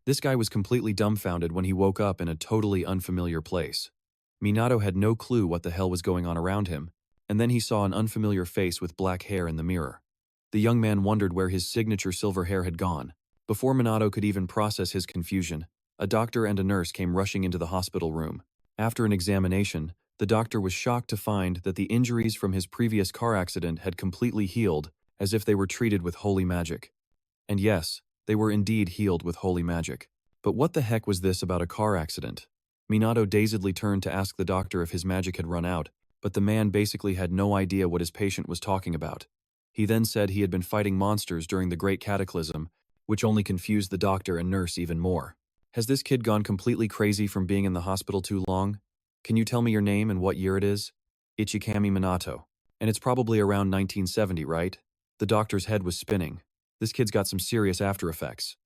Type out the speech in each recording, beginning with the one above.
This guy was completely dumbfounded when he woke up in a totally unfamiliar place. Minato had no clue what the hell was going on around him, and then he saw an unfamiliar face with black hair in the mirror. The young man wondered where his signature silver hair had gone. Before Minato could even process his confusion, a doctor and a nurse came rushing into the hospital room. After an examination, the doctor was shocked to find that the injuries from his previous car accident had completely healed, as if they were treated with holy magic. And yes, they were indeed healed with holy magic. But what the heck was this about a car accident? Minato dazedly turned to ask the doctor if his magic had run out, but the man basically had no idea what his patient was talking about. He then said he had been fighting monsters during the Great Cataclysm, which only confused the doctor and nurse even more. Has this kid gone completely crazy from being in the hospital too long? Can you tell me your name and what year it is? Ichikami Minato. And it's probably around 1970, right? The doctor's head was spinning. This kid's got some serious after effects.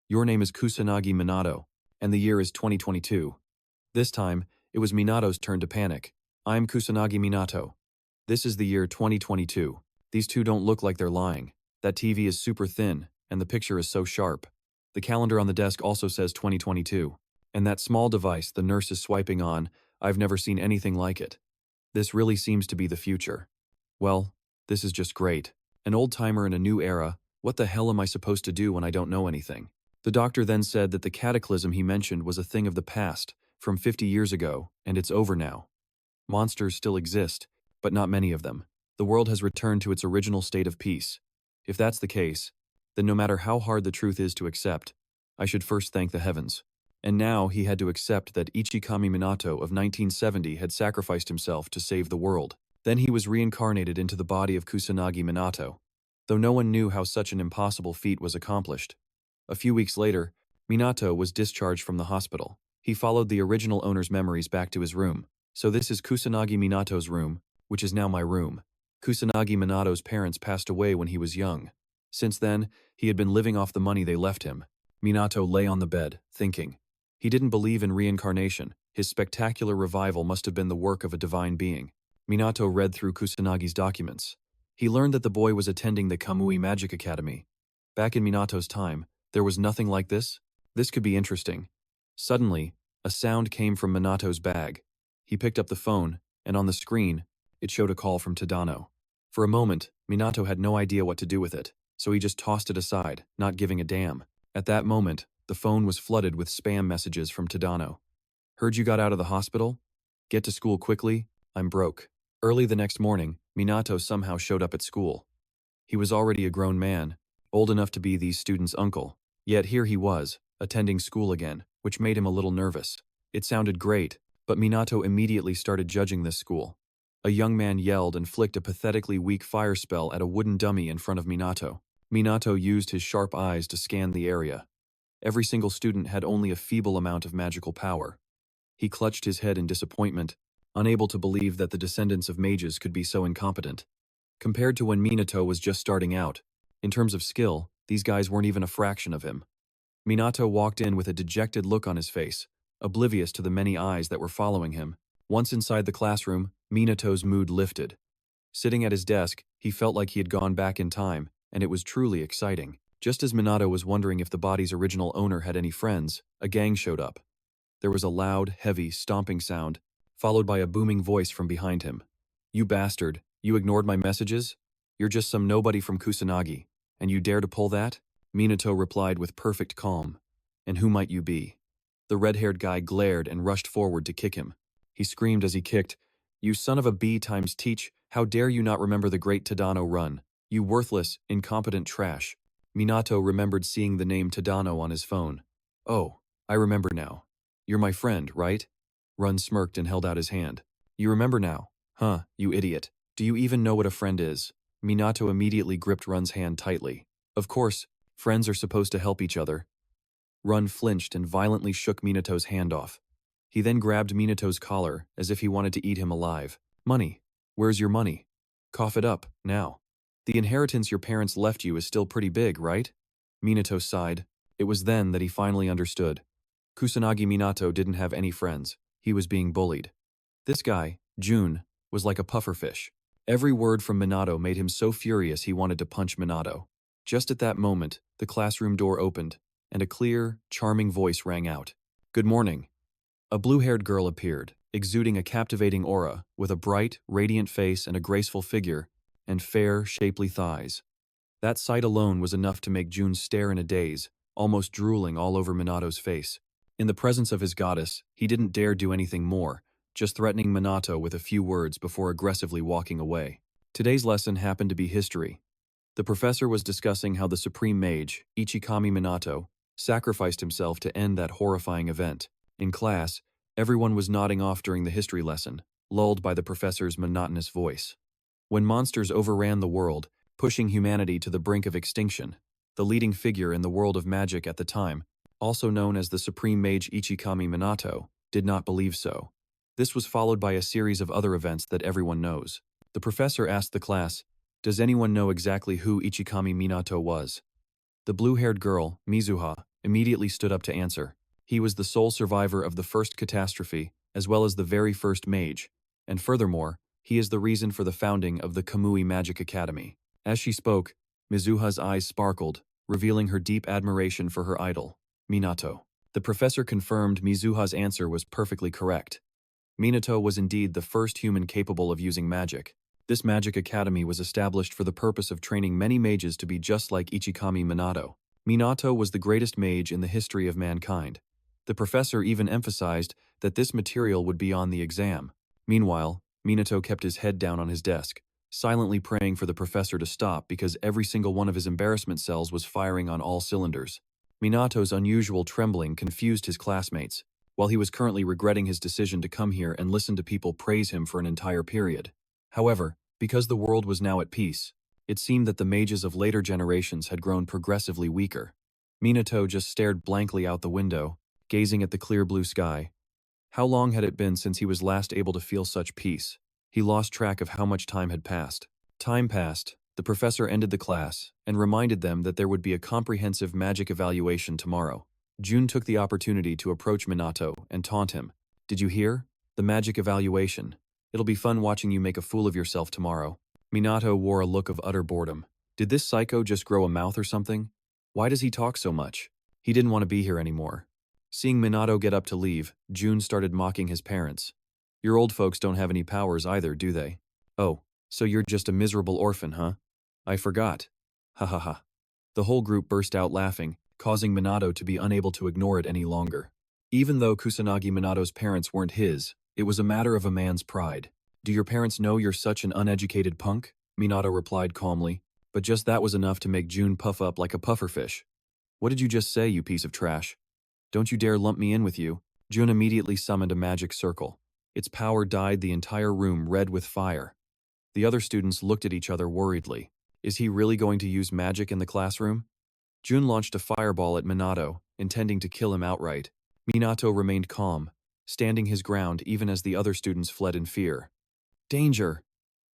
Your name is Kusanagi Minato, and the year is 2022. This time, it was Minato's turn to panic. I'm Kusanagi Minato. This is the year 2022. These two don't look like they're lying. That TV is super thin, and the picture is so sharp. The calendar on the desk also says 2022. And that small device the nurse is swiping on, I've never seen anything like it. This really seems to be the future. Well, this is just great. An old-timer in a new era, what the hell am I supposed to do when I don't know anything? The doctor then said that the cataclysm he mentioned was a thing of the past, from 50 years ago, and it's over now. Monsters still exist, but not many of them. The world has returned to its original state of peace. If that's the case, then no matter how hard the truth is to accept, I should first thank the heavens. And now he had to accept that Ichikami Minato of 1970 had sacrificed himself to save the world. Then he was reincarnated into the body of Kusanagi Minato, though no one knew how such an impossible feat was accomplished. A few weeks later, Minato was discharged from the hospital. He followed the original owner's memories back to his room. So this is Kusanagi Minato's room, which is now my room. Kusanagi Minato's parents passed away when he was young. Since then, he had been living off the money they left him. Minato lay on the bed, thinking. He didn't believe in reincarnation. His spectacular revival must have been the work of a divine being. Minato read through Kusanagi's documents. He learned that the boy was attending the Camui Magic Academy. Back in Minato's time, there was nothing like this. This could be interesting. Suddenly, a sound came from Minato's bag. He picked up the phone, and on the screen, it showed a call from Tadano. For a moment, Minato had no idea what to do with it, so he just tossed it aside, not giving a damn. At that moment, the phone was flooded with spam messages from Tadano. Heard you got out of the hospital? Get to school quickly, I'm broke. Early the next morning, Minato somehow showed up at school. He was already a grown man, old enough to be these students' uncle. Yet here he was, attending school again, which made him a little nervous. It sounded great, but Minato immediately started judging this school. A young man yelled and flicked a pathetically weak fire spell at a wooden dummy in front of Minato. Minato used his sharp eyes to scan the area. Every single student had only a feeble amount of magical power. He clutched his head in disappointment, unable to believe that the descendants of mages could be so incompetent. Compared to when Minato was just starting out, in terms of skill, these guys weren't even a fraction of him. Minato walked in with a dejected look on his face, oblivious to the many eyes that were following him. Once inside the classroom, Minato's mood lifted. Sitting at his desk, he felt like he had gone back in time, and it was truly exciting. Just as Minato was wondering if the body's original owner had any friends, a gang showed up. There was a loud, heavy, stomping sound, followed by a booming voice from behind him. You bastard, you ignored my messages? You're just some nobody from Kusanagi, and you dare to pull that? Minato replied with perfect calm. And who might you be? The red-haired guy glared and rushed forward to kick him. He screamed as he kicked, You son of a B times teach, how dare you not remember the great Tadano run? You worthless, incompetent trash. Minato remembered seeing the name Tadano on his phone. Oh, I remember now. You're my friend, right? Run smirked and held out his hand. You remember now? Huh, you idiot. Do you even know what a friend is? Minato immediately gripped Run's hand tightly. Of course, friends are supposed to help each other. Run flinched and violently shook Minato's hand off. He then grabbed Minato's collar as if he wanted to eat him alive. Money. Where's your money? Cough it up, now. The inheritance your parents left you is still pretty big, right? Minato sighed. It was then that he finally understood. Kusanagi Minato didn't have any friends. He was being bullied. This guy, Jun, was like a pufferfish. Every word from Minato made him so furious he wanted to punch Minato. Just at that moment, the classroom door opened, and a clear, charming voice rang out. "Good morning." A blue-haired girl appeared, exuding a captivating aura, with a bright, radiant face and a graceful figure, and fair, shapely thighs. That sight alone was enough to make June stare in a daze, almost drooling all over Minato's face. In the presence of his goddess, he didn't dare do anything more, just threatening Minato with a few words before aggressively walking away. Today's lesson happened to be history. The professor was discussing how the supreme mage, Ichikami Minato, sacrificed himself to end that horrifying event. In class, everyone was nodding off during the history lesson, lulled by the professor's monotonous voice. When monsters overran the world, pushing humanity to the brink of extinction, the leading figure in the world of magic at the time, also known as the supreme mage Ichikami Minato, did not believe so. This was followed by a series of other events that everyone knows. The professor asked the class, "Does anyone know exactly who Ichikami Minato was?" The blue-haired girl, Mizuha, immediately stood up to answer. He was the sole survivor of the first catastrophe, as well as the very first mage, and furthermore, he is the reason for the founding of the Camui Magic Academy. As she spoke, Mizuha's eyes sparkled, revealing her deep admiration for her idol, Minato. The professor confirmed Mizuha's answer was perfectly correct. Minato was indeed the first human capable of using magic. This magic academy was established for the purpose of training many mages to be just like Ichikami Minato. Minato was the greatest mage in the history of mankind. The professor even emphasized that this material would be on the exam. Meanwhile, Minato kept his head down on his desk, silently praying for the professor to stop because every single one of his embarrassment cells was firing on all cylinders. Minato's unusual trembling confused his classmates, while he was currently regretting his decision to come here and listen to people praise him for an entire period. However, because the world was now at peace, it seemed that the mages of later generations had grown progressively weaker. Minato just stared blankly out the window, gazing at the clear blue sky. How long had it been since he was last able to feel such peace? He lost track of how much time had passed. Time passed, the professor ended the class, and reminded them that there would be a comprehensive magic evaluation tomorrow. June took the opportunity to approach Minato and taunt him. "Did you hear? The magic evaluation. It'll be fun watching you make a fool of yourself tomorrow." Minato wore a look of utter boredom. Did this psycho just grow a mouth or something? Why does he talk so much? He didn't want to be here anymore. Seeing Minato get up to leave, June started mocking his parents. "Your old folks don't have any powers either, do they? Oh, so you're just a miserable orphan, huh? I forgot. Ha ha ha." The whole group burst out laughing, causing Minato to be unable to ignore it any longer. Even though Kusanagi Minato's parents weren't his, it was a matter of a man's pride. "Do your parents know you're such an uneducated punk?" Minato replied calmly, but just that was enough to make June puff up like a pufferfish. "What did you just say, you piece of trash? Don't you dare lump me in with you." June immediately summoned a magic circle. Its power dyed the entire room red with fire. The other students looked at each other worriedly. Is he really going to use magic in the classroom? June launched a fireball at Minato, intending to kill him outright. Minato remained calm, standing his ground even as the other students fled in fear. "Danger!"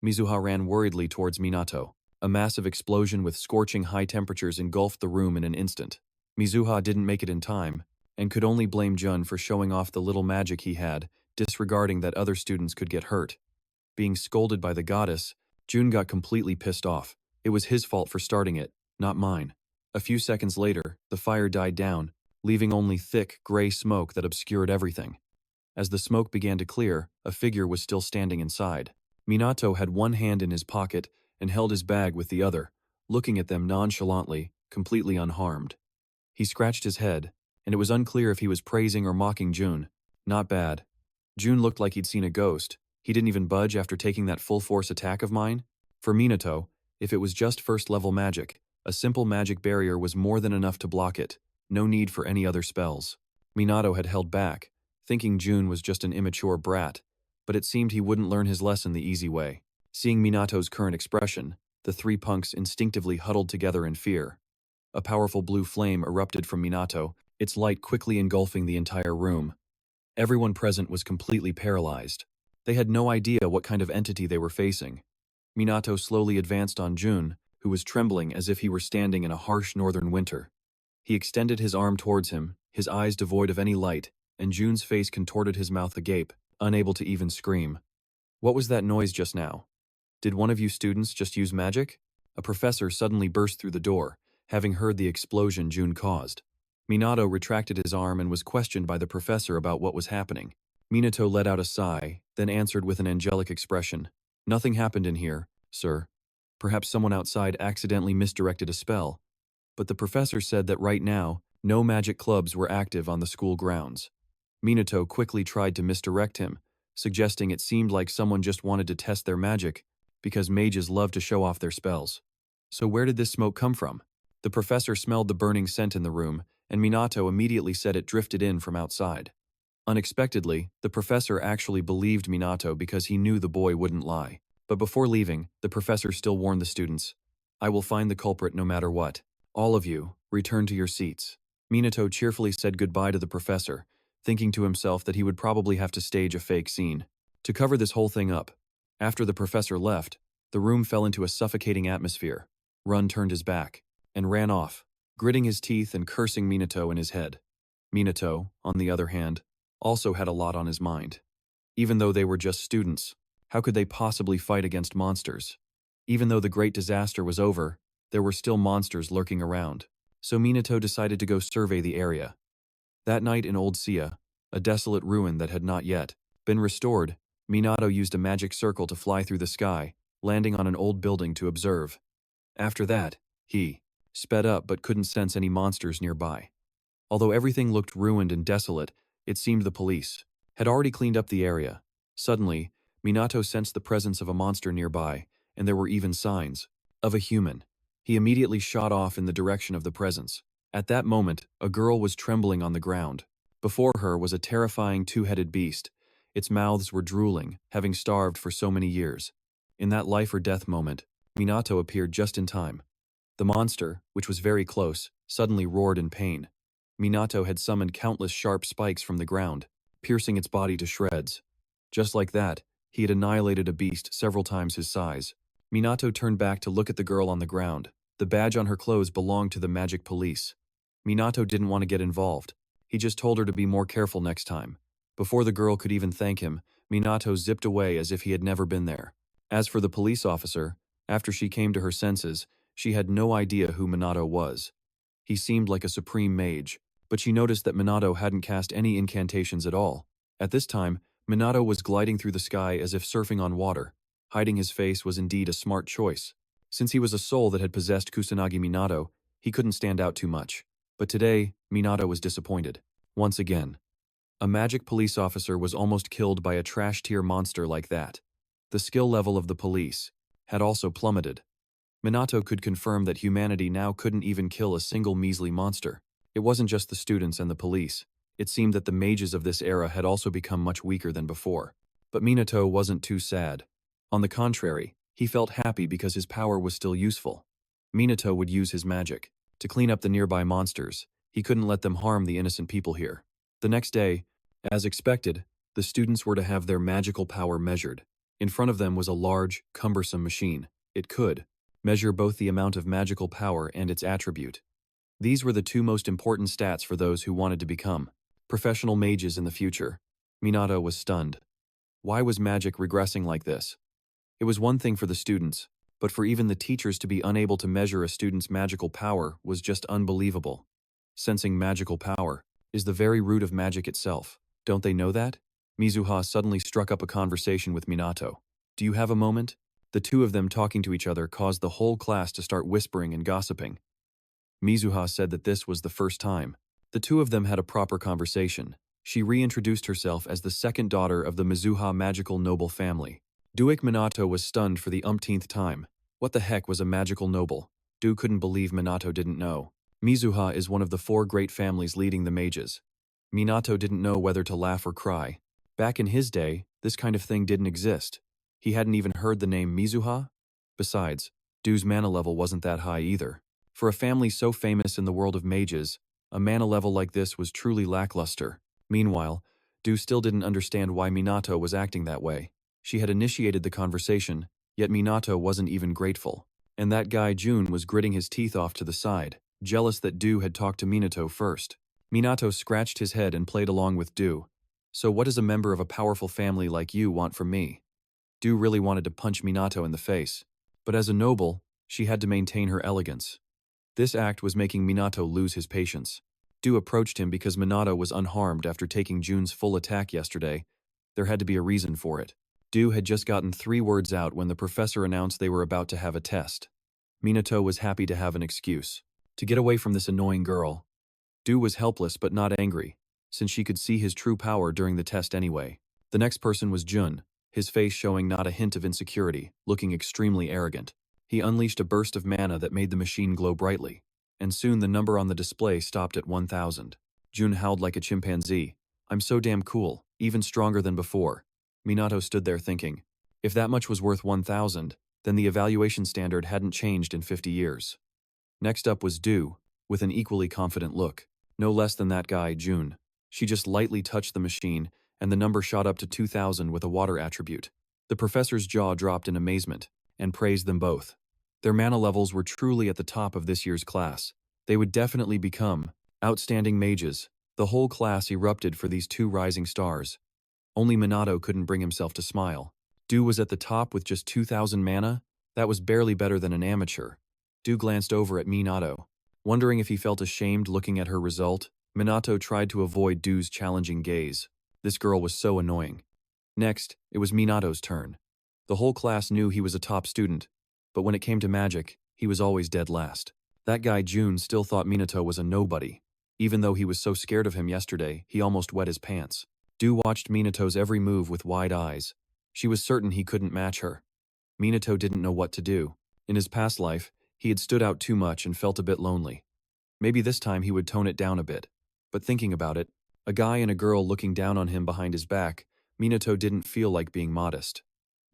Mizuha ran worriedly towards Minato. A massive explosion with scorching high temperatures engulfed the room in an instant. Mizuha didn't make it in time, and could only blame Jun for showing off the little magic he had, disregarding that other students could get hurt. Being scolded by the goddess, Jun got completely pissed off. It was his fault for starting it, not mine. A few seconds later, the fire died down, leaving only thick, gray smoke that obscured everything. As the smoke began to clear, a figure was still standing inside. Minato had one hand in his pocket and held his bag with the other, looking at them nonchalantly, completely unharmed. He scratched his head, and it was unclear if he was praising or mocking Jun. Not bad. Jun looked like he'd seen a ghost. He didn't even budge after taking that full-force attack of mine. For Minato, if it was just first-level magic, a simple magic barrier was more than enough to block it. No need for any other spells. Minato had held back, thinking Jun was just an immature brat, but it seemed he wouldn't learn his lesson the easy way. Seeing Minato's current expression, the three punks instinctively huddled together in fear. A powerful blue flame erupted from Minato, its light quickly engulfing the entire room. Everyone present was completely paralyzed. They had no idea what kind of entity they were facing. Minato slowly advanced on Jun, who was trembling as if he were standing in a harsh northern winter. He extended his arm towards him, his eyes devoid of any light, and Jun's face contorted, his mouth agape, unable to even scream. "What was that noise just now? Did one of you students just use magic?" A professor suddenly burst through the door, having heard the explosion Jun caused. Minato retracted his arm and was questioned by the professor about what was happening. Minato let out a sigh, then answered with an angelic expression. Nothing happened in here, sir. Perhaps someone outside accidentally misdirected a spell. But the professor said that right now, no magic clubs were active on the school grounds. Minato quickly tried to misdirect him, suggesting it seemed like someone just wanted to test their magic, because mages love to show off their spells. So where did this smoke come from? The professor smelled the burning scent in the room, and Minato immediately said it drifted in from outside. Unexpectedly, the professor actually believed Minato because he knew the boy wouldn't lie. But before leaving, the professor still warned the students, "I will find the culprit no matter what. All of you, return to your seats." Minato cheerfully said goodbye to the professor, thinking to himself that he would probably have to stage a fake scene to cover this whole thing up. After the professor left, the room fell into a suffocating atmosphere. Run turned his back and ran off, gritting his teeth and cursing Minato in his head. Minato, on the other hand, also had a lot on his mind. Even though they were just students, how could they possibly fight against monsters? Even though the great disaster was over, there were still monsters lurking around. So Minato decided to go survey the area. That night in Old Sia, a desolate ruin that had not yet been restored, Minato used a magic circle to fly through the sky, landing on an old building to observe. After that, he sped up but couldn't sense any monsters nearby. Although everything looked ruined and desolate, it seemed the police had already cleaned up the area. Suddenly, Minato sensed the presence of a monster nearby, and there were even signs of a human. He immediately shot off in the direction of the presence. At that moment, a girl was trembling on the ground. Before her was a terrifying two-headed beast. Its mouths were drooling, having starved for so many years. In that life or death moment, Minato appeared just in time. The monster, which was very close, suddenly roared in pain. Minato had summoned countless sharp spikes from the ground, piercing its body to shreds. Just like that, he had annihilated a beast several times his size. Minato turned back to look at the girl on the ground. The badge on her clothes belonged to the magic police. Minato didn't want to get involved. He just told her to be more careful next time. Before the girl could even thank him, Minato zipped away as if he had never been there. As for the police officer, after she came to her senses, she had no idea who Minato was. He seemed like a supreme mage, but she noticed that Minato hadn't cast any incantations at all. At this time, Minato was gliding through the sky as if surfing on water. Hiding his face was indeed a smart choice. Since he was a soul that had possessed Kusanagi Minato, he couldn't stand out too much. But today, Minato was disappointed. Once again. A magic police officer was almost killed by a trash-tier monster like that. The skill level of the police had also plummeted. Minato could confirm that humanity now couldn't even kill a single measly monster. It wasn't just the students and the police. It seemed that the mages of this era had also become much weaker than before. But Minato wasn't too sad. On the contrary, he felt happy because his power was still useful. Minato would use his magic to clean up the nearby monsters. He couldn't let them harm the innocent people here. The next day, as expected, the students were to have their magical power measured. In front of them was a large, cumbersome machine. It could measure both the amount of magical power and its attribute. These were the two most important stats for those who wanted to become professional mages in the future. Minato was stunned. Why was magic regressing like this? It was one thing for the students, but for even the teachers to be unable to measure a student's magical power was just unbelievable. Sensing magical power is the very root of magic itself. Don't they know that? Mizuha suddenly struck up a conversation with Minato. Do you have a moment? The two of them talking to each other caused the whole class to start whispering and gossiping. Mizuha said that this was the first time the two of them had a proper conversation. She reintroduced herself as the second daughter of the Mizuha magical noble family. Duke Minato was stunned for the umpteenth time. What the heck was a magical noble? Du couldn't believe Minato didn't know. Mizuha is one of the 4 great families leading the mages. Minato didn't know whether to laugh or cry. Back in his day, this kind of thing didn't exist. He hadn't even heard the name Mizuha. Besides, Du's mana level wasn't that high either. For a family so famous in the world of mages, a mana level like this was truly lackluster. Meanwhile, Du still didn't understand why Minato was acting that way. She had initiated the conversation, yet Minato wasn't even grateful. And that guy Jun was gritting his teeth off to the side, jealous that Du had talked to Minato first. Minato scratched his head and played along with Du. So what does a member of a powerful family like you want from me? Du really wanted to punch Minato in the face. But as a noble, she had to maintain her elegance. This act was making Minato lose his patience. Du approached him because Minato was unharmed after taking Jun's full attack yesterday. There had to be a reason for it. Du had just gotten 3 words out when the professor announced they were about to have a test. Minato was happy to have an excuse to get away from this annoying girl. Du was helpless but not angry, since she could see his true power during the test anyway. The next person was Jun, his face showing not a hint of insecurity, looking extremely arrogant. He unleashed a burst of mana that made the machine glow brightly, and soon the number on the display stopped at 1,000. Jun howled like a chimpanzee. I'm so damn cool, even stronger than before. Minato stood there thinking, if that much was worth 1,000, then the evaluation standard hadn't changed in 50 years. Next up was Du, with an equally confident look. No less than that guy, Jun. She just lightly touched the machine, and the number shot up to 2,000 with a water attribute. The professor's jaw dropped in amazement, and praised them both. Their mana levels were truly at the top of this year's class. They would definitely become outstanding mages. The whole class erupted for these 2 rising stars. Only Minato couldn't bring himself to smile. Du was at the top with just 2,000 mana? That was barely better than an amateur. Du glanced over at Minato. Wondering if he felt ashamed looking at her result, Minato tried to avoid Du's challenging gaze. This girl was so annoying. Next, it was Minato's turn. The whole class knew he was a top student, but when it came to magic, he was always dead last. That guy Jun still thought Minato was a nobody. Even though he was so scared of him yesterday, he almost wet his pants. Du watched Minato's every move with wide eyes. She was certain he couldn't match her. Minato didn't know what to do. In his past life, he had stood out too much and felt a bit lonely. Maybe this time he would tone it down a bit. But thinking about it, a guy and a girl looking down on him behind his back, Minato didn't feel like being modest.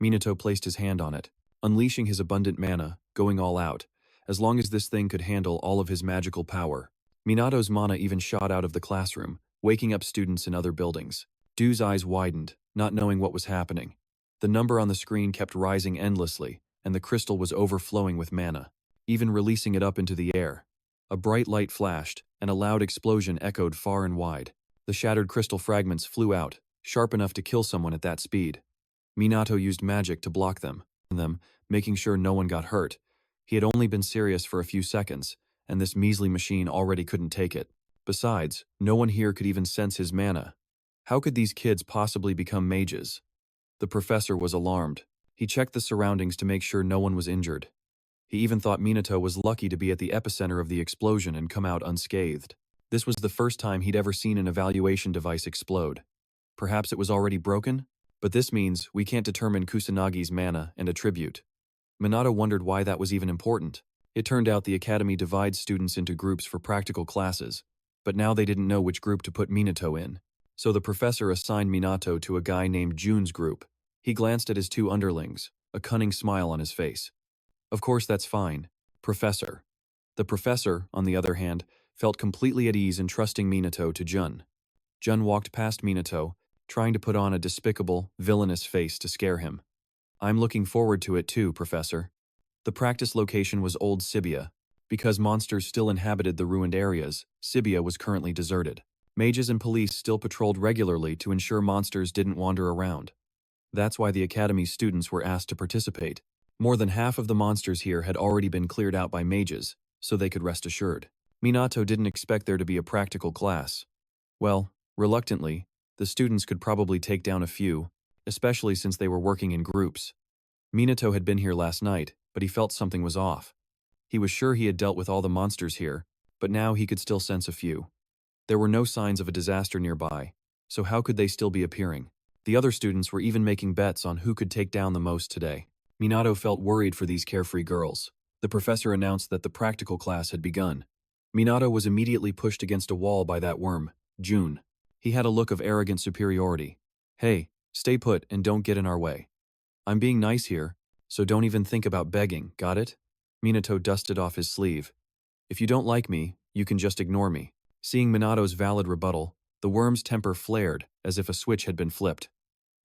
Minato placed his hand on it, unleashing his abundant mana, going all out, as long as this thing could handle all of his magical power. Minato's mana even shot out of the classroom, waking up students in other buildings. Du's eyes widened, not knowing what was happening. The number on the screen kept rising endlessly, and the crystal was overflowing with mana, even releasing it up into the air. A bright light flashed, and a loud explosion echoed far and wide. The shattered crystal fragments flew out, sharp enough to kill someone at that speed. Minato used magic to block them, making sure no one got hurt. He had only been serious for a few seconds, and this measly machine already couldn't take it. Besides, no one here could even sense his mana. How could these kids possibly become mages? The professor was alarmed. He checked the surroundings to make sure no one was injured. He even thought Minato was lucky to be at the epicenter of the explosion and come out unscathed. This was the first time he'd ever seen an evaluation device explode. Perhaps it was already broken? But this means we can't determine Kusanagi's mana and attribute. Minato wondered why that was even important. It turned out the academy divides students into groups for practical classes, but now they didn't know which group to put Minato in. So the professor assigned Minato to a guy named Jun's group. He glanced at his 2 underlings, a cunning smile on his face. Of course that's fine, Professor. The professor, on the other hand, felt completely at ease in trusting Minato to Jun. Jun walked past Minato, trying to put on a despicable, villainous face to scare him. I'm looking forward to it too, Professor. The practice location was Old Sibia. Because monsters still inhabited the ruined areas, Sibia was currently deserted. Mages and police still patrolled regularly to ensure monsters didn't wander around. That's why the academy's students were asked to participate. More than half of the monsters here had already been cleared out by mages, so they could rest assured. Minato didn't expect there to be a practical class. Well, reluctantly, the students could probably take down a few, especially since they were working in groups. Minato had been here last night, but he felt something was off. He was sure he had dealt with all the monsters here, but now he could still sense a few. There were no signs of a disaster nearby, so how could they still be appearing? The other students were even making bets on who could take down the most today. Minato felt worried for these carefree girls. The professor announced that the practical class had begun. Minato was immediately pushed against a wall by that worm, Jun. He had a look of arrogant superiority. Hey, stay put and don't get in our way. I'm being nice here, so don't even think about begging, got it? Minato dusted off his sleeve. If you don't like me, you can just ignore me. Seeing Minato's valid rebuttal, the worm's temper flared as if a switch had been flipped.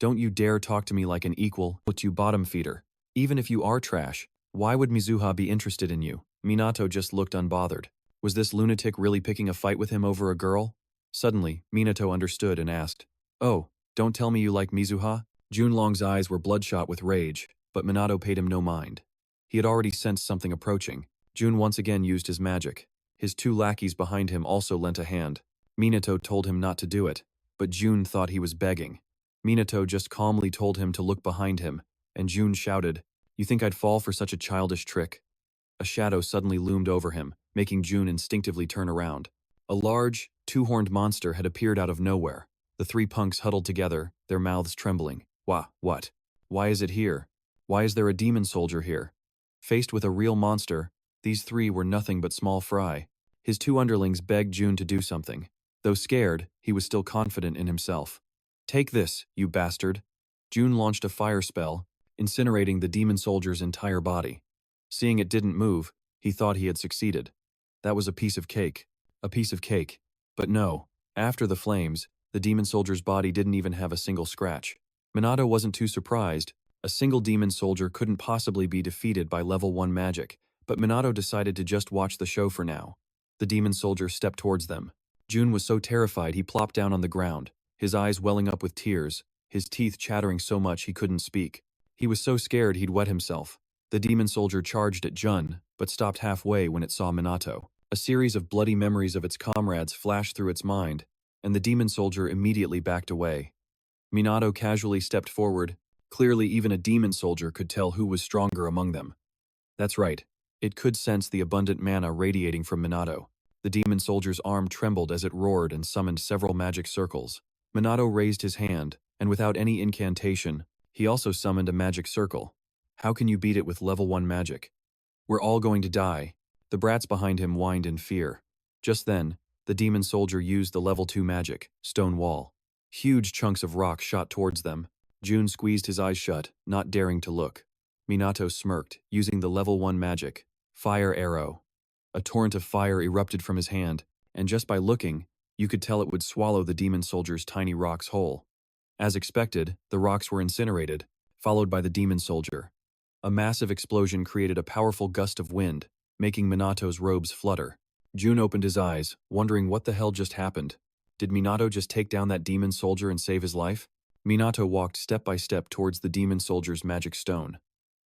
Don't you dare talk to me like an equal, you bottom feeder. Even if you are trash, why would Mizuha be interested in you? Minato just looked unbothered. Was this lunatic really picking a fight with him over a girl? Suddenly, Minato understood and asked, "Oh, don't tell me you like Mizuha?" Junlong's eyes were bloodshot with rage, but Minato paid him no mind. He had already sensed something approaching. Jun once again used his magic. His two lackeys behind him also lent a hand. Minato told him not to do it, but Jun thought he was begging. Minato just calmly told him to look behind him, and Jun shouted, "You think I'd fall for such a childish trick?" A shadow suddenly loomed over him, making Jun instinctively turn around. A large, two-horned monster had appeared out of nowhere. The three punks huddled together, their mouths trembling. What? Why is it here? Why is there a demon soldier here? Faced with a real monster, these three were nothing but small fry. His two underlings begged Jun to do something. Though scared, he was still confident in himself. "Take this, you bastard." Jun launched a fire spell, incinerating the demon soldier's entire body. Seeing it didn't move, he thought he had succeeded. That was a piece of cake. A piece of cake. But no, after the flames, the demon soldier's body didn't even have a single scratch. Minato wasn't too surprised. A single demon soldier couldn't possibly be defeated by level 1 magic, but Minato decided to just watch the show for now. The demon soldier stepped towards them. Jun was so terrified he plopped down on the ground, his eyes welling up with tears, his teeth chattering so much he couldn't speak. He was so scared he'd wet himself. The demon soldier charged at Jun, but stopped halfway when it saw Minato. A series of bloody memories of its comrades flashed through its mind, and the demon soldier immediately backed away. Minato casually stepped forward. Clearly, even a demon soldier could tell who was stronger among them. That's right. It could sense the abundant mana radiating from Minato. The demon soldier's arm trembled as it roared and summoned several magic circles. Minato raised his hand, and without any incantation, he also summoned a magic circle. How can you beat it with level 1 magic? We're all going to die. The brats behind him whined in fear. Just then, the demon soldier used the level 2 magic, Stone Wall. Huge chunks of rock shot towards them. Jun squeezed his eyes shut, not daring to look. Minato smirked, using the level 1 magic, Fire Arrow. A torrent of fire erupted from his hand, and just by looking, you could tell it would swallow the demon soldier's tiny rocks whole. As expected, the rocks were incinerated, followed by the demon soldier. A massive explosion created a powerful gust of wind, making Minato's robes flutter. Jun opened his eyes, wondering what the hell just happened. Did Minato just take down that demon soldier and save his life? Minato walked step by step towards the demon soldier's magic stone.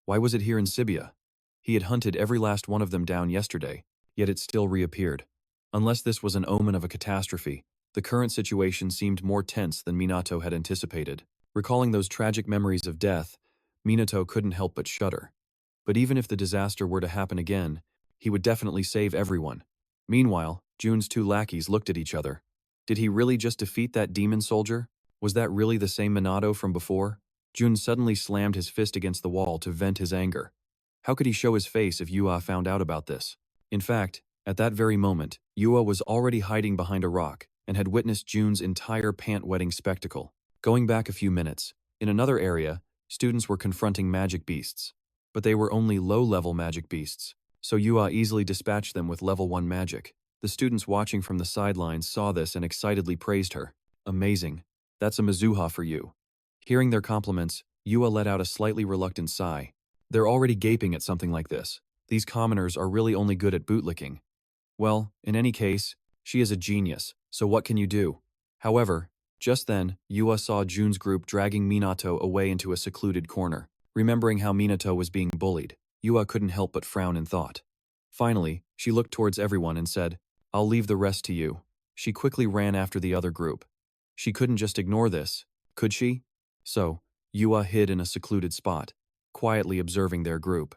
Why was it here in Sibia? He had hunted every last one of them down yesterday, yet it still reappeared. Unless this was an omen of a catastrophe, the current situation seemed more tense than Minato had anticipated. Recalling those tragic memories of death, Minato couldn't help but shudder. But even if the disaster were to happen again, he would definitely save everyone. Meanwhile, Jun's two lackeys looked at each other. Did he really just defeat that demon soldier? Was that really the same Minato from before? Jun suddenly slammed his fist against the wall to vent his anger. How could he show his face if Yua found out about this? In fact, at that very moment, Yua was already hiding behind a rock and had witnessed Jun's entire pant-wetting spectacle. Going back a few minutes, in another area, students were confronting magic beasts. But they were only low-level magic beasts, so Yua easily dispatched them with level 1 magic. The students watching from the sidelines saw this and excitedly praised her. Amazing. That's a Mizuha for you. Hearing their compliments, Yua let out a slightly reluctant sigh. They're already gaping at something like this. These commoners are really only good at bootlicking. Well, in any case, she is a genius, so what can you do? However, just then, Yua saw Jun's group dragging Minato away into a secluded corner. Remembering how Minato was being bullied, Yua couldn't help but frown in thought. Finally, she looked towards everyone and said, "I'll leave the rest to you." She quickly ran after the other group. She couldn't just ignore this, could she? So, Yua hid in a secluded spot, quietly observing their group.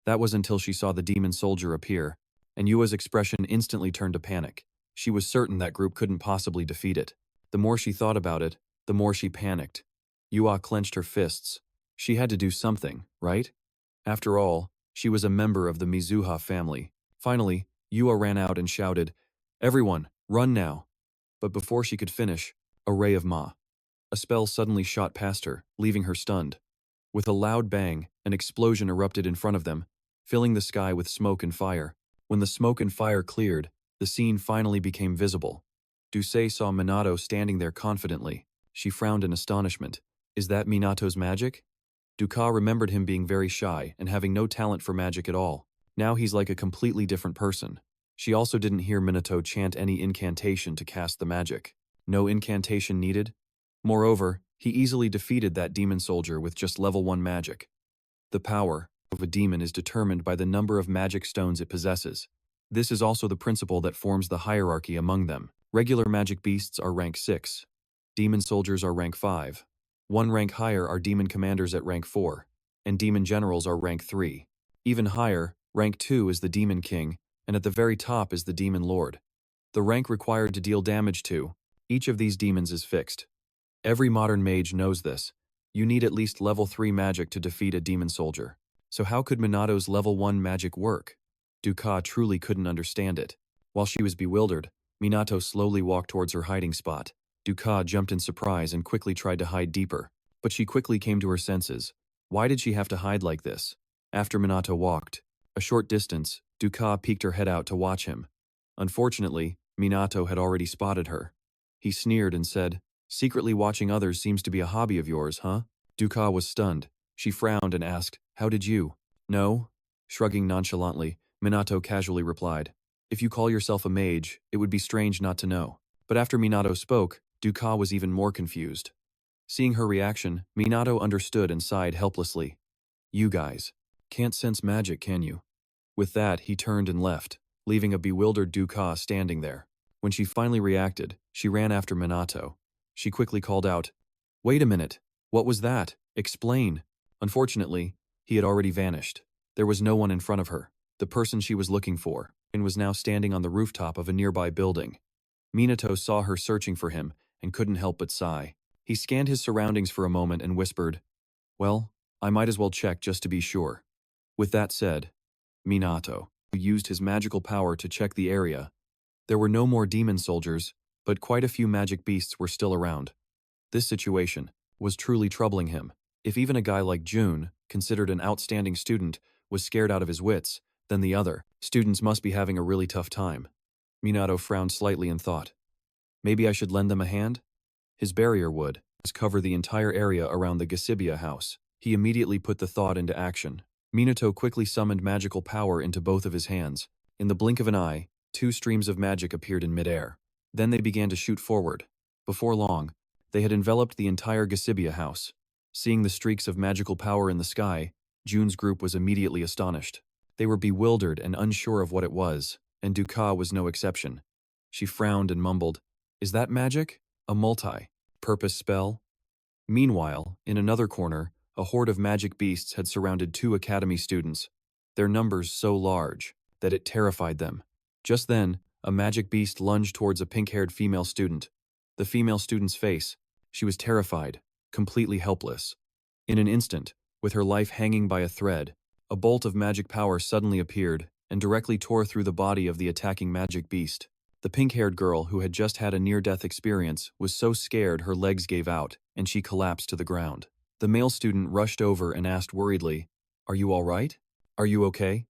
That was until she saw the demon soldier appear, and Yua's expression instantly turned to panic. She was certain that group couldn't possibly defeat it. The more she thought about it, the more she panicked. Yua clenched her fists. She had to do something, right? After all, she was a member of the Mizuha family. Finally, Yua ran out and shouted, "Everyone, run now!" But before she could finish, a ray of Ma. A spell suddenly shot past her, leaving her stunned. With a loud bang, an explosion erupted in front of them, filling the sky with smoke and fire. When the smoke and fire cleared, the scene finally became visible. Dusei saw Minato standing there confidently. She frowned in astonishment. Is that Minato's magic? Duka remembered him being very shy and having no talent for magic at all. Now he's like a completely different person. She also didn't hear Minato chant any incantation to cast the magic. No incantation needed? Moreover, he easily defeated that demon soldier with just level 1 magic. The power of a demon is determined by the number of magic stones it possesses. This is also the principle that forms the hierarchy among them. Regular magic beasts are rank 6. Demon soldiers are rank 5. One rank higher are demon commanders at rank 4. And demon generals are rank 3. Even higher, rank 2 is the demon king, and at the very top is the demon lord. The rank required to deal damage to each of these demons is fixed. Every modern mage knows this. You need at least level 3 magic to defeat a demon soldier. So how could Minato's level 1 magic work? Duka truly couldn't understand it. While she was bewildered, Minato slowly walked towards her hiding spot. Duka jumped in surprise and quickly tried to hide deeper. But she quickly came to her senses. Why did she have to hide like this? After Minato walked a short distance, Duka peeked her head out to watch him. Unfortunately, Minato had already spotted her. He sneered and said, "Secretly watching others seems to be a hobby of yours, huh?" Duka was stunned. She frowned and asked, "How did you?" "No." Shrugging nonchalantly, Minato casually replied, "If you call yourself a mage, it would be strange not to know." But after Minato spoke, Duka was even more confused. Seeing her reaction, Minato understood and sighed helplessly. "You guys can't sense magic, can you?" With that, he turned and left, leaving a bewildered Duka standing there. When she finally reacted, she ran after Minato. She quickly called out, "Wait a minute, what was that? Explain." Unfortunately, he had already vanished. There was no one in front of her. The person she was looking for, and was now standing on the rooftop of a nearby building. Minato saw her searching for him and couldn't help but sigh. He scanned his surroundings for a moment and whispered, "Well, I might as well check just to be sure." With that said, Minato used his magical power to check the area. There were no more demon soldiers, but quite a few magic beasts were still around. This situation was truly troubling him. If even a guy like June, considered an outstanding student, was scared out of his wits, then the other students must be having a really tough time. Minato frowned slightly and thought, maybe I should lend them a hand? His barrier would cover the entire area around the Gasibiya house. He immediately put the thought into action. Minato quickly summoned magical power into both of his hands. In the blink of an eye, 2 streams of magic appeared in midair. Then they began to shoot forward. Before long, they had enveloped the entire Gasibiya house. Seeing the streaks of magical power in the sky, June's group was immediately astonished. They were bewildered and unsure of what it was, and Duka was no exception. She frowned and mumbled, "Is that magic? A multi-purpose spell?" Meanwhile, in another corner, a horde of magic beasts had surrounded 2 academy students, their numbers so large that it terrified them. Just then, a magic beast lunged towards a pink-haired female student. The female student's face, she was terrified, completely helpless. In an instant, with her life hanging by a thread, a bolt of magic power suddenly appeared and directly tore through the body of the attacking magic beast. The pink-haired girl, who had just had a near-death experience, was so scared her legs gave out and she collapsed to the ground. The male student rushed over and asked worriedly, "Are you all right? Are you okay?"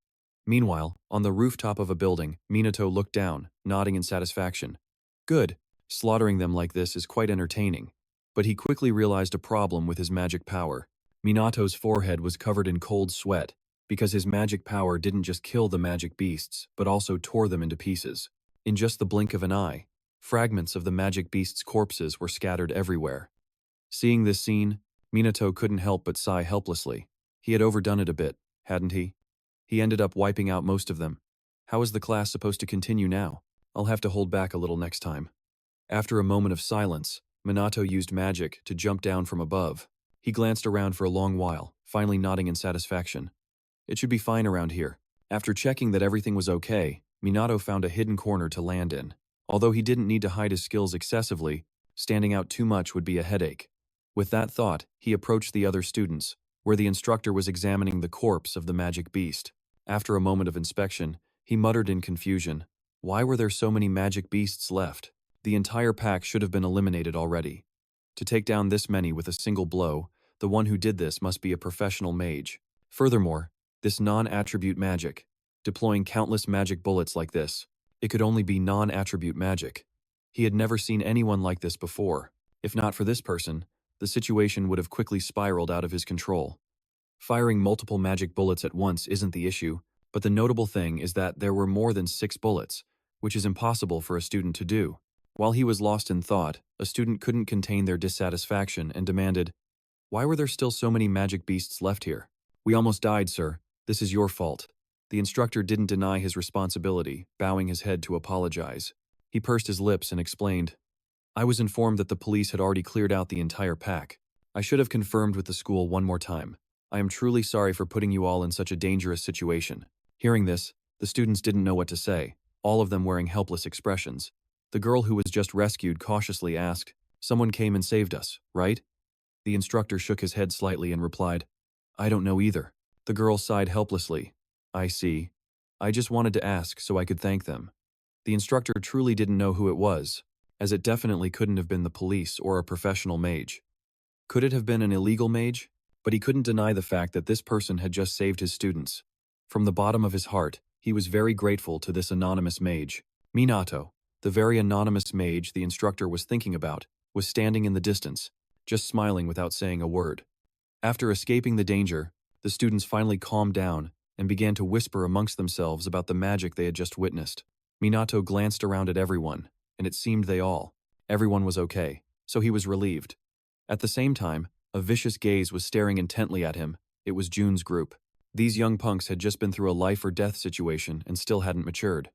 Meanwhile, on the rooftop of a building, Minato looked down, nodding in satisfaction. Good, slaughtering them like this is quite entertaining. But he quickly realized a problem with his magic power. Minato's forehead was covered in cold sweat, because his magic power didn't just kill the magic beasts, but also tore them into pieces. In just the blink of an eye, fragments of the magic beasts' corpses were scattered everywhere. Seeing this scene, Minato couldn't help but sigh helplessly. He had overdone it a bit, hadn't he? He ended up wiping out most of them. How is the class supposed to continue now? I'll have to hold back a little next time. After a moment of silence, Minato used magic to jump down from above. He glanced around for a long while, finally nodding in satisfaction. It should be fine around here. After checking that everything was okay, Minato found a hidden corner to land in. Although he didn't need to hide his skills excessively, standing out too much would be a headache. With that thought, he approached the other students, where the instructor was examining the corpse of the magic beast. After a moment of inspection, he muttered in confusion, "Why were there so many magic beasts left? The entire pack should have been eliminated already. To take down this many with a single blow, the one who did this must be a professional mage. Furthermore, this non-attribute magic, deploying countless magic bullets like this, it could only be non-attribute magic. He had never seen anyone like this before. If not for this person, the situation would have quickly spiraled out of his control. Firing multiple magic bullets at once isn't the issue, but the notable thing is that there were more than 6 bullets, which is impossible for a student to do. While he was lost in thought, a student couldn't contain their dissatisfaction and demanded, "Why were there still so many magic beasts left here?" "We almost died, sir. This is your fault." The instructor didn't deny his responsibility, bowing his head to apologize. He pursed his lips and explained, I was informed that the police had already cleared out the entire pack. I should have confirmed with the school one more time. I am truly sorry for putting you all in such a dangerous situation. Hearing this, the students didn't know what to say, all of them wearing helpless expressions. The girl who was just rescued cautiously asked, Someone came and saved us, right? The instructor shook his head slightly and replied, I don't know either. The girl sighed helplessly. I see. I just wanted to ask so I could thank them. The instructor truly didn't know who it was, as it definitely couldn't have been the police or a professional mage. Could it have been an illegal mage? But he couldn't deny the fact that this person had just saved his students. From the bottom of his heart, he was very grateful to this anonymous mage. Minato, the very anonymous mage the instructor was thinking about, was standing in the distance, just smiling without saying a word. After escaping the danger, the students finally calmed down and began to whisper amongst themselves about the magic they had just witnessed. Minato glanced around at everyone, and it seemed everyone was okay, so he was relieved. At the same time, a vicious gaze was staring intently at him. It was Jun's group. These young punks had just been through a life or death situation and still hadn't matured.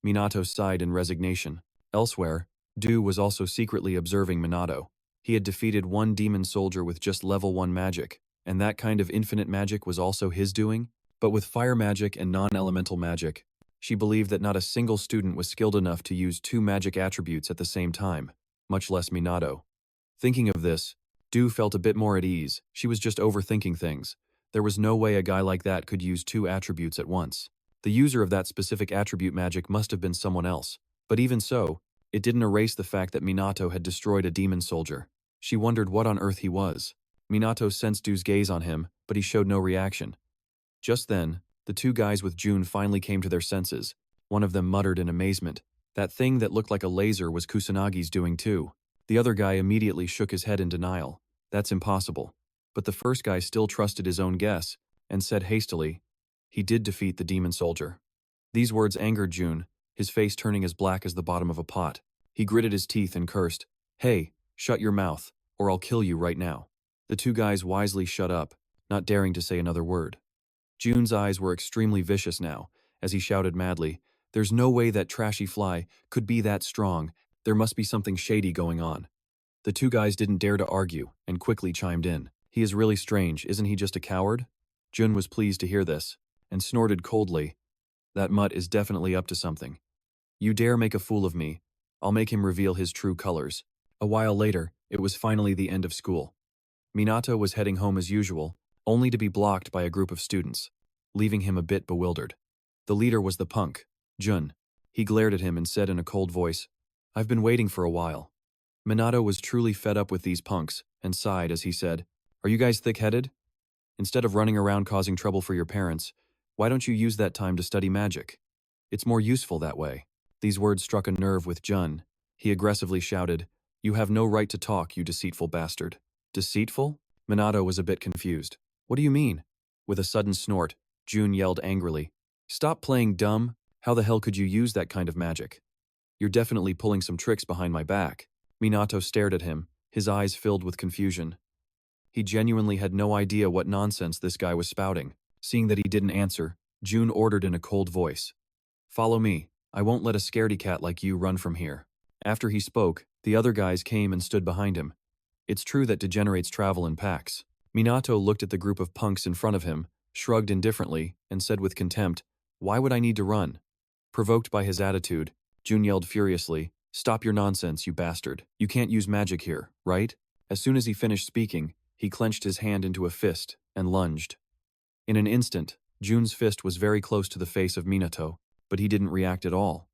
Minato sighed in resignation. Elsewhere, Du was also secretly observing Minato. He had defeated one demon soldier with just level 1 magic, and that kind of infinite magic was also his doing. But with fire magic and non-elemental magic, she believed that not a single student was skilled enough to use 2 magic attributes at the same time, much less Minato. Thinking of this, Du felt a bit more at ease. She was just overthinking things. There was no way a guy like that could use 2 attributes at once. The user of that specific attribute magic must have been someone else. But even so, it didn't erase the fact that Minato had destroyed a demon soldier. She wondered what on earth he was. Minato sensed Du's gaze on him, but he showed no reaction. Just then, the 2 guys with Jun finally came to their senses. One of them muttered in amazement. That thing that looked like a laser was Kusanagi's doing too. The other guy immediately shook his head in denial. That's impossible. But the first guy still trusted his own guess, and said hastily, he did defeat the demon soldier. These words angered Jun, his face turning as black as the bottom of a pot. He gritted his teeth and cursed, Hey, shut your mouth, or I'll kill you right now. The 2 guys wisely shut up, not daring to say another word. Jun's eyes were extremely vicious now, as he shouted madly, There's no way that trashy fly could be that strong. There must be something shady going on. The 2 guys didn't dare to argue, and quickly chimed in. He is really strange, isn't he just a coward? Jun was pleased to hear this, and snorted coldly. That mutt is definitely up to something. You dare make a fool of me, I'll make him reveal his true colors. A while later, it was finally the end of school. Minato was heading home as usual, only to be blocked by a group of students, leaving him a bit bewildered. The leader was the punk, Jun. He glared at him and said in a cold voice, I've been waiting for a while. Minato was truly fed up with these punks, and sighed as he said, Are you guys thick-headed? Instead of running around causing trouble for your parents, why don't you use that time to study magic? It's more useful that way. These words struck a nerve with Jun. He aggressively shouted, You have no right to talk, you deceitful bastard. Deceitful? Minato was a bit confused. What do you mean? With a sudden snort, Jun yelled angrily, Stop playing dumb. How the hell could you use that kind of magic? You're definitely pulling some tricks behind my back. Minato stared at him, his eyes filled with confusion. He genuinely had no idea what nonsense this guy was spouting. Seeing that he didn't answer, Jun ordered in a cold voice, Follow me. I won't let a scaredy cat like you run from here. After he spoke, the other guys came and stood behind him. It's true that degenerates travel in packs. Minato looked at the group of punks in front of him, shrugged indifferently, and said with contempt, Why would I need to run? Provoked by his attitude, Jun yelled furiously, Stop your nonsense, you bastard. You can't use magic here, right? As soon as he finished speaking, he clenched his hand into a fist and lunged. In an instant, Jun's fist was very close to the face of Minato, but he didn't react at all.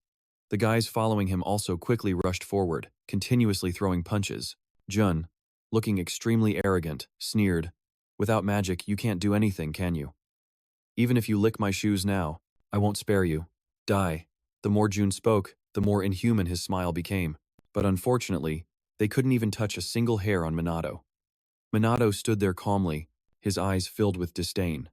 The guys following him also quickly rushed forward, continuously throwing punches. Jun, looking extremely arrogant, sneered, Without magic, you can't do anything, can you? Even if you lick my shoes now, I won't spare you. Die. The more Jun spoke, the more inhuman his smile became. But unfortunately, they couldn't even touch a single hair on Minato. Minato stood there calmly, his eyes filled with disdain.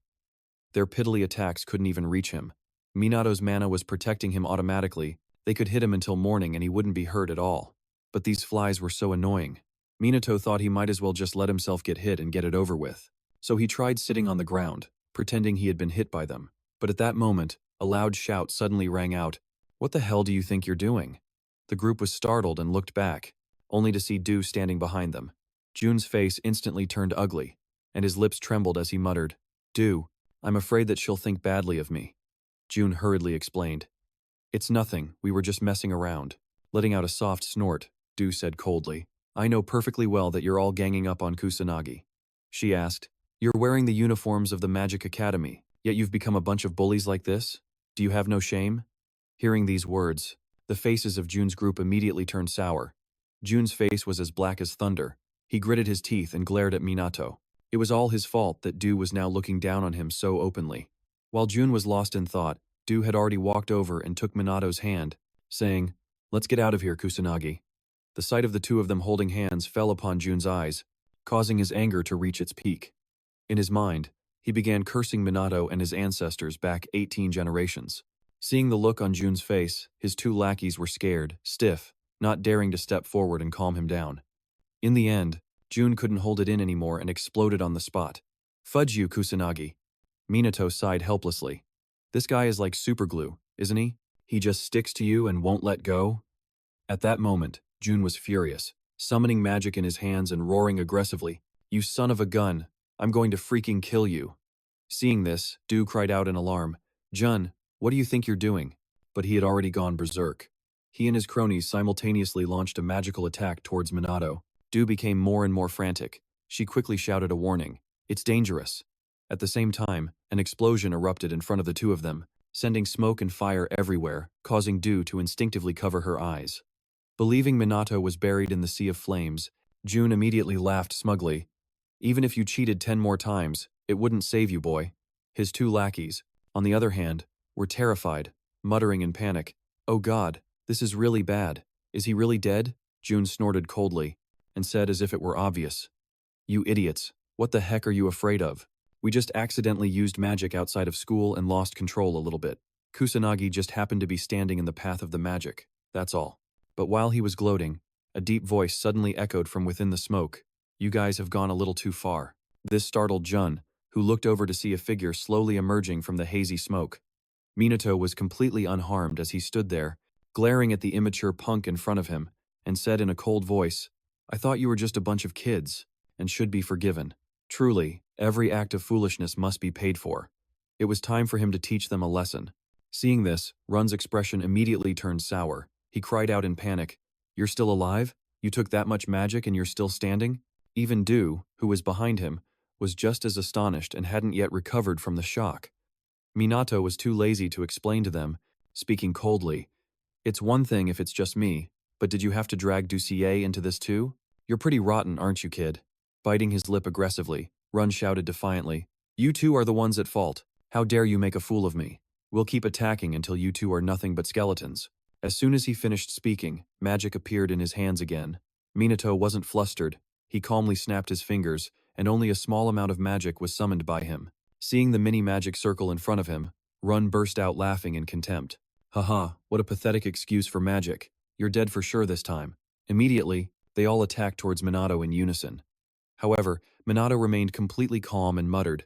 Their pitiless attacks couldn't even reach him. Minato's mana was protecting him automatically. They could hit him until morning and he wouldn't be hurt at all. But these flies were so annoying. Minato thought he might as well just let himself get hit and get it over with. So he tried sitting on the ground, pretending he had been hit by them. But at that moment, A loud shout suddenly rang out. What the hell do you think you're doing? The group was startled and looked back, only to see Du standing behind them. Jun's face instantly turned ugly, and his lips trembled as he muttered, Du, I'm afraid that she'll think badly of me. Jun hurriedly explained. It's nothing, we were just messing around. Letting out a soft snort, Du said coldly. I know perfectly well that you're all ganging up on Kusanagi. She asked, You're wearing the uniforms of the Magic Academy, yet you've become a bunch of bullies like this? Do you have no shame? Hearing these words, the faces of Jun's group immediately turned sour. Jun's face was as black as thunder. He gritted his teeth and glared at Minato. It was all his fault that Du was now looking down on him so openly. While Jun was lost in thought, Du had already walked over and took Minato's hand, saying, Let's get out of here, Kusanagi. The sight of the two of them holding hands fell upon Jun's eyes, causing his anger to reach its peak. In his mind, he began cursing Minato and his ancestors back 18 generations. Seeing the look on Jun's face, his two lackeys were scared, stiff, not daring to step forward and calm him down. In the end, Jun couldn't hold it in anymore and exploded on the spot. Fudge you, Kusanagi. Minato sighed helplessly. This guy is like superglue, isn't he? He just sticks to you and won't let go? At that moment, Jun was furious, summoning magic in his hands and roaring aggressively, You son of a gun, I'm going to freaking kill you. Seeing this, Du cried out in alarm, Jun, what do you think you're doing? But he had already gone berserk. He and his cronies simultaneously launched a magical attack towards Minato. Du became more and more frantic. She quickly shouted a warning. It's dangerous. At the same time, an explosion erupted in front of the two of them, sending smoke and fire everywhere, causing Du to instinctively cover her eyes. Believing Minato was buried in the sea of flames, Jun immediately laughed smugly. Even if you cheated 10 more times, it wouldn't save you, boy. His two lackeys, on the other hand, were terrified, muttering in panic, Oh God, this is really bad. Is he really dead? Jun snorted coldly, and said as if it were obvious. You idiots, what the heck are you afraid of? We just accidentally used magic outside of school and lost control a little bit. Kusanagi just happened to be standing in the path of the magic, that's all. But while he was gloating, a deep voice suddenly echoed from within the smoke. You guys have gone a little too far. This startled Jun, who looked over to see a figure slowly emerging from the hazy smoke. Minato was completely unharmed as he stood there, glaring at the immature punk in front of him, and said in a cold voice, I thought you were just a bunch of kids, and should be forgiven. Truly, every act of foolishness must be paid for. It was time for him to teach them a lesson. Seeing this, Run's expression immediately turned sour. He cried out in panic, You're still alive? You took that much magic and you're still standing? Even Du, who was behind him, was just as astonished and hadn't yet recovered from the shock. Minato was too lazy to explain to them, speaking coldly, It's one thing if it's just me, but did you have to drag Ducier into this too? You're pretty rotten, aren't you, kid? Biting his lip aggressively, Run shouted defiantly, You two are the ones at fault. How dare you make a fool of me? We'll keep attacking until you two are nothing but skeletons. As soon as he finished speaking, magic appeared in his hands again. Minato wasn't flustered. He calmly snapped his fingers, and only a small amount of magic was summoned by him. Seeing the mini magic circle in front of him, Run burst out laughing in contempt. Haha, what a pathetic excuse for magic. You're dead for sure this time. Immediately, they all attacked towards Minato in unison. However, Minato remained completely calm and muttered,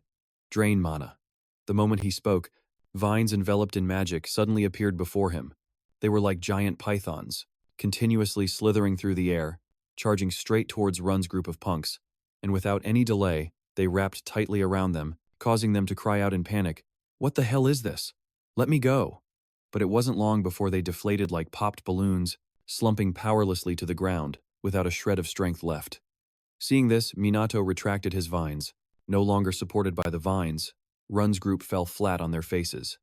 Drain mana. The moment he spoke, vines enveloped in magic suddenly appeared before him. They were like giant pythons, continuously slithering through the air, charging straight towards Run's group of punks, and without any delay, they wrapped tightly around them, causing them to cry out in panic, What the hell is this? Let me go. But it wasn't long before they deflated like popped balloons, slumping powerlessly to the ground, without a shred of strength left. Seeing this, Minato retracted his vines. No longer supported by the vines, Run's group fell flat on their faces.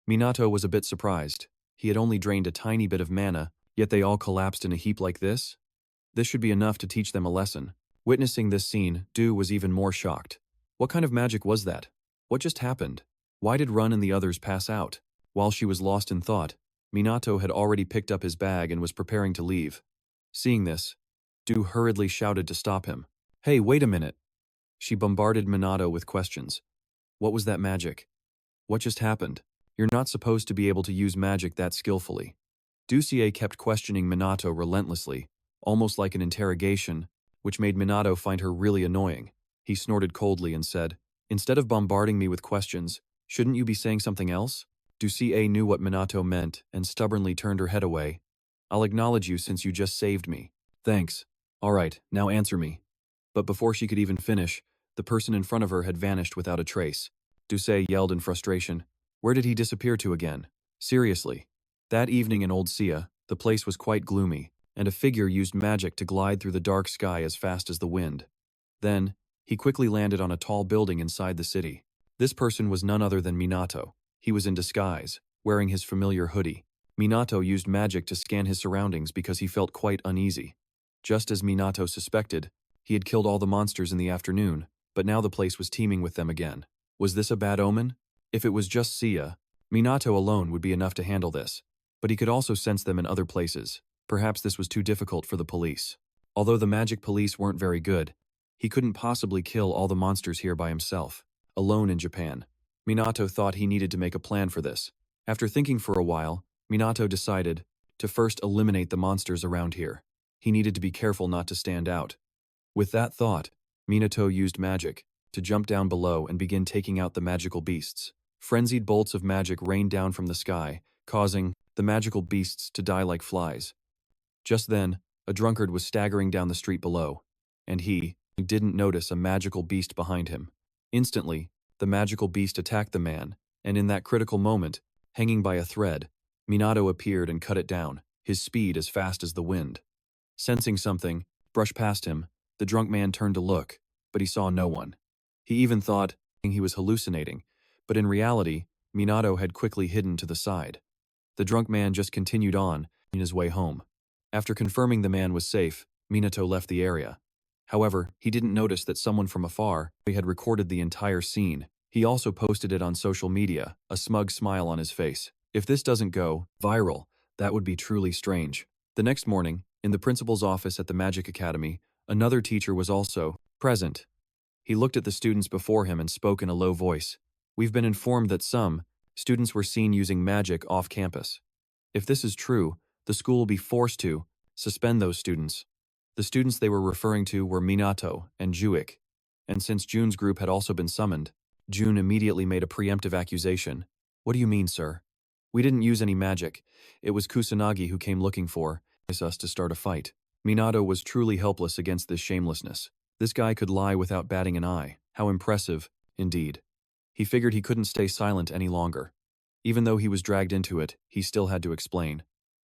Minato was a bit surprised. He had only drained a tiny bit of mana, yet they all collapsed in a heap like this? This should be enough to teach them a lesson. Witnessing this scene, Du was even more shocked. What kind of magic was that? What just happened? Why did Run and the others pass out? While she was lost in thought, Minato had already picked up his bag and was preparing to leave. Seeing this, Du hurriedly shouted to stop him. Hey, wait a minute. She bombarded Minato with questions. What was that magic? What just happened? You're not supposed to be able to use magic that skillfully. Ducier kept questioning Minato relentlessly, almost like an interrogation, which made Minato find her really annoying. He snorted coldly and said, Instead of bombarding me with questions, shouldn't you be saying something else? Dusei knew what Minato meant and stubbornly turned her head away. I'll acknowledge you since you just saved me. Thanks. All right, now answer me. But before she could even finish, the person in front of her had vanished without a trace. Dusei yelled in frustration. Where did he disappear to again? Seriously. That evening in Old Sia, the place was quite gloomy, and a figure used magic to glide through the dark sky as fast as the wind. Then, he quickly landed on a tall building inside the city. This person was none other than Minato. He was in disguise, wearing his familiar hoodie. Minato used magic to scan his surroundings because he felt quite uneasy. Just as Minato suspected, he had killed all the monsters in the afternoon, but now the place was teeming with them again. Was this a bad omen? If it was just Sia, Minato alone would be enough to handle this, but he could also sense them in other places. Perhaps this was too difficult for the police. Although the magic police weren't very good, he couldn't possibly kill all the monsters here by himself, alone in Japan. Minato thought he needed to make a plan for this. After thinking for a while, Minato decided to first eliminate the monsters around here. He needed to be careful not to stand out. With that thought, Minato used magic to jump down below and begin taking out the magical beasts. Frenzied bolts of magic rained down from the sky, causing the magical beasts to die like flies. Just then, a drunkard was staggering down the street below, and he didn't notice a magical beast behind him. Instantly, the magical beast attacked the man, and in that critical moment, hanging by a thread, Minato appeared and cut it down, his speed as fast as the wind. Sensing something brushed past him, the drunk man turned to look, but he saw no one. He even thought he was hallucinating, but in reality, Minato had quickly hidden to the side. The drunk man just continued on in his way home. After confirming the man was safe, Minato left the area. However, he didn't notice that someone from afar had recorded the entire scene. He also posted it on social media, a smug smile on his face. If this doesn't go viral, that would be truly strange. The next morning, in the principal's office at the Magic Academy, another teacher was also present. He looked at the students before him and spoke in a low voice. We've been informed that some students were seen using magic off campus. If this is true, the school will be forced to suspend those students. The students they were referring to were Minato and Juik. And since Jun's group had also been summoned, Jun immediately made a preemptive accusation. What do you mean, sir? We didn't use any magic. It was Kusanagi who came looking for us to start a fight. Minato was truly helpless against this shamelessness. This guy could lie without batting an eye. How impressive, indeed. He figured he couldn't stay silent any longer. Even though he was dragged into it, he still had to explain.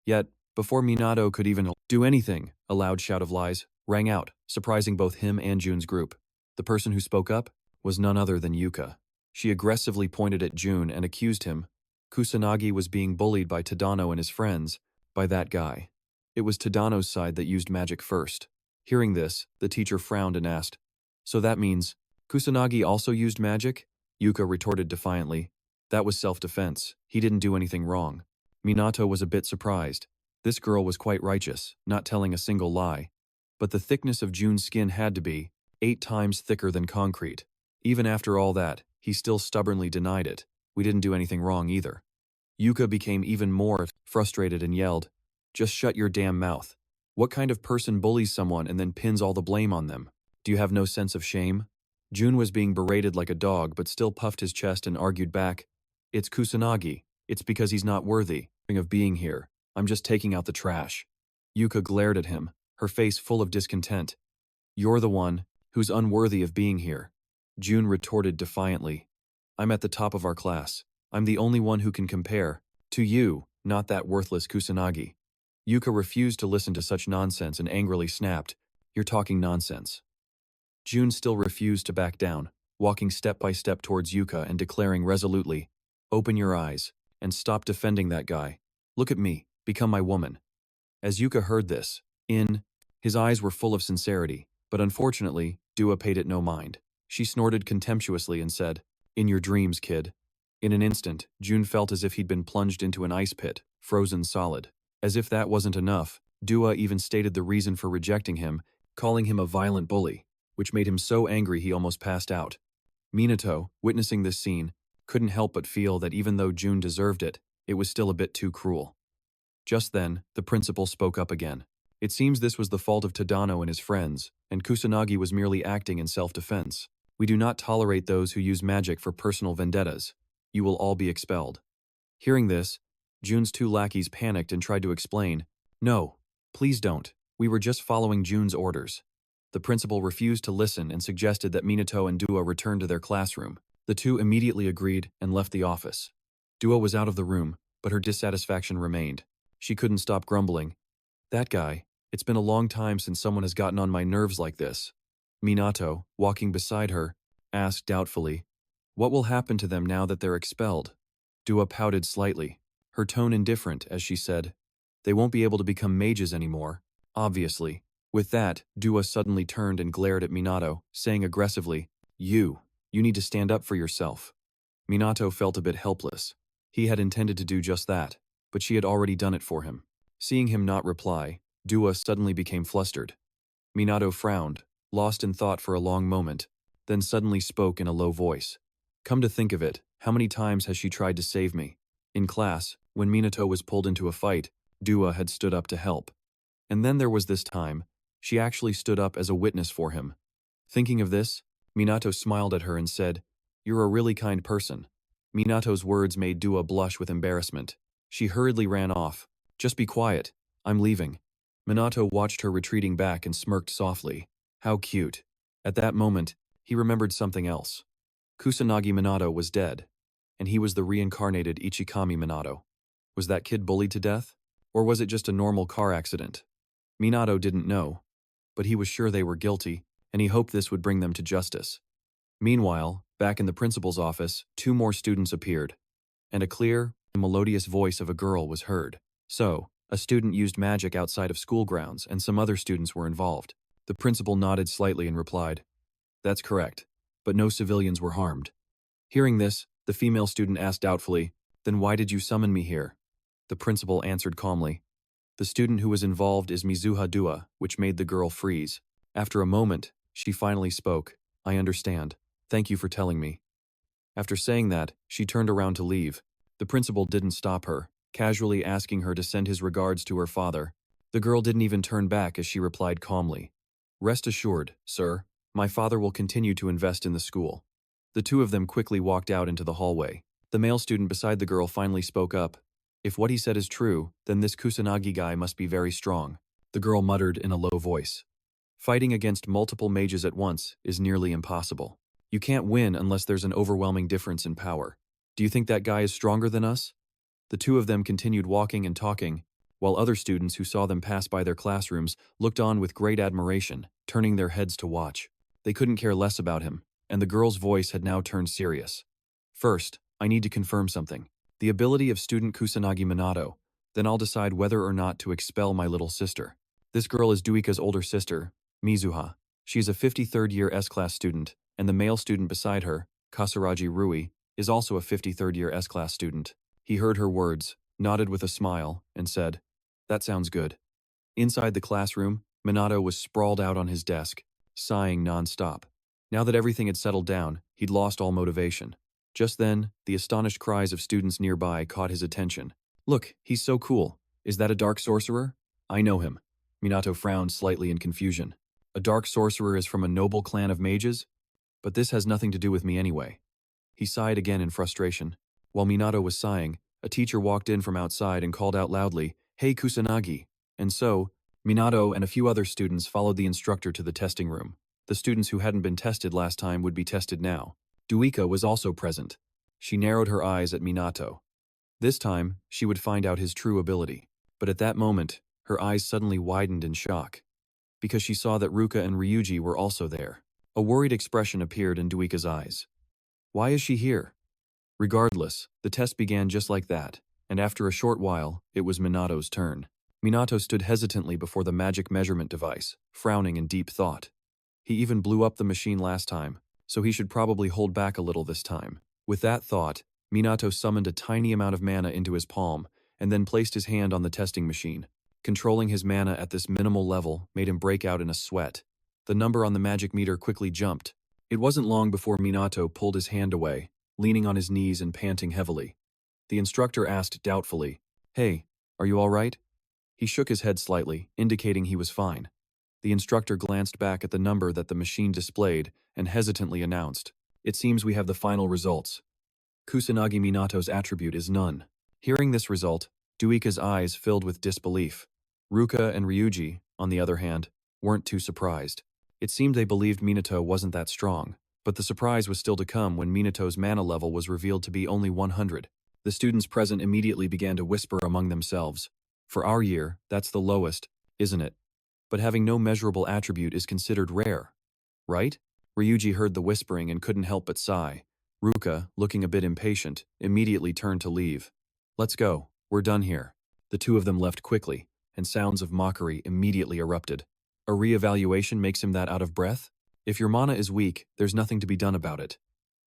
Yet, before Minato could even do anything, a loud shout of lies rang out, surprising both him and Jun's group. The person who spoke up was none other than Yuka. She aggressively pointed at Jun and accused him. Kusanagi was being bullied by Tadano and his friends, by that guy. It was Tadano's side that used magic first. Hearing this, the teacher frowned and asked, "So that means Kusanagi also used magic?" Yuka retorted defiantly. That was self-defense. He didn't do anything wrong. Minato was a bit surprised. This girl was quite righteous, not telling a single lie. But the thickness of Jun's skin had to be 8 times thicker than concrete. Even after all that, he still stubbornly denied it. We didn't do anything wrong either. Yuka became even more frustrated and yelled, "Just shut your damn mouth. What kind of person bullies someone and then pins all the blame on them? Do you have no sense of shame?" Jun was being berated like a dog but still puffed his chest and argued back, "It's Kusanagi. It's because he's not worthy of being here. I'm just taking out the trash." Yuka glared at him, her face full of discontent. "You're the one who's unworthy of being here." Jun retorted defiantly. "I'm at the top of our class. I'm the only one who can compare to you, not that worthless Kusanagi." Yuka refused to listen to such nonsense and angrily snapped, "You're talking nonsense." Jun still refused to back down, walking step by step towards Yuka and declaring resolutely, "Open your eyes, and stop defending that guy. Look at me, become my woman." As Yuka heard this, his eyes were full of sincerity, but unfortunately, Dua paid it no mind. She snorted contemptuously and said, "In your dreams, kid." In an instant, Jun felt as if he'd been plunged into an ice pit, frozen solid. As if that wasn't enough, Dua even stated the reason for rejecting him, calling him a violent bully, which made him so angry he almost passed out. Minato, witnessing this scene, couldn't help but feel that even though Jun deserved it, it was still a bit too cruel. Just then, the principal spoke up again. It seems this was the fault of Tadano and his friends, and Kusanagi was merely acting in self-defense. We do not tolerate those who use magic for personal vendettas. You will all be expelled. Hearing this, Jun's two lackeys panicked and tried to explain. No, please don't. We were just following Jun's orders. The principal refused to listen and suggested that Minato and Dua return to their classroom. The two immediately agreed and left the office. Dua was out of the room, but her dissatisfaction remained. She couldn't stop grumbling. That guy, it's been a long time since someone has gotten on my nerves like this. Minato, walking beside her, asked doubtfully, what will happen to them now that they're expelled? Dua pouted slightly, her tone indifferent as she said, they won't be able to become mages anymore, obviously. With that, Dua suddenly turned and glared at Minato, saying aggressively, You need to stand up for yourself. Minato felt a bit helpless. He had intended to do just that, but she had already done it for him. Seeing him not reply, Dua suddenly became flustered. Minato frowned, lost in thought for a long moment, then suddenly spoke in a low voice. Come to think of it, how many times has she tried to save me? In class, when Minato was pulled into a fight, Dua had stood up to help. And then there was this time, she actually stood up as a witness for him. Thinking of this, Minato smiled at her and said, You're a really kind person. Minato's words made Dua blush with embarrassment. She hurriedly ran off. Just be quiet. I'm leaving. Minato watched her retreating back and smirked softly. How cute. At that moment, he remembered something else. Kusanagi Minato was dead, and he was the reincarnated Ichikami Minato. Was that kid bullied to death? Or was it just a normal car accident? Minato didn't know, but he was sure they were guilty, and he hoped this would bring them to justice. Meanwhile, back in the principal's office, two more students appeared, and a clear, melodious voice of a girl was heard. So, a student used magic outside of school grounds, and some other students were involved. The principal nodded slightly and replied, That's correct, but no civilians were harmed. Hearing this, the female student asked doubtfully, Then why did you summon me here? The principal answered calmly, The student who was involved is Mizuha Dua, which made the girl freeze. After a moment, she finally spoke, I understand. Thank you for telling me. After saying that, she turned around to leave. The principal didn't stop her, casually asking her to send his regards to her father. The girl didn't even turn back as she replied calmly, Rest assured, sir, my father will continue to invest in the school. The two of them quickly walked out into the hallway. The male student beside the girl finally spoke up. If what he said is true, then this Kusanagi guy must be very strong. The girl muttered in a low voice. Fighting against multiple mages at once is nearly impossible. You can't win unless there's an overwhelming difference in power. Do you think that guy is stronger than us? The two of them continued walking and talking, while other students who saw them pass by their classrooms looked on with great admiration, turning their heads to watch. They couldn't care less about him, and the girl's voice had now turned serious. First, I need to confirm something. The ability of student Kusanagi Minato, then I'll decide whether or not to expel my little sister. This girl is Duika's older sister, Mizuha. She's a 53rd year S-class student, and the male student beside her, Kasaragi Rui, is also a 53rd year S-class student. He heard her words, nodded with a smile, and said, That sounds good. Inside the classroom, Minato was sprawled out on his desk, sighing non-stop. Now that everything had settled down, he'd lost all motivation. Just then, the astonished cries of students nearby caught his attention. Look, he's so cool. Is that a dark sorcerer? I know him. Minato frowned slightly in confusion. A dark sorcerer is from a noble clan of mages? But this has nothing to do with me anyway. He sighed again in frustration. While Minato was sighing, a teacher walked in from outside and called out loudly, Hey Kusanagi! And so, Minato and a few other students followed the instructor to the testing room. The students who hadn't been tested last time would be tested now. Duika was also present. She narrowed her eyes at Minato. This time, she would find out his true ability. But at that moment, her eyes suddenly widened in shock, because she saw that Ruka and Ryuji were also there. A worried expression appeared in Duika's eyes. Why is she here? Regardless, the test began just like that, and after a short while, it was Minato's turn. Minato stood hesitantly before the magic measurement device, frowning in deep thought. He even blew up the machine last time, so he should probably hold back a little this time. With that thought, Minato summoned a tiny amount of mana into his palm, and then placed his hand on the testing machine. Controlling his mana at this minimal level made him break out in a sweat. The number on the magic meter quickly jumped. It wasn't long before Minato pulled his hand away, leaning on his knees and panting heavily. The instructor asked doubtfully, Hey, are you all right? He shook his head slightly, indicating he was fine. The instructor glanced back at the number that the machine displayed and hesitantly announced, It seems we have the final results. Kusanagi Minato's attribute is none. Hearing this result, Duika's eyes filled with disbelief. Ruka and Ryuji, on the other hand, weren't too surprised. It seemed they believed Minato wasn't that strong, but the surprise was still to come when Minato's mana level was revealed to be only 100. The students present immediately began to whisper among themselves. For our year, that's the lowest, isn't it? But having no measurable attribute is considered rare, right? Ryuji heard the whispering and couldn't help but sigh. Ruka, looking a bit impatient, immediately turned to leave. Let's go, we're done here. The two of them left quickly, and sounds of mockery immediately erupted. A re-evaluation makes him that out of breath? If your mana is weak, there's nothing to be done about it.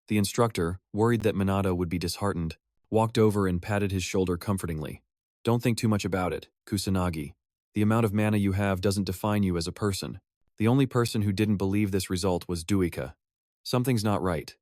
The instructor, worried that Minato would be disheartened, walked over and patted his shoulder comfortingly. Don't think too much about it, Kusanagi. The amount of mana you have doesn't define you as a person. The only person who didn't believe this result was Duika. Something's not right.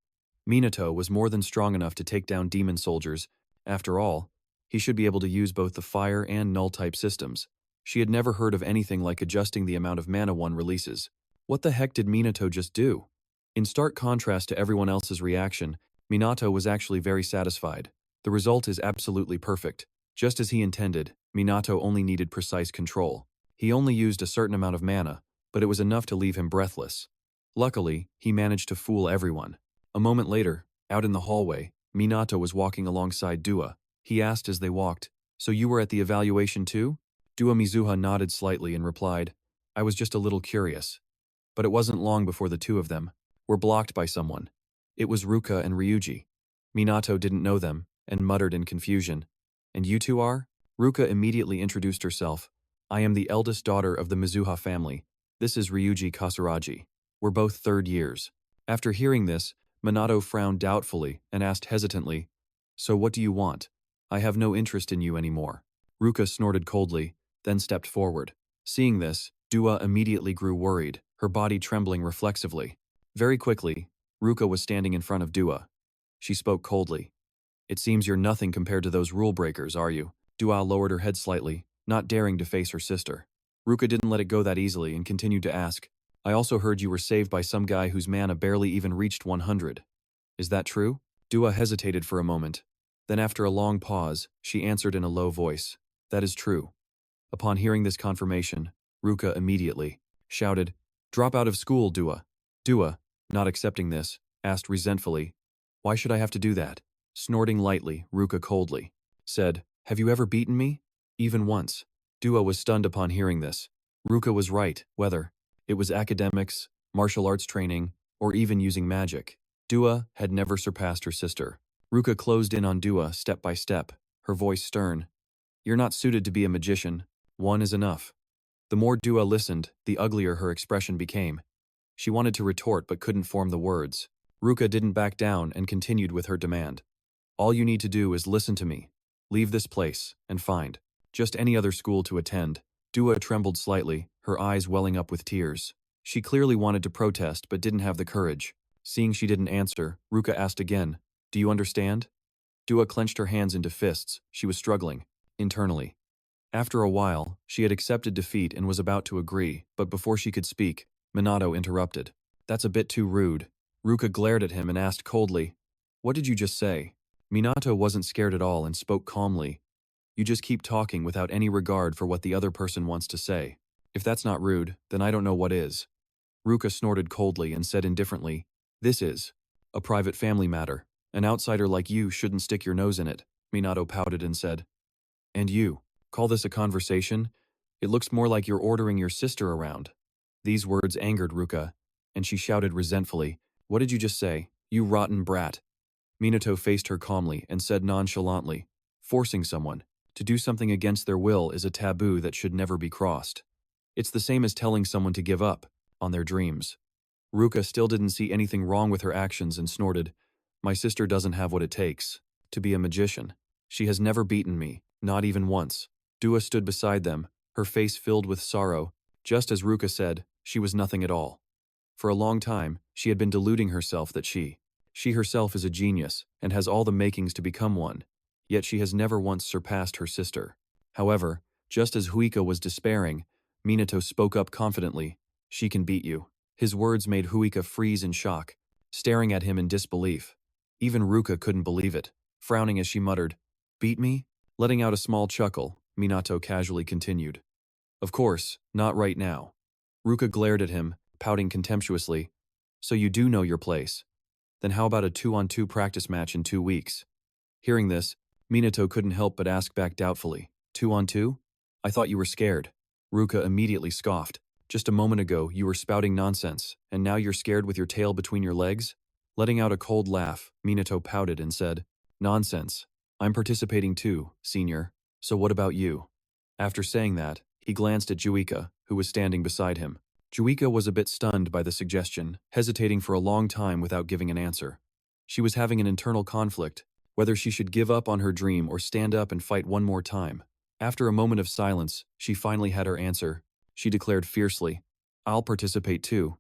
Minato was more than strong enough to take down demon soldiers. After all, he should be able to use both the fire and null-type systems. She had never heard of anything like adjusting the amount of mana one releases. What the heck did Minato just do? In stark contrast to everyone else's reaction, Minato was actually very satisfied. The result is absolutely perfect. Just as he intended, Minato only needed precise control. He only used a certain amount of mana, but it was enough to leave him breathless. Luckily, he managed to fool everyone. A moment later, out in the hallway, Minato was walking alongside Dua. He asked as they walked, "So you were at the evaluation too?" Dua Mizuha nodded slightly and replied, "I was just a little curious." But it wasn't long before the two of them were blocked by someone. It was Ruka and Ryuji. Minato didn't know them, and muttered in confusion. "And you two are?" Ruka immediately introduced herself. "I am the eldest daughter of the Mizuha family. This is Ryuji Kasaragi. We're both third years." After hearing this, Minato frowned doubtfully and asked hesitantly, "So what do you want? I have no interest in you anymore." Ruka snorted coldly, then stepped forward. Seeing this, Dua immediately grew worried, her body trembling reflexively. Very quickly, Ruka was standing in front of Dua. She spoke coldly. "It seems you're nothing compared to those rule breakers, are you?" Dua lowered her head slightly, not daring to face her sister. Ruka didn't let it go that easily and continued to ask, "I also heard you were saved by some guy whose mana barely even reached 100. Is that true?" Dua hesitated for a moment. Then after a long pause, she answered in a low voice, "That is true." Upon hearing this confirmation, Ruka immediately shouted, "Drop out of school, Dua." Dua, not accepting this, asked resentfully, "Why should I have to do that?" Snorting lightly, Ruka coldly said, "Have you ever beaten me?" "Even once." Dua was stunned upon hearing this. Ruka was right, whether it was academics, martial arts training, or even using magic. Dua had never surpassed her sister. Ruka closed in on Dua step by step, her voice stern. "You're not suited to be a magician. One is enough." The more Dua listened, the uglier her expression became. She wanted to retort but couldn't form the words. Ruka didn't back down and continued with her demand. "All you need to do is listen to me. Leave this place, and find just any other school to attend." Dua trembled slightly, her eyes welling up with tears. She clearly wanted to protest but didn't have the courage. Seeing she didn't answer, Ruka asked again, "Do you understand?" Dua clenched her hands into fists. She was struggling internally. After a while, she had accepted defeat and was about to agree, but before she could speak, Minato interrupted. "That's a bit too rude." Ruka glared at him and asked coldly, "What did you just say?" Minato wasn't scared at all and spoke calmly. "You just keep talking without any regard for what the other person wants to say. If that's not rude, then I don't know what is." Ruka snorted coldly and said indifferently, "This is a private family matter. An outsider like you shouldn't stick your nose in it." Minato pouted and said, "And you call this a conversation? It looks more like you're ordering your sister around." These words angered Ruka, and she shouted resentfully, "What did you just say, you rotten brat?" Minato faced her calmly and said nonchalantly, "Forcing someone to do something against their will is a taboo that should never be crossed. It's the same as telling someone to give up on their dreams." Ruka still didn't see anything wrong with her actions and snorted, "My sister doesn't have what it takes to be a magician. She has never beaten me, not even once." Dua stood beside them, her face filled with sorrow. Just as Ruka said, she was nothing at all. For a long time, she had been deluding herself that she herself is a genius and has all the makings to become one, yet she has never once surpassed her sister. However, just as Huika was despairing, Minato spoke up confidently, "She can beat you." His words made Huika freeze in shock, staring at him in disbelief. Even Ruka couldn't believe it, frowning as she muttered, "Beat me? Letting out a small chuckle, Minato casually continued. Of course, not right now. Ruka glared at him, pouting contemptuously. So you do know your place. Then how about a 2-on-2 practice match in 2 weeks? Hearing this, Minato couldn't help but ask back doubtfully. 2-on-2? I thought you were scared. Ruka immediately scoffed. Just a moment ago, you were spouting nonsense, and now you're scared with your tail between your legs? Letting out a cold laugh, Minato pouted and said, Nonsense. I'm participating too, senior. So what about you? After saying that, he glanced at Juika, who was standing beside him. Juika was a bit stunned by the suggestion, hesitating for a long time without giving an answer. She was having an internal conflict, whether she should give up on her dream or stand up and fight one more time. After a moment of silence, she finally had her answer. She declared fiercely, I'll participate too.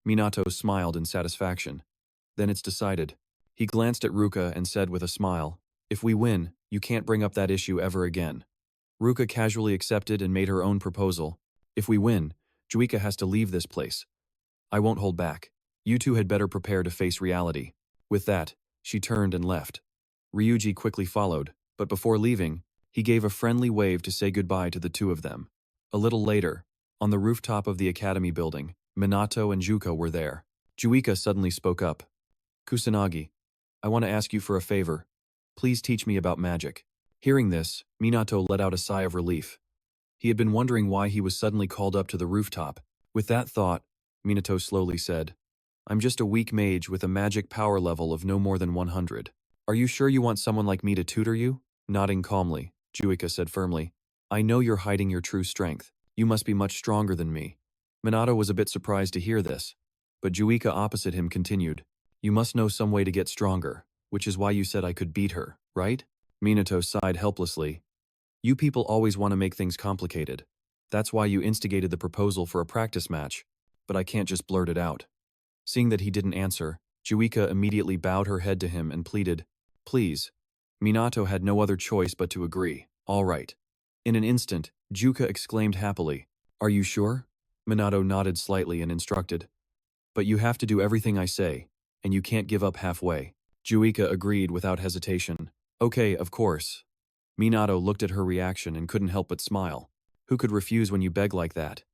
Minato smiled in satisfaction. Then it's decided. He glanced at Ruka and said with a smile, If we win, you can't bring up that issue ever again. Ruka casually accepted and made her own proposal. If we win, Juika has to leave this place. I won't hold back. You two had better prepare to face reality. With that, she turned and left. Ryuji quickly followed, but before leaving, he gave a friendly wave to say goodbye to the two of them. A little later, on the rooftop of the academy building, Minato and Juka were there. Juika suddenly spoke up. Kusanagi, I want to ask you for a favor. Please teach me about magic. Hearing this, Minato let out a sigh of relief. He had been wondering why he was suddenly called up to the rooftop. With that thought, Minato slowly said, I'm just a weak mage with a magic power level of no more than 100. Are you sure you want someone like me to tutor you? Nodding calmly, Juika said firmly, I know you're hiding your true strength. You must be much stronger than me. Minato was a bit surprised to hear this, but Juika opposite him continued, You must know some way to get stronger, which is why you said I could beat her, right? Minato sighed helplessly. You people always want to make things complicated. That's why you instigated the proposal for a practice match, but I can't just blurt it out. Seeing that he didn't answer, Juika immediately bowed her head to him and pleaded, Please. Minato had no other choice but to agree. All right. In an instant, Juika exclaimed happily, Are you sure? Minato nodded slightly and instructed, But you have to do everything I say, and you can't give up halfway. Juika agreed without hesitation. Okay, of course. Minato looked at her reaction and couldn't help but smile. Who could refuse when you beg like that?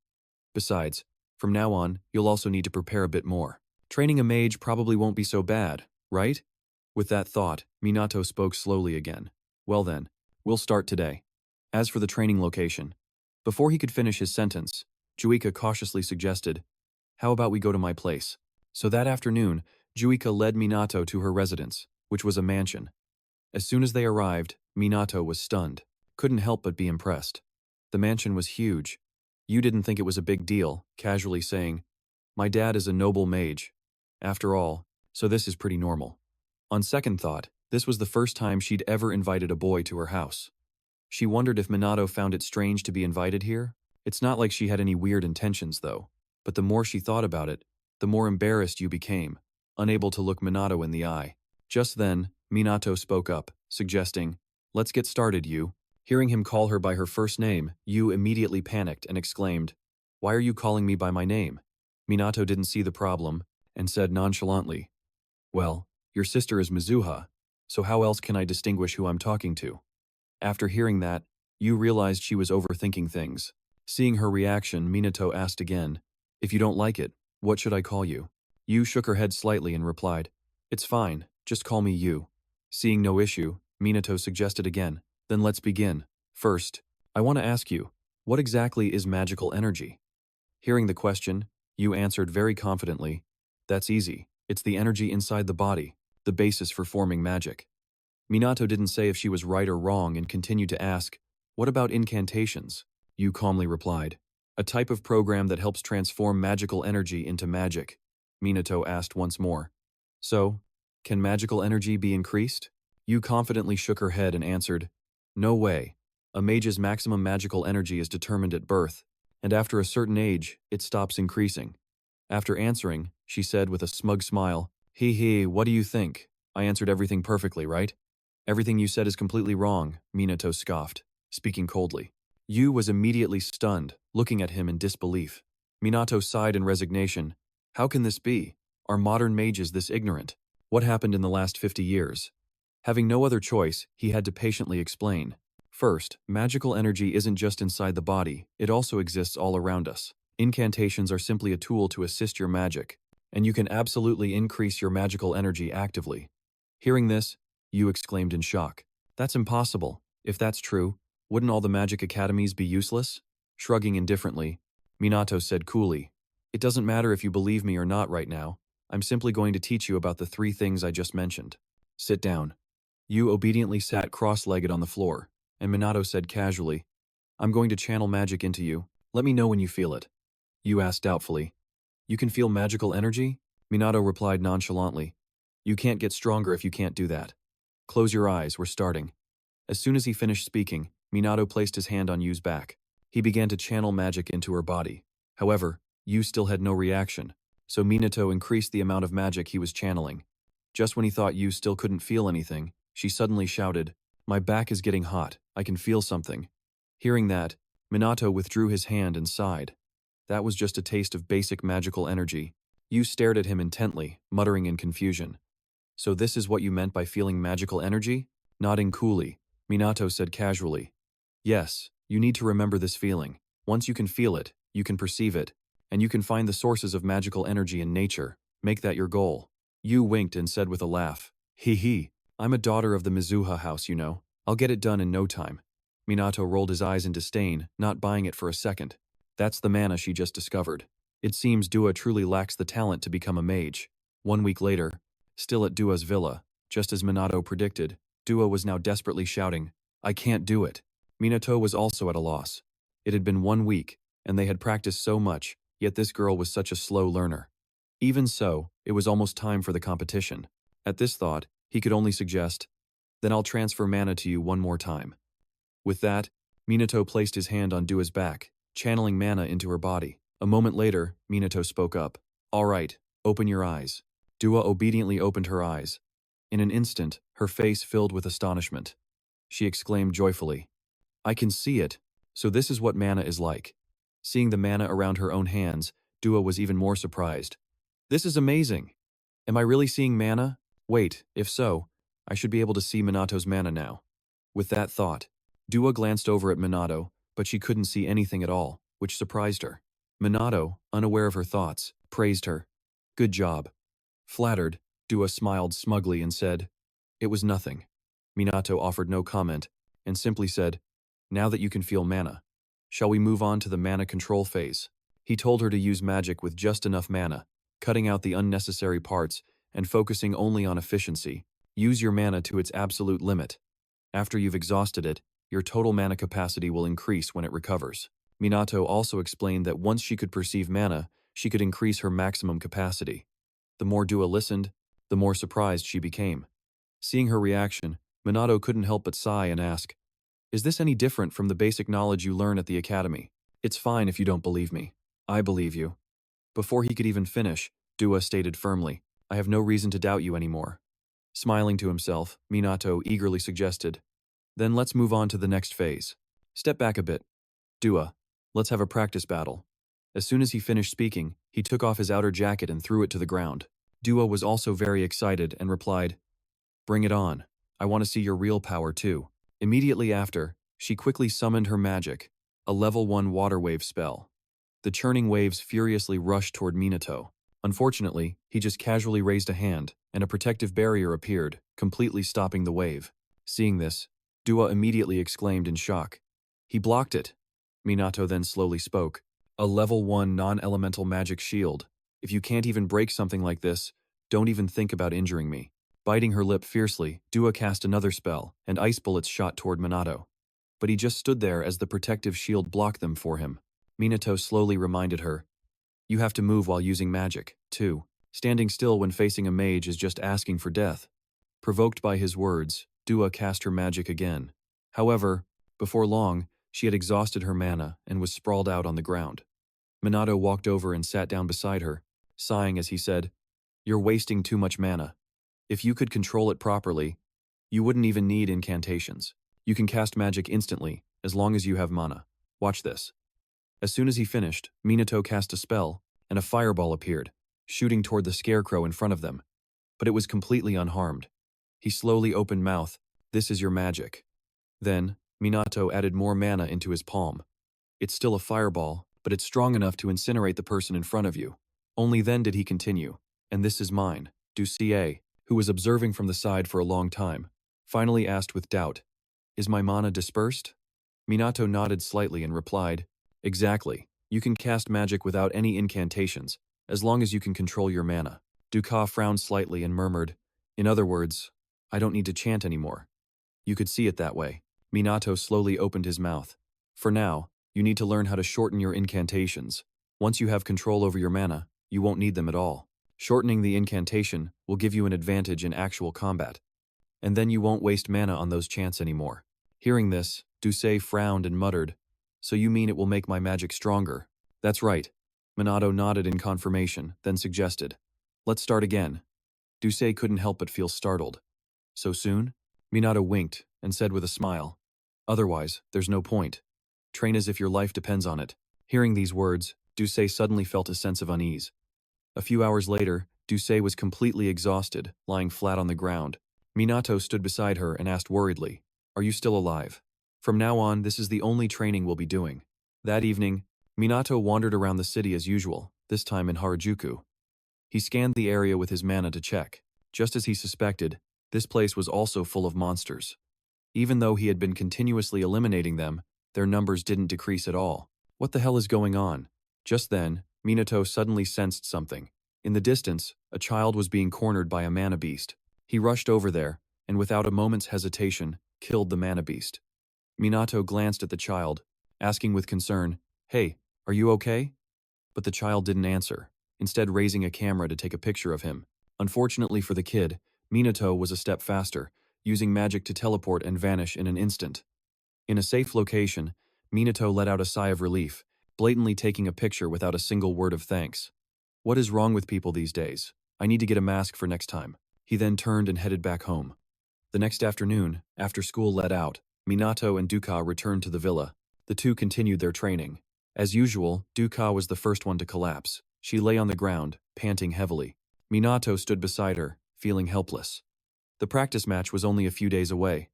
Besides, from now on, you'll also need to prepare a bit more. Training a mage probably won't be so bad, right? With that thought, Minato spoke slowly again. Well then, we'll start today. As for the training location, before he could finish his sentence, Juika cautiously suggested, How about we go to my place? So that afternoon, Juika led Minato to her residence, which was a mansion. As soon as they arrived, Minato was stunned, couldn't help but be impressed. The mansion was huge. You didn't think it was a big deal, casually saying, My dad is a noble mage. After all, so this is pretty normal. On second thought, this was the first time she'd ever invited a boy to her house. She wondered if Minato found it strange to be invited here. It's not like she had any weird intentions, though. But the more she thought about it, the more embarrassed you became, unable to look Minato in the eye. Just then, Minato spoke up, suggesting, Let's get started, you. Hearing him call her by her first name, Yu immediately panicked and exclaimed, Why are you calling me by my name? Minato didn't see the problem, and said nonchalantly, Well, your sister is Mizuha, so how else can I distinguish who I'm talking to? After hearing that, Yu realized she was overthinking things. Seeing her reaction, Minato asked again, If you don't like it, what should I call you? Yu shook her head slightly and replied, It's fine, just call me Yu. Seeing no issue, Minato suggested again, Then let's begin. First, I want to ask you, what exactly is magical energy? Hearing the question, Yu answered very confidently, That's easy. It's the energy inside the body, the basis for forming magic. Minato didn't say if she was right or wrong and continued to ask, What about incantations? Yu calmly replied, A type of program that helps transform magical energy into magic. Minato asked once more, So, can magical energy be increased? Yu confidently shook her head and answered, No way. A mage's maximum magical energy is determined at birth, and after a certain age, it stops increasing. After answering, she said with a smug smile, Hee, what do you think? I answered everything perfectly, right? Everything you said is completely wrong, Minato scoffed, speaking coldly. Yu was immediately stunned, looking at him in disbelief. Minato sighed in resignation. How can this be? Are modern mages this ignorant? What happened in the last 50 years? Having no other choice, he had to patiently explain. First, magical energy isn't just inside the body, it also exists all around us. Incantations are simply a tool to assist your magic, and you can absolutely increase your magical energy actively. Hearing this, Yu exclaimed in shock. That's impossible. If that's true, wouldn't all the magic academies be useless? Shrugging indifferently, Minato said coolly, "It doesn't matter if you believe me or not right now. I'm simply going to teach you about the 3 things I just mentioned. Sit down." Yu obediently sat cross-legged on the floor, and Minato said casually, "I'm going to channel magic into you. Let me know when you feel it." Yu asked doubtfully, "You can feel magical energy?" Minato replied nonchalantly, "You can't get stronger if you can't do that. Close your eyes, we're starting." As soon as he finished speaking, Minato placed his hand on Yu's back. He began to channel magic into her body. However, Yu still had no reaction, so Minato increased the amount of magic he was channeling. Just when he thought Yu still couldn't feel anything, she suddenly shouted, "My back is getting hot, I can feel something." Hearing that, Minato withdrew his hand and sighed. That was just a taste of basic magical energy. Yu stared at him intently, muttering in confusion. "So this is what you meant by feeling magical energy?" Nodding coolly, Minato said casually, "Yes, you need to remember this feeling. Once you can feel it, you can perceive it, and you can find the sources of magical energy in nature. Make that your goal." Yu winked and said with a laugh, "Hee hee, I'm a daughter of the Mizuha house, you know. I'll get it done in no time." Minato rolled his eyes in disdain, not buying it for a second. That's the mana she just discovered. It seems Dua truly lacks the talent to become a mage. 1 week later, still at Dua's villa, just as Minato predicted, Dua was now desperately shouting, "I can't do it." Minato was also at a loss. It had been 1 week, and they had practiced so much, yet this girl was such a slow learner. Even so, it was almost time for the competition. At this thought, he could only suggest, "Then I'll transfer mana to you one more time." With that, Minato placed his hand on Dua's back, channeling mana into her body. A moment later, Minato spoke up. "All right, open your eyes." Dua obediently opened her eyes. In an instant, her face filled with astonishment. She exclaimed joyfully, "I can see it, so this is what mana is like." Seeing the mana around her own hands, Dua was even more surprised. "This is amazing! Am I really seeing mana? Wait, if so, I should be able to see Minato's mana now." With that thought, Dua glanced over at Minato, but she couldn't see anything at all, which surprised her. Minato, unaware of her thoughts, praised her. "Good job." Flattered, Dua smiled smugly and said, "It was nothing." Minato offered no comment, and simply said, "Now that you can feel mana, shall we move on to the mana control phase?" He told her to use magic with just enough mana, cutting out the unnecessary parts and focusing only on efficiency. Use your mana to its absolute limit. After you've exhausted it, your total mana capacity will increase when it recovers. Minato also explained that once she could perceive mana, she could increase her maximum capacity. The more Dua listened, the more surprised she became. Seeing her reaction, Minato couldn't help but sigh and ask, "Is this any different from the basic knowledge you learn at the academy?" "It's fine if you don't believe me. I believe you." Before he could even finish, Dua stated firmly, "I have no reason to doubt you anymore." Smiling to himself, Minato eagerly suggested, "Then let's move on to the next phase. Step back a bit. Dua, let's have a practice battle." As soon as he finished speaking, he took off his outer jacket and threw it to the ground. Dua was also very excited and replied, "Bring it on. I want to see your real power too." Immediately after, she quickly summoned her magic, a level 1 water wave spell. The churning waves furiously rushed toward Minato. Unfortunately, he just casually raised a hand, and a protective barrier appeared, completely stopping the wave. Seeing this, Dua immediately exclaimed in shock, "He blocked it." Minato then slowly spoke, "A level 1 non-elemental magic shield. If you can't even break something like this, don't even think about injuring me." Biting her lip fiercely, Dua cast another spell, and ice bullets shot toward Minato. But he just stood there as the protective shield blocked them for him. Minato slowly reminded her, "You have to move while using magic, too. Standing still when facing a mage is just asking for death." Provoked by his words, Dua cast her magic again. However, before long, she had exhausted her mana and was sprawled out on the ground. Minato walked over and sat down beside her, sighing as he said, "You're wasting too much mana. If you could control it properly, you wouldn't even need incantations. You can cast magic instantly, as long as you have mana. Watch this." As soon as he finished, Minato cast a spell, and a fireball appeared, shooting toward the scarecrow in front of them. But it was completely unharmed. He slowly opened mouth, "This is your magic." Then, Minato added more mana into his palm. It's still a fireball, but it's strong enough to incinerate the person in front of you. Only then did he continue. And this is mine, Ducie, who was observing from the side for a long time, finally asked with doubt, "Is my mana dispersed?" Minato nodded slightly and replied, "Exactly. You can cast magic without any incantations, as long as you can control your mana." Duka frowned slightly and murmured, "In other words, I don't need to chant anymore." You could see it that way. Minato slowly opened his mouth. "For now, you need to learn how to shorten your incantations. Once you have control over your mana, you won't need them at all. Shortening the incantation will give you an advantage in actual combat. And then you won't waste mana on those chants anymore." Hearing this, Dusei frowned and muttered, "So you mean it will make my magic stronger?" "That's right." Minato nodded in confirmation, then suggested, "Let's start again." Dusei couldn't help but feel startled. "So soon?" Minato winked and said with a smile, "Otherwise, there's no point. Train as if your life depends on it." Hearing these words, Dusei suddenly felt a sense of unease. A few hours later, Dusei was completely exhausted, lying flat on the ground. Minato stood beside her and asked worriedly, "Are you still alive? From now on, this is the only training we'll be doing." That evening, Minato wandered around the city as usual, this time in Harajuku. He scanned the area with his mana to check. Just as he suspected, this place was also full of monsters. Even though he had been continuously eliminating them, their numbers didn't decrease at all. What the hell is going on? Just then, Minato suddenly sensed something. In the distance, a child was being cornered by a mana beast. He rushed over there, and without a moment's hesitation, killed the mana beast. Minato glanced at the child, asking with concern, "Hey, are you okay?" But the child didn't answer, instead raising a camera to take a picture of him. Unfortunately for the kid, Minato was a step faster, using magic to teleport and vanish in an instant. In a safe location, Minato let out a sigh of relief, blatantly taking a picture without a single word of thanks. What is wrong with people these days? I need to get a mask for next time. He then turned and headed back home. The next afternoon, after school let out, Minato and Duka returned to the villa. The two continued their training. As usual, Duka was the first one to collapse. She lay on the ground, panting heavily. Minato stood beside her, feeling helpless. The practice match was only a few days away.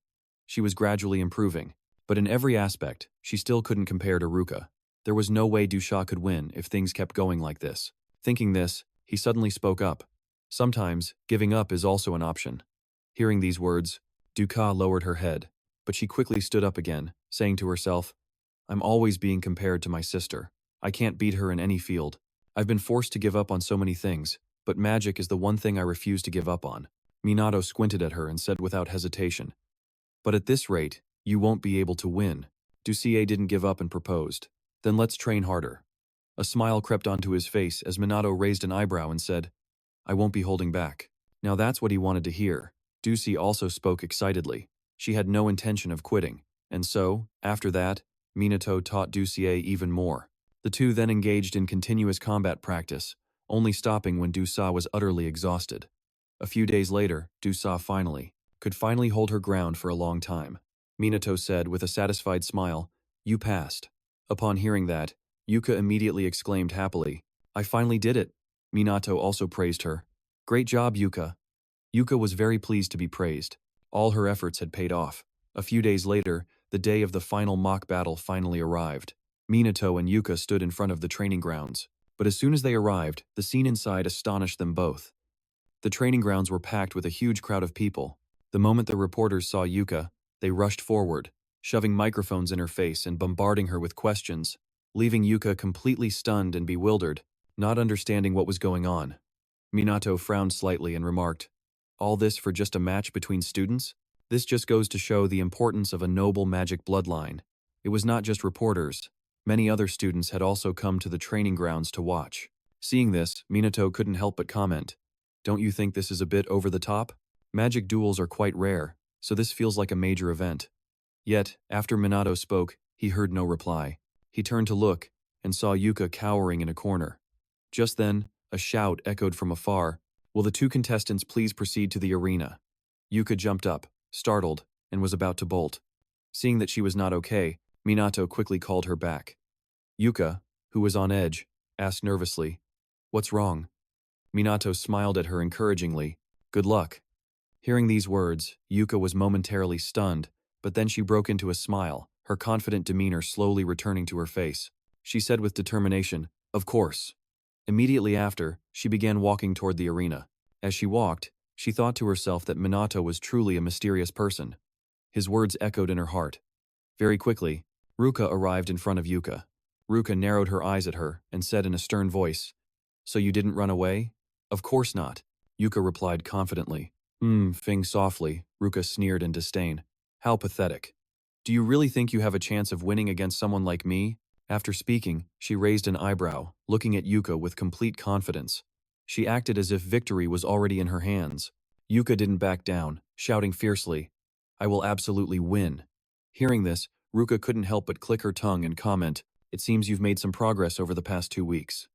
She was gradually improving, but in every aspect, she still couldn't compare to Ruka. There was no way Dusha could win if things kept going like this. Thinking this, he suddenly spoke up. Sometimes, giving up is also an option. Hearing these words, Duka lowered her head, but she quickly stood up again, saying to herself, "I'm always being compared to my sister. I can't beat her in any field. I've been forced to give up on so many things, but magic is the one thing I refuse to give up on." Minato squinted at her and said without hesitation, "But at this rate, you won't be able to win." Dussie didn't give up and proposed, "Then let's train harder." A smile crept onto his face as Minato raised an eyebrow and said, "I won't be holding back." Now that's what he wanted to hear. Dussie also spoke excitedly. She had no intention of quitting. And so, after that, Minato taught Dussie even more. The two then engaged in continuous combat practice, only stopping when Dusa was utterly exhausted. A few days later, Dusa could finally hold her ground for a long time. Minato said with a satisfied smile, "You passed." Upon hearing that, Yuka immediately exclaimed happily, "I finally did it." Minato also praised her. "Great job, Yuka." Yuka was very pleased to be praised. All her efforts had paid off. A few days later, the day of the final mock battle finally arrived. Minato and Yuka stood in front of the training grounds. But as soon as they arrived, the scene inside astonished them both. The training grounds were packed with a huge crowd of people. The moment the reporters saw Yuka, they rushed forward, shoving microphones in her face and bombarding her with questions, leaving Yuka completely stunned and bewildered, not understanding what was going on. Minato frowned slightly and remarked, "All this for just a match between students? This just goes to show the importance of a noble magic bloodline." It was not just reporters. Many other students had also come to the training grounds to watch. Seeing this, Minato couldn't help but comment, "Don't you think this is a bit over the top? Magic duels are quite rare, so this feels like a major event." Yet, after Minato spoke, he heard no reply. He turned to look, and saw Yuka cowering in a corner. Just then, a shout echoed from afar, "Will the two contestants please proceed to the arena?" Yuka jumped up, startled, and was about to bolt. Seeing that she was not okay, Minato quickly called her back. Yuka, who was on edge, asked nervously, "What's wrong?" Minato smiled at her encouragingly, "Good luck." Hearing these words, Yuka was momentarily stunned, but then she broke into a smile, her confident demeanor slowly returning to her face. She said with determination, "Of course." Immediately after, she began walking toward the arena. As she walked, she thought to herself that Minato was truly a mysterious person. His words echoed in her heart. Very quickly, Ruka arrived in front of Yuka. Ruka narrowed her eyes at her and said in a stern voice, "So you didn't run away?" "Of course not," Yuka replied confidently. Fing softly, Ruka sneered in disdain. "How pathetic. Do you really think you have a chance of winning against someone like me?" After speaking, she raised an eyebrow, looking at Yuka with complete confidence. She acted as if victory was already in her hands. Yuka didn't back down, shouting fiercely, "I will absolutely win." Hearing this, Ruka couldn't help but click her tongue and comment, "It seems you've made some progress over the past 2 weeks."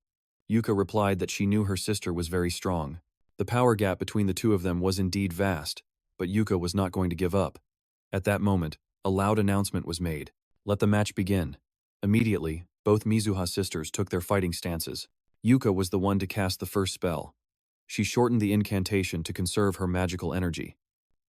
Yuka replied that she knew her sister was very strong. The power gap between the two of them was indeed vast, but Yuka was not going to give up. At that moment, a loud announcement was made. "Let the match begin." Immediately, both Mizuha sisters took their fighting stances. Yuka was the one to cast the first spell. She shortened the incantation to conserve her magical energy.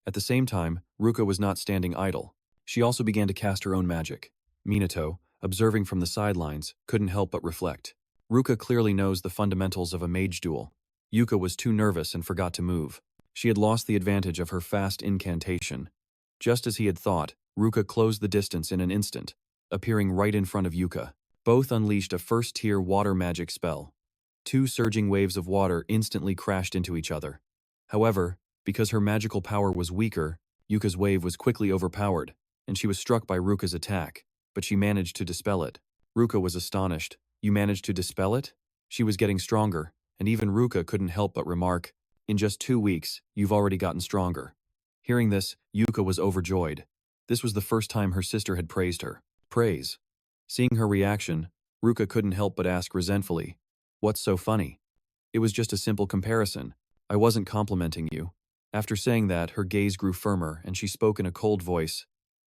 At the same time, Ruka was not standing idle. She also began to cast her own magic. Minato, observing from the sidelines, couldn't help but reflect. Ruka clearly knows the fundamentals of a mage duel. Yuka was too nervous and forgot to move. She had lost the advantage of her fast incantation. Just as he had thought, Ruka closed the distance in an instant, appearing right in front of Yuka. Both unleashed a first-tier water magic spell. 2 surging waves of water instantly crashed into each other. However, because her magical power was weaker, Yuka's wave was quickly overpowered, and she was struck by Ruka's attack, but she managed to dispel it. Ruka was astonished. "You managed to dispel it?" She was getting stronger, and even Ruka couldn't help but remark, "In just 2 weeks, you've already gotten stronger." Hearing this, Yuka was overjoyed. This was the first time her sister had praised her. Praise. Seeing her reaction, Ruka couldn't help but ask resentfully, "What's so funny?" "It was just a simple comparison. I wasn't complimenting you." After saying that, her gaze grew firmer and she spoke in a cold voice,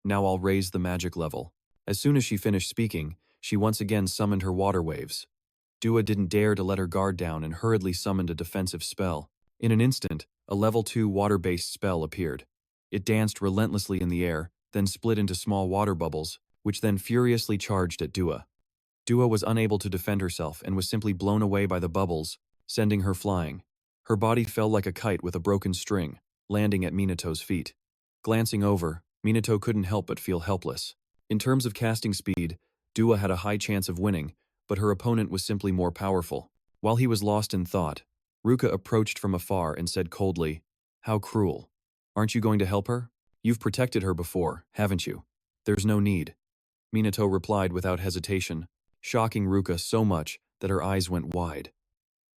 "Now I'll raise the magic level." As soon as she finished speaking, she once again summoned her water waves. Dua didn't dare to let her guard down and hurriedly summoned a defensive spell. In an instant, a level 2 water-based spell appeared. It danced relentlessly in the air, then split into small water bubbles, which then furiously charged at Dua. Dua was unable to defend herself and was simply blown away by the bubbles, sending her flying. Her body fell like a kite with a broken string, landing at Minato's feet. Glancing over, Minato couldn't help but feel helpless. In terms of casting speed, Dua had a high chance of winning, but her opponent was simply more powerful. While he was lost in thought, Ruka approached from afar and said coldly, "How cruel. Aren't you going to help her? You've protected her before, haven't you? There's no need." Minato replied without hesitation, shocking Ruka so much that her eyes went wide.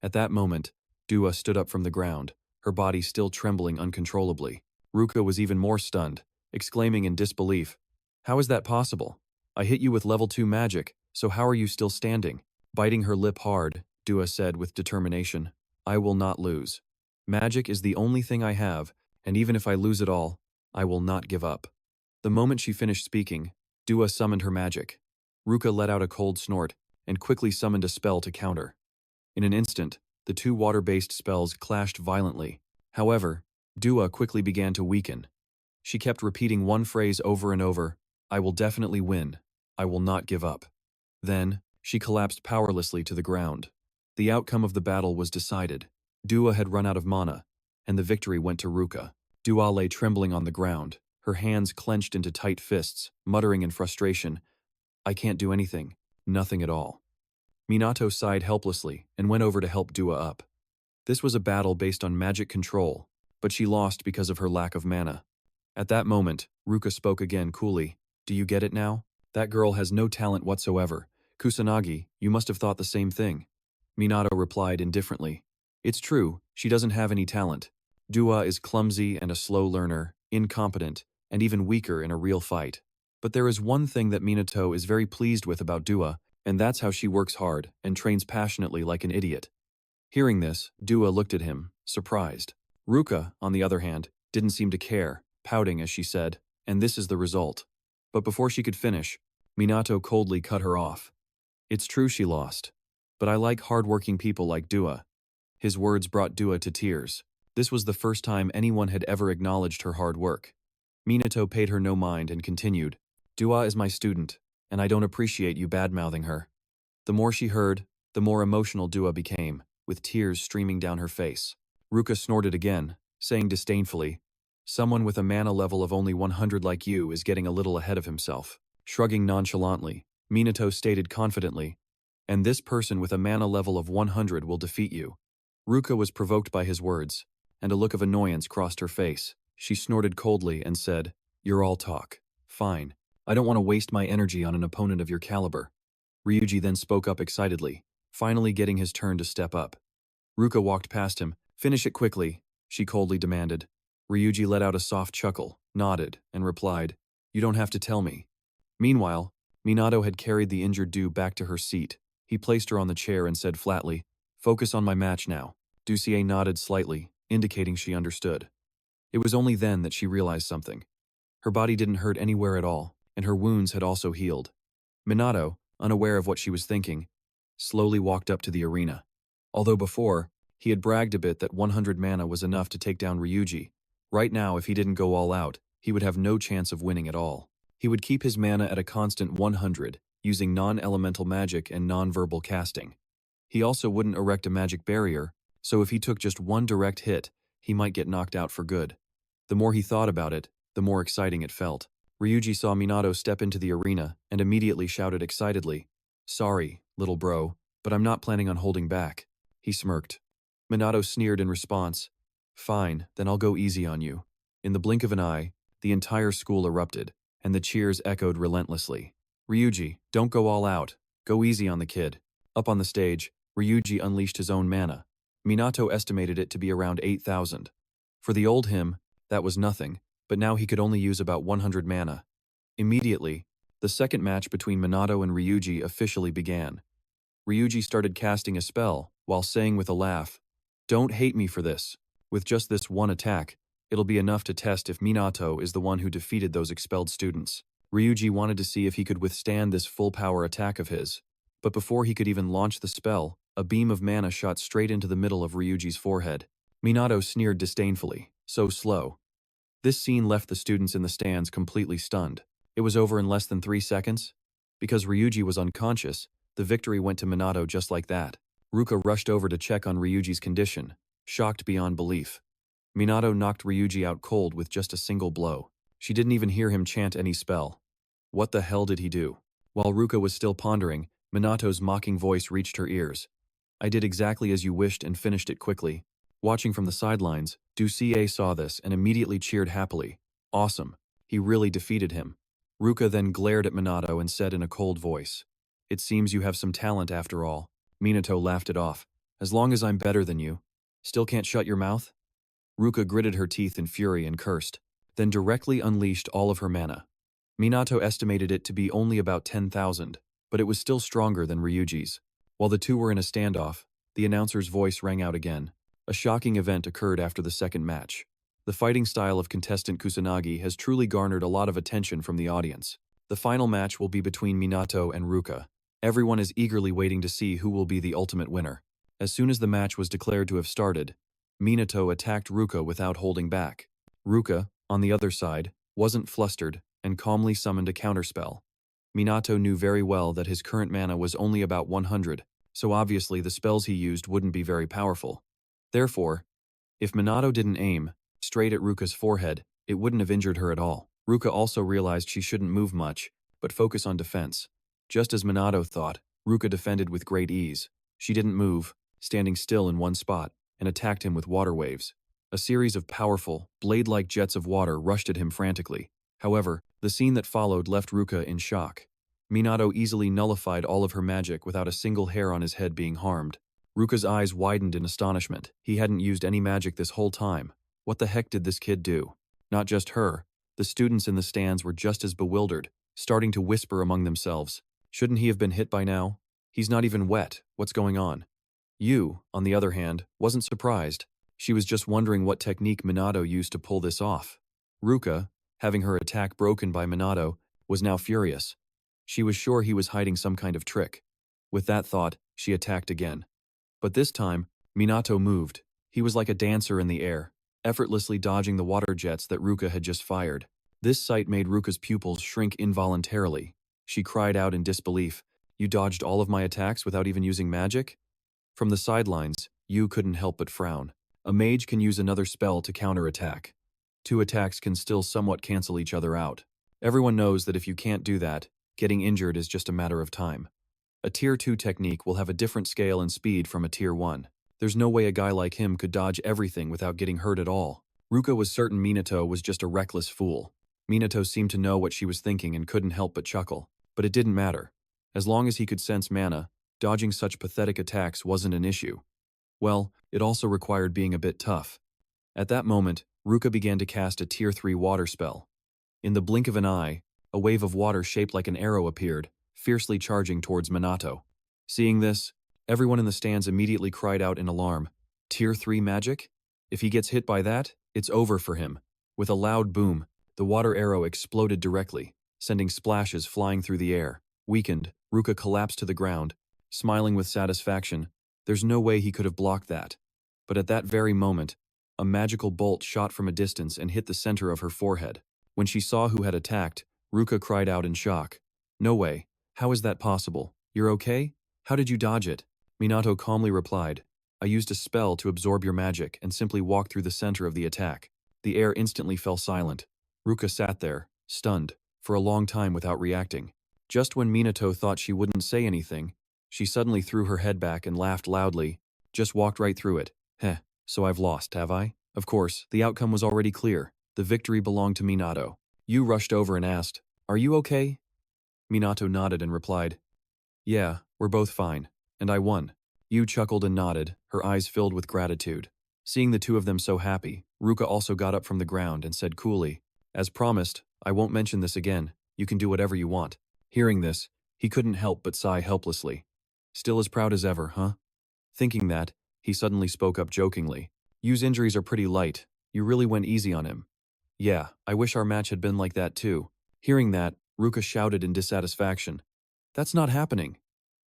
At that moment, Dua stood up from the ground, her body still trembling uncontrollably. Ruka was even more stunned, exclaiming in disbelief, "How is that possible? I hit you with level 2 magic, so how are you still standing?" Biting her lip hard, Dua said with determination, "I will not lose. Magic is the only thing I have, and even if I lose it all, I will not give up." The moment she finished speaking, Dua summoned her magic. Ruka let out a cold snort and quickly summoned a spell to counter. In an instant, the 2 water-based spells clashed violently. However, Dua quickly began to weaken. She kept repeating one phrase over and over, "I will definitely win. I will not give up." Then, she collapsed powerlessly to the ground. The outcome of the battle was decided. Dua had run out of mana, and the victory went to Ruka. Dua lay trembling on the ground, her hands clenched into tight fists, muttering in frustration, "I can't do anything. Nothing at all." Minato sighed helplessly and went over to help Dua up. This was a battle based on magic control, but she lost because of her lack of mana. At that moment, Ruka spoke again coolly, "Do you get it now? That girl has no talent whatsoever. Kusanagi, you must have thought the same thing." Minato replied indifferently, "It's true, she doesn't have any talent. Dua is clumsy and a slow learner, incompetent, and even weaker in a real fight. But there is one thing that Minato is very pleased with about Dua, and that's how she works hard and trains passionately like an idiot." Hearing this, Dua looked at him, surprised. Ruka, on the other hand, didn't seem to care, pouting as she said, "And this is the result." But before she could finish, Minato coldly cut her off. "It's true she lost, but I like hard-working people like Dua." His words brought Dua to tears. This was the first time anyone had ever acknowledged her hard work. Minato paid her no mind and continued, Dua is my student, and I don't appreciate you bad-mouthing her. The more she heard, the more emotional Dua became, with tears streaming down her face. Ruka snorted again, saying disdainfully, Someone with a mana level of only 100 like you is getting a little ahead of himself. Shrugging nonchalantly, Minato stated confidently, And this person with a mana level of 100 will defeat you. Ruka was provoked by his words, and a look of annoyance crossed her face. She snorted coldly and said, You're all talk. Fine. I don't want to waste my energy on an opponent of your caliber. Ryuji then spoke up excitedly, finally getting his turn to step up. Ruka walked past him. Finish it quickly, she coldly demanded. Ryuji let out a soft chuckle, nodded, and replied, You don't have to tell me. Meanwhile, Minato had carried the injured Du back to her seat. He placed her on the chair and said flatly, Focus on my match now. Ducie nodded slightly, indicating she understood. It was only then that she realized something. Her body didn't hurt anywhere at all, and her wounds had also healed. Minato, unaware of what she was thinking, slowly walked up to the arena. Although before, he had bragged a bit that 100 mana was enough to take down Ryuji, right now if he didn't go all out, he would have no chance of winning at all. He would keep his mana at a constant 100, using non-elemental magic and non-verbal casting. He also wouldn't erect a magic barrier, so if he took just one direct hit, he might get knocked out for good. The more he thought about it, the more exciting it felt. Ryuji saw Minato step into the arena and immediately shouted excitedly, Sorry, little bro, but I'm not planning on holding back. He smirked. Minato sneered in response, Fine, then I'll go easy on you. In the blink of an eye, the entire school erupted, and the cheers echoed relentlessly. Ryuji, don't go all out. Go easy on the kid. Up on the stage, Ryuji unleashed his own mana. Minato estimated it to be around 8,000. For the old him, that was nothing, but now he could only use about 100 mana. Immediately, the second match between Minato and Ryuji officially began. Ryuji started casting a spell, while saying with a laugh, Don't hate me for this. With just this one attack, it'll be enough to test if Minato is the one who defeated those expelled students. Ryuji wanted to see if he could withstand this full-power attack of his. But before he could even launch the spell, a beam of mana shot straight into the middle of Ryuji's forehead. Minato sneered disdainfully, so slow. This scene left the students in the stands completely stunned. It was over in less than 3 seconds. Because Ryuji was unconscious, the victory went to Minato just like that. Ruka rushed over to check on Ryuji's condition, shocked beyond belief. Minato knocked Ryuji out cold with just a single blow. She didn't even hear him chant any spell. What the hell did he do? While Ruka was still pondering, Minato's mocking voice reached her ears. I did exactly as you wished and finished it quickly. Watching from the sidelines, Ducie saw this and immediately cheered happily. Awesome. He really defeated him. Ruka then glared at Minato and said in a cold voice, It seems you have some talent after all. Minato laughed it off. As long as I'm better than you. Still can't shut your mouth? Ruka gritted her teeth in fury and cursed, then directly unleashed all of her mana. Minato estimated it to be only about 10,000, but it was still stronger than Ryuji's. While the two were in a standoff, the announcer's voice rang out again. A shocking event occurred after the second match. The fighting style of contestant Kusanagi has truly garnered a lot of attention from the audience. The final match will be between Minato and Ruka. Everyone is eagerly waiting to see who will be the ultimate winner. As soon as the match was declared to have started, Minato attacked Ruka without holding back. Ruka, on the other side, wasn't flustered and calmly summoned a counterspell. Minato knew very well that his current mana was only about 100, so obviously the spells he used wouldn't be very powerful. Therefore, if Minato didn't aim straight at Ruka's forehead, it wouldn't have injured her at all. Ruka also realized she shouldn't move much, but focus on defense. Just as Minato thought, Ruka defended with great ease. She didn't move, standing still in one spot, and attacked him with water waves. A series of powerful, blade-like jets of water rushed at him frantically. However, the scene that followed left Ruka in shock. Minato easily nullified all of her magic without a single hair on his head being harmed. Ruka's eyes widened in astonishment. He hadn't used any magic this whole time. What the heck did this kid do? Not just her. The students in the stands were just as bewildered, starting to whisper among themselves. Shouldn't he have been hit by now? He's not even wet. What's going on? Yu, on the other hand, wasn't surprised. She was just wondering what technique Minato used to pull this off. Ruka, having her attack broken by Minato, was now furious. She was sure he was hiding some kind of trick. With that thought, she attacked again. But this time, Minato moved. He was like a dancer in the air, effortlessly dodging the water jets that Ruka had just fired. This sight made Ruka's pupils shrink involuntarily. She cried out in disbelief, "You dodged all of my attacks without even using magic?" From the sidelines, Yu couldn't help but frown. A mage can use another spell to counterattack. Two attacks can still somewhat cancel each other out. Everyone knows that if you can't do that, getting injured is just a matter of time. A Tier 2 technique will have a different scale and speed from a Tier 1. There's no way a guy like him could dodge everything without getting hurt at all. Ruka was certain Minato was just a reckless fool. Minato seemed to know what she was thinking and couldn't help but chuckle. But it didn't matter. As long as he could sense mana, dodging such pathetic attacks wasn't an issue. Well, it also required being a bit tough. At that moment, Ruka began to cast a Tier 3 water spell. In the blink of an eye, a wave of water shaped like an arrow appeared, fiercely charging towards Minato. Seeing this, everyone in the stands immediately cried out in alarm. Tier 3 magic? If he gets hit by that, it's over for him. With a loud boom, the water arrow exploded directly, sending splashes flying through the air. Weakened, Ruka collapsed to the ground, smiling with satisfaction. There's no way he could have blocked that. But at that very moment, a magical bolt shot from a distance and hit the center of her forehead. When she saw who had attacked, Ruka cried out in shock. "No way. How is that possible? You're okay? How did you dodge it?" Minato calmly replied, "I used a spell to absorb your magic and simply walked through the center of the attack." The air instantly fell silent. Ruka sat there, stunned, for a long time without reacting. Just when Minato thought she wouldn't say anything, she suddenly threw her head back and laughed loudly. "Just walked right through it. Heh, so I've lost, have I?" Of course, the outcome was already clear. The victory belonged to Minato. Yu rushed over and asked, "Are you okay?" Minato nodded and replied, "Yeah, we're both fine. And I won." Yu chuckled and nodded, her eyes filled with gratitude. Seeing the two of them so happy, Ruka also got up from the ground and said coolly, "As promised, I won't mention this again. You can do whatever you want." Hearing this, he couldn't help but sigh helplessly. "Still as proud as ever, huh?" Thinking that, he suddenly spoke up jokingly. "Yu's injuries are pretty light. You really went easy on him." "Yeah, I wish our match had been like that too." Hearing that, Ruka shouted in dissatisfaction. "That's not happening."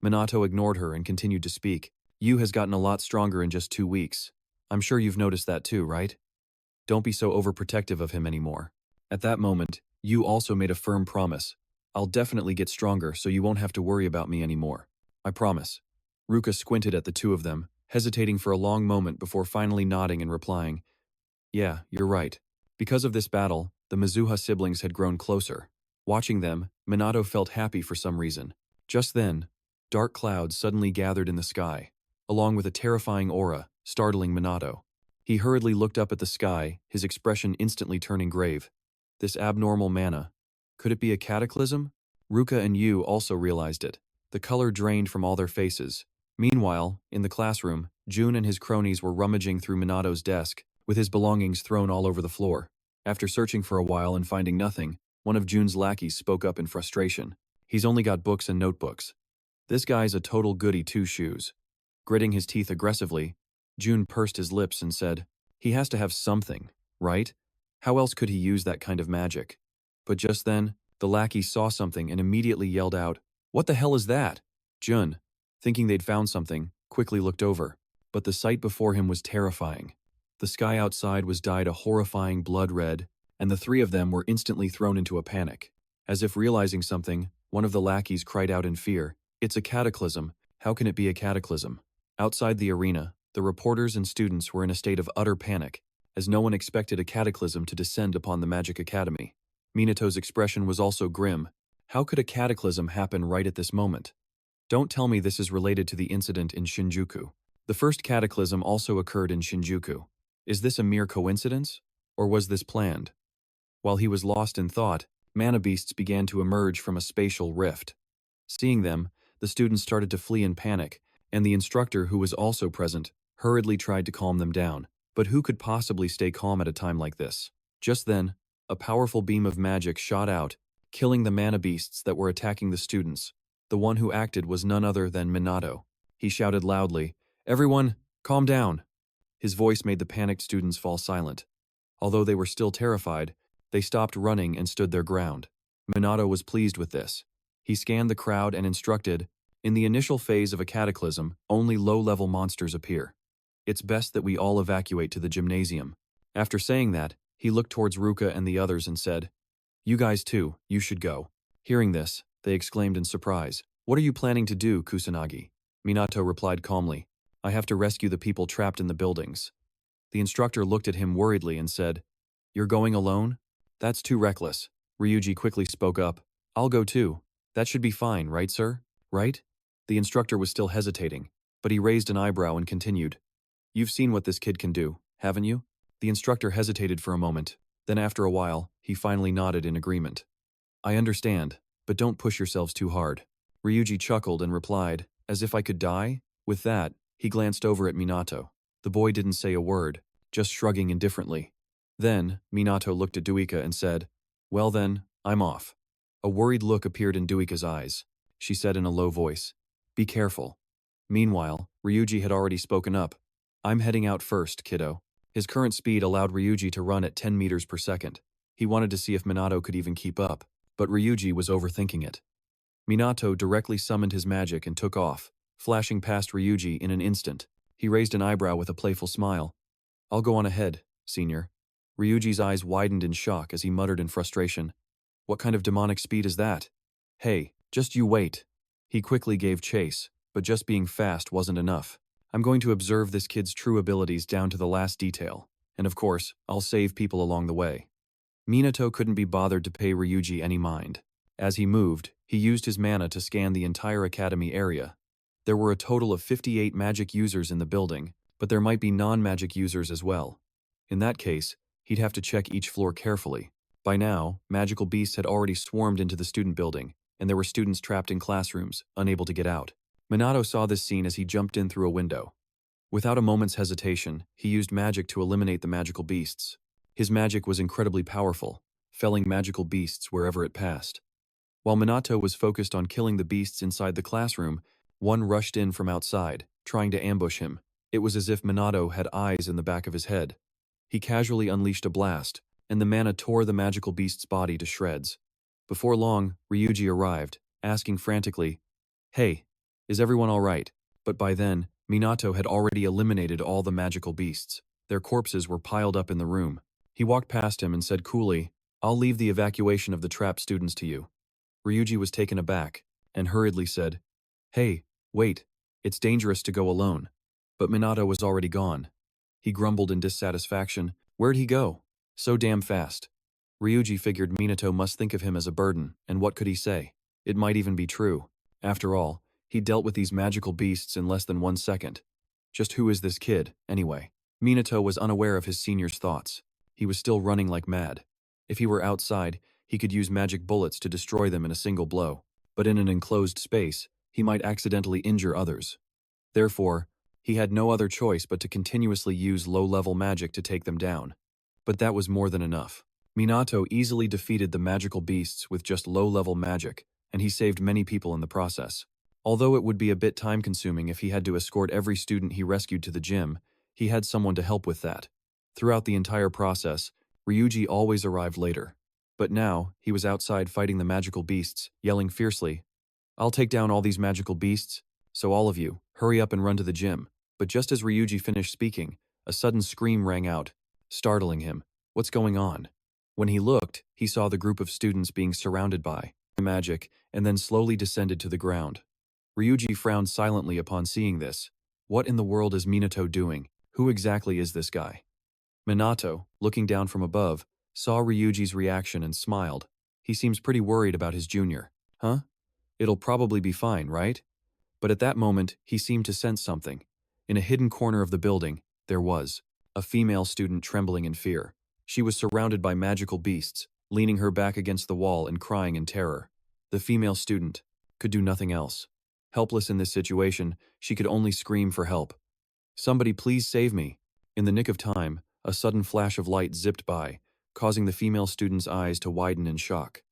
Minato ignored her and continued to speak. "Yu has gotten a lot stronger in just 2 weeks. I'm sure you've noticed that too, right? Don't be so overprotective of him anymore." At that moment, Yu also made a firm promise. "I'll definitely get stronger so you won't have to worry about me anymore. I promise." Ruka squinted at the two of them, hesitating for a long moment before finally nodding and replying, "Yeah, you're right." Because of this battle, the Mizuha siblings had grown closer. Watching them, Minato felt happy for some reason. Just then, dark clouds suddenly gathered in the sky, along with a terrifying aura, startling Minato. He hurriedly looked up at the sky, his expression instantly turning grave. This abnormal mana. Could it be a cataclysm? Ruka and Yu also realized it. The color drained from all their faces. Meanwhile, in the classroom, Jun and his cronies were rummaging through Minato's desk, with his belongings thrown all over the floor. After searching for a while and finding nothing, one of Jun's lackeys spoke up in frustration. "He's only got books and notebooks. This guy's a total goody two-shoes." Gritting his teeth aggressively, Jun pursed his lips and said, "He has to have something, right? How else could he use that kind of magic?" But just then, the lackey saw something and immediately yelled out, "What the hell is that?" Jun, thinking they'd found something, quickly looked over. But the sight before him was terrifying. The sky outside was dyed a horrifying blood red, and the three of them were instantly thrown into a panic. As if realizing something, one of the lackeys cried out in fear, "It's a cataclysm. How can it be a cataclysm?" Outside the arena, the reporters and students were in a state of utter panic, as no one expected a cataclysm to descend upon the Magic Academy. Minato's expression was also grim. How could a cataclysm happen right at this moment? Don't tell me this is related to the incident in Shinjuku. The first cataclysm also occurred in Shinjuku. Is this a mere coincidence? Or was this planned? While he was lost in thought, mana beasts began to emerge from a spatial rift. Seeing them, the students started to flee in panic, and the instructor, who was also present, hurriedly tried to calm them down. But who could possibly stay calm at a time like this? Just then, a powerful beam of magic shot out, killing the mana beasts that were attacking the students. The one who acted was none other than Minato. He shouted loudly, "Everyone, calm down." His voice made the panicked students fall silent. Although they were still terrified, they stopped running and stood their ground. Minato was pleased with this. He scanned the crowd and instructed, "In the initial phase of a cataclysm, only low-level monsters appear. It's best that we all evacuate to the gymnasium." After saying that, he looked towards Ruka and the others and said, You guys too, you should go. Hearing this, they exclaimed in surprise. What are you planning to do, Kusanagi? Minato replied calmly. I have to rescue the people trapped in the buildings. The instructor looked at him worriedly and said, You're going alone? That's too reckless. Ryuji quickly spoke up. I'll go too. That should be fine, right, sir? Right? The instructor was still hesitating, but he raised an eyebrow and continued. You've seen what this kid can do, haven't you? The instructor hesitated for a moment. Then after a while, he finally nodded in agreement. I understand, but don't push yourselves too hard. Ryuji chuckled and replied, as if I could die? With that, he glanced over at Minato. The boy didn't say a word, just shrugging indifferently. Then, Minato looked at Duika and said, Well then, I'm off. A worried look appeared in Duika's eyes. She said in a low voice, Be careful. Meanwhile, Ryuji had already spoken up. I'm heading out first, kiddo. His current speed allowed Ryuji to run at 10 meters per second. He wanted to see if Minato could even keep up, but Ryuji was overthinking it. Minato directly summoned his magic and took off, flashing past Ryuji in an instant. He raised an eyebrow with a playful smile. I'll go on ahead, senior. Ryuji's eyes widened in shock as he muttered in frustration. What kind of demonic speed is that? Hey, just you wait. He quickly gave chase, but just being fast wasn't enough. I'm going to observe this kid's true abilities down to the last detail, and of course, I'll save people along the way. Minato couldn't be bothered to pay Ryuji any mind. As he moved, he used his mana to scan the entire academy area. There were a total of 58 magic users in the building, but there might be non-magic users as well. In that case, he'd have to check each floor carefully. By now, magical beasts had already swarmed into the student building, and there were students trapped in classrooms, unable to get out. Minato saw this scene as he jumped in through a window. Without a moment's hesitation, he used magic to eliminate the magical beasts. His magic was incredibly powerful, felling magical beasts wherever it passed. While Minato was focused on killing the beasts inside the classroom, one rushed in from outside, trying to ambush him. It was as if Minato had eyes in the back of his head. He casually unleashed a blast, and the mana tore the magical beast's body to shreds. Before long, Ryuji arrived, asking frantically, Hey, is everyone all right? But by then, Minato had already eliminated all the magical beasts. Their corpses were piled up in the room. He walked past him and said coolly, I'll leave the evacuation of the trapped students to you. Ryuji was taken aback, and hurriedly said, Hey, wait, it's dangerous to go alone. But Minato was already gone. He grumbled in dissatisfaction, Where'd he go? So damn fast. Ryuji figured Minato must think of him as a burden, and what could he say? It might even be true. After all, he dealt with these magical beasts in less than 1 second. Just who is this kid, anyway? Minato was unaware of his senior's thoughts. He was still running like mad. If he were outside, he could use magic bullets to destroy them in a single blow. But in an enclosed space, he might accidentally injure others. Therefore, he had no other choice but to continuously use low-level magic to take them down. But that was more than enough. Minato easily defeated the magical beasts with just low-level magic, and he saved many people in the process. Although it would be a bit time-consuming if he had to escort every student he rescued to the gym, he had someone to help with that. Throughout the entire process, Ryuji always arrived later. But now, he was outside fighting the magical beasts, yelling fiercely, I'll take down all these magical beasts, so all of you, hurry up and run to the gym. But just as Ryuji finished speaking, a sudden scream rang out, startling him. What's going on? When he looked, he saw the group of students being surrounded by magic and then slowly descended to the ground. Ryuji frowned silently upon seeing this. What in the world is Minato doing? Who exactly is this guy? Minato, looking down from above, saw Ryuji's reaction and smiled. He seems pretty worried about his junior. Huh? It'll probably be fine, right? But at that moment, he seemed to sense something. In a hidden corner of the building, there was a female student trembling in fear. She was surrounded by magical beasts, leaning her back against the wall and crying in terror. The female student could do nothing else. Helpless in this situation, she could only scream for help. Somebody please save me. In the nick of time, a sudden flash of light zipped by, causing the female student's eyes to widen in shock.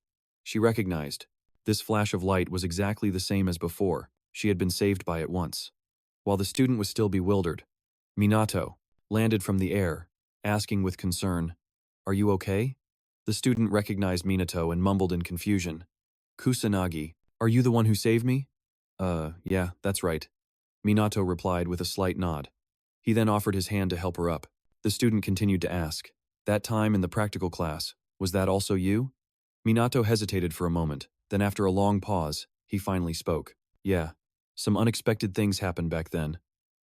She recognized. This flash of light was exactly the same as before. She had been saved by it once. While the student was still bewildered, Minato landed from the air, asking with concern, Are you okay? The student recognized Minato and mumbled in confusion, Kusanagi, are you the one who saved me? Yeah, that's right. Minato replied with a slight nod. He then offered his hand to help her up. The student continued to ask, That time in the practical class, was that also you? Minato hesitated for a moment, then after a long pause, he finally spoke. Yeah, some unexpected things happened back then.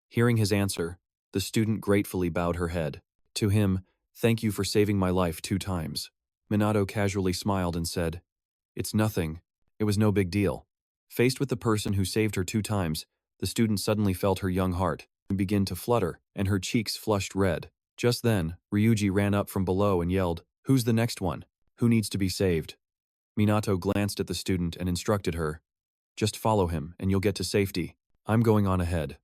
Hearing his answer, the student gratefully bowed her head. To him, thank you for saving my life 2 times. Minato casually smiled and said, it's nothing. It was no big deal. Faced with the person who saved her 2 times, the student suddenly felt her young heart begin to flutter, and her cheeks flushed red. Just then, Ryuji ran up from below and yelled, who's the next one? Who needs to be saved? Minato glanced at the student and instructed her, just follow him and you'll get to safety. I'm going on ahead.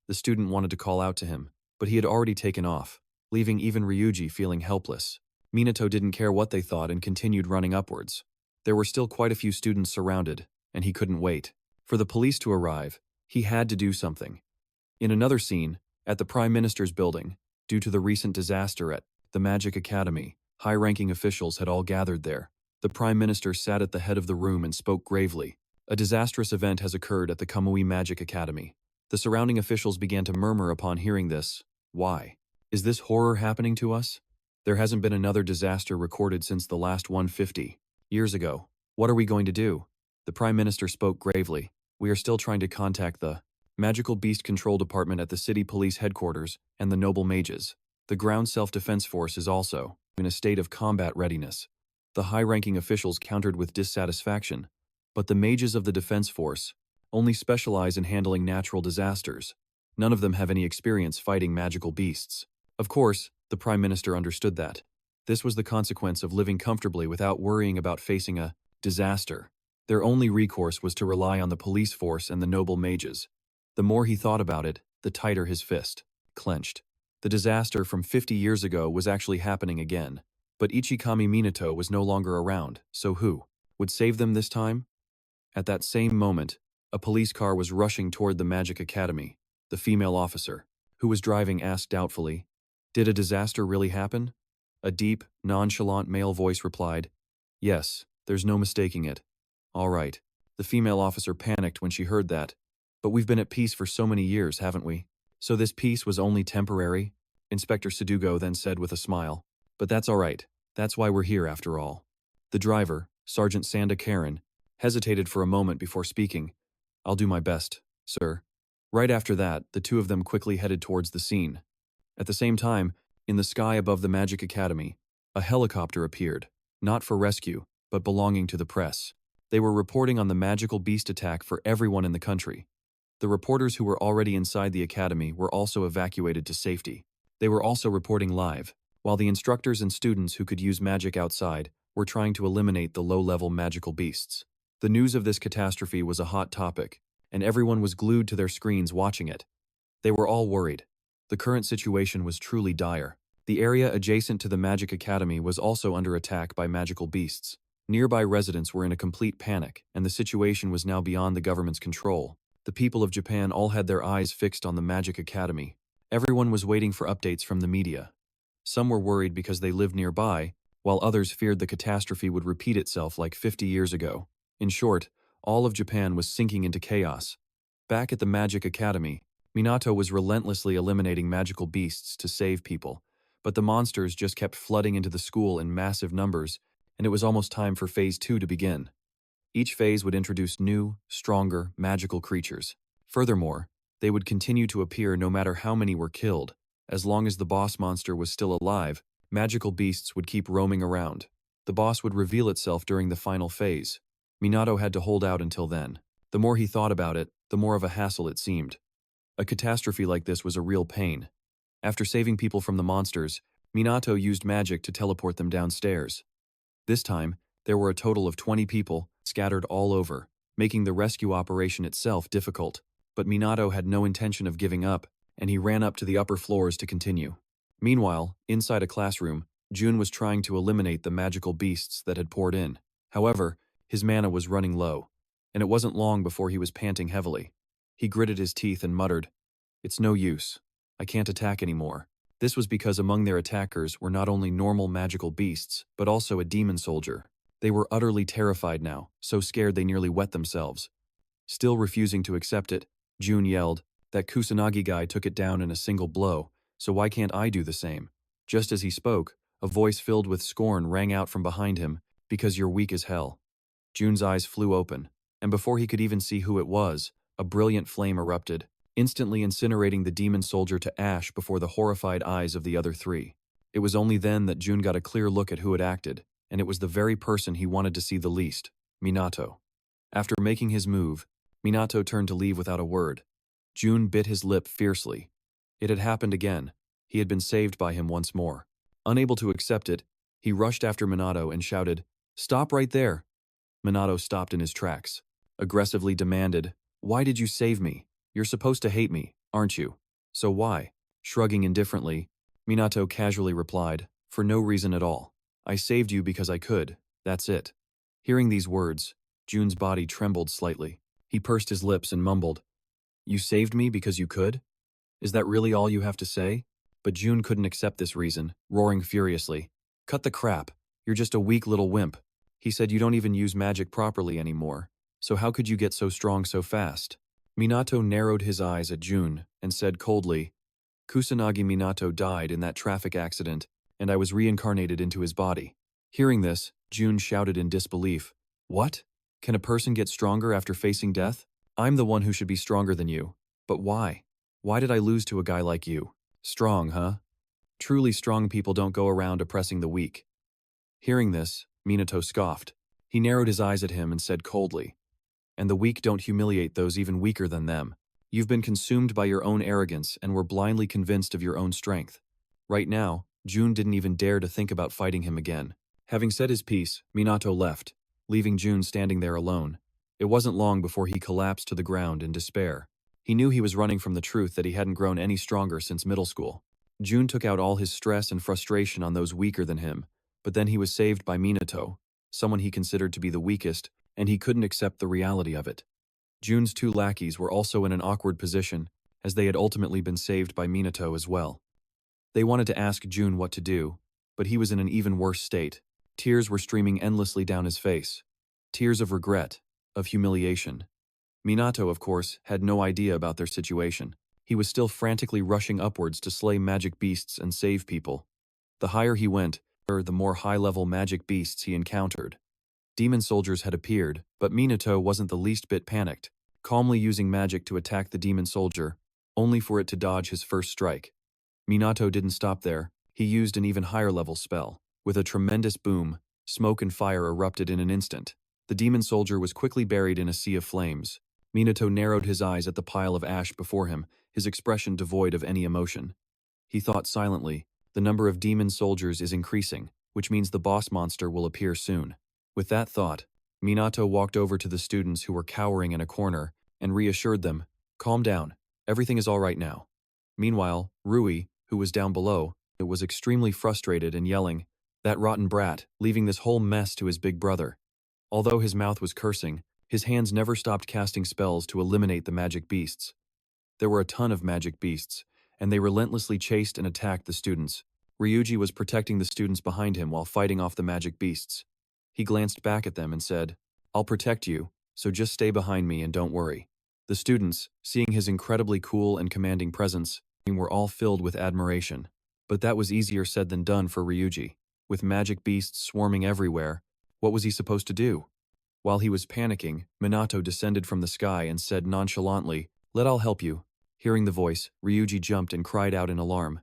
The student wanted to call out to him, but he had already taken off, leaving even Ryuji feeling helpless. Minato didn't care what they thought and continued running upwards. There were still quite a few students surrounded, and he couldn't wait for the police to arrive. He had to do something. In another scene, at the Prime Minister's building, due to the recent disaster at the Magic Academy, high-ranking officials had all gathered there. The Prime Minister sat at the head of the room and spoke gravely. A disastrous event has occurred at the Camui Magic Academy. The surrounding officials began to murmur upon hearing this. Why? Is this horror happening to us? There hasn't been another disaster recorded since the last 150 years ago. What are we going to do? The Prime Minister spoke gravely. We are still trying to contact the Magical Beast Control Department at the City Police Headquarters and the Noble Mages. The Ground Self-Defense Force is also in a state of combat readiness. The high-ranking officials countered with dissatisfaction, but the mages of the Defense Force only specialize in handling natural disasters. None of them have any experience fighting magical beasts. Of course, the Prime Minister understood that. This was the consequence of living comfortably without worrying about facing a disaster. Their only recourse was to rely on the police force and the noble mages. The more he thought about it, the tighter his fist clenched. The disaster from 50 years ago was actually happening again. But Ichikami Minato was no longer around, so who would save them this time? At that same moment, a police car was rushing toward the Magic Academy. The female officer, who was driving, asked doubtfully, did a disaster really happen? A deep, nonchalant male voice replied, yes, there's no mistaking it. All right. The female officer panicked when she heard that. But we've been at peace for so many years, haven't we? So this peace was only temporary? Inspector Sudugo then said with a smile. But that's all right. That's why we're here after all. The driver, Sergeant Sanda Karen, hesitated for a moment before speaking. I'll do my best, sir. Right after that, the two of them quickly headed towards the scene. At the same time, in the sky above the Magic Academy, a helicopter appeared, not for rescue, but belonging to the press. They were reporting on the magical beast attack for everyone in the country. The reporters who were already inside the academy were also evacuated to safety. They were also reporting live, while the instructors and students who could use magic outside were trying to eliminate the low-level magical beasts. The news of this catastrophe was a hot topic, and everyone was glued to their screens watching it. They were all worried. The current situation was truly dire. The area adjacent to the Magic Academy was also under attack by magical beasts. Nearby residents were in a complete panic, and the situation was now beyond the government's control. The people of Japan all had their eyes fixed on the Magic Academy. Everyone was waiting for updates from the media. Some were worried because they lived nearby, while others feared the catastrophe would repeat itself like 50 years ago. In short, all of Japan was sinking into chaos. Back at the Magic Academy, Minato was relentlessly eliminating magical beasts to save people, but the monsters just kept flooding into the school in massive numbers, and it was almost time for Phase 2 to begin. Each phase would introduce new, stronger, magical creatures. Furthermore, they would continue to appear no matter how many were killed. As long as the boss monster was still alive, magical beasts would keep roaming around. The boss would reveal itself during the final phase. Minato had to hold out until then. The more he thought about it, the more of a hassle it seemed. A catastrophe like this was a real pain. After saving people from the monsters, Minato used magic to teleport them downstairs. This time, there were a total of 20 people, scattered all over, making the rescue operation itself difficult. But Minato had no intention of giving up, and he ran up to the upper floors to continue. Meanwhile, inside a classroom, Jun was trying to eliminate the magical beasts that had poured in. However, his mana was running low, and it wasn't long before he was panting heavily. He gritted his teeth and muttered, "It's no use. I can't attack anymore." This was because among their attackers were not only normal magical beasts, but also a demon soldier. They were utterly terrified now, so scared they nearly wet themselves. Still refusing to accept it, Jun yelled, "That Kusanagi guy took it down in a single blow, so why can't I do the same?" Just as he spoke, a voice filled with scorn rang out from behind him, Because you're weak as hell. Jun's eyes flew open, and before he could even see who it was, a brilliant flame erupted, instantly incinerating the demon soldier to ash before the horrified eyes of the other three. It was only then that Jun got a clear look at who had acted, and it was the very person he wanted to see the least, Minato. After making his move, Minato turned to leave without a word. Jun bit his lip fiercely. It had happened again. He had been saved by him once more. Unable to accept it, he rushed after Minato and shouted, "Stop right there!" Minato stopped in his tracks, aggressively demanded, "Why did you save me? You're supposed to hate me, aren't you? So why?" Shrugging indifferently, Minato casually replied, "For no reason at all. I saved you because I could, that's it." Hearing these words, Jun's body trembled slightly. He pursed his lips and mumbled, "You saved me because you could? Is that really all you have to say?" But Jun couldn't accept this reason, roaring furiously, "Cut the crap. You're just a weak little wimp. He said you don't even use magic properly anymore. So how could you get so strong so fast?" Minato narrowed his eyes at Jun and said coldly, "Kusanagi Minato died in that traffic accident, and I was reincarnated into his body." Hearing this, Jun shouted in disbelief, "What? Can a person get stronger after facing death? I'm the one who should be stronger than you. But why? Why did I lose to a guy like you? Strong, huh? Truly strong people don't go around oppressing the weak." Hearing this, Minato scoffed. He narrowed his eyes at him and said coldly, "And the weak don't humiliate those even weaker than them. You've been consumed by your own arrogance and were blindly convinced of your own strength." Right now, Jun didn't even dare to think about fighting him again. Having said his piece, Minato left, leaving Jun standing there alone. It wasn't long before he collapsed to the ground in despair. He knew he was running from the truth that he hadn't grown any stronger since middle school. Jun took out all his stress and frustration on those weaker than him, but then he was saved by Minato, someone he considered to be the weakest, and he couldn't accept the reality of it. Jun's two lackeys were also in an awkward position, as they had ultimately been saved by Minato as well. They wanted to ask Jun what to do, but he was in an even worse state. Tears were streaming endlessly down his face. Tears of regret, of humiliation. Minato, of course, had no idea about their situation. He was still frantically rushing upwards to slay magic beasts and save people. The higher he went, the more high-level magic beasts he encountered. Demon soldiers had appeared, but Minato wasn't the least bit panicked, calmly using magic to attack the demon soldier, only for it to dodge his first strike. Minato didn't stop there. He used an even higher-level spell. With a tremendous boom, smoke and fire erupted in an instant. The demon soldier was quickly buried in a sea of flames. Minato narrowed his eyes at the pile of ash before him, his expression devoid of any emotion. He thought silently, the number of demon soldiers is increasing, which means the boss monster will appear soon. With that thought, Minato walked over to the students who were cowering in a corner and reassured them, "Calm down, everything is all right now." Meanwhile, Rui, who was down below, was extremely frustrated and yelling, "That rotten brat, leaving this whole mess to his big brother." Although his mouth was cursing, his hands never stopped casting spells to eliminate the magic beasts. There were a ton of magic beasts, and they relentlessly chased and attacked the students. Ryuji was protecting the students behind him while fighting off the magic beasts. He glanced back at them and said, "I'll protect you, so just stay behind me and don't worry." The students, seeing his incredibly cool and commanding presence, were all filled with admiration. But that was easier said than done for Ryuji. With magic beasts swarming everywhere, what was he supposed to do? While he was panicking, Minato descended from the sky and said nonchalantly, "I'll help you." Hearing the voice, Ryuji jumped and cried out in alarm,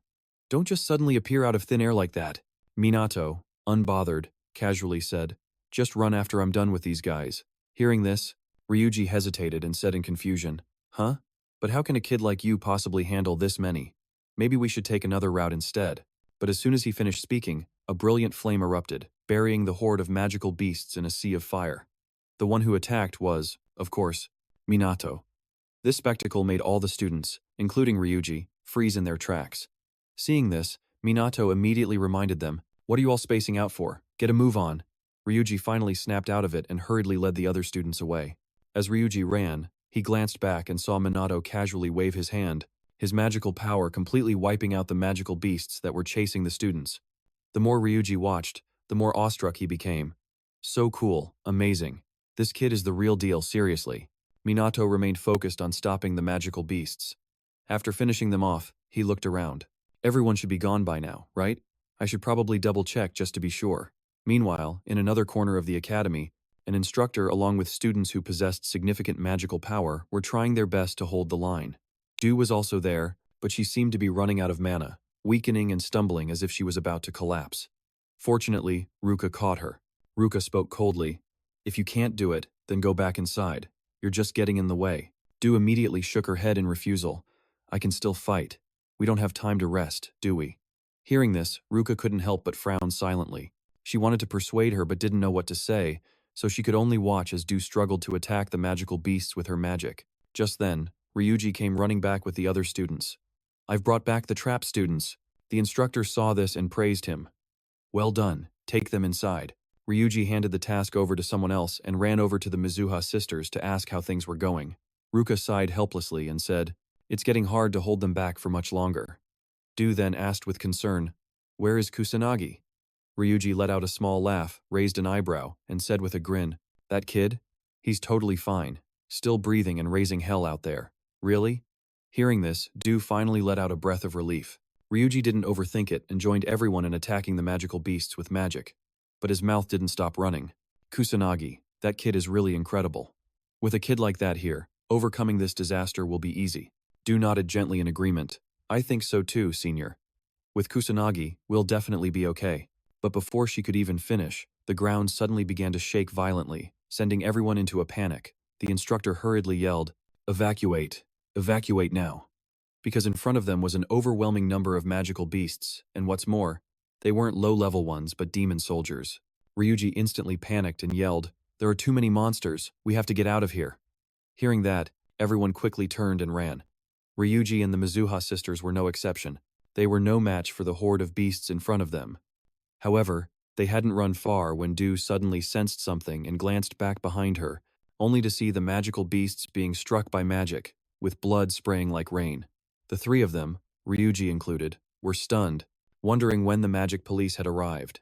"Don't just suddenly appear out of thin air like that." Minato, unbothered, casually said, "Just run after I'm done with these guys." Hearing this, Ryuji hesitated and said in confusion, "Huh? But how can a kid like you possibly handle this many? Maybe we should take another route instead." But as soon as he finished speaking, a brilliant flame erupted, burying the horde of magical beasts in a sea of fire. The one who attacked was, of course, Minato. This spectacle made all the students, including Ryuji, freeze in their tracks. Seeing this, Minato immediately reminded them, "What are you all spacing out for? Get a move on." Ryuji finally snapped out of it and hurriedly led the other students away. As Ryuji ran, he glanced back and saw Minato casually wave his hand, his magical power completely wiping out the magical beasts that were chasing the students. The more Ryuji watched, the more awestruck he became. So cool, amazing. This kid is the real deal, seriously. Minato remained focused on stopping the magical beasts. After finishing them off, he looked around. Everyone should be gone by now, right? I should probably double-check just to be sure. Meanwhile, in another corner of the academy, an instructor along with students who possessed significant magical power were trying their best to hold the line. Du was also there, but she seemed to be running out of mana, weakening and stumbling as if she was about to collapse. Fortunately, Ruka caught her. Ruka spoke coldly. "If you can't do it, then go back inside. You're just getting in the way." Du immediately shook her head in refusal. "I can still fight. We don't have time to rest, do we?" Hearing this, Ruka couldn't help but frown silently. She wanted to persuade her but didn't know what to say, so she could only watch as Du struggled to attack the magical beasts with her magic. Just then, Ryuji came running back with the other students. "I've brought back the trap students." The instructor saw this and praised him. "Well done, take them inside." Ryuji handed the task over to someone else and ran over to the Mizuha sisters to ask how things were going. Ruka sighed helplessly and said, "It's getting hard to hold them back for much longer." Du then asked with concern, "Where is Kusanagi?" Ryuji let out a small laugh, raised an eyebrow, and said with a grin, "That kid? He's totally fine, still breathing and raising hell out there." "Really?" Hearing this, Du finally let out a breath of relief. Ryuji didn't overthink it and joined everyone in attacking the magical beasts with magic. But his mouth didn't stop running. "Kusanagi, that kid is really incredible. With a kid like that here, overcoming this disaster will be easy." Du nodded gently in agreement. "I think so too, senior. With Kusanagi, we'll definitely be okay." But before she could even finish, the ground suddenly began to shake violently, sending everyone into a panic. The instructor hurriedly yelled, "Evacuate! Evacuate now!" Because in front of them was an overwhelming number of magical beasts, and what's more, they weren't low-level ones but demon soldiers. Ryuji instantly panicked and yelled, "There are too many monsters, we have to get out of here." Hearing that, everyone quickly turned and ran. Ryuji and the Mizuha sisters were no exception. They were no match for the horde of beasts in front of them. However, they hadn't run far when Du suddenly sensed something and glanced back behind her, only to see the magical beasts being struck by magic, with blood spraying like rain. The three of them, Ryuji included, were stunned, wondering when the magic police had arrived.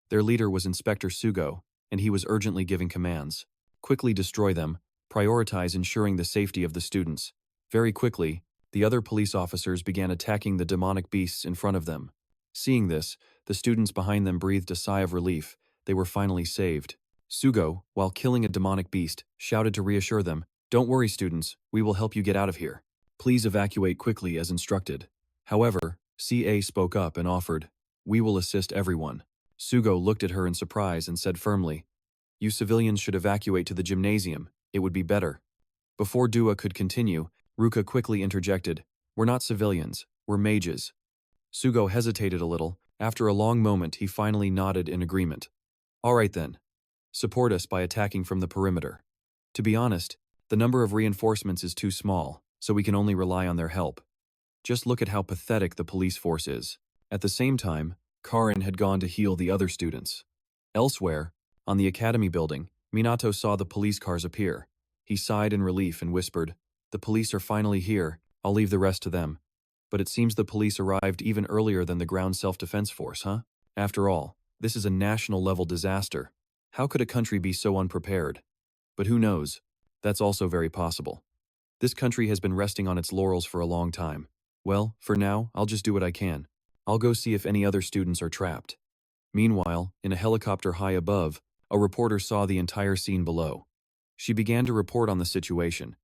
Their leader was Inspector Sugo, and he was urgently giving commands. Quickly destroy them, prioritize ensuring the safety of the students. Very quickly, the other police officers began attacking the demonic beasts in front of them. Seeing this, the students behind them breathed a sigh of relief. They were finally saved. Sugo, while killing a demonic beast, shouted to reassure them, "Don't worry, students, we will help you get out of here. Please evacuate quickly as instructed." However, CA spoke up and offered, "We will assist everyone." Sugo looked at her in surprise and said firmly, "You civilians should evacuate to the gymnasium, it would be better." Before Dua could continue, Ruka quickly interjected, "We're not civilians, we're mages." Sugo hesitated a little. After a long moment, he finally nodded in agreement. "All right then. Support us by attacking from the perimeter. To be honest, the number of reinforcements is too small, so we can only rely on their help. Just look at how pathetic the police force is." At the same time, Karin had gone to heal the other students. Elsewhere, on the academy building, Minato saw the police cars appear. He sighed in relief and whispered, "The police are finally here, I'll leave the rest to them." But it seems the police arrived even earlier than the ground self-defense force, huh? After all, this is a national-level disaster. How could a country be so unprepared? But who knows? That's also very possible. This country has been resting on its laurels for a long time. Well, for now, I'll just do what I can. I'll go see if any other students are trapped. Meanwhile, in a helicopter high above, a reporter saw the entire scene below. She began to report on the situation.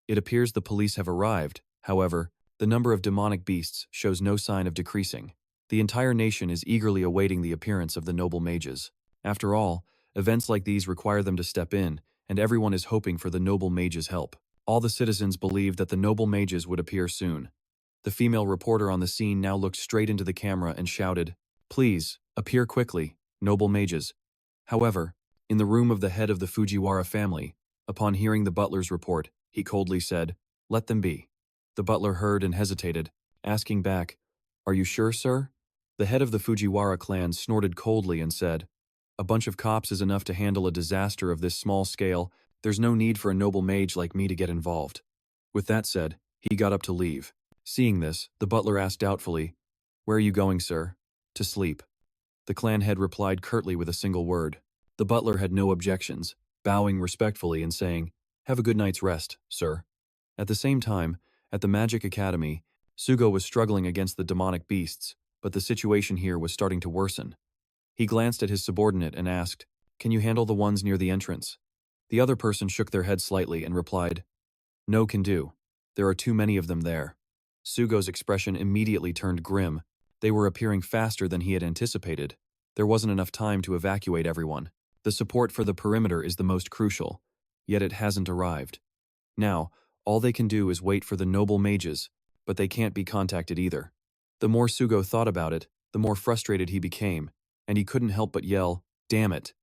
It appears the police have arrived, however, the number of demonic beasts shows no sign of decreasing. The entire nation is eagerly awaiting the appearance of the noble mages. After all, events like these require them to step in, and everyone is hoping for the noble mages' help. All the citizens believed that the noble mages would appear soon. The female reporter on the scene now looked straight into the camera and shouted, "Please, appear quickly, noble mages." However, in the room of the head of the Fujiwara family, upon hearing the butler's report, he coldly said, "Let them be." The butler heard and hesitated, asking back, "Are you sure, sir?" The head of the Fujiwara clan snorted coldly and said, "A bunch of cops is enough to handle a disaster of this small scale. There's no need for a noble mage like me to get involved." With that said, he got up to leave. Seeing this, the butler asked doubtfully, "Where are you going, sir?" "To sleep." The clan head replied curtly with a single word. The butler had no objections, bowing respectfully and saying, "Have a good night's rest, sir." At the same time, at the Magic Academy, Sugo was struggling against the demonic beasts, but the situation here was starting to worsen. He glanced at his subordinate and asked, "Can you handle the ones near the entrance?" The other person shook their head slightly and replied, "No, can do. There are too many of them there." Sugo's expression immediately turned grim. They were appearing faster than he had anticipated. There wasn't enough time to evacuate everyone. The support for the perimeter is the most crucial, yet it hasn't arrived. Now, all they can do is wait for the noble mages, but they can't be contacted either. The more Sugo thought about it, the more frustrated he became, and he couldn't help but yell, "Damn it."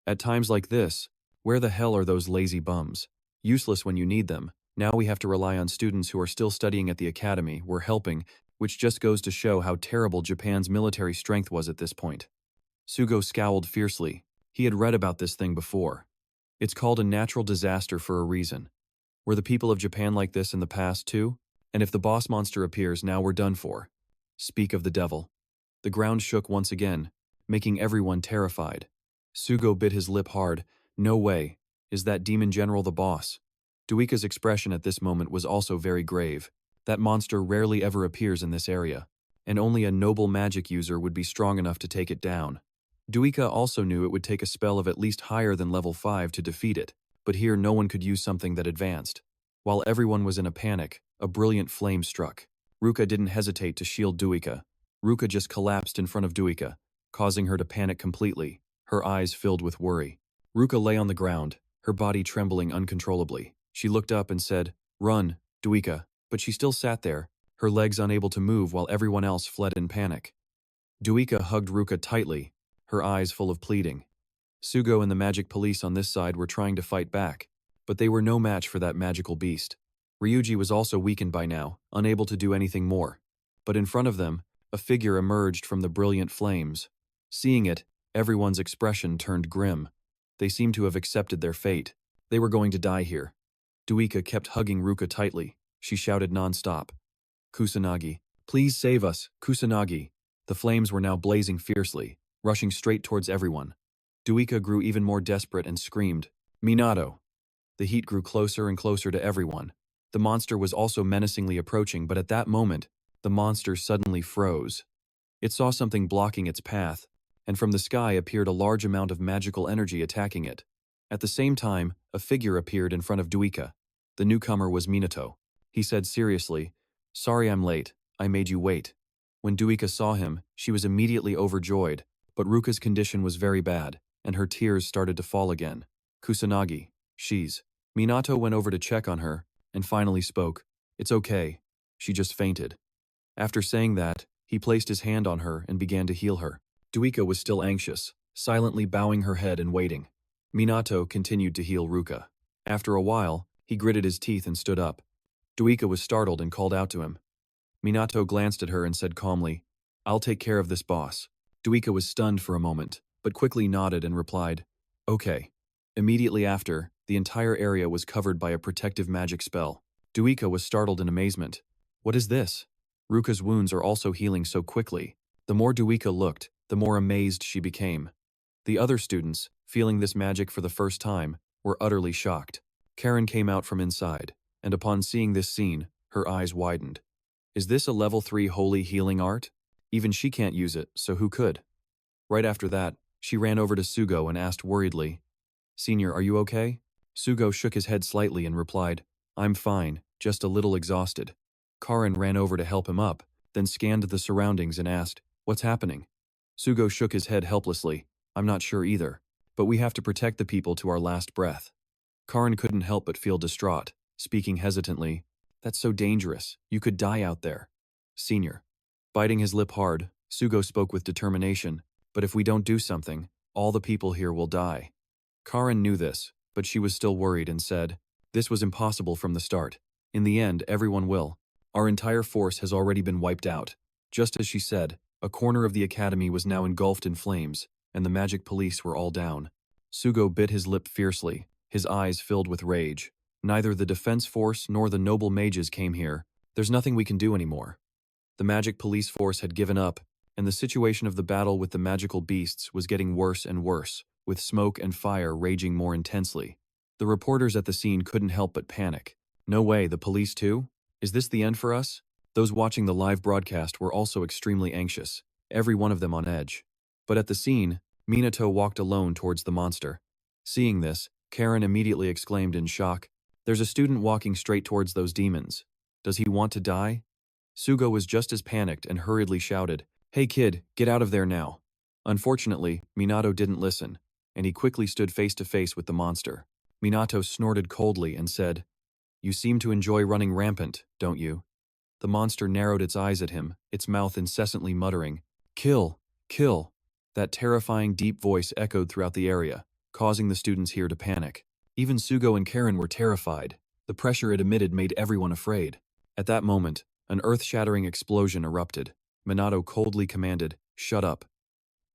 At times like this, where the hell are those lazy bums? Useless when you need them. Now we have to rely on students who are still studying at the academy. We're helping, which just goes to show how terrible Japan's military strength was at this point. Sugo scowled fiercely. He had read about this thing before. It's called a natural disaster for a reason. Were the people of Japan like this in the past too? And if the boss monster appears, now we're done for. Speak of the devil. The ground shook once again, making everyone terrified. Sugo bit his lip hard. No way. Is that demon general the boss? Duika's expression at this moment was also very grave. That monster rarely ever appears in this area, and only a noble magic user would be strong enough to take it down. Duika also knew it would take a spell of at least higher than level 5 to defeat it, but here no one could use something that advanced. While everyone was in a panic, a brilliant flame struck. Ruka didn't hesitate to shield Duika. Ruka just collapsed in front of Duika, causing her to panic completely, her eyes filled with worry. Ruka lay on the ground, her body trembling uncontrollably. She looked up and said, "Run, Duika," but she still sat there, her legs unable to move while everyone else fled in panic. Duika hugged Ruka tightly, her eyes full of pleading. Sugo and the magic police on this side were trying to fight back, but they were no match for that magical beast. Ryuji was also weakened by now, unable to do anything more. But in front of them, a figure emerged from the brilliant flames. Seeing it, everyone's expression turned grim. They seemed to have accepted their fate. They were going to die here. Duika kept hugging Ruka tightly. She shouted non-stop, "Kusanagi, please save us, Kusanagi." The flames were now blazing fiercely, rushing straight towards everyone. Duika grew even more desperate and screamed, "Minato!" The heat grew closer and closer to everyone. The monster was also menacingly approaching, but at that moment, the monster suddenly froze. It saw something blocking its path, and from the sky appeared a large amount of magical energy attacking it. At the same time, a figure appeared in front of Duika. The newcomer was Minato. He said seriously, "Sorry I'm late, I made you wait." When Duika saw him, she was immediately overjoyed, but Ruka's condition was very bad, and her tears started to fall again. "Kusanagi, she's..." Minato went over to check on her, and finally spoke, "It's okay, she just fainted." After saying that, he placed his hand on her and began to heal her. Duika was still anxious, silently bowing her head and waiting. Minato continued to heal Ruka. After a while, he gritted his teeth and stood up. Duika was startled and called out to him. Minato glanced at her and said calmly, "I'll take care of this, boss." Duika was stunned for a moment, but quickly nodded and replied, "Okay." Immediately after, the entire area was covered by a protective magic spell. Duika was startled in amazement. "What is this?" Ruka's wounds are also healing so quickly. The more Duika looked, the more amazed she became. The other students, feeling this magic for the first time, were utterly shocked. Karen came out from inside, and upon seeing this scene, her eyes widened. Is this a level 3 holy healing art? Even she can't use it, so who could? Right after that, she ran over to Sugo and asked worriedly, "Senior, are you okay?" Sugo shook his head slightly and replied, "I'm fine, just a little exhausted." Karen ran over to help him up, then scanned the surroundings and asked, "What's happening?" Sugo shook his head helplessly, "I'm not sure either, but we have to protect the people to our last breath." Karen couldn't help but feel distraught, speaking hesitantly, "That's so dangerous, you could die out there." "Senior." Biting his lip hard, Sugo spoke with determination, "But if we don't do something, all the people here will die." Karen knew this, but she was still worried and said, "This was impossible from the start. In the end, everyone will. Our entire force has already been wiped out." Just as she said, a corner of the academy was now engulfed in flames, and the magic police were all down. Sugo bit his lip fiercely, his eyes filled with rage. "Neither the defense force nor the noble mages came here. There's nothing we can do anymore." The magic police force had given up, and the situation of the battle with the magical beasts was getting worse and worse, with smoke and fire raging more intensely. The reporters at the scene couldn't help but panic. "No way, the police too? Is this the end for us?" Those watching the live broadcast were also extremely anxious, every one of them on edge. But at the scene, Minato walked alone towards the monster. Seeing this, Karen immediately exclaimed in shock, "There's a student walking straight towards those demons. Does he want to die?" Sugo was just as panicked and hurriedly shouted, "Hey kid, get out of there now." Unfortunately, Minato didn't listen, and he quickly stood face to face with the monster. Minato snorted coldly and said, "You seem to enjoy running rampant, don't you?" The monster narrowed its eyes at him, its mouth incessantly muttering, "Kill! Kill!" That terrifying deep voice echoed throughout the area, causing the students here to panic. Even Sugo and Karen were terrified. The pressure it emitted made everyone afraid. At that moment, an earth-shattering explosion erupted. Minato coldly commanded, "Shut up."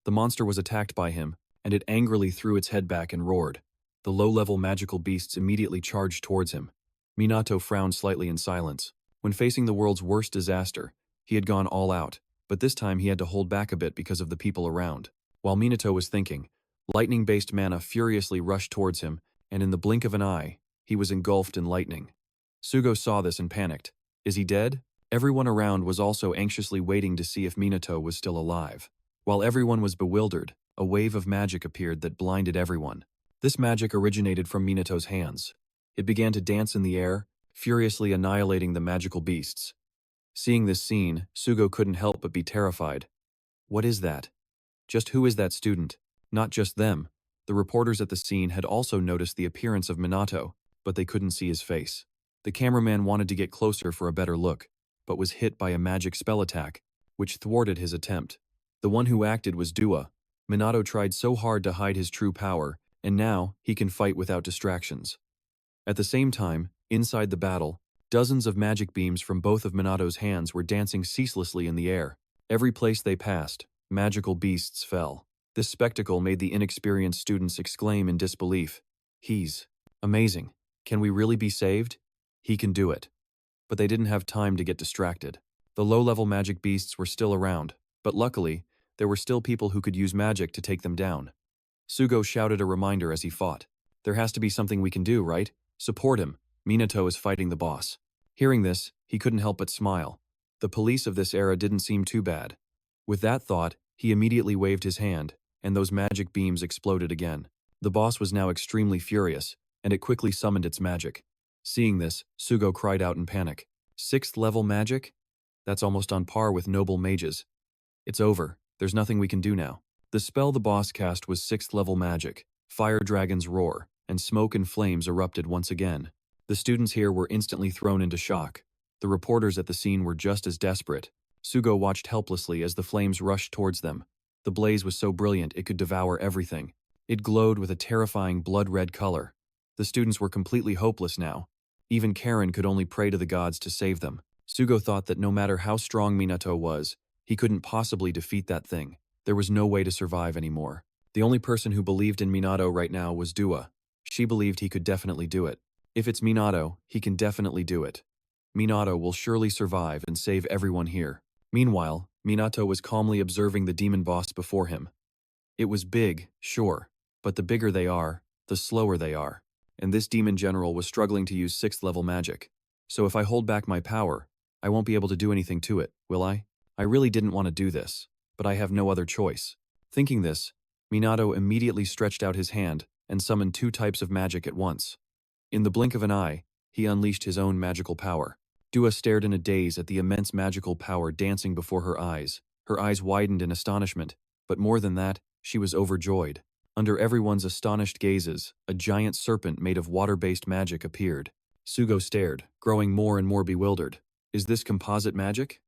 The monster was attacked by him, and it angrily threw its head back and roared. The low-level magical beasts immediately charged towards him. Minato frowned slightly in silence. When facing the world's worst disaster, he had gone all out, but this time he had to hold back a bit because of the people around. While Minato was thinking, lightning-based mana furiously rushed towards him, and in the blink of an eye, he was engulfed in lightning. Sugo saw this and panicked. Is he dead? Everyone around was also anxiously waiting to see if Minato was still alive. While everyone was bewildered, a wave of magic appeared that blinded everyone. This magic originated from Minato's hands. It began to dance in the air, furiously annihilating the magical beasts. Seeing this scene, Sugo couldn't help but be terrified. What is that? Just who is that student? Not just them. The reporters at the scene had also noticed the appearance of Minato, but they couldn't see his face. The cameraman wanted to get closer for a better look, but was hit by a magic spell attack, which thwarted his attempt. The one who acted was Dua. Minato tried so hard to hide his true power, and now he can fight without distractions. At the same time, inside the battle, dozens of magic beams from both of Minato's hands were dancing ceaselessly in the air. Every place they passed, magical beasts fell. This spectacle made the inexperienced students exclaim in disbelief. He's amazing. Can we really be saved? He can do it. But they didn't have time to get distracted. The low-level magic beasts were still around, but luckily, there were still people who could use magic to take them down. Sugo shouted a reminder as he fought. There has to be something we can do, right? Support him. Minato is fighting the boss. Hearing this, he couldn't help but smile. The police of this era didn't seem too bad. With that thought, he immediately waved his hand, and those magic beams exploded again. The boss was now extremely furious, and it quickly summoned its magic. Seeing this, Sugo cried out in panic. 6th level magic? That's almost on par with noble mages. It's over. There's nothing we can do now. The spell the boss cast was 6th level magic. Fire dragons roar, and smoke and flames erupted once again. The students here were instantly thrown into shock. The reporters at the scene were just as desperate. Sugo watched helplessly as the flames rushed towards them. The blaze was so brilliant it could devour everything. It glowed with a terrifying blood-red color. The students were completely hopeless now. Even Karen could only pray to the gods to save them. Sugo thought that no matter how strong Minato was, he couldn't possibly defeat that thing. There was no way to survive anymore. The only person who believed in Minato right now was Dua. She believed he could definitely do it. If it's Minato, he can definitely do it. Minato will surely survive and save everyone here. Meanwhile, Minato was calmly observing the demon boss before him. It was big, sure, but the bigger they are, the slower they are. And this demon general was struggling to use 6th level magic. So if I hold back my power, I won't be able to do anything to it, will I? I really didn't want to do this, but I have no other choice. Thinking this, Minato immediately stretched out his hand and summoned 2 types of magic at once. In the blink of an eye, he unleashed his own magical power. Dua stared in a daze at the immense magical power dancing before her eyes. Her eyes widened in astonishment, but more than that, she was overjoyed. Under everyone's astonished gazes, a giant serpent made of water-based magic appeared. Sugo stared, growing more and more bewildered. Is this composite magic?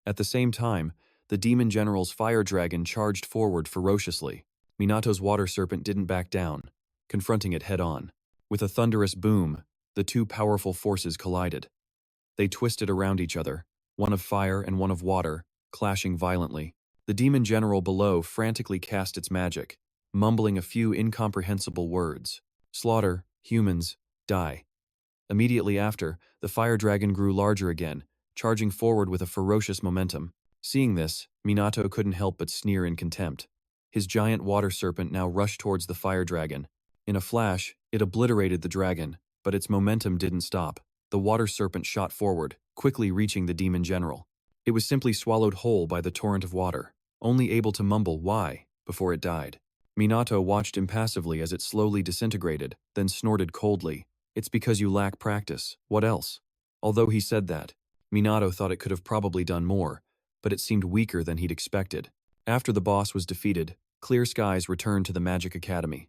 At the same time, the demon general's fire dragon charged forward ferociously. Minato's water serpent didn't back down, confronting it head-on. With a thunderous boom, the 2 powerful forces collided. They twisted around each other, one of fire and one of water, clashing violently. The demon general below frantically cast its magic, mumbling a few incomprehensible words. Slaughter, humans, die. Immediately after, the fire dragon grew larger again, charging forward with a ferocious momentum. Seeing this, Minato couldn't help but sneer in contempt. His giant water serpent now rushed towards the fire dragon. In a flash, it obliterated the dragon, but its momentum didn't stop. The water serpent shot forward, quickly reaching the demon general. It was simply swallowed whole by the torrent of water, only able to mumble "why" before it died. Minato watched impassively as it slowly disintegrated, then snorted coldly. It's because you lack practice. What else? Although he said that, Minato thought it could have probably done more, but it seemed weaker than he'd expected. After the boss was defeated, clear skies returned to the Magic Academy.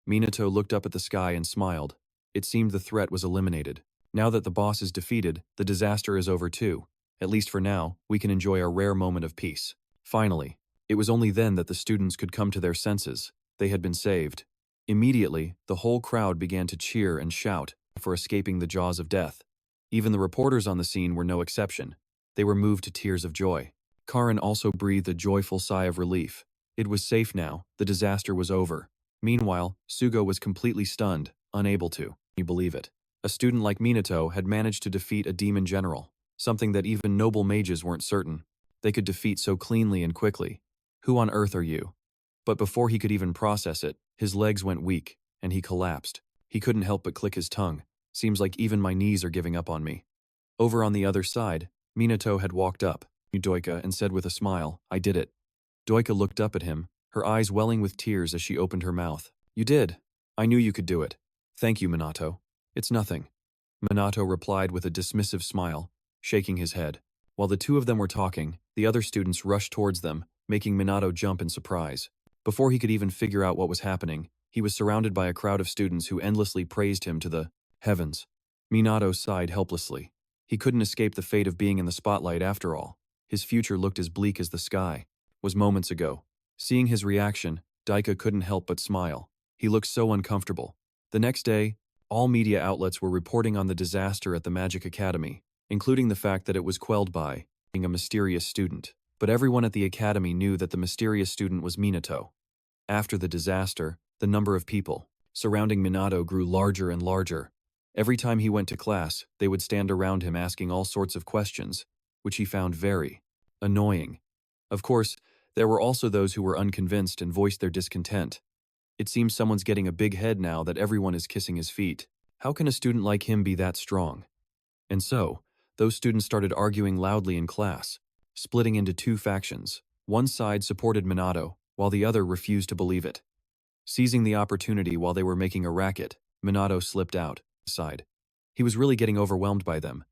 Minato looked up at the sky and smiled. It seemed the threat was eliminated. Now that the boss is defeated, the disaster is over too. At least for now, we can enjoy our rare moment of peace. Finally, it was only then that the students could come to their senses. They had been saved. Immediately, the whole crowd began to cheer and shout for escaping the jaws of death. Even the reporters on the scene were no exception. They were moved to tears of joy. Karin also breathed a joyful sigh of relief. It was safe now, the disaster was over. Meanwhile, Sugo was completely stunned, unable to believe it. A student like Minato had managed to defeat a demon general, something that even noble mages weren't certain they could defeat so cleanly and quickly. Who on earth are you? But before he could even process it, his legs went weak, and he collapsed. He couldn't help but click his tongue. Seems like even my knees are giving up on me. Over on the other side, Minato had walked up to Doika and said with a smile, I did it. Doika looked up at him, her eyes welling with tears as she opened her mouth. You did. I knew you could do it. Thank you, Minato. It's nothing. Minato replied with a dismissive smile, shaking his head. While the two of them were talking, the other students rushed towards them, making Minato jump in surprise. Before he could even figure out what was happening, he was surrounded by a crowd of students who endlessly praised him to the heavens. Minato sighed helplessly. He couldn't escape the fate of being in the spotlight after all. His future looked as bleak as the sky was moments ago. Seeing his reaction, Daika couldn't help but smile. He looked so uncomfortable. The next day, all media outlets were reporting on the disaster at the Magic Academy, including the fact that it was quelled by a mysterious student. But everyone at the academy knew that the mysterious student was Minato. After the disaster, the number of people surrounding Minato grew larger and larger. Every time he went to class, they would stand around him asking all sorts of questions, which he found very annoying. Of course, there were also those who were unconvinced and voiced their discontent. It seems someone's getting a big head now that everyone is kissing his feet. How can a student like him be that strong? And so, those students started arguing loudly in class, splitting into two factions. One side supported Minato, while the other refused to believe it. Seizing the opportunity while they were making a racket, Minato slipped outside. He was really getting overwhelmed by them.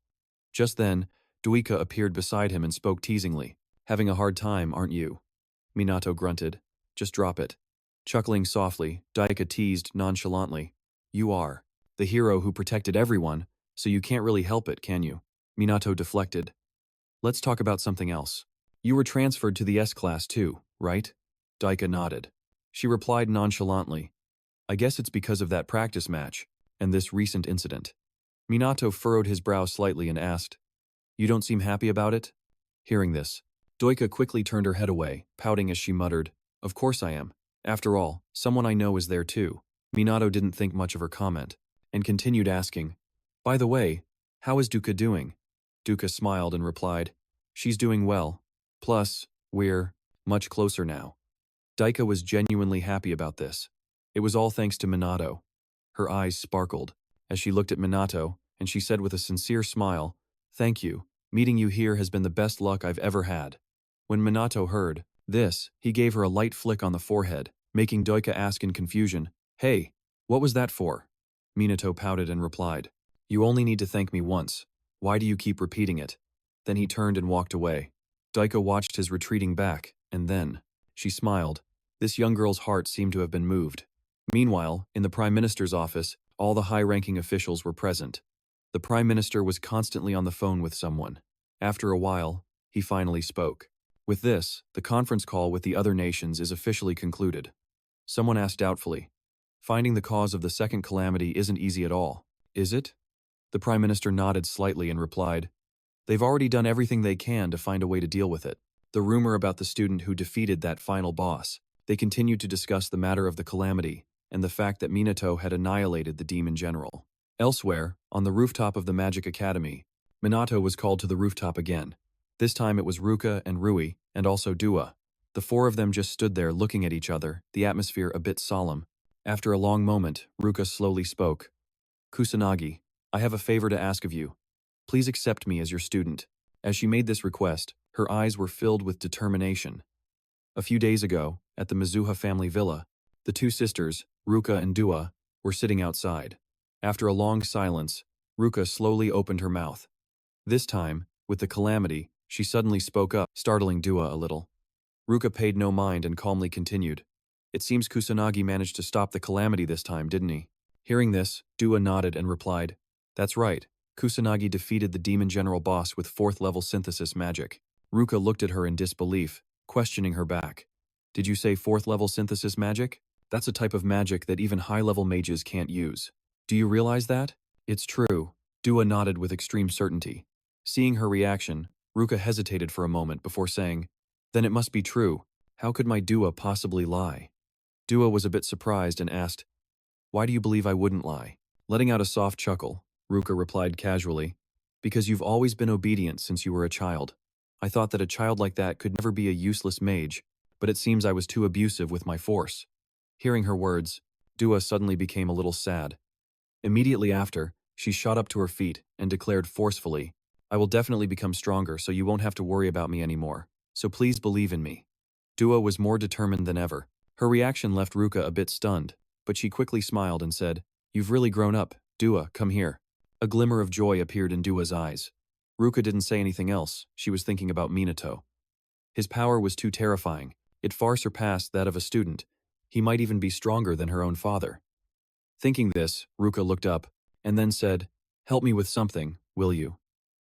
Just then, Doika appeared beside him and spoke teasingly. Having a hard time, aren't you? Minato grunted. Just drop it. Chuckling softly, Daika teased nonchalantly. You are the hero who protected everyone, so you can't really help it, can you? Minato deflected. Let's talk about something else. You were transferred to the S-class too, right? Daika nodded. She replied nonchalantly. I guess it's because of that practice match, and this recent incident. Minato furrowed his brow slightly and asked, You don't seem happy about it? Hearing this, Doika quickly turned her head away, pouting as she muttered, Of course I am. After all, someone I know is there too. Minato didn't think much of her comment, and continued asking, By the way, how is Duka doing? Duka smiled and replied, She's doing well. Plus, we're much closer now. Daika was genuinely happy about this. It was all thanks to Minato. Her eyes sparkled as she looked at Minato, and she said with a sincere smile, Thank you. Meeting you here has been the best luck I've ever had. When Minato heard this, he gave her a light flick on the forehead, making Doika ask in confusion, Hey, what was that for? Minato pouted and replied, You only need to thank me once. Why do you keep repeating it? Then he turned and walked away. Daika watched his retreating back, and then she smiled. This young girl's heart seemed to have been moved. Meanwhile, in the Prime Minister's office, all the high-ranking officials were present. The Prime Minister was constantly on the phone with someone. After a while, he finally spoke. With this, the conference call with the other nations is officially concluded. Someone asked doubtfully, Finding the cause of the second calamity isn't easy at all, is it? The Prime Minister nodded slightly and replied, They've already done everything they can to find a way to deal with it. The rumor about the student who defeated that final boss. They continued to discuss the matter of the calamity and the fact that Minato had annihilated the demon general. Elsewhere, on the rooftop of the Magic Academy, Minato was called to the rooftop again. This time it was Ruka and Rui, and also Dua. The four of them just stood there looking at each other, the atmosphere a bit solemn. After a long moment, Ruka slowly spoke. Kusanagi, I have a favor to ask of you. Please accept me as your student. As she made this request, her eyes were filled with determination. A few days ago, at the Mizuha family villa, The two sisters, Ruka and Dua, were sitting outside. After a long silence, Ruka slowly opened her mouth. This time, with the calamity, she suddenly spoke up, startling Dua a little. Ruka paid no mind and calmly continued. It seems Kusanagi managed to stop the calamity this time, didn't he? Hearing this, Dua nodded and replied, "That's right. Kusanagi defeated the demon general boss with 4th level synthesis magic." Ruka looked at her in disbelief, questioning her back. "Did you say 4th level synthesis magic? That's a type of magic that even high-level mages can't use. Do you realize that?" "It's true." Dua nodded with extreme certainty. Seeing her reaction, Ruka hesitated for a moment before saying, "Then it must be true. How could my Dua possibly lie?" Dua was a bit surprised and asked, "Why do you believe I wouldn't lie?" Letting out a soft chuckle, Ruka replied casually, "Because you've always been obedient since you were a child. I thought that a child like that could never be a useless mage, but it seems I was too abusive with my force." Hearing her words, Dua suddenly became a little sad. Immediately after, she shot up to her feet and declared forcefully, "I will definitely become stronger so you won't have to worry about me anymore. So please believe in me." Dua was more determined than ever. Her reaction left Ruka a bit stunned, but she quickly smiled and said, "You've really grown up. Dua, come here." A glimmer of joy appeared in Dua's eyes. Ruka didn't say anything else. She was thinking about Minato. His power was too terrifying. It far surpassed that of a student. He might even be stronger than her own father. Thinking this, Ruka looked up, and then said, "Help me with something, will you?"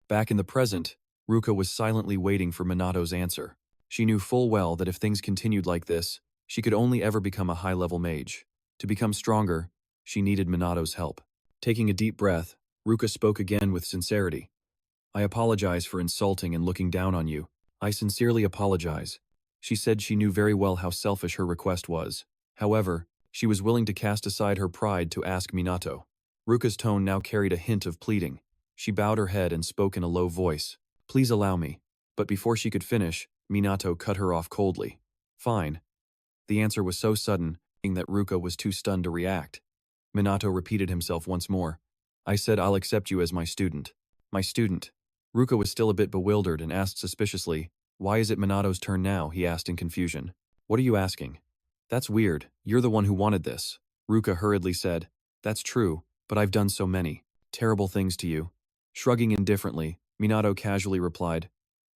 Back in the present, Ruka was silently waiting for Minato's answer. She knew full well that if things continued like this, she could only ever become a high-level mage. To become stronger, she needed Minato's help. Taking a deep breath, Ruka spoke again with sincerity. "I apologize for insulting and looking down on you. I sincerely apologize." She said she knew very well how selfish her request was. However, she was willing to cast aside her pride to ask Minato. Ruka's tone now carried a hint of pleading. She bowed her head and spoke in a low voice. "Please allow me." But before she could finish, Minato cut her off coldly. "Fine." The answer was so sudden that Ruka was too stunned to react. Minato repeated himself once more. "I said I'll accept you as my student." "My student." Ruka was still a bit bewildered and asked suspiciously, "Why is it Minato's turn now?" he asked in confusion. "What are you asking?" "That's weird. You're the one who wanted this." Ruka hurriedly said, "That's true, but I've done so many terrible things to you." Shrugging indifferently, Minato casually replied,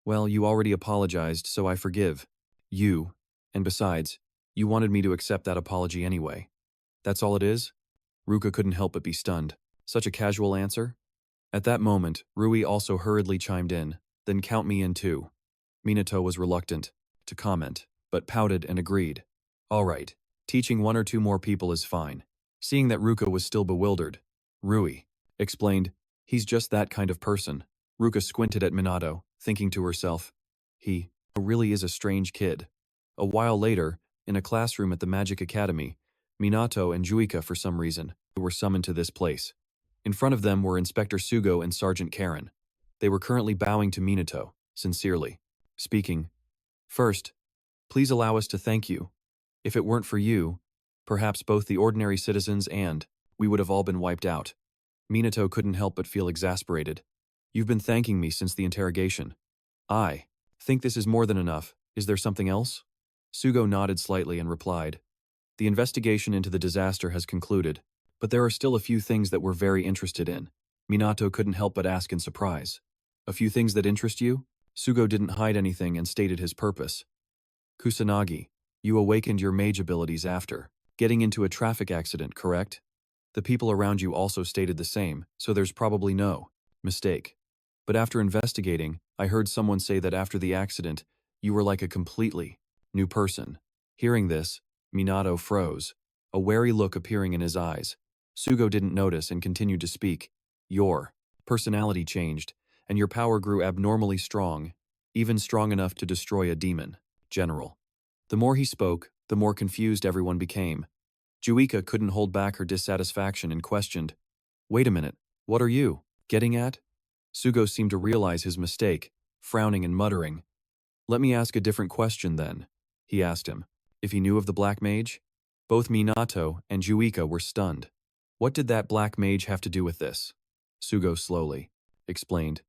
"Well, you already apologized, so I forgive you. And besides, you wanted me to accept that apology anyway." "That's all it is?" Ruka couldn't help but be stunned. Such a casual answer? At that moment, Rui also hurriedly chimed in, "Then count me in too." Minato was reluctant to comment, but pouted and agreed. "All right, teaching 1 or 2 more people is fine." Seeing that Ruka was still bewildered, Rui explained, "He's just that kind of person." Ruka squinted at Minato, thinking to herself, He really is a strange kid." A while later, in a classroom at the Magic Academy, Minato and Juika, for some reason, were summoned to this place. In front of them were Inspector Sugo and Sergeant Karen. They were currently bowing to Minato, sincerely, speaking, "First, please allow us to thank you. If it weren't for you, perhaps both the ordinary citizens and we would have all been wiped out." Minato couldn't help but feel exasperated. "You've been thanking me since the interrogation." "I think this is more than enough. Is there something else?" Sugo nodded slightly and replied, "The investigation into the disaster has concluded, but there are still a few things that we're very interested in." Minato couldn't help but ask in surprise. "A few things that interest you?" Sugo didn't hide anything and stated his purpose. "Kusanagi, you awakened your mage abilities after getting into a traffic accident, correct? The people around you also stated the same, so there's probably no mistake. But after investigating, I heard someone say that after the accident, you were like a completely new person." Hearing this, Minato froze, a wary look appearing in his eyes. Sugo didn't notice and continued to speak. "Your personality changed, and your power grew abnormally strong, even strong enough to destroy a demon general." The more he spoke, the more confused everyone became. Juika couldn't hold back her dissatisfaction and questioned, "Wait a minute, what are you getting at?" Sugo seemed to realize his mistake, frowning and muttering. "Let me ask a different question then," he asked him, if he knew of the Black Mage. Both Minato and Juika were stunned. "What did that Black Mage have to do with this?" Sugo slowly explained.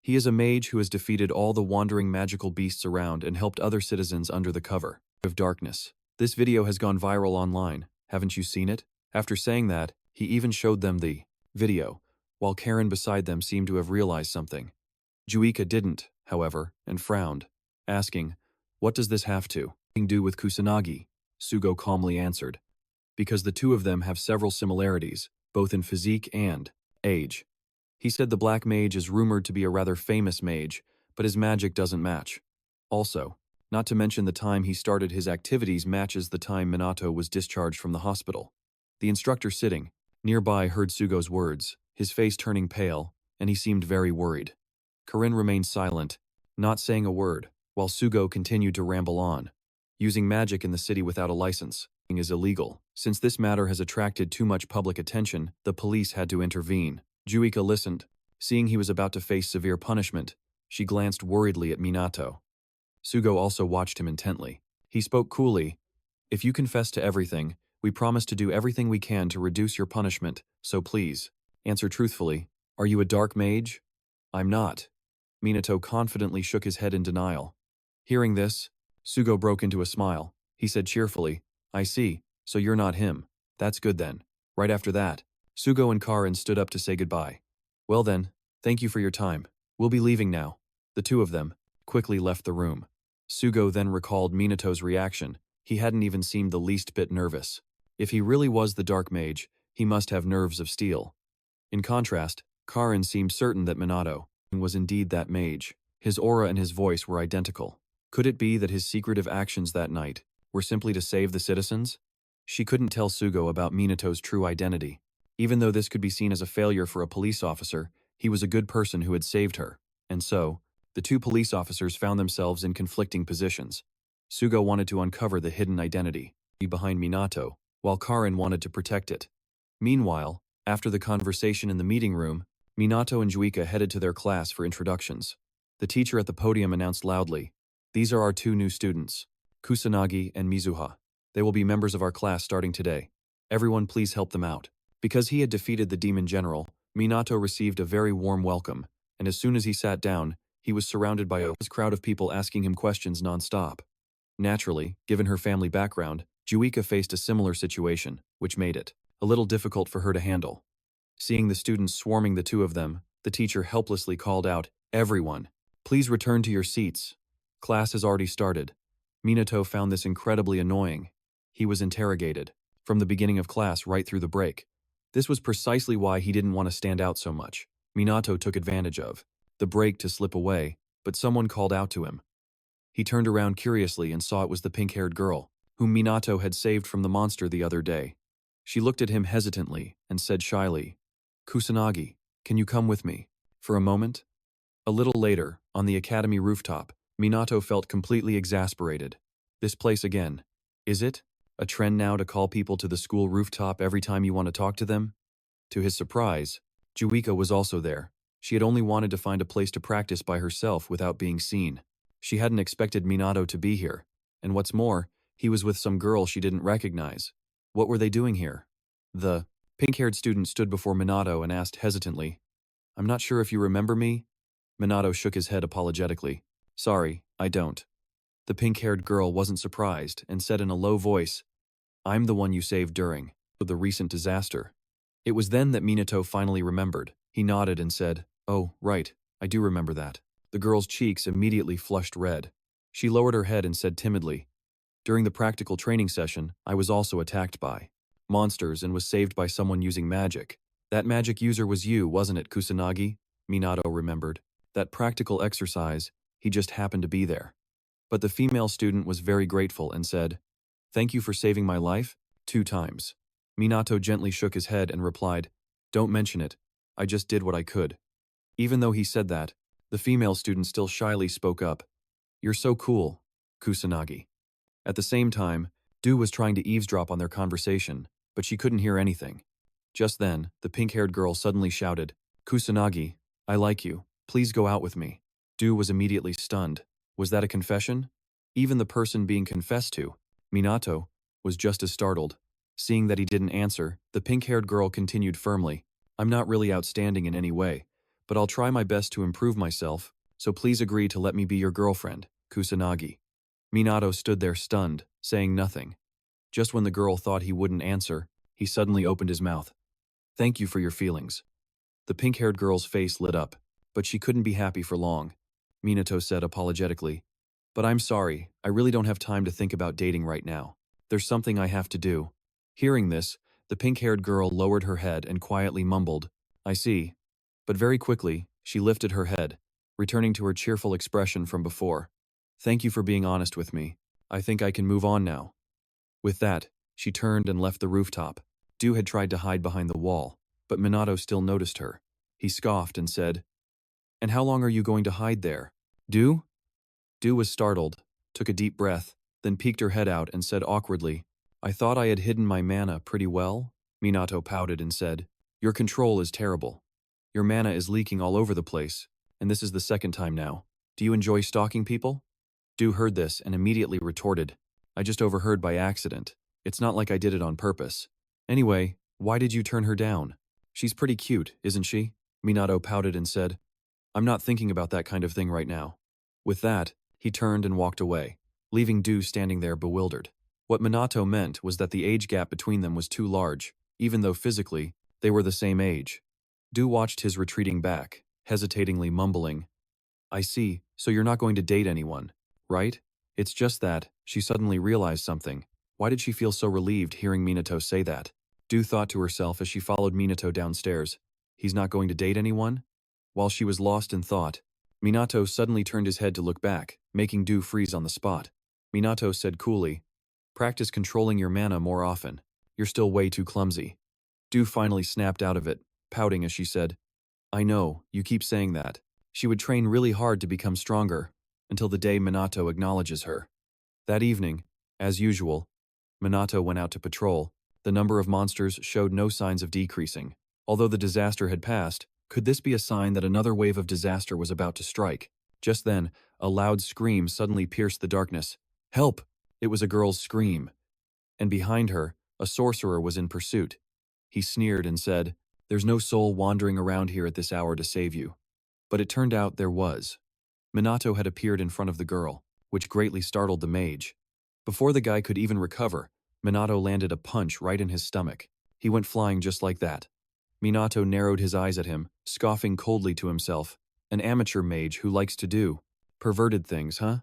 "He is a mage who has defeated all the wandering magical beasts around and helped other citizens under the cover of darkness. This video has gone viral online, haven't you seen it? After saying that, he even showed them the video, while Karen beside them seemed to have realized something. Juika didn't, however, and frowned, asking, "What does this have to do with Kusanagi?" Sugo calmly answered, "Because the two of them have several similarities, both in physique and age." He said the Black Mage is rumored to be a rather famous mage, but his magic doesn't match. Also, not to mention the time he started his activities matches the time Minato was discharged from the hospital. The instructor sitting nearby heard Sugo's words, his face turning pale, and he seemed very worried. Karin remained silent, not saying a word, while Sugo continued to ramble on. Using magic in the city without a license is illegal. Since this matter has attracted too much public attention, the police had to intervene. Juika listened. Seeing he was about to face severe punishment, she glanced worriedly at Minato. Sugo also watched him intently. He spoke coolly. "If you confess to everything, we promise to do everything we can to reduce your punishment, so please, answer truthfully. Are you a dark mage?" "I'm not." Minato confidently shook his head in denial. Hearing this, Sugo broke into a smile. He said cheerfully, "I see, so you're not him. That's good then." Right after that, Sugo and Karin stood up to say goodbye. "Well then, thank you for your time. We'll be leaving now." The two of them quickly left the room. Sugo then recalled Minato's reaction. He hadn't even seemed the least bit nervous. If he really was the Dark Mage, he must have nerves of steel. In contrast, Karin seemed certain that Minato was indeed that mage. His aura and his voice were identical. Could it be that his secretive actions that night were simply to save the citizens? She couldn't tell Sugo about Minato's true identity. Even though this could be seen as a failure for a police officer, he was a good person who had saved her. And so, the two police officers found themselves in conflicting positions. Sugo wanted to uncover the hidden identity behind Minato, while Karin wanted to protect it. Meanwhile, after the conversation in the meeting room, Minato and Juika headed to their class for introductions. The teacher at the podium announced loudly, "These are our two new students, Kusanagi and Mizuha. They will be members of our class starting today. Everyone please help them out." Because he had defeated the demon general, Minato received a very warm welcome, and as soon as he sat down, he was surrounded by a crowd of people asking him questions non-stop. Naturally, given her family background, Juika faced a similar situation, which made it a little difficult for her to handle. Seeing the students swarming the two of them, the teacher helplessly called out, "Everyone, please return to your seats. Class has already started." Minato found this incredibly annoying. He was interrogated, from the beginning of class right through the break. This was precisely why he didn't want to stand out so much. Minato took advantage of the break to slip away, but someone called out to him. He turned around curiously and saw it was the pink-haired girl, whom Minato had saved from the monster the other day. She looked at him hesitantly and said shyly, "Kusanagi, can you come with me for a moment?" A little later, on the academy rooftop, Minato felt completely exasperated. This place again. Is it a trend now to call people to the school rooftop every time you want to talk to them? To his surprise, Juika was also there. She had only wanted to find a place to practice by herself without being seen. She hadn't expected Minato to be here, and what's more, he was with some girl she didn't recognize. What were they doing here? The pink-haired student stood before Minato and asked hesitantly, "I'm not sure if you remember me?" Minato shook his head apologetically. "Sorry, I don't." The pink-haired girl wasn't surprised and said in a low voice, "I'm the one you saved during the recent disaster." It was then that Minato finally remembered. He nodded and said, "Oh, right, I do remember that." The girl's cheeks immediately flushed red. She lowered her head and said timidly, "During the practical training session, I was also attacked by monsters and was saved by someone using magic. That magic user was you, wasn't it, Kusanagi?" Minato remembered. That practical exercise, he just happened to be there. But the female student was very grateful and said, "Thank you for saving my life 2 times. Minato gently shook his head and replied, "Don't mention it. I just did what I could." Even though he said that, the female student still shyly spoke up, "You're so cool, Kusanagi." At the same time, Du was trying to eavesdrop on their conversation, but she couldn't hear anything. Just then, the pink-haired girl suddenly shouted, "Kusanagi, I like you. Please go out with me." Du was immediately stunned. Was that a confession? Even the person being confessed to, Minato, was just as startled. Seeing that he didn't answer, the pink-haired girl continued firmly, "I'm not really outstanding in any way, but I'll try my best to improve myself, so please agree to let me be your girlfriend, Kusanagi." Minato stood there stunned, saying nothing. Just when the girl thought he wouldn't answer, he suddenly opened his mouth. "Thank you for your feelings." The pink-haired girl's face lit up, but she couldn't be happy for long. Minato said apologetically, "But I'm sorry, I really don't have time to think about dating right now. There's something I have to do." Hearing this, the pink-haired girl lowered her head and quietly mumbled, "I see." But very quickly, she lifted her head, returning to her cheerful expression from before. "Thank you for being honest with me. I think I can move on now." With that, she turned and left the rooftop. Du had tried to hide behind the wall, but Minato still noticed her. He scoffed and said, "And how long are you going to hide there? Du?" Du was startled, took a deep breath, then peeked her head out and said awkwardly, "I thought I had hidden my mana pretty well." Minato pouted and said, "Your control is terrible. Your mana is leaking all over the place, and this is the second time now. Do you enjoy stalking people?" Du heard this and immediately retorted, "I just overheard by accident. It's not like I did it on purpose. Anyway, why did you turn her down? She's pretty cute, isn't she?" Minato pouted and said, "I'm not thinking about that kind of thing right now." With that, he turned and walked away, leaving Du standing there bewildered. What Minato meant was that the age gap between them was too large, even though physically, they were the same age. Du watched his retreating back, hesitatingly mumbling, "I see, so you're not going to date anyone, right?" It's just that, she suddenly realized something. Why did she feel so relieved hearing Minato say that? Du thought to herself as she followed Minato downstairs, "He's not going to date anyone?" While she was lost in thought, Minato suddenly turned his head to look back, making Du freeze on the spot. Minato said coolly, "Practice controlling your mana more often. You're still way too clumsy." Du finally snapped out of it, pouting as she said, "I know, you keep saying that." She would train really hard to become stronger, until the day Minato acknowledges her. That evening, as usual, Minato went out to patrol. The number of monsters showed no signs of decreasing. Although the disaster had passed, could this be a sign that another wave of disaster was about to strike? Just then, a loud scream suddenly pierced the darkness. "Help!" It was a girl's scream. And behind her, a sorcerer was in pursuit. He sneered and said, "There's no soul wandering around here at this hour to save you." But it turned out there was. Minato had appeared in front of the girl, which greatly startled the mage. Before the guy could even recover, Minato landed a punch right in his stomach. He went flying just like that. Minato narrowed his eyes at him, scoffing coldly to himself. An amateur mage who likes to do perverted things, huh?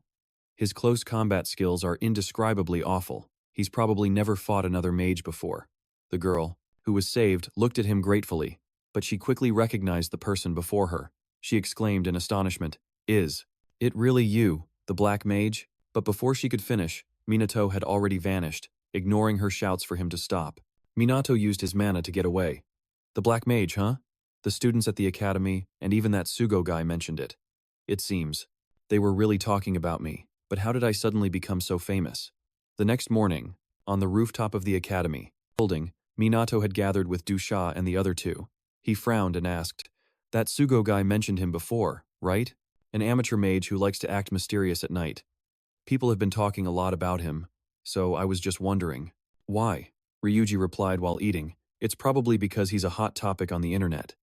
His close combat skills are indescribably awful. He's probably never fought another mage before. The girl, who was saved, looked at him gratefully, but she quickly recognized the person before her. She exclaimed in astonishment, "Is it really you, the black mage?" But before she could finish, Minato had already vanished, ignoring her shouts for him to stop. Minato used his mana to get away. "The black mage, huh?" The students at the academy, and even that Sugo guy mentioned it. It seems. They were really talking about me, but how did I suddenly become so famous? The next morning, on the rooftop of the academy building, Minato had gathered with Dusha and the other two. He frowned and asked, "That Sugo guy mentioned him before, right? An amateur mage who likes to act mysterious at night. People have been talking a lot about him, so I was just wondering." "Why?" Ryuji replied while eating. "It's probably because he's a hot topic on the internet."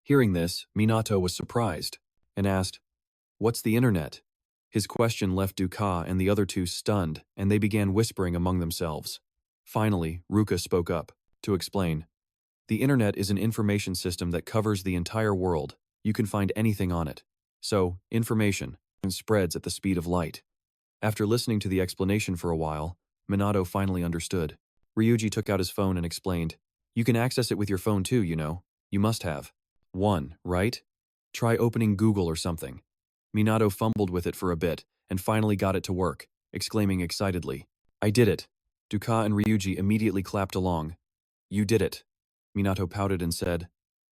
Hearing this, Minato was surprised, and asked, "What's the internet?" His question left Duka and the other two stunned, and they began whispering among themselves. Finally, Ruka spoke up, to explain. "The internet is an information system that covers the entire world. You can find anything on it. So, information spreads at the speed of light." After listening to the explanation for a while, Minato finally understood. Ryuji took out his phone and explained, "You can access it with your phone too, you know. You must have one, right? Try opening Google or something." Minato fumbled with it for a bit, and finally got it to work, exclaiming excitedly, "I did it." Duka and Ryuji immediately clapped along. "You did it." Minato pouted and said,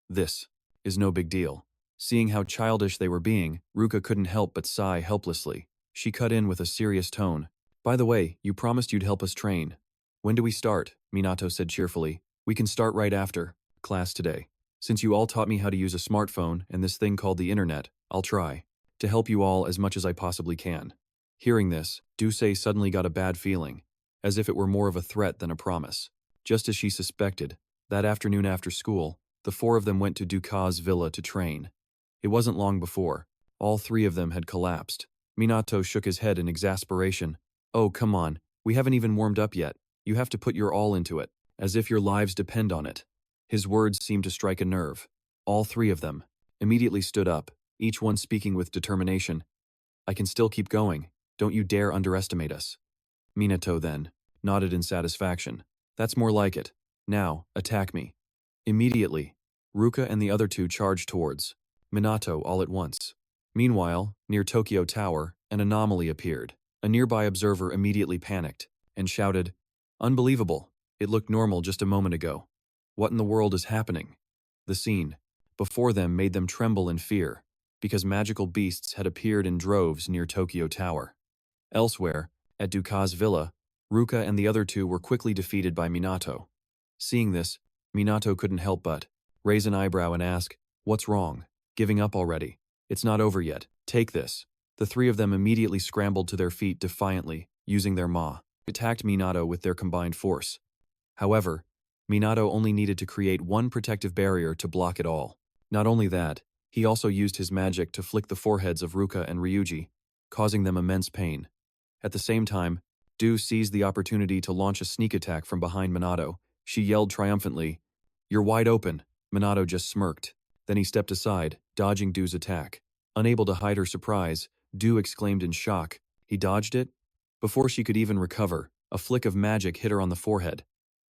"This is no big deal." Seeing how childish they were being, Ruka couldn't help but sigh helplessly. She cut in with a serious tone. "By the way, you promised you'd help us train. When do we start?" Minato said cheerfully. "We can start right after class today. Since you all taught me how to use a smartphone and this thing called the internet, I'll try to help you all as much as I possibly can." Hearing this, Dusei suddenly got a bad feeling, as if it were more of a threat than a promise. Just as she suspected, that afternoon after school, the four of them went to Duka's villa to train. It wasn't long before all three of them had collapsed. Minato shook his head in exasperation. "Oh, come on, we haven't even warmed up yet. You have to put your all into it, as if your lives depend on it. His words seemed to strike a nerve. All three of them immediately stood up, each one speaking with determination. I can still keep going. Don't you dare underestimate us. Minato then nodded in satisfaction. That's more like it. Now, attack me. Immediately, Ruka and the other two charged towards Minato all at once. Meanwhile, near Tokyo Tower, an anomaly appeared. A nearby observer immediately panicked and shouted, Unbelievable! It looked normal just a moment ago. What in the world is happening? The scene before them made them tremble in fear, because magical beasts had appeared in droves near Tokyo Tower. Elsewhere, at Duka's villa, Ruka and the other two were quickly defeated by Minato. Seeing this, Minato couldn't help but raise an eyebrow and ask, What's wrong? Giving up already? It's not over yet. Take this. The three of them immediately scrambled to their feet defiantly, using their ma, attacked Minato with their combined force. However, Minato only needed to create one protective barrier to block it all. Not only that, he also used his magic to flick the foreheads of Ruka and Ryuji, causing them immense pain. At the same time, Du seized the opportunity to launch a sneak attack from behind Minato. She yelled triumphantly, You're wide open. Minato just smirked. Then he stepped aside, dodging Du's attack. Unable to hide her surprise, Du exclaimed in shock, He dodged it? Before she could even recover, a flick of magic hit her on the forehead.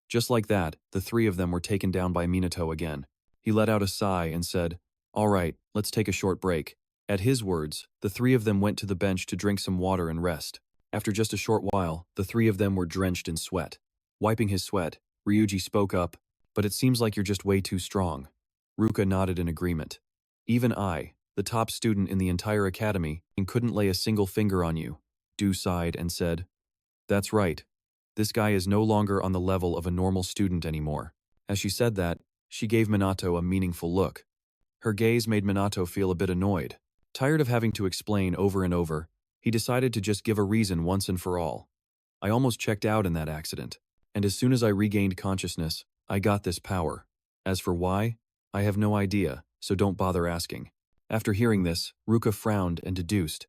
Just like that, the three of them were taken down by Minato again. He let out a sigh and said, All right, let's take a short break. At his words, the three of them went to the bench to drink some water and rest. After just a short while, the three of them were drenched in sweat. Wiping his sweat, Ryuji spoke up, But it seems like you're just way too strong. Ruka nodded in agreement. Even I, the top student in the entire academy, and couldn't lay a single finger on you. Du sighed and said, That's right. This guy is no longer on the level of a normal student anymore. As she said that, she gave Minato a meaningful look. Her gaze made Minato feel a bit annoyed. Tired of having to explain over and over, he decided to just give a reason once and for all. I almost checked out in that accident, and as soon as I regained consciousness, I got this power. As for why, I have no idea, so don't bother asking. After hearing this, Ruka frowned and deduced.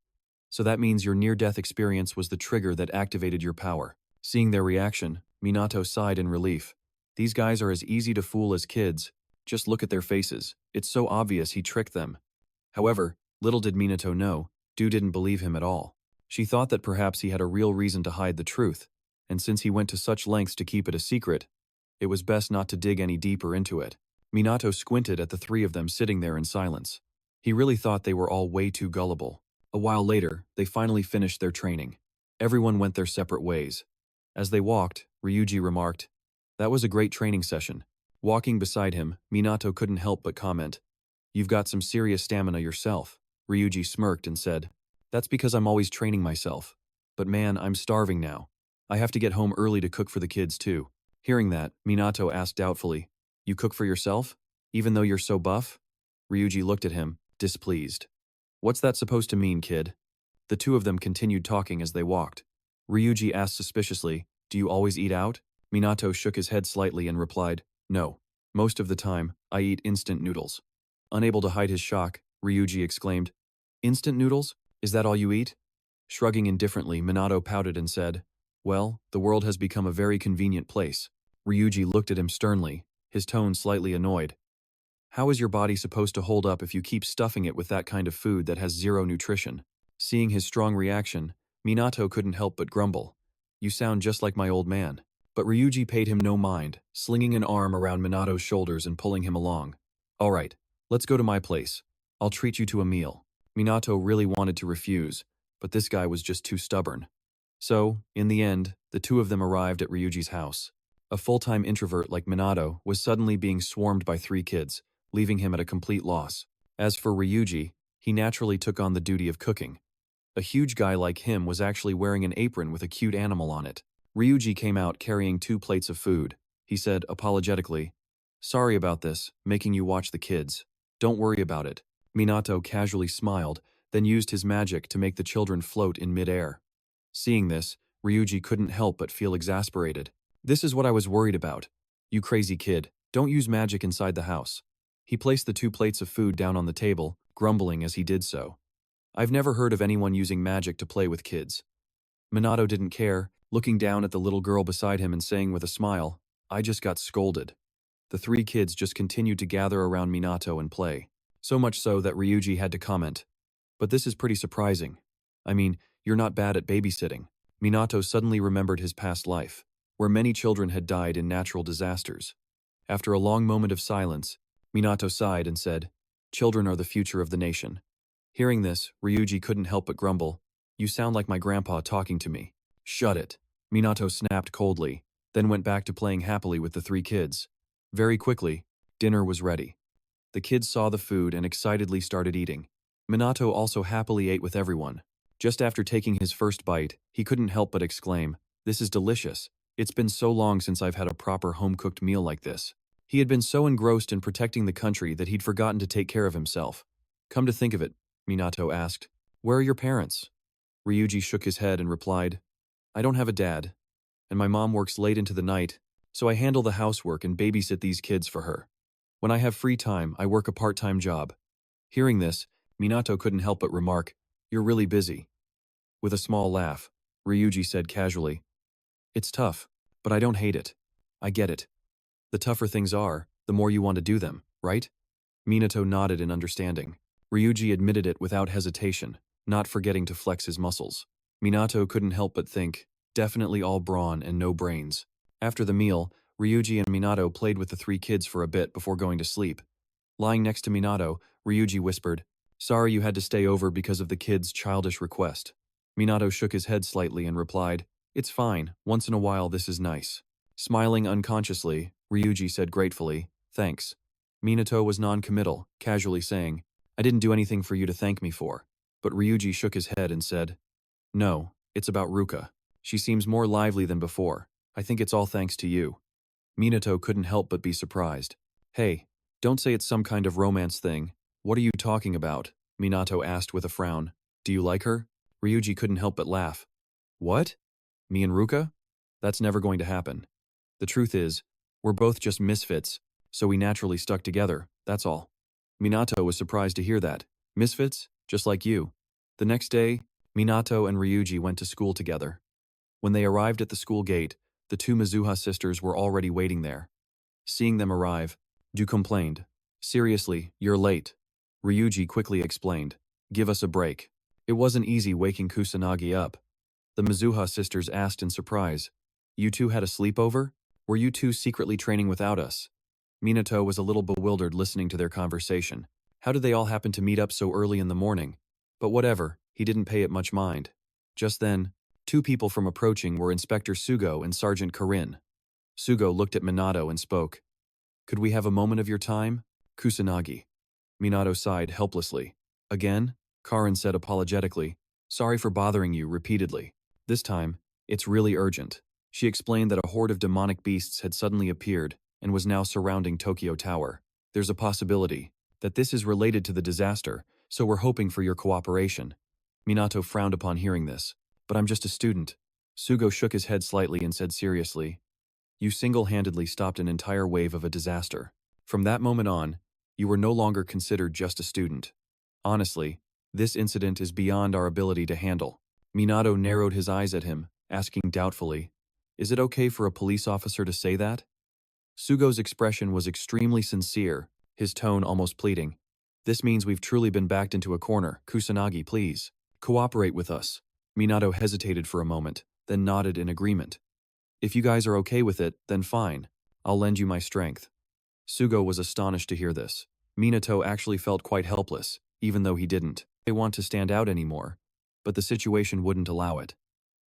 So that means your near-death experience was the trigger that activated your power. Seeing their reaction, Minato sighed in relief. These guys are as easy to fool as kids. Just look at their faces. It's so obvious he tricked them. However, little did Minato know, Du didn't believe him at all. She thought that perhaps he had a real reason to hide the truth, and since he went to such lengths to keep it a secret, it was best not to dig any deeper into it. Minato squinted at the three of them sitting there in silence. He really thought they were all way too gullible. A while later, they finally finished their training. Everyone went their separate ways. As they walked, Ryuji remarked, That was a great training session. Walking beside him, Minato couldn't help but comment, You've got some serious stamina yourself. Ryuji smirked and said, That's because I'm always training myself. But man, I'm starving now. I have to get home early to cook for the kids too. Hearing that, Minato asked doubtfully, You cook for yourself? Even though you're so buff? Ryuji looked at him, displeased. What's that supposed to mean, kid? The two of them continued talking as they walked. Ryuji asked suspiciously, Do you always eat out? Minato shook his head slightly and replied, No. Most of the time, I eat instant noodles. Unable to hide his shock, Ryuji exclaimed, Instant noodles? Is that all you eat? Shrugging indifferently, Minato pouted and said, Well, the world has become a very convenient place. Ryuji looked at him sternly, his tone slightly annoyed. How is your body supposed to hold up if you keep stuffing it with that kind of food that has zero nutrition? Seeing his strong reaction, Minato couldn't help but grumble. You sound just like my old man. But Ryuji paid him no mind, slinging an arm around Minato's shoulders and pulling him along. All right, let's go to my place. I'll treat you to a meal. Minato really wanted to refuse, but this guy was just too stubborn. So, in the end, the two of them arrived at Ryuji's house. A full-time introvert like Minato was suddenly being swarmed by three kids, leaving him at a complete loss. As for Ryuji, he naturally took on the duty of cooking. A huge guy like him was actually wearing an apron with a cute animal on it. Ryuji came out carrying 2 plates of food. He said, apologetically, Sorry about this, making you watch the kids. Don't worry about it. Minato casually smiled, then used his magic to make the children float in mid-air. Seeing this, Ryuji couldn't help but feel exasperated. This is what I was worried about. You crazy kid, don't use magic inside the house. He placed the 2 plates of food down on the table, grumbling as he did so. I've never heard of anyone using magic to play with kids. Minato didn't care, looking down at the little girl beside him and saying with a smile, "I just got scolded." The three kids just continued to gather around Minato and play. So much so that Ryuji had to comment, "But this is pretty surprising. I mean, you're not bad at babysitting." Minato suddenly remembered his past life, where many children had died in natural disasters. After a long moment of silence, Minato sighed and said, "Children are the future of the nation." Hearing this, Ryuji couldn't help but grumble, "You sound like my grandpa talking to me." "Shut it." Minato snapped coldly, then went back to playing happily with the three kids. Very quickly, dinner was ready. The kids saw the food and excitedly started eating. Minato also happily ate with everyone. Just after taking his first bite, he couldn't help but exclaim, "This is delicious. It's been so long since I've had a proper home-cooked meal like this." He had been so engrossed in protecting the country that he'd forgotten to take care of himself. "Come to think of it," Minato asked, "where are your parents?" Ryuji shook his head and replied, "I don't have a dad, and my mom works late into the night, so I handle the housework and babysit these kids for her. When I have free time, I work a part-time job." Hearing this, Minato couldn't help but remark, "You're really busy." With a small laugh, Ryuji said casually, "It's tough, but I don't hate it. I get it. The tougher things are, the more you want to do them, right?" Minato nodded in understanding. Ryuji admitted it without hesitation, not forgetting to flex his muscles. Minato couldn't help but think, definitely all brawn and no brains. After the meal, Ryuji and Minato played with the three kids for a bit before going to sleep. Lying next to Minato, Ryuji whispered, "Sorry you had to stay over because of the kids' childish request." Minato shook his head slightly and replied, "It's fine, once in a while this is nice." Smiling unconsciously, Ryuji said gratefully, "Thanks." Minato was non-committal, casually saying, "I didn't do anything for you to thank me for." But Ryuji shook his head and said, "No, it's about Ruka. She seems more lively than before. I think it's all thanks to you." Minato couldn't help but be surprised. "Hey, don't say it's some kind of romance thing. What are you talking about?" Minato asked with a frown. "Do you like her?" Ryuji couldn't help but laugh. "What? Me and Ruka? That's never going to happen. The truth is, we're both just misfits, so we naturally stuck together, that's all." Minato was surprised to hear that. "Misfits? Just like you." The next day, Minato and Ryuji went to school together. When they arrived at the school gate, the two Mizuha sisters were already waiting there. Seeing them arrive, Du complained, "Seriously, you're late." Ryuji quickly explained, "Give us a break." It wasn't easy waking Kusanagi up. The Mizuha sisters asked in surprise, "You two had a sleepover? Were you two secretly training without us?" Minato was a little bewildered listening to their conversation. How did they all happen to meet up so early in the morning? But whatever, he didn't pay it much mind. Just then, two people from approaching were Inspector Sugo and Sergeant Karin. Sugo looked at Minato and spoke. "Could we have a moment of your time? Kusanagi." Minato sighed helplessly. "Again?" Karin said apologetically. "Sorry for bothering you repeatedly. This time, it's really urgent." She explained that a horde of demonic beasts had suddenly appeared and was now surrounding Tokyo Tower. "There's a possibility that this is related to the disaster, so we're hoping for your cooperation." Minato frowned upon hearing this. "But I'm just a student." Sugo shook his head slightly and said seriously, "You single-handedly stopped an entire wave of a disaster. From that moment on, you were no longer considered just a student. Honestly, this incident is beyond our ability to handle." Minato narrowed his eyes at him, asking doubtfully, "Is it okay for a police officer to say that?" Sugo's expression was extremely sincere, his tone almost pleading. "This means we've truly been backed into a corner. Kusanagi, please, cooperate with us." Minato hesitated for a moment, then nodded in agreement. "If you guys are okay with it, then fine. I'll lend you my strength." Sugo was astonished to hear this. Minato actually felt quite helpless, even though he didn't want to stand out anymore, but the situation wouldn't allow it.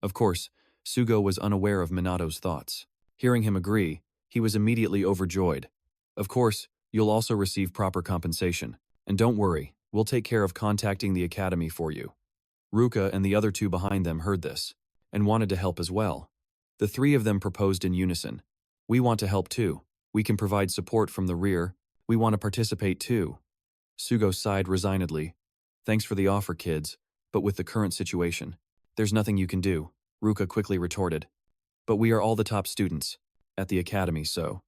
Of course, Sugo was unaware of Minato's thoughts. Hearing him agree, he was immediately overjoyed. "Of course, you'll also receive proper compensation. And don't worry, we'll take care of contacting the academy for you." Ruka and the other two behind them heard this, and wanted to help as well. The three of them proposed in unison. "We want to help too. We can provide support from the rear. We want to participate too." Sugo sighed resignedly. "Thanks for the offer, kids, but with the current situation, there's nothing you can do," Ruka quickly retorted. "But we are all the top students at the academy, so..."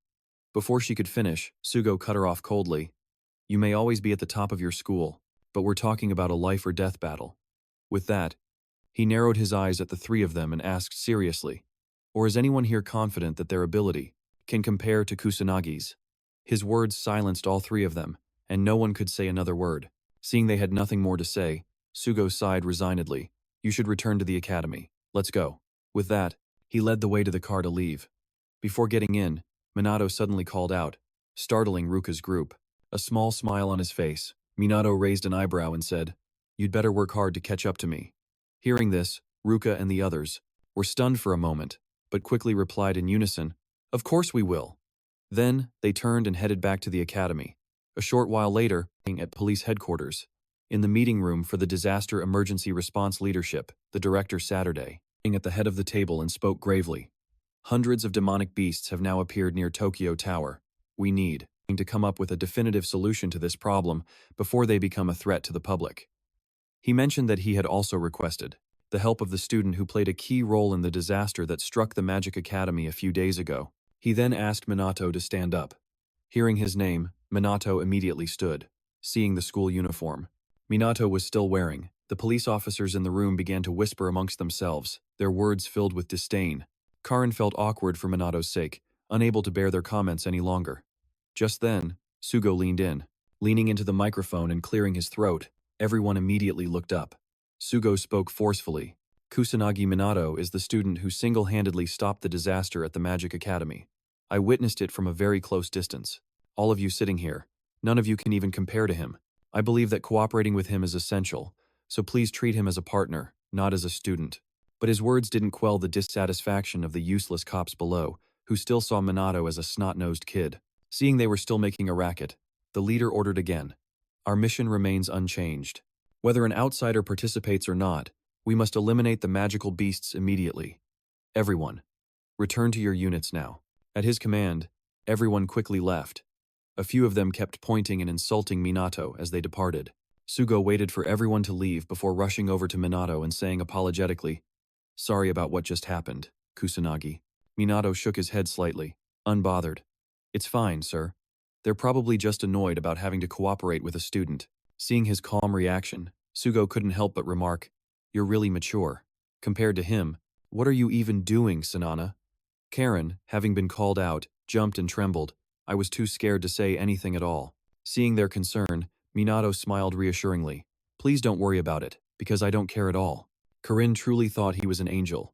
Before she could finish, Sugo cut her off coldly. "You may always be at the top of your school, but we're talking about a life or death battle." With that, He narrowed his eyes at the three of them and asked seriously, "Or is anyone here confident that their ability can compare to Kusanagi's?" His words silenced all three of them, and no one could say another word. Seeing they had nothing more to say, Sugo sighed resignedly. "You should return to the academy. Let's go." With that, he led the way to the car to leave. Before getting in, Minato suddenly called out, startling Ruka's group. A small smile on his face, Minato raised an eyebrow and said, "You'd better work hard to catch up to me." Hearing this, Ruka and the others were stunned for a moment, but quickly replied in unison, "Of course we will." Then, they turned and headed back to the academy. A short while later, at police headquarters. In the meeting room for the Disaster Emergency Response Leadership, the director Saturday, at the head of the table and spoke gravely. "Hundreds of demonic beasts have now appeared near Tokyo Tower. We need to come up with a definitive solution to this problem before they become a threat to the public." He mentioned that he had also requested the help of the student who played a key role in the disaster that struck the Magic Academy a few days ago. He then asked Minato to stand up. Hearing his name, Minato immediately stood, seeing the school uniform Minato was still wearing. The police officers in the room began to whisper amongst themselves, their words filled with disdain. Karin felt awkward for Minato's sake, unable to bear their comments any longer. Just then, Sugo leaned in. Leaning into the microphone and clearing his throat, everyone immediately looked up. Sugo spoke forcefully. "Kusanagi Minato is the student who single-handedly stopped the disaster at the Magic Academy. I witnessed it from a very close distance. All of you sitting here, none of you can even compare to him. I believe that cooperating with him is essential, so please treat him as a partner, not as a student." But his words didn't quell the dissatisfaction of the useless cops below, who still saw Minato as a snot-nosed kid. Seeing they were still making a racket, the leader ordered again. "Our mission remains unchanged. Whether an outsider participates or not, we must eliminate the magical beasts immediately. Everyone, return to your units now." At his command, everyone quickly left. A few of them kept pointing and insulting Minato as they departed. Sugo waited for everyone to leave before rushing over to Minato and saying apologetically, "Sorry about what just happened, Kusanagi." Minato shook his head slightly, unbothered. "It's fine, sir. They're probably just annoyed about having to cooperate with a student." Seeing his calm reaction, Sugo couldn't help but remark, "You're really mature. Compared to him, what are you even doing, Sanana?" Karen, having been called out, jumped and trembled. I was too scared to say anything at all. Seeing their concern, Minato smiled reassuringly. "Please don't worry about it, because I don't care at all." Karin truly thought he was an angel.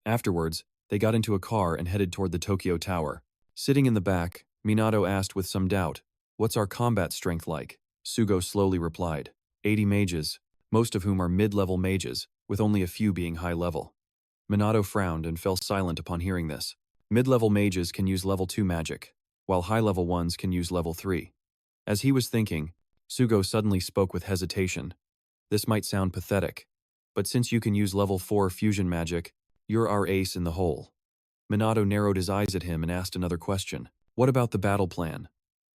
Afterwards, they got into a car and headed toward the Tokyo Tower. Sitting in the back, Minato asked with some doubt, "What's our combat strength like?" Sugo slowly replied, 80 mages, most of whom are mid-level mages, with only a few being high-level. Minato frowned and fell silent upon hearing this. Mid-level mages can use level 2 magic, while high-level ones can use level 3. As he was thinking, Sugo suddenly spoke with hesitation. "This might sound pathetic, but since you can use level 4 fusion magic, you're our ace in the hole." Minato narrowed his eyes at him and asked another question. "What about the battle plan?"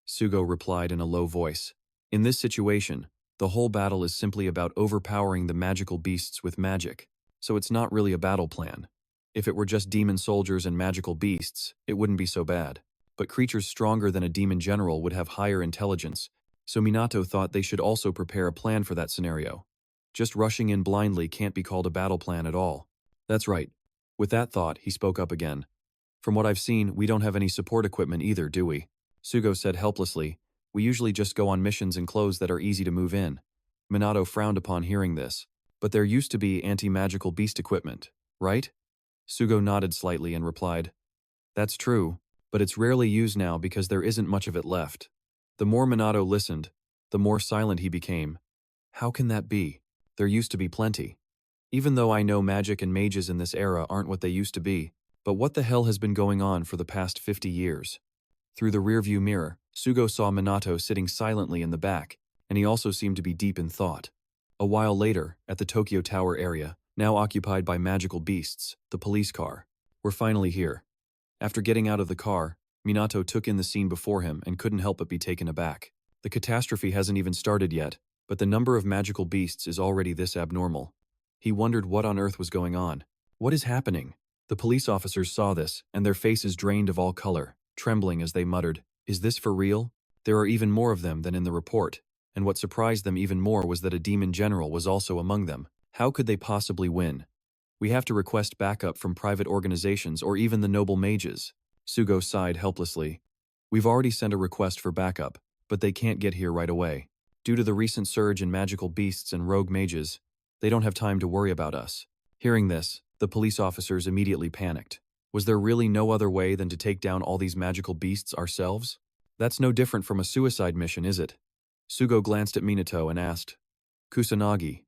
Sugo replied in a low voice. "In this situation, the whole battle is simply about overpowering the magical beasts with magic, so it's not really a battle plan. If it were just demon soldiers and magical beasts, it wouldn't be so bad. But creatures stronger than a demon general would have higher intelligence, so Minato thought they should also prepare a plan for that scenario. Just rushing in blindly can't be called a battle plan at all." "That's right." With that thought, he spoke up again. "From what I've seen, we don't have any support equipment either, do we?" Sugo said helplessly, "We usually just go on missions in clothes that are easy to move in." Minato frowned upon hearing this. "But there used to be anti-magical beast equipment, right?" Sugo nodded slightly and replied, "That's true, but it's rarely used now because there isn't much of it left." The more Minato listened, the more silent he became. "How can that be? There used to be plenty. Even though I know magic and mages in this era aren't what they used to be, but what the hell has been going on for the past 50 years? Through the rearview mirror, Sugo saw Minato sitting silently in the back, and he also seemed to be deep in thought. A while later, at the Tokyo Tower area, now occupied by magical beasts, the police car. "We're finally here." After getting out of the car, Minato took in the scene before him and couldn't help but be taken aback. The catastrophe hasn't even started yet, but the number of magical beasts is already this abnormal. He wondered what on earth was going on. What is happening? The police officers saw this, and their faces drained of all color, trembling as they muttered, "Is this for real?" There are even more of them than in the report, and what surprised them even more was that a demon general was also among them. How could they possibly win? We have to request backup from private organizations or even the noble mages. Sugo sighed helplessly. We've already sent a request for backup, but they can't get here right away. Due to the recent surge in magical beasts and rogue mages, they don't have time to worry about us. Hearing this, the police officers immediately panicked. Was there really no other way than to take down all these magical beasts ourselves? That's no different from a suicide mission, is it? Sugo glanced at Minato and asked, Kusanagi,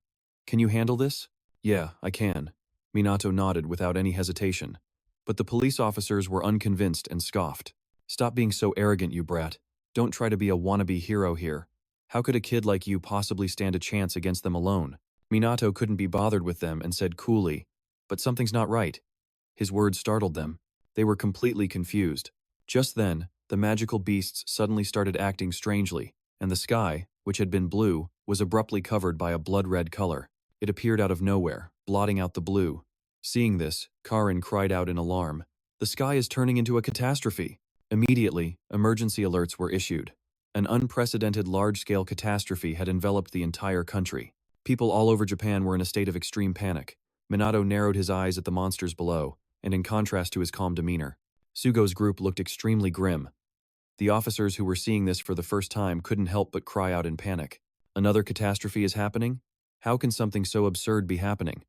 can you handle this? Yeah, I can. Minato nodded without any hesitation. But the police officers were unconvinced and scoffed. Stop being so arrogant, you brat. Don't try to be a wannabe hero here. How could a kid like you possibly stand a chance against them alone? Minato couldn't be bothered with them and said coolly, but something's not right. His words startled them. They were completely confused. Just then, the magical beasts suddenly started acting strangely, and the sky, which had been blue, was abruptly covered by a blood-red color. It appeared out of nowhere, blotting out the blue. Seeing this, Karin cried out in alarm. The sky is turning into a catastrophe. Immediately, emergency alerts were issued. An unprecedented large-scale catastrophe had enveloped the entire country. People all over Japan were in a state of extreme panic. Minato narrowed his eyes at the monsters below, and in contrast to his calm demeanor, Sugo's group looked extremely grim. The officers who were seeing this for the first time couldn't help but cry out in panic. Another catastrophe is happening? How can something so absurd be happening?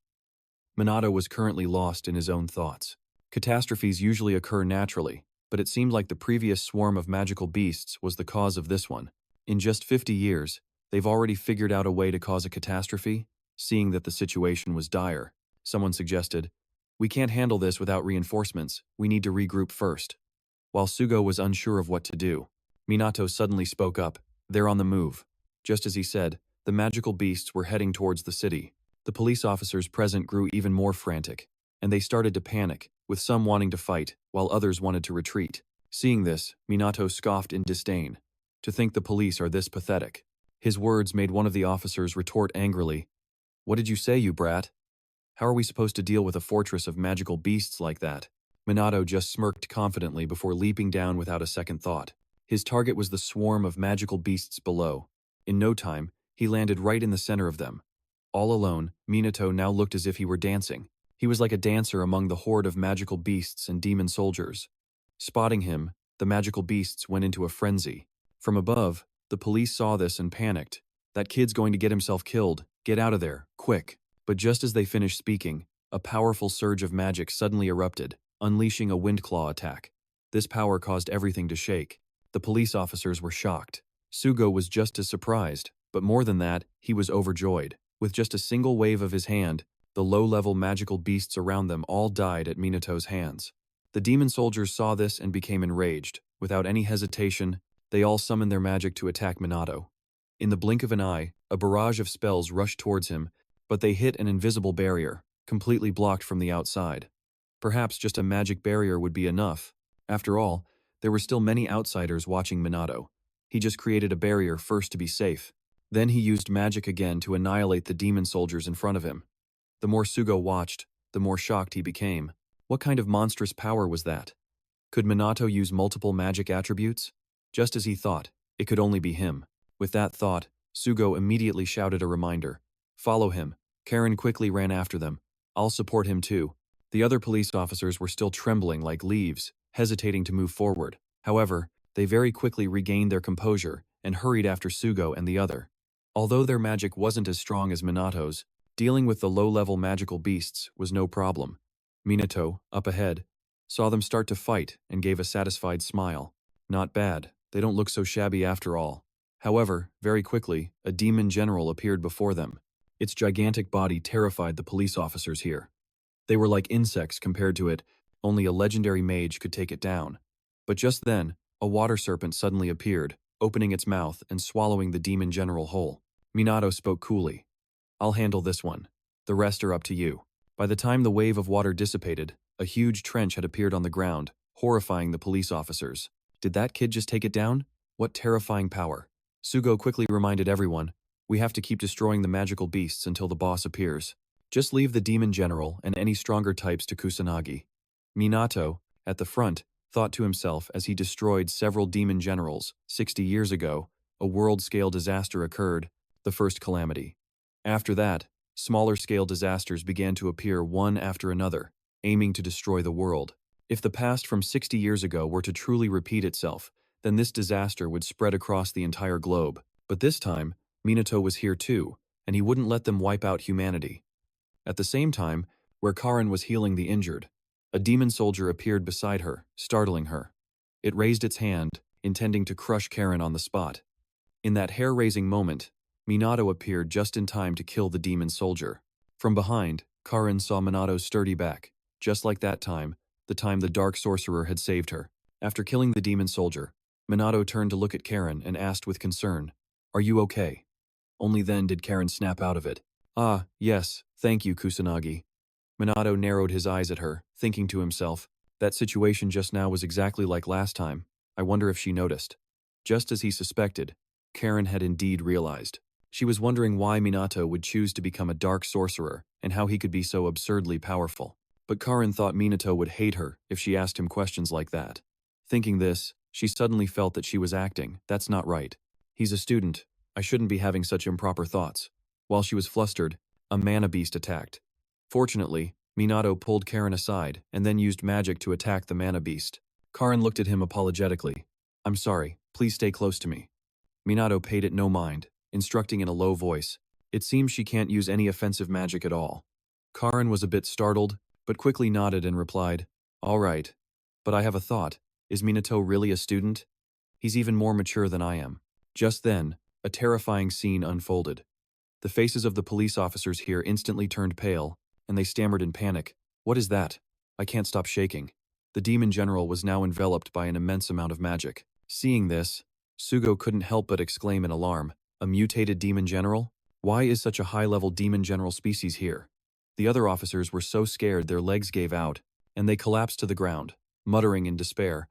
Minato was currently lost in his own thoughts. Catastrophes usually occur naturally, but it seemed like the previous swarm of magical beasts was the cause of this one. In just 50 years, they've already figured out a way to cause a catastrophe. Seeing that the situation was dire, someone suggested, we can't handle this without reinforcements, we need to regroup first. While Sugo was unsure of what to do, Minato suddenly spoke up, they're on the move. Just as he said, the magical beasts were heading towards the city. The police officers present grew even more frantic, and they started to panic, with some wanting to fight, while others wanted to retreat. Seeing this, Minato scoffed in disdain. To think the police are this pathetic. His words made one of the officers retort angrily, what did you say, you brat? How are we supposed to deal with a fortress of magical beasts like that? Minato just smirked confidently before leaping down without a second thought. His target was the swarm of magical beasts below. In no time, he landed right in the center of them. All alone, Minato now looked as if he were dancing. He was like a dancer among the horde of magical beasts and demon soldiers. Spotting him, the magical beasts went into a frenzy. From above, the police saw this and panicked. That kid's going to get himself killed. Get out of there, quick. But just as they finished speaking, a powerful surge of magic suddenly erupted, unleashing a windclaw attack. This power caused everything to shake. The police officers were shocked. Sugo was just as surprised, but more than that, he was overjoyed. With just a single wave of his hand, the low-level magical beasts around them all died at Minato's hands. The demon soldiers saw this and became enraged. Without any hesitation, they all summoned their magic to attack Minato. In the blink of an eye, a barrage of spells rushed towards him, but they hit an invisible barrier, completely blocked from the outside. Perhaps just a magic barrier would be enough. After all, there were still many outsiders watching Minato. He just created a barrier first to be safe. Then he used magic again to annihilate the demon soldiers in front of him. The more Sugo watched, the more shocked he became. What kind of monstrous power was that? Could Minato use multiple magic attributes? Just as he thought, it could only be him. With that thought, Sugo immediately shouted a reminder. Follow him. Karin quickly ran after them. I'll support him too. The other police officers were still trembling like leaves, hesitating to move forward. However, they very quickly regained their composure and hurried after Sugo and the other. Although their magic wasn't as strong as Minato's, dealing with the low-level magical beasts was no problem. Minato, up ahead, saw them start to fight and gave a satisfied smile. Not bad, they don't look so shabby after all. However, very quickly, a demon general appeared before them. Its gigantic body terrified the police officers here. They were like insects compared to it, only a legendary mage could take it down. But just then, a water serpent suddenly appeared, opening its mouth and swallowing the demon general whole. Minato spoke coolly. I'll handle this one. The rest are up to you. By the time the wave of water dissipated, a huge trench had appeared on the ground, horrifying the police officers. Did that kid just take it down? What terrifying power. Sugo quickly reminded everyone, we have to keep destroying the magical beasts until the boss appears. Just leave the demon general and any stronger types to Kusanagi. Minato, at the front, thought to himself as he destroyed several demon generals. 60 years ago, a world-scale disaster occurred, the first calamity. After that, Smaller-scale disasters began to appear one after another, aiming to destroy the world. If the past from 60 years ago were to truly repeat itself, then this disaster would spread across the entire globe. But this time, Minato was here too, and he wouldn't let them wipe out humanity. At the same time, where Karen was healing the injured, a demon soldier appeared beside her, startling her. It raised its hand, intending to crush Karen on the spot. In that hair-raising moment, Minato appeared just in time to kill the demon soldier. From behind, Karen saw Minato's sturdy back, just like that time, the time the dark sorcerer had saved her. After killing the demon soldier, Minato turned to look at Karen and asked with concern, "Are you okay?" Only then did Karen snap out of it. "Ah, yes, thank you, Kusanagi." Minato narrowed his eyes at her, thinking to himself, that situation just now was exactly like last time. I wonder if she noticed. Just as he suspected, Karen had indeed realized. She was wondering why Minato would choose to become a dark sorcerer and how he could be so absurdly powerful. But Karen thought Minato would hate her if she asked him questions like that. Thinking this, she suddenly felt that she was acting. That's not right. He's a student. I shouldn't be having such improper thoughts. While she was flustered, a mana beast attacked. Fortunately, Minato pulled Karen aside and then used magic to attack the mana beast. Karen looked at him apologetically. "I'm sorry, please stay close to me." Minato paid it no mind, instructing in a low voice. It seems she can't use any offensive magic at all. Karen was a bit startled, but quickly nodded and replied, "All right. But I have a thought. Is Minato really a student? He's even more mature than I am." Just then, a terrifying scene unfolded. The faces of the police officers here instantly turned pale, and they stammered in panic. "What is that? I can't stop shaking." The demon general was now enveloped by an immense amount of magic. Seeing this, Sugo couldn't help but exclaim in alarm, "A mutated demon general? Why is such a high-level demon general species here?" The other officers were so scared their legs gave out, and they collapsed to the ground, muttering in despair,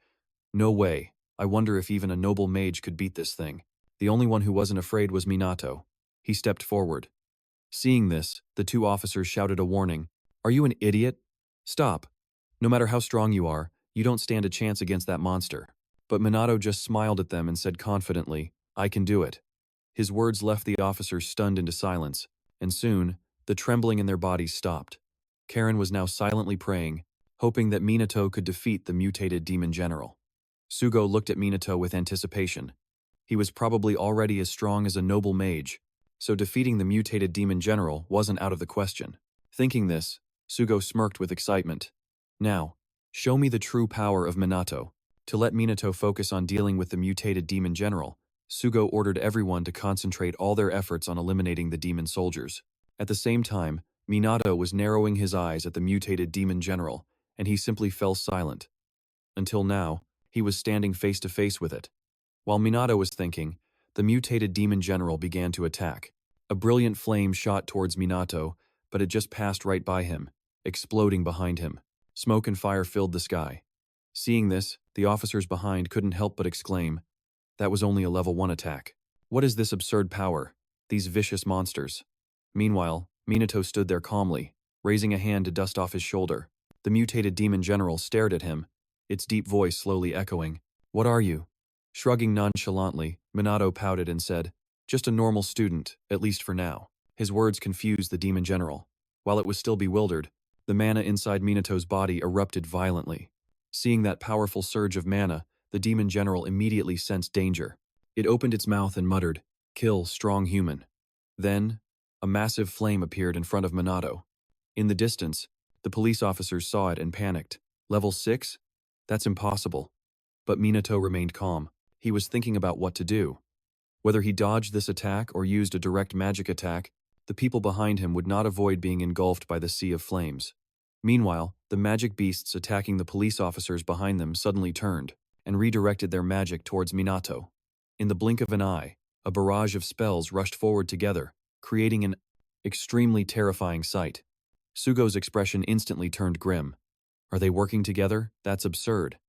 "No way, I wonder if even a noble mage could beat this thing." The only one who wasn't afraid was Minato. He stepped forward. Seeing this, the two officers shouted a warning, "Are you an idiot? Stop. No matter how strong you are, you don't stand a chance against that monster." But Minato just smiled at them and said confidently, "I can do it." His words left the officers stunned into silence, and soon, the trembling in their bodies stopped. Karen was now silently praying, hoping that Minato could defeat the mutated demon general. Sugo looked at Minato with anticipation. He was probably already as strong as a noble mage, so defeating the mutated demon general wasn't out of the question. Thinking this, Sugo smirked with excitement. "Now, show me the true power of Minato." To let Minato focus on dealing with the mutated demon general, Sugo ordered everyone to concentrate all their efforts on eliminating the demon soldiers. At the same time, Minato was narrowing his eyes at the mutated demon general, and he simply fell silent. Until now, he was standing face to face with it. While Minato was thinking, the mutated demon general began to attack. A brilliant flame shot towards Minato, but it just passed right by him, exploding behind him. Smoke and fire filled the sky. Seeing this, the officers behind couldn't help but exclaim, "That was only a level 1 attack. What is this absurd power? These vicious monsters." Meanwhile, Minato stood there calmly, raising a hand to dust off his shoulder. The mutated demon general stared at him, its deep voice slowly echoing, "What are you?" Shrugging nonchalantly, Minato pouted and said, "Just a normal student, at least for now." His words confused the demon general. While it was still bewildered, the mana inside Minato's body erupted violently. Seeing that powerful surge of mana, the demon general immediately sensed danger. It opened its mouth and muttered, "Kill strong human." Then, a massive flame appeared in front of Minato. In the distance, the police officers saw it and panicked. Level 6? That's impossible. But Minato remained calm. He was thinking about what to do. Whether he dodged this attack or used a direct magic attack, the people behind him would not avoid being engulfed by the sea of flames. Meanwhile, the magic beasts attacking the police officers behind them suddenly turned and redirected their magic towards Minato. In the blink of an eye, a barrage of spells rushed forward together, creating an extremely terrifying sight. Sugo's expression instantly turned grim. Are they working together? That's absurd.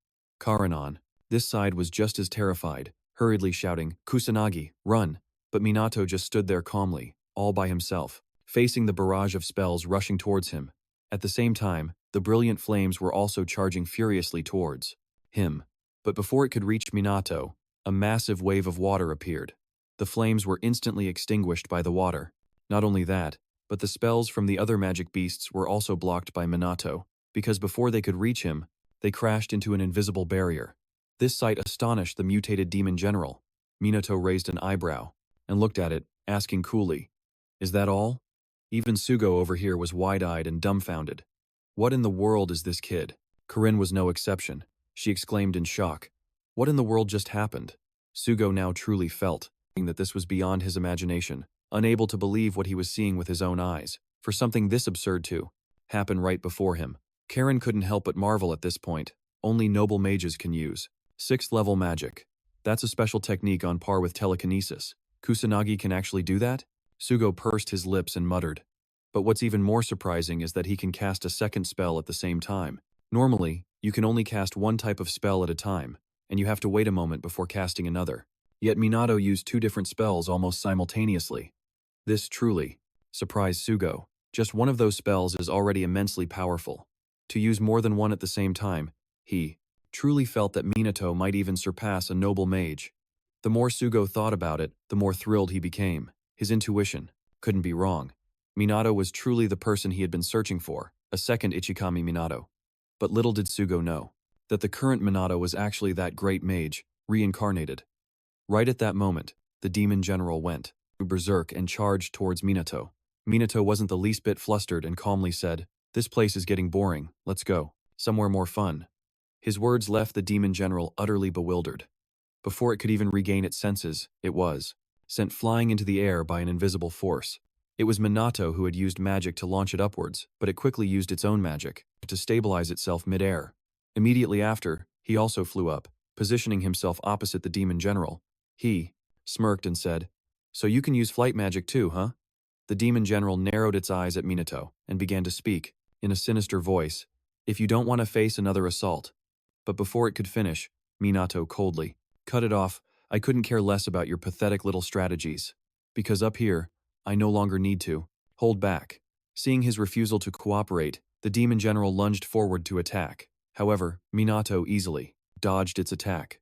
Karanon, this side, was just as terrified, hurriedly shouting, "Kusanagi, run!" But Minato just stood there calmly, all by himself, facing the barrage of spells rushing towards him. At the same time, the brilliant flames were also charging furiously towards him. But before it could reach Minato, a massive wave of water appeared. The flames were instantly extinguished by the water. Not only that, But the spells from the other magic beasts were also blocked by Minato, because before they could reach him, they crashed into an invisible barrier. This sight astonished the mutated demon general. Minato raised an eyebrow and looked at it, asking coolly, "Is that all?" Even Sugo over here was wide-eyed and dumbfounded. What in the world is this kid? Corinne was no exception. She exclaimed in shock. What in the world just happened? Sugo now truly felt that this was beyond his imagination, unable to believe what he was seeing with his own eyes, for something this absurd to happen right before him. Karen couldn't help but marvel at this point. Only noble mages can use 6th level magic. That's a special technique on par with telekinesis. Kusanagi can actually do that? Sugo pursed his lips and muttered. But what's even more surprising is that he can cast a second spell at the same time. Normally, you can only cast one type of spell at a time, and you have to wait a moment before casting another. Yet Minato used 2 different spells almost simultaneously. This truly surprised Sugo. Just one of those spells is already immensely powerful. To use more than one at the same time, he truly felt that Minato might even surpass a noble mage. The more Sugo thought about it, the more thrilled he became. His intuition couldn't be wrong. Minato was truly the person he had been searching for, a second Ichikami Minato. But little did Sugo know that the current Minato was actually that great mage, reincarnated. Right at that moment, the demon general went berserk and charged towards Minato. Minato wasn't the least bit flustered and calmly said, "This place is getting boring, let's go. Somewhere more fun." His words left the demon general utterly bewildered. Before it could even regain its senses, it was sent flying into the air by an invisible force. It was Minato who had used magic to launch it upwards, but it quickly used its own magic to stabilize itself mid-air. Immediately after, he also flew up, positioning himself opposite the demon general. He smirked and said, "So you can use flight magic too, huh?" The demon general narrowed its eyes at Minato and began to speak, in a sinister voice, "If you don't want to face another assault." But before it could finish, Minato coldly cut it off. "I couldn't care less about your pathetic little strategies. Because up here, I no longer need to hold back." Seeing his refusal to cooperate, the demon general lunged forward to attack. However, Minato easily dodged its attack.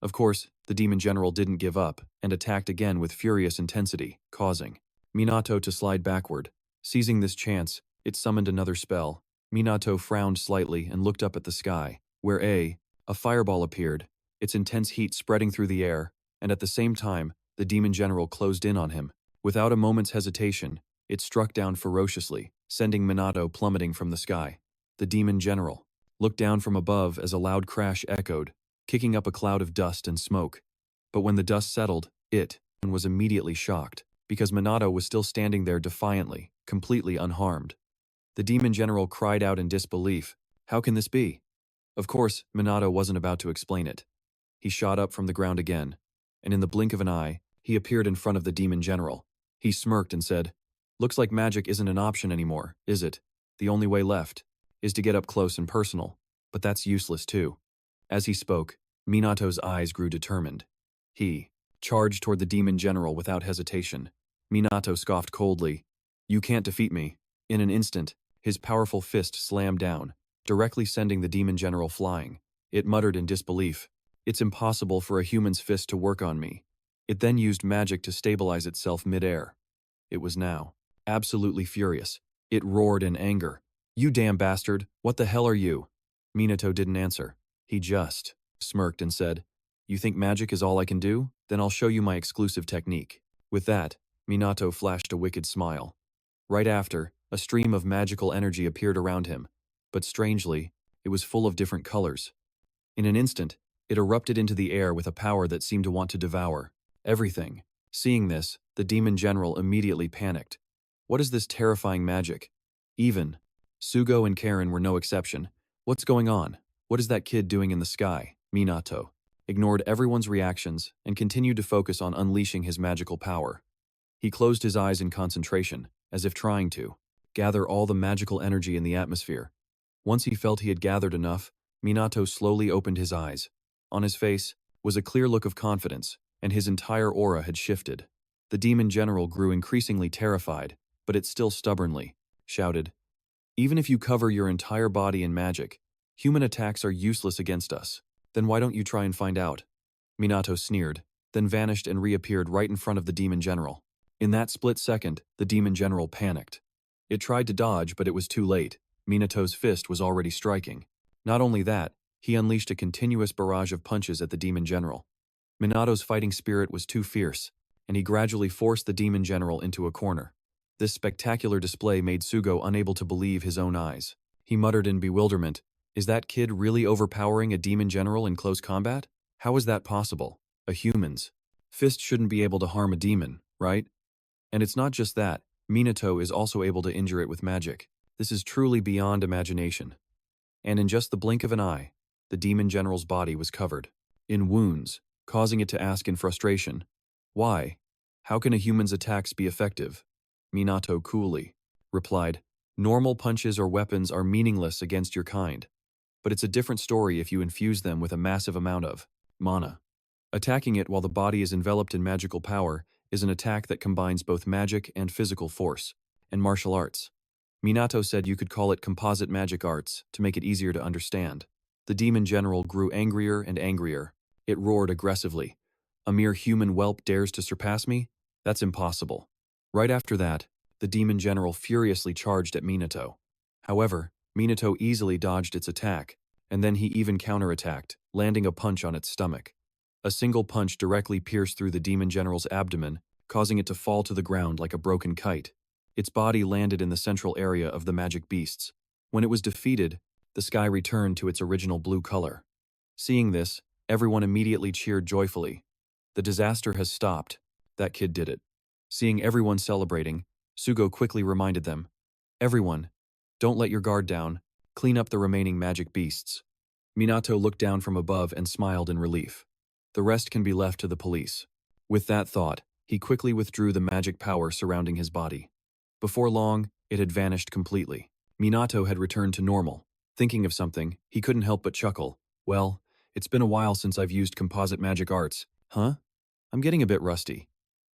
Of course, the demon general didn't give up and attacked again with furious intensity, causing Minato to slide backward. Seizing this chance, it summoned another spell. Minato frowned slightly and looked up at the sky, where a fireball appeared, its intense heat spreading through the air, and at the same time, the demon general closed in on him. Without a moment's hesitation, it struck down ferociously, sending Minato plummeting from the sky. The demon general looked down from above as a loud crash echoed, kicking up a cloud of dust and smoke. But when the dust settled, it was immediately shocked, because Minato was still standing there defiantly, completely unharmed. The demon general cried out in disbelief, "How can this be?" Of course, Minato wasn't about to explain it. He shot up from the ground again, and in the blink of an eye, he appeared in front of the demon general. He smirked and said, "Looks like magic isn't an option anymore, is it? The only way left is to get up close and personal, but that's useless too." As he spoke, Minato's eyes grew determined. He charged toward the demon general without hesitation. Minato scoffed coldly, "You can't defeat me." In an instant, his powerful fist slammed down, directly sending the demon general flying. It muttered in disbelief, "It's impossible for a human's fist to work on me." It then used magic to stabilize itself mid-air. It was now absolutely furious. It roared in anger. "You damn bastard, what the hell are you?" Minato didn't answer. He just smirked and said, "You think magic is all I can do? Then I'll show you my exclusive technique." With that, Minato flashed a wicked smile. Right after, a stream of magical energy appeared around him, but strangely, it was full of different colors. In an instant, it erupted into the air with a power that seemed to want to devour everything. Seeing this, the demon general immediately panicked. What is this terrifying magic? Even Sugo and Karen were no exception. What's going on? What is that kid doing in the sky? Minato ignored everyone's reactions and continued to focus on unleashing his magical power. He closed his eyes in concentration, as if trying to gather all the magical energy in the atmosphere. Once he felt he had gathered enough, Minato slowly opened his eyes. On his face was a clear look of confidence, and his entire aura had shifted. The demon general grew increasingly terrified, but it still stubbornly shouted, "Even if you cover your entire body in magic, human attacks are useless against us. Then why don't you try and find out?" Minato sneered, then vanished and reappeared right in front of the demon general. In that split second, the demon general panicked. It tried to dodge, but it was too late. Minato's fist was already striking. Not only that, he unleashed a continuous barrage of punches at the demon general. Minato's fighting spirit was too fierce, and he gradually forced the demon general into a corner. This spectacular display made Sugo unable to believe his own eyes. He muttered in bewilderment, "Is that kid really overpowering a demon general in close combat? How is that possible? A human's fist shouldn't be able to harm a demon, right? And it's not just that, Minato is also able to injure it with magic. This is truly beyond imagination." And in just the blink of an eye, the demon general's body was covered in wounds, causing it to ask in frustration, "Why? How can a human's attacks be effective?" Minato coolly replied, "Normal punches or weapons are meaningless against your kind, but it's a different story if you infuse them with a massive amount of mana. Attacking it while the body is enveloped in magical power is an attack that combines both magic and physical force, and martial arts." Minato said you could call it composite magic arts to make it easier to understand. The demon general grew angrier and angrier. It roared aggressively. "A mere human whelp dares to surpass me? That's impossible." Right after that, the demon general furiously charged at Minato. However, Minato easily dodged its attack, and then he even counterattacked, landing a punch on its stomach. A single punch directly pierced through the demon general's abdomen, causing it to fall to the ground like a broken kite. Its body landed in the central area of the magic beasts. When it was defeated, the sky returned to its original blue color. Seeing this, everyone immediately cheered joyfully. "The disaster has stopped. That kid did it." Seeing everyone celebrating, Sugo quickly reminded them, "Everyone, don't let your guard down. Clean up the remaining magic beasts." Minato looked down from above and smiled in relief. The rest can be left to the police. With that thought, he quickly withdrew the magic power surrounding his body. Before long, it had vanished completely. Minato had returned to normal. Thinking of something, he couldn't help but chuckle. "Well, it's been a while since I've used composite magic arts, huh? I'm getting a bit rusty."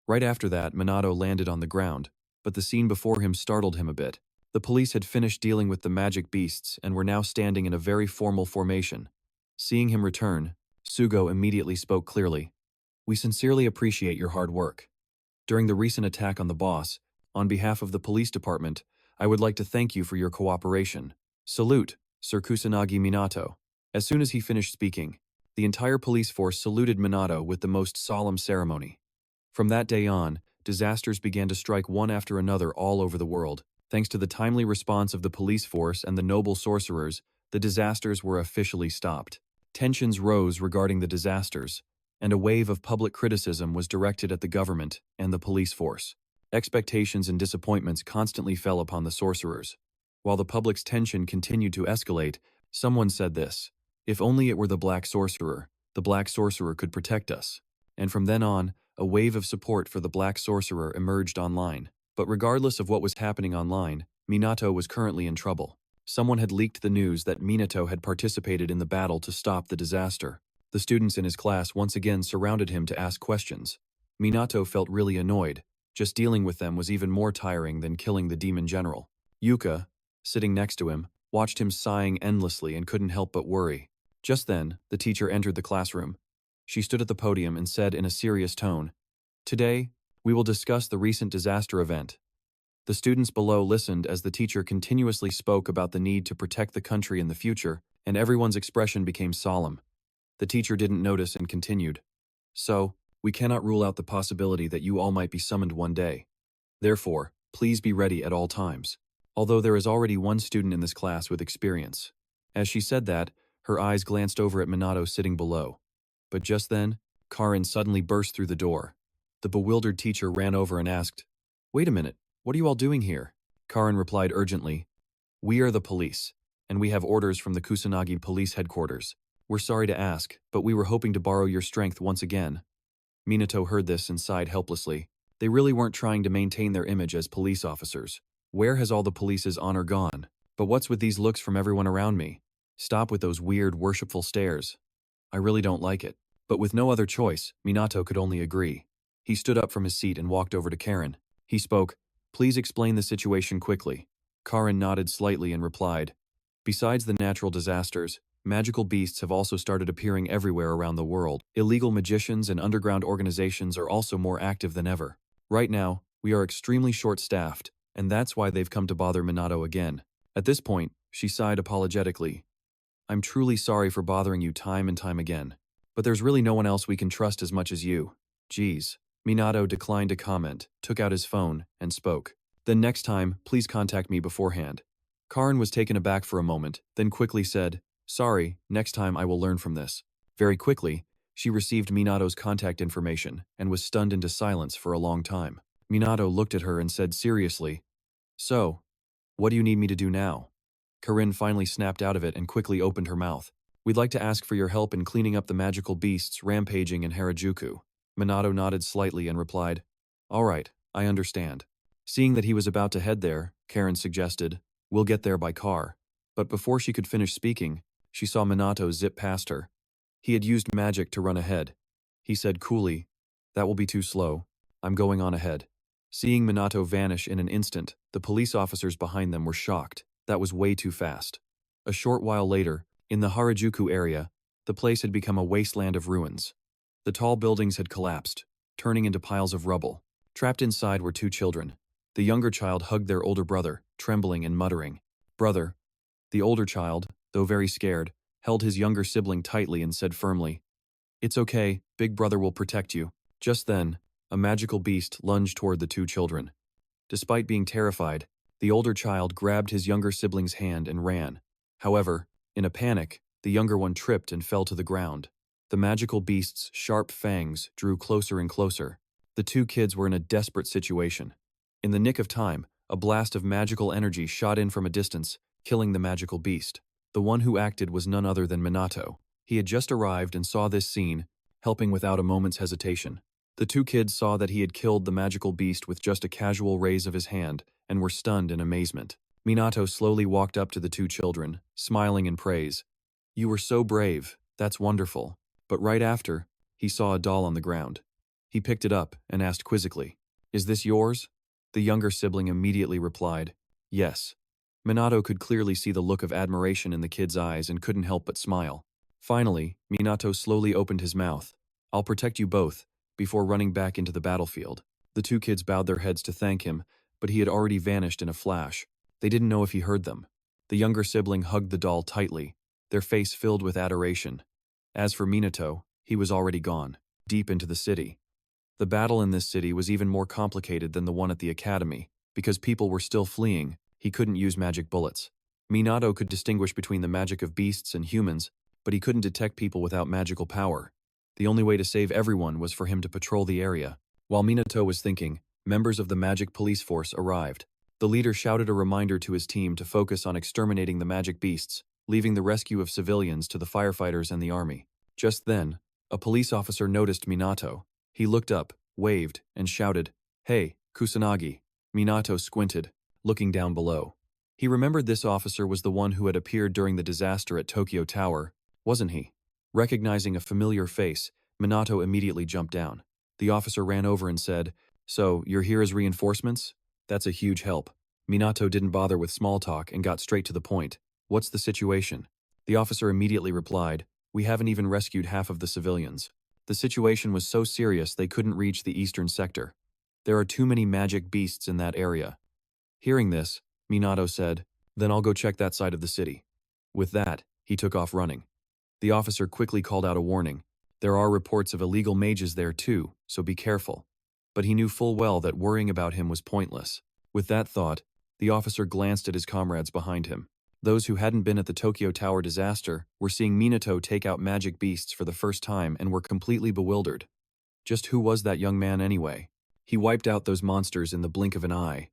Right after that, Minato landed on the ground, but the scene before him startled him a bit. The police had finished dealing with the magic beasts and were now standing in a very formal formation. Seeing him return, Sugo immediately spoke clearly. "We sincerely appreciate your hard work. During the recent attack on the boss, on behalf of the police department, I would like to thank you for your cooperation. Salute, Sir Kusanagi Minato." As soon as he finished speaking, the entire police force saluted Minato with the most solemn ceremony. From that day on, disasters began to strike one after another all over the world. Thanks to the timely response of the police force and the noble sorcerers, the disasters were officially stopped. Tensions rose regarding the disasters, and a wave of public criticism was directed at the government and the police force. Expectations and disappointments constantly fell upon the sorcerers. While the public's tension continued to escalate, someone said this, "If only it were the Black Sorcerer could protect us." And from then on, a wave of support for the Black Sorcerer emerged online. But regardless of what was happening online, Minato was currently in trouble. Someone had leaked the news that Minato had participated in the battle to stop the disaster. The students in his class once again surrounded him to ask questions. Minato felt really annoyed. Just dealing with them was even more tiring than killing the demon general. Yuka, sitting next to him, watched him sighing endlessly and couldn't help but worry. Just then, the teacher entered the classroom. She stood at the podium and said in a serious tone, "Today, we will discuss the recent disaster event." The students below listened as the teacher continuously spoke about the need to protect the country in the future, and everyone's expression became solemn. The teacher didn't notice and continued, "So, we cannot rule out the possibility that you all might be summoned one day. Therefore, please be ready at all times. Although there is already one student in this class with experience." As she said that, her eyes glanced over at Minato sitting below. But just then, Karin suddenly burst through the door. The bewildered teacher ran over and asked, "Wait a minute, what are you all doing here?" Karin replied urgently, "We are the police, and we have orders from the Kusanagi police headquarters. We're sorry to ask, but we were hoping to borrow your strength once again." Minato heard this and sighed helplessly. They really weren't trying to maintain their image as police officers. Where has all the police's honor gone? But what's with these looks from everyone around me? Stop with those weird, worshipful stares. I really don't like it. But with no other choice, Minato could only agree. He stood up from his seat and walked over to Karin. He spoke, "Please explain the situation quickly." Karin nodded slightly and replied, "Besides the natural disasters, magical beasts have also started appearing everywhere around the world. Illegal magicians and underground organizations are also more active than ever. Right now, We are extremely short-staffed, and that's why they've come to bother Minato again. At this point, she sighed apologetically. I'm truly sorry for bothering you time and time again, but there's really no one else we can trust as much as you. Geez. Minato declined to comment, took out his phone, and spoke. Then next time, please contact me beforehand. Karin was taken aback for a moment, then quickly said, sorry, next time I will learn from this. Very quickly, she received Minato's contact information and was stunned into silence for a long time. Minato looked at her and said seriously, so, what do you need me to do now? Karin finally snapped out of it and quickly opened her mouth. We'd like to ask for your help in cleaning up the magical beasts rampaging in Harajuku. Minato nodded slightly and replied, all right, I understand. Seeing that he was about to head there, Karin suggested, we'll get there by car. But before she could finish speaking, she saw Minato zip past her. He had used magic to run ahead. He said coolly, that will be too slow. I'm going on ahead. Seeing Minato vanish in an instant, the police officers behind them were shocked. That was way too fast. A short while later, in the Harajuku area, the place had become a wasteland of ruins. The tall buildings had collapsed, turning into piles of rubble. Trapped inside were two children. The younger child hugged their older brother, trembling and muttering, brother. The older child, though very scared, held his younger sibling tightly and said firmly, it's okay, big brother will protect you. Just then, a magical beast lunged toward the two children. Despite being terrified, the older child grabbed his younger sibling's hand and ran. However, in a panic, the younger one tripped and fell to the ground. The magical beast's sharp fangs drew closer and closer. The two kids were in a desperate situation. In the nick of time, a blast of magical energy shot in from a distance, killing the magical beast. The one who acted was none other than Minato. He had just arrived and saw this scene, helping without a moment's hesitation. The two kids saw that he had killed the magical beast with just a casual raise of his hand and were stunned in amazement. Minato slowly walked up to the two children, smiling in praise. You were so brave, that's wonderful. But right after, he saw a doll on the ground. He picked it up and asked quizzically, is this yours? The younger sibling immediately replied, yes. Minato could clearly see the look of admiration in the kid's eyes and couldn't help but smile. Finally, Minato slowly opened his mouth. I'll protect you both, before running back into the battlefield. The two kids bowed their heads to thank him, but he had already vanished in a flash. They didn't know if he heard them. The younger sibling hugged the doll tightly, their face filled with adoration. As for Minato, he was already gone, deep into the city. The battle in this city was even more complicated than the one at the academy. Because people were still fleeing, he couldn't use magic bullets. Minato could distinguish between the magic of beasts and humans, but he couldn't detect people without magical power. The only way to save everyone was for him to patrol the area. While Minato was thinking, members of the magic police force arrived. The leader shouted a reminder to his team to focus on exterminating the magic beasts, leaving the rescue of civilians to the firefighters and the army. Just then, a police officer noticed Minato. He looked up, waved, and shouted, hey, Kusanagi. Minato squinted, looking down below. He remembered this officer was the one who had appeared during the disaster at Tokyo Tower, wasn't he? Recognizing a familiar face, Minato immediately jumped down. The officer ran over and said, so, you're here as reinforcements? That's a huge help. Minato didn't bother with small talk and got straight to the point. What's the situation? The officer immediately replied, we haven't even rescued half of the civilians. The situation was so serious they couldn't reach the eastern sector. There are too many magic beasts in that area. Hearing this, Minato said, then I'll go check that side of the city. With that, he took off running. The officer quickly called out a warning. There are reports of illegal mages there too, so be careful. But he knew full well that worrying about him was pointless. With that thought, the officer glanced at his comrades behind him. Those who hadn't been at the Tokyo Tower disaster were seeing Minato take out magic beasts for the first time and were completely bewildered. Just who was that young man anyway? He wiped out those monsters in the blink of an eye.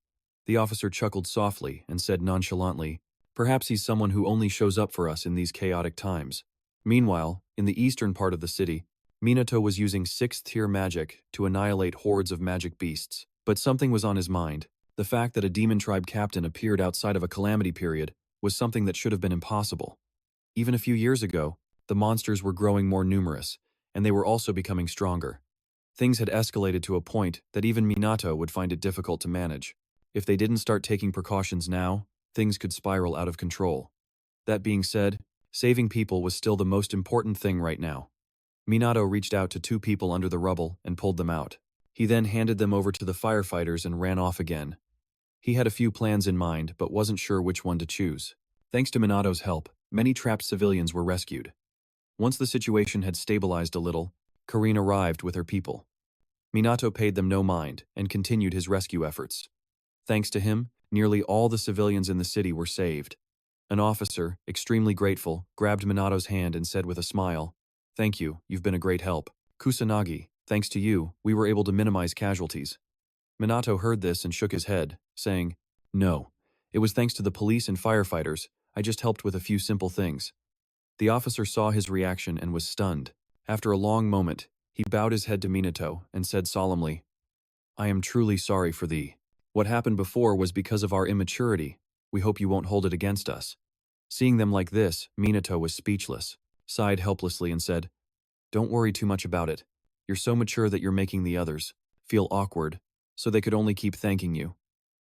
The officer chuckled softly and said nonchalantly, perhaps he's someone who only shows up for us in these chaotic times. Meanwhile, in the eastern part of the city, Minato was using 6th-tier magic to annihilate hordes of magic beasts. But something was on his mind. The fact that a demon tribe captain appeared outside of a calamity period was something that should have been impossible. Even a few years ago, the monsters were growing more numerous, and they were also becoming stronger. Things had escalated to a point that even Minato would find it difficult to manage. If they didn't start taking precautions now, things could spiral out of control. That being said, saving people was still the most important thing right now. Minato reached out to two people under the rubble and pulled them out. He then handed them over to the firefighters and ran off again. He had a few plans in mind, but wasn't sure which one to choose. Thanks to Minato's help, many trapped civilians were rescued. Once the situation had stabilized a little, Karin arrived with her people. Minato paid them no mind and continued his rescue efforts. Thanks to him, nearly all the civilians in the city were saved. An officer, extremely grateful, grabbed Minato's hand and said with a smile, "Thank you, you've been a great help. Kusanagi, thanks to you, we were able to minimize casualties." Minato heard this and shook his head, saying, "No, it was thanks to the police and firefighters. I just helped with a few simple things." The officer saw his reaction and was stunned. After a long moment, he bowed his head to Minato and said solemnly, "I am truly sorry for thee. What happened before was because of our immaturity. We hope you won't hold it against us." Seeing them like this, Minato was speechless, sighed helplessly and said, "Don't worry too much about it. You're so mature that you're making the others feel awkward, so they could only keep thanking you."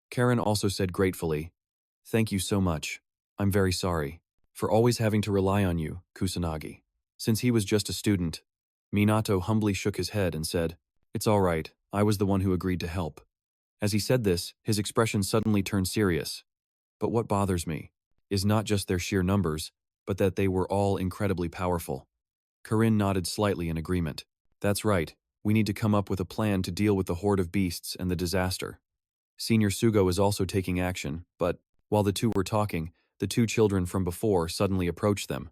Karin also said gratefully, "Thank you so much. I'm very sorry for always having to rely on you, Kusanagi." Since he was just a student, Minato humbly shook his head and said, "It's all right, I was the one who agreed to help." As he said this, his expression suddenly turned serious. "But what bothers me is not just their sheer numbers, but that they were all incredibly powerful." Karin nodded slightly in agreement. "That's right, we need to come up with a plan to deal with the horde of beasts and the disaster." Senior Sugo is also taking action, but, while the two were talking, the two children from before suddenly approached them.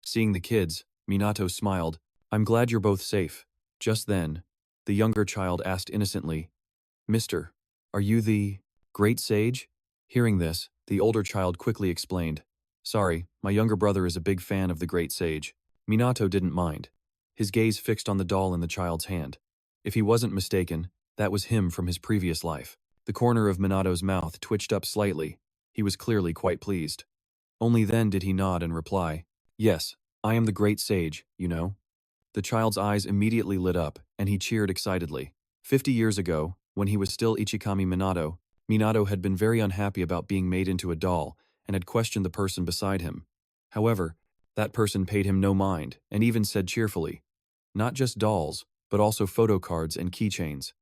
Seeing the kids, Minato smiled, "I'm glad you're both safe." Just then, the younger child asked innocently, "Mister, are you the great sage?" Hearing this, the older child quickly explained, "Sorry, my younger brother is a big fan of the great sage." Minato didn't mind, his gaze fixed on the doll in the child's hand. If he wasn't mistaken, that was him from his previous life. The corner of Minato's mouth twitched up slightly. He was clearly quite pleased. Only then did he nod and reply, "Yes, I am the great sage, you know." The child's eyes immediately lit up, and he cheered excitedly. 50 years ago, when he was still Ichikami Minato, Minato had been very unhappy about being made into a doll and had questioned the person beside him. However, that person paid him no mind and even said cheerfully, "Not just dolls, but also photo cards and keychains."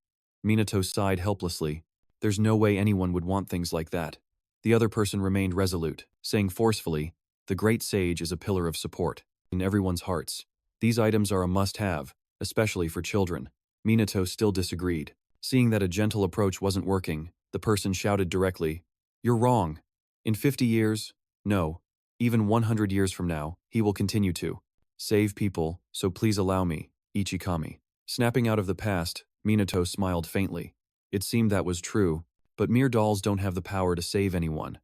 Minato sighed helplessly. There's no way anyone would want things like that. The other person remained resolute, saying forcefully, "The great sage is a pillar of support in everyone's hearts. These items are a must-have, especially for children." Minato still disagreed. Seeing that a gentle approach wasn't working, the person shouted directly, "You're wrong. In 50 years, no, even 100 years from now, he will continue to save people, so please allow me, Ichikami." Snapping out of the past, Minato smiled faintly. It seemed that was true, but mere dolls don't have the power to save anyone.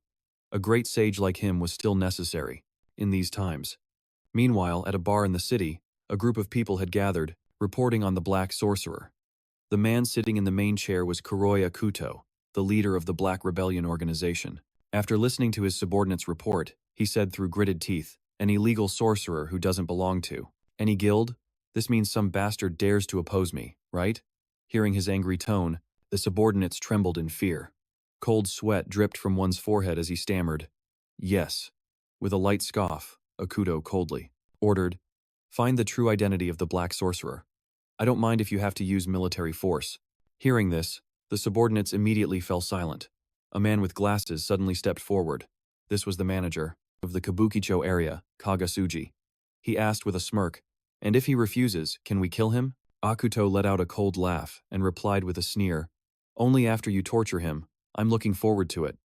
A great sage like him was still necessary in these times. Meanwhile, at a bar in the city, a group of people had gathered, reporting on the Black Sorcerer. The man sitting in the main chair was Kuroya Kuto, the leader of the Black Rebellion organization. After listening to his subordinate's report, he said through gritted teeth, "An illegal sorcerer who doesn't belong to any guild? This means some bastard dares to oppose me, right?" Hearing his angry tone, the subordinates trembled in fear. Cold sweat dripped from one's forehead as he stammered, "Yes." With a light scoff, Akuto coldly ordered, "Find the true identity of the Black Sorcerer. I don't mind if you have to use military force." Hearing this, the subordinates immediately fell silent. A man with glasses suddenly stepped forward. This was the manager of the Kabukicho area, Kagasuji. He asked with a smirk, "And if he refuses, can we kill him?" Akuto let out a cold laugh and replied with a sneer, "Only after you torture him. I'm looking forward to it."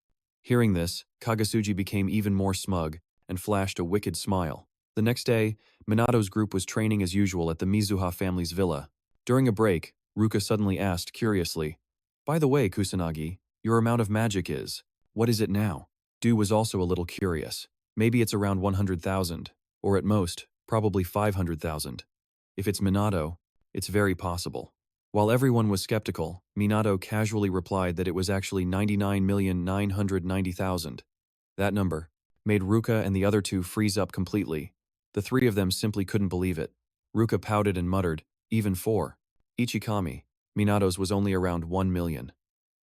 Hearing this, Kagasuji became even more smug and flashed a wicked smile. The next day, Minato's group was training as usual at the Mizuha family's villa. During a break, Ruka suddenly asked curiously, "By the way, Kusanagi, your amount of magic is, what is it now?" Du was also a little curious. Maybe it's around 100,000, or at most, probably 500,000. If it's Minato, it's very possible. While everyone was skeptical, Minato casually replied that it was actually 99,990,000. That number made Ruka and the other two freeze up completely. The three of them simply couldn't believe it. Ruka pouted and muttered, "Even for Ichikami, Minato's was only around 1 million.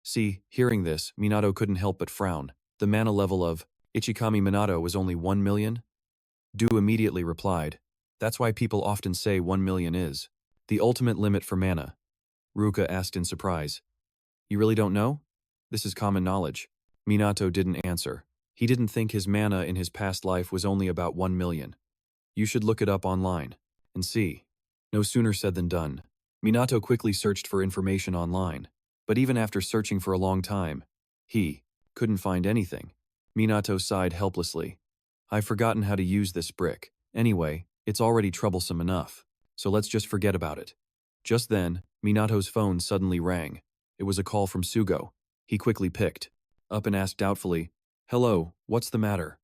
See, hearing this, Minato couldn't help but frown. The mana level of Ichikami Minato was only 1 million? Du immediately replied, "That's why people often say 1 million is the ultimate limit for mana. Ruka asked in surprise. You really don't know? This is common knowledge. Minato didn't answer. He didn't think his mana in his past life was only about 1 million. You should look it up online and see. No sooner said than done. Minato quickly searched for information online, but even after searching for a long time, he couldn't find anything. Minato sighed helplessly. I've forgotten how to use this brick. Anyway, it's already troublesome enough, so let's just forget about it. Just then, Minato's phone suddenly rang. It was a call from Sugo. He quickly picked up and asked doubtfully, Hello, what's the matter?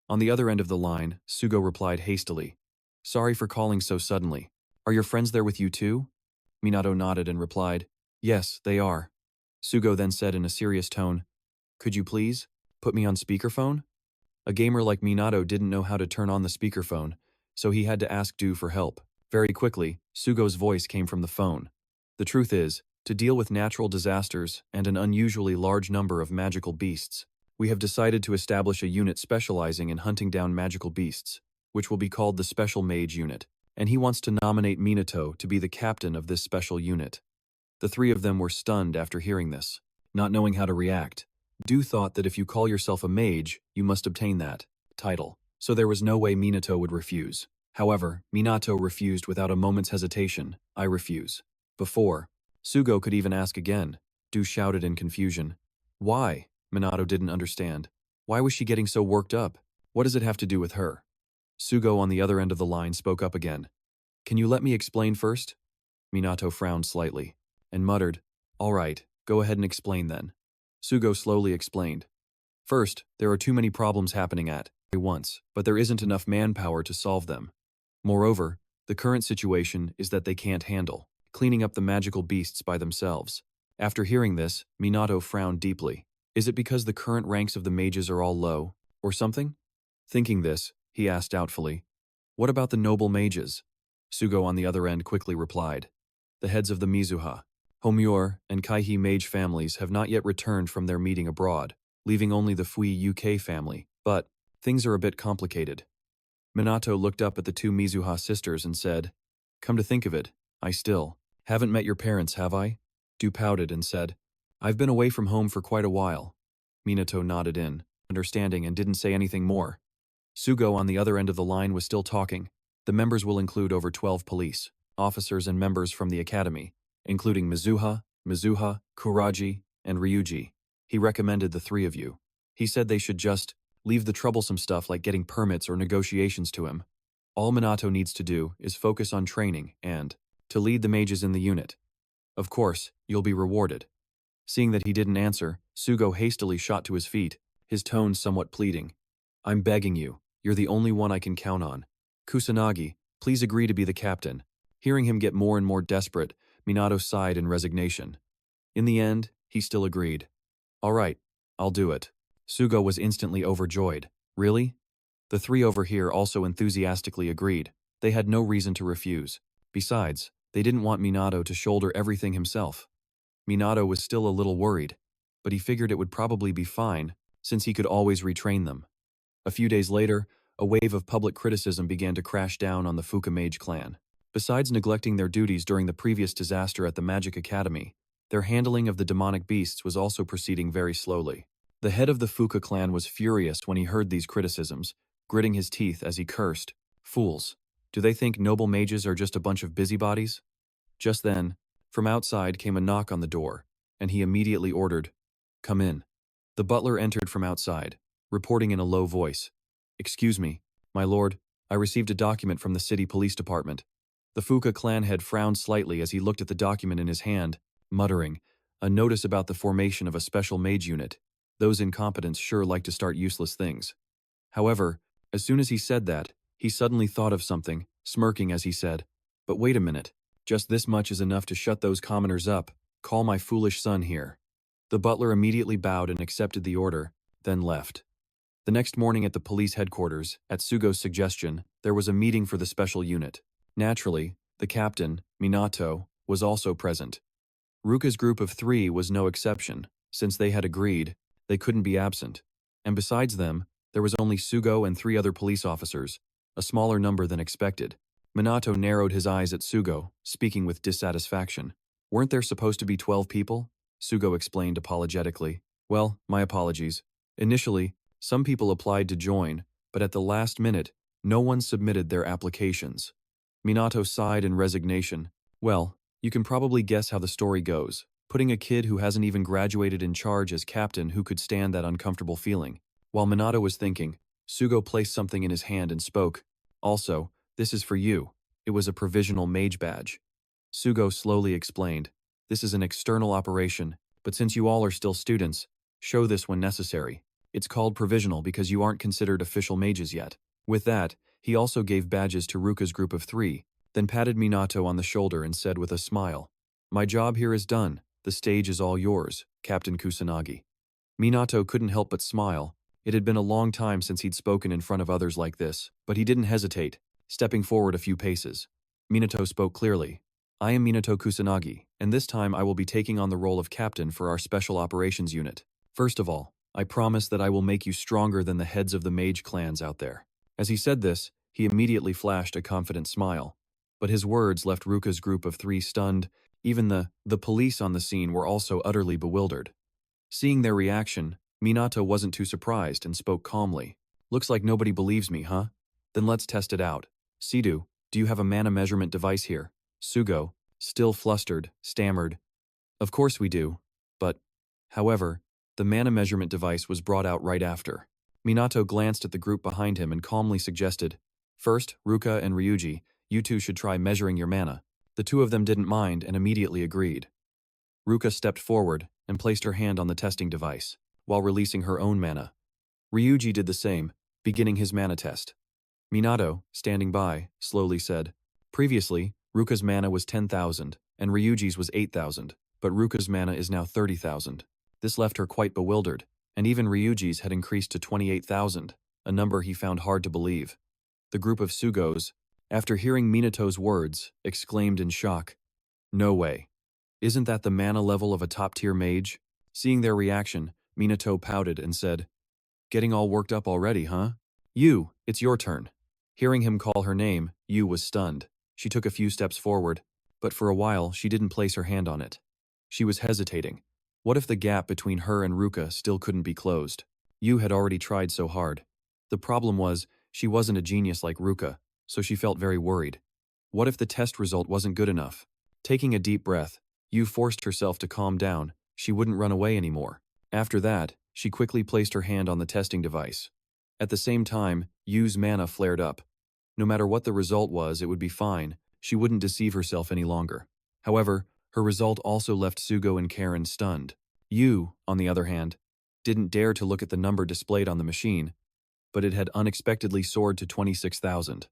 On the other end of the line, Sugo replied hastily, Sorry for calling so suddenly. Are your friends there with you too? Minato nodded and replied, Yes, they are. Sugo then said in a serious tone, Could you please put me on speakerphone? A gamer like Minato didn't know how to turn on the speakerphone, so he had to ask Du for help. Very quickly, Sugo's voice came from the phone. The truth is, to deal with natural disasters and an unusually large number of magical beasts, we have decided to establish a unit specializing in hunting down magical beasts, which will be called the Special Mage Unit, and he wants to nominate Minato to be the captain of this special unit. The three of them were stunned after hearing this, not knowing how to react. Du thought that if you call yourself a mage, you must obtain that title, so there was no way Minato would refuse. However, Minato refused without a moment's hesitation. I refuse. Before Sugo could even ask again, Du shouted in confusion. Why? Minato didn't understand. Why was she getting so worked up? What does it have to do with her? Sugo on the other end of the line spoke up again. Can you let me explain first? Minato frowned slightly and muttered, All right, go ahead and explain then. Sugo slowly explained. First, there are too many problems happening at once, but there isn't enough manpower to solve them. Moreover, the current situation is that they can't handle cleaning up the magical beasts by themselves. After hearing this, Minato frowned deeply. Is it because the current ranks of the mages are all low, or something? Thinking this, he asked doubtfully, What about the noble mages? Sugo on the other end quickly replied. The heads of the Mizuha, Homure, and Kaihi mage families have not yet returned from their meeting abroad, leaving only the Fui UK family, but things are a bit complicated. Minato looked up at the two Mizuha sisters and said, Come to think of it, I still haven't met your parents, have I? Du pouted and said, I've been away from home for quite a while. Minato nodded in, understanding, and didn't say anything more. Sugo on the other end of the line was still talking. The members will include over 12 police, officers and members from the academy, including Mizuha, Kuragi, and Ryuji. He recommended the three of you. He said they should just leave the troublesome stuff like getting permits or negotiations to him. All Minato needs to do is focus on training and to lead the mages in the unit. Of course, you'll be rewarded. Seeing that he didn't answer, Sugo hastily shot to his feet, his tone somewhat pleading. I'm begging you, you're the only one I can count on. Kusanagi, please agree to be the captain. Hearing him get more and more desperate, Minato sighed in resignation. In the end, he still agreed. All right, I'll do it. Sugo was instantly overjoyed. Really? The three over here also enthusiastically agreed. They had no reason to refuse. Besides, they didn't want Minato to shoulder everything himself. Minato was still a little worried, but he figured it would probably be fine, since he could always retrain them. A few days later, a wave of public criticism began to crash down on the Fuka Mage clan. Besides neglecting their duties during the previous disaster at the Magic Academy, their handling of the demonic beasts was also proceeding very slowly. The head of the Fuka clan was furious when he heard these criticisms, gritting his teeth as he cursed. Fools! Do they think noble mages are just a bunch of busybodies? Just then, from outside came a knock on the door, and he immediately ordered, Come in. The butler entered from outside, reporting in a low voice. Excuse me, my lord, I received a document from the city police department. The Fuka clan head frowned slightly as he looked at the document in his hand, muttering, a notice about the formation of a special mage unit. Those incompetents sure like to start useless things. However, as soon as he said that, he suddenly thought of something, smirking as he said, But wait a minute, just this much is enough to shut those commoners up. Call my foolish son here. The butler immediately bowed and accepted the order, then left. The next morning at the police headquarters, at Sugo's suggestion, there was a meeting for the special unit. Naturally, the captain, Minato, was also present. Ruka's group of three was no exception. Since they had agreed, they couldn't be absent. And besides them, there was only Sugo and 3 other police officers, a smaller number than expected. Minato narrowed his eyes at Sugo, speaking with dissatisfaction. Weren't there supposed to be 12 people? Sugo explained apologetically. Well, my apologies. Initially, some people applied to join, but at the last minute, no one submitted their applications. Minato sighed in resignation. Well, you can probably guess how the story goes. Putting a kid who hasn't even graduated in charge as captain who could stand that uncomfortable feeling. While Minato was thinking, Sugo placed something in his hand and spoke. Also, this is for you. It was a provisional mage badge. Sugo slowly explained. This is an external operation, but since you all are still students, show this when necessary. It's called provisional because you aren't considered official mages yet. With that, he also gave badges to Ruka's group of 3, then patted Minato on the shoulder and said with a smile, My job here is done. The stage is all yours, Captain Kusanagi. Minato couldn't help but smile. It had been a long time since he'd spoken in front of others like this, but he didn't hesitate, stepping forward a few paces. Minato spoke clearly. I am Minato Kusanagi, and this time I will be taking on the role of captain for our special operations unit. First of all, I promise that I will make you stronger than the heads of the mage clans out there. As he said this, he immediately flashed a confident smile. But his words left Ruka's group of 3 stunned. Even the police on the scene were also utterly bewildered. Seeing their reaction, Minato wasn't too surprised and spoke calmly. Looks like nobody believes me, huh? Then let's test it out. Sidu, do you have a mana measurement device here? Sugo, still flustered, stammered. Of course we do. But, however, the mana measurement device was brought out right after. Minato glanced at the group behind him and calmly suggested, First, Ruka and Ryuji, you two should try measuring your mana. The two of them didn't mind and immediately agreed. Ruka stepped forward and placed her hand on the testing device, while releasing her own mana. Ryuji did the same, beginning his mana test. Minato, standing by, slowly said, Previously, Ruka's mana was 10,000, and Ryuji's was 8,000, but Ruka's mana is now 30,000. This left her quite bewildered, and even Ryuji's had increased to 28,000, a number he found hard to believe. The group of Sugos, after hearing Minato's words, exclaimed in shock, No way. Isn't that the mana level of a top-tier mage? Seeing their reaction, Minato pouted and said, Getting all worked up already, huh? You, it's your turn. Hearing him call her name, Yu was stunned. She took a few steps forward, but for a while she didn't place her hand on it. She was hesitating. What if the gap between her and Ruka still couldn't be closed? Yu had already tried so hard. The problem was, she wasn't a genius like Ruka, so she felt very worried. What if the test result wasn't good enough? Taking a deep breath, Yu forced herself to calm down. She wouldn't run away anymore. After that, she quickly placed her hand on the testing device. At the same time, Yu's mana flared up. No matter what the result was, it would be fine. She wouldn't deceive herself any longer. However, her result also left Sugo and Karen stunned. Yu, on the other hand, didn't dare to look at the number displayed on the machine, but it had unexpectedly soared to 26,000.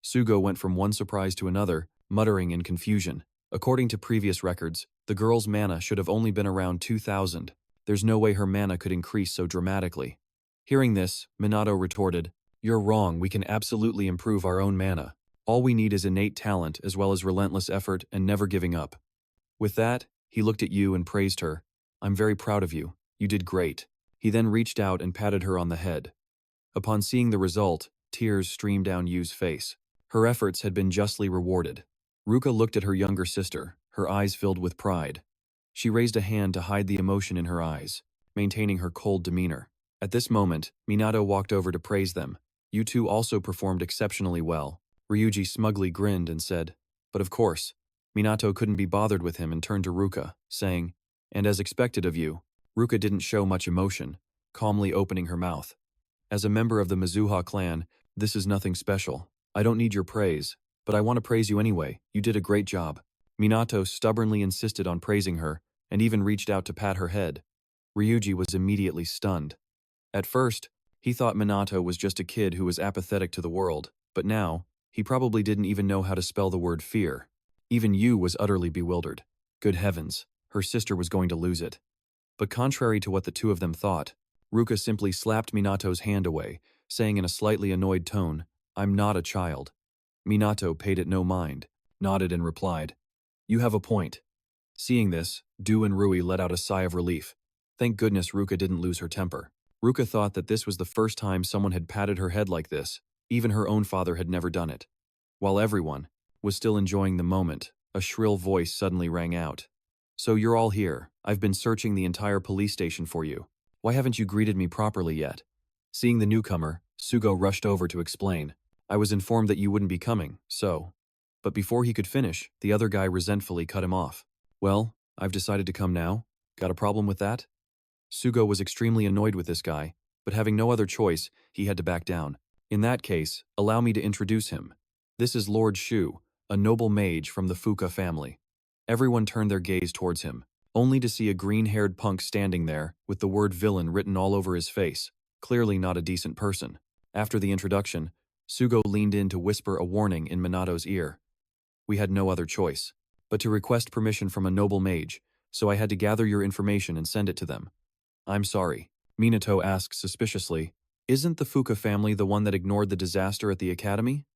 Sugo went from one surprise to another, muttering in confusion. According to previous records, the girl's mana should have only been around 2,000. There's no way her mana could increase so dramatically. Hearing this, Minato retorted, You're wrong, we can absolutely improve our own mana. All we need is innate talent as well as relentless effort and never giving up. With that, he looked at Yu and praised her. I'm very proud of you. You did great. He then reached out and patted her on the head. Upon seeing the result, tears streamed down Yu's face. Her efforts had been justly rewarded. Ruka looked at her younger sister, her eyes filled with pride. She raised a hand to hide the emotion in her eyes, maintaining her cold demeanor. At this moment, Minato walked over to praise them. You two also performed exceptionally well. Ryuji smugly grinned and said, But of course. Minato couldn't be bothered with him and turned to Ruka, saying, And as expected of you. Ruka didn't show much emotion, calmly opening her mouth. As a member of the Mizuha clan, this is nothing special. I don't need your praise, but I want to praise you anyway. You did a great job. Minato stubbornly insisted on praising her, and even reached out to pat her head. Ryuji was immediately stunned. At first, he thought Minato was just a kid who was apathetic to the world, but now, he probably didn't even know how to spell the word fear. Even Yu was utterly bewildered. Good heavens, her sister was going to lose it. But contrary to what the two of them thought, Ruka simply slapped Minato's hand away, saying in a slightly annoyed tone, I'm not a child. Minato paid it no mind, nodded and replied, You have a point. Seeing this, Du and Rui let out a sigh of relief. Thank goodness Ruka didn't lose her temper. Ruka thought that this was the first time someone had patted her head like this. Even her own father had never done it. While everyone was still enjoying the moment, a shrill voice suddenly rang out. So you're all here. I've been searching the entire police station for you. Why haven't you greeted me properly yet? Seeing the newcomer, Sugo rushed over to explain. I was informed that you wouldn't be coming, so. But before he could finish, the other guy resentfully cut him off. Well, I've decided to come now. Got a problem with that? Sugo was extremely annoyed with this guy, but having no other choice, he had to back down. In that case, allow me to introduce him. This is Lord Shu, a noble mage from the Fuka family. Everyone turned their gaze towards him, only to see a green-haired punk standing there with the word villain written all over his face, clearly not a decent person. After the introduction, Sugo leaned in to whisper a warning in Minato's ear. We had no other choice but to request permission from a noble mage, so I had to gather your information and send it to them. I'm sorry, Minato asked suspiciously. Isn't the Fuka family the one that ignored the disaster at the academy?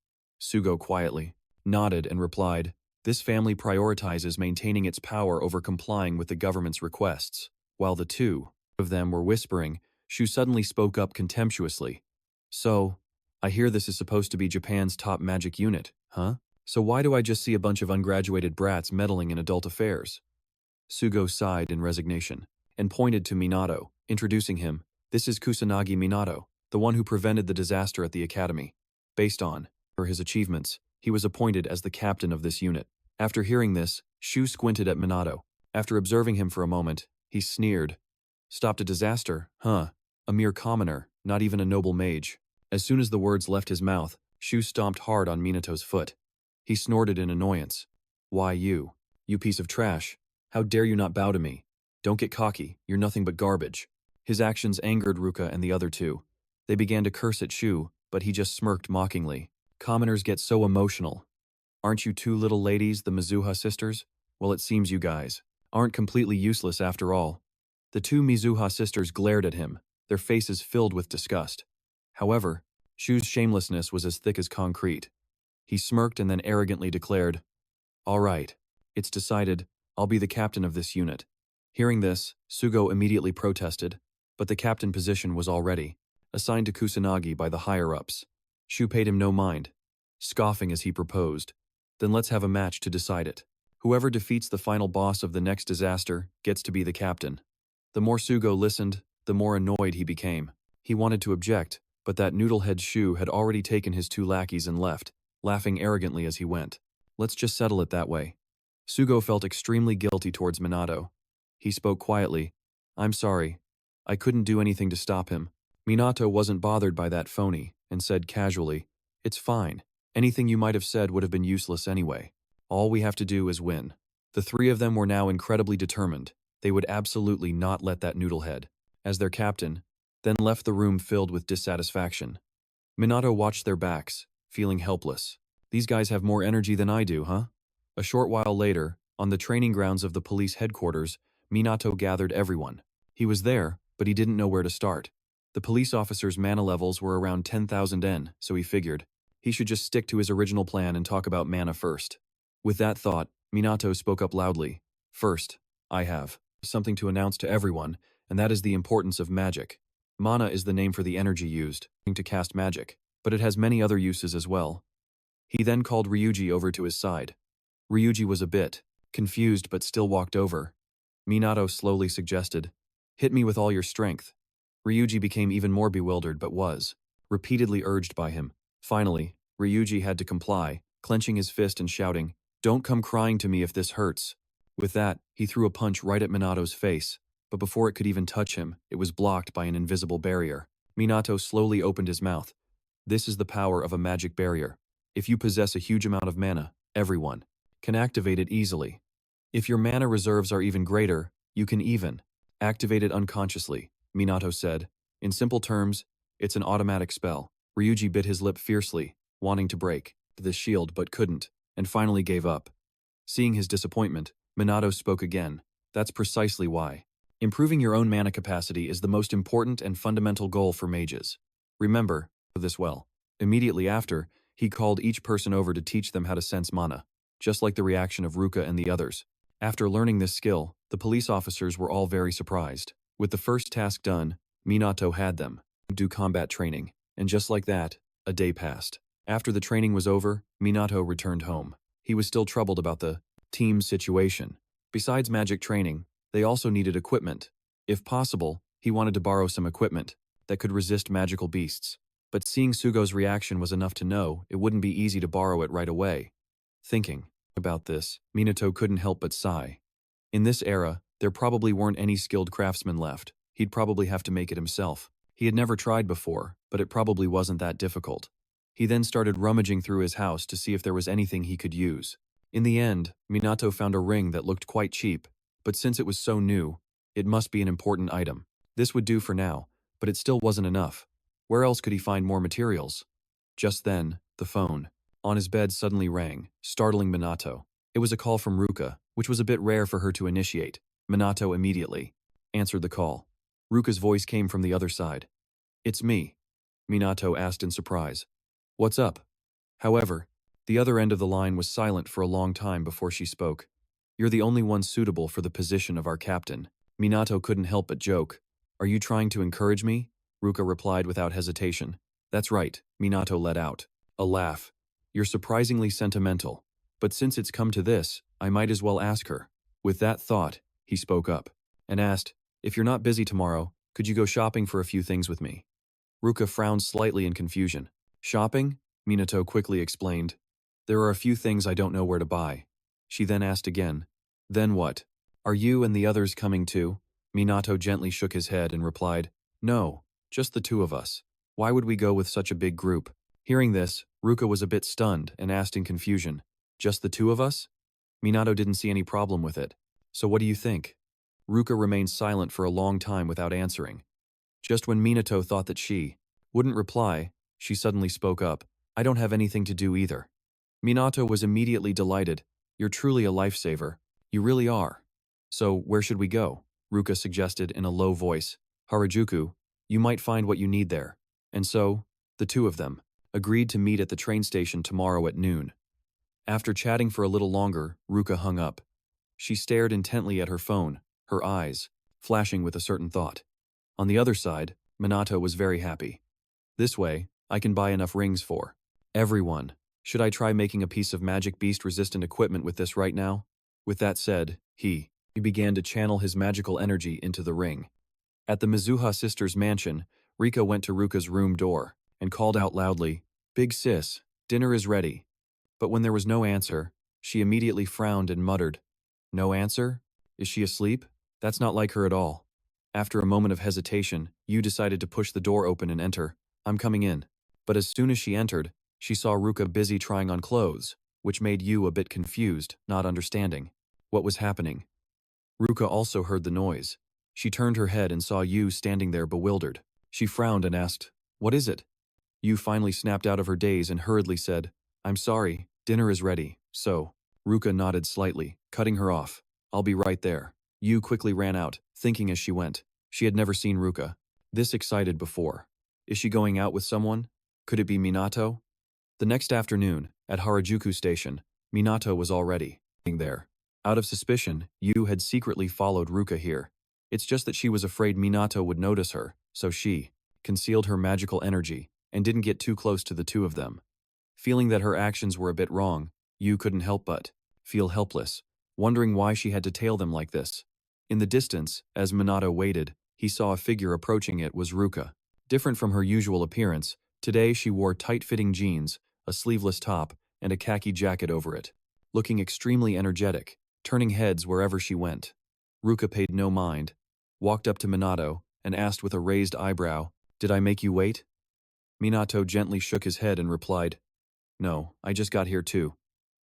Sugo quietly nodded and replied, this family prioritizes maintaining its power over complying with the government's requests. While the two of them were whispering, Shu suddenly spoke up contemptuously. So, I hear this is supposed to be Japan's top magic unit, huh? So why do I just see a bunch of ungraduated brats meddling in adult affairs? Sugo sighed in resignation and pointed to Minato, introducing him. This is Kusanagi Minato, the one who prevented the disaster at the academy. Based on his achievements, he was appointed as the captain of this unit. After hearing this, Shu squinted at Minato. After observing him for a moment, he sneered. Stopped a disaster, huh? A mere commoner, not even a noble mage. As soon as the words left his mouth, Shu stomped hard on Minato's foot. He snorted in annoyance. Why you piece of trash. How dare you not bow to me? Don't get cocky, you're nothing but garbage. His actions angered Ruka and the other two. They began to curse at Shu, but he just smirked mockingly. Commoners get so emotional. Aren't you two little ladies, the Mizuha sisters? Well, it seems you guys aren't completely useless after all. The two Mizuha sisters glared at him, their faces filled with disgust. However, Shu's shamelessness was as thick as concrete. He smirked and then arrogantly declared, all right, it's decided, I'll be the captain of this unit. Hearing this, Sugo immediately protested, but the captain position was already assigned to Kusanagi by the higher-ups. Shu paid him no mind, scoffing as he proposed. Then let's have a match to decide it. Whoever defeats the final boss of the next disaster gets to be the captain. The more Sugo listened, the more annoyed he became. He wanted to object, but that noodlehead Shu had already taken his two lackeys and left, laughing arrogantly as he went. Let's just settle it that way. Sugo felt extremely guilty towards Minato. He spoke quietly. I'm sorry. I couldn't do anything to stop him. Minato wasn't bothered by that phony, and said casually, it's fine. Anything you might have said would have been useless anyway. All we have to do is win. The three of them were now incredibly determined. They would absolutely not let that noodlehead, as their captain, then left the room filled with dissatisfaction. Minato watched their backs, feeling helpless. These guys have more energy than I do, huh? A short while later, on the training grounds of the police headquarters, Minato gathered everyone. He was there, but he didn't know where to start. The police officer's mana levels were around 10,000 N, so he figured he should just stick to his original plan and talk about mana first. With that thought, Minato spoke up loudly. First, I have something to announce to everyone, and that is the importance of magic. Mana is the name for the energy used to cast magic, but it has many other uses as well. He then called Ryuji over to his side. Ryuji was a bit confused but still walked over. Minato slowly suggested, hit me with all your strength. Ryuji became even more bewildered but was repeatedly urged by him. Finally, Ryuji had to comply, clenching his fist and shouting, don't come crying to me if this hurts. With that, he threw a punch right at Minato's face, but before it could even touch him, it was blocked by an invisible barrier. Minato slowly opened his mouth. This is the power of a magic barrier. If you possess a huge amount of mana, everyone can activate it easily. If your mana reserves are even greater, you can even activate it unconsciously, Minato said. In simple terms, it's an automatic spell. Ryuji bit his lip fiercely, wanting to break the shield but couldn't, and finally gave up. Seeing his disappointment, Minato spoke again. That's precisely why. Improving your own mana capacity is the most important and fundamental goal for mages. Remember this well. Immediately after, he called each person over to teach them how to sense mana, just like the reaction of Ruka and the others. After learning this skill, the police officers were all very surprised. With the first task done, Minato had them do combat training, and just like that, a day passed. After the training was over, Minato returned home. He was still troubled about the team's situation, Besides magic training, they also needed equipment. If possible, he wanted to borrow some equipment that could resist magical beasts. But seeing Sugo's reaction was enough to know it wouldn't be easy to borrow it right away. Thinking about this, Minato couldn't help but sigh. In this era, there probably weren't any skilled craftsmen left. He'd probably have to make it himself. He had never tried before, but it probably wasn't that difficult. He then started rummaging through his house to see if there was anything he could use. In the end, Minato found a ring that looked quite cheap, but since it was so new, it must be an important item. This would do for now, but it still wasn't enough. Where else could he find more materials? Just then, the phone on his bed suddenly rang, startling Minato. It was a call from Ruka, which was a bit rare for her to initiate. Minato immediately answered the call. Ruka's voice came from the other side. "It's me," Minato asked in surprise. "What's up?" However, the other end of the line was silent for a long time before she spoke. "You're the only one suitable for the position of our captain." Minato couldn't help but joke. "Are you trying to encourage me?" Ruka replied without hesitation. "That's right," Minato let out a laugh. "You're surprisingly sentimental. But since it's come to this, I might as well ask her." With that thought, he spoke up and asked, "If you're not busy tomorrow, could you go shopping for a few things with me?" Ruka frowned slightly in confusion. "Shopping?" Minato quickly explained. "There are a few things I don't know where to buy." She then asked again, "Then what? Are you and the others coming too?" Minato gently shook his head and replied, "No, just the two of us. Why would we go with such a big group?" Hearing this, Ruka was a bit stunned and asked in confusion, "Just the two of us?" Minato didn't see any problem with it. "So what do you think?" Ruka remained silent for a long time without answering. Just when Minato thought that she wouldn't reply, she suddenly spoke up, "I don't have anything to do either." Minato was immediately delighted. "You're truly a lifesaver. You really are." "So, where should we go?" Ruka suggested in a low voice. "Harajuku, you might find what you need there." And so, the two of them agreed to meet at the train station tomorrow at noon. After chatting for a little longer, Ruka hung up. She stared intently at her phone, her eyes flashing with a certain thought. On the other side, Minato was very happy. "This way, I can buy enough rings for everyone. Should I try making a piece of magic beast-resistant equipment with this right now?" With that said, he began to channel his magical energy into the ring. At the Mizuha sisters' mansion, Rika went to Ruka's room door and called out loudly, "Big sis, dinner is ready." But when there was no answer, she immediately frowned and muttered, "No answer? Is she asleep? That's not like her at all." After a moment of hesitation, Yu decided to push the door open and enter. "I'm coming in." But as soon as she entered, she saw Ruka busy trying on clothes, which made Yu a bit confused, not understanding what was happening. Ruka also heard the noise. She turned her head and saw Yu standing there bewildered. She frowned and asked, "What is it?" Yu finally snapped out of her daze and hurriedly said, "I'm sorry, dinner is ready, so." Ruka nodded slightly, cutting her off. "I'll be right there." Yu quickly ran out, thinking as she went. She had never seen Ruka this excited before. Is she going out with someone? Could it be Minato? The next afternoon, at Harajuku Station, Minato was already there. Out of suspicion, Yu had secretly followed Ruka here. It's just that she was afraid Minato would notice her, so she concealed her magical energy and didn't get too close to the two of them. Feeling that her actions were a bit wrong, Yu couldn't help but feel helpless, wondering why she had to tail them like this. In the distance, as Minato waited, he saw a figure approaching. It was Ruka. Different from her usual appearance, today she wore tight-fitting jeans, a sleeveless top, and a khaki jacket over it, looking extremely energetic, turning heads wherever she went. Ruka paid no mind, walked up to Minato, and asked with a raised eyebrow, "Did I make you wait?" Minato gently shook his head and replied, "No, I just got here too."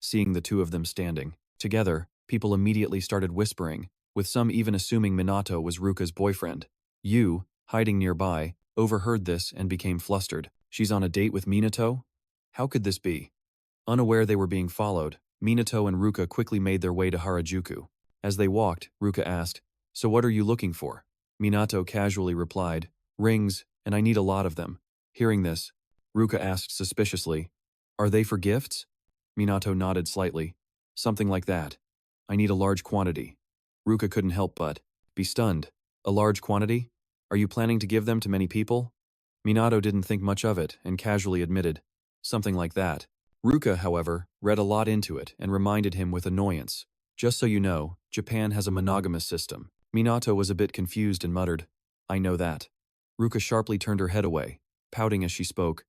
Seeing the two of them standing together, people immediately started whispering, with some even assuming Minato was Ruka's boyfriend. Yu, hiding nearby, overheard this and became flustered. She's on a date with Minato? How could this be? Unaware they were being followed, Minato and Ruka quickly made their way to Harajuku. As they walked, Ruka asked, "So what are you looking for?" Minato casually replied, "Rings, and I need a lot of them." Hearing this, Ruka asked suspiciously, "Are they for gifts?" Minato nodded slightly. "Something like that. I need a large quantity." Ruka couldn't help but be stunned. "A large quantity? Are you planning to give them to many people?" Minato didn't think much of it and casually admitted, "Something like that." Ruka, however, read a lot into it and reminded him with annoyance, "Just so you know, Japan has a monogamous system. Minato was a bit confused and muttered, I know that. Ruka sharply turned her head away, pouting as she spoke.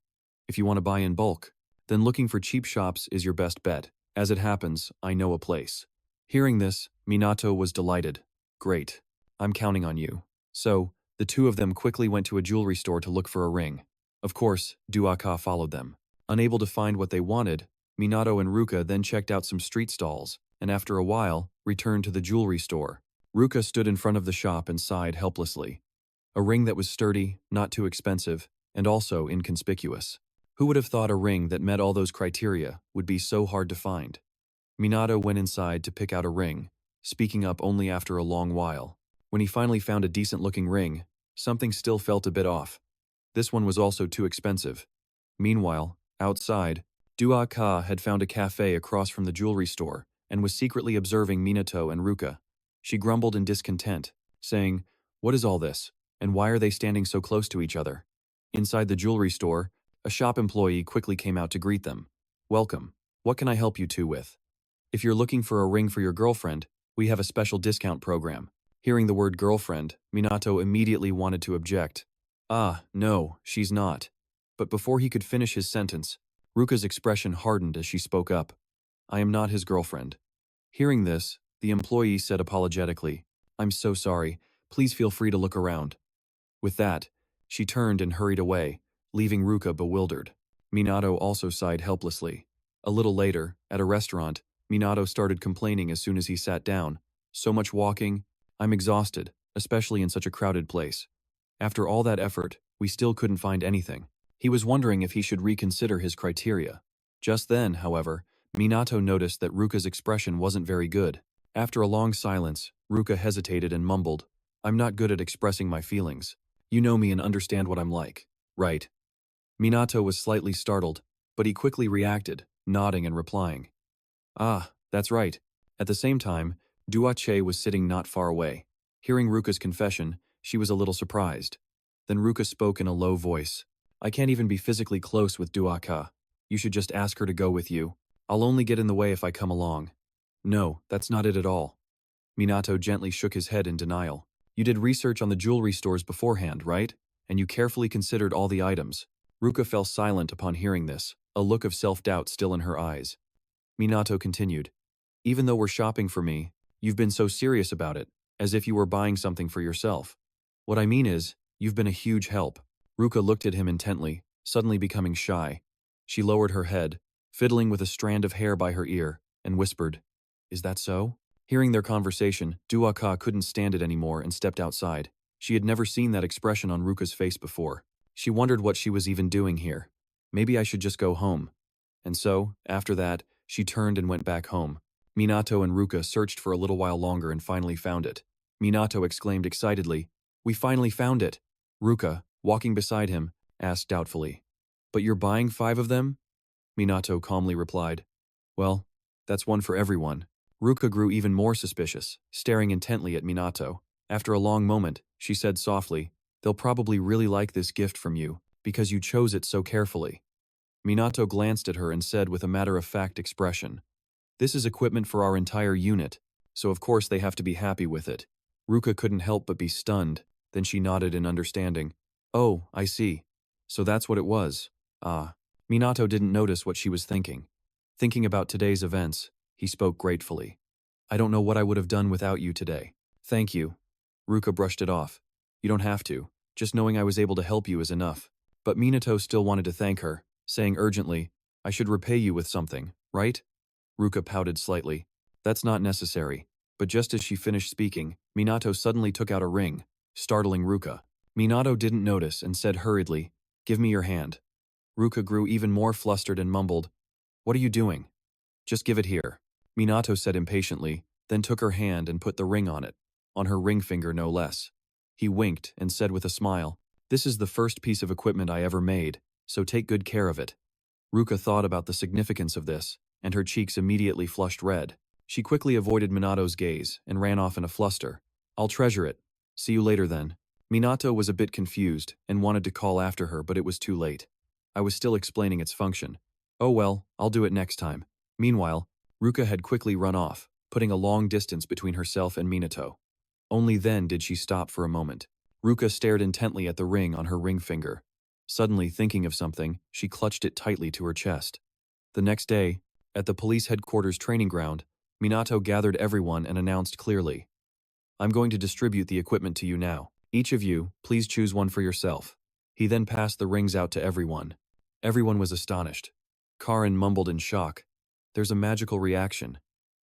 If you want to buy in bulk, then looking for cheap shops is your best bet. As it happens, I know a place. Hearing this, Minato was delighted. Great. I'm counting on you. So, the two of them quickly went to a jewelry store to look for a ring. Of course, Duaka followed them. Unable to find what they wanted, Minato and Ruka then checked out some street stalls, and after a while, returned to the jewelry store. Ruka stood in front of the shop and sighed helplessly. A ring that was sturdy, not too expensive, and also inconspicuous. Who would have thought a ring that met all those criteria would be so hard to find? Minato went inside to pick out a ring, speaking up only after a long while. When he finally found a decent-looking ring, something still felt a bit off. This one was also too expensive. Meanwhile, outside, Duaka had found a cafe across from the jewelry store and was secretly observing Minato and Ruka. She grumbled in discontent, saying, What is all this, and why are they standing so close to each other? Inside the jewelry store, a shop employee quickly came out to greet them. Welcome. What can I help you two with? If you're looking for a ring for your girlfriend, we have a special discount program. Hearing the word girlfriend, Minato immediately wanted to object. Ah, no, she's not. But before he could finish his sentence, Ruka's expression hardened as she spoke up. I am not his girlfriend. Hearing this, the employee said apologetically, I'm so sorry, please feel free to look around. With that, she turned and hurried away, leaving Ruka bewildered. Minato also sighed helplessly. A little later, at a restaurant, Minato started complaining as soon as he sat down. So much walking, I'm exhausted, especially in such a crowded place. After all that effort, we still couldn't find anything. He was wondering if he should reconsider his criteria. Just then, however, Minato noticed that Ruka's expression wasn't very good. After a long silence, Ruka hesitated and mumbled, I'm not good at expressing my feelings. You know me and understand what I'm like, right? Minato was slightly startled, but he quickly reacted, nodding and replying. Ah, that's right. At the same time, Duache was sitting not far away. Hearing Ruka's confession, she was a little surprised. Then Ruka spoke in a low voice. I can't even be physically close with Duaka. You should just ask her to go with you. I'll only get in the way if I come along. No, that's not it at all. Minato gently shook his head in denial. You did research on the jewelry stores beforehand, right? And you carefully considered all the items. Ruka fell silent upon hearing this, a look of self-doubt still in her eyes. Minato continued. Even though we're shopping for me, you've been so serious about it, as if you were buying something for yourself. What I mean is, you've been a huge help. Ruka looked at him intently, suddenly becoming shy. She lowered her head, fiddling with a strand of hair by her ear, and whispered, Is that so? Hearing their conversation, Duaka couldn't stand it anymore and stepped outside. She had never seen that expression on Ruka's face before. She wondered what she was even doing here. Maybe I should just go home. And so, after that, she turned and went back home. Minato and Ruka searched for a little while longer and finally found it. Minato exclaimed excitedly, We finally found it! Ruka, walking beside him, asked doubtfully, But you're buying 5 of them? Minato calmly replied, Well, that's one for everyone. Ruka grew even more suspicious, staring intently at Minato. After a long moment, she said softly, They'll probably really like this gift from you, because you chose it so carefully. Minato glanced at her and said with a matter-of-fact expression, This is equipment for our entire unit, so of course they have to be happy with it. Ruka couldn't help but be stunned, then she nodded in understanding. Oh, I see. So that's what it was. Ah. Minato didn't notice what she was thinking. Thinking about today's events, he spoke gratefully. I don't know what I would have done without you today. Thank you. Ruka brushed it off. You don't have to. Just knowing I was able to help you is enough. But Minato still wanted to thank her, saying urgently, I should repay you with something, right? Ruka pouted slightly. That's not necessary. But just as she finished speaking, Minato suddenly took out a ring, startling Ruka. Minato didn't notice and said hurriedly, Give me your hand. Ruka grew even more flustered and mumbled, What are you doing? Just give it here. Minato said impatiently, then took her hand and put the ring on it, on her ring finger no less. He winked and said with a smile, This is the first piece of equipment I ever made, so take good care of it. Ruka thought about the significance of this, and her cheeks immediately flushed red. She quickly avoided Minato's gaze and ran off in a fluster. I'll treasure it. See you later then. Minato was a bit confused and wanted to call after her, but it was too late. I was still explaining its function. Oh well, I'll do it next time. Meanwhile, Ruka had quickly run off, putting a long distance between herself and Minato. Only then did she stop for a moment. Ruka stared intently at the ring on her ring finger. Suddenly thinking of something, she clutched it tightly to her chest. The next day, at the police headquarters training ground, Minato gathered everyone and announced clearly, "I'm going to distribute the equipment to you now. Each of you, please choose one for yourself." He then passed the rings out to everyone. Everyone was astonished. Karin mumbled in shock. "There's a magical reaction.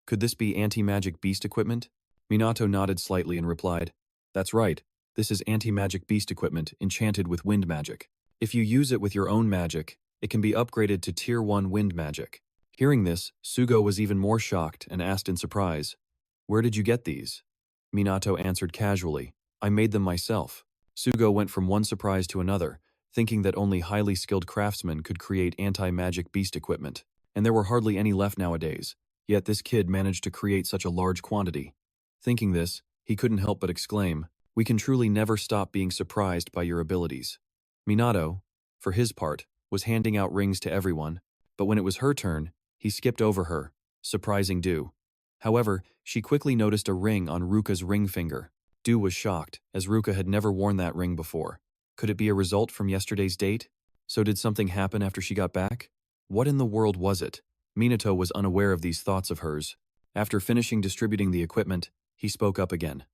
Could this be anti-magic beast equipment?" Minato nodded slightly and replied, "That's right. This is anti-magic beast equipment enchanted with wind magic. If you use it with your own magic, it can be upgraded to Tier 1 wind magic." Hearing this, Sugo was even more shocked and asked in surprise, "Where did you get these?" Minato answered casually, "I made them myself." Sugo went from one surprise to another, thinking that only highly skilled craftsmen could create anti-magic beast equipment, and there were hardly any left nowadays, yet this kid managed to create such a large quantity. Thinking this, he couldn't help but exclaim, "We can truly never stop being surprised by your abilities." Minato, for his part, was handing out rings to everyone, but when it was her turn, he skipped over her, surprising Du. However, she quickly noticed a ring on Ruka's ring finger. Du was shocked, as Ruka had never worn that ring before. Could it be a result from yesterday's date? So did something happen after she got back? What in the world was it? Minato was unaware of these thoughts of hers. After finishing distributing the equipment, he spoke up again.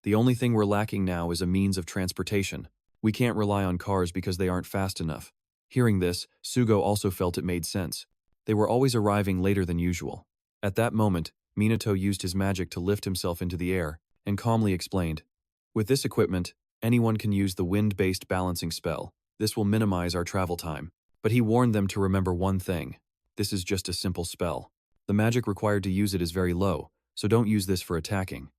"The only thing we're lacking now is a means of transportation. We can't rely on cars because they aren't fast enough." Hearing this, Sugo also felt it made sense. They were always arriving later than usual. At that moment, Minato used his magic to lift himself into the air, and calmly explained, "With this equipment, anyone can use the wind-based balancing spell. This will minimize our travel time." But he warned them to remember one thing. This is just a simple spell. The magic required to use it is very low, so don't use this for attacking.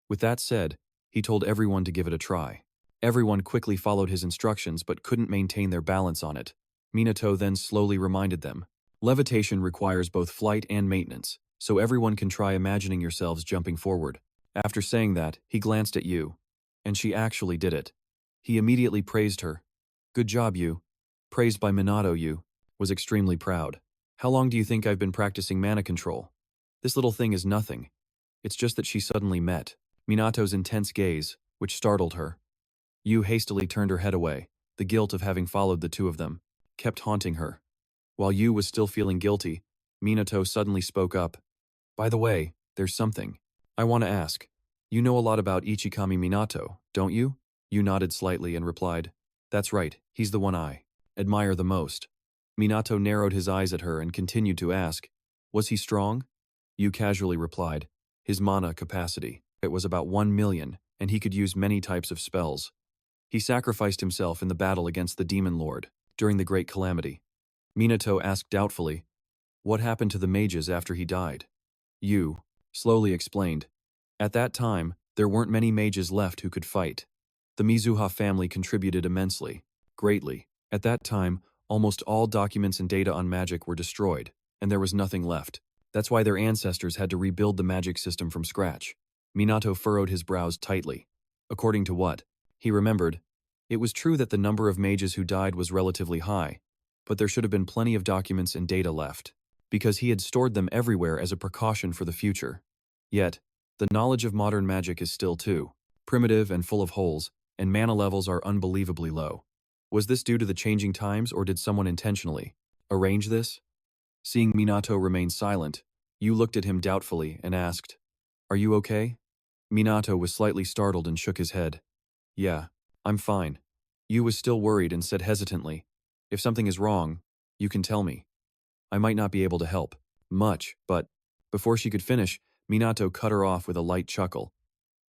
With that said, he told everyone to give it a try. Everyone quickly followed his instructions but couldn't maintain their balance on it. Minato then slowly reminded them, "Levitation requires both flight and maintenance, so everyone can try imagining yourselves jumping forward." After saying that, he glanced at Yu. And she actually did it. He immediately praised her. "Good job, Yu." Praised by Minato, Yu was extremely proud. "How long do you think I've been practicing mana control? This little thing is nothing." It's just that she suddenly met Minato's intense gaze, which startled her. Yu hastily turned her head away. The guilt of having followed the two of them kept haunting her. While Yu was still feeling guilty, Minato suddenly spoke up. "By the way, there's something I want to ask. You know a lot about Ichikami Minato, don't you?" Yu nodded slightly and replied, "That's right, he's the one I admire the most." Minato narrowed his eyes at her and continued to ask, "Was he strong?" Yu casually replied, "His mana capacity. It was about 1 million, and he could use many types of spells. He sacrificed himself in the battle against the Demon Lord during the Great Calamity." Minato asked doubtfully, "What happened to the mages after he died?" Yu slowly explained, "At that time, there weren't many mages left who could fight. The Mizuha family contributed immensely, greatly. At that time, almost all documents and data on magic were destroyed, and there was nothing left. That's why their ancestors had to rebuild the magic system from scratch." Minato furrowed his brows tightly. According to what he remembered, it was true that the number of mages who died was relatively high, but there should have been plenty of documents and data left, because he had stored them everywhere as a precaution for the future. Yet, the knowledge of modern magic is still too primitive and full of holes, and mana levels are unbelievably low. Was this due to the changing times, or did someone intentionally arrange this? Seeing Minato remain silent, Yu looked at him doubtfully and asked, "Are you okay?" Minato was slightly startled and shook his head. "Yeah, I'm fine." Yu was still worried and said hesitantly, "If something is wrong, you can tell me. I might not be able to help much, but..." Before she could finish, Minato cut her off with a light chuckle.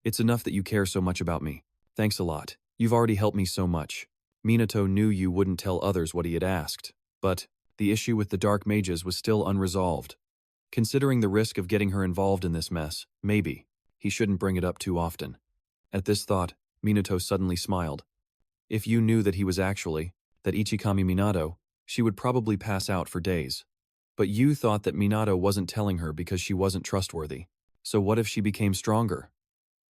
"It's enough that you care so much about me. Thanks a lot. You've already helped me so much." Minato knew Yu wouldn't tell others what he had asked, but the issue with the dark mages was still unresolved. Considering the risk of getting her involved in this mess, maybe he shouldn't bring it up too often. At this thought, Minato suddenly smiled. If Yu knew that he was actually that Ichikami Minato, she would probably pass out for days. But Yu thought that Minato wasn't telling her because she wasn't trustworthy. So what if she became stronger?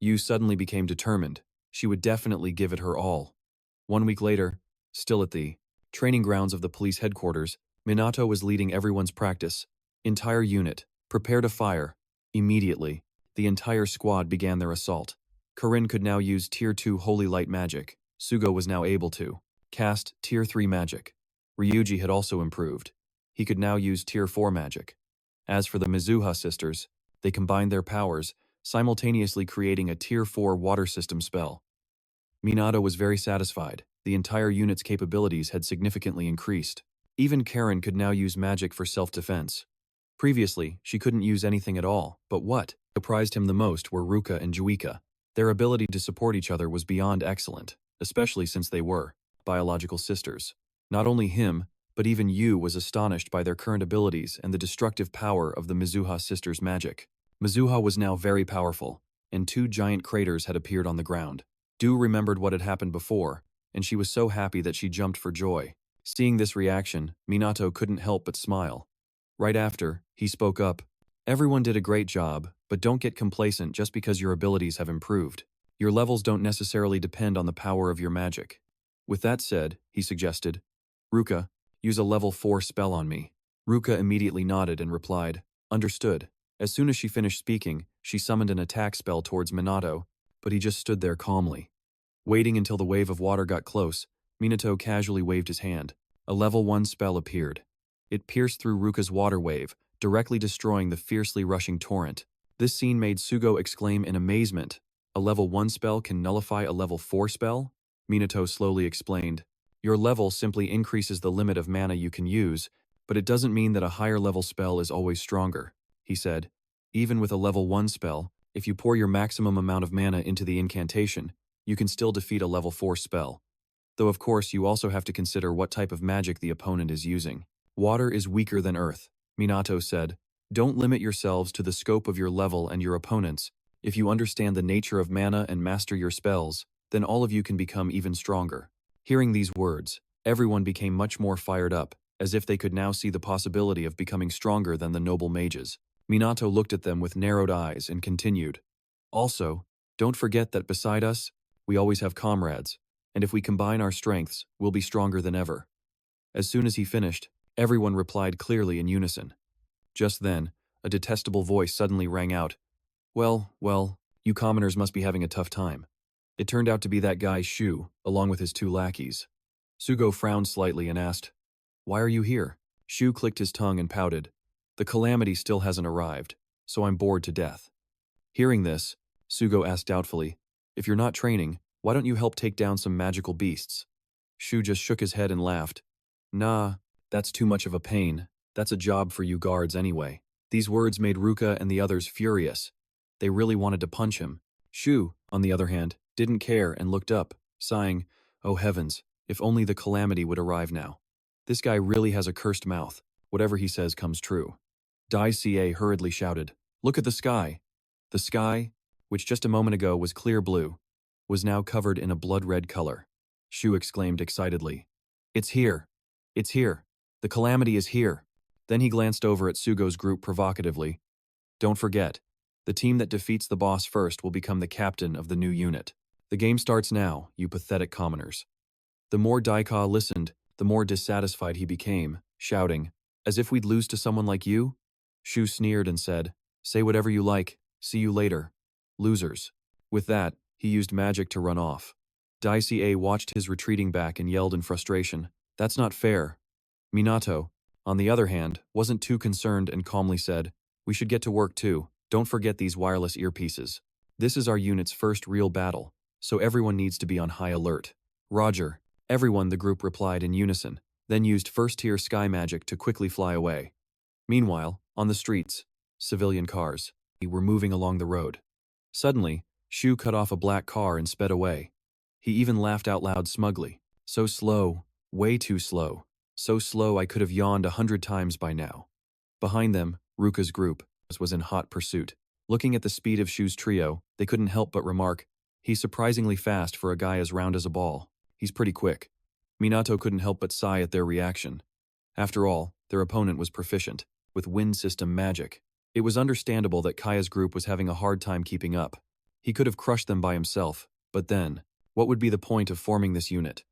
Yu suddenly became determined. She would definitely give it her all. 1 week later, still at the training grounds of the police headquarters, Minato was leading everyone's practice. Entire unit, prepare to fire. Immediately, the entire squad began their assault. Karin could now use Tier 2 Holy Light magic. Sugo was now able to cast Tier 3 magic. Ryuji had also improved. He could now use Tier 4 magic. As for the Mizuha sisters, they combined their powers, simultaneously creating a Tier 4 water system spell. Minato was very satisfied. The entire unit's capabilities had significantly increased. Even Karin could now use magic for self-defense. Previously, she couldn't use anything at all, but what surprised him the most were Ruka and Juika. Their ability to support each other was beyond excellent, especially since they were biological sisters. Not only him, but even Yu was astonished by their current abilities and the destructive power of the Mizuha sisters' magic. Mizuha was now very powerful, and 2 giant craters had appeared on the ground. Du remembered what had happened before, and she was so happy that she jumped for joy. Seeing this reaction, Minato couldn't help but smile. Right after, he spoke up. Everyone did a great job, but don't get complacent just because your abilities have improved. Your levels don't necessarily depend on the power of your magic. With that said, he suggested, Ruka, use a level 4 spell on me. Ruka immediately nodded and replied, understood. As soon as she finished speaking, she summoned an attack spell towards Minato, but he just stood there calmly. Waiting until the wave of water got close, Minato casually waved his hand. A level 1 spell appeared. It pierced through Ruka's water wave, directly destroying the fiercely rushing torrent. This scene made Sugo exclaim in amazement. A level 1 spell can nullify a level 4 spell? Minato slowly explained. Your level simply increases the limit of mana you can use, but it doesn't mean that a higher level spell is always stronger, he said. Even with a level 1 spell, if you pour your maximum amount of mana into the incantation, you can still defeat a level 4 spell. Though of course you also have to consider what type of magic the opponent is using. Water is weaker than earth, Minato said. Don't limit yourselves to the scope of your level and your opponents. If you understand the nature of mana and master your spells, then all of you can become even stronger. Hearing these words, everyone became much more fired up, as if they could now see the possibility of becoming stronger than the noble mages. Minato looked at them with narrowed eyes and continued. Also, don't forget that beside us, we always have comrades, and if we combine our strengths, we'll be stronger than ever. As soon as he finished, everyone replied clearly in unison. Just then, a detestable voice suddenly rang out. Well, you commoners must be having a tough time. It turned out to be that guy Shu, along with his 2 lackeys. Sugo frowned slightly and asked, Why are you here? Shu clicked his tongue and pouted. The Calamity still hasn't arrived, so I'm bored to death. Hearing this, Sugo asked doubtfully, If you're not training, why don't you help take down some magical beasts? Shu just shook his head and laughed. Nah, that's too much of a pain. That's a job for you guards anyway. These words made Ruka and the others furious. They really wanted to punch him. Shu, on the other hand, didn't care and looked up, sighing, Oh heavens, if only the Calamity would arrive now. This guy really has a cursed mouth. Whatever he says comes true. Dai Ca hurriedly shouted, Look at the sky. The sky, which just a moment ago was clear blue, was now covered in a blood-red color. Shu exclaimed excitedly, It's here. It's here. The Calamity is here. Then he glanced over at Sugo's group provocatively. Don't forget, the team that defeats the boss first will become the captain of the new unit. The game starts now, you pathetic commoners. The more Daika listened, the more dissatisfied he became, shouting, As if we'd lose to someone like you? Shu sneered and said, Say whatever you like, see you later. Losers. With that, he used magic to run off. Dai Ca watched his retreating back and yelled in frustration, That's not fair. Minato, on the other hand, wasn't too concerned and calmly said, We should get to work too. Don't forget these wireless earpieces. This is our unit's first real battle, so everyone needs to be on high alert. Roger. Everyone, the group replied in unison, then used first-tier sky magic to quickly fly away. Meanwhile, on the streets, civilian cars were moving along the road. Suddenly, Shu cut off a black car and sped away. He even laughed out loud smugly. So slow, way too slow. So slow I could have yawned 100 times by now. Behind them, Ruka's group was in hot pursuit. Looking at the speed of Shu's trio, they couldn't help but remark, He's surprisingly fast for a guy as round as a ball. He's pretty quick. Minato couldn't help but sigh at their reaction. After all, their opponent was proficient, with wind system magic. It was understandable that Kaya's group was having a hard time keeping up. He could have crushed them by himself, but then, what would be the point of forming this unit?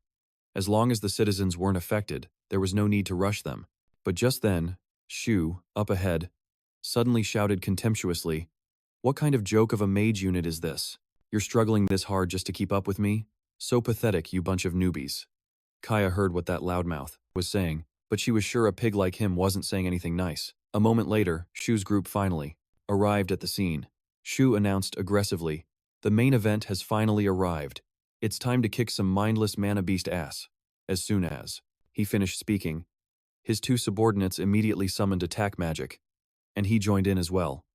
As long as the citizens weren't affected, there was no need to rush them. But just then, Shu, up ahead, suddenly shouted contemptuously, "What kind of joke of a mage unit is this? You're struggling this hard just to keep up with me? So pathetic, you bunch of newbies." Kaya heard what that loudmouth was saying, but she was sure a pig like him wasn't saying anything nice. A moment later, Shu's group finally arrived at the scene. Shu announced aggressively, "The main event has finally arrived. It's time to kick some mindless mana beast ass." As soon as he finished speaking, his two subordinates immediately summoned attack magic, and he joined in as well.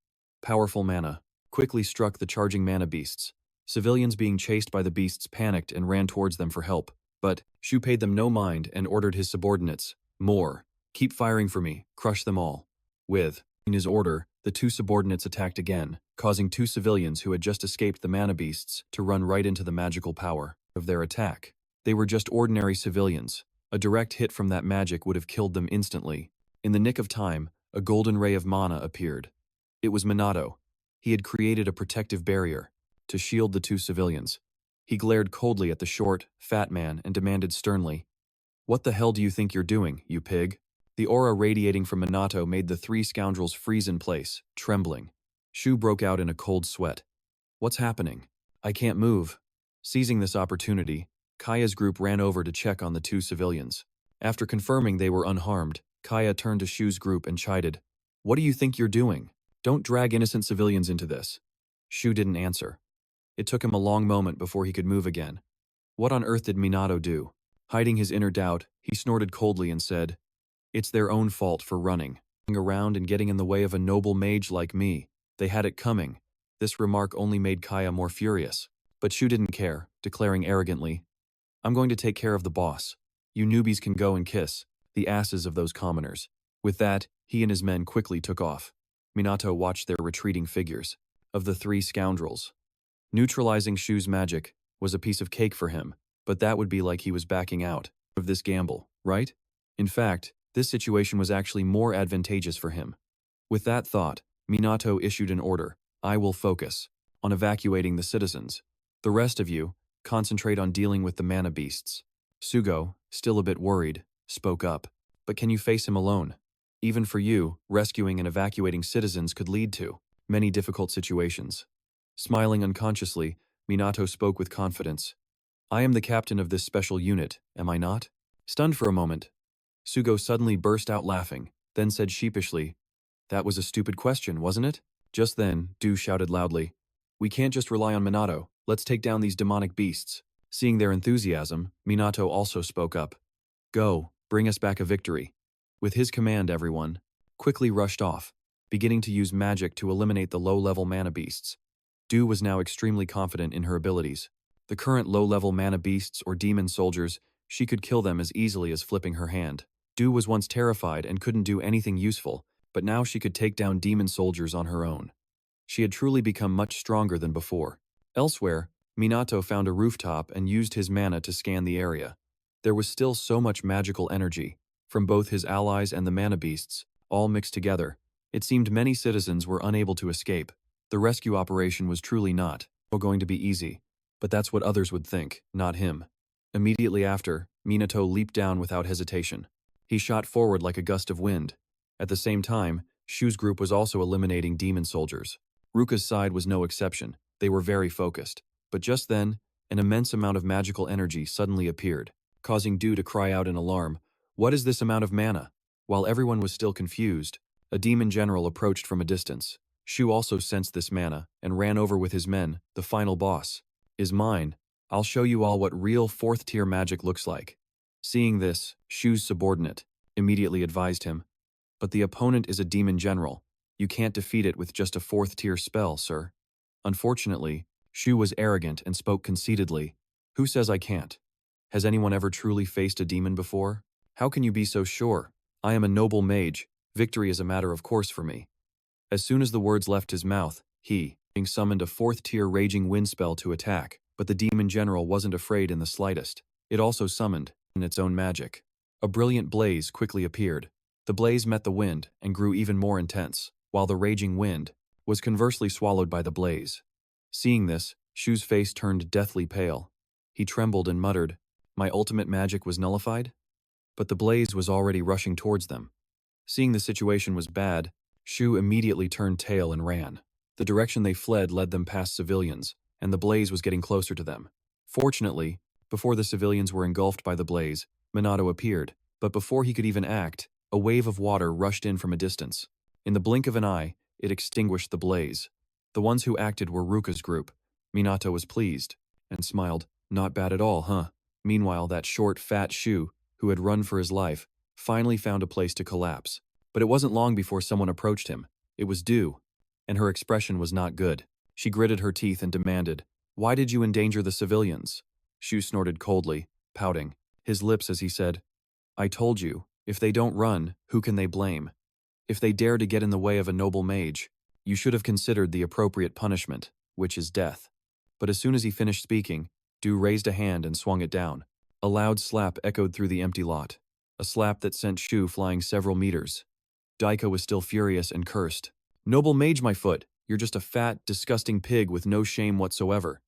Powerful mana quickly struck the charging mana beasts. Civilians being chased by the beasts panicked and ran towards them for help, but Shu paid them no mind and ordered his subordinates, "More. Keep firing for me, crush them all." In his order, the two subordinates attacked again, causing two civilians who had just escaped the mana beasts to run right into the magical power of their attack. They were just ordinary civilians. A direct hit from that magic would have killed them instantly. In the nick of time, a golden ray of mana appeared. It was Minato. He had created a protective barrier to shield the two civilians. He glared coldly at the short, fat man and demanded sternly, "What the hell do you think you're doing, you pig?" The aura radiating from Minato made the three scoundrels freeze in place, trembling. Shu broke out in a cold sweat. "What's happening? I can't move." Seizing this opportunity, Kaya's group ran over to check on the two civilians. After confirming they were unharmed, Kaya turned to Shu's group and chided, "What do you think you're doing? Don't drag innocent civilians into this." Shu didn't answer. It took him a long moment before he could move again. What on earth did Minato do? Hiding his inner doubt, he snorted coldly and said, "It's their own fault for running around and getting in the way of a noble mage like me. They had it coming." This remark only made Kaya more furious. But Shu didn't care, declaring arrogantly, "I'm going to take care of the boss. You newbies can go and kiss the asses of those commoners." With that, he and his men quickly took off. Minato watched their retreating figures of the three scoundrels. Neutralizing Shu's magic was a piece of cake for him, but that would be like he was backing out of this gamble, right? In fact, this situation was actually more advantageous for him. With that thought, Minato issued an order, "I will focus on evacuating the citizens. The rest of you, concentrate on dealing with the mana beasts." Sugo, still a bit worried, spoke up, "But can you face him alone? Even for you, rescuing and evacuating citizens could lead to many difficult situations." Smiling unconsciously, Minato spoke with confidence, "I am the captain of this special unit, am I not?" Stunned for a moment, Sugo suddenly burst out laughing, then said sheepishly, "That was a stupid question, wasn't it?" Just then, Du shouted loudly, "We can't just rely on Minato, let's take down these demonic beasts." Seeing their enthusiasm, Minato also spoke up, "Go, bring us back a victory." With his command, everyone quickly rushed off, beginning to use magic to eliminate the low-level mana beasts. Du was now extremely confident in her abilities. The current low-level mana beasts or demon soldiers, she could kill them as easily as flipping her hand. Du was once terrified and couldn't do anything useful, but now she could take down demon soldiers on her own. She had truly become much stronger than before. Elsewhere, Minato found a rooftop and used his mana to scan the area. There was still so much magical energy, from both his allies and the mana beasts, all mixed together. It seemed many citizens were unable to escape. The rescue operation was truly not going to be easy, but that's what others would think, not him. Immediately after, Minato leaped down without hesitation. He shot forward like a gust of wind. At the same time, Shu's group was also eliminating demon soldiers. Ruka's side was no exception. They were very focused. But just then, an immense amount of magical energy suddenly appeared, causing Du to cry out in alarm, "What is this amount of mana?" While everyone was still confused, a demon general approached from a distance. Shu also sensed this mana and ran over with his men. "The final boss is mine. I'll show you all what real fourth-tier magic looks like." Seeing this, Shu's subordinate immediately advised him, "But the opponent is a demon general. You can't defeat it with just a fourth-tier spell, sir." Unfortunately, Shu was arrogant and spoke conceitedly. "Who says I can't? Has anyone ever truly faced a demon before? How can you be so sure? I am a noble mage. Victory is a matter of course for me." As soon as the words left his mouth, he summoned a fourth-tier raging wind spell to attack, but the demon general wasn't afraid in the slightest. It also summoned its own magic. A brilliant blaze quickly appeared. The blaze met the wind and grew even more intense, while the raging wind was conversely swallowed by the blaze. Seeing this, Shu's face turned deathly pale. He trembled and muttered, "My ultimate magic was nullified?" But the blaze was already rushing towards them. Seeing the situation was bad, Shu immediately turned tail and ran. The direction they fled led them past civilians, and the blaze was getting closer to them. Fortunately, before the civilians were engulfed by the blaze, Minato appeared, but before he could even act, a wave of water rushed in from a distance. In the blink of an eye, it extinguished the blaze. The ones who acted were Ruka's group. Minato was pleased, and smiled. Not bad at all, huh? Meanwhile, that short, fat Shu, who had run for his life, finally found a place to collapse. But it wasn't long before someone approached him. It was Du, and her expression was not good. She gritted her teeth and demanded, "Why did you endanger the civilians?" Shu snorted coldly, pouting his lips as he said, "I told you, if they don't run, who can they blame? If they dare to get in the way of a noble mage, you should have considered the appropriate punishment, which is death." But as soon as he finished speaking, Du raised a hand and swung it down. A loud slap echoed through the empty lot, a slap that sent Shu flying several meters. Daika was still furious and cursed. "Noble mage, my foot! You're just a fat, disgusting pig with no shame whatsoever."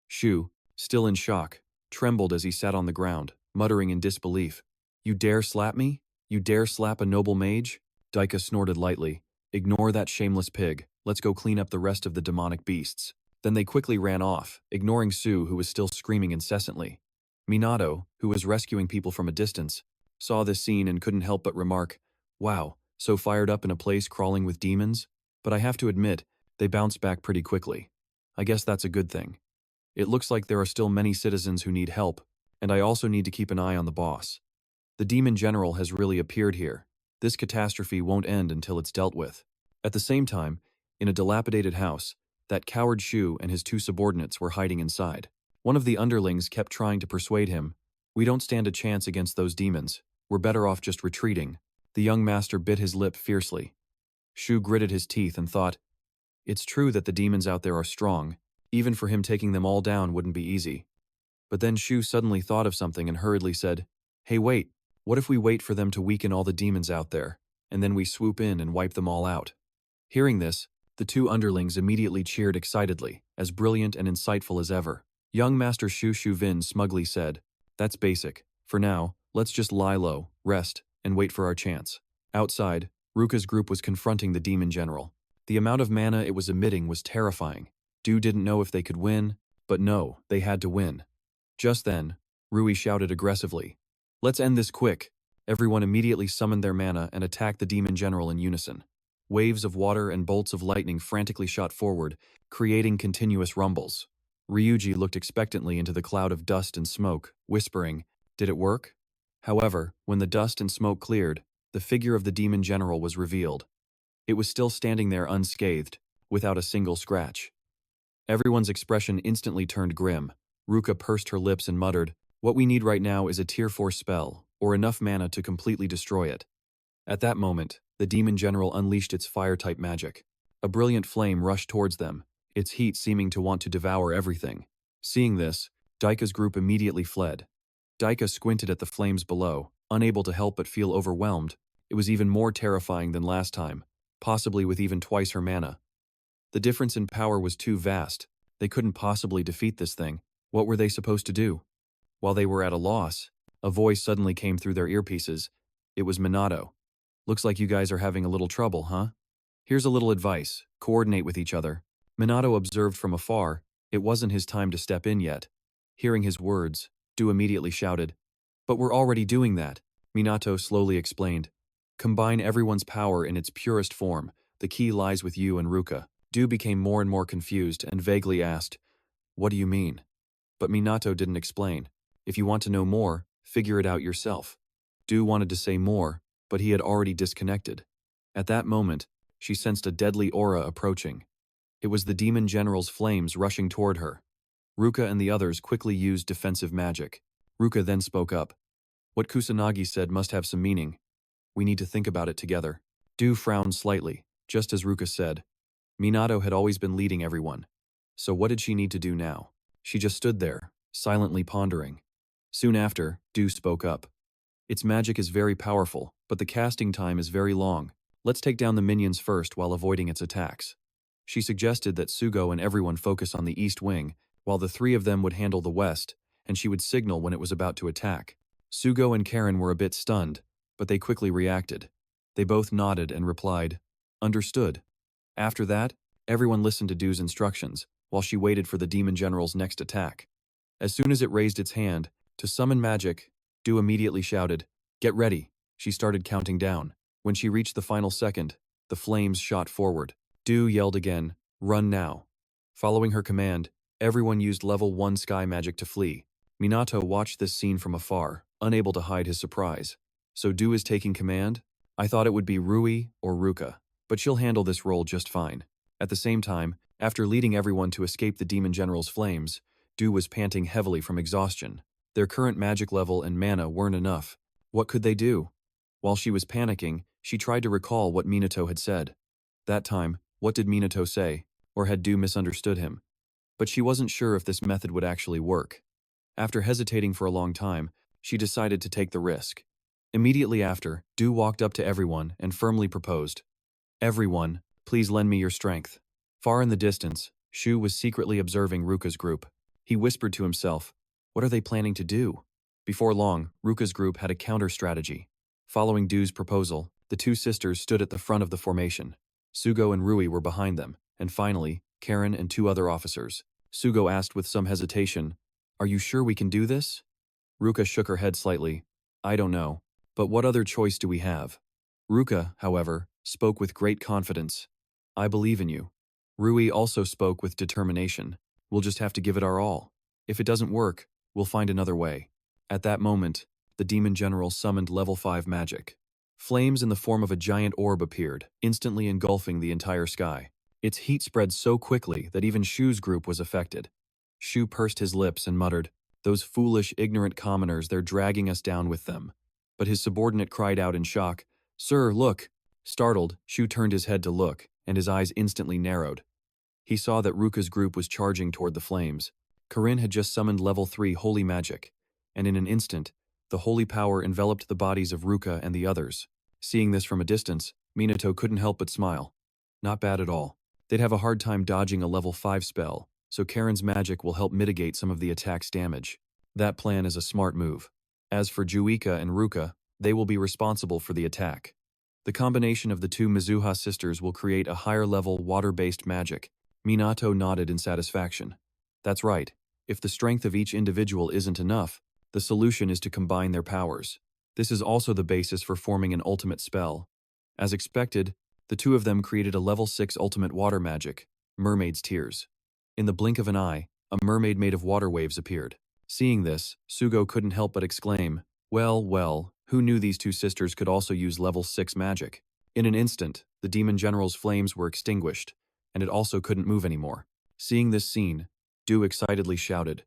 Shu, still in shock, trembled as he sat on the ground, muttering in disbelief. "You dare slap me? You dare slap a noble mage?" Daika snorted lightly. "Ignore that shameless pig. Let's go clean up the rest of the demonic beasts." Then they quickly ran off, ignoring Sue, who was still screaming incessantly. Minato, who was rescuing people from a distance, saw this scene and couldn't help but remark, "Wow, so fired up in a place crawling with demons?" But I have to admit, they bounced back pretty quickly. I guess that's a good thing. It looks like there are still many citizens who need help, and I also need to keep an eye on the boss. The demon general has really appeared here. This catastrophe won't end until it's dealt with. At the same time, in a dilapidated house, that coward Shu and his two subordinates were hiding inside. One of the underlings kept trying to persuade him, "We don't stand a chance against those demons. We're better off just retreating." The young master bit his lip fiercely. Shu gritted his teeth and thought, it's true that the demons out there are strong. Even for him, taking them all down wouldn't be easy. But then Shu suddenly thought of something and hurriedly said, "Hey, wait, what if we wait for them to weaken all the demons out there, and then we swoop in and wipe them all out?" Hearing this, the two underlings immediately cheered excitedly, as brilliant and insightful as ever. Young Master Shu Vin smugly said, "That's basic. For now, let's just lie low, rest, and wait for our chance." Outside, Ruka's group was confronting the demon general. The amount of mana it was emitting was terrifying. Du didn't know if they could win, but no, they had to win. Just then, Rui shouted aggressively, "Let's end this quick." Everyone immediately summoned their mana and attacked the demon general in unison. Waves of water and bolts of lightning frantically shot forward, creating continuous rumbles. Ryuji looked expectantly into the cloud of dust and smoke, whispering, "Did it work?" However, when the dust and smoke cleared, the figure of the demon general was revealed. It was still standing there unscathed, without a single scratch. Everyone's expression instantly turned grim. Ruka pursed her lips and muttered, "What we need right now is a tier 4 spell, or enough mana to completely destroy it." At that moment, the demon general unleashed its fire-type magic. A brilliant flame rushed towards them, its heat seeming to want to devour everything. Seeing this, Daika's group immediately fled. Daika squinted at the flames below, unable to help but feel overwhelmed. It was even more terrifying than last time, possibly with even twice her mana. The difference in power was too vast. They couldn't possibly defeat this thing. What were they supposed to do? While they were at a loss, a voice suddenly came through their earpieces. It was Minato. "Looks like you guys are having a little trouble, huh? Here's a little advice. Coordinate with each other." Minato observed from afar. It wasn't his time to step in yet. Hearing his words, Du immediately shouted, "But we're already doing that." Minato slowly explained, "Combine everyone's power in its purest form. The key lies with you and Ruka." Du became more and more confused and vaguely asked, "What do you mean?" But Minato didn't explain. "If you want to know more, figure it out yourself." Du wanted to say more, but he had already disconnected. At that moment, she sensed a deadly aura approaching. It was the demon general's flames rushing toward her. Ruka and the others quickly used defensive magic. Ruka then spoke up. "What Kusanagi said must have some meaning. We need to think about it together." Du frowned slightly, just as Ruka said. Minato had always been leading everyone. So what did she need to do now? She just stood there, silently pondering. Soon after, Du spoke up. "Its magic is very powerful, but the casting time is very long. Let's take down the minions first while avoiding its attacks." She suggested that Sugo and everyone focus on the east wing, while the three of them would handle the west, and she would signal when it was about to attack. Sugo and Karen were a bit stunned, but they quickly reacted. They both nodded and replied, Understood. After that, everyone listened to Du's instructions, while she waited for the Demon General's next attack. As soon as it raised its hand to summon magic, Du immediately shouted, "Get ready." She started counting down. When she reached the final second, the flames shot forward. Du yelled again, "Run now." Following her command, everyone used level 1 sky magic to flee. Minato watched this scene from afar, unable to hide his surprise. So Du is taking command? I thought it would be Rui or Ruka, but she'll handle this role just fine. At the same time, after leading everyone to escape the Demon General's flames, Du was panting heavily from exhaustion. Their current magic level and mana weren't enough. What could they do? While she was panicking, she tried to recall what Minato had said. That time, what did Minato say? Or had Du misunderstood him? But she wasn't sure if this method would actually work. After hesitating for a long time, she decided to take the risk. Immediately after, Du walked up to everyone and firmly proposed, "Everyone, please lend me your strength." Far in the distance, Shu was secretly observing Ruka's group. He whispered to himself, "What are they planning to do?" Before long, Ruka's group had a counter-strategy. Following Du's proposal, the two sisters stood at the front of the formation. Sugo and Rui were behind them, and finally, Karen and 2 other officers. Sugo asked with some hesitation, "Are you sure we can do this?" Ruka shook her head slightly. "I don't know, but what other choice do we have?" Ruka, however, spoke with great confidence. "I believe in you." Rui also spoke with determination. "We'll just have to give it our all. If it doesn't work, we'll find another way." At that moment, the Demon General summoned level 5 magic. Flames in the form of a giant orb appeared, instantly engulfing the entire sky. Its heat spread so quickly that even Shu's group was affected. Shu pursed his lips and muttered, "Those foolish, ignorant commoners, they're dragging us down with them." But his subordinate cried out in shock, "Sir, look!" Startled, Shu turned his head to look, and his eyes instantly narrowed. He saw that Ruka's group was charging toward the flames. Karin had just summoned level 3 holy magic, and in an instant, the holy power enveloped the bodies of Ruka and the others. Seeing this from a distance, Minato couldn't help but smile. Not bad at all. They'd have a hard time dodging a level 5 spell, so Karen's magic will help mitigate some of the attack's damage. That plan is a smart move. As for Juika and Ruka, they will be responsible for the attack. The combination of the 2 Mizuha sisters will create a higher-level water-based magic. Minato nodded in satisfaction. That's right. If the strength of each individual isn't enough, the solution is to combine their powers. This is also the basis for forming an ultimate spell. As expected, the 2 of them created a level 6 ultimate water magic, Mermaid's Tears. In the blink of an eye, a mermaid made of water waves appeared. Seeing this, Sugo couldn't help but exclaim, well, who knew these 2 sisters could also use level 6 magic? In an instant, the Demon General's flames were extinguished, and it also couldn't move anymore. Seeing this scene, Du excitedly shouted,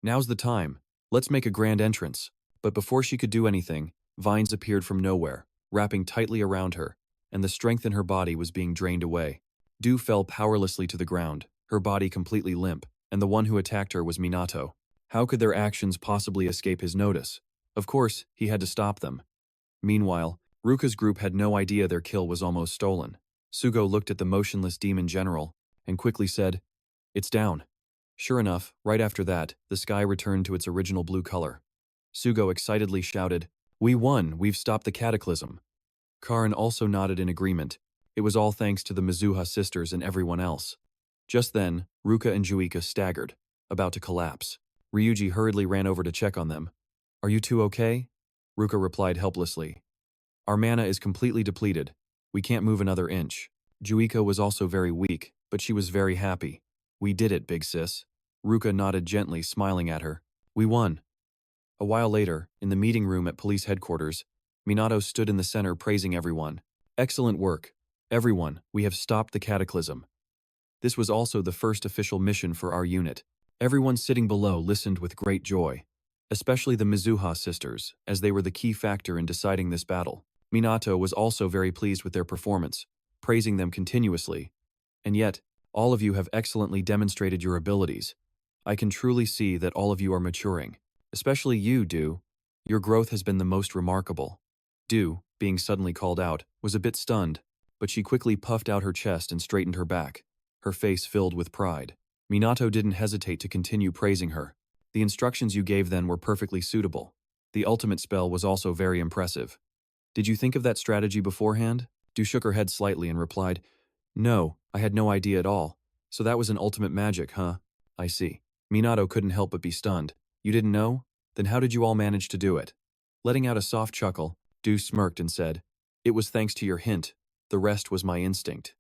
"Now's the time. Let's make a grand entrance." But before she could do anything, vines appeared from nowhere, wrapping tightly around her, and the strength in her body was being drained away. Du fell powerlessly to the ground, her body completely limp, and the one who attacked her was Minato. How could their actions possibly escape his notice? Of course, he had to stop them. Meanwhile, Ruka's group had no idea their kill was almost stolen. Sugo looked at the motionless Demon General and quickly said, "It's down." Sure enough, right after that, the sky returned to its original blue color. Sugo excitedly shouted, "We won! We've stopped the cataclysm." Karin also nodded in agreement. It was all thanks to the Mizuha sisters and everyone else. Just then, Ruka and Juika staggered, about to collapse. Ryuji hurriedly ran over to check on them. "Are you 2 okay?" Ruka replied helplessly. "Our mana is completely depleted. We can't move another inch." Juika was also very weak, but she was very happy. "We did it, big sis." Ruka nodded gently, smiling at her. "We won." A while later, in the meeting room at police headquarters, Minato stood in the center praising everyone. "Excellent work. Everyone, we have stopped the cataclysm." This was also the first official mission for our unit. Everyone sitting below listened with great joy, especially the Mizuha sisters, as they were the key factor in deciding this battle. Minato was also very pleased with their performance, praising them continuously. "And yet, all of you have excellently demonstrated your abilities. I can truly see that all of you are maturing. Especially you, Du. Your growth has been the most remarkable." Du, being suddenly called out, was a bit stunned, but she quickly puffed out her chest and straightened her back, her face filled with pride. Minato didn't hesitate to continue praising her. "The instructions you gave then were perfectly suitable. The ultimate spell was also very impressive. Did you think of that strategy beforehand?" Du shook her head slightly and replied, "No, I had no idea at all. So that was an ultimate magic, huh? I see." Minato couldn't help but be stunned. "You didn't know? Then how did you all manage to do it?" Letting out a soft chuckle, Du smirked and said, "It was thanks to your hint. The rest was my instinct."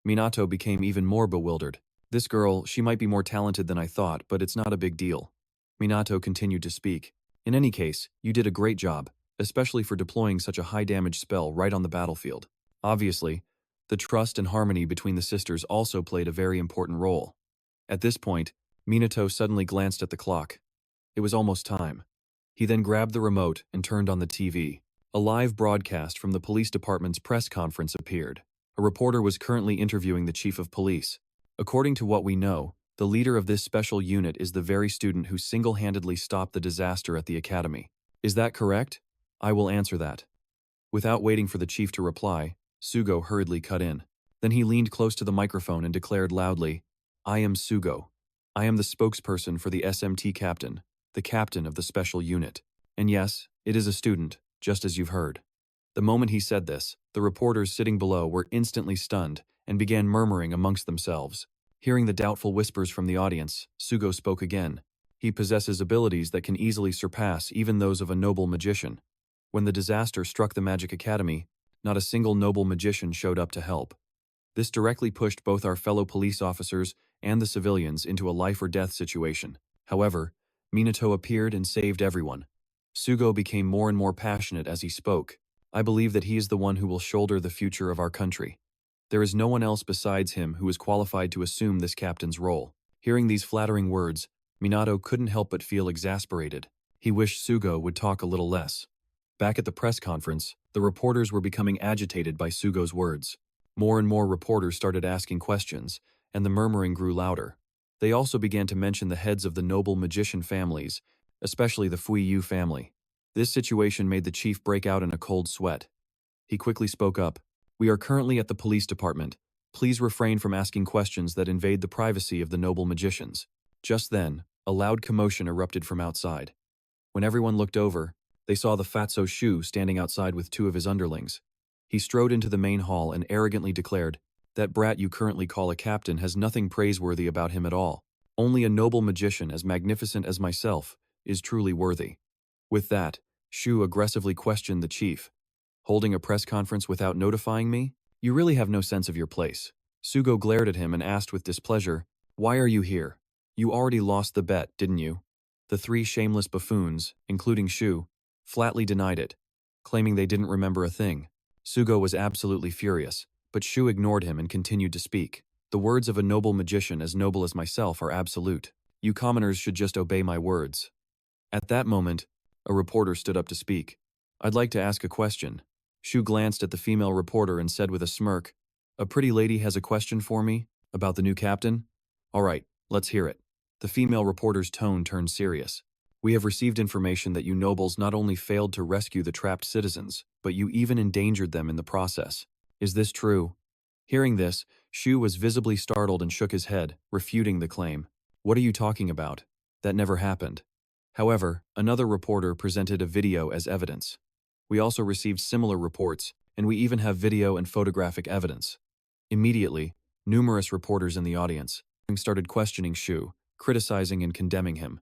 Minato became even more bewildered. "This girl, she might be more talented than I thought, but it's not a big deal." Minato continued to speak. "In any case, you did a great job, especially for deploying such a high-damage spell right on the battlefield. Obviously, the trust and harmony between the sisters also played a very important role." At this point, Minato suddenly glanced at the clock. It was almost time. He then grabbed the remote and turned on the TV. A live broadcast from the police department's press conference appeared. A reporter was currently interviewing the chief of police. "According to what we know, the leader of this special unit is the very student who single-handedly stopped the disaster at the academy. Is that correct? I will answer that." Without waiting for the chief to reply, Sugo hurriedly cut in. Then he leaned close to the microphone and declared loudly, "I am Sugo. I am the spokesperson for the SMT captain, the captain of the special unit. And yes, it is a student, just as you've heard." The moment he said this, the reporters sitting below were instantly stunned and began murmuring amongst themselves. Hearing the doubtful whispers from the audience, Sugo spoke again. "He possesses abilities that can easily surpass even those of a noble magician. When the disaster struck the Magic Academy, not a single noble magician showed up to help. This directly pushed both our fellow police officers and the civilians into a life-or-death situation. However, Minato appeared and saved everyone." Sugo became more and more passionate as he spoke. "I believe that he is the one who will shoulder the future of our country. There is no one else besides him who is qualified to assume this captain's role." Hearing these flattering words, Minato couldn't help but feel exasperated. He wished Sugo would talk a little less. Back at the press conference, the reporters were becoming agitated by Sugo's words. More and more reporters started asking questions, and the murmuring grew louder. They also began to mention the heads of the noble magician families, especially the Fuiyu family. This situation made the chief break out in a cold sweat. He quickly spoke up. "We are currently at the police department. Please refrain from asking questions that invade the privacy of the noble magicians." Just then, a loud commotion erupted from outside. When everyone looked over, they saw the fatso Shu standing outside with two of his underlings. He strode into the main hall and arrogantly declared, "That brat you currently call a captain has nothing praiseworthy about him at all. Only a noble magician as magnificent as myself is truly worthy." With that, Shu aggressively questioned the chief. "Holding a press conference without notifying me? You really have no sense of your place." Sugo glared at him and asked with displeasure, "Why are you here? You already lost the bet, didn't you?" The three shameless buffoons, including Shu, flatly denied it, claiming they didn't remember a thing. Sugo was absolutely furious, but Shu ignored him and continued to speak. "The words of a noble magician as noble as myself are absolute. You commoners should just obey my words." At that moment, a reporter stood up to speak. "I'd like to ask a question." Shu glanced at the female reporter and said with a smirk, "A pretty lady has a question for me? About the new captain? All right, let's hear it." The female reporter's tone turned serious. "We have received information that you nobles not only failed to rescue the trapped citizens, but you even endangered them in the process. Is this true?" Hearing this, Shu was visibly startled and shook his head, refuting the claim. "What are you talking about? That never happened." However, another reporter presented a video as evidence. "We also received similar reports, and we even have video and photographic evidence." Immediately, numerous reporters in the audience started questioning Shu, criticizing and condemning him.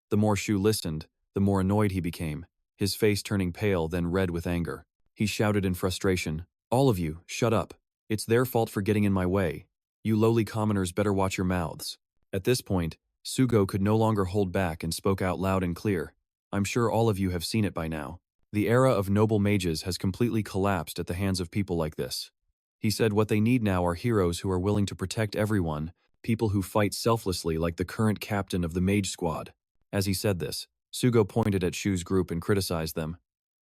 The more Shu listened, the more annoyed he became, his face turning pale then red with anger. He shouted in frustration, "All of you, shut up. It's their fault for getting in my way. You lowly commoners better watch your mouths." At this point, Sugo could no longer hold back and spoke out loud and clear. "I'm sure all of you have seen it by now. The era of noble mages has completely collapsed at the hands of people like this." He said what they need now are heroes who are willing to protect everyone, people who fight selflessly like the current captain of the mage squad. As he said this, Sugo pointed at Shu's group and criticized them.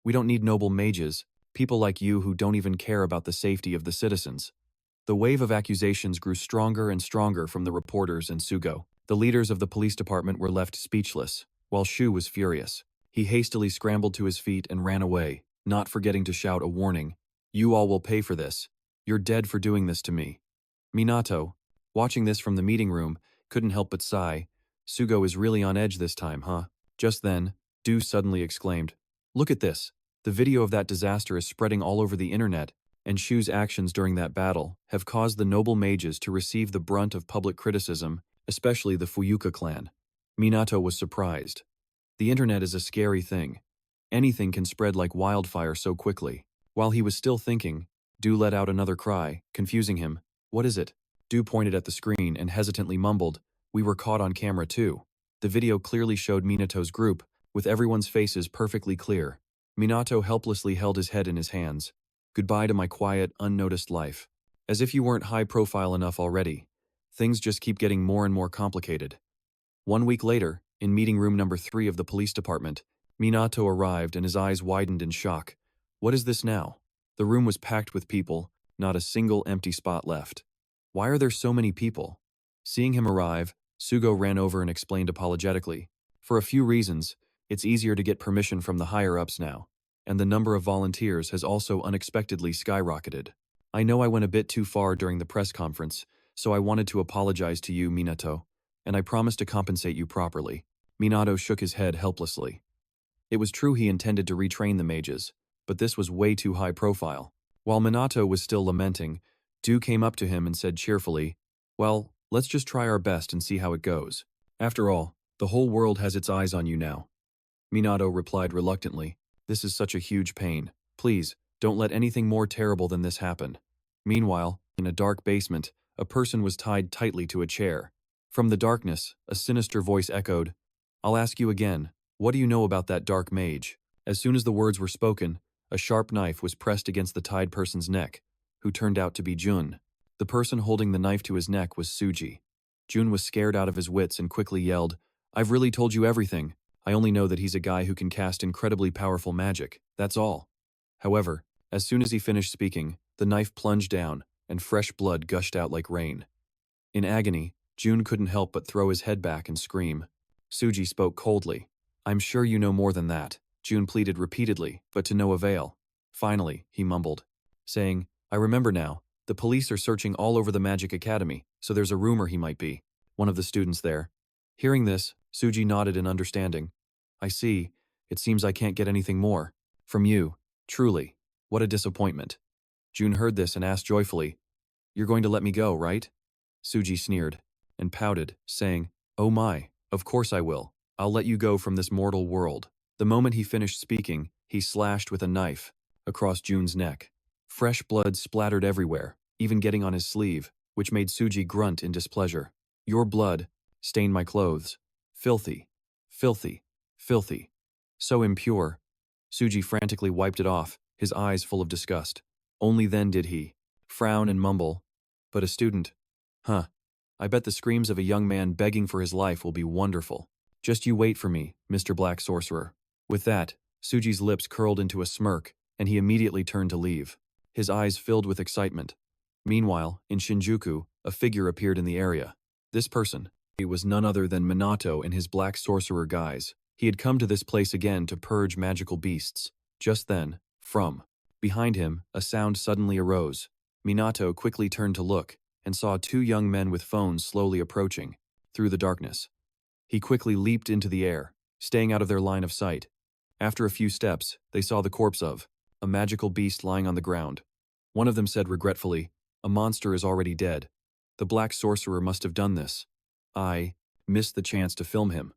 "We don't need noble mages, people like you who don't even care about the safety of the citizens." The wave of accusations grew stronger and stronger from the reporters and Sugo. The leaders of the police department were left speechless, while Shu was furious. He hastily scrambled to his feet and ran away, not forgetting to shout a warning. "You all will pay for this. You're dead for doing this to me." Minato, watching this from the meeting room, couldn't help but sigh. Sugo is really on edge this time, huh? Just then, Du suddenly exclaimed, "Look at this. The video of that disaster is spreading all over the internet. and Shu's actions during that battle have caused the noble mages to receive the brunt of public criticism, especially the Fuyuka clan. Minato was surprised. The internet is a scary thing. Anything can spread like wildfire so quickly. While he was still thinking, Du let out another cry, confusing him. What is it? Du pointed at the screen and hesitantly mumbled, "We were caught on camera too." The video clearly showed Minato's group, with everyone's faces perfectly clear. Minato helplessly held his head in his hands. Goodbye to my quiet, unnoticed life. As if you weren't high profile enough already. Things just keep getting more and more complicated. 1 week later, in meeting room number 3 of the police department, Minato arrived and his eyes widened in shock. What is this now? The room was packed with people, not a single empty spot left. Why are there so many people? Seeing him arrive, Sugo ran over and explained apologetically. For a few reasons, it's easier to get permission from the higher-ups now, and the number of volunteers has also unexpectedly skyrocketed. I know I went a bit too far during the press conference, so I wanted to apologize to you, Minato, and I promise to compensate you properly. Minato shook his head helplessly. It was true he intended to retrain the mages, but this was way too high profile. While Minato was still lamenting, Du came up to him and said cheerfully, "Well, let's just try our best and see how it goes. After all, the whole world has its eyes on you now." Minato replied reluctantly, "This is such a huge pain. Please, don't let anything more terrible than this happen." Meanwhile, in a dark basement, a person was tied tightly to a chair. From the darkness, a sinister voice echoed, "I'll ask you again, what do you know about that dark mage?" As soon as the words were spoken, a sharp knife was pressed against the tied person's neck, who turned out to be Jun. The person holding the knife to his neck was Suji. Jun was scared out of his wits and quickly yelled, "I've really told you everything. I only know that he's a guy who can cast incredibly powerful magic, that's all." However, as soon as he finished speaking, the knife plunged down, and fresh blood gushed out like rain. In agony, Jun couldn't help but throw his head back and scream. Suji spoke coldly. "I'm sure you know more than that," Jun pleaded repeatedly, but to no avail. Finally, he mumbled, saying, "I remember now. The police are searching all over the Magic Academy, so there's a rumor he might be one of the students there." Hearing this, Suji nodded in understanding. "I see. It seems I can't get anything more from you. Truly. What a disappointment." Jun heard this and asked joyfully, "You're going to let me go, right?" Suji sneered and pouted, saying, "Oh my, of course I will. I'll let you go from this mortal world." The moment he finished speaking, he slashed with a knife across Jun's neck. Fresh blood splattered everywhere, even getting on his sleeve, which made Suji grunt in displeasure. "Your blood stained my clothes. Filthy, filthy, filthy. So impure." Suji frantically wiped it off, his eyes full of disgust. Only then did he frown and mumble, "But a student? Huh. I bet the screams of a young man begging for his life will be wonderful. Just you wait for me, Mr. Black Sorcerer." With that, Suji's lips curled into a smirk, and he immediately turned to leave. His eyes filled with excitement. Meanwhile, in Shinjuku, a figure appeared in the area. This person, he was none other than Minato in his Black Sorcerer guise. He had come to this place again to purge magical beasts. Just then, from behind him, a sound suddenly arose. Minato quickly turned to look, and saw 2 young men with phones slowly approaching, through the darkness. He quickly leaped into the air, staying out of their line of sight. After a few steps, they saw the corpse of a magical beast lying on the ground. One of them said regretfully, "A monster is already dead. The Black Sorcerer must have done this. I missed the chance to film him."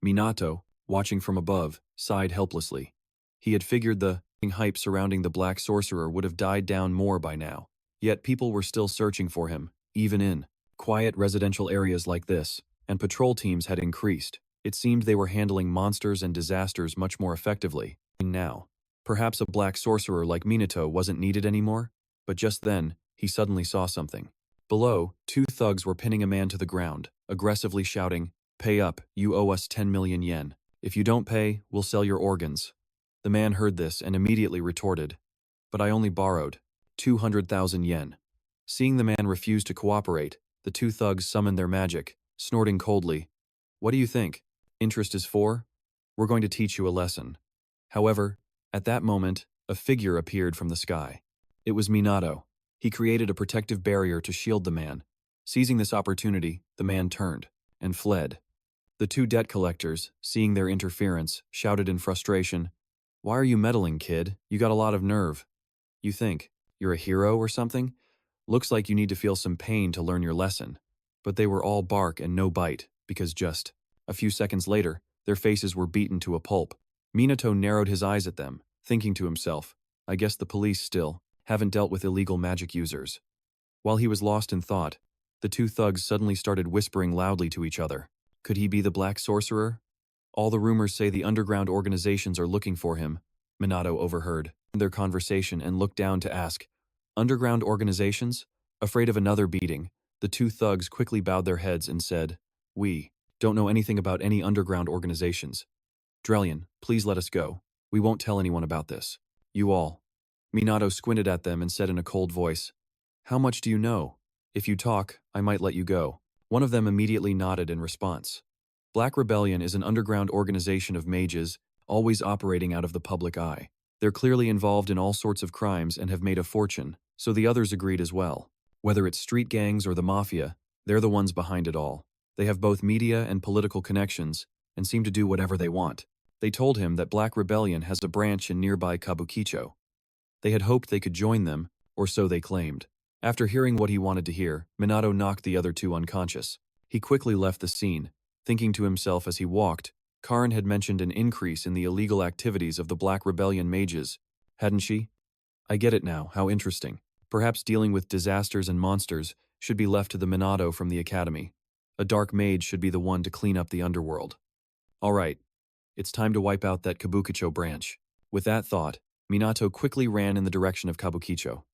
Minato, watching from above, sighed helplessly. He had figured the hype surrounding the Black Sorcerer would have died down more by now. Yet people were still searching for him, even in quiet residential areas like this, and patrol teams had increased. It seemed they were handling monsters and disasters much more effectively. Now, perhaps a Black Sorcerer like Minato wasn't needed anymore, but just then, he suddenly saw something. Below, 2 thugs were pinning a man to the ground, aggressively shouting, "Pay up, you owe us 10 million yen. If you don't pay, we'll sell your organs." The man heard this and immediately retorted, "But I only borrowed 200,000 yen. Seeing the man refuse to cooperate, the 2 thugs summoned their magic, snorting coldly, "What do you think? Interest is for? We're going to teach you a lesson." However, at that moment, a figure appeared from the sky. It was Minato. He created a protective barrier to shield the man. Seizing this opportunity, the man turned and fled. The 2 debt collectors, seeing their interference, shouted in frustration, "Why are you meddling, kid? You got a lot of nerve. You think You're a hero or something? Looks like you need to feel some pain to learn your lesson. But they were all bark and no bite, because just a few seconds later, their faces were beaten to a pulp. Minato narrowed his eyes at them, thinking to himself, I guess the police still haven't dealt with illegal magic users. While he was lost in thought, the two thugs suddenly started whispering loudly to each other. Could he be the Black Sorcerer? All the rumors say the underground organizations are looking for him. Minato overheard their conversation and looked down to ask, Underground organizations? Afraid of another beating, the two thugs quickly bowed their heads and said, We don't know anything about any underground organizations. Drelian, please let us go. We won't tell anyone about this. You all. Minato squinted at them and said in a cold voice, How much do you know? If you talk, I might let you go. One of them immediately nodded in response. Black Rebellion is an underground organization of mages, always operating out of the public eye. They're clearly involved in all sorts of crimes and have made a fortune, so the others agreed as well. Whether it's street gangs or the mafia, they're the ones behind it all. They have both media and political connections, and seem to do whatever they want. They told him that Black Rebellion has a branch in nearby Kabukicho. They had hoped they could join them, or so they claimed. After hearing what he wanted to hear, Minato knocked the other two unconscious. He quickly left the scene, thinking to himself as he walked, Karin had mentioned an increase in the illegal activities of the Black Rebellion mages, hadn't she? I get it now, how interesting. Perhaps dealing with disasters and monsters should be left to the Minato from the academy. A dark mage should be the one to clean up the underworld. Alright, it's time to wipe out that Kabukicho branch. With that thought, Minato quickly ran in the direction of Kabukicho.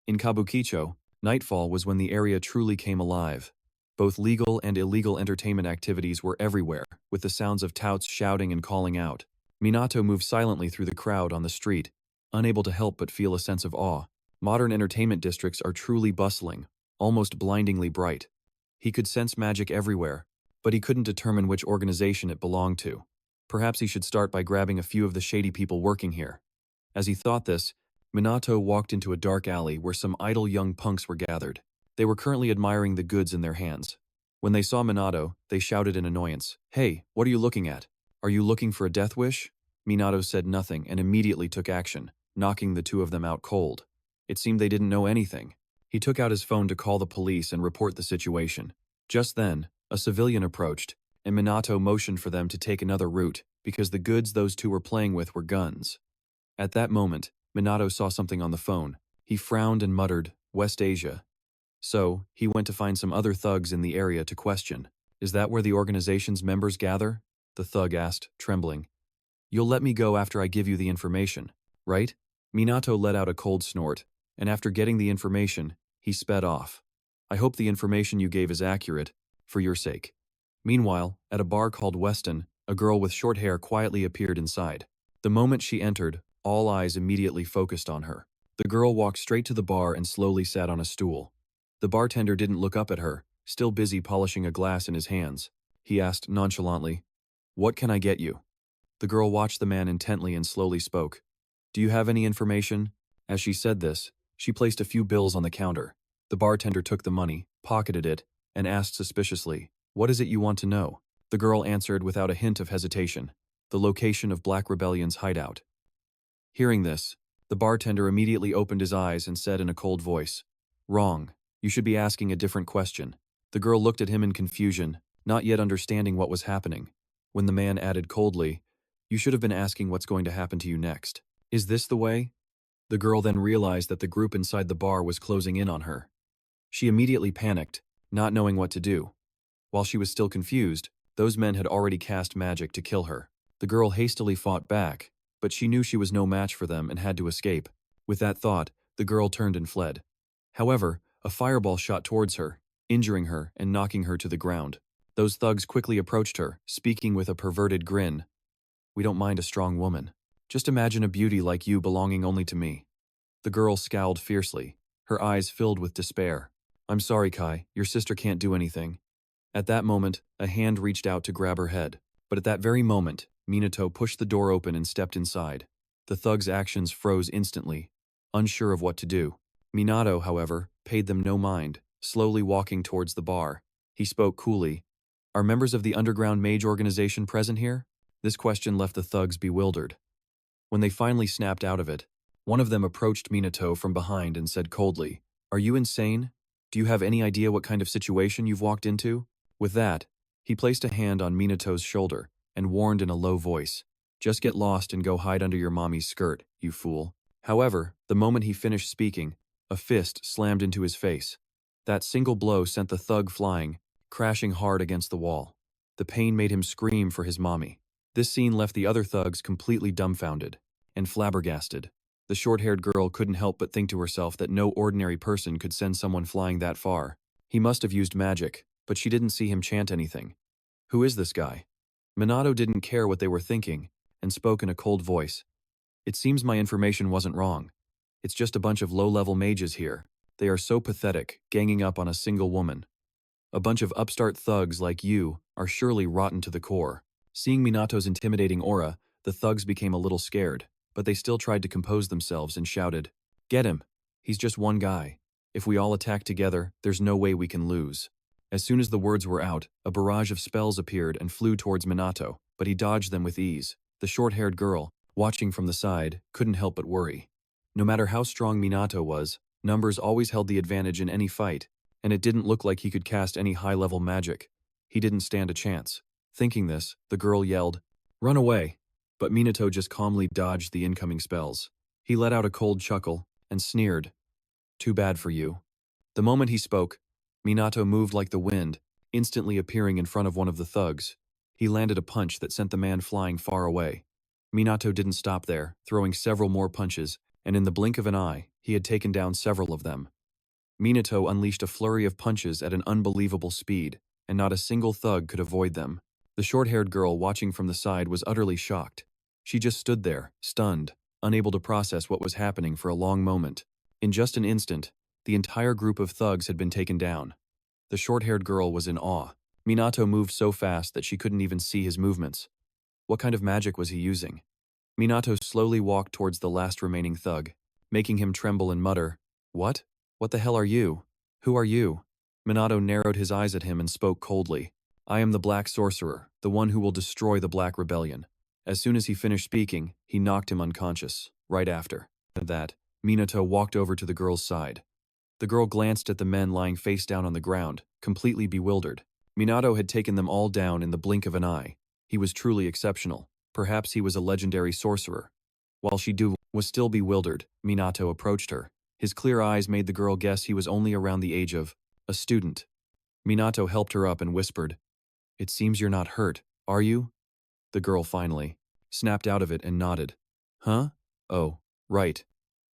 In Kabukicho, nightfall was when the area truly came alive. Both legal and illegal entertainment activities were everywhere, with the sounds of touts shouting and calling out. Minato moved silently through the crowd on the street, unable to help but feel a sense of awe. Modern entertainment districts are truly bustling, almost blindingly bright. He could sense magic everywhere, but he couldn't determine which organization it belonged to. Perhaps he should start by grabbing a few of the shady people working here. As he thought this, Minato walked into a dark alley where some idle young punks were gathered. They were currently admiring the goods in their hands. When they saw Minato, they shouted in annoyance, Hey, what are you looking at? Are you looking for a death wish? Minato said nothing and immediately took action, knocking the two of them out cold. It seemed they didn't know anything. He took out his phone to call the police and report the situation. Just then, a civilian approached, and Minato motioned for them to take another route, because the goods those two were playing with were guns. At that moment, Minato saw something on the phone. He frowned and muttered, West Asia. So, he went to find some other thugs in the area to question. Is that where the organization's members gather? The thug asked, trembling. You'll let me go after I give you the information, right? Minato let out a cold snort, and after getting the information, he sped off. I hope the information you gave is accurate, for your sake. Meanwhile, at a bar called Weston, a girl with short hair quietly appeared inside. The moment she entered, all eyes immediately focused on her. The girl walked straight to the bar and slowly sat on a stool. The bartender didn't look up at her, still busy polishing a glass in his hands. He asked nonchalantly, What can I get you? The girl watched the man intently and slowly spoke. Do you have any information? As she said this, she placed a few bills on the counter. The bartender took the money, pocketed it, and asked suspiciously, What is it you want to know? The girl answered without a hint of hesitation, the location of Black Rebellion's hideout. Hearing this, the bartender immediately opened his eyes and said in a cold voice, Wrong. You should be asking a different question. The girl looked at him in confusion, not yet understanding what was happening. When the man added coldly, You should have been asking what's going to happen to you next. Is this the way? The girl then realized that the group inside the bar was closing in on her. She immediately panicked, not knowing what to do. While she was still confused, those men had already cast magic to kill her. The girl hastily fought back, but she knew she was no match for them and had to escape. With that thought, the girl turned and fled. However, a fireball shot towards her, injuring her and knocking her to the ground. Those thugs quickly approached her, speaking with a perverted grin. We don't mind a strong woman. Just imagine a beauty like you belonging only to me. The girl scowled fiercely, her eyes filled with despair. I'm sorry, Kai, your sister can't do anything. At that moment, a hand reached out to grab her head. But at that very moment, Minato pushed the door open and stepped inside. The thug's actions froze instantly, unsure of what to do. Minato, however, paid them no mind, slowly walking towards the bar. He spoke coolly. Are members of the underground mage organization present here? This question left the thugs bewildered. When they finally snapped out of it, One of them approached Minato from behind and said coldly, "Are you insane? Do you have any idea what kind of situation you've walked into?" With that, he placed a hand on Minato's shoulder and warned in a low voice, "Just get lost and go hide under your mommy's skirt, you fool." However, the moment he finished speaking, a fist slammed into his face. That single blow sent the thug flying, crashing hard against the wall. The pain made him scream for his mommy. This scene left the other thugs completely dumbfounded and flabbergasted. The short-haired girl couldn't help but think to herself that no ordinary person could send someone flying that far. He must have used magic, but she didn't see him chant anything. Who is this guy? Minato didn't care what they were thinking and spoke in a cold voice. "It seems my information wasn't wrong. It's just a bunch of low-level mages here. They are so pathetic, ganging up on a single woman. A bunch of upstart thugs like you are surely rotten to the core." Seeing Minato's intimidating aura, the thugs became a little scared, but they still tried to compose themselves and shouted, "Get him! He's just one guy. If we all attack together, there's no way we can lose." As soon as the words were out, a barrage of spells appeared and flew towards Minato, but he dodged them with ease. The short-haired girl, watching from the side, couldn't help but worry. No matter how strong Minato was, numbers always held the advantage in any fight, and it didn't look like he could cast any high-level magic. He didn't stand a chance. Thinking this, the girl yelled, "Run away!" But Minato just calmly dodged the incoming spells. He let out a cold chuckle and sneered, "Too bad for you." The moment he spoke, Minato moved like the wind, instantly appearing in front of one of the thugs. He landed a punch that sent the man flying far away. Minato didn't stop there, throwing several more punches, and in the blink of an eye, he had taken down several of them. Minato unleashed a flurry of punches at an unbelievable speed, and not a single thug could avoid them. The short-haired girl watching from the side was utterly shocked. She just stood there, stunned, unable to process what was happening for a long moment. In just an instant, the entire group of thugs had been taken down. The short-haired girl was in awe. Minato moved so fast that she couldn't even see his movements. What kind of magic was he using? Minato slowly walked towards the last remaining thug, making him tremble and mutter, "What? What the hell are you? Who are you?" Minato narrowed his eyes at him and spoke coldly, "I am the Black Sorcerer, the one who will destroy the Black Rebellion." As soon as he finished speaking, he knocked him unconscious. Right after that, Minato walked over to the girl's side. The girl glanced at the men lying face down on the ground, completely bewildered. Minato had taken them all down in the blink of an eye. He was truly exceptional. Perhaps he was a legendary sorcerer. While she was still bewildered, Minato approached her. His clear eyes made the girl guess he was only around the age of a student. Minato helped her up and whispered, "It seems you're not hurt, are you?" The girl finally snapped out of it and nodded. "Huh? Oh, right."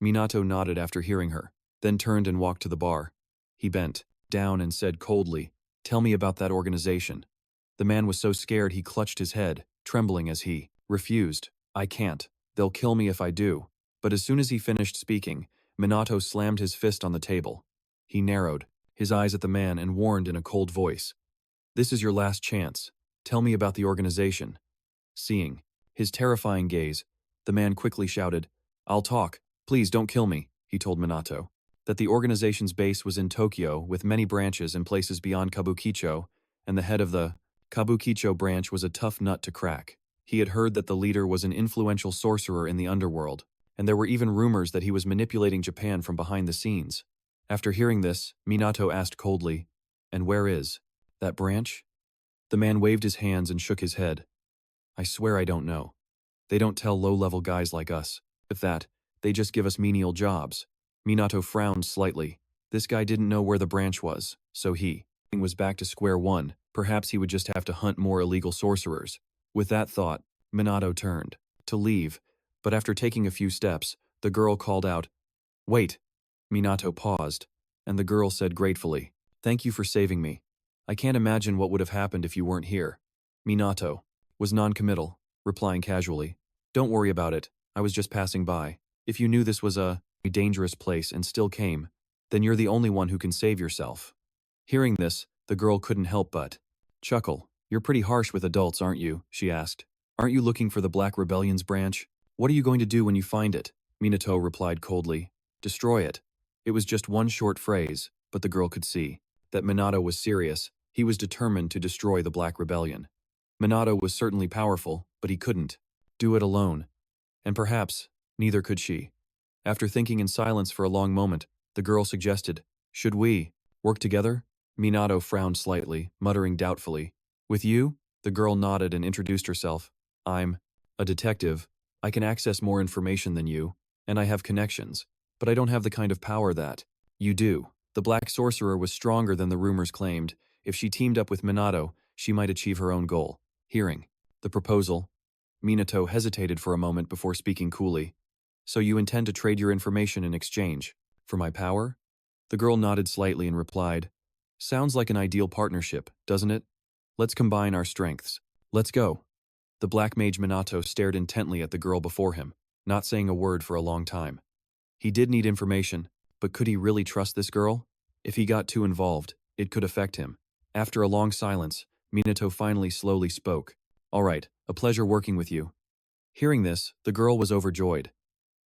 Minato nodded after hearing her, then turned and walked to the bar. He bent down and said coldly, "Tell me about that organization." The man was so scared he clutched his head, trembling as he refused. "I can't. They'll kill me if I do." But as soon as he finished speaking, Minato slammed his fist on the table. He narrowed his eyes at the man and warned in a cold voice, "This is your last chance. Tell me about the organization." Seeing his terrifying gaze, the man quickly shouted, "I'll talk. Please don't kill me," he told Minato. That the organization's base was in Tokyo with many branches in places beyond Kabukicho, and the head of the Kabukicho branch was a tough nut to crack. He had heard that the leader was an influential sorcerer in the underworld, and there were even rumors that he was manipulating Japan from behind the scenes. After hearing this, Minato asked coldly, "And where is that branch?" The man waved his hands and shook his head. "I swear I don't know. They don't tell low-level guys like us. If that, they just give us menial jobs." Minato frowned slightly. This guy didn't know where the branch was, so he was back to square one. Perhaps he would just have to hunt more illegal sorcerers. With that thought, Minato turned to leave, but after taking a few steps, the girl called out, "Wait." Minato paused, and the girl said gratefully, "Thank you for saving me. I can't imagine what would have happened if you weren't here." Minato was non-committal, replying casually, "Don't worry about it. I was just passing by. If you knew this was a dangerous place and still came, then you're the only one who can save yourself." Hearing this, the girl couldn't help but chuckle. "You're pretty harsh with adults, aren't you?" she asked. "Aren't you looking for the Black Rebellion's branch? What are you going to do when you find it?" Minato replied coldly, "Destroy it." It was just one short phrase, but the girl could see that Minato was serious. He was determined to destroy the Black Rebellion. Minato was certainly powerful, but he couldn't do it alone. And perhaps, neither could she. After thinking in silence for a long moment, the girl suggested, "Should we work together?" Minato frowned slightly, muttering doubtfully. "With you?" The girl nodded and introduced herself. "I'm a detective. I can access more information than you, and I have connections, but I don't have the kind of power that you do." The black sorcerer was stronger than the rumors claimed. If she teamed up with Minato, she might achieve her own goal. Hearing the proposal, Minato hesitated for a moment before speaking coolly. "So you intend to trade your information in exchange for my power?" The girl nodded slightly and replied, "Sounds like an ideal partnership, doesn't it? Let's combine our strengths. Let's go." The black mage Minato stared intently at the girl before him, not saying a word for a long time. He did need information, but could he really trust this girl? If he got too involved, it could affect him. After a long silence, Minato finally slowly spoke. "All right, a pleasure working with you." Hearing this, the girl was overjoyed.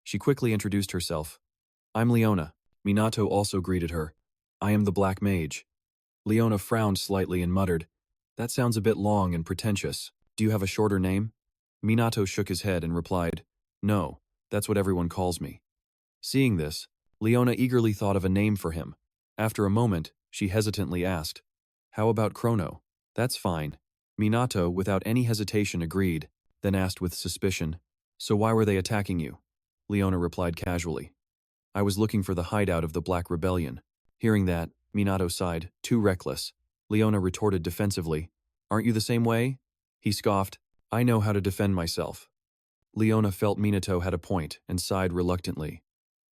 She quickly introduced herself. "I'm Leona." Minato also greeted her. "I am the Black Mage." Leona frowned slightly and muttered, "That sounds a bit long and pretentious. Do you have a shorter name?" Minato shook his head and replied, "No, that's what everyone calls me." Seeing this, Leona eagerly thought of a name for him. After a moment, she hesitantly asked, "How about Chrono?" "That's fine." Minato, without any hesitation, agreed, then asked with suspicion, "So why were they attacking you?" Leona replied casually, "I was looking for the hideout of the Black Rebellion." Hearing that, Minato sighed, "Too reckless." Leona retorted defensively, "Aren't you the same way?" He scoffed, "I know how to defend myself." Leona felt Minato had a point and sighed reluctantly.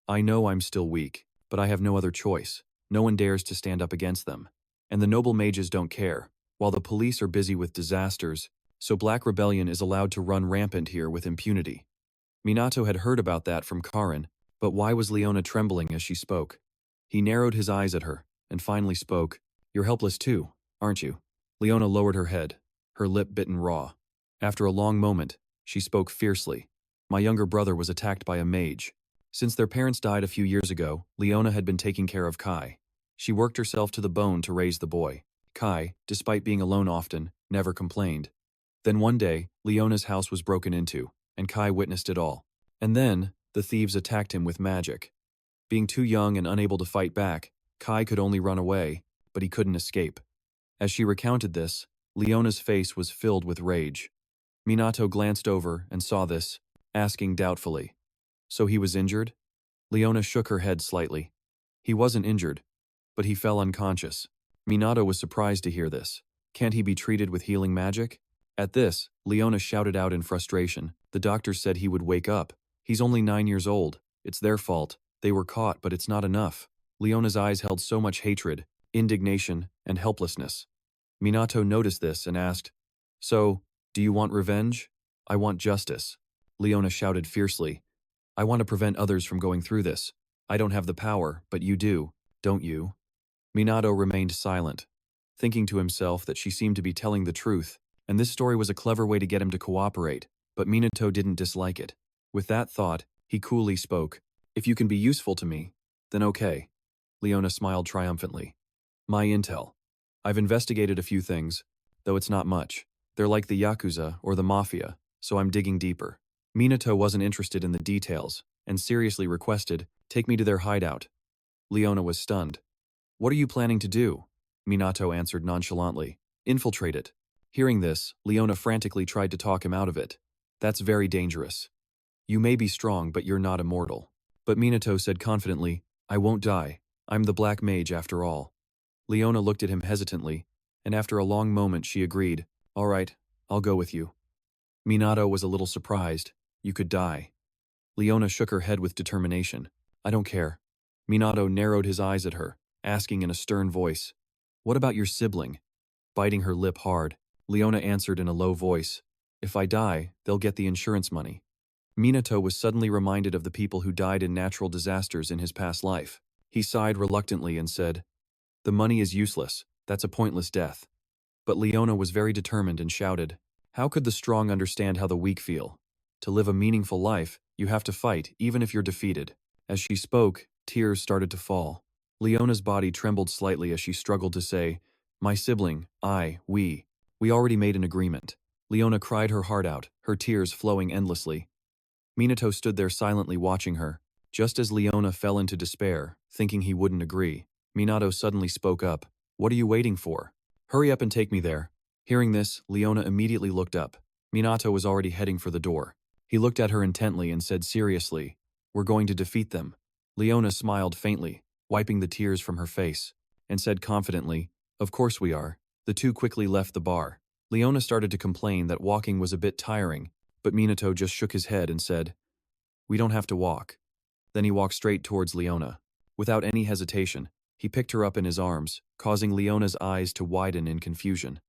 "I know I'm still weak, but I have no other choice. No one dares to stand up against them. And the noble mages don't care, while the police are busy with disasters, so Black Rebellion is allowed to run rampant here with impunity." Minato had heard about that from Karin, but why was Leona trembling as she spoke? He narrowed his eyes at her, and finally spoke, "You're helpless too, aren't you?" Leona lowered her head, her lip bitten raw. After a long moment, she spoke fiercely. "My younger brother was attacked by a mage. Since their parents died a few years ago, Leona had been taking care of Kai. She worked herself to the bone to raise the boy. Kai, despite being alone often, never complained. Then one day, Leona's house was broken into, and Kai witnessed it all. And then, the thieves attacked him with magic. Being too young and unable to fight back, Kai could only run away, but he couldn't escape." As she recounted this, Leona's face was filled with rage. Minato glanced over and saw this, asking doubtfully, "So he was injured?" Leona shook her head slightly. "He wasn't injured, but he fell unconscious." Minato was surprised to hear this. "Can't he be treated with healing magic?" At this, Leona shouted out in frustration, "The doctor said he would wake up. He's only 9 years old. It's their fault. They were caught, but it's not enough." Leona's eyes held so much hatred, indignation, and helplessness. Minato noticed this and asked, "So, do you want revenge?" "I want justice." Leona shouted fiercely, "I want to prevent others from going through this. I don't have the power, but you do, don't you?" Minato remained silent, thinking to himself that she seemed to be telling the truth, and this story was a clever way to get him to cooperate, but Minato didn't dislike it. With that thought, he coolly spoke, "If you can be useful to me, then okay." Leona smiled triumphantly. "My intel. I've investigated a few things, though it's not much. They're like the Yakuza or the Mafia, so I'm digging deeper." Minato wasn't interested in the details, and seriously requested, "Take me to their hideout." Leona was stunned. "What are you planning to do?" Minato answered nonchalantly, "Infiltrate it." Hearing this, Leona frantically tried to talk him out of it. "That's very dangerous. You may be strong, but you're not immortal." But Minato said confidently, "I won't die. I'm the Black Mage after all." Leona looked at him hesitantly, and after a long moment she agreed, "All right, I'll go with you." Minato was a little surprised. "You could die." Leona shook her head with determination. "I don't care." Minato narrowed his eyes at her, asking in a stern voice, "What about your sibling?" Biting her lip hard, Leona answered in a low voice, "If I die, they'll get the insurance money." Minato was suddenly reminded of the people who died in natural disasters in his past life. He sighed reluctantly and said, "The money is useless. That's a pointless death." But Leona was very determined and shouted, "How could the strong understand how the weak feel? To live a meaningful life, you have to fight, even if you're defeated." As she spoke, tears started to fall. Leona's body trembled slightly as she struggled to say, "My sibling, we already made an agreement." Leona cried her heart out, her tears flowing endlessly. Minato stood there silently watching her. Just as Leona fell into despair, thinking he wouldn't agree, Minato suddenly spoke up. What are you waiting for? Hurry up and take me there. Hearing this, Leona immediately looked up. Minato was already heading for the door. He looked at her intently and said seriously, We're going to defeat them. Leona smiled faintly, wiping the tears from her face, and said confidently, Of course we are. The two quickly left the bar. Leona started to complain that walking was a bit tiring, but Minato just shook his head and said, We don't have to walk. Then he walked straight towards Leona. Without any hesitation, he picked her up in his arms, causing Leona's eyes to widen in confusion.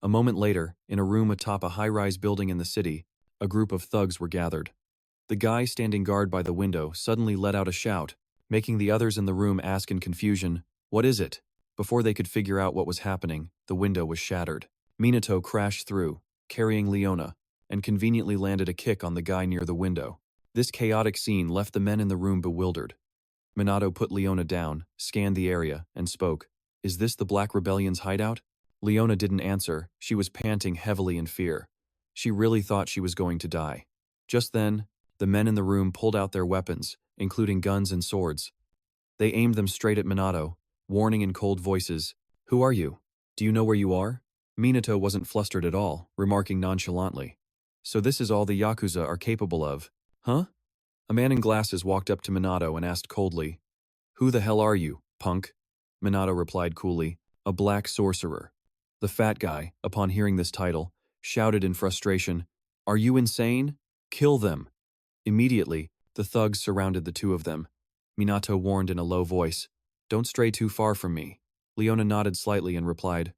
A moment later, in a room atop a high-rise building in the city, a group of thugs were gathered. The guy standing guard by the window suddenly let out a shout, making the others in the room ask in confusion, What is it? Before they could figure out what was happening, the window was shattered. Minato crashed through, carrying Leona, and conveniently landed a kick on the guy near the window. This chaotic scene left the men in the room bewildered. Minato put Leona down, scanned the area, and spoke. Is this the Black Rebellion's hideout? Leona didn't answer. She was panting heavily in fear. She really thought she was going to die. Just then, the men in the room pulled out their weapons, including guns and swords. They aimed them straight at Minato, warning in cold voices, Who are you? Do you know where you are? Minato wasn't flustered at all, remarking nonchalantly. So this is all the Yakuza are capable of, huh? A man in glasses walked up to Minato and asked coldly, Who the hell are you, punk? Minato replied coolly, A black sorcerer. The fat guy, upon hearing this title, shouted in frustration, Are you insane? Kill them! Immediately, the thugs surrounded the two of them. Minato warned in a low voice, Don't stray too far from me. Leona nodded slightly and replied,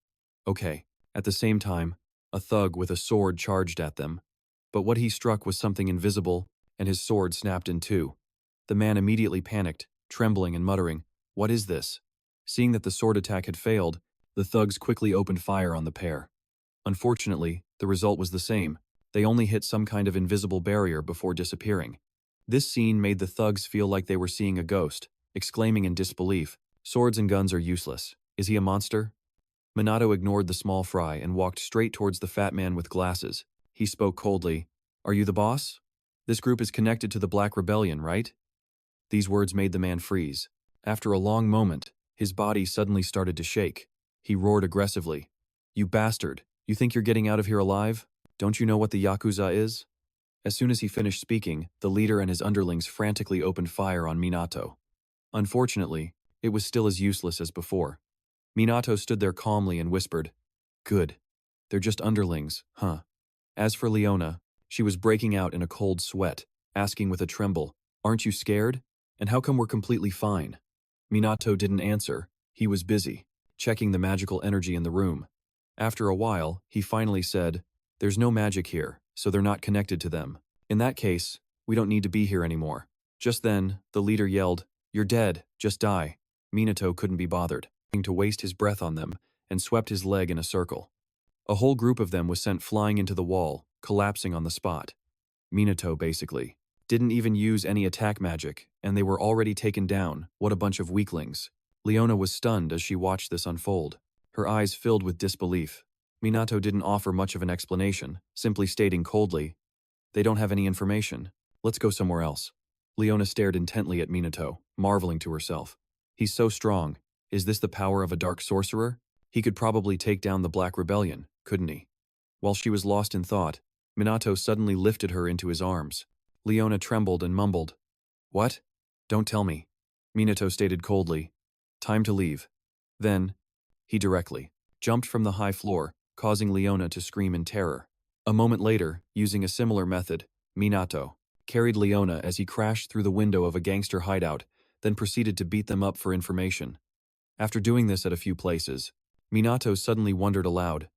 Okay. At the same time, a thug with a sword charged at them. But what he struck was something invisible, and his sword snapped in two. The man immediately panicked, trembling and muttering, What is this? Seeing that the sword attack had failed, the thugs quickly opened fire on the pair. Unfortunately, the result was the same. They only hit some kind of invisible barrier before disappearing. This scene made the thugs feel like they were seeing a ghost, exclaiming in disbelief, Swords and guns are useless. Is he a monster? Minato ignored the small fry and walked straight towards the fat man with glasses. He spoke coldly, Are you the boss? This group is connected to the Black Rebellion, right? These words made the man freeze. After a long moment, his body suddenly started to shake. He roared aggressively, You bastard! You think you're getting out of here alive? Don't you know what the Yakuza is? As soon as he finished speaking, the leader and his underlings frantically opened fire on Minato. Unfortunately, it was still as useless as before. Minato stood there calmly and whispered, Good. They're just underlings, huh? As for Leona, she was breaking out in a cold sweat, asking with a tremble, Aren't you scared? And how come we're completely fine? Minato didn't answer. He was busy, checking the magical energy in the room. After a while, he finally said, There's no magic here, so they're not connected to them. In that case, we don't need to be here anymore. Just then, the leader yelled, You're dead, just die. Minato couldn't be bothered to waste his breath on them and swept his leg in a circle. A whole group of them was sent flying into the wall, collapsing on the spot. Minato, basically, didn't even use any attack magic, and they were already taken down. What a bunch of weaklings. Leona was stunned as she watched this unfold. Her eyes filled with disbelief. Minato didn't offer much of an explanation, simply stating coldly, They don't have any information. Let's go somewhere else. Leona stared intently at Minato, marveling to herself. He's so strong. Is this the power of a dark sorcerer? He could probably take down the Black Rebellion, couldn't he? While she was lost in thought, Minato suddenly lifted her into his arms. Leona trembled and mumbled, What? Don't tell me. Minato stated coldly, Time to leave. Then, he directly jumped from the high floor, causing Leona to scream in terror. A moment later, using a similar method, Minato carried Leona as he crashed through the window of a gangster hideout, then proceeded to beat them up for information. After doing this at a few places, Minato suddenly wondered aloud,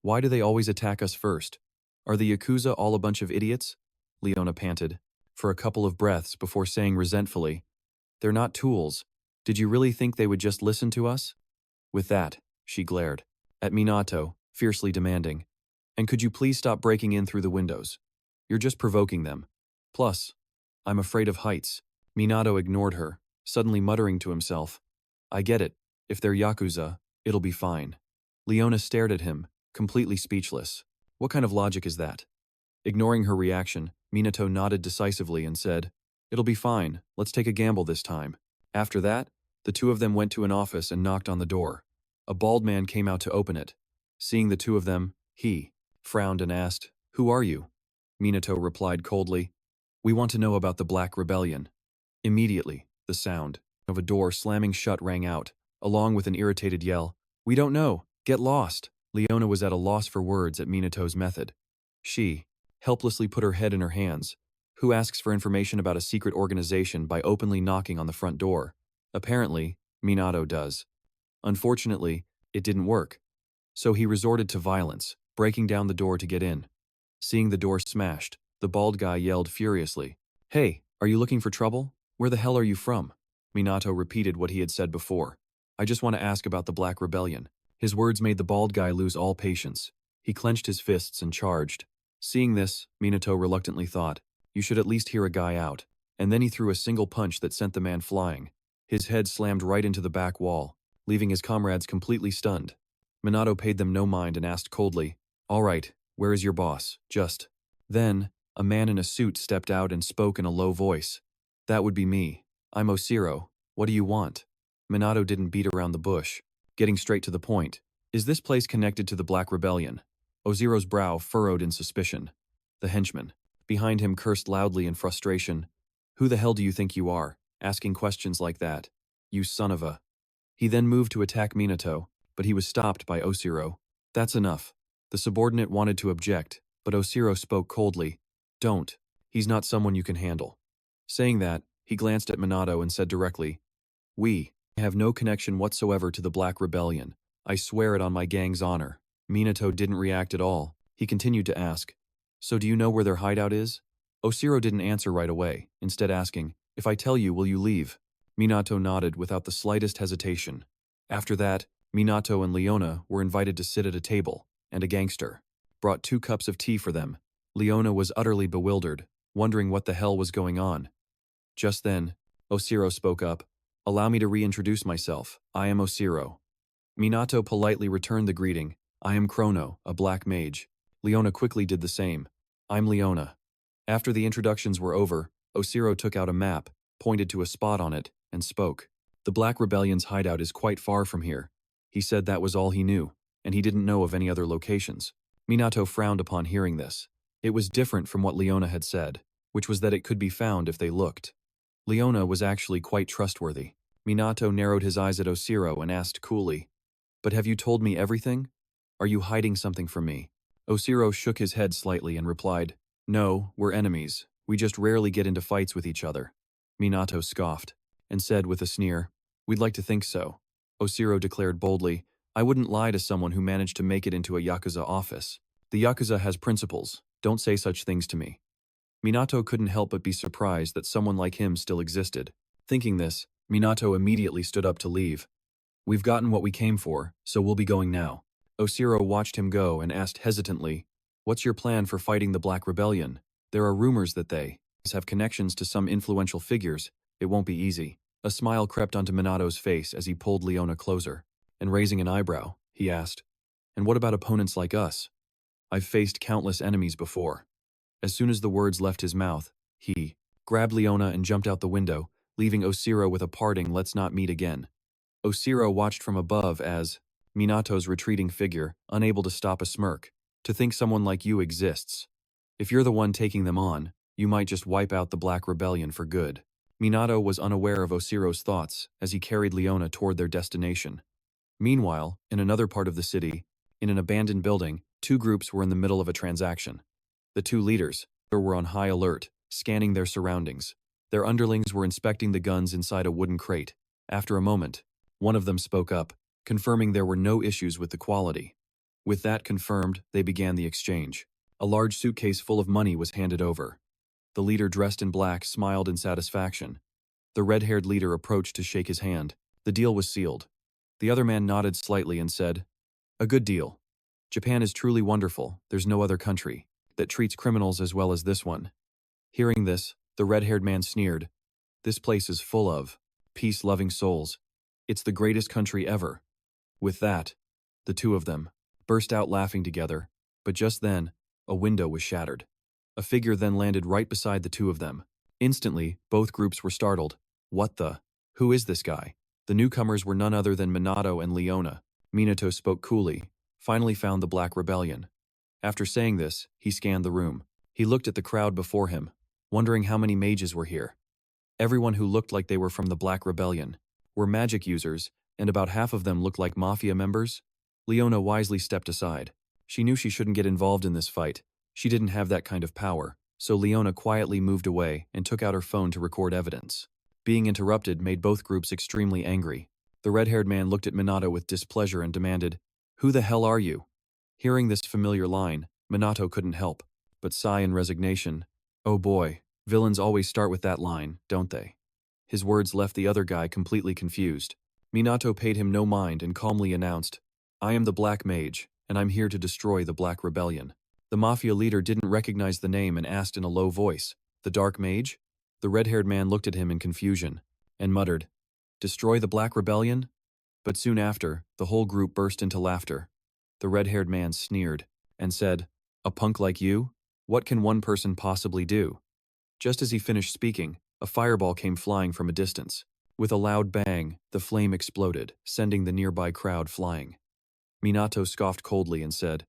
Why do they always attack us first? Are the Yakuza all a bunch of idiots? Leona panted, for a couple of breaths before saying resentfully, They're not tools. Did you really think they would just listen to us? With that, she glared at Minato, fiercely demanding, And could you please stop breaking in through the windows? You're just provoking them. Plus, I'm afraid of heights. Minato ignored her, suddenly muttering to himself, I get it. If they're Yakuza, it'll be fine. Leona stared at him, completely speechless. What kind of logic is that? Ignoring her reaction, Minato nodded decisively and said, It'll be fine, let's take a gamble this time. After that, the two of them went to an office and knocked on the door. A bald man came out to open it. Seeing the two of them, he frowned and asked, "Who are you?" Minato replied coldly, "We want to know about the Black Rebellion." Immediately, the sound of a door slamming shut rang out, along with an irritated yell, "We don't know, get lost." Leona was at a loss for words at Minato's method. She helplessly put her head in her hands. Who asks for information about a secret organization by openly knocking on the front door? Apparently, Minato does. Unfortunately, it didn't work. So he resorted to violence, breaking down the door to get in. Seeing the door smashed, the bald guy yelled furiously, "Hey, are you looking for trouble? Where the hell are you from?" Minato repeated what he had said before. "I just want to ask about the Black Rebellion." His words made the bald guy lose all patience. He clenched his fists and charged. Seeing this, Minato reluctantly thought, "You should at least hear a guy out." And then he threw a single punch that sent the man flying. His head slammed right into the back wall, leaving his comrades completely stunned. Minato paid them no mind and asked coldly, "All right, where is your boss?" Then, a man in a suit stepped out and spoke in a low voice. "That would be me. I'm Oshiro. What do you want?" Minato didn't beat around the bush, getting straight to the point. "Is this place connected to the Black Rebellion?" Oshiro's brow furrowed in suspicion. The henchman behind him cursed loudly in frustration. "Who the hell do you think you are, asking questions like that? You son of a..." He then moved to attack Minato, but he was stopped by Oshiro. "That's enough." The subordinate wanted to object, but Oshiro spoke coldly. "Don't. He's not someone you can handle." Saying that, he glanced at Minato and said directly, "We have no connection whatsoever to the Black Rebellion. I swear it on my gang's honor." Minato didn't react at all. He continued to ask, "So do you know where their hideout is?" Oshiro didn't answer right away, instead asking, "If I tell you, will you leave?" Minato nodded without the slightest hesitation. After that, Minato and Leona were invited to sit at a table, and a gangster brought 2 cups of tea for them. Leona was utterly bewildered, wondering what the hell was going on. Just then, Oshiro spoke up, "Allow me to reintroduce myself. I am Oshiro." Minato politely returned the greeting. "I am Chrono, a black mage." Leona quickly did the same. "I'm Leona." After the introductions were over, Oshiro took out a map, pointed to a spot on it, and spoke. "The Black Rebellion's hideout is quite far from here." He said that was all he knew, and he didn't know of any other locations. Minato frowned upon hearing this. It was different from what Leona had said, which was that it could be found if they looked. Leona was actually quite trustworthy. Minato narrowed his eyes at Oshiro and asked coolly, "But have you told me everything? Are you hiding something from me?" Oshiro shook his head slightly and replied, "No, we're enemies. We just rarely get into fights with each other." Minato scoffed and said with a sneer, "We'd like to think so." Oshiro declared boldly, "I wouldn't lie to someone who managed to make it into a Yakuza office. The Yakuza has principles. Don't say such things to me." Minato couldn't help but be surprised that someone like him still existed. Thinking this, Minato immediately stood up to leave. "We've gotten what we came for, so we'll be going now." Oshiro watched him go and asked hesitantly, "What's your plan for fighting the Black Rebellion? There are rumors that they have connections to some influential figures. It won't be easy." A smile crept onto Minato's face as he pulled Leona closer, and raising an eyebrow, he asked, "And what about opponents like us? I've faced countless enemies before." As soon as the words left his mouth, he grabbed Leona and jumped out the window, leaving Oshiro with a parting "let's not meet again." Oshiro watched from above as Minato's retreating figure, unable to stop a smirk. "To think someone like you exists. If you're the one taking them on, you might just wipe out the Black Rebellion for good." Minato was unaware of Oshiro's thoughts as he carried Leona toward their destination. Meanwhile, in another part of the city, in an abandoned building, 2 groups were in the middle of a transaction. The 2 leaders were on high alert, scanning their surroundings. Their underlings were inspecting the guns inside a wooden crate. After a moment, one of them spoke up, confirming there were no issues with the quality. With that confirmed, they began the exchange. A large suitcase full of money was handed over. The leader dressed in black smiled in satisfaction. The red-haired leader approached to shake his hand. The deal was sealed. The other man nodded slightly and said, "A good deal. Japan is truly wonderful. There's no other country that treats criminals as well as this one." Hearing this, the red-haired man sneered. "This place is full of peace-loving souls. It's the greatest country ever." With that, the 2 of them burst out laughing together, but just then, a window was shattered. A figure then landed right beside the 2 of them. Instantly, both groups were startled. What the? Who is this guy? The newcomers were none other than Minato and Leona. Minato spoke coolly. Finally found the Black Rebellion. After saying this, he scanned the room. He looked at the crowd before him, wondering how many mages were here. Everyone who looked like they were from the Black Rebellion were magic users, and about half of them looked like mafia members. Leona wisely stepped aside. She knew she shouldn't get involved in this fight. She didn't have that kind of power, so Leona quietly moved away and took out her phone to record evidence. Being interrupted made both groups extremely angry. The red-haired man looked at Minato with displeasure and demanded, "Who the hell are you?" Hearing this familiar line, Minato couldn't help but sigh in resignation. Oh boy, villains always start with that line, don't they? His words left the other guy completely confused. Minato paid him no mind and calmly announced, "I am the Black Mage, and I'm here to destroy the Black Rebellion." The mafia leader didn't recognize the name and asked in a low voice, "The Dark Mage?" The red-haired man looked at him in confusion and muttered, "Destroy the Black Rebellion?" But soon after, the whole group burst into laughter. The red-haired man sneered and said, "A punk like you? What can one person possibly do?" Just as he finished speaking, a fireball came flying from a distance. With a loud bang, the flame exploded, sending the nearby crowd flying. Minato scoffed coldly and said,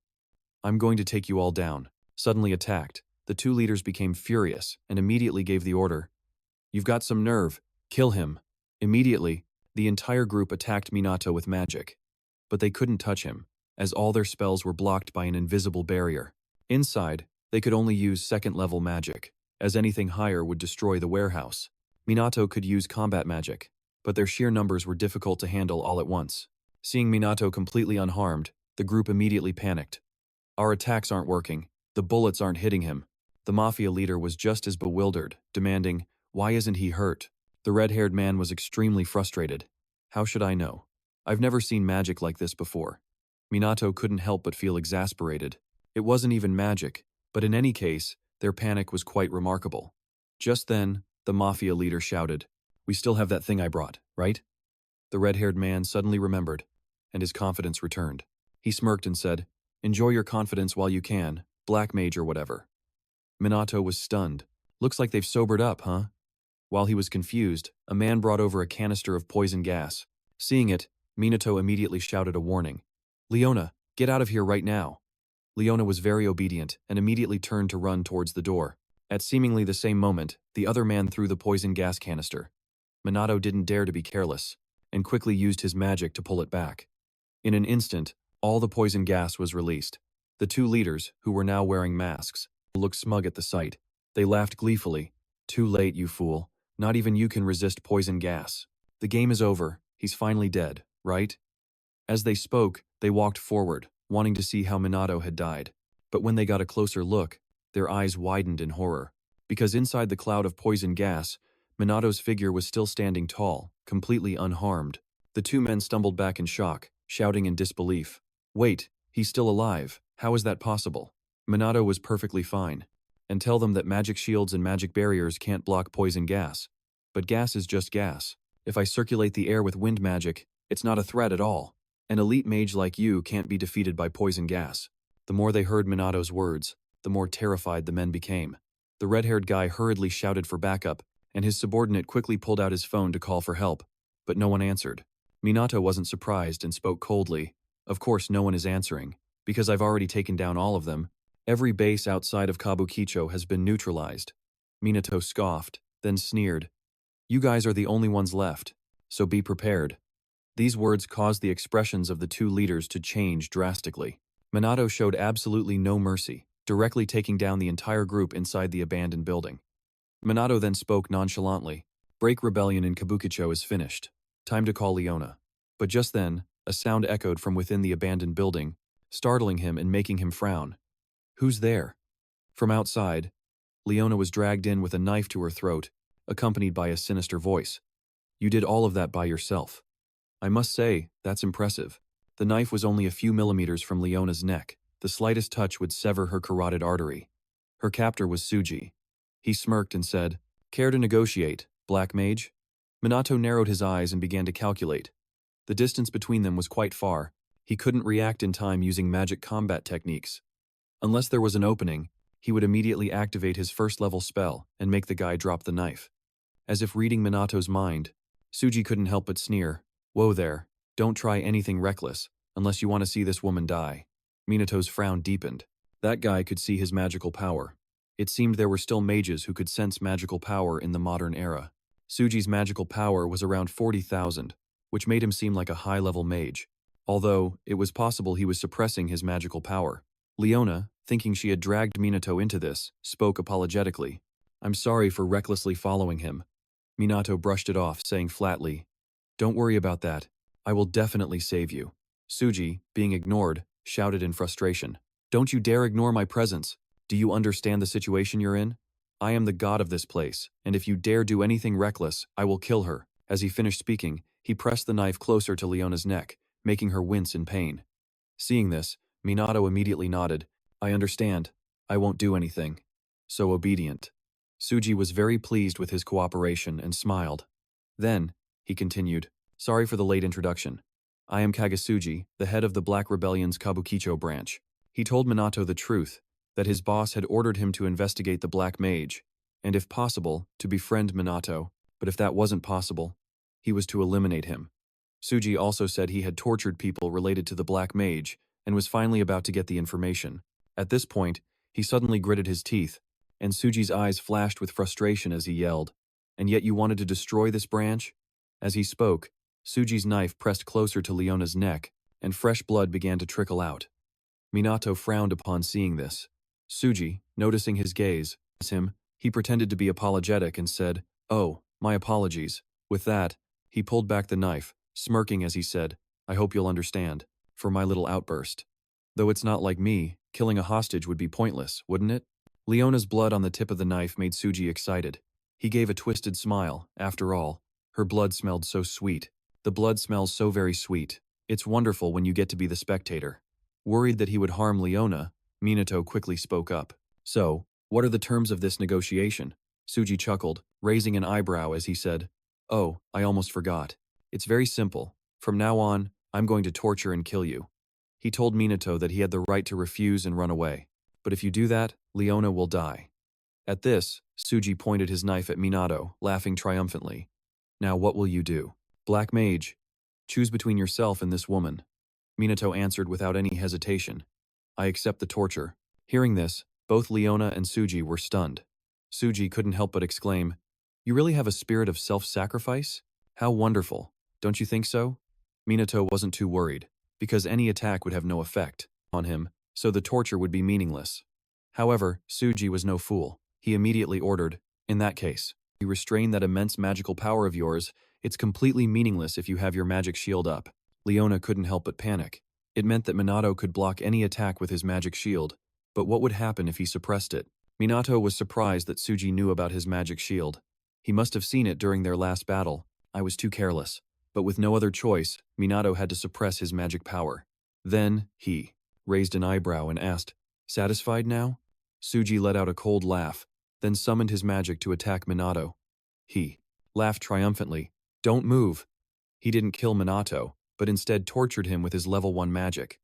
"I'm going to take you all down." Suddenly attacked, the two leaders became furious and immediately gave the order, "You've got some nerve. Kill him." Immediately, the entire group attacked Minato with magic. But they couldn't touch him, as all their spells were blocked by an invisible barrier. Inside, they could only use second-level magic, as anything higher would destroy the warehouse. Minato could use combat magic, but their sheer numbers were difficult to handle all at once. Seeing Minato completely unharmed, the group immediately panicked. "Our attacks aren't working. The bullets aren't hitting him." The mafia leader was just as bewildered, demanding, "Why isn't he hurt?" The red-haired man was extremely frustrated. "How should I know? I've never seen magic like this before." Minato couldn't help but feel exasperated. It wasn't even magic, but in any case, their panic was quite remarkable. Just then, the mafia leader shouted, "We still have that thing I brought, right?" The red-haired man suddenly remembered, and his confidence returned. He smirked and said, "Enjoy your confidence while you can, Black Mage or whatever." Minato was stunned. "Looks like they've sobered up, huh?" While he was confused, a man brought over a canister of poison gas. Seeing it, Minato immediately shouted a warning. "Leona, get out of here right now." Leona was very obedient and immediately turned to run towards the door. At seemingly the same moment, the other man threw the poison gas canister. Minato didn't dare to be careless, and quickly used his magic to pull it back. In an instant, all the poison gas was released. The two leaders, who were now wearing masks, looked smug at the sight. They laughed gleefully. "Too late, you fool. Not even you can resist poison gas. The game is over. He's finally dead, right?" As they spoke, they walked forward, wanting to see how Minato had died. But when they got a closer look, their eyes widened in horror. Because inside the cloud of poison gas, Minato's figure was still standing tall, completely unharmed. The two men stumbled back in shock, shouting in disbelief. "Wait, he's still alive. How is that possible?" Minato was perfectly fine. "And tell them that magic shields and magic barriers can't block poison gas. But gas is just gas. If I circulate the air with wind magic, it's not a threat at all. An elite mage like you can't be defeated by poison gas." The more they heard Minato's words, the more terrified the men became. The red-haired guy hurriedly shouted for backup, and his subordinate quickly pulled out his phone to call for help. But no one answered. Minato wasn't surprised and spoke coldly. "Of course no one is answering, because I've already taken down all of them. Every base outside of Kabukicho has been neutralized." Minato scoffed, then sneered. "You guys are the only ones left, so be prepared." These words caused the expressions of the two leaders to change drastically. Minato showed absolutely no mercy, directly taking down the entire group inside the abandoned building. Minato then spoke nonchalantly. "Break rebellion in Kabukicho is finished. Time to call Leona." But just then, a sound echoed from within the abandoned building, startling him and making him frown. "Who's there?" From outside, Leona was dragged in with a knife to her throat, accompanied by a sinister voice. "You did all of that by yourself. I must say, that's impressive." The knife was only a few millimeters from Leona's neck. The slightest touch would sever her carotid artery. Her captor was Tsuji. He smirked and said, "Care to negotiate, Black Mage?" Minato narrowed his eyes and began to calculate. The distance between them was quite far. He couldn't react in time using magic combat techniques. Unless there was an opening, he would immediately activate his first-level spell and make the guy drop the knife. As if reading Minato's mind, Tsuji couldn't help but sneer. "Whoa there, don't try anything reckless, unless you want to see this woman die." Minato's frown deepened. That guy could see his magical power. It seemed there were still mages who could sense magical power in the modern era. Tsuji's magical power was around 40,000, which made him seem like a high-level mage, although it was possible he was suppressing his magical power. Leona, thinking she had dragged Minato into this, spoke apologetically. "I'm sorry for recklessly following him." Minato brushed it off, saying flatly, "Don't worry about that. I will definitely save you." Tsuji, being ignored, shouted in frustration, "Don't you dare ignore my presence. Do you understand the situation you're in? I am the god of this place, and if you dare do anything reckless, I will kill her." As he finished speaking, he pressed the knife closer to Leona's neck, making her wince in pain. Seeing this, Minato immediately nodded. "I understand. I won't do anything." So obedient. Tsuji was very pleased with his cooperation and smiled. "Then," he continued, "sorry for the late introduction. I am Kagesuji, the head of the Black Rebellion's Kabukicho branch." He told Minato the truth, that his boss had ordered him to investigate the Black Mage, and if possible, to befriend Minato, but if that wasn't possible, he was to eliminate him. Tsuji also said he had tortured people related to the Black Mage, and was finally about to get the information. At this point, he suddenly gritted his teeth, and Tsuji's eyes flashed with frustration as he yelled, "And yet you wanted to destroy this branch?" As he spoke, Tsuji's knife pressed closer to Leona's neck, and fresh blood began to trickle out. Minato frowned upon seeing this. Tsuji, noticing his gaze, he pretended to be apologetic and said, "Oh, my apologies." With that, he pulled back the knife, smirking as he said, "I hope you'll understand, for my little outburst. Though it's not like me, killing a hostage would be pointless, wouldn't it?" Leona's blood on the tip of the knife made Tsuji excited. He gave a twisted smile. After all, her blood smelled so sweet. The blood smells so very sweet. It's wonderful when you get to be the spectator. Worried that he would harm Leona, Minato quickly spoke up. "So, what are the terms of this negotiation?" Tsuji chuckled, raising an eyebrow as he said, "Oh, I almost forgot. It's very simple. From now on, I'm going to torture and kill you." He told Minato that he had the right to refuse and run away. "But if you do that, Leona will die." At this, Tsuji pointed his knife at Minato, laughing triumphantly. "Now what will you do? Black Mage, choose between yourself and this woman." Minato answered without any hesitation, "I accept the torture." Hearing this, both Leona and Tsuji were stunned. Tsuji couldn't help but exclaim, "You really have a spirit of self-sacrifice? How wonderful. Don't you think so?" Minato wasn't too worried, because any attack would have no effect on him, so the torture would be meaningless. However, Tsuji was no fool. He immediately ordered, "In that case, you restrain that immense magical power of yours. It's completely meaningless if you have your magic shield up." Leona couldn't help but panic. It meant that Minato could block any attack with his magic shield, but what would happen if he suppressed it? Minato was surprised that Tsuji knew about his magic shield. He must have seen it during their last battle. "I was too careless." But with no other choice, Minato had to suppress his magic power. Then, he raised an eyebrow and asked, "Satisfied now?" Tsuji let out a cold laugh, then summoned his magic to attack Minato. He laughed triumphantly. "Don't move." He didn't kill Minato, but instead tortured him with his level 1 magic.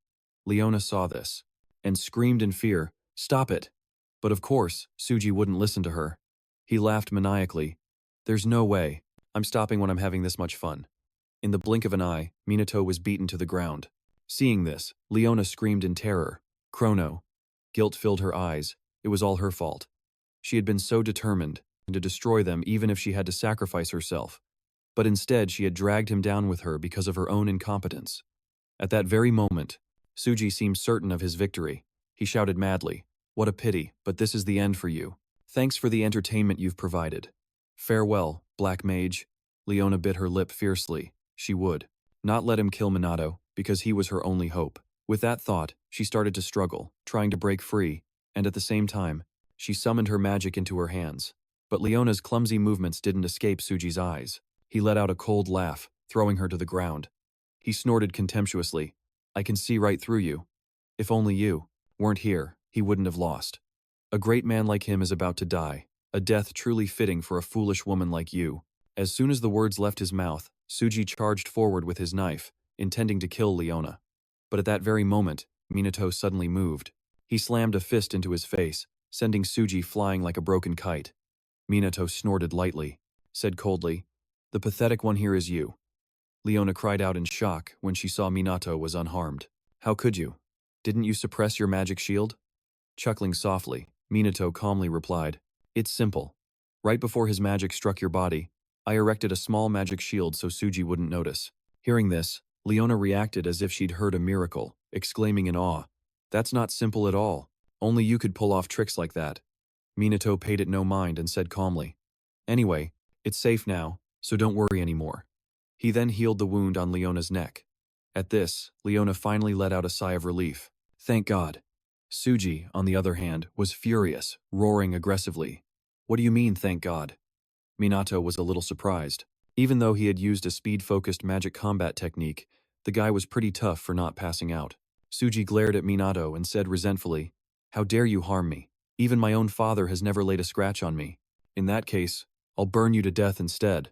Leona saw this, and screamed in fear, "Stop it!" But of course, Tsuji wouldn't listen to her. He laughed maniacally. "There's no way. I'm stopping when I'm having this much fun." In the blink of an eye, Minato was beaten to the ground. Seeing this, Leona screamed in terror. Chrono. Guilt filled her eyes. It was all her fault. She had been so determined to destroy them even if she had to sacrifice herself. But instead she had dragged him down with her because of her own incompetence. At that very moment, Tsuji seemed certain of his victory. He shouted madly, "What a pity, but this is the end for you. Thanks for the entertainment you've provided. Farewell, Black Mage." Leona bit her lip fiercely. She would not let him kill Minato, because he was her only hope. With that thought, she started to struggle, trying to break free, and at the same time, she summoned her magic into her hands. But Leona's clumsy movements didn't escape Tsuji's eyes. He let out a cold laugh, throwing her to the ground. He snorted contemptuously, "I can see right through you. If only you weren't here, he wouldn't have lost. A great man like him is about to die, a death truly fitting for a foolish woman like you." As soon as the words left his mouth, Tsuji charged forward with his knife, intending to kill Leona. But at that very moment, Minato suddenly moved. He slammed a fist into his face, sending Suji flying like a broken kite. Minato snorted lightly, said coldly, "The pathetic one here is you." Leona cried out in shock when she saw Minato was unharmed. "How could you? Didn't you suppress your magic shield?" Chuckling softly, Minato calmly replied, "It's simple. Right before his magic struck your body, I erected a small magic shield so Suji wouldn't notice." Hearing this, Leona reacted as if she'd heard a miracle, exclaiming in awe, "That's not simple at all. Only you could pull off tricks like that." Minato paid it no mind and said calmly, "Anyway, it's safe now, so don't worry anymore." He then healed the wound on Leona's neck. At this, Leona finally let out a sigh of relief. Thank God. Suji, on the other hand, was furious, roaring aggressively. "What do you mean, thank God?" Minato was a little surprised. Even though he had used a speed-focused magic combat technique, the guy was pretty tough for not passing out. Suji glared at Minato and said resentfully, "How dare you harm me? Even my own father has never laid a scratch on me. In that case, I'll burn you to death instead."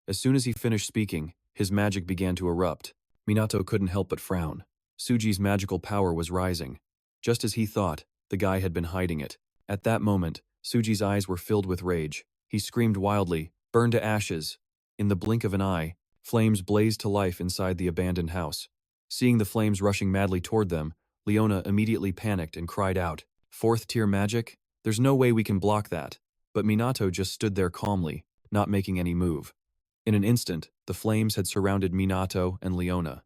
As soon as he finished speaking, his magic began to erupt. Minato couldn't help but frown. Suji's magical power was rising. Just as he thought, the guy had been hiding it. At that moment, Suji's eyes were filled with rage. He screamed wildly, "Burn to ashes!" In the blink of an eye, flames blazed to life inside the abandoned house. Seeing the flames rushing madly toward them, Leona immediately panicked and cried out, "Fourth-tier magic? There's no way we can block that." But Minato just stood there calmly, not making any move. In an instant, the flames had surrounded Minato and Leona.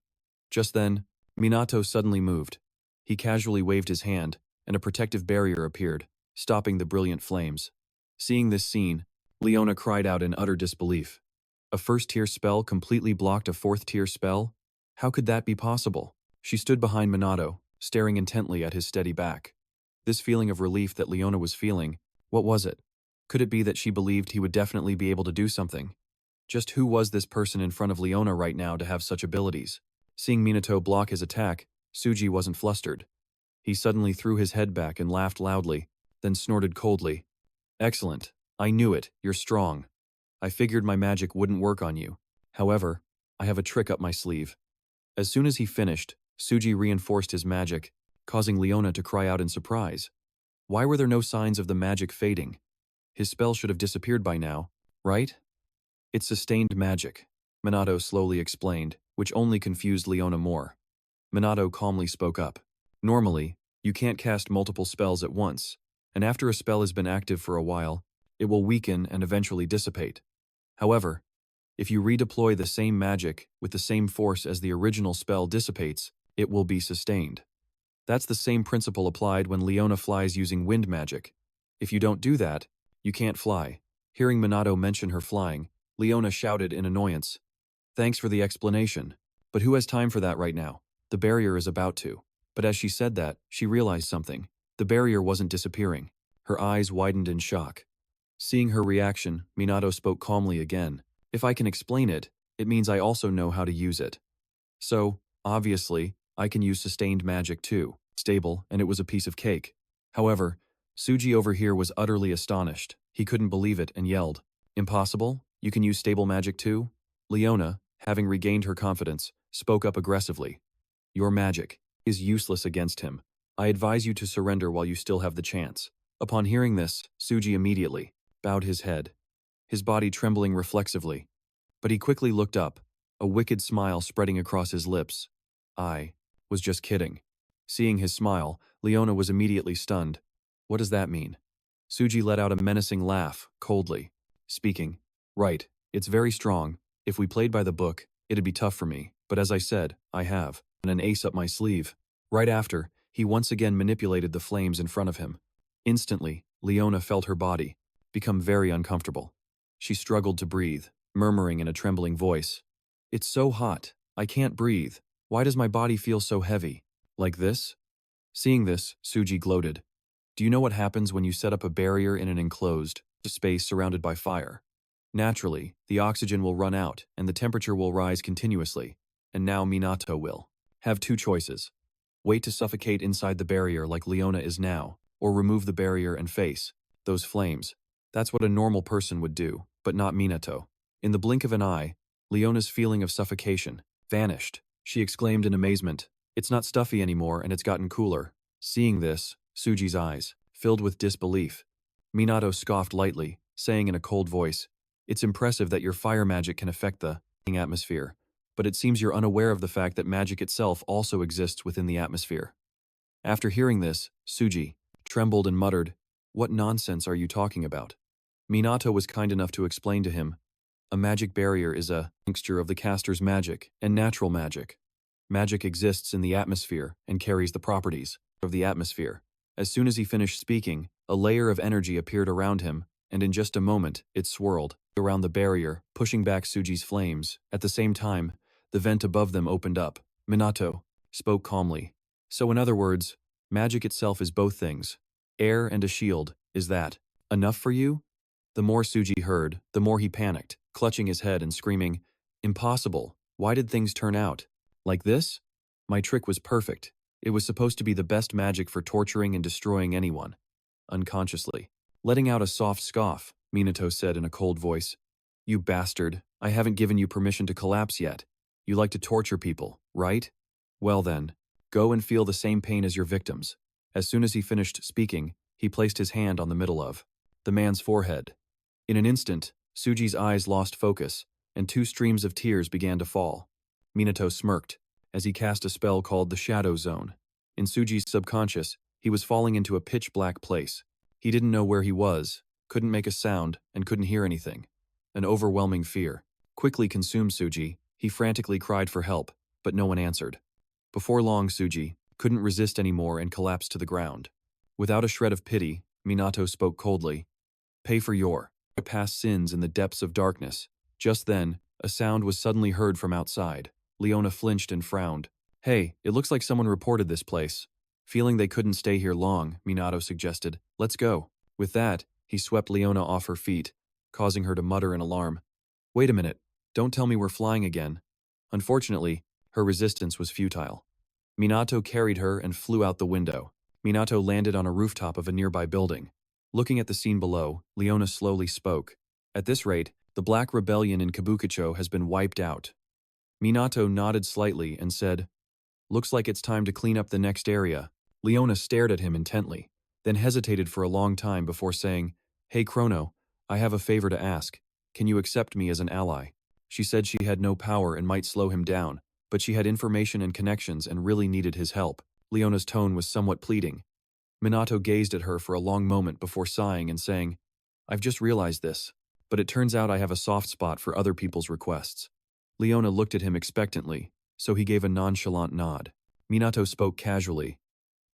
Just then, Minato suddenly moved. He casually waved his hand, and a protective barrier appeared, stopping the brilliant flames. Seeing this scene, Leona cried out in utter disbelief. A first-tier spell completely blocked a fourth-tier spell? How could that be possible? She stood behind Minato, staring intently at his steady back. This feeling of relief that Leona was feeling, what was it? Could it be that she believed he would definitely be able to do something? Just who was this person in front of Leona right now to have such abilities? Seeing Minato block his attack, Suji wasn't flustered. He suddenly threw his head back and laughed loudly, then snorted coldly. "Excellent. I knew it. You're strong. I figured my magic wouldn't work on you. However, I have a trick up my sleeve." As soon as he finished, Suji reinforced his magic, causing Leona to cry out in surprise. Why were there no signs of the magic fading? His spell should have disappeared by now, right? "It's sustained magic," Minato slowly explained, which only confused Leona more. Minato calmly spoke up. "Normally, you can't cast multiple spells at once, and after a spell has been active for a while, it will weaken and eventually dissipate. However, if you redeploy the same magic with the same force as the original spell dissipates, it will be sustained. That's the same principle applied when Leona flies using wind magic. If you don't do that, you can't fly." Hearing Minato mention her flying, Leona shouted in annoyance, "Thanks for the explanation, but who has time for that right now? The barrier is about to." But as she said that, she realized something. The barrier wasn't disappearing. Her eyes widened in shock. Seeing her reaction, Minato spoke calmly again. "If I can explain it, it means I also know how to use it. So, obviously, I can use sustained magic too." Stable, and it was a piece of cake. However, Suji over here was utterly astonished. He couldn't believe it and yelled, "Impossible? You can use stable magic too?" Leona, having regained her confidence, spoke up aggressively. "Your magic is useless against him. I advise you to surrender while you still have the chance." Upon hearing this, Suji immediately bowed his head, his body trembling reflexively. But he quickly looked up, a wicked smile spreading across his lips. "I was just kidding." Seeing his smile, Leona was immediately stunned. "What does that mean?" Suji let out a menacing laugh, coldly, speaking, "Right, it's very strong. If we played by the book, it'd be tough for me, but as I said, I have an ace up my sleeve." Right after, he once again manipulated the flames in front of him. Instantly, Leona felt her body become very uncomfortable. She struggled to breathe, murmuring in a trembling voice, "It's so hot. I can't breathe. Why does my body feel so heavy? Like this?" Seeing this, Suji gloated. "Do you know what happens when you set up a barrier in an enclosed space surrounded by fire? Naturally, the oxygen will run out and the temperature will rise continuously, and now Minato will have two choices. Wait to suffocate inside the barrier like Leona is now, or remove the barrier and face those flames. That's what a normal person would do, but not Minato." In the blink of an eye, Leona's feeling of suffocation vanished. She exclaimed in amazement, "It's not stuffy anymore and it's gotten cooler." Seeing this, Suji's eyes filled with disbelief. Minato scoffed lightly, saying in a cold voice, "It's impressive that your fire magic can affect the atmosphere, but it seems you're unaware of the fact that magic itself also exists within the atmosphere." After hearing this, Tsuji trembled and muttered, "What nonsense are you talking about?" Minato was kind enough to explain to him, "A magic barrier is a mixture of the caster's magic and natural magic. Magic exists in the atmosphere and carries the properties of the atmosphere." As soon as he finished speaking, a layer of energy appeared around him, and in just a moment, it swirled around the barrier, pushing back Tsuji's flames. At the same time, the vent above them opened up. Minato spoke calmly. "So in other words, magic itself is both things. Air and a shield. Is that enough for you?" The more Tsuji heard, the more he panicked, clutching his head and screaming, "Impossible. Why did things turn out like this? My trick was perfect. It was supposed to be the best magic for torturing and destroying anyone." Unconsciously, letting out a soft scoff, Minato said in a cold voice, "You bastard, I haven't given you permission to collapse yet. You like to torture people, right? Well then, go and feel the same pain as your victims." As soon as he finished speaking, he placed his hand on the middle of the man's forehead. In an instant, Tsuji's eyes lost focus, and 2 streams of tears began to fall. Minato smirked as he cast a spell called the Shadow Zone. In Tsuji's subconscious, he was falling into a pitch-black place. He didn't know where he was, couldn't make a sound, and couldn't hear anything. An overwhelming fear quickly consumed Tsuji. He frantically cried for help, but no one answered. Before long, Tsuji couldn't resist anymore and collapsed to the ground. Without a shred of pity, Minato spoke coldly, "Pay for your past sins in the depths of darkness." Just then, a sound was suddenly heard from outside. Leona flinched and frowned. "Hey, it looks like someone reported this place." Feeling they couldn't stay here long, Minato suggested, "Let's go." With that, he swept Leona off her feet, causing her to mutter in alarm, "Wait a minute, don't tell me we're flying again." Unfortunately, her resistance was futile. Minato carried her and flew out the window. Minato landed on a rooftop of a nearby building. Looking at the scene below, Leona slowly spoke. "At this rate, the Black Rebellion in Kabukicho has been wiped out." Minato nodded slightly and said, "Looks like it's time to clean up the next area." Leona stared at him intently, then hesitated for a long time before saying, "Hey Chrono, I have a favor to ask. Can you accept me as an ally?" She said she had no power and might slow him down, but she had information and connections and really needed his help. Leona's tone was somewhat pleading. Minato gazed at her for a long moment before sighing and saying, "I've just realized this, but it turns out I have a soft spot for other people's requests." Leona looked at him expectantly, so he gave a nonchalant nod. Minato spoke casually,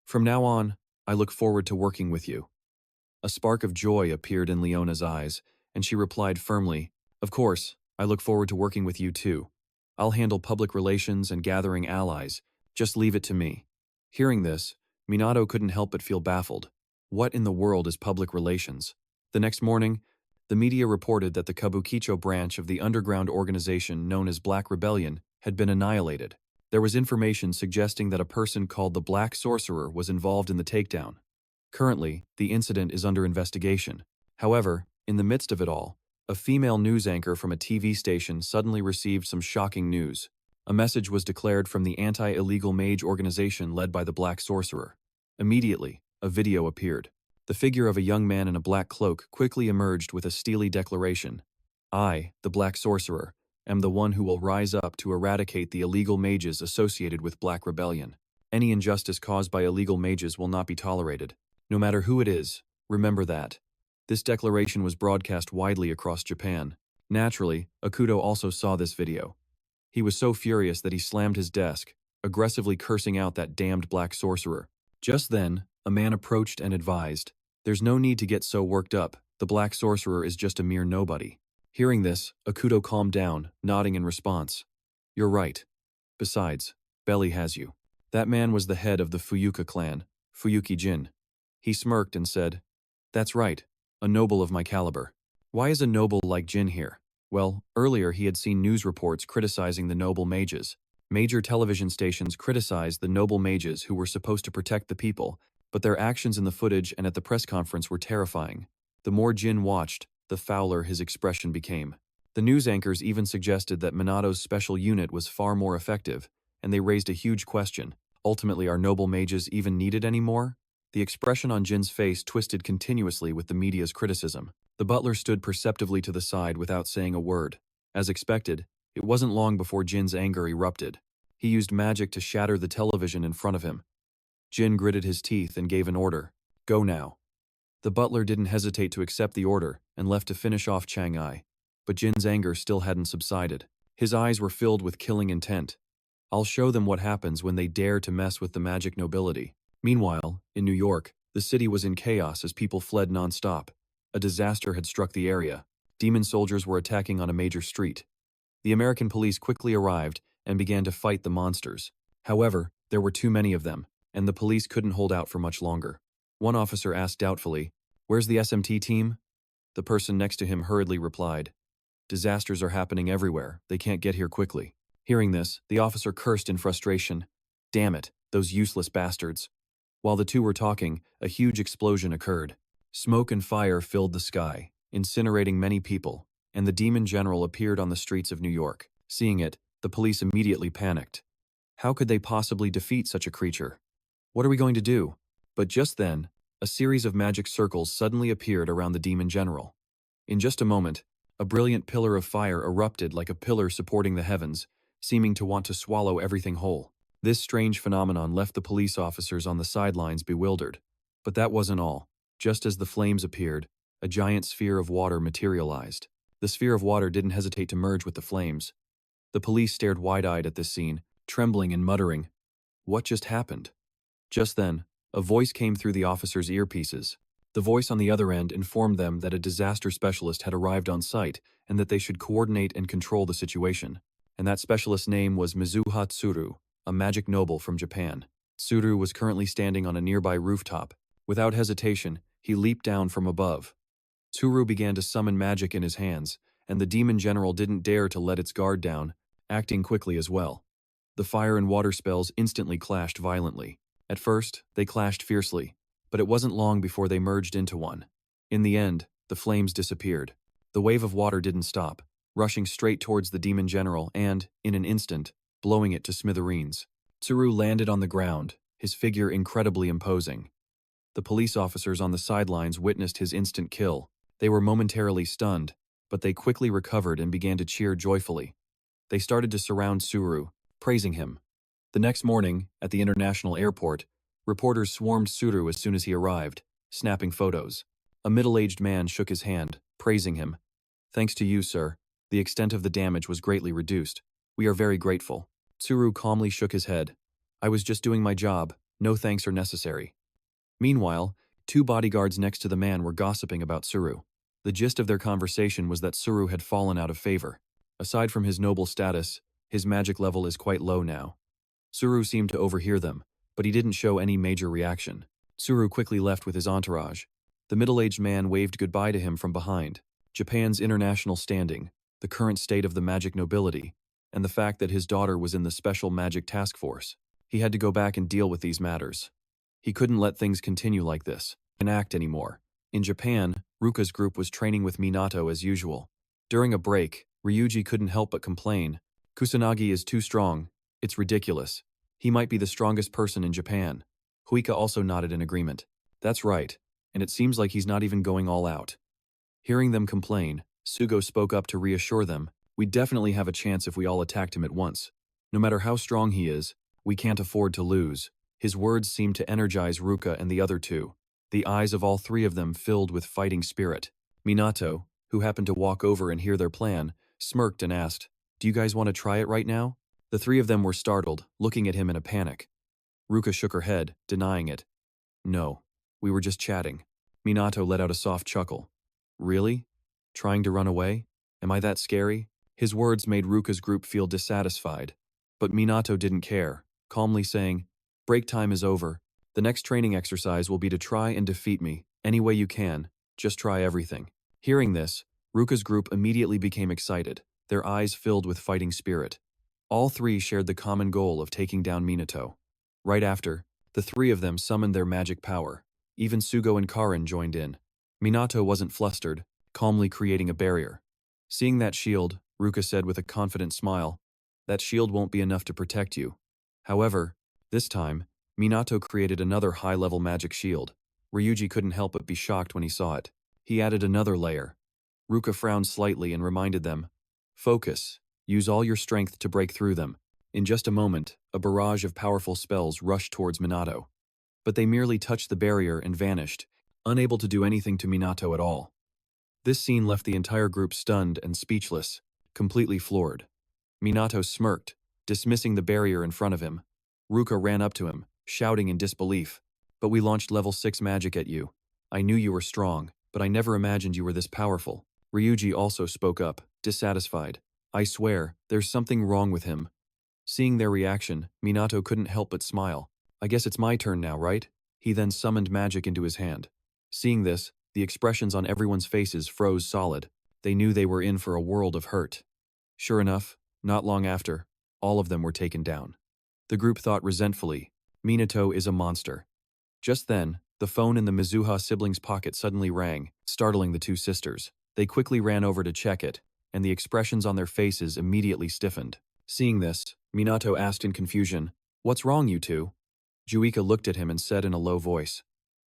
"From now on, I look forward to working with you." A spark of joy appeared in Leona's eyes, and she replied firmly, "Of course, I look forward to working with you too. I'll handle public relations and gathering allies. Just leave it to me." Hearing this, Minato couldn't help but feel baffled. What in the world is public relations? The next morning, the media reported that the Kabukicho branch of the underground organization known as Black Rebellion had been annihilated. There was information suggesting that a person called the Black Sorcerer was involved in the takedown. Currently, the incident is under investigation. However, in the midst of it all, a female news anchor from a TV station suddenly received some shocking news. A message was declared from the anti-illegal mage organization led by the Black Sorcerer. Immediately, a video appeared. The figure of a young man in a black cloak quickly emerged with a steely declaration. "I, the Black Sorcerer, am the one who will rise up to eradicate the illegal mages associated with Black Rebellion. Any injustice caused by illegal mages will not be tolerated. No matter who it is, remember that." This declaration was broadcast widely across Japan. Naturally, Akuto also saw this video. He was so furious that he slammed his desk, aggressively cursing out that damned Black Sorcerer. Just then, a man approached and advised, "There's no need to get so worked up, the Black Sorcerer is just a mere nobody." Hearing this, Akuto calmed down, nodding in response. "You're right. Besides, Belly has you." That man was the head of the Fuyuka clan, Fuyuki Jin. He smirked and said, "That's right, a noble of my caliber." Why is a noble like Jin here? Well, earlier he had seen news reports criticizing the noble mages. Major television stations criticized the noble mages who were supposed to protect the people, but their actions in the footage and at the press conference were terrifying. The more Jin watched, the fouler his expression became. The news anchors even suggested that Minato's special unit was far more effective, and they raised a huge question. Ultimately, are noble mages even needed anymore? The expression on Jin's face twisted continuously with the media's criticism. The butler stood perceptively to the side without saying a word. As expected, it wasn't long before Jin's anger erupted. He used magic to shatter the television in front of him. Jin gritted his teeth and gave an order. Go now. The butler didn't hesitate to accept the order and left to finish off Chang'ai. But Jin's anger still hadn't subsided. His eyes were filled with killing intent. I'll show them what happens when they dare to mess with the magic nobility. Meanwhile, in New York, the city was in chaos as people fled non-stop. A disaster had struck the area. Demon soldiers were attacking on a major street. The American police quickly arrived and began to fight the monsters. However, there were too many of them, and the police couldn't hold out for much longer. One officer asked doubtfully, "Where's the SMT team?" The person next to him hurriedly replied, "Disasters are happening everywhere. They can't get here quickly." Hearing this, the officer cursed in frustration. Damn it, those useless bastards. While the two were talking, a huge explosion occurred. Smoke and fire filled the sky, incinerating many people, and the demon general appeared on the streets of New York. Seeing it, the police immediately panicked. How could they possibly defeat such a creature? What are we going to do? But just then, a series of magic circles suddenly appeared around the demon general. In just a moment, a brilliant pillar of fire erupted like a pillar supporting the heavens, seeming to want to swallow everything whole. This strange phenomenon left the police officers on the sidelines bewildered. But that wasn't all. Just as the flames appeared, a giant sphere of water materialized. The sphere of water didn't hesitate to merge with the flames. The police stared wide-eyed at this scene, trembling and muttering, "What just happened?" Just then, a voice came through the officers' earpieces. The voice on the other end informed them that a disaster specialist had arrived on site and that they should coordinate and control the situation. And that specialist's name was Mizuha Tsuru, a magic noble from Japan. Tsuru was currently standing on a nearby rooftop. Without hesitation, he leaped down from above. Tsuru began to summon magic in his hands, and the demon general didn't dare to let its guard down, acting quickly as well. The fire and water spells instantly clashed violently. At first, they clashed fiercely, but it wasn't long before they merged into one. In the end, the flames disappeared. The wave of water didn't stop, rushing straight towards the demon general and, in an instant, blowing it to smithereens. Tsuru landed on the ground, his figure incredibly imposing. The police officers on the sidelines witnessed his instant kill. They were momentarily stunned, but they quickly recovered and began to cheer joyfully. They started to surround Tsuru, praising him. The next morning, at the international airport, reporters swarmed Tsuru as soon as he arrived, snapping photos. A middle-aged man shook his hand, praising him. "Thanks to you, sir. The extent of the damage was greatly reduced. We are very grateful." Tsuru calmly shook his head. "I was just doing my job. No thanks are necessary." Meanwhile, two bodyguards next to the man were gossiping about Tsuru. The gist of their conversation was that Tsuru had fallen out of favor. Aside from his noble status, his magic level is quite low now. Tsuru seemed to overhear them, but he didn't show any major reaction. Tsuru quickly left with his entourage. The middle-aged man waved goodbye to him from behind. Japan's international standing, the current state of the magic nobility, and the fact that his daughter was in the special magic task force. He had to go back and deal with these matters. He couldn't let things continue like this and act anymore. In Japan, Ruka's group was training with Minato as usual. During a break, Ryuji couldn't help but complain. "Kusanagi is too strong. It's ridiculous. He might be the strongest person in Japan." Huika also nodded in agreement. "That's right, and it seems like he's not even going all out." Hearing them complain, Sugo spoke up to reassure them. "We definitely have a chance if we all attacked him at once. No matter how strong he is, we can't afford to lose." His words seemed to energize Ruka and the other two. The eyes of all three of them filled with fighting spirit. Minato, who happened to walk over and hear their plan, smirked and asked, "Do you guys want to try it right now?" The three of them were startled, looking at him in a panic. Ruka shook her head, denying it. "No, we were just chatting." Minato let out a soft chuckle. "Really? Trying to run away? Am I that scary?" His words made Ruka's group feel dissatisfied. But Minato didn't care, calmly saying, "Break time is over. The next training exercise will be to try and defeat me, any way you can. Just try everything." Hearing this, Ruka's group immediately became excited, their eyes filled with fighting spirit. All three shared the common goal of taking down Minato. Right after, the three of them summoned their magic power. Even Sugo and Karin joined in. Minato wasn't flustered, calmly creating a barrier. Seeing that shield, Ruka said with a confident smile, "That shield won't be enough to protect you. However, this time, Minato created another high-level magic shield. Ryuji couldn't help but be shocked when he saw it. He added another layer. Ruka frowned slightly and reminded them, "Focus. Use all your strength to break through them." In just a moment, a barrage of powerful spells rushed towards Minato. But they merely touched the barrier and vanished, unable to do anything to Minato at all. This scene left the entire group stunned and speechless, completely floored. Minato smirked, dismissing the barrier in front of him. Ruka ran up to him, shouting in disbelief, "But we launched level 6 magic at you. I knew you were strong, but I never imagined you were this powerful." Ryuji also spoke up, dissatisfied. "I swear, there's something wrong with him." Seeing their reaction, Minato couldn't help but smile. "I guess it's my turn now, right?" He then summoned magic into his hand. Seeing this, the expressions on everyone's faces froze solid. They knew they were in for a world of hurt. Sure enough, not long after, all of them were taken down. The group thought resentfully, "Minato is a monster." Just then, the phone in the Mizuha siblings' pocket suddenly rang, startling the two sisters. They quickly ran over to check it, and the expressions on their faces immediately stiffened. Seeing this, Minato asked in confusion, "What's wrong, you two?" Juika looked at him and said in a low voice,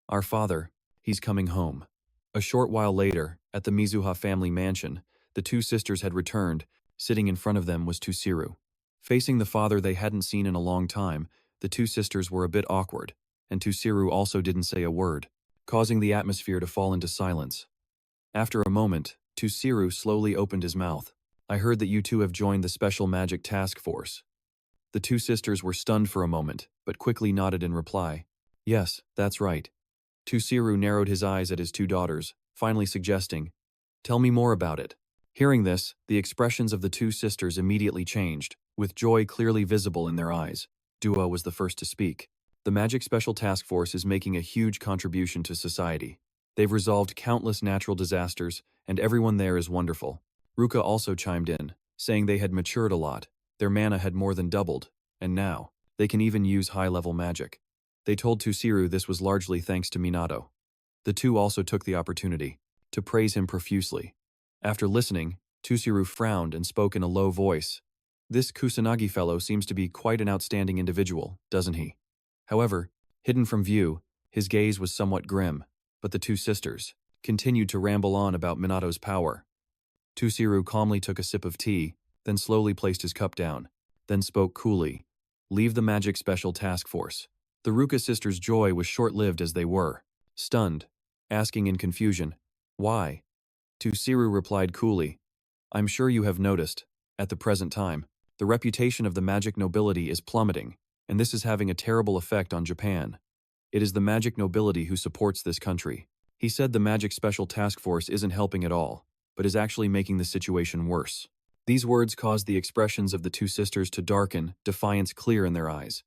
"Our father, he's coming home." A short while later, at the Mizuha family mansion, the two sisters had returned. Sitting in front of them was Tusiru. Facing the father they hadn't seen in a long time, the two sisters were a bit awkward, and Tusiru also didn't say a word, causing the atmosphere to fall into silence. After a moment, Tusiru slowly opened his mouth. "I heard that you two have joined the Special Magic Task Force." The two sisters were stunned for a moment, but quickly nodded in reply. "Yes, that's right." Tusiru narrowed his eyes at his two daughters, finally suggesting, "Tell me more about it." Hearing this, the expressions of the two sisters immediately changed, with joy clearly visible in their eyes. Dua was the first to speak. "The Magic Special Task Force is making a huge contribution to society. They've resolved countless natural disasters, and everyone there is wonderful." Ruka also chimed in, saying they had matured a lot. Their mana had more than doubled, and now, they can even use high-level magic. They told Tusiru this was largely thanks to Minato. The two also took the opportunity to praise him profusely. After listening, Tusiru frowned and spoke in a low voice. "This Kusanagi fellow seems to be quite an outstanding individual, doesn't he?" However, hidden from view, his gaze was somewhat grim, but the two sisters continued to ramble on about Minato's power. Tusiru calmly took a sip of tea, then slowly placed his cup down, then spoke coolly, "Leave the Magic Special Task Force." The Ruka sisters' joy was short-lived as they were stunned, asking in confusion, "Why?" Tusiru replied coolly, "I'm sure you have noticed, at the present time, the reputation of the magic nobility is plummeting, and this is having a terrible effect on Japan. It is the magic nobility who supports this country." He said the Magic Special Task Force isn't helping at all, but is actually making the situation worse. These words caused the expressions of the two sisters to darken, defiance clear in their eyes.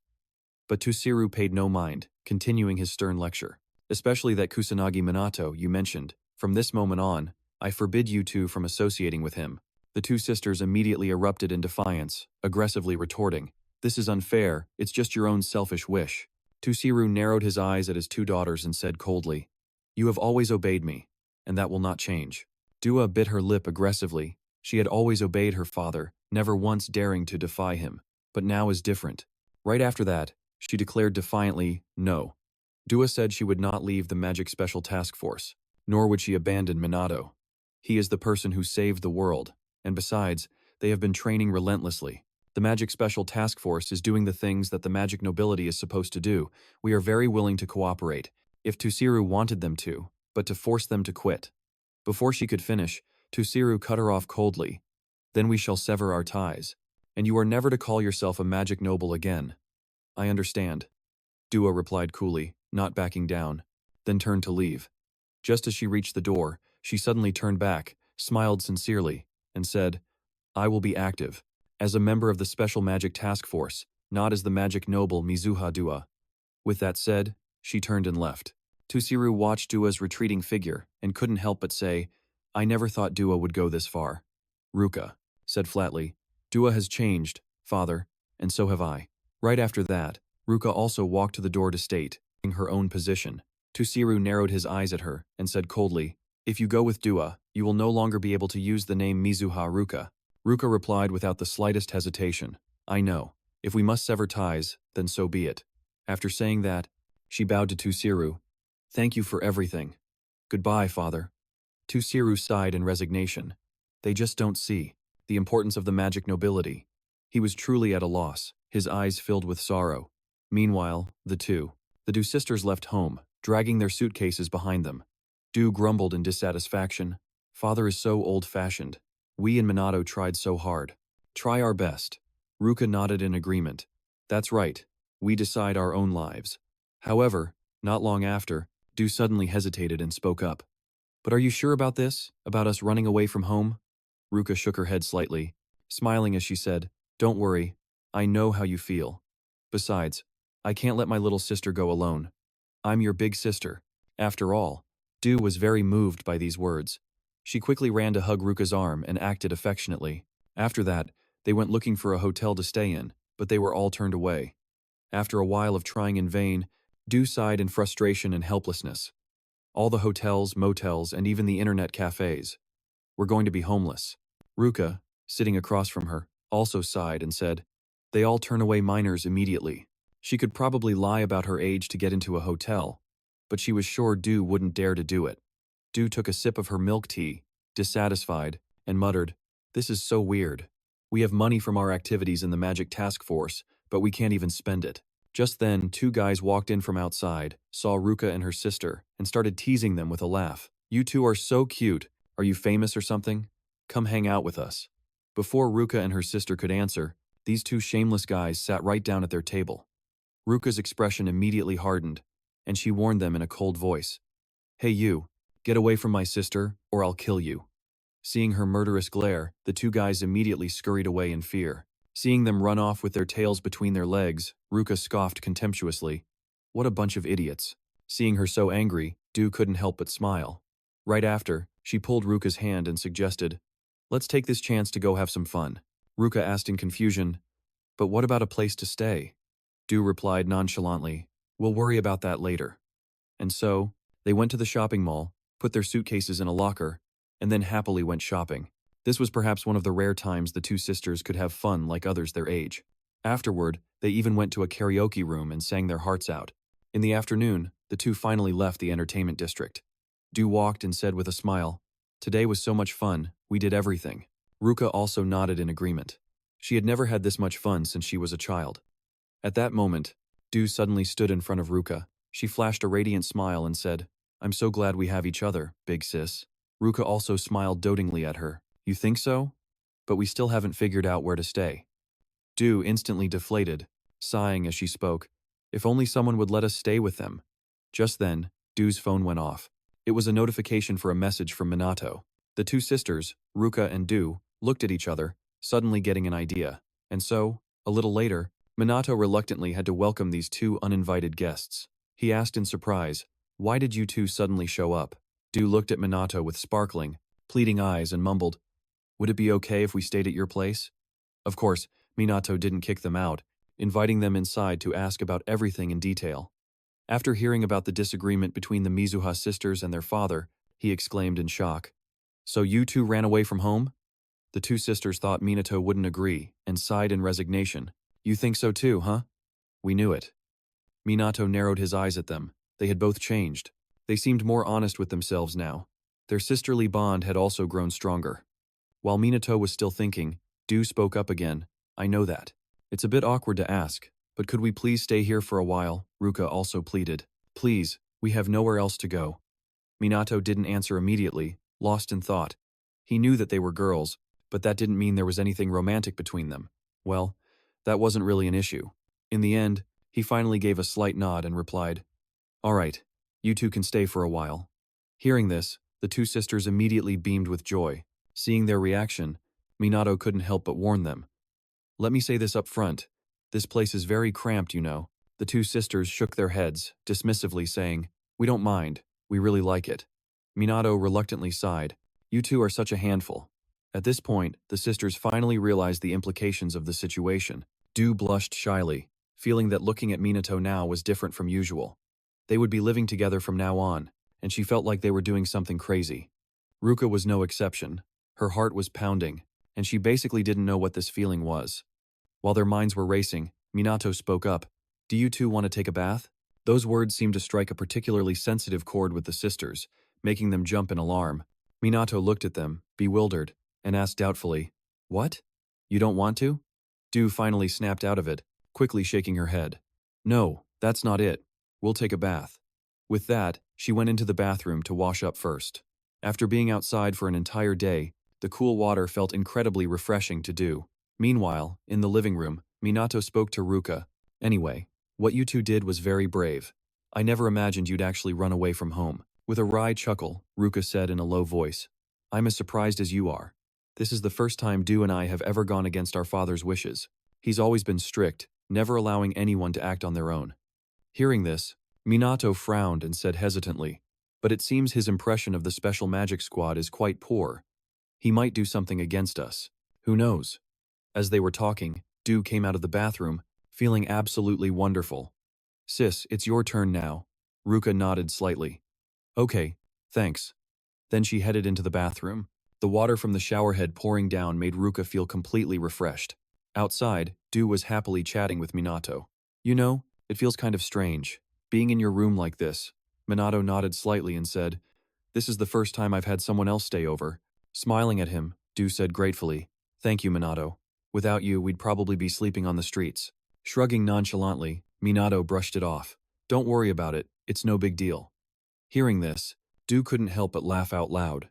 But Tusiru paid no mind, continuing his stern lecture. "Especially that Kusanagi Minato you mentioned. From this moment on, I forbid you two from associating with him." The two sisters immediately erupted in defiance, aggressively retorting, "This is unfair, it's just your own selfish wish." Tusiru narrowed his eyes at his two daughters and said coldly, "You have always obeyed me, and that will not change." Dua bit her lip aggressively. She had always obeyed her father, never once daring to defy him, but now is different. Right after that, she declared defiantly, "No." Dua said she would not leave the Magic Special Task Force, nor would she abandon Minato. He is the person who saved the world, and besides, they have been training relentlessly. The Magic Special Task Force is doing the things that the magic nobility is supposed to do. We are very willing to cooperate, if Tusiru wanted them to, but to force them to quit. Before she could finish, Tusiru cut her off coldly. "Then we shall sever our ties, and you are never to call yourself a magic noble again." "I understand," Dua replied coolly, not backing down, then turned to leave. Just as she reached the door, she suddenly turned back, smiled sincerely, and said, "I will be active, as a member of the Special Magic Task Force, not as the magic noble Mizuha Dua." With that said, she turned and left. Tusiru watched Dua's retreating figure and couldn't help but say, "I never thought Dua would go this far." Ruka said flatly, "Dua has changed, father, and so have I." Right after that, Ruka also walked to the door to state her own position. Tusiru narrowed his eyes at her and said coldly, "If you go with Dua, you will no longer be able to use the name Mizuha Ruka." Ruka replied without the slightest hesitation, "I know. If we must sever ties, then so be it." After saying that, she bowed to Tusiru. Thank you for everything. Goodbye, father. Tusiru sighed in resignation. They just don't see the importance of the magic nobility. He was truly at a loss, his eyes filled with sorrow. Meanwhile, the two sisters left home, dragging their suitcases behind them. Du grumbled in dissatisfaction. Father is so old-fashioned. We and Minato tried so hard. Try our best. Ruka nodded in agreement. That's right. We decide our own lives. However, not long after, Du suddenly hesitated and spoke up. But are you sure about this? About us running away from home? Ruka shook her head slightly, smiling as she said, Don't worry. I know how you feel. Besides, I can't let my little sister go alone. I'm your big sister. After all, Du was very moved by these words. She quickly ran to hug Ruka's arm and acted affectionately. After that, they went looking for a hotel to stay in, but they were all turned away. After a while of trying in vain, Du sighed in frustration and helplessness. All the hotels, motels, and even the internet cafes were going to be homeless. Ruka, sitting across from her, also sighed and said, They all turn away minors immediately. She could probably lie about her age to get into a hotel, but she was sure Du wouldn't dare to do it. Du took a sip of her milk tea, dissatisfied, and muttered, This is so weird. We have money from our activities in the Magic Task Force, but we can't even spend it. Just then, two guys walked in from outside, saw Ruka and her sister, and started teasing them with a laugh. You two are so cute. Are you famous or something? Come hang out with us. Before Ruka and her sister could answer, these two shameless guys sat right down at their table. Ruka's expression immediately hardened, and she warned them in a cold voice. Hey you, get away from my sister, or I'll kill you. Seeing her murderous glare, the two guys immediately scurried away in fear. Seeing them run off with their tails between their legs, Ruka scoffed contemptuously. What a bunch of idiots. Seeing her so angry, Du couldn't help but smile. Right after, she pulled Ruka's hand and suggested, Let's take this chance to go have some fun. Ruka asked in confusion, But what about a place to stay? Du replied nonchalantly, We'll worry about that later. And so, they went to the shopping mall, put their suitcases in a locker, and then happily went shopping. This was perhaps one of the rare times the two sisters could have fun like others their age. Afterward, they even went to a karaoke room and sang their hearts out. In the afternoon, the two finally left the entertainment district. Du walked and said with a smile, Today was so much fun, we did everything. Ruka also nodded in agreement. She had never had this much fun since she was a child. At that moment, Du suddenly stood in front of Ruka. She flashed a radiant smile and said, I'm so glad we have each other, big sis. Ruka also smiled dotingly at her. You think so? But we still haven't figured out where to stay. Du instantly deflated, sighing as she spoke. If only someone would let us stay with them. Just then, Du's phone went off. It was a notification for a message from Minato. The two sisters, Ruka and Du, looked at each other, suddenly getting an idea. And so, a little later, Minato reluctantly had to welcome these two uninvited guests. He asked in surprise, Why did you two suddenly show up? Du looked at Minato with sparkling, pleading eyes and mumbled, Would it be okay if we stayed at your place? Of course, Minato didn't kick them out, inviting them inside to ask about everything in detail. After hearing about the disagreement between the Mizuha sisters and their father, he exclaimed in shock, So you two ran away from home? The two sisters thought Minato wouldn't agree, and sighed in resignation. You think so too, huh? We knew it. Minato narrowed his eyes at them. They had both changed. They seemed more honest with themselves now. Their sisterly bond had also grown stronger. While Minato was still thinking, Du spoke up again. I know that. It's a bit awkward to ask, but could we please stay here for a while? Ruka also pleaded. Please, we have nowhere else to go. Minato didn't answer immediately, lost in thought. He knew that they were girls, but that didn't mean there was anything romantic between them. Well, that wasn't really an issue. In the end, he finally gave a slight nod and replied, All right, you two can stay for a while. Hearing this, the two sisters immediately beamed with joy. Seeing their reaction, Minato couldn't help but warn them. Let me say this up front. This place is very cramped, you know. The two sisters shook their heads, dismissively saying, We don't mind. We really like it. Minato reluctantly sighed. You two are such a handful. At this point, the sisters finally realized the implications of the situation. Du blushed shyly, feeling that looking at Minato now was different from usual. They would be living together from now on, and she felt like they were doing something crazy. Ruka was no exception. Her heart was pounding, and she basically didn't know what this feeling was. While their minds were racing, Minato spoke up. Do you two want to take a bath? Those words seemed to strike a particularly sensitive chord with the sisters, making them jump in alarm. Minato looked at them, bewildered, and asked doubtfully, "What? You don't want to?" Du finally snapped out of it, quickly shaking her head. "No, that's not it. We'll take a bath." With that, she went into the bathroom to wash up first. After being outside for an entire day, the cool water felt incredibly refreshing to Du. Meanwhile, in the living room, Minato spoke to Ruka. "Anyway, what you two did was very brave. I never imagined you'd actually run away from home." With a wry chuckle, Ruka said in a low voice, "I'm as surprised as you are. This is the first time Du and I have ever gone against our father's wishes. He's always been strict, never allowing anyone to act on their own." Hearing this, Minato frowned and said hesitantly, "But it seems his impression of the special magic squad is quite poor. He might do something against us. Who knows?" As they were talking, Du came out of the bathroom, feeling absolutely wonderful. "Sis, it's your turn now." Ruka nodded slightly. "Okay, thanks." Then she headed into the bathroom. The water from the showerhead pouring down made Ruka feel completely refreshed. Outside, Du was happily chatting with Minato. "You know, it feels kind of strange, being in your room like this." Minato nodded slightly and said, "This is the first time I've had someone else stay over." Smiling at him, Du said gratefully, "Thank you, Minato. Without you, we'd probably be sleeping on the streets." Shrugging nonchalantly, Minato brushed it off. "Don't worry about it, it's no big deal." Hearing this, Du couldn't help but laugh out loud.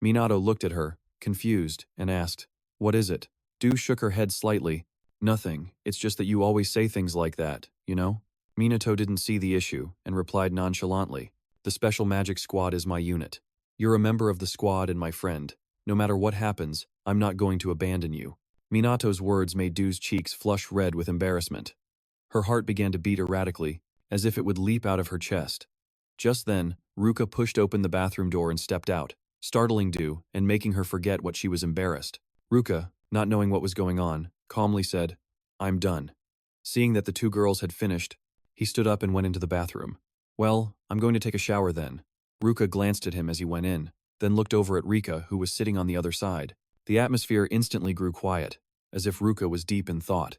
Minato looked at her, confused, and asked, "What is it?" Du shook her head slightly. "Nothing, it's just that you always say things like that, you know?" Minato didn't see the issue, and replied nonchalantly, "The Special Magic Squad is my unit. You're a member of the squad and my friend. No matter what happens, I'm not going to abandon you." Minato's words made Du's cheeks flush red with embarrassment. Her heart began to beat erratically, as if it would leap out of her chest. Just then, Ruka pushed open the bathroom door and stepped out, startling Du and making her forget what she was embarrassed. Ruka, not knowing what was going on, calmly said, "I'm done." Seeing that the two girls had finished, he stood up and went into the bathroom. "Well, I'm going to take a shower then." Ruka glanced at him as he went in, then looked over at Rika, who was sitting on the other side. The atmosphere instantly grew quiet, as if Ruka was deep in thought.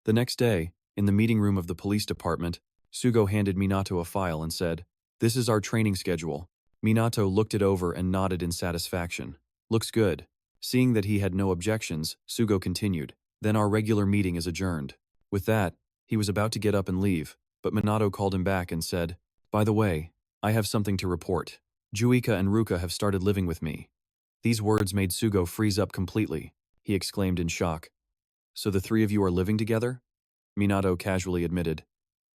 The next day, in the meeting room of the police department, Sugo handed Minato a file and said, "This is our training schedule." Minato looked it over and nodded in satisfaction. "Looks good." Seeing that he had no objections, Sugo continued, "Then our regular meeting is adjourned." With that, he was about to get up and leave, but Minato called him back and said, "By the way, I have something to report. Juika and Ruka have started living with me." These words made Sugo freeze up completely. He exclaimed in shock, "So the three of you are living together?" Minato casually admitted,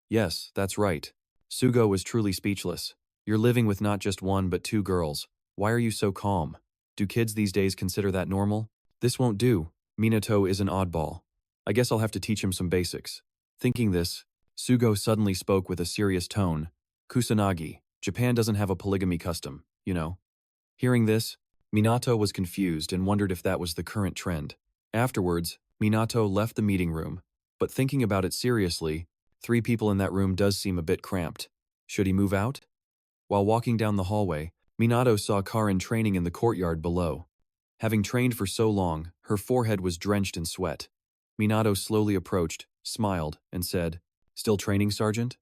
"Yes, that's right." Sugo was truly speechless. "You're living with not just one but two girls. Why are you so calm? Do kids these days consider that normal?" "This won't do. Minato is an oddball. I guess I'll have to teach him some basics." Thinking this, Sugo suddenly spoke with a serious tone. "Kusanagi, Japan doesn't have a polygamy custom, you know." Hearing this, Minato was confused and wondered if that was the current trend. Afterwards, Minato left the meeting room, but thinking about it seriously, 3 people in that room does seem a bit cramped. Should he move out? While walking down the hallway, Minato saw Karin training in the courtyard below. Having trained for so long, her forehead was drenched in sweat. Minato slowly approached, smiled, and said, "Still training, Sergeant?"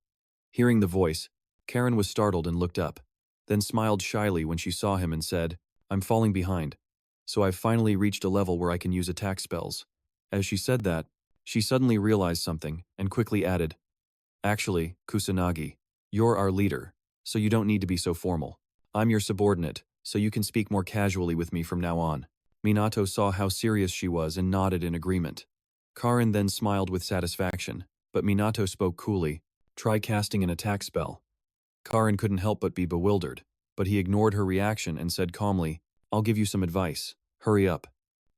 Hearing the voice, Karin was startled and looked up, then smiled shyly when she saw him and said, "I'm falling behind, so I've finally reached a level where I can use attack spells." As she said that, she suddenly realized something and quickly added, "Actually, Kusanagi, you're our leader, so you don't need to be so formal. I'm your subordinate, so you can speak more casually with me from now on." Minato saw how serious she was and nodded in agreement. Karin then smiled with satisfaction, but Minato spoke coolly, "Try casting an attack spell." Karin couldn't help but be bewildered, but he ignored her reaction and said calmly, "I'll give you some advice. Hurry up."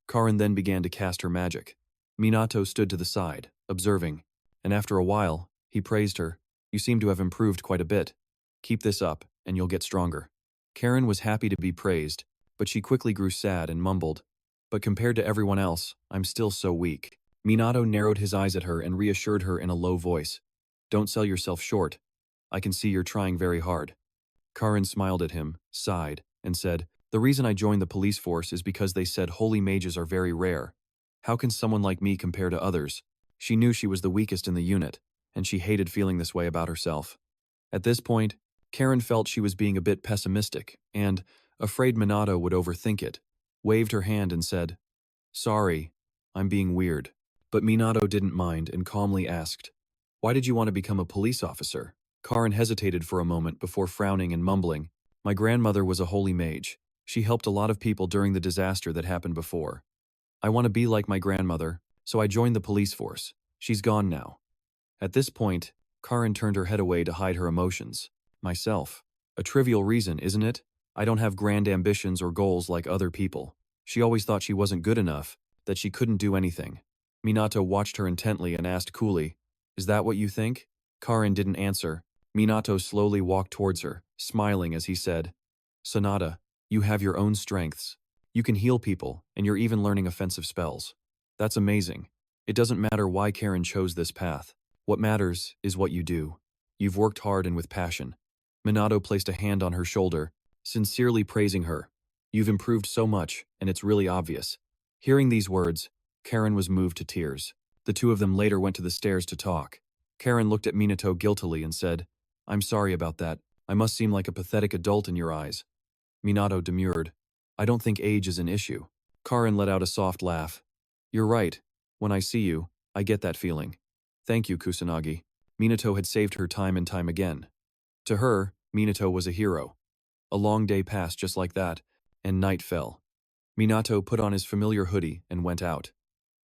Karin then began to cast her magic. Minato stood to the side, observing, and after a while, he praised her. "You seem to have improved quite a bit. Keep this up, and you'll get stronger." Karin was happy to be praised, but she quickly grew sad and mumbled, "But compared to everyone else, I'm still so weak." Minato narrowed his eyes at her and reassured her in a low voice, "Don't sell yourself short. I can see you're trying very hard." Karin smiled at him, sighed, and said, "The reason I joined the police force is because they said holy mages are very rare. How can someone like me compare to others?" She knew she was the weakest in the unit, and she hated feeling this way about herself. At this point, Karen felt she was being a bit pessimistic and, afraid Minato would overthink it, waved her hand and said, "Sorry, I'm being weird." But Minato didn't mind and calmly asked, "Why did you want to become a police officer?" Karen hesitated for a moment before frowning and mumbling, "My grandmother was a holy mage. She helped a lot of people during the disaster that happened before. I want to be like my grandmother, so I joined the police force. She's gone now." At this point, Karen turned her head away to hide her emotions. "Myself. A trivial reason, isn't it? I don't have grand ambitions or goals like other people." She always thought she wasn't good enough, that she couldn't do anything. Minato watched her intently and asked coolly, "Is that what you think?" Karen didn't answer. Minato slowly walked towards her, smiling as he said, "Sonata, you have your own strengths. You can heal people, and you're even learning offensive spells. That's amazing. It doesn't matter why Karen chose this path. What matters is what you do. You've worked hard and with passion." Minato placed a hand on her shoulder, sincerely praising her. "You've improved so much, and it's really obvious." Hearing these words, Karen was moved to tears. The two of them later went to the stairs to talk. Karen looked at Minato guiltily and said, "I'm sorry about that. I must seem like a pathetic adult in your eyes." Minato demurred. "I don't think age is an issue." Karen let out a soft laugh. "You're right. When I see you, I get that feeling. Thank you, Kusanagi." Minato had saved her time and time again. To her, Minato was a hero. A long day passed just like that, and night fell. Minato put on his familiar hoodie and went out.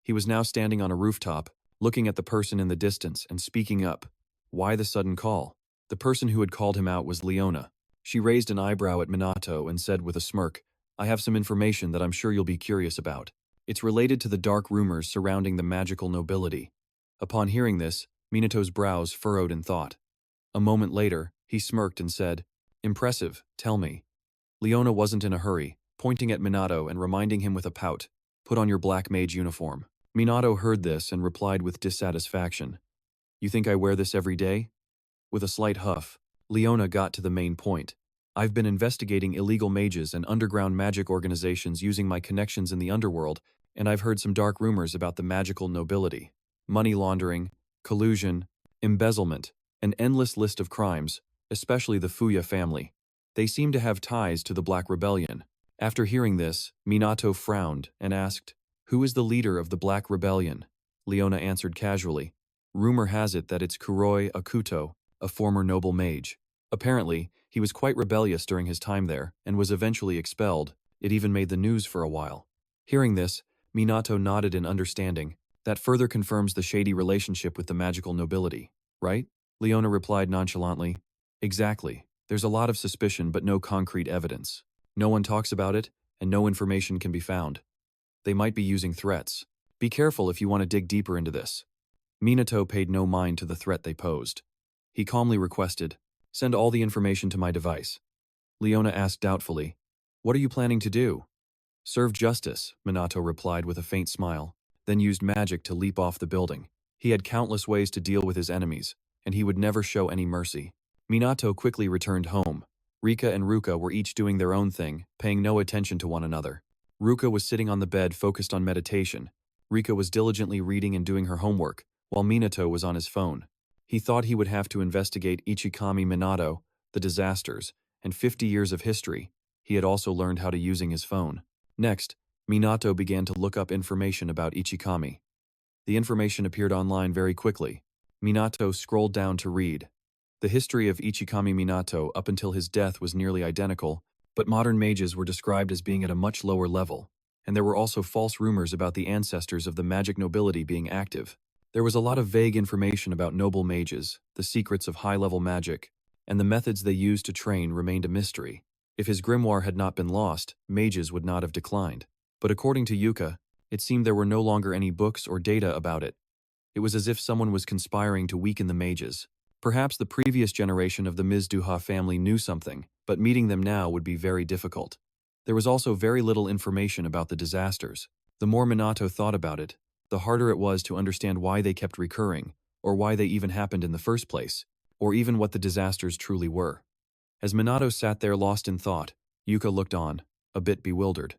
He was now standing on a rooftop, looking at the person in the distance and speaking up. Why the sudden call? The person who had called him out was Leona. She raised an eyebrow at Minato and said with a smirk, "I have some information that I'm sure you'll be curious about. It's related to the dark rumors surrounding the magical nobility." Upon hearing this, Minato's brows furrowed in thought. A moment later, he smirked and said, "Impressive, tell me." Leona wasn't in a hurry, pointing at Minato and reminding him with a pout, "Put on your black mage uniform." Minato heard this and replied with dissatisfaction, "You think I wear this every day?" With a slight huff, Leona got to the main point. "I've been investigating illegal mages and underground magic organizations using my connections in the underworld, and I've heard some dark rumors about the magical nobility. Money laundering, collusion, embezzlement, an endless list of crimes, especially the Fuya family. They seem to have ties to the Black Rebellion." After hearing this, Minato frowned and asked, "Who is the leader of the Black Rebellion?" Leona answered casually, "Rumor has it that it's Kuroi Akuto, a former noble mage. Apparently, he was quite rebellious during his time there and was eventually expelled. It even made the news for a while." Hearing this, Minato nodded in understanding. "That further confirms the shady relationship with the magical nobility, right?" Leona replied nonchalantly, "Exactly. There's a lot of suspicion but no concrete evidence. No one talks about it, and no information can be found. They might be using threats. Be careful if you want to dig deeper into this." Minato paid no mind to the threat they posed. He calmly requested, "Send all the information to my device." Leona asked doubtfully, "What are you planning to do?" "Serve justice," Minato replied with a faint smile, then used magic to leap off the building. He had countless ways to deal with his enemies, and he would never show any mercy. Minato quickly returned home. Rika and Ruka were each doing their own thing, paying no attention to one another. Ruka was sitting on the bed focused on meditation. Rika was diligently reading and doing her homework, while Minato was on his phone. He thought he would have to investigate Ichikami Minato, the disasters, and 50 years of history. He had also learned how to using his phone. Next, Minato began to look up information about Ichikami. The information appeared online very quickly. Minato scrolled down to read. The history of Ichikami Minato up until his death was nearly identical, but modern mages were described as being at a much lower level, and there were also false rumors about the ancestors of the magic nobility being active. There was a lot of vague information about noble mages, the secrets of high-level magic, and the methods they used to train remained a mystery. If his grimoire had not been lost, mages would not have declined. But according to Yuka, it seemed there were no longer any books or data about it. It was as if someone was conspiring to weaken the mages. Perhaps the previous generation of the Mizuha family knew something, but meeting them now would be very difficult. There was also very little information about the disasters. The more Minato thought about it, the harder it was to understand why they kept recurring, or why they even happened in the first place, or even what the disasters truly were. As Minato sat there lost in thought, Yuka looked on, a bit bewildered.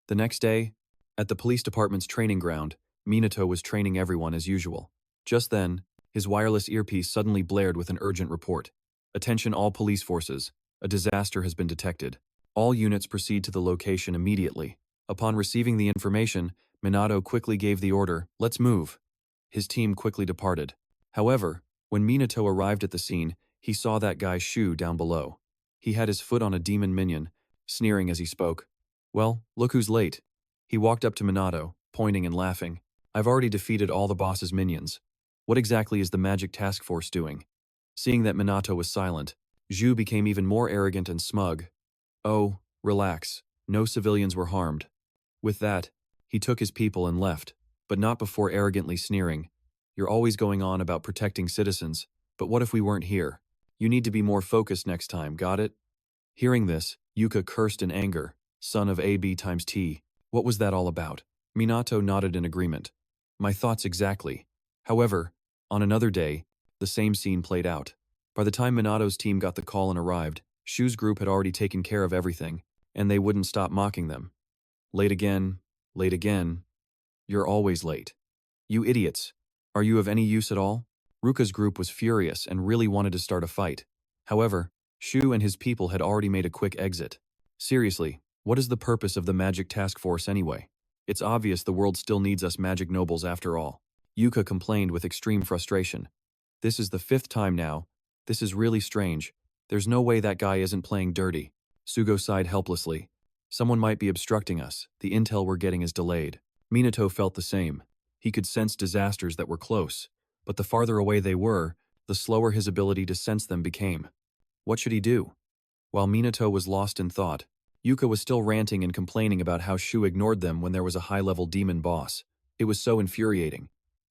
The next day, at the police department's training ground, Minato was training everyone as usual. Just then, His wireless earpiece suddenly blared with an urgent report. Attention all police forces. A disaster has been detected. All units proceed to the location immediately. Upon receiving the information, Minato quickly gave the order, "Let's move." His team quickly departed. However, when Minato arrived at the scene, he saw that guy's shoe down below. He had his foot on a demon minion, sneering as he spoke. "Well, look who's late." He walked up to Minato, pointing and laughing. "I've already defeated all the boss's minions. What exactly is the magic task force doing?" Seeing that Minato was silent, Zhu became even more arrogant and smug. "Oh, relax. No civilians were harmed." With that, he took his people and left, but not before arrogantly sneering. "You're always going on about protecting citizens, but what if we weren't here? You need to be more focused next time, got it?" Hearing this, Yuka cursed in anger. "Son of AB times T. What was that all about?" Minato nodded in agreement. "My thoughts exactly." However, on another day, the same scene played out. By the time Minato's team got the call and arrived, Shu's group had already taken care of everything, and they wouldn't stop mocking them. "Late again, late again. You're always late. You idiots. Are you of any use at all?" Ruka's group was furious and really wanted to start a fight. However, Shu and his people had already made a quick exit. "Seriously, what is the purpose of the magic task force anyway? It's obvious the world still needs us magic nobles after all." Yuka complained with extreme frustration. "This is the 5th time now. This is really strange. There's no way that guy isn't playing dirty." Sugo sighed helplessly. "Someone might be obstructing us. The intel we're getting is delayed." Minato felt the same. He could sense disasters that were close, but the farther away they were, the slower his ability to sense them became. What should he do? While Minato was lost in thought, Yuka was still ranting and complaining about how Shu ignored them when there was a high-level demon boss. It was so infuriating.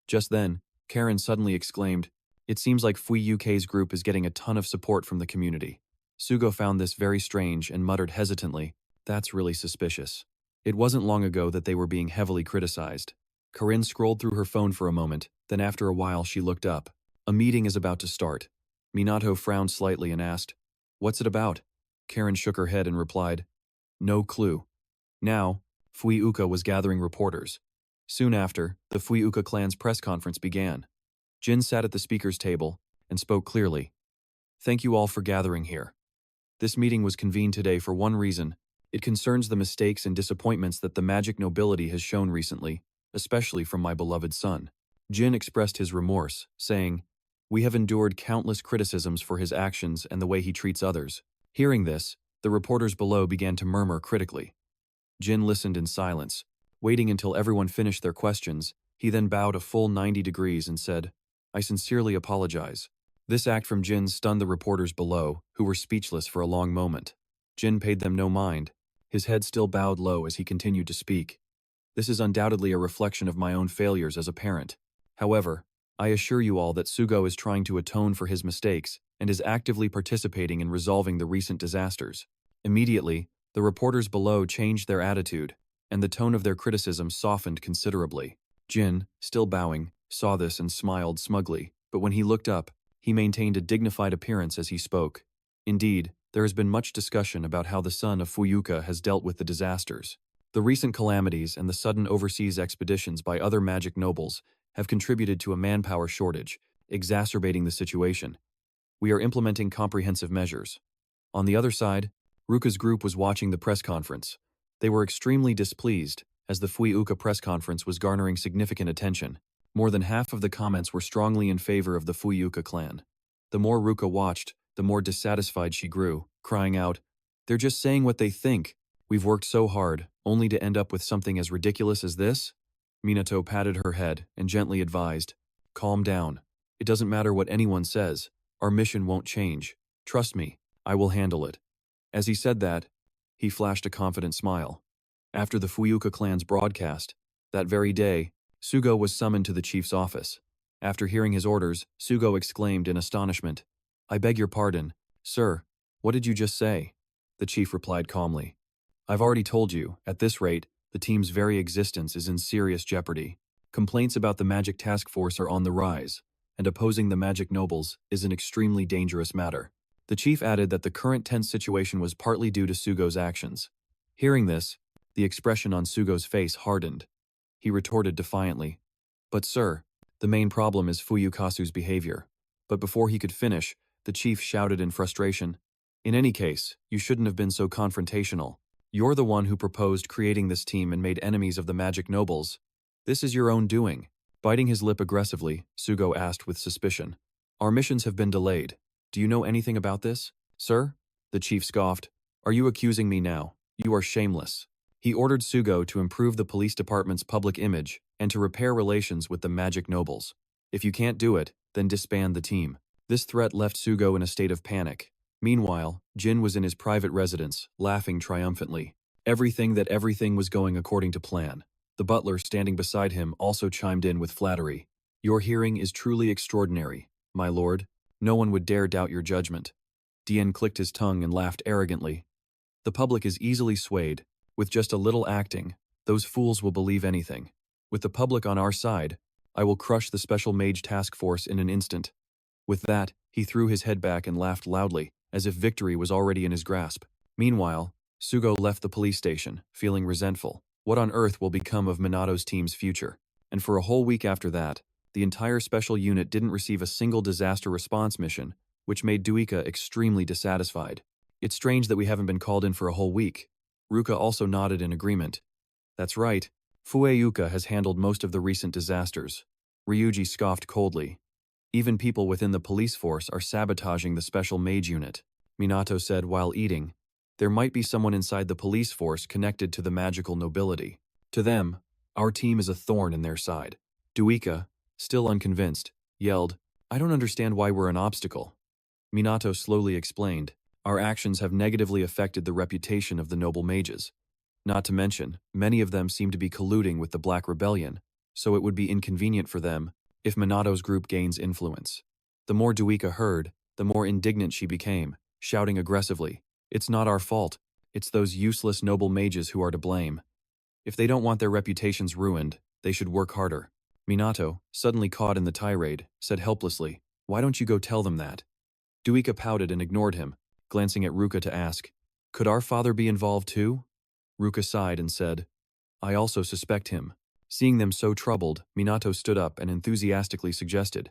Just then, Karen suddenly exclaimed, "It seems like Fui UK's group is getting a ton of support from the community." Sugo found this very strange and muttered hesitantly, "That's really suspicious." It wasn't long ago that they were being heavily criticized. Corinne scrolled through her phone for a moment, then after a while she looked up. A meeting is about to start. Minato frowned slightly and asked, "What's it about?" Karen shook her head and replied, "No clue." Now, Fui Uka was gathering reporters. Soon after, the Fui Uka clan's press conference began. Jin sat at the speaker's table and spoke clearly. "Thank you all for gathering here. This meeting was convened today for one reason. It concerns the mistakes and disappointments that the magic nobility has shown recently, especially from my beloved son." Jin expressed his remorse, saying, "We have endured countless criticisms for his actions and the way he treats others." Hearing this, the reporters below began to murmur critically. Jin listened in silence, waiting until everyone finished their questions. He then bowed a full 90 degrees and said, "I sincerely apologize." This act from Jin stunned the reporters below, who were speechless for a long moment. Jin paid them no mind. His head still bowed low as he continued to speak. "This is undoubtedly a reflection of my own failures as a parent. However, I assure you all that Sugo is trying to atone for his mistakes and is actively participating in resolving the recent disasters." Immediately, the reporters below changed their attitude, and the tone of their criticism softened considerably. Jin, still bowing, saw this and smiled smugly, but when he looked up, he maintained a dignified appearance as he spoke. "Indeed, there has been much discussion about how the son of Fuyuka has dealt with the disasters. The recent calamities and the sudden overseas expeditions by other magic nobles have contributed to a manpower shortage, exacerbating the situation. We are implementing comprehensive measures." On the other side, Ruka's group was watching the press conference. They were extremely displeased, as the Fuyuka press conference was garnering significant attention. More than half of the comments were strongly in favor of the Fuyuka clan. The more Ruka watched, the more dissatisfied she grew, crying out, "They're just saying what they think. We've worked so hard, only to end up with something as ridiculous as this?" Minato patted her head and gently advised, "Calm down. It doesn't matter what anyone says. Our mission won't change. Trust me, I will handle it." As he said that, he flashed a confident smile. After the Fuyuka clan's broadcast, that very day, Sugo was summoned to the chief's office. After hearing his orders, Sugo exclaimed in astonishment, "I beg your pardon, sir. What did you just say?" The chief replied calmly, "I've already told you, at this rate, the team's very existence is in serious jeopardy. Complaints about the magic task force are on the rise, and opposing the magic nobles is an extremely dangerous matter." The chief added that the current tense situation was partly due to Sugo's actions. Hearing this, the expression on Sugo's face hardened. He retorted defiantly, "But sir, The main problem is Fuyukasu's behavior. But before he could finish, the chief shouted in frustration, "In any case, you shouldn't have been so confrontational. You're the one who proposed creating this team and made enemies of the magic nobles. This is your own doing." Biting his lip aggressively, Sugo asked with suspicion, "Our missions have been delayed. Do you know anything about this, sir?" The chief scoffed, "Are you accusing me now? You are shameless." He ordered Sugo to improve the police department's public image and to repair relations with the magic nobles. If you can't do it, then disband the team. This threat left Sugo in a state of panic. Meanwhile, Jin was in his private residence, laughing triumphantly. Everything was going according to plan. The butler standing beside him also chimed in with flattery. "Your hearing is truly extraordinary, my lord. No one would dare doubt your judgment." Dien clicked his tongue and laughed arrogantly. "The public is easily swayed. With just a little acting, those fools will believe anything. With the public on our side, I will crush the Special Mage Task Force in an instant." With that, he threw his head back and laughed loudly, as if victory was already in his grasp. Meanwhile, Sugo left the police station, feeling resentful. What on earth will become of Minato's team's future? And for a whole week after that, the entire special unit didn't receive a single disaster response mission, which made Duika extremely dissatisfied. "It's strange that we haven't been called in for a whole week." Ruka also nodded in agreement. "That's right. Fueyuka has handled most of the recent disasters." Ryuji scoffed coldly. "Even people within the police force are sabotaging the special mage unit," Minato said while eating. "There might be someone inside the police force connected to the magical nobility. To them, our team is a thorn in their side." Duika, still unconvinced, yelled, "I don't understand why we're an obstacle." Minato slowly explained, "Our actions have negatively affected the reputation of the noble mages. Not to mention, many of them seem to be colluding with the Black Rebellion, so it would be inconvenient for them if Minato's group gains influence." The more Duika heard, the more indignant she became, shouting aggressively, "It's not our fault. It's those useless noble mages who are to blame. If they don't want their reputations ruined, they should work harder." Minato, suddenly caught in the tirade, said helplessly, "Why don't you go tell them that?" Duika pouted and ignored him, glancing at Ruka to ask, "Could our father be involved too?" Ruka sighed and said, "I also suspect him." Seeing them so troubled, Minato stood up and enthusiastically suggested,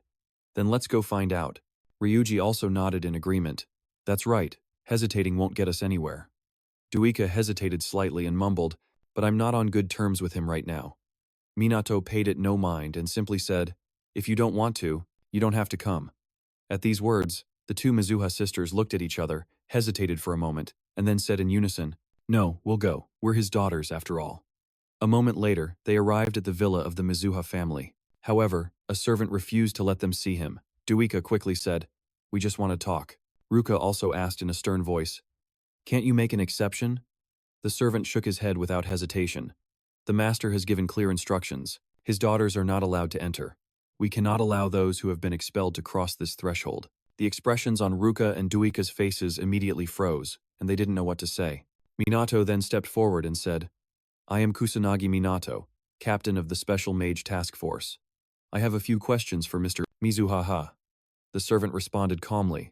"Then let's go find out." Ryuji also nodded in agreement. "That's right, hesitating won't get us anywhere." Duika hesitated slightly and mumbled, "But I'm not on good terms with him right now." Minato paid it no mind and simply said, "If you don't want to, you don't have to come." At these words, the two Mizuha sisters looked at each other, hesitated for a moment, and then said in unison, "No, we'll go. We're his daughters, after all." A moment later, they arrived at the villa of the Mizuha family. However, a servant refused to let them see him. Duika quickly said, "We just want to talk." Ruka also asked in a stern voice, "Can't you make an exception?" The servant shook his head without hesitation. "The master has given clear instructions. His daughters are not allowed to enter. We cannot allow those who have been expelled to cross this threshold." The expressions on Ruka and Duika's faces immediately froze, and they didn't know what to say. Minato then stepped forward and said, "I am Kusanagi Minato, captain of the Special Mage Task Force. I have a few questions for Mr. Mizuha." The servant responded calmly,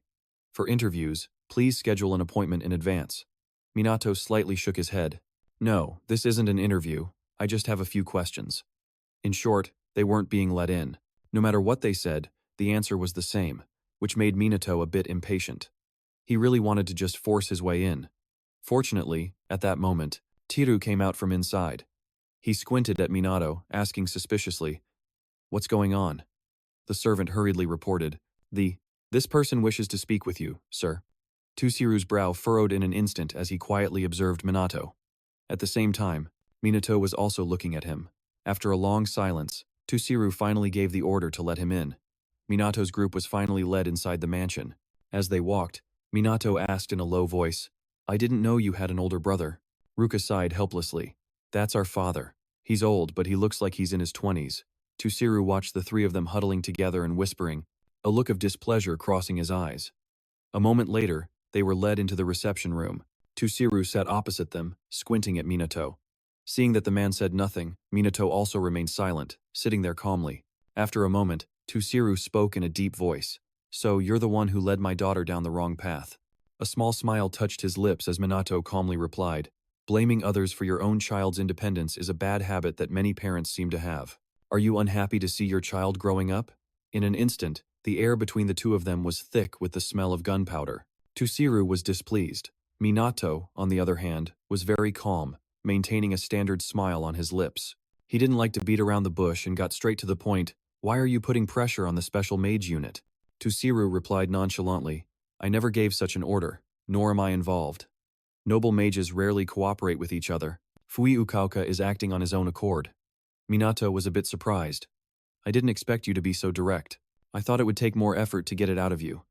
"For interviews, please schedule an appointment in advance." Minato slightly shook his head. "No, this isn't an interview. I just have a few questions." In short, they weren't being let in. No matter what they said, the answer was the same, which made Minato a bit impatient. He really wanted to just force his way in. Fortunately, at that moment, Tiru came out from inside. He squinted at Minato, asking suspiciously, "What's going on?" The servant hurriedly reported, This person wishes to speak with you, sir." Tusiru's brow furrowed in an instant as he quietly observed Minato. At the same time, Minato was also looking at him. After a long silence, Tusiru finally gave the order to let him in. Minato's group was finally led inside the mansion. As they walked, Minato asked in a low voice, "I didn't know you had an older brother." Ruka sighed helplessly. "That's our father. He's old, but he looks like he's in his 20s. Tusiru watched the three of them huddling together and whispering, a look of displeasure crossing his eyes. A moment later, they were led into the reception room. Tusiru sat opposite them, squinting at Minato. Seeing that the man said nothing, Minato also remained silent, sitting there calmly. After a moment, Tusiru spoke in a deep voice. "So, you're the one who led my daughter down the wrong path." A small smile touched his lips as Minato calmly replied, "Blaming others for your own child's independence is a bad habit that many parents seem to have. Are you unhappy to see your child growing up? In an instant, the air between the two of them was thick with the smell of gunpowder. Tusiru was displeased. Minato, on the other hand, was very calm, maintaining a standard smile on his lips. He didn't like to beat around the bush and got straight to the point. Why are you putting pressure on the special mage unit? Tusiru replied nonchalantly, I never gave such an order, nor am I involved. Noble mages rarely cooperate with each other. Fui Ukauka is acting on his own accord. Minato was a bit surprised. I didn't expect you to be so direct. I thought it would take more effort to get it out of you.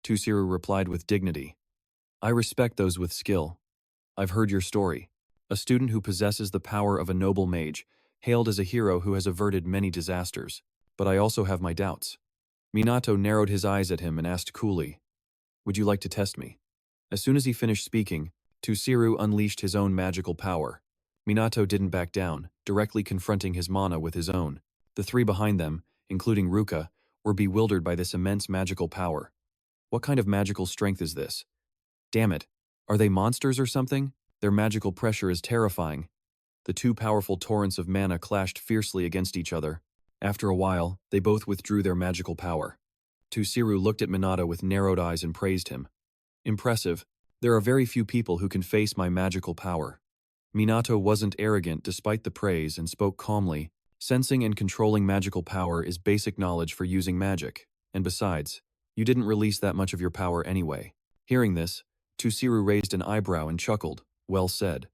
Tusiru replied with dignity. I respect those with skill. I've heard your story. A student who possesses the power of a noble mage, hailed as a hero who has averted many disasters. But I also have my doubts. Minato narrowed his eyes at him and asked coolly, Would you like to test me? As soon as he finished speaking, Tusiru unleashed his own magical power. Minato didn't back down, directly confronting his mana with his own. The three behind them, including Ruka, were bewildered by this immense magical power. What kind of magical strength is this? Damn it, are they monsters or something? Their magical pressure is terrifying. The two powerful torrents of mana clashed fiercely against each other. After a while, they both withdrew their magical power. Tusiru looked at Minato with narrowed eyes and praised him. Impressive. There are very few people who can face my magical power. Minato wasn't arrogant despite the praise and spoke calmly. Sensing and controlling magical power is basic knowledge for using magic. And besides, you didn't release that much of your power anyway. Hearing this, Tusiru raised an eyebrow and chuckled. Well said.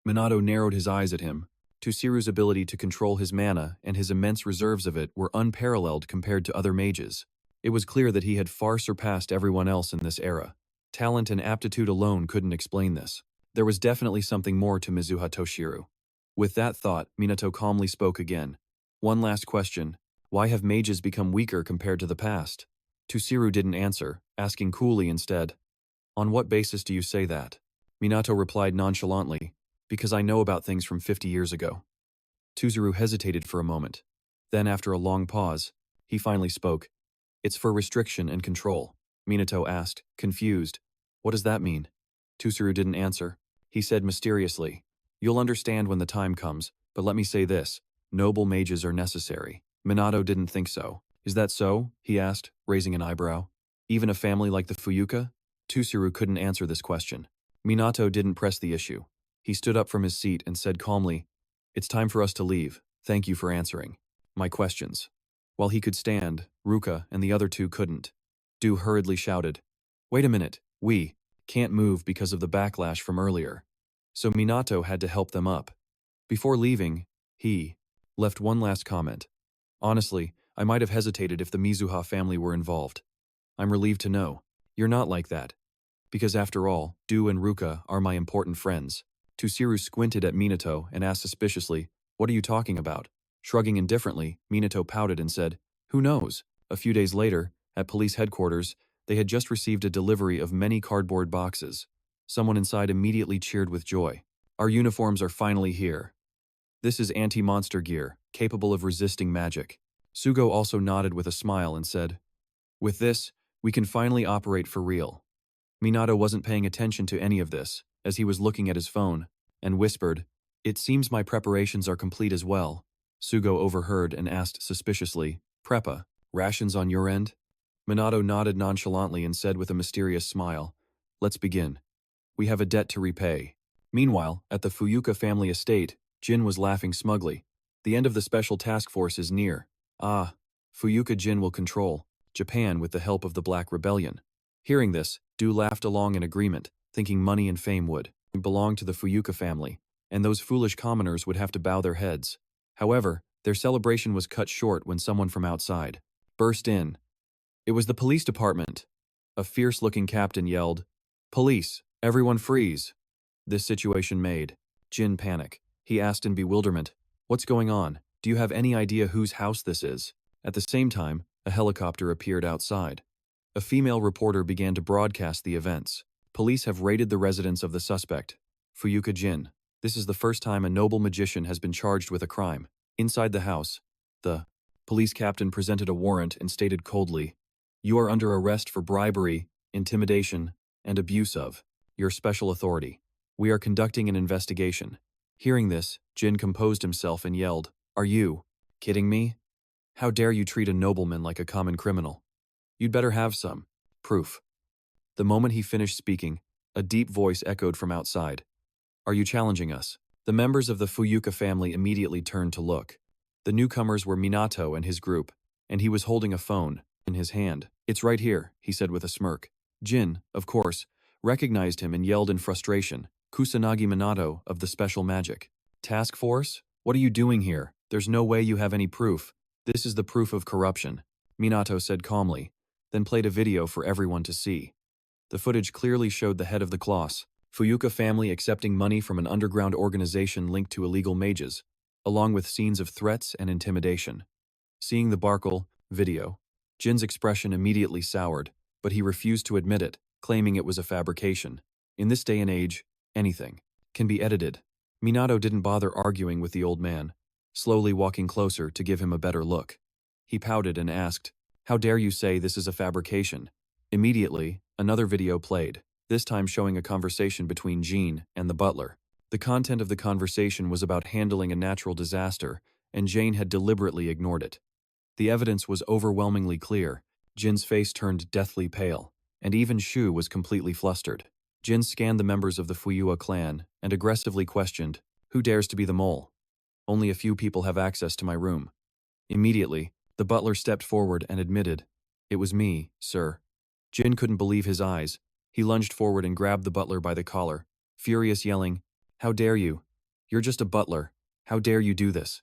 Minato narrowed his eyes at him. Tusiru's ability to control his mana and his immense reserves of it were unparalleled compared to other mages. It was clear that he had far surpassed everyone else in this era. Talent and aptitude alone couldn't explain this. There was definitely something more to Mizuha Toshiru. With that thought, Minato calmly spoke again. One last question. Why have mages become weaker compared to the past? Tusiru didn't answer, asking coolly instead. On what basis do you say that? Minato replied nonchalantly, because I know about things from 50 years ago. Tusiru hesitated for a moment. Then after a long pause, he finally spoke. It's for restriction and control. Minato asked, confused. What does that mean? Tusiru didn't answer. He said mysteriously, You'll understand when the time comes, but let me say this. Noble mages are necessary. Minato didn't think so. Is that so? He asked, raising an eyebrow. Even a family like the Fuyuka? Tusiru couldn't answer this question. Minato didn't press the issue. He stood up from his seat and said calmly, It's time for us to leave. Thank you for answering my questions. While he could stand, Ruka and the other two couldn't. Du hurriedly shouted, Wait a minute, we can't move because of the backlash from earlier. So Minato had to help them up. Before leaving, he left one last comment. Honestly, I might have hesitated if the Mizuha family were involved. I'm relieved to know you're not like that. Because after all, Du and Ruka are my important friends. Tusiru squinted at Minato and asked suspiciously, What are you talking about? Shrugging indifferently, Minato pouted and said, Who knows? A few days later, at police headquarters, they had just received a delivery of many cardboard boxes. Someone inside immediately cheered with joy. Our uniforms are finally here. This is anti-monster gear, capable of resisting magic. Sugo also nodded with a smile and said, With this, we can finally operate for real. Minato wasn't paying attention to any of this, as he was looking at his phone, and whispered, It seems my preparations are complete as well. Sugo overheard and asked suspiciously, Preppa, rations on your end? Minato nodded nonchalantly and said with a mysterious smile, Let's begin. We have a debt to repay. Meanwhile, at the Fuyuka family estate, Jin was laughing smugly. The end of the special task force is near. Ah, Fuyuka Jin will control Japan with the help of the Black Rebellion. Hearing this, Du laughed along in agreement, thinking money and fame would belong to the Fuyuka family, and those foolish commoners would have to bow their heads. However, their celebration was cut short when someone from outside burst in. It was the police department. A fierce-looking captain yelled, Police, everyone freeze. This situation made Jin panic. He asked in bewilderment, What's going on? Do you have any idea whose house this is? At the same time, a helicopter appeared outside. A female reporter began to broadcast the events. Police have raided the residence of the suspect, Fuyuka Jin. This is the first time a noble magician has been charged with a crime. Inside the house, the police captain presented a warrant and stated coldly, You are under arrest for bribery, intimidation, and abuse of your special authority. We are conducting an investigation. Hearing this, Jin composed himself and yelled, Are you Kidding me? How dare you treat a nobleman like a common criminal? You'd better have some proof. The moment he finished speaking, a deep voice echoed from outside. Are you challenging us? The members of the Fuyuka family immediately turned to look. The newcomers were Minato and his group, and he was holding a phone in his hand. It's right here, he said with a smirk. Jin, of course, recognized him and yelled in frustration. Kusanagi Minato of the Special Magic Task Force? What are you doing here? There's no way you have any proof. This is the proof of corruption, Minato said calmly, then played a video for everyone to see. The footage clearly showed the head of the class, Fuyuka family accepting money from an underground organization linked to illegal mages, along with scenes of threats and intimidation. Seeing the Barkle video, Jin's expression immediately soured, but he refused to admit it, claiming it was a fabrication. In this day and age, anything can be edited. Minato didn't bother arguing with the old man, slowly walking closer to give him a better look. He pouted and asked, "How dare you say this is a fabrication?" Immediately, another video played, this time showing a conversation between Jin and the butler. The content of the conversation was about handling a natural disaster, and Jane had deliberately ignored it. The evidence was overwhelmingly clear. Jin's face turned deathly pale, and even Shu was completely flustered. Jin scanned the members of the Fuyua clan and aggressively questioned, "Who dares to be the mole? Only a few people have access to my room." Immediately, the butler stepped forward and admitted, "It was me, sir." Jin couldn't believe his eyes. He lunged forward and grabbed the butler by the collar, furious, yelling, "How dare you? You're just a butler. How dare you do this?"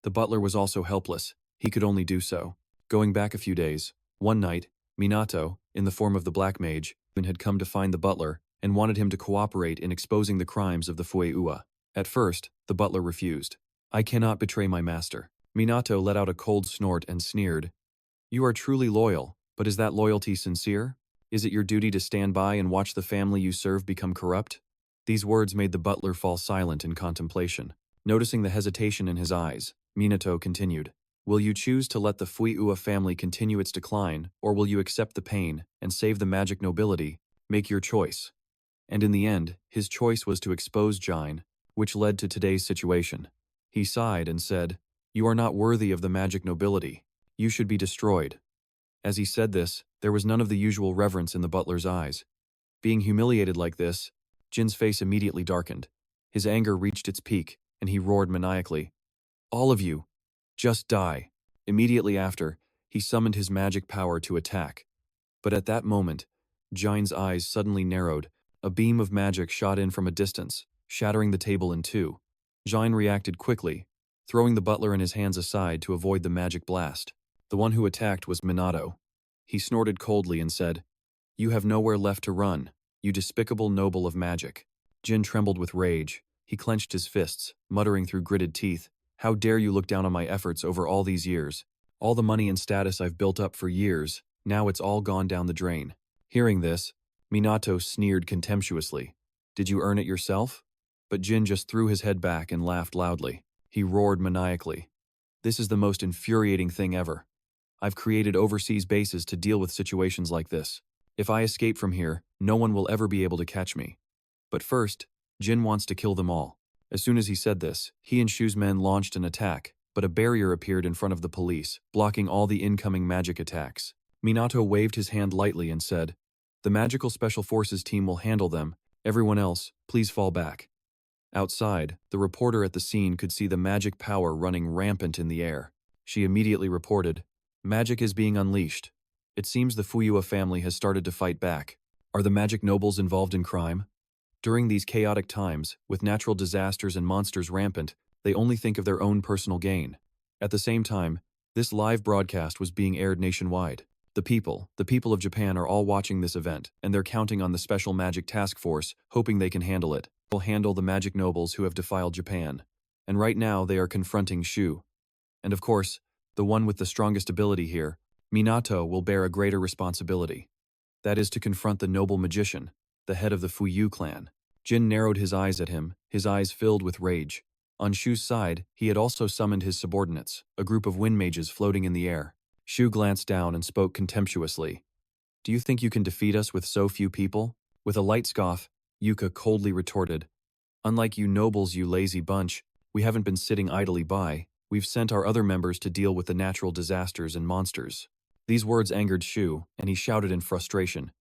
The butler was also helpless. He could only do so. Going back a few days, one night, Minato, in the form of the Black Mage, had come to find the butler and wanted him to cooperate in exposing the crimes of the Fuyua. At first, the butler refused. "I cannot betray my master." Minato let out a cold snort and sneered. "You are truly loyal, but is that loyalty sincere? Is it your duty to stand by and watch the family you serve become corrupt?" These words made the butler fall silent in contemplation. Noticing the hesitation in his eyes, Minato continued, "Will you choose to let the Fuyua family continue its decline, or will you accept the pain and save the magic nobility? Make your choice." And in the end, his choice was to expose Jin, which led to today's situation. He sighed and said, "You are not worthy of the magic nobility. You should be destroyed." As he said this, there was none of the usual reverence in the butler's eyes. Being humiliated like this, Jin's face immediately darkened. His anger reached its peak, and he roared maniacally, "All of you, just die." Immediately after, he summoned his magic power to attack. But at that moment, Jin's eyes suddenly narrowed. A beam of magic shot in from a distance, shattering the table in two. Jin reacted quickly, throwing the butler and his hands aside to avoid the magic blast. The one who attacked was Minato. He snorted coldly and said, "You have nowhere left to run, you despicable noble of magic." Jin trembled with rage. He clenched his fists, muttering through gritted teeth, "How dare you look down on my efforts over all these years? All the money and status I've built up for years, now it's all gone down the drain." Hearing this, Minato sneered contemptuously. "Did you earn it yourself?" But Jin just threw his head back and laughed loudly. He roared maniacally, "This is the most infuriating thing ever. I've created overseas bases to deal with situations like this. If I escape from here, no one will ever be able to catch me. But first, Jin wants to kill them all." As soon as he said this, he and Shu's men launched an attack, but a barrier appeared in front of the police, blocking all the incoming magic attacks. Minato waved his hand lightly and said, "The Magical Special Forces team will handle them. Everyone else, please fall back." Outside, the reporter at the scene could see the magic power running rampant in the air. She immediately reported, "Magic is being unleashed. It seems the Fuyua family has started to fight back. Are the magic nobles involved in crime?" During these chaotic times, with natural disasters and monsters rampant, they only think of their own personal gain. At the same time, this live broadcast was being aired nationwide. The people of Japan are all watching this event, and they're counting on the Special Magic Task Force, hoping they can handle it. They'll handle the magic nobles who have defiled Japan. And right now they are confronting Shu. And of course, the one with the strongest ability here, Minato, will bear a greater responsibility. That is to confront the noble magician, the head of the Fuyu clan. Jin narrowed his eyes at him, his eyes filled with rage. On Shu's side, he had also summoned his subordinates, a group of wind mages floating in the air. Shu glanced down and spoke contemptuously. "Do you think you can defeat us with so few people?" With a light scoff, Yuka coldly retorted, "Unlike you nobles, you lazy bunch, we haven't been sitting idly by. We've sent our other members to deal with the natural disasters and monsters. These words angered Shu, and he shouted in frustration.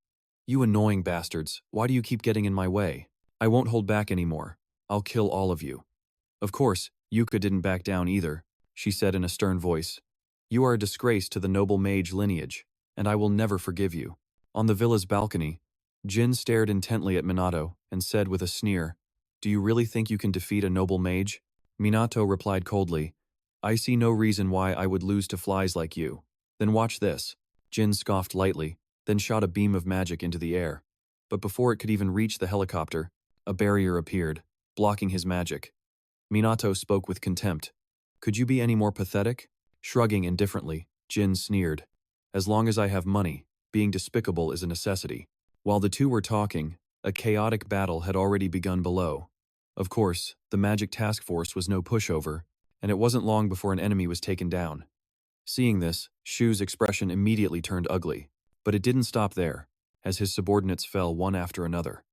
You annoying bastards, why do you keep getting in my way? I won't hold back anymore. I'll kill all of you. Of course, Yuka didn't back down either. She said in a stern voice. You are a disgrace to the noble mage lineage, and I will never forgive you. On the villa's balcony, Jin stared intently at Minato and said with a sneer, Do you really think you can defeat a noble mage? Minato replied coldly, I see no reason why I would lose to flies like you. Then watch this. Jin scoffed lightly, then shot a beam of magic into the air. But before it could even reach the helicopter, a barrier appeared, blocking his magic. Minato spoke with contempt. Could you be any more pathetic? Shrugging indifferently, Jin sneered. As long as I have money, being despicable is a necessity. While the two were talking, a chaotic battle had already begun below. Of course, the magic task force was no pushover, and it wasn't long before an enemy was taken down. Seeing this, Shu's expression immediately turned ugly. But it didn't stop there, as his subordinates fell one after another.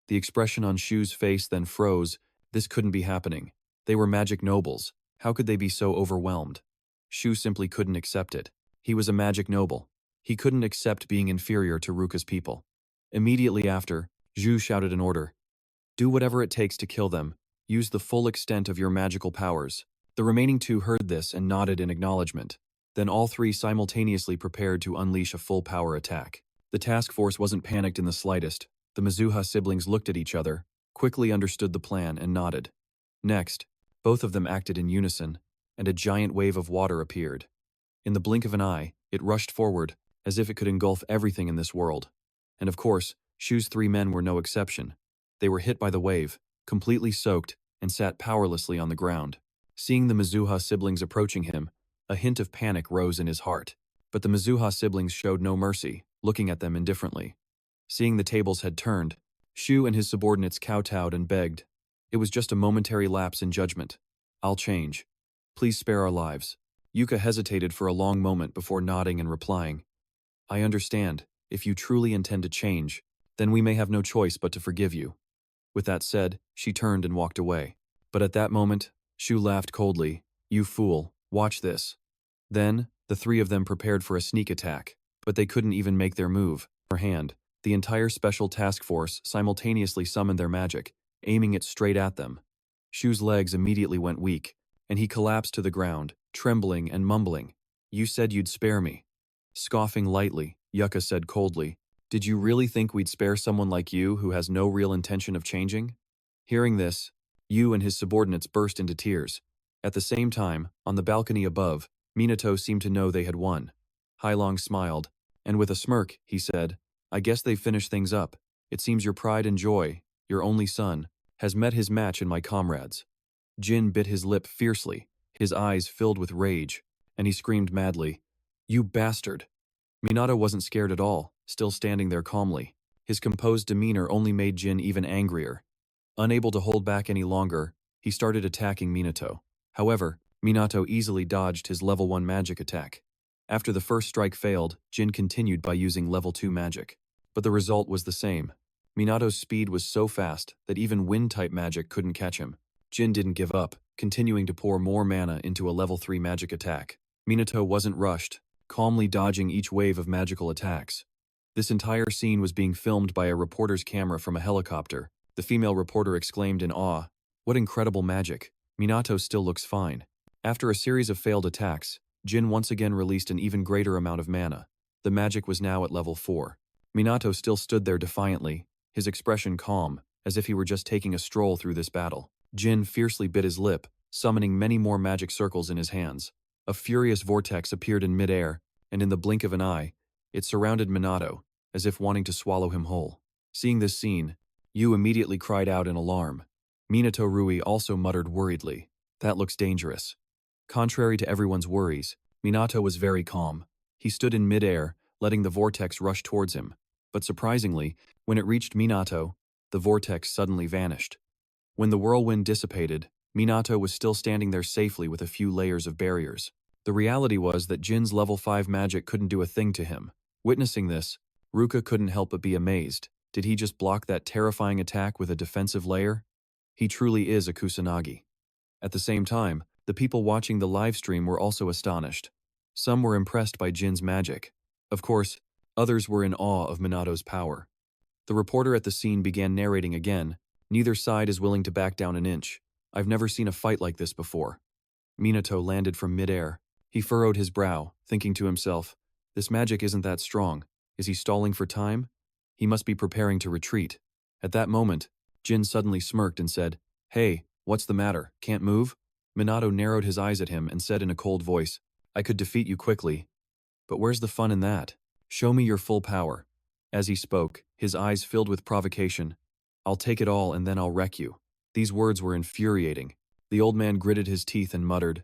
The expression on Shu's face then froze. This couldn't be happening. They were magic nobles. How could they be so overwhelmed? Shu simply couldn't accept it. He was a magic noble. He couldn't accept being inferior to Ruka's people. Immediately after, Zhu shouted an order. Do whatever it takes to kill them. Use the full extent of your magical powers. The remaining two heard this and nodded in acknowledgement. Then all three simultaneously prepared to unleash a full-power attack. The task force wasn't panicked in the slightest. The Mizuha siblings looked at each other, quickly understood the plan, and nodded. Next, both of them acted in unison, and a giant wave of water appeared. In the blink of an eye, it rushed forward, as if it could engulf everything in this world. And of course, Shu's three men were no exception. They were hit by the wave, completely soaked, and sat powerlessly on the ground. Seeing the Mizuha siblings approaching him, a hint of panic rose in his heart. But the Mizuha siblings showed no mercy, looking at them indifferently. Seeing the tables had turned, Shu and his subordinates kowtowed and begged. It was just a momentary lapse in judgment. I'll change. Please spare our lives. Yuka hesitated for a long moment before nodding and replying. I understand. If you truly intend to change, then we may have no choice but to forgive you. With that said, she turned and walked away. But at that moment, Shu laughed coldly. You fool, watch this. Then, the three of them prepared for a sneak attack, but they couldn't even make their move. Her hand, the entire special task force simultaneously summoned their magic, aiming it straight at them. Shu's legs immediately went weak, and he collapsed to the ground, trembling and mumbling. You said you'd spare me. Scoffing lightly, Yuka said coldly, Did you really think we'd spare someone like you who has no real intention of changing? Hearing this, Yu and his subordinates burst into tears. At the same time, on the balcony above, Minato seemed to know they had won. Hailong smiled, and with a smirk, he said, I guess they've finished things up. It seems your pride and joy, your only son, has met his match in my comrades. Jin bit his lip fiercely, his eyes filled with rage, and he screamed madly, You bastard! Minato wasn't scared at all, still standing there calmly. His composed demeanor only made Jin even angrier. Unable to hold back any longer, he started attacking Minato. However, Minato easily dodged his level 1 magic attack. After the first strike failed, Jin continued by using level 2 magic. But the result was the same. Minato's speed was so fast that even wind-type magic couldn't catch him. Jin didn't give up, continuing to pour more mana into a level 3 magic attack. Minato wasn't rushed, calmly dodging each wave of magical attacks. This entire scene was being filmed by a reporter's camera from a helicopter. The female reporter exclaimed in awe, What incredible magic! Minato still looks fine. After a series of failed attacks, Jin once again released an even greater amount of mana. The magic was now at level 4. Minato still stood there defiantly, his expression calm, as if he were just taking a stroll through this battle. Jin fiercely bit his lip, summoning many more magic circles in his hands. A furious vortex appeared in midair, and in the blink of an eye, it surrounded Minato, as if wanting to swallow him whole. Seeing this scene, Yu immediately cried out in alarm. Minato Rui also muttered worriedly, That looks dangerous. Contrary to everyone's worries, Minato was very calm. He stood in midair, letting the vortex rush towards him. But surprisingly, when it reached Minato, the vortex suddenly vanished. When the whirlwind dissipated, Minato was still standing there safely with a few layers of barriers. The reality was that Jin's level 5 magic couldn't do a thing to him. Witnessing this, Ruka couldn't help but be amazed. Did he just block that terrifying attack with a defensive layer? He truly is a Kusanagi. At the same time, The people watching the live stream were also astonished. Some were impressed by Jin's magic. Of course, others were in awe of Minato's power. The reporter at the scene began narrating again. Neither side is willing to back down an inch. I've never seen a fight like this before. Minato landed from midair. He furrowed his brow, thinking to himself, this magic isn't that strong. Is he stalling for time? He must be preparing to retreat. At that moment, Jin suddenly smirked and said, Hey, what's the matter? Can't move? Minato narrowed his eyes at him and said in a cold voice, I could defeat you quickly. But where's the fun in that? Show me your full power. As he spoke, his eyes filled with provocation. I'll take it all and then I'll wreck you. These words were infuriating. The old man gritted his teeth and muttered,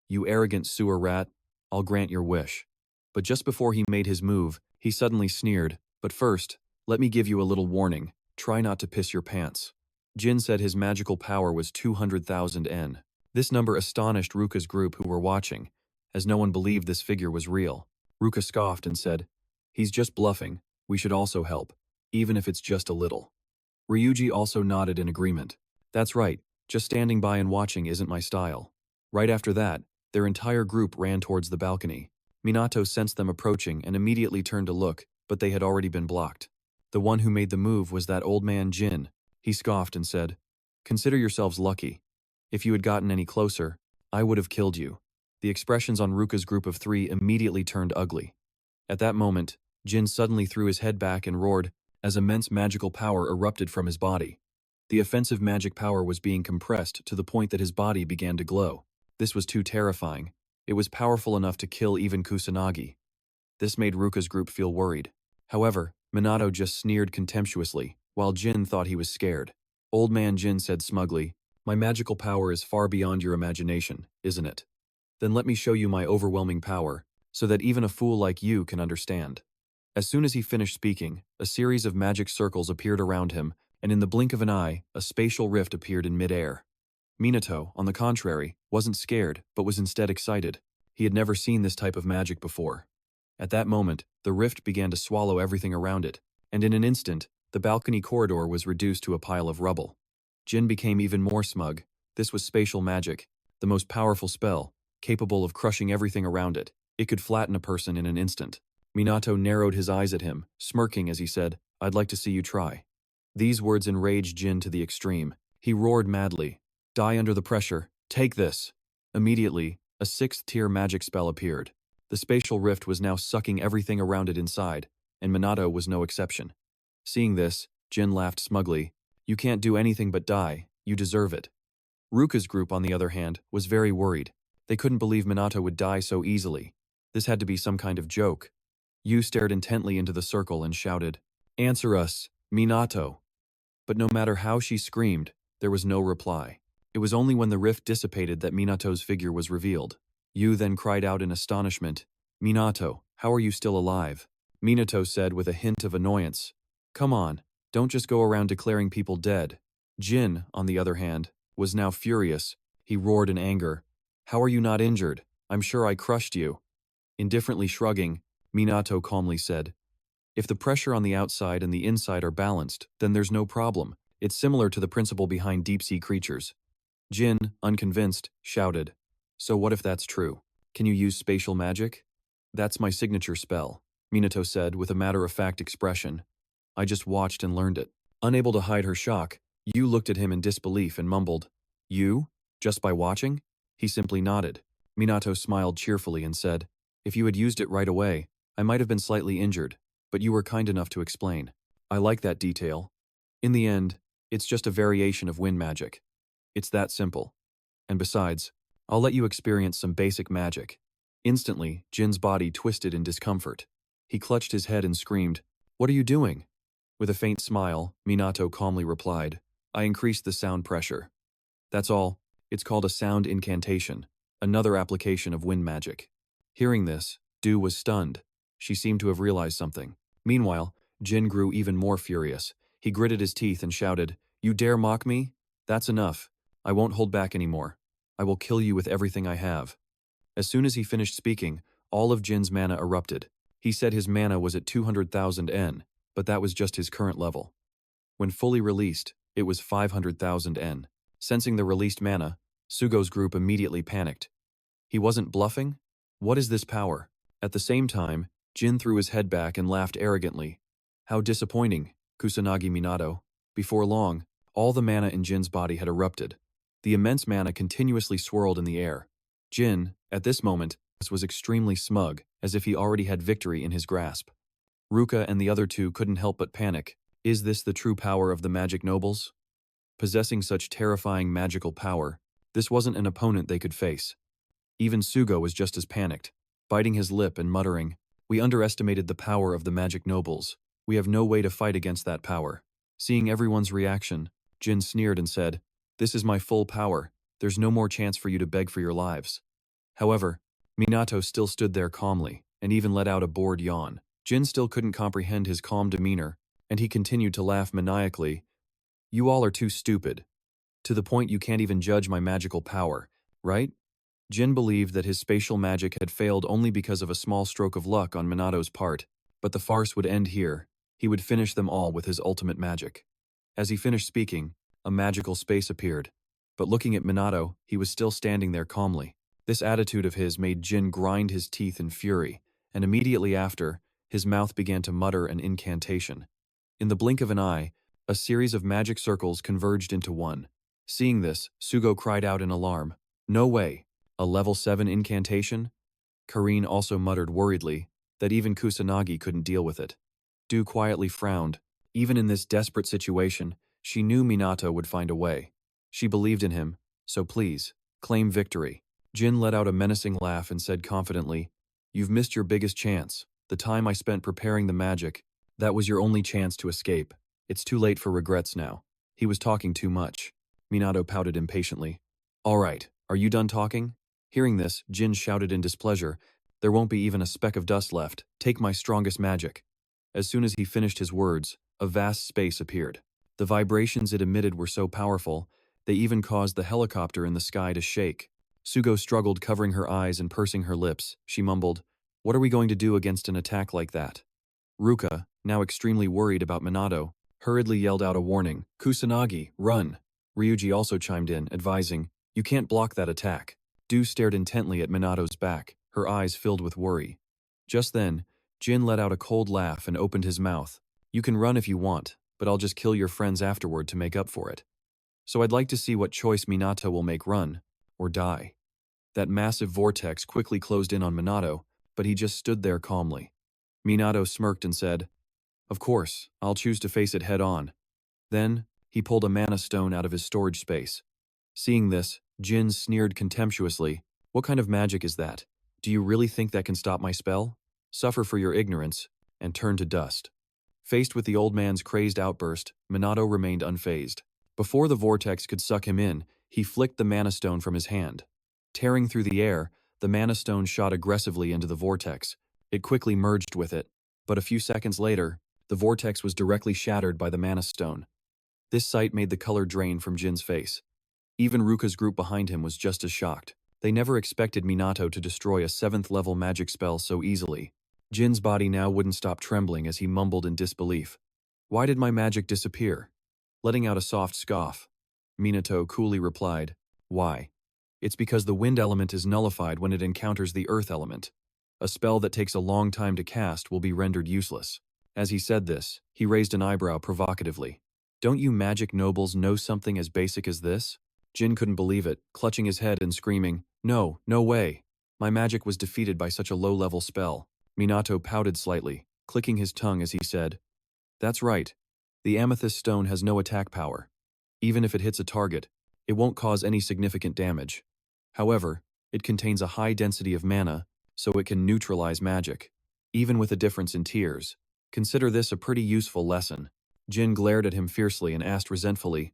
You arrogant sewer rat, I'll grant your wish. But just before he made his move, he suddenly sneered, But first, let me give you a little warning. Try not to piss your pants. Jin said his magical power was 200,000 N. This number astonished Ruka's group who were watching, as no one believed this figure was real. Ruka scoffed and said, He's just bluffing. We should also help, even if it's just a little. Ryuji also nodded in agreement. That's right, just standing by and watching isn't my style. Right after that, their entire group ran towards the balcony. Minato sensed them approaching and immediately turned to look, but they had already been blocked. The one who made the move was that old man Jin. He scoffed and said, Consider yourselves lucky. If you had gotten any closer, I would have killed you. The expressions on Ruka's group of three immediately turned ugly. At that moment, Jin suddenly threw his head back and roared, as immense magical power erupted from his body. The offensive magic power was being compressed to the point that his body began to glow. This was too terrifying. It was powerful enough to kill even Kusanagi. This made Ruka's group feel worried. However, Minato just sneered contemptuously, while Jin thought he was scared. Old man Jin said smugly, My magical power is far beyond your imagination, isn't it? Then let me show you my overwhelming power, so that even a fool like you can understand. As soon as he finished speaking, a series of magic circles appeared around him, and in the blink of an eye, a spatial rift appeared in midair. Minato, on the contrary, wasn't scared, but was instead excited. He had never seen this type of magic before. At that moment, the rift began to swallow everything around it, and in an instant, the balcony corridor was reduced to a pile of rubble. Jin became even more smug. This was spatial magic, the most powerful spell, capable of crushing everything around it. It could flatten a person in an instant. Minato narrowed his eyes at him, smirking as he said, I'd like to see you try. These words enraged Jin to the extreme. He roared madly, Die under the pressure, take this! Immediately, a sixth-tier magic spell appeared. The spatial rift was now sucking everything around it inside, and Minato was no exception. Seeing this, Jin laughed smugly, You can't do anything but die, you deserve it. Ruka's group, on the other hand, was very worried. They couldn't believe Minato would die so easily. This had to be some kind of joke. Yu stared intently into the circle and shouted, Answer us, Minato! But no matter how she screamed, there was no reply. It was only when the rift dissipated that Minato's figure was revealed. Yu then cried out in astonishment, Minato, how are you still alive? Minato said with a hint of annoyance, Come on, don't just go around declaring people dead. Jin, on the other hand, was now furious. He roared in anger, How are you not injured? I'm sure I crushed you. Indifferently shrugging, Minato calmly said, If the pressure on the outside and the inside are balanced, then there's no problem. It's similar to the principle behind deep-sea creatures. Jin, unconvinced, shouted, So what if that's true? Can you use spatial magic? That's my signature spell, Minato said with a matter-of-fact expression. I just watched and learned it. Unable to hide her shock, Yu looked at him in disbelief and mumbled, You? Just by watching? He simply nodded. Minato smiled cheerfully and said, If you had used it right away, I might have been slightly injured, but you were kind enough to explain. I like that detail. In the end, it's just a variation of wind magic. It's that simple. And besides, I'll let you experience some basic magic. Instantly, Jin's body twisted in discomfort. He clutched his head and screamed, What are you doing? With a faint smile, Minato calmly replied, I increased the sound pressure. That's all. It's called a sound incantation, another application of wind magic. Hearing this, Du was stunned. She seemed to have realized something. Meanwhile, Jin grew even more furious. He gritted his teeth and shouted, You dare mock me? That's enough. I won't hold back anymore. I will kill you with everything I have. As soon as he finished speaking, all of Jin's mana erupted. He said his mana was at 200,000 N, but that was just his current level. When fully released, it was 500,000 N. Sensing the released mana, Sugo's group immediately panicked. He wasn't bluffing? What is this power? At the same time, Jin threw his head back and laughed arrogantly. How disappointing, Kusanagi Minato. Before long, all the mana in Jin's body had erupted. The immense mana continuously swirled in the air. Jin, at this moment, was extremely smug, as if he already had victory in his grasp. Ruka and the other two couldn't help but panic. Is this the true power of the magic nobles? Possessing such terrifying magical power, this wasn't an opponent they could face. Even Sugo was just as panicked, biting his lip and muttering, "We underestimated the power of the magic nobles. We have no way to fight against that power." Seeing everyone's reaction, Jin sneered and said, "This is my full power. There's no more chance for you to beg for your lives." However, Minato still stood there calmly, and even let out a bored yawn. Jin still couldn't comprehend his calm demeanor, and he continued to laugh maniacally. "You all are too stupid. To the point you can't even judge my magical power, right?" Jin believed that his spatial magic had failed only because of a small stroke of luck on Minato's part, but the farce would end here. He would finish them all with his ultimate magic. As he finished speaking, a magical space appeared, but looking at Minato, he was still standing there calmly. This attitude of his made Jin grind his teeth in fury, and immediately after, his mouth began to mutter an incantation. In the blink of an eye, a series of magic circles converged into one. Seeing this, Sugo cried out in alarm, "No way! A level 7 incantation?" Karin also muttered worriedly that even Kusanagi couldn't deal with it. Du quietly frowned. Even in this desperate situation, she knew Minato would find a way. She believed in him, so please, claim victory. Jin let out a menacing laugh and said confidently, "You've missed your biggest chance. The time I spent preparing the magic, that was your only chance to escape. It's too late for regrets now." He was talking too much. Minato pouted impatiently. "All right, are you done talking?" Hearing this, Jin shouted in displeasure, "There won't be even a speck of dust left. Take my strongest magic." As soon as he finished his words, a vast space appeared. The vibrations it emitted were so powerful, they even caused the helicopter in the sky to shake. Sugo struggled, covering her eyes and pursing her lips. She mumbled, "What are we going to do against an attack like that?" Ruka, now extremely worried about Minato, hurriedly yelled out a warning, "Kusanagi, run!" Ryuji also chimed in, advising, "You can't block that attack." Du stared intently at Minato's back, her eyes filled with worry. Just then, Jin let out a cold laugh and opened his mouth. "You can run if you want, but I'll just kill your friends afterward to make up for it. So I'd like to see what choice Minato will make, run or die." That massive vortex quickly closed in on Minato, but he just stood there calmly. Minato smirked and said, "Of course, I'll choose to face it head on." Then, he pulled a mana stone out of his storage space. Seeing this, Jin sneered contemptuously, "What kind of magic is that? Do you really think that can stop my spell? Suffer for your ignorance, and turn to dust." Faced with the old man's crazed outburst, Minato remained unfazed. Before the vortex could suck him in, he flicked the mana stone from his hand. Tearing through the air, the mana stone shot aggressively into the vortex. It quickly merged with it, but a few seconds later, the vortex was directly shattered by the mana stone. This sight made the color drain from Jin's face. Even Ruka's group behind him was just as shocked. They never expected Minato to destroy a 7th-level magic spell so easily. Jin's body now wouldn't stop trembling as he mumbled in disbelief. "Why did my magic disappear?" Letting out a soft scoff, Minato coolly replied, "Why? It's because the wind element is nullified when it encounters the earth element. A spell that takes a long time to cast will be rendered useless." As he said this, he raised an eyebrow provocatively. "Don't you magic nobles know something as basic as this?" Jin couldn't believe it, clutching his head and screaming, "No, no way. My magic was defeated by such a low-level spell." Minato pouted slightly, clicking his tongue as he said, "That's right. The amethyst stone has no attack power. Even if it hits a target, it won't cause any significant damage. However, it contains a high density of mana, so it can neutralize magic, even with a difference in tiers. Consider this a pretty useful lesson." Jin glared at him fiercely and asked resentfully,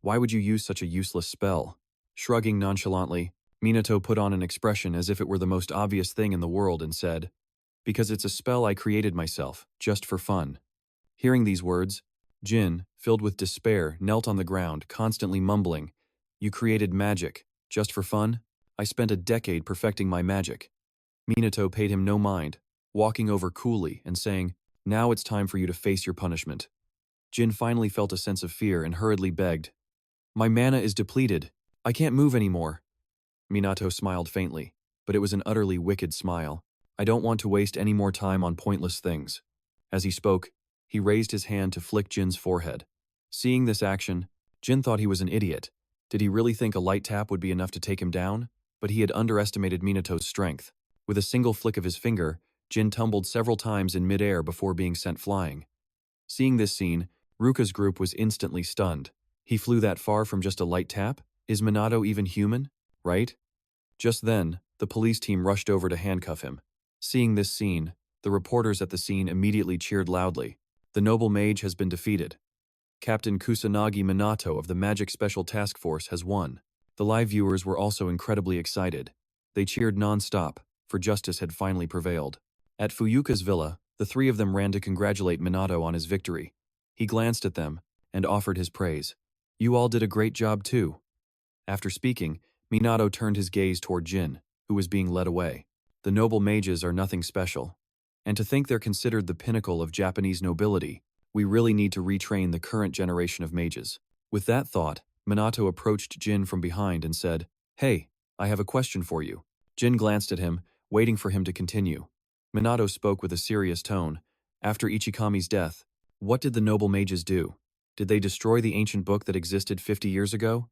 "Why would you use such a useless spell?" Shrugging nonchalantly, Minato put on an expression as if it were the most obvious thing in the world and said, "Because it's a spell I created myself, just for fun." Hearing these words, Jin, filled with despair, knelt on the ground, constantly mumbling, "You created magic, just for fun? I spent a decade perfecting my magic." Minato paid him no mind, walking over coolly and saying, "Now it's time for you to face your punishment." Jin finally felt a sense of fear and hurriedly begged, "My mana is depleted. I can't move anymore. Minato smiled faintly, but it was an utterly wicked smile. I don't want to waste any more time on pointless things. As he spoke, he raised his hand to flick Jin's forehead. Seeing this action, Jin thought he was an idiot. Did he really think a light tap would be enough to take him down? But he had underestimated Minato's strength. With a single flick of his finger, Jin tumbled several times in midair before being sent flying. Seeing this scene, Ruka's group was instantly stunned. He flew that far from just a light tap? Is Minato even human? Right? Just then, the police team rushed over to handcuff him. Seeing this scene, the reporters at the scene immediately cheered loudly. The noble mage has been defeated. Captain Kusanagi Minato of the Magic Special Task Force has won. The live viewers were also incredibly excited. They cheered non-stop, for justice had finally prevailed. At Fuyuka's villa, the three of them ran to congratulate Minato on his victory. He glanced at them and offered his praise. You all did a great job too. After speaking, Minato turned his gaze toward Jin, who was being led away. The noble mages are nothing special. And to think they're considered the pinnacle of Japanese nobility, we really need to retrain the current generation of mages. With that thought, Minato approached Jin from behind and said, Hey, I have a question for you. Jin glanced at him, waiting for him to continue. Minato spoke with a serious tone. After Ichikami's death, what did the noble mages do? Did they destroy the ancient book that existed 50 years ago?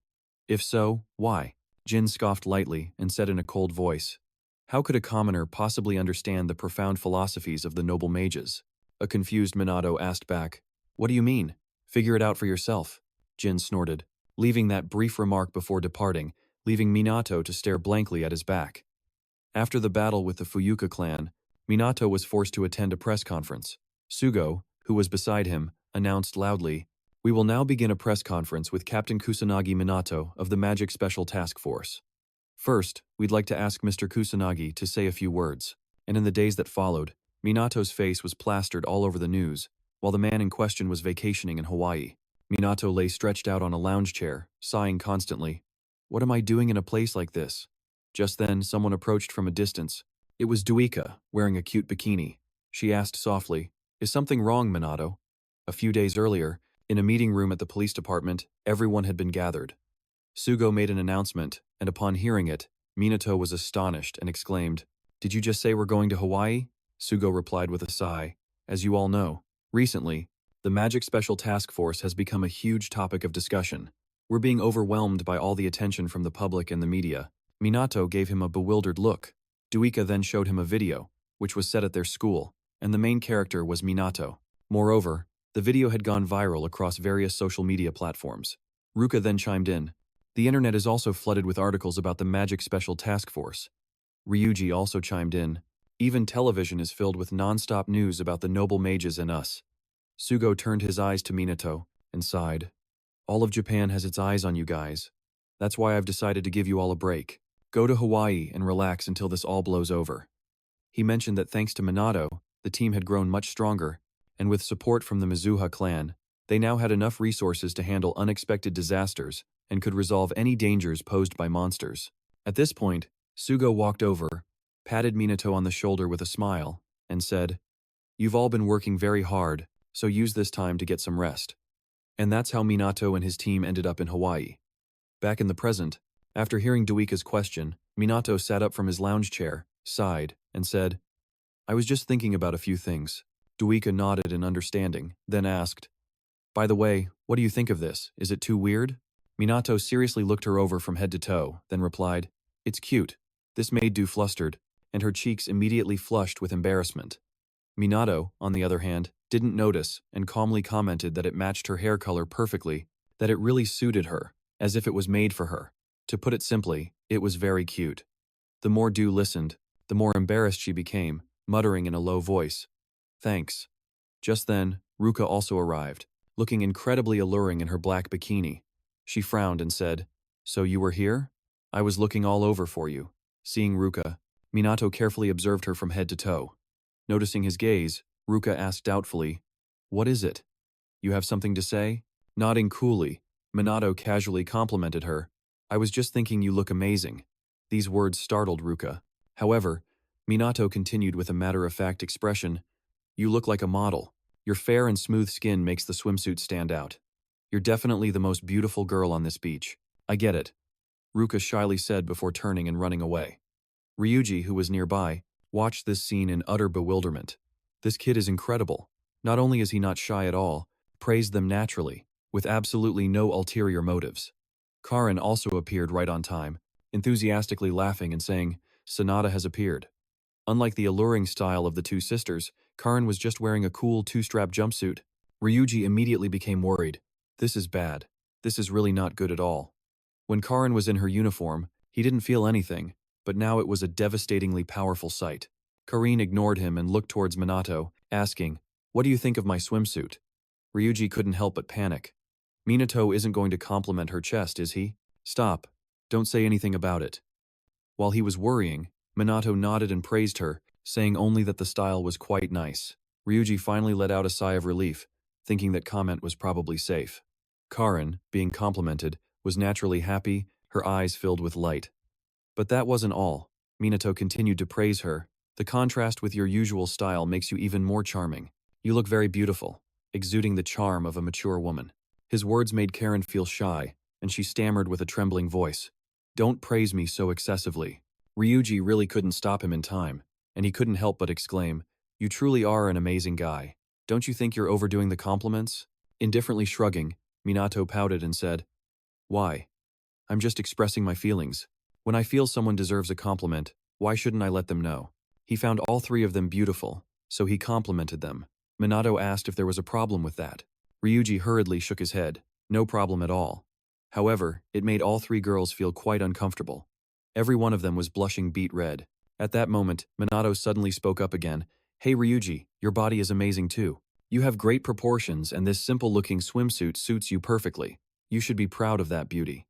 If so, why? Jin scoffed lightly and said in a cold voice, How could a commoner possibly understand the profound philosophies of the noble mages? A confused Minato asked back, What do you mean? Figure it out for yourself. Jin snorted, leaving that brief remark before departing, leaving Minato to stare blankly at his back. After the battle with the Fuyuka clan, Minato was forced to attend a press conference. Sugo, who was beside him, announced loudly, We will now begin a press conference with Captain Kusanagi Minato of the Magic Special Task Force. First, we'd like to ask Mr. Kusanagi to say a few words. And in the days that followed, Minato's face was plastered all over the news, while the man in question was vacationing in Hawaii. Minato lay stretched out on a lounge chair, sighing constantly. What am I doing in a place like this? Just then, someone approached from a distance. It was Duika, wearing a cute bikini. She asked softly, Is something wrong, Minato? A few days earlier, in a meeting room at the police department, everyone had been gathered. Sugo made an announcement, and upon hearing it, Minato was astonished and exclaimed, Did you just say we're going to Hawaii? Sugo replied with a sigh. As you all know, recently, the Magic Special Task Force has become a huge topic of discussion. We're being overwhelmed by all the attention from the public and the media. Minato gave him a bewildered look. Duika then showed him a video, which was set at their school, and the main character was Minato. Moreover, the video had gone viral across various social media platforms. Ruka then chimed in. The internet is also flooded with articles about the Magic Special Task Force. Ryuji also chimed in. Even television is filled with non-stop news about the noble mages and us. Sugo turned his eyes to Minato and sighed. All of Japan has its eyes on you guys. That's why I've decided to give you all a break. Go to Hawaii and relax until this all blows over. He mentioned that thanks to Minato, the team had grown much stronger, and with support from the Mizuha clan, they now had enough resources to handle unexpected disasters and could resolve any dangers posed by monsters. At this point, Sugo walked over, patted Minato on the shoulder with a smile, and said, You've all been working very hard, so use this time to get some rest. And that's how Minato and his team ended up in Hawaii. Back in the present, after hearing Duika's question, Minato sat up from his lounge chair, sighed, and said, I was just thinking about a few things. Duika nodded in understanding, then asked, By the way, what do you think of this? Is it too weird? Minato seriously looked her over from head to toe, then replied, It's cute. This made Du flustered, and her cheeks immediately flushed with embarrassment. Minato, on the other hand, didn't notice and calmly commented that it matched her hair color perfectly, that it really suited her, as if it was made for her. To put it simply, it was very cute. The more Du listened, the more embarrassed she became, muttering in a low voice, Thanks. Just then, Ruka also arrived, looking incredibly alluring in her black bikini. She frowned and said, So you were here? I was looking all over for you. Seeing Ruka, Minato carefully observed her from head to toe. Noticing his gaze, Ruka asked doubtfully, What is it? You have something to say? Nodding coolly, Minato casually complimented her. I was just thinking you look amazing. These words startled Ruka. However, Minato continued with a matter-of-fact expression. You look like a model. Your fair and smooth skin makes the swimsuit stand out. You're definitely the most beautiful girl on this beach. I get it. Ruka shyly said before turning and running away. Ryuji, who was nearby, watched this scene in utter bewilderment. This kid is incredible. Not only is he not shy at all, praised them naturally, with absolutely no ulterior motives. Karin also appeared right on time, enthusiastically laughing and saying, "Sonata has appeared." Unlike the alluring style of the two sisters, Karin was just wearing a cool two-strap jumpsuit. Ryuji immediately became worried. This is bad. This is really not good at all. When Karin was in her uniform, he didn't feel anything, but now it was a devastatingly powerful sight. Karin ignored him and looked towards Minato, asking, "What do you think of my swimsuit?" Ryuji couldn't help but panic. Minato isn't going to compliment her chest, is he? Stop. Don't say anything about it. While he was worrying, Minato nodded and praised her, saying only that the style was quite nice. Ryuji finally let out a sigh of relief, thinking that comment was probably safe. Karin, being complimented, was naturally happy, her eyes filled with light. But that wasn't all. Minato continued to praise her. "The contrast with your usual style makes you even more charming. You look very beautiful," exuding the charm of a mature woman. His words made Karin feel shy, and she stammered with a trembling voice, "Don't praise me so excessively." Ryuji really couldn't stop him in time, and he couldn't help but exclaim, "You truly are an amazing guy. Don't you think you're overdoing the compliments?" Indifferently shrugging, Minato pouted and said, "Why? I'm just expressing my feelings. When I feel someone deserves a compliment, why shouldn't I let them know?" He found all three of them beautiful, so he complimented them. Minato asked if there was a problem with that. Ryuji hurriedly shook his head. No problem at all. However, it made all three girls feel quite uncomfortable. Every one of them was blushing beet red. At that moment, Minato suddenly spoke up again. "Hey Ryuji, your body is amazing too. You have great proportions and this simple-looking swimsuit suits you perfectly. You should be proud of that beauty."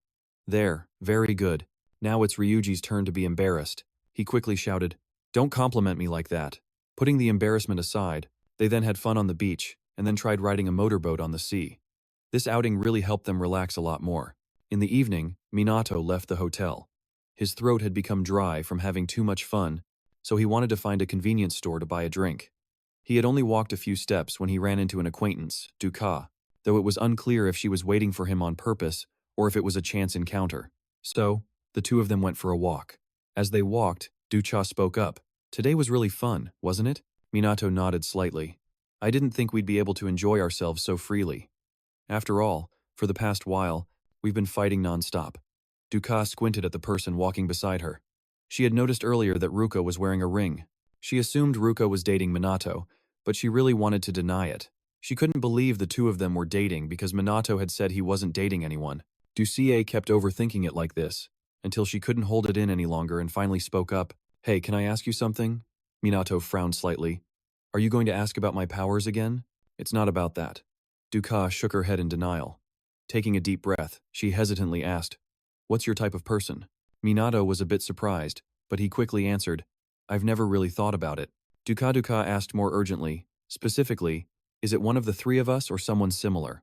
"There, very good. Now it's Ryuji's turn to be embarrassed." He quickly shouted, "Don't compliment me like that." Putting the embarrassment aside, they then had fun on the beach, and then tried riding a motorboat on the sea. This outing really helped them relax a lot more. In the evening, Minato left the hotel. His throat had become dry from having too much fun, so he wanted to find a convenience store to buy a drink. He had only walked a few steps when he ran into an acquaintance, Duka, though it was unclear if she was waiting for him on purpose or if it was a chance encounter. So, the two of them went for a walk. As they walked, Ducha spoke up. "Today was really fun, wasn't it?" Minato nodded slightly. "I didn't think we'd be able to enjoy ourselves so freely. After all, for the past while, we've been fighting non-stop." Duka squinted at the person walking beside her. She had noticed earlier that Ruka was wearing a ring. She assumed Ruka was dating Minato, but she really wanted to deny it. She couldn't believe the two of them were dating because Minato had said he wasn't dating anyone. Ducie kept overthinking it like this, until she couldn't hold it in any longer and finally spoke up. "Hey, can I ask you something?" Minato frowned slightly. "Are you going to ask about my powers again?" "It's not about that." Duka shook her head in denial. Taking a deep breath, she hesitantly asked, "What's your type of person?" Minato was a bit surprised, but he quickly answered, "I've never really thought about it." Duka asked more urgently, specifically, "Is it one of the three of us or someone similar?"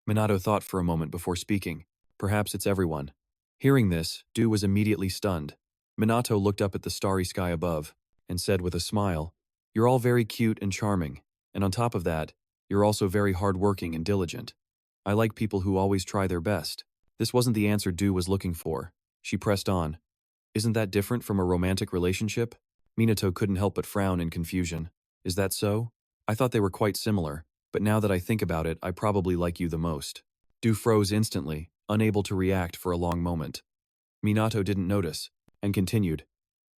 Minato thought for a moment before speaking. "Perhaps it's everyone." Hearing this, Du was immediately stunned. Minato looked up at the starry sky above and said with a smile, "You're all very cute and charming, and on top of that, you're also very hardworking and diligent. I like people who always try their best." This wasn't the answer Du was looking for. She pressed on. "Isn't that different from a romantic relationship?" Minato couldn't help but frown in confusion. "Is that so? I thought they were quite similar, but now that I think about it, I probably like you the most." Du froze instantly, unable to react for a long moment. Minato didn't notice, and continued,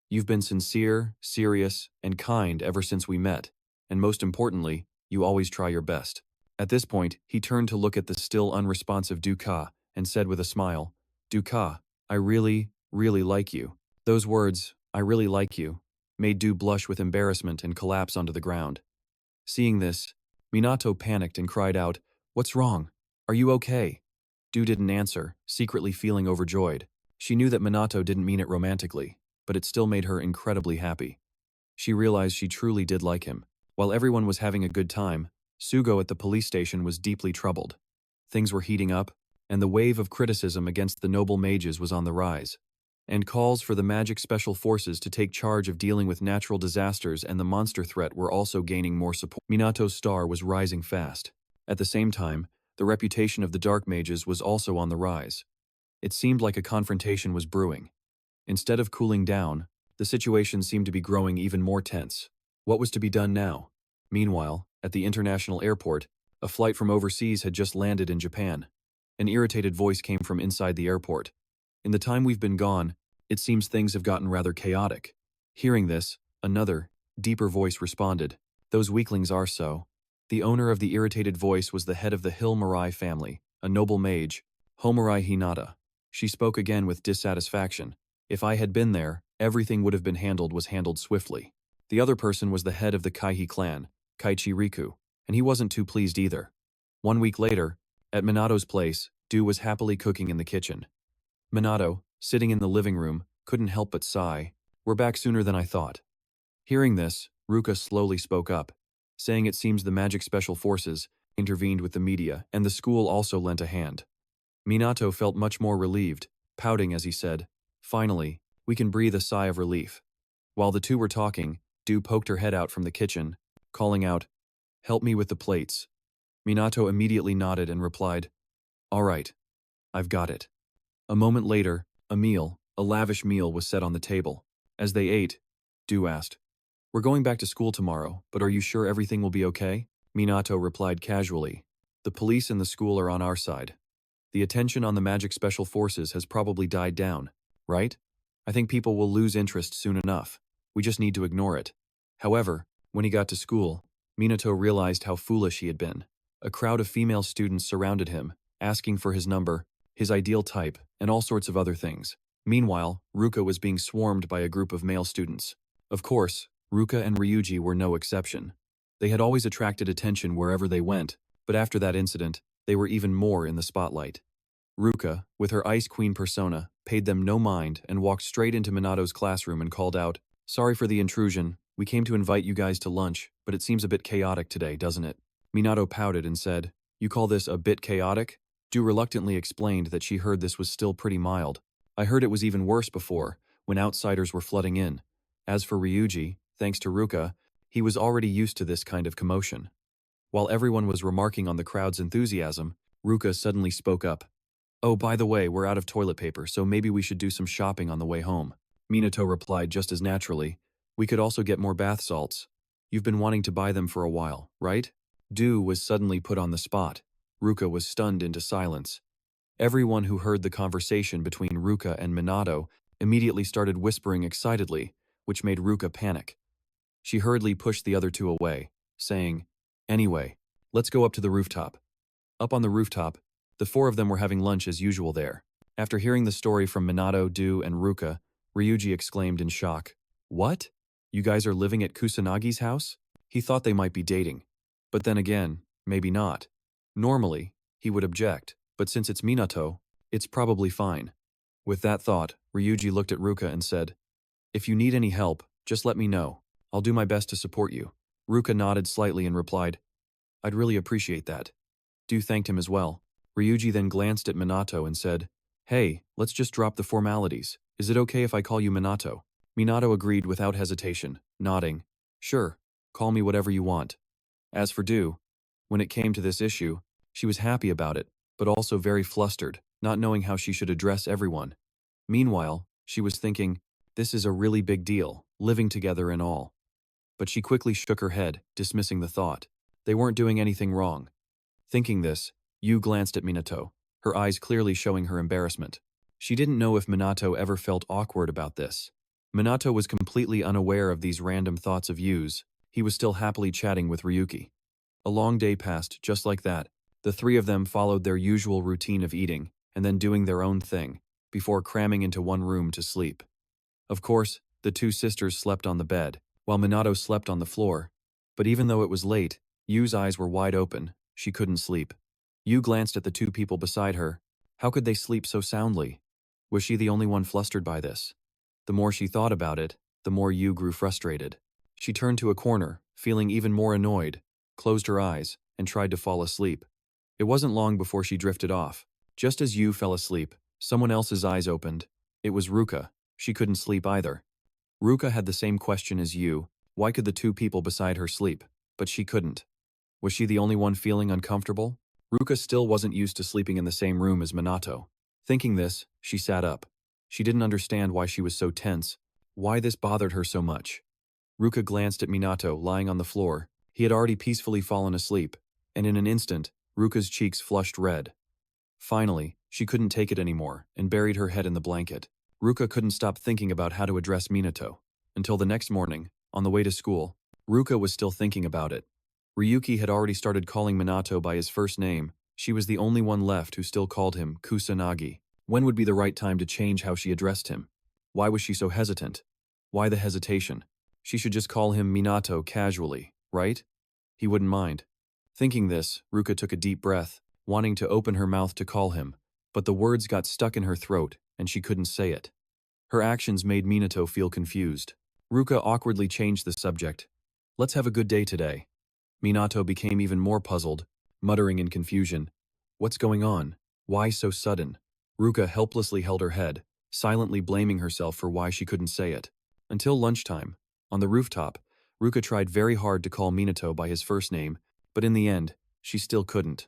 "You've been sincere, serious, and kind ever since we met, and most importantly, you always try your best." At this point, he turned to look at the still unresponsive Duka and said with a smile, "Duka, I really, really like you." Those words, "I really like you," made Du blush with embarrassment and collapse onto the ground. Seeing this, Minato panicked and cried out, "What's wrong? Are you okay?" Du didn't answer, secretly feeling overjoyed. She knew that Minato didn't mean it romantically, but it still made her incredibly happy. She realized she truly did like him. While everyone was having a good time, Sugo at the police station was deeply troubled. Things were heating up, and the wave of criticism against the noble mages was on the rise. And calls for the magic special forces to take charge of dealing with natural disasters and the monster threat were also gaining more support. Minato's star was rising fast. At the same time, the reputation of the dark mages was also on the rise. It seemed like a confrontation was brewing. Instead of cooling down, the situation seemed to be growing even more tense. What was to be done now? Meanwhile, at the international airport, a flight from overseas had just landed in Japan. An irritated voice came from inside the airport. In the time we've been gone, it seems things have gotten rather chaotic. Hearing this, another, deeper voice responded. Those weaklings are so. The owner of the irritated voice was the head of the Hill Mirai family, a noble mage, Homirai Hinata. She spoke again with dissatisfaction. If I had been there, everything would have been handled swiftly. The other person was the head of the Kaihi clan, Kaichi Riku, and he wasn't too pleased either. 1 week later, at Minato's place, Du was happily cooking in the kitchen. Minato, sitting in the living room, couldn't help but sigh. We're back sooner than I thought. Hearing this, Ruka slowly spoke up, saying it seems the Magic Special Forces intervened with the media and the school also lent a hand. Minato felt much more relieved, pouting as he said, "Finally, we can breathe a sigh of relief." While the two were talking, Du poked her head out from the kitchen, calling out, "Help me with the plates." Minato immediately nodded and replied, "All right, I've got it." A moment later, a lavish meal was set on the table. As they ate, Du asked, "We're going back to school tomorrow, but are you sure everything will be okay?" Minato replied casually, "The police and the school are on our side. The attention on the Magic Special Forces has probably died down, right? I think people will lose interest soon enough. We just need to ignore it." However, when he got to school, Minato realized how foolish he had been. A crowd of female students surrounded him, asking for his number, his ideal type, and all sorts of other things. Meanwhile, Ruka was being swarmed by a group of male students. Of course, Ruka and Ryuji were no exception. They had always attracted attention wherever they went, but after that incident, they were even more in the spotlight. Ruka, with her Ice Queen persona, paid them no mind and walked straight into Minato's classroom and called out, "Sorry for the intrusion. We came to invite you guys to lunch, but it seems a bit chaotic today, doesn't it?" Minato pouted and said, "You call this a bit chaotic?" Du reluctantly explained that she heard this was still pretty mild. "I heard it was even worse before, when outsiders were flooding in." As for Ryuji, thanks to Ruka, he was already used to this kind of commotion. While everyone was remarking on the crowd's enthusiasm, Ruka suddenly spoke up. "Oh, by the way, we're out of toilet paper, so maybe we should do some shopping on the way home." Minato replied just as naturally, "We could also get more bath salts. You've been wanting to buy them for a while, right?" Du was suddenly put on the spot. Ruka was stunned into silence. Everyone who heard the conversation between Ruka and Minato immediately started whispering excitedly, which made Ruka panic. She hurriedly pushed the other two away, saying, "Anyway, let's go up to the rooftop." Up on the rooftop, the four of them were having lunch as usual there. After hearing the story from Minato, Du, and Ruka, Ryuji exclaimed in shock, "What? You guys are living at Kusanagi's house?" He thought they might be dating. But then again, maybe not. Normally, he would object, but since it's Minato, it's probably fine. With that thought, Ryuji looked at Ruka and said, "If you need any help, just let me know. I'll do my best to support you." Ruka nodded slightly and replied, "I'd really appreciate that." Du thanked him as well. Ryuji then glanced at Minato and said, "Hey, let's just drop the formalities. Is it okay if I call you Minato?" Minato agreed without hesitation, nodding, "Sure, call me whatever you want." As for Du, when it came to this issue, she was happy about it, but also very flustered, not knowing how she should address everyone. Meanwhile, she was thinking, this is a really big deal, living together and all. But she quickly shook her head, dismissing the thought. They weren't doing anything wrong. Thinking this, Yu glanced at Minato, her eyes clearly showing her embarrassment. She didn't know if Minato ever felt awkward about this. Minato was completely unaware of these random thoughts of Yu's. He was still happily chatting with Ryuki. A long day passed, just like that. The three of them followed their usual routine of eating, and then doing their own thing, before cramming into one room to sleep. Of course, the two sisters slept on the bed, while Minato slept on the floor. But even though it was late, Yu's eyes were wide open. She couldn't sleep. Yu glanced at the two people beside her. How could they sleep so soundly? Was she the only one flustered by this? The more she thought about it, the more Yu grew frustrated. She turned to a corner, feeling even more annoyed, closed her eyes, and tried to fall asleep. It wasn't long before she drifted off. Just as Yu fell asleep, someone else's eyes opened. It was Ruka. She couldn't sleep either. Ruka had the same question as Yu. Why could the two people beside her sleep? But she couldn't. Was she the only one feeling uncomfortable? Ruka still wasn't used to sleeping in the same room as Minato. Thinking this, she sat up. She didn't understand why she was so tense, why this bothered her so much. Ruka glanced at Minato lying on the floor. He had already peacefully fallen asleep, and in an instant, Ruka's cheeks flushed red. Finally, she couldn't take it anymore and buried her head in the blanket. Ruka couldn't stop thinking about how to address Minato. Until the next morning, on the way to school, Ruka was still thinking about it. Ryuki had already started calling Minato by his first name. She was the only one left who still called him Kusanagi. When would be the right time to change how she addressed him? Why was she so hesitant? Why the hesitation? She should just call him Minato casually, right? He wouldn't mind. Thinking this, Ruka took a deep breath, wanting to open her mouth to call him, but the words got stuck in her throat and she couldn't say it. Her actions made Minato feel confused. Ruka awkwardly changed the subject. Let's have a good day today. Minato became even more puzzled, muttering in confusion. What's going on? Why so sudden? Ruka helplessly held her head, silently blaming herself for why she couldn't say it. Until lunchtime, on the rooftop, Ruka tried very hard to call Minato by his first name, but in the end, she still couldn't.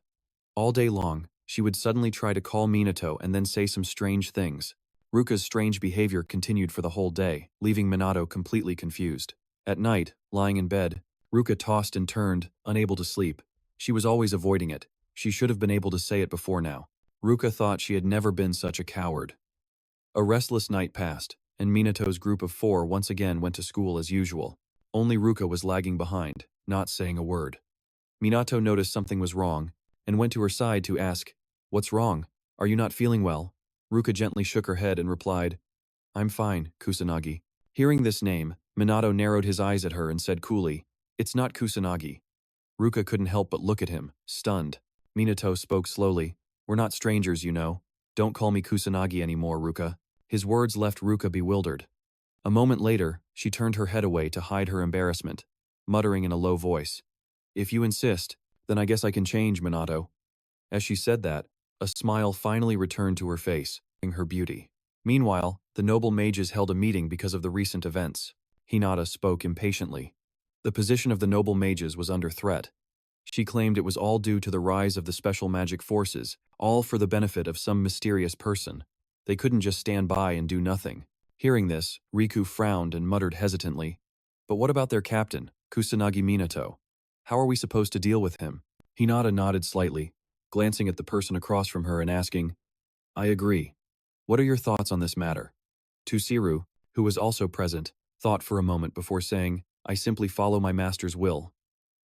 All day long, she would suddenly try to call Minato and then say some strange things. Ruka's strange behavior continued for the whole day, leaving Minato completely confused. At night, lying in bed, Ruka tossed and turned, unable to sleep. She was always avoiding it. She should have been able to say it before now. Ruka thought she had never been such a coward. A restless night passed, and Minato's group of 4 once again went to school as usual. Only Ruka was lagging behind, not saying a word. Minato noticed something was wrong, and went to her side to ask, "What's wrong? Are you not feeling well?" Ruka gently shook her head and replied, "I'm fine, Kusanagi." Hearing this name, Minato narrowed his eyes at her and said coolly, "It's not Kusanagi." Ruka couldn't help but look at him, stunned. Minato spoke slowly, "We're not strangers, you know. Don't call me Kusanagi anymore, Ruka." His words left Ruka bewildered. A moment later, she turned her head away to hide her embarrassment, muttering in a low voice, "If you insist, then I guess I can change, Minato." As she said that, a smile finally returned to her face, showing her beauty. Meanwhile, the noble mages held a meeting because of the recent events. Hinata spoke impatiently. The position of the noble mages was under threat. She claimed it was all due to the rise of the special magic forces, all for the benefit of some mysterious person. They couldn't just stand by and do nothing. Hearing this, Riku frowned and muttered hesitantly, "But what about their captain, Kusanagi Minato? How are we supposed to deal with him?" Hinata nodded slightly, glancing at the person across from her and asking, "I agree. What are your thoughts on this matter?" Tusiru, who was also present, thought for a moment before saying, "I simply follow my master's will."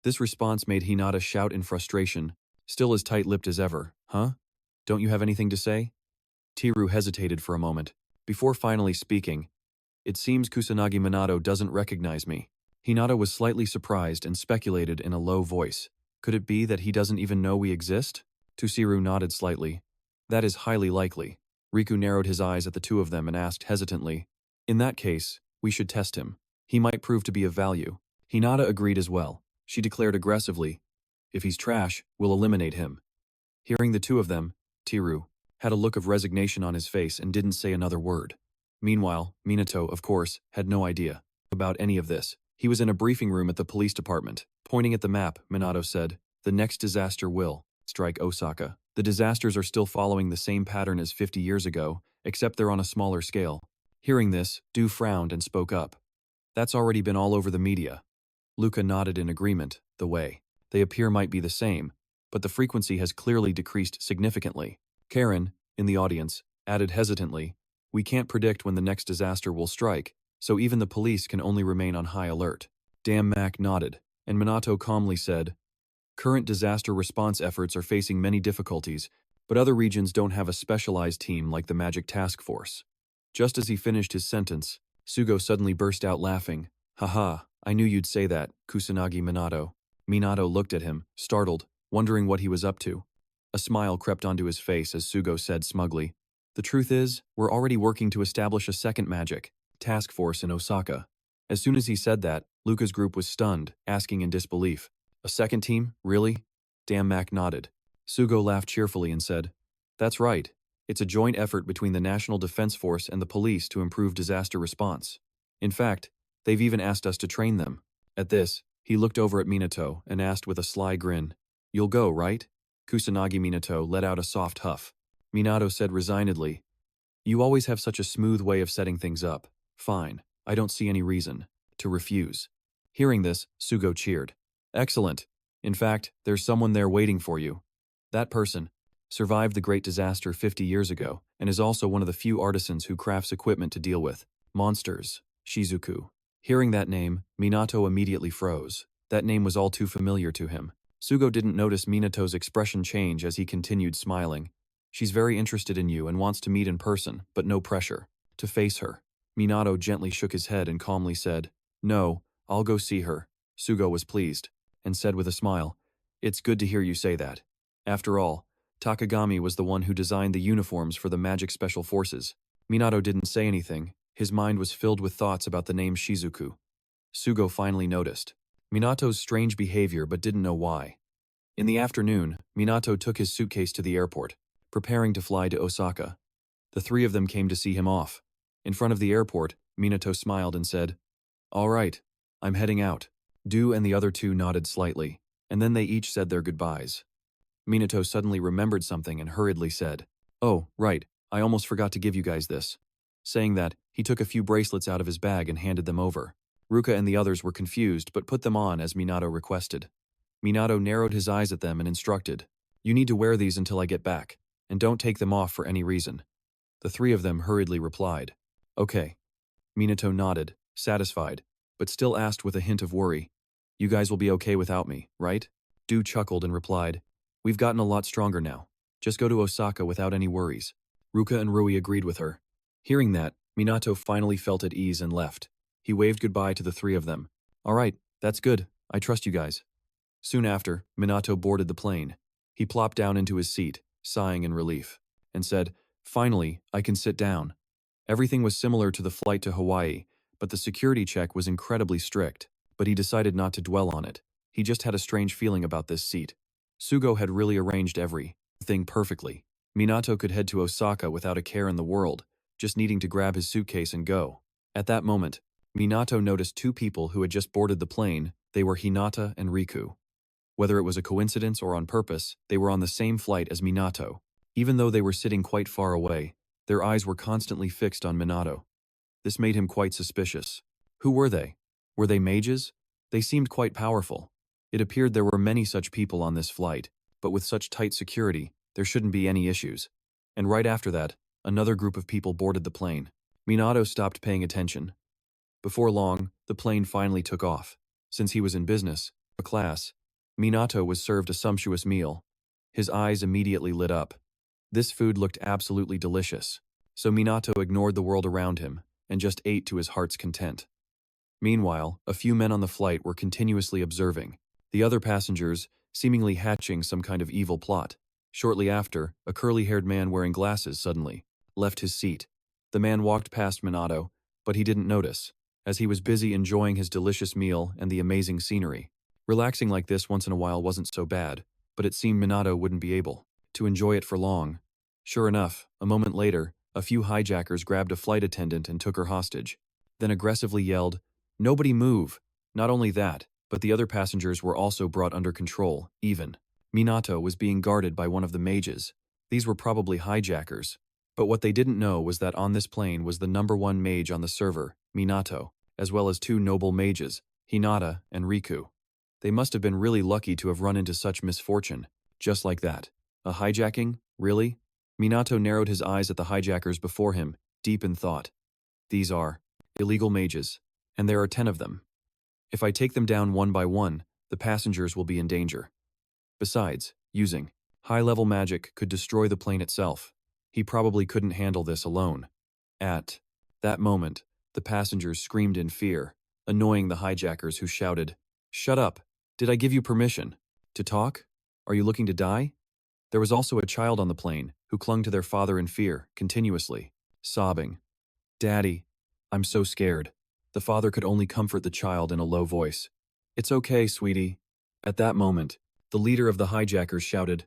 This response made Hinata shout in frustration, still as tight-lipped as ever, "Huh? Don't you have anything to say?" Tiru hesitated for a moment, before finally speaking, "It seems Kusanagi Minato doesn't recognize me." Hinata was slightly surprised and speculated in a low voice, "Could it be that he doesn't even know we exist?" Tusiru nodded slightly. "That is highly likely." Riku narrowed his eyes at the two of them and asked hesitantly, "In that case, we should test him. He might prove to be of value." Hinata agreed as well. She declared aggressively, "If he's trash, we'll eliminate him." Hearing the two of them, Tiru had a look of resignation on his face and didn't say another word. Meanwhile, Minato, of course, had no idea about any of this. He was in a briefing room at the police department. Pointing at the map, Minato said, "The next disaster will strike Osaka. The disasters are still following the same pattern as 50 years ago, except they're on a smaller scale." Hearing this, Du frowned and spoke up. "That's already been all over the media." Luca nodded in agreement. "The way they appear might be the same, but the frequency has clearly decreased significantly." Karen, in the audience, added hesitantly, "We can't predict when the next disaster will strike, so even the police can only remain on high alert." Damn Mac nodded, and Minato calmly said, "Current disaster response efforts are facing many difficulties, but other regions don't have a specialized team like the Magic Task Force." Just as he finished his sentence, Sugo suddenly burst out laughing. "Haha, I knew you'd say that, Kusanagi Minato." Minato looked at him, startled, wondering what he was up to. A smile crept onto his face as Sugo said smugly, "The truth is, we're already working to establish a second magic task force in Osaka." As soon as he said that, Luca's group was stunned, asking in disbelief, "A second team? Really?" Damn Mac nodded. Sugo laughed cheerfully and said, "That's right. It's a joint effort between the National Defense Force and the police to improve disaster response. In fact, they've even asked us to train them." At this, he looked over at Minato and asked with a sly grin, "You'll go, right?" Kusanagi Minato let out a soft huff. Minato said resignedly. You always have such a smooth way of setting things up. Fine, I don't see any reason to refuse. Hearing this, Sugo cheered. Excellent. In fact, there's someone there waiting for you. That person survived the great disaster 50 years ago and is also one of the few artisans who crafts equipment to deal with monsters, Shizuku. Hearing that name, Minato immediately froze. That name was all too familiar to him. Sugo didn't notice Minato's expression change as he continued smiling. She's very interested in you and wants to meet in person, but no pressure to face her. Minato gently shook his head and calmly said, No, I'll go see her. Sugo was pleased and said with a smile, It's good to hear you say that. After all, Takagami was the one who designed the uniforms for the Magic Special Forces. Minato didn't say anything. His mind was filled with thoughts about the name Shizuku. Sugo finally noticed Minato's strange behavior but didn't know why. In the afternoon, Minato took his suitcase to the airport, preparing to fly to Osaka. The three of them came to see him off. In front of the airport, Minato smiled and said, All right, I'm heading out. Du and the other two nodded slightly, and then they each said their goodbyes. Minato suddenly remembered something and hurriedly said, Oh, right, I almost forgot to give you guys this. Saying that, he took a few bracelets out of his bag and handed them over. Ruka and the others were confused but put them on as Minato requested. Minato narrowed his eyes at them and instructed, You need to wear these until I get back, and don't take them off for any reason. The three of them hurriedly replied, Okay. Minato nodded, satisfied, but still asked with a hint of worry, You guys will be okay without me, right? Du chuckled and replied, We've gotten a lot stronger now. Just go to Osaka without any worries. Ruka and Rui agreed with her. Hearing that, Minato finally felt at ease and left. He waved goodbye to the three of them. All right, that's good. I trust you guys. Soon after, Minato boarded the plane. He plopped down into his seat, sighing in relief, and said, Finally, I can sit down. Everything was similar to the flight to Hawaii, but the security check was incredibly strict, but he decided not to dwell on it. He just had a strange feeling about this seat. Sugo had really arranged everything perfectly. Minato could head to Osaka without a care in the world, just needing to grab his suitcase and go. At that moment, Minato noticed two people who had just boarded the plane. They were Hinata and Riku. Whether it was a coincidence or on purpose, they were on the same flight as Minato. Even though they were sitting quite far away, their eyes were constantly fixed on Minato. This made him quite suspicious. Who were they? Were they mages? They seemed quite powerful. It appeared there were many such people on this flight, but with such tight security, there shouldn't be any issues. And right after that, another group of people boarded the plane. Minato stopped paying attention. Before long, the plane finally took off. Since he was in business class, Minato was served a sumptuous meal. His eyes immediately lit up. This food looked absolutely delicious, so Minato ignored the world around him and just ate to his heart's content. Meanwhile, a few men on the flight were continuously observing the other passengers, seemingly hatching some kind of evil plot. Shortly after, a curly-haired man wearing glasses suddenly left his seat. The man walked past Minato, but he didn't notice, as he was busy enjoying his delicious meal and the amazing scenery. Relaxing like this once in a while wasn't so bad, but it seemed Minato wouldn't be able to enjoy it for long. Sure enough, a moment later, a few hijackers grabbed a flight attendant and took her hostage, then aggressively yelled, Nobody move! Not only that, but the other passengers were also brought under control, even. Minato was being guarded by one of the mages. These were probably hijackers. But what they didn't know was that on this plane was the #1 mage on the server, Minato, as well as two noble mages, Hinata and Riku. They must have been really lucky to have run into such misfortune, just like that. A hijacking? Really? Minato narrowed his eyes at the hijackers before him, deep in thought. These are illegal mages, and there are 10 of them. If I take them down one by one, the passengers will be in danger. Besides, using high-level magic could destroy the plane itself. He probably couldn't handle this alone. At that moment, the passengers screamed in fear, annoying the hijackers who shouted, Shut up! Did I give you permission to talk? Are you looking to die? There was also a child on the plane who clung to their father in fear, continuously, sobbing. Daddy, I'm so scared. The father could only comfort the child in a low voice. It's okay, sweetie. At that moment, the leader of the hijackers shouted,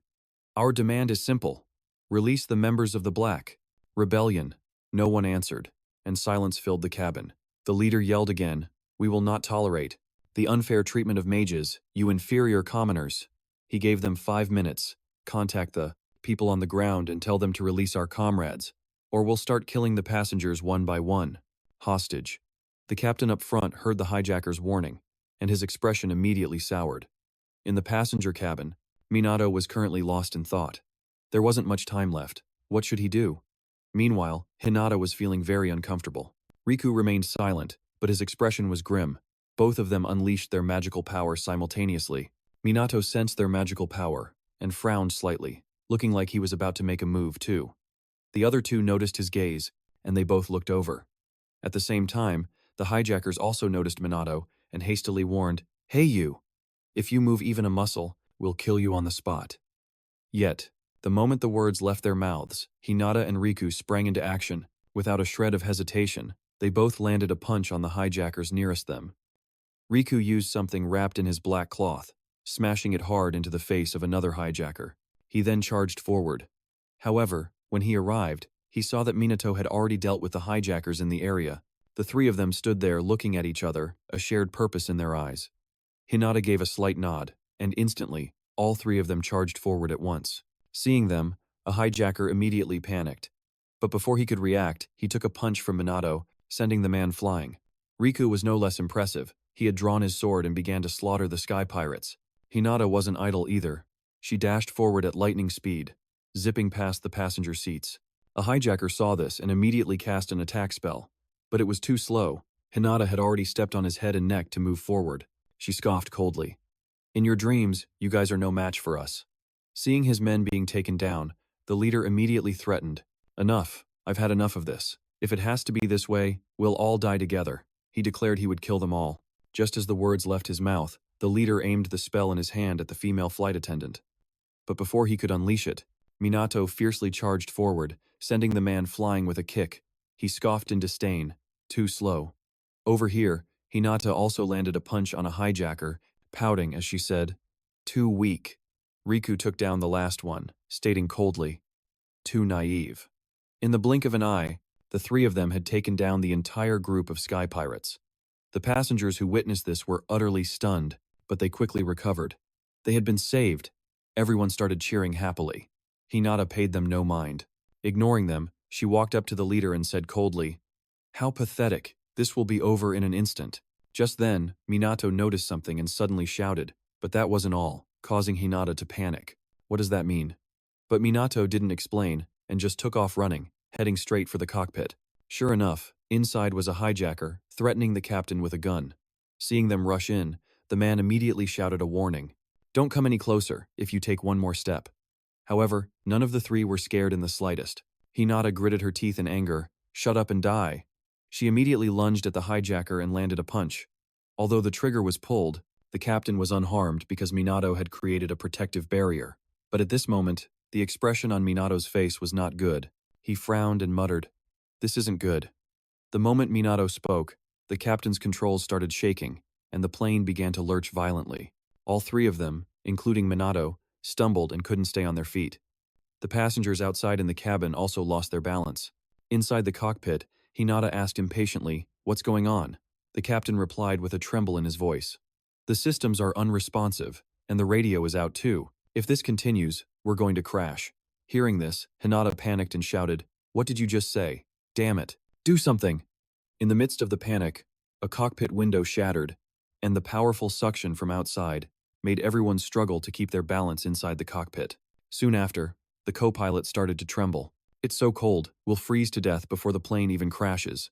Our demand is simple. Release the members of the Black Rebellion. No one answered, and silence filled the cabin. The leader yelled again, We will not tolerate the unfair treatment of mages, you inferior commoners. He gave them 5 minutes. Contact the people on the ground and tell them to release our comrades, or we'll start killing the passengers one by one. Hostage. The captain up front heard the hijacker's warning, and his expression immediately soured. In the passenger cabin, Minato was currently lost in thought. There wasn't much time left. What should he do? Meanwhile, Hinata was feeling very uncomfortable. Riku remained silent, but his expression was grim. Both of them unleashed their magical power simultaneously. Minato sensed their magical power and frowned slightly, looking like he was about to make a move too. The other two noticed his gaze, and they both looked over. At the same time, the hijackers also noticed Minato and hastily warned, "Hey you! If you move even a muscle, we'll kill you on the spot." Yet, the moment the words left their mouths, Hinata and Riku sprang into action. Without a shred of hesitation, they both landed a punch on the hijackers nearest them. Riku used something wrapped in his black cloth, smashing it hard into the face of another hijacker. He then charged forward. However, when he arrived, he saw that Minato had already dealt with the hijackers in the area. The three of them stood there looking at each other, a shared purpose in their eyes. Hinata gave a slight nod, and instantly, all three of them charged forward at once. Seeing them, a hijacker immediately panicked. But before he could react, he took a punch from Minato, sending the man flying. Riku was no less impressive. He had drawn his sword and began to slaughter the sky pirates. Hinata wasn't idle either. She dashed forward at lightning speed, zipping past the passenger seats. A hijacker saw this and immediately cast an attack spell. But it was too slow. Hinata had already stepped on his head and neck to move forward. She scoffed coldly. "In your dreams, you guys are no match for us." Seeing his men being taken down, the leader immediately threatened, "Enough, I've had enough of this. If it has to be this way, we'll all die together." He declared he would kill them all. Just as the words left his mouth, the leader aimed the spell in his hand at the female flight attendant. But before he could unleash it, Minato fiercely charged forward, sending the man flying with a kick. He scoffed in disdain. Too slow. Over here, Hinata also landed a punch on a hijacker, pouting as she said, "Too weak." Riku took down the last one, stating coldly, "Too naive." In the blink of an eye, the three of them had taken down the entire group of sky pirates. The passengers who witnessed this were utterly stunned, but they quickly recovered. They had been saved. Everyone started cheering happily. Hinata paid them no mind. Ignoring them, she walked up to the leader and said coldly, "How pathetic. This will be over in an instant." Just then, Minato noticed something and suddenly shouted, but that wasn't all, causing Hinata to panic. What does that mean? But Minato didn't explain, and just took off running, heading straight for the cockpit. Sure enough, inside was a hijacker, threatening the captain with a gun. Seeing them rush in, the man immediately shouted a warning. "Don't come any closer if you take one more step." However, none of the three were scared in the slightest. Hinata gritted her teeth in anger. "Shut up and die." She immediately lunged at the hijacker and landed a punch. Although the trigger was pulled, the captain was unharmed because Minato had created a protective barrier. But at this moment, the expression on Minato's face was not good. He frowned and muttered, "This isn't good." The moment Minato spoke, the captain's controls started shaking, and the plane began to lurch violently. All three of them, including Minato, stumbled and couldn't stay on their feet. The passengers outside in the cabin also lost their balance. Inside the cockpit, Hinata asked impatiently, "What's going on?" The captain replied with a tremble in his voice, "The systems are unresponsive, and the radio is out too. If this continues, we're going to crash." Hearing this, Hinata panicked and shouted, "What did you just say? Damn it. Do something!" In the midst of the panic, a cockpit window shattered, and the powerful suction from outside made everyone struggle to keep their balance inside the cockpit. Soon after, the co-pilot started to tremble. "It's so cold, we'll freeze to death before the plane even crashes."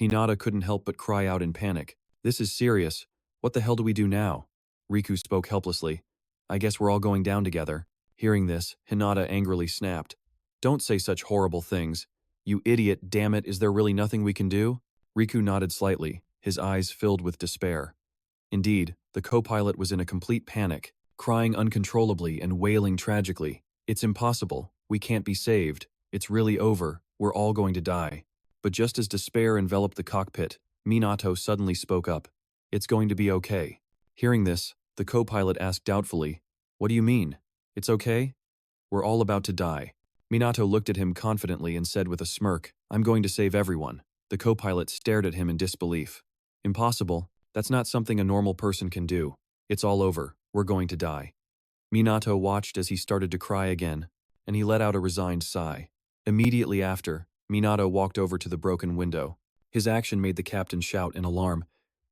Hinata couldn't help but cry out in panic. "This is serious. What the hell do we do now?" Riku spoke helplessly. "I guess we're all going down together." Hearing this, Hinata angrily snapped, "Don't say such horrible things. You idiot, damn it, is there really nothing we can do?" Riku nodded slightly, his eyes filled with despair. Indeed, the co-pilot was in a complete panic, crying uncontrollably and wailing tragically. "It's impossible. We can't be saved. It's really over. We're all going to die." But just as despair enveloped the cockpit, Minato suddenly spoke up. "It's going to be okay." Hearing this, the co-pilot asked doubtfully, "What do you mean? It's okay? We're all about to die." Minato looked at him confidently and said with a smirk, "I'm going to save everyone." The co-pilot stared at him in disbelief. "Impossible. That's not something a normal person can do. It's all over. We're going to die." Minato watched as he started to cry again. and he let out a resigned sigh. Immediately after, Minato walked over to the broken window. His action made the captain shout in alarm,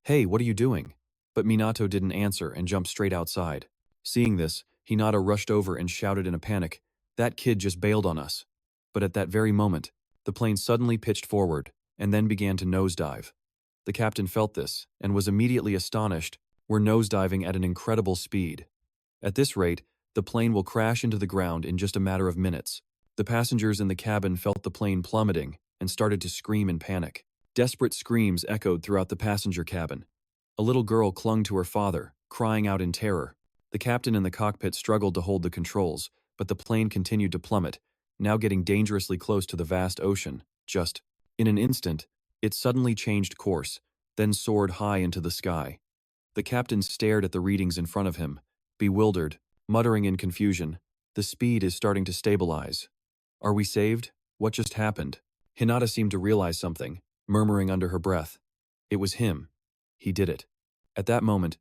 "Hey, what are you doing?" But Minato didn't answer and jumped straight outside. Seeing this, Hinata rushed over and shouted in a panic, "That kid just bailed on us." But at that very moment, the plane suddenly pitched forward and then began to nosedive. The captain felt this and was immediately astonished. We're nosediving at an incredible speed. At this rate, the plane will crash into the ground in just a matter of minutes. The passengers in the cabin felt the plane plummeting and started to scream in panic. Desperate screams echoed throughout the passenger cabin. A little girl clung to her father, crying out in terror. The captain in the cockpit struggled to hold the controls, but the plane continued to plummet, now getting dangerously close to the vast ocean. Just in an instant, it suddenly changed course, then soared high into the sky. The captain stared at the readings in front of him, bewildered, muttering in confusion, "The speed is starting to stabilize. Are we saved? What just happened?" Hinata seemed to realize something, murmuring under her breath, "It was him. He did it." At that moment,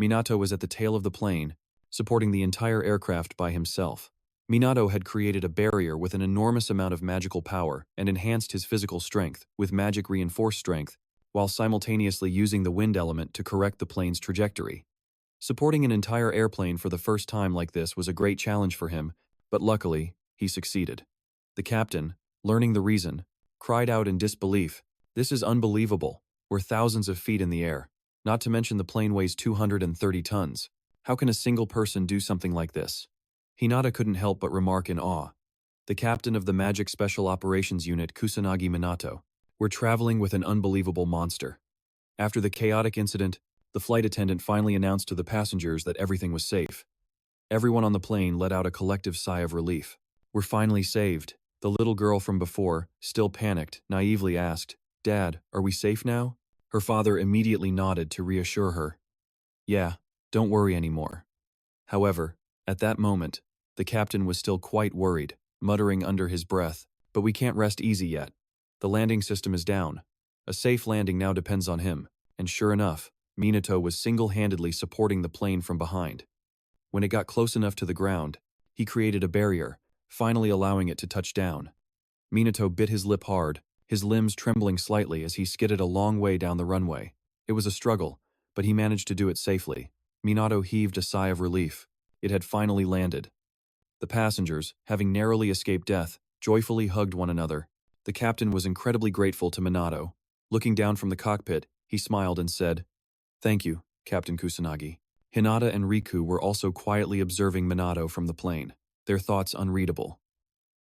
Minato was at the tail of the plane, supporting the entire aircraft by himself. Minato had created a barrier with an enormous amount of magical power and enhanced his physical strength with magic-reinforced strength, while simultaneously using the wind element to correct the plane's trajectory. Supporting an entire airplane for the first time like this was a great challenge for him, but luckily, he succeeded. The captain, learning the reason, cried out in disbelief, "This is unbelievable. We're thousands of feet in the air. Not to mention the plane weighs 230 tons. How can a single person do something like this?" Hinata couldn't help but remark in awe. The captain of the Magic Special Operations Unit, Kusanagi Minato, were traveling with an unbelievable monster. After the chaotic incident, the flight attendant finally announced to the passengers that everything was safe. Everyone on the plane let out a collective sigh of relief. "We're finally saved." The little girl from before, still panicked, naively asked, "Dad, are we safe now?" Her father immediately nodded to reassure her. "Yeah, don't worry anymore." However, at that moment, the captain was still quite worried, muttering under his breath, "But we can't rest easy yet. The landing system is down. A safe landing now depends on him." And sure enough, Minato was single-handedly supporting the plane from behind. When it got close enough to the ground, he created a barrier, finally allowing it to touch down. Minato bit his lip hard, his limbs trembling slightly as he skidded a long way down the runway. It was a struggle, but he managed to do it safely. Minato heaved a sigh of relief. It had finally landed. The passengers, having narrowly escaped death, joyfully hugged one another. The captain was incredibly grateful to Minato. Looking down from the cockpit, he smiled and said, "Thank you, Captain Kusanagi." Hinata and Riku were also quietly observing Minato from the plane, their thoughts unreadable.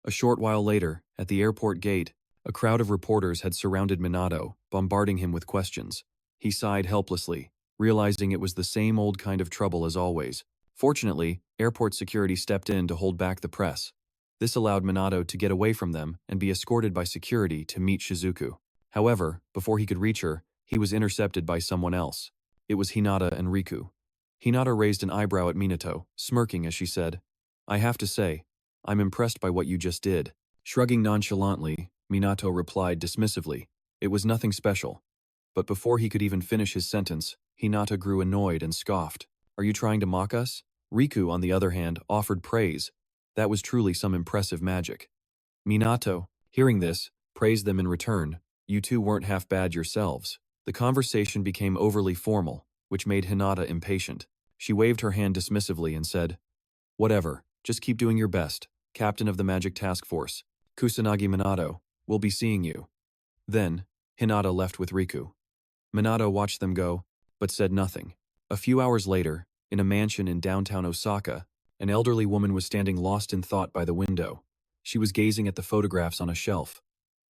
A short while later, at the airport gate, a crowd of reporters had surrounded Minato, bombarding him with questions. He sighed helplessly, realizing it was the same old kind of trouble as always. Fortunately, airport security stepped in to hold back the press. This allowed Minato to get away from them and be escorted by security to meet Shizuku. However, before he could reach her, he was intercepted by someone else. It was Hinata and Riku. Hinata raised an eyebrow at Minato, smirking as she said, "I have to say, I'm impressed by what you just did." Shrugging nonchalantly, Minato replied dismissively, "It was nothing special." But before he could even finish his sentence, Hinata grew annoyed and scoffed. "Are you trying to mock us?" Riku, on the other hand, offered praise. That was truly some impressive magic. Minato, hearing this, praised them in return. "You two weren't half bad yourselves." The conversation became overly formal, which made Hinata impatient. She waved her hand dismissively and said, "Whatever, just keep doing your best, Captain of the Magic Task Force. Kusanagi Minato, we'll be seeing you." Then, Hinata left with Riku. Minato watched them go, but said nothing. A few hours later, in a mansion in downtown Osaka, an elderly woman was standing lost in thought by the window. She was gazing at the photographs on a shelf.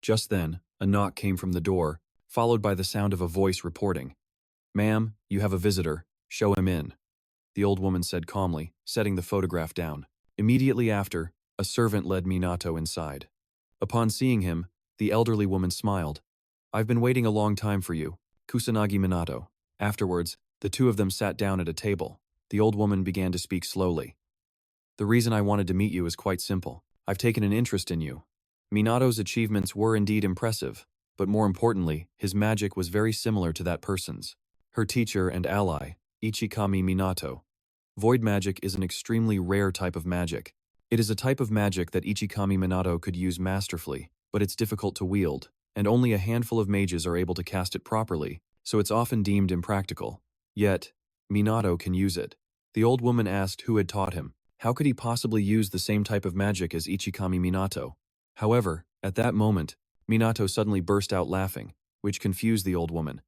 Just then, a knock came from the door, followed by the sound of a voice reporting, "Ma'am, you have a visitor. Show him in." The old woman said calmly, setting the photograph down. Immediately after, a servant led Minato inside. Upon seeing him, the elderly woman smiled. "I've been waiting a long time for you, Kusanagi Minato." Afterwards, the two of them sat down at a table. The old woman began to speak slowly. "The reason I wanted to meet you is quite simple. I've taken an interest in you." Minato's achievements were indeed impressive, but more importantly, his magic was very similar to that person's. Her teacher and ally, Ichikami Minato. Void magic is an extremely rare type of magic. It is a type of magic that Ichikami Minato could use masterfully, but it's difficult to wield, and only a handful of mages are able to cast it properly, so it's often deemed impractical. Yet, Minato can use it. The old woman asked who had taught him. How could he possibly use the same type of magic as Ichikami Minato? However, at that moment, Minato suddenly burst out laughing, which confused the old woman.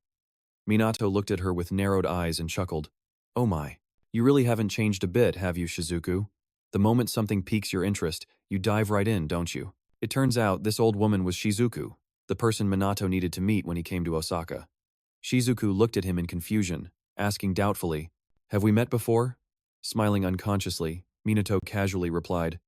Minato looked at her with narrowed eyes and chuckled. Oh my, you really haven't changed a bit, have you, Shizuku? The moment something piques your interest, you dive right in, don't you? It turns out this old woman was Shizuku, the person Minato needed to meet when he came to Osaka. Shizuku looked at him in confusion, asking doubtfully, Have we met before? Smiling unconsciously, Minato casually replied,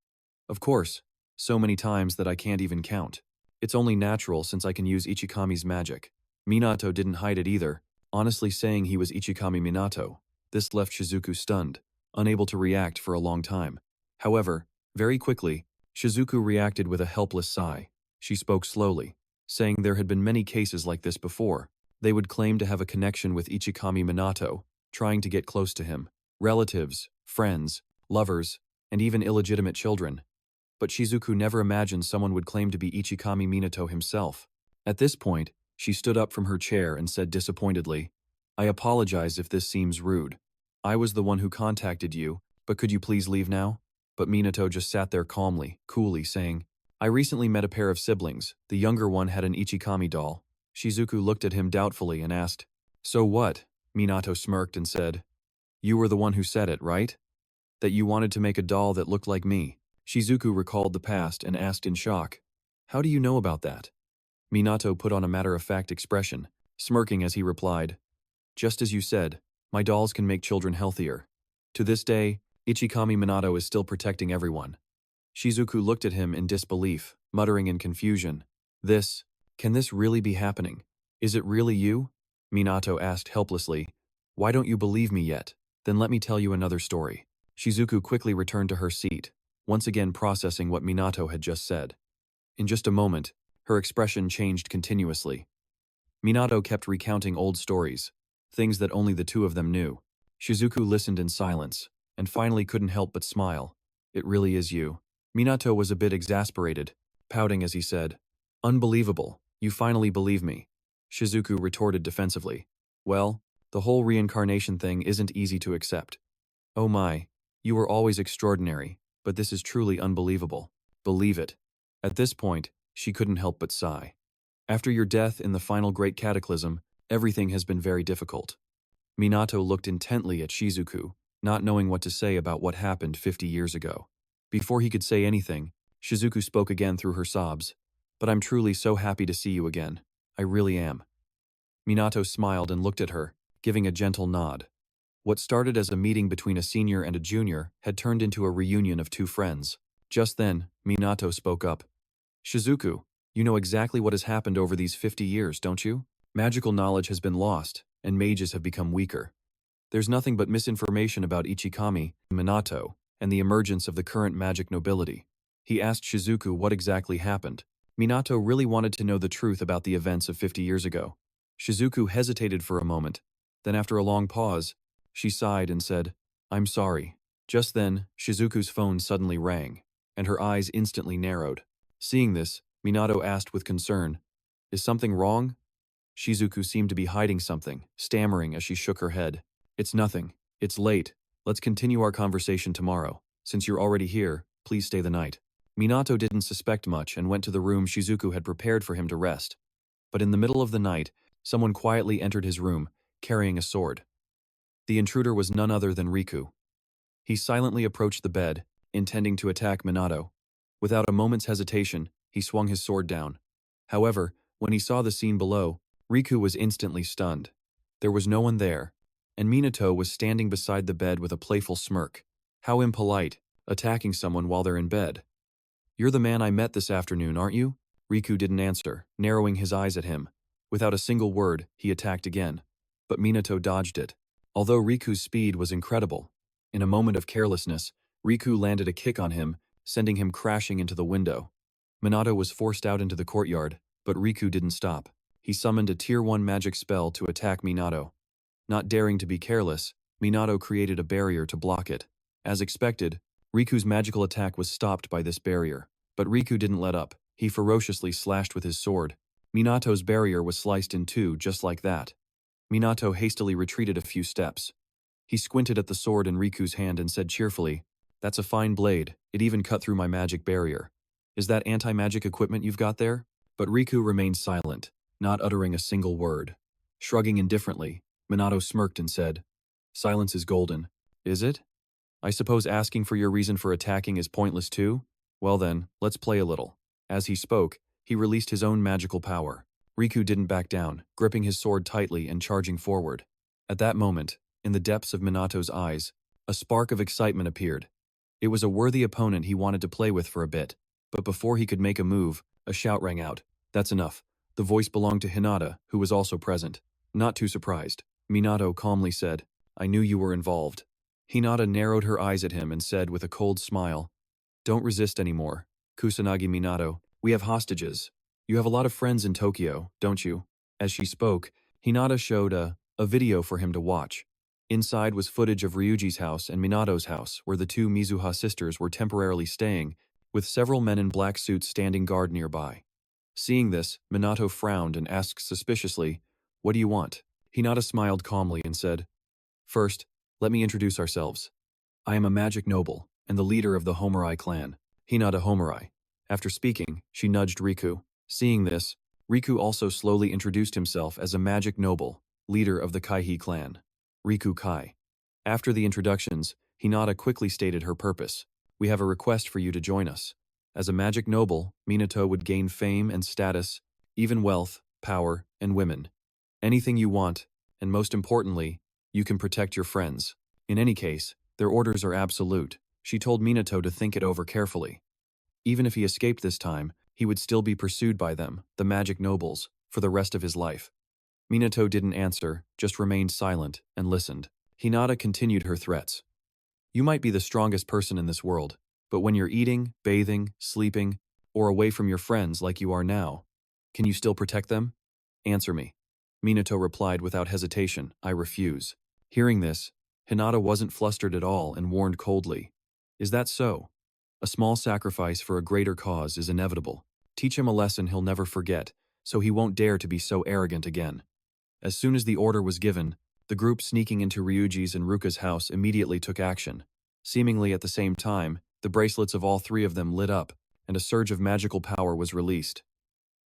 Of course, so many times that I can't even count. It's only natural since I can use Ichikami's magic. Minato didn't hide it either, honestly saying he was Ichikami Minato. This left Shizuku stunned, unable to react for a long time. However, very quickly, Shizuku reacted with a helpless sigh. She spoke slowly, saying there had been many cases like this before. They would claim to have a connection with Ichikami Minato, trying to get close to him. Relatives, friends, lovers, and even illegitimate children. But Shizuku never imagined someone would claim to be Ichikami Minato himself. At this point, she stood up from her chair and said disappointedly, I apologize if this seems rude. I was the one who contacted you, but could you please leave now? But Minato just sat there calmly, coolly saying, I recently met a pair of siblings. The younger one had an Ichikami doll. Shizuku looked at him doubtfully and asked, So what? Minato smirked and said, You were the one who said it, right? That you wanted to make a doll that looked like me. Shizuku recalled the past and asked in shock, How do you know about that? Minato put on a matter-of-fact expression, smirking as he replied, Just as you said, my dolls can make children healthier. To this day, Ichikami Minato is still protecting everyone. Shizuku looked at him in disbelief, muttering in confusion, Can this really be happening? Is it really you? Minato asked helplessly, Why don't you believe me yet? Then let me tell you another story. Shizuku quickly returned to her seat, once again processing what Minato had just said. In just a moment, her expression changed continuously. Minato kept recounting old stories, things that only the two of them knew. Shizuku listened in silence, and finally couldn't help but smile. It really is you. Minato was a bit exasperated, pouting as he said, Unbelievable, you finally believe me. Shizuku retorted defensively, Well, the whole reincarnation thing isn't easy to accept. Oh my, you were always extraordinary, but this is truly unbelievable. Believe it. At this point, she couldn't help but sigh. After your death in the final great cataclysm, everything has been very difficult. Minato looked intently at Shizuku, not knowing what to say about what happened 50 years ago. Before he could say anything, Shizuku spoke again through her sobs. But I'm truly so happy to see you again. I really am. Minato smiled and looked at her, giving a gentle nod. What started as a meeting between a senior and a junior had turned into a reunion of two friends. Just then, Minato spoke up. Shizuku, you know exactly what has happened over these 50 years, don't you? Magical knowledge has been lost, and mages have become weaker. There's nothing but misinformation about Ichikami Minato and the emergence of the current magic nobility. He asked Shizuku what exactly happened. Minato really wanted to know the truth about the events of 50 years ago. Shizuku hesitated for a moment. Then after a long pause, she sighed and said, I'm sorry. Just then, Shizuku's phone suddenly rang, and her eyes instantly narrowed. Seeing this, Minato asked with concern, Is something wrong? Shizuku seemed to be hiding something, stammering as she shook her head. It's nothing. It's late. Let's continue our conversation tomorrow. Since you're already here, please stay the night. Minato didn't suspect much and went to the room Shizuku had prepared for him to rest. But in the middle of the night, someone quietly entered his room, carrying a sword. The intruder was none other than Riku. He silently approached the bed, intending to attack Minato. Without a moment's hesitation, he swung his sword down. However, when he saw the scene below, Riku was instantly stunned. There was no one there, and Minato was standing beside the bed with a playful smirk. How impolite, attacking someone while they're in bed. You're the man I met this afternoon, aren't you? Riku didn't answer, narrowing his eyes at him. Without a single word, he attacked again. But Minato dodged it. Although Riku's speed was incredible, in a moment of carelessness, Riku landed a kick on him, sending him crashing into the window. Minato was forced out into the courtyard, but Riku didn't stop. He summoned a Tier 1 magic spell to attack Minato. Not daring to be careless, Minato created a barrier to block it. As expected, Riku's magical attack was stopped by this barrier, but Riku didn't let up. He ferociously slashed with his sword. Minato's barrier was sliced in two just like that. Minato hastily retreated a few steps. He squinted at the sword in Riku's hand and said cheerfully, "That's a fine blade, it even cut through my magic barrier. Is that anti-magic equipment you've got there?" But Riku remained silent, not uttering a single word. Shrugging indifferently, Minato smirked and said, "Silence is golden. Is it? I suppose asking for your reason for attacking is pointless too? Well then, let's play a little." As he spoke, he released his own magical power. Riku didn't back down, gripping his sword tightly and charging forward. At that moment, in the depths of Minato's eyes, a spark of excitement appeared. It was a worthy opponent he wanted to play with for a bit, but before he could make a move, a shout rang out. "That's enough." The voice belonged to Hinata, who was also present. Not too surprised, Minato calmly said, "I knew you were involved." Hinata narrowed her eyes at him and said with a cold smile, "Don't resist anymore, Kusanagi Minato. We have hostages. You have a lot of friends in Tokyo, don't you?" As she spoke, Hinata showed a video for him to watch. Inside was footage of Ryuji's house and Minato's house, where the two Mizuha sisters were temporarily staying, with several men in black suits standing guard nearby. Seeing this, Minato frowned and asked suspiciously, "What do you want?" Hinata smiled calmly and said, "First, let me introduce ourselves. I am a magic noble and the leader of the Homurai clan, Hinata Homurai." After speaking, she nudged Riku. Seeing this, Riku also slowly introduced himself as a magic noble, leader of the Kaihi clan, Riku Kai. After the introductions, Hinata quickly stated her purpose. "We have a request for you to join us. As a magic noble, Minato would gain fame and status, even wealth, power, and women. Anything you want, and most importantly, you can protect your friends. In any case, their orders are absolute." She told Minato to think it over carefully. Even if he escaped this time, he would still be pursued by them, the magic nobles, for the rest of his life. Minato didn't answer, just remained silent and listened. Hinata continued her threats. "You might be the strongest person in this world, but when you're eating, bathing, sleeping, or away from your friends like you are now, can you still protect them? Answer me." Minato replied without hesitation, "I refuse." Hearing this, Hinata wasn't flustered at all and warned coldly, "Is that so? A small sacrifice for a greater cause is inevitable. Teach him a lesson he'll never forget, so he won't dare to be so arrogant again." As soon as the order was given, the group sneaking into Ryuji's and Ruka's house immediately took action. Seemingly at the same time, the bracelets of all three of them lit up, and a surge of magical power was released.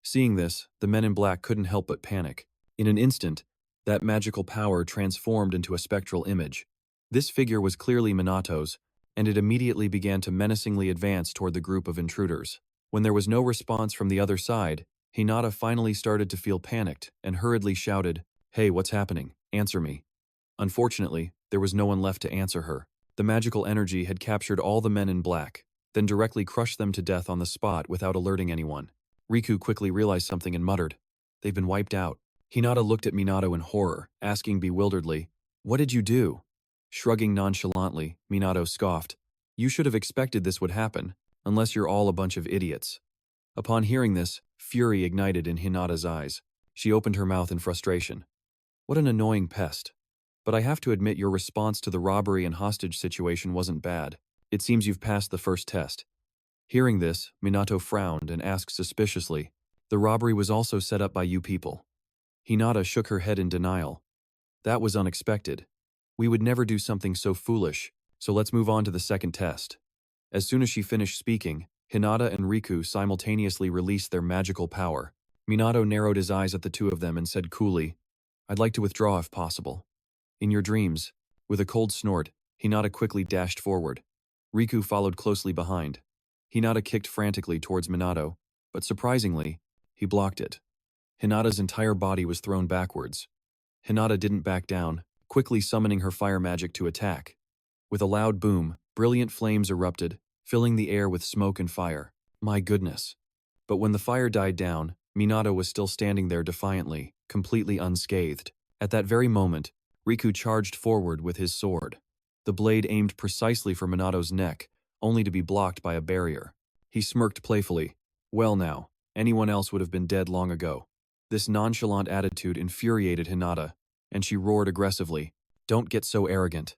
Seeing this, the men in black couldn't help but panic. In an instant, that magical power transformed into a spectral image. This figure was clearly Minato's, and it immediately began to menacingly advance toward the group of intruders. When there was no response from the other side, Hinata finally started to feel panicked and hurriedly shouted, "Hey, what's happening? Answer me." Unfortunately, there was no one left to answer her. The magical energy had captured all the men in black, then directly crushed them to death on the spot without alerting anyone. Riku quickly realized something and muttered, "They've been wiped out." Hinata looked at Minato in horror, asking bewilderedly, "What did you do?" Shrugging nonchalantly, Minato scoffed, "You should have expected this would happen, unless you're all a bunch of idiots." Upon hearing this, fury ignited in Hinata's eyes. She opened her mouth in frustration. "What an annoying pest. But I have to admit your response to the robbery and hostage situation wasn't bad. It seems you've passed the first test." Hearing this, Minato frowned and asked suspiciously, "The robbery was also set up by you people?" Hinata shook her head in denial. "That was unexpected. We would never do something so foolish, so let's move on to the second test." As soon as she finished speaking, Hinata and Riku simultaneously released their magical power. Minato narrowed his eyes at the two of them and said coolly, "I'd like to withdraw if possible." "In your dreams." With a cold snort, Hinata quickly dashed forward. Riku followed closely behind. Hinata kicked frantically towards Minato, but surprisingly, he blocked it. Hinata's entire body was thrown backwards. Hinata didn't back down, quickly summoning her fire magic to attack. With a loud boom, brilliant flames erupted, filling the air with smoke and fire. My goodness. But when the fire died down, Minato was still standing there defiantly, completely unscathed. At that very moment, Riku charged forward with his sword. The blade aimed precisely for Minato's neck, only to be blocked by a barrier. He smirked playfully. Well now, anyone else would have been dead long ago. This nonchalant attitude infuriated Hinata, and she roared aggressively, "Don't get so arrogant."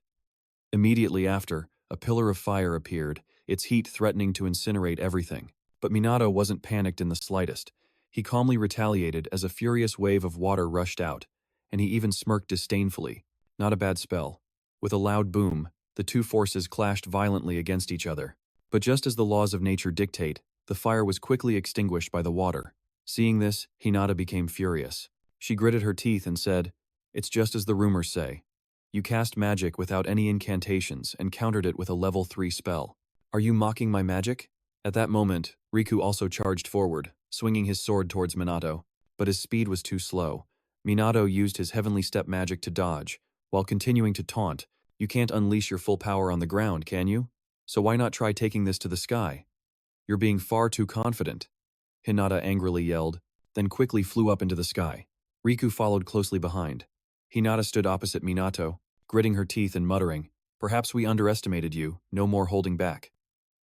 Immediately after, a pillar of fire appeared, its heat threatening to incinerate everything. But Minato wasn't panicked in the slightest. He calmly retaliated as a furious wave of water rushed out, and he even smirked disdainfully. Not a bad spell. With a loud boom, the two forces clashed violently against each other. But just as the laws of nature dictate, the fire was quickly extinguished by the water. Seeing this, Hinata became furious. She gritted her teeth and said, "It's just as the rumors say. You cast magic without any incantations and countered it with a level 3 spell. Are you mocking my magic?" At that moment, Riku also charged forward, swinging his sword towards Minato, but his speed was too slow. Minato used his heavenly step magic to dodge, while continuing to taunt. "You can't unleash your full power on the ground, can you? So why not try taking this to the sky? You're being far too confident," Hinata angrily yelled, then quickly flew up into the sky. Riku followed closely behind. Hinata stood opposite Minato, gritting her teeth and muttering, "Perhaps we underestimated you, no more holding back."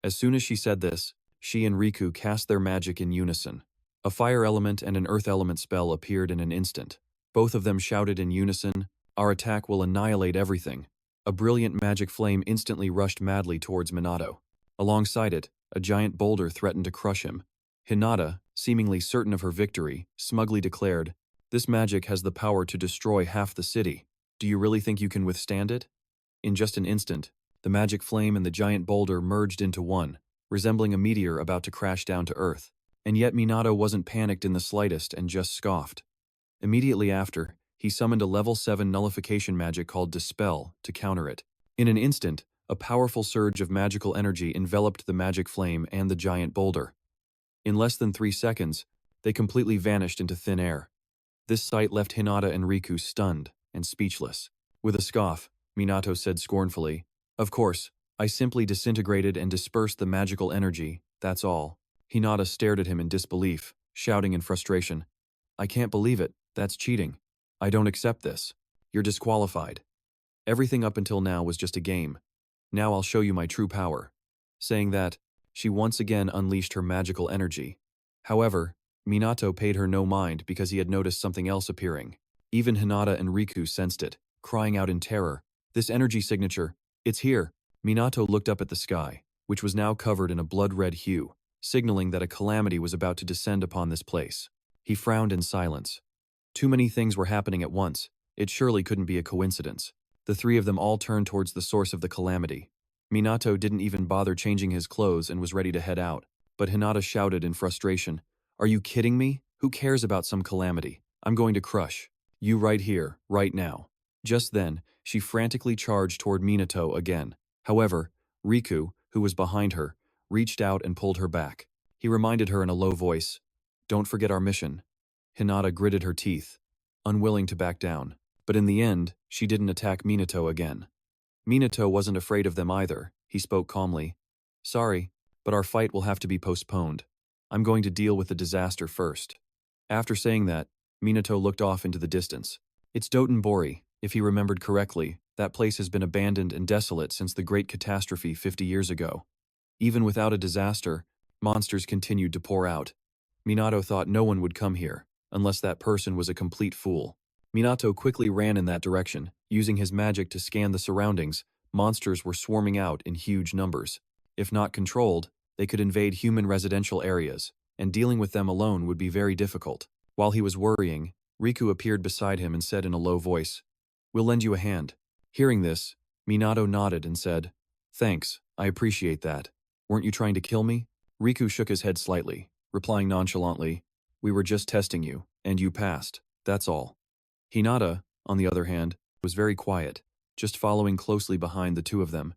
As soon as she said this, she and Riku cast their magic in unison. A fire element and an earth element spell appeared in an instant. Both of them shouted in unison, "Our attack will annihilate everything." A brilliant magic flame instantly rushed madly towards Minato. Alongside it, a giant boulder threatened to crush him. Hinata, seemingly certain of her victory, smugly declared, "This magic has the power to destroy half the city. Do you really think you can withstand it?" In just an instant, the magic flame and the giant boulder merged into one, resembling a meteor about to crash down to Earth. And yet Minato wasn't panicked in the slightest and just scoffed. Immediately after, he summoned a level 7 nullification magic called Dispel to counter it. In an instant, a powerful surge of magical energy enveloped the magic flame and the giant boulder. In less than 3 seconds, they completely vanished into thin air. This sight left Hinata and Riku stunned and speechless. With a scoff, Minato said scornfully, "Of course, I simply disintegrated and dispersed the magical energy, that's all." Hinata stared at him in disbelief, shouting in frustration, "I can't believe it, that's cheating. I don't accept this. You're disqualified. Everything up until now was just a game. Now I'll show you my true power." Saying that, she once again unleashed her magical energy. However, Minato paid her no mind because he had noticed something else appearing. Even Hinata and Riku sensed it, crying out in terror, "This energy signature, it's here." Minato looked up at the sky, which was now covered in a blood-red hue, signaling that a calamity was about to descend upon this place. He frowned in silence. Too many things were happening at once. It surely couldn't be a coincidence. The three of them all turned towards the source of the calamity. Minato didn't even bother changing his clothes and was ready to head out. But Hinata shouted in frustration, "Are you kidding me? Who cares about some calamity? I'm going to crush you right here, right now." Just then, she frantically charged toward Minato again. However, Riku, who was behind her, reached out and pulled her back. He reminded her in a low voice, "Don't forget our mission." Hinata gritted her teeth, unwilling to back down. But in the end, she didn't attack Minato again. Minato wasn't afraid of them either. He spoke calmly, "Sorry, but our fight will have to be postponed. I'm going to deal with the disaster first." After saying that, Minato looked off into the distance. It's Dotonbori. If he remembered correctly, that place has been abandoned and desolate since the great catastrophe 50 years ago. Even without a disaster, monsters continued to pour out. Minato thought no one would come here, unless that person was a complete fool. Minato quickly ran in that direction, using his magic to scan the surroundings. Monsters were swarming out in huge numbers. If not controlled, they could invade human residential areas, and dealing with them alone would be very difficult. While he was worrying, Riku appeared beside him and said in a low voice, "We'll lend you a hand." Hearing this, Minato nodded and said, "Thanks, I appreciate that. Weren't you trying to kill me?" Riku shook his head slightly, replying nonchalantly, "We were just testing you, and you passed, that's all." Hinata, on the other hand, was very quiet, just following closely behind the two of them.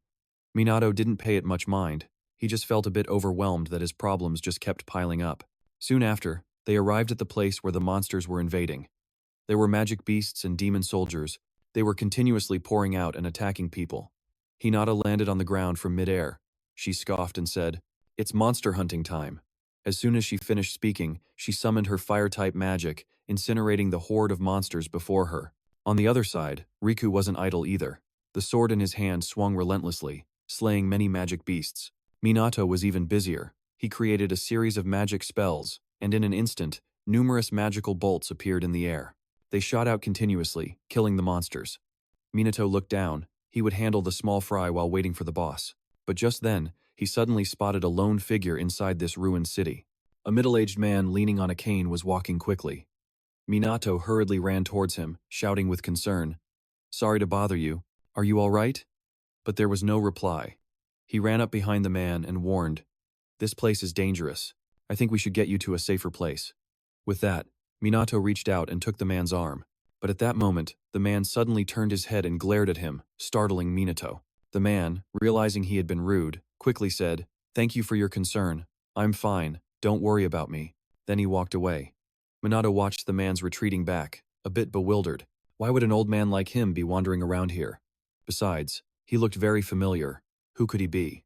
Minato didn't pay it much mind. He just felt a bit overwhelmed that his problems just kept piling up. Soon after, they arrived at the place where the monsters were invading. There were magic beasts and demon soldiers. They were continuously pouring out and attacking people. Hinata landed on the ground from mid-air. She scoffed and said, "It's monster hunting time." As soon as she finished speaking, she summoned her fire-type magic, incinerating the horde of monsters before her. On the other side, Riku wasn't idle either. The sword in his hand swung relentlessly, slaying many magic beasts. Minato was even busier. He created a series of magic spells, and in an instant, numerous magical bolts appeared in the air. They shot out continuously, killing the monsters. Minato looked down. He would handle the small fry while waiting for the boss. But just then, he suddenly spotted a lone figure inside this ruined city. A middle-aged man leaning on a cane was walking quickly. Minato hurriedly ran towards him, shouting with concern, "Sorry to bother you. Are you all right?" But there was no reply. He ran up behind the man and warned, "This place is dangerous. I think we should get you to a safer place." With that, Minato reached out and took the man's arm. But at that moment, the man suddenly turned his head and glared at him, startling Minato. The man, realizing he had been rude, quickly said, "Thank you for your concern. I'm fine, don't worry about me." Then he walked away. Minato watched the man's retreating back, a bit bewildered. Why would an old man like him be wandering around here? Besides, he looked very familiar. Who could he be?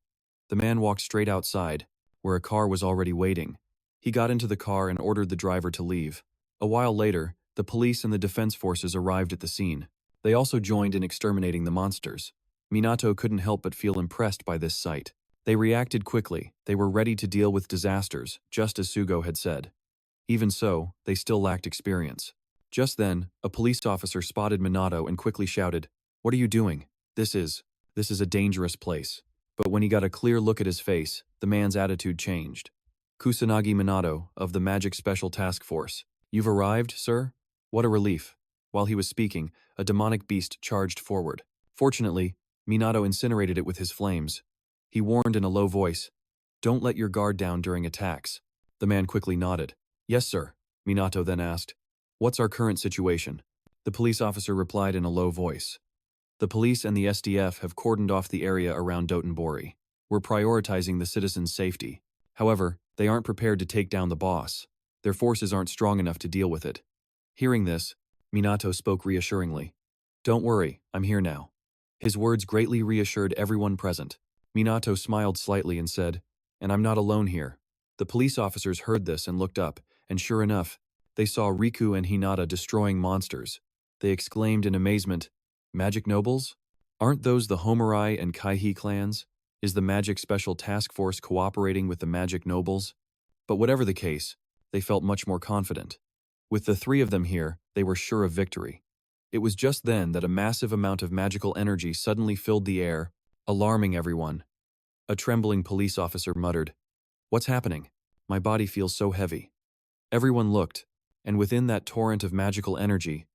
The man walked straight outside, where a car was already waiting. He got into the car and ordered the driver to leave. A while later, the police and the defense forces arrived at the scene. They also joined in exterminating the monsters. Minato couldn't help but feel impressed by this sight. They reacted quickly. They were ready to deal with disasters, just as Sugo had said. Even so, they still lacked experience. Just then, a police officer spotted Minato and quickly shouted, "What are you doing? This is a dangerous place." But when he got a clear look at his face, the man's attitude changed. "Kusanagi Minato, of the Magic Special Task Force. You've arrived, sir? What a relief." While he was speaking, a demonic beast charged forward. Fortunately, Minato incinerated it with his flames. He warned in a low voice, "Don't let your guard down during attacks." The man quickly nodded. "Yes, sir." Minato then asked, "What's our current situation?" The police officer replied in a low voice, "The police and the SDF have cordoned off the area around Dotonbori. We're prioritizing the citizens' safety. However, they aren't prepared to take down the boss. Their forces aren't strong enough to deal with it." Hearing this, Minato spoke reassuringly. "Don't worry, I'm here now." His words greatly reassured everyone present. Minato smiled slightly and said, "And I'm not alone here." The police officers heard this and looked up, and sure enough, they saw Riku and Hinata destroying monsters. They exclaimed in amazement, "Magic nobles? Aren't those the Homurai and Kaihi clans? Is the Magic Special Task Force cooperating with the Magic nobles?" But whatever the case, they felt much more confident. With the three of them here, they were sure of victory. It was just then that a massive amount of magical energy suddenly filled the air, alarming everyone. A trembling police officer muttered, "What's happening? My body feels so heavy." Everyone looked, and within that torrent of magical energy,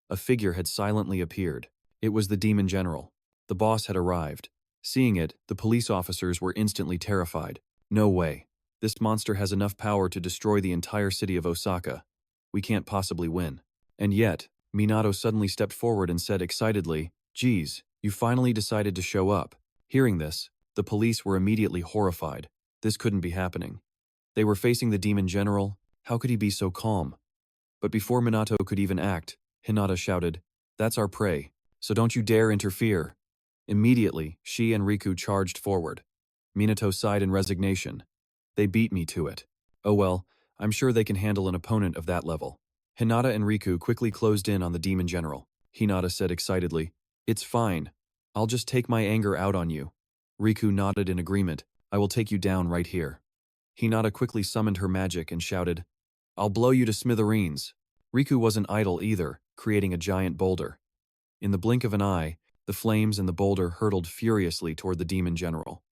a figure had silently appeared. It was the demon general. The boss had arrived. Seeing it, the police officers were instantly terrified. "No way. This monster has enough power to destroy the entire city of Osaka. We can't possibly win." And yet, Minato suddenly stepped forward and said excitedly, "Geez, you finally decided to show up." Hearing this, the police were immediately horrified. This couldn't be happening. They were facing the demon general. How could he be so calm? But before Minato could even act, Hinata shouted, "That's our prey, so don't you dare interfere." Immediately, she and Riku charged forward. Minato sighed in resignation. "They beat me to it. Oh well, I'm sure they can handle an opponent of that level." Hinata and Riku quickly closed in on the demon general. Hinata said excitedly, "It's fine. I'll just take my anger out on you." Riku nodded in agreement. "I will take you down right here." Hinata quickly summoned her magic and shouted, "I'll blow you to smithereens." Riku wasn't idle either, creating a giant boulder. In the blink of an eye, the flames and the boulder hurtled furiously toward the demon general.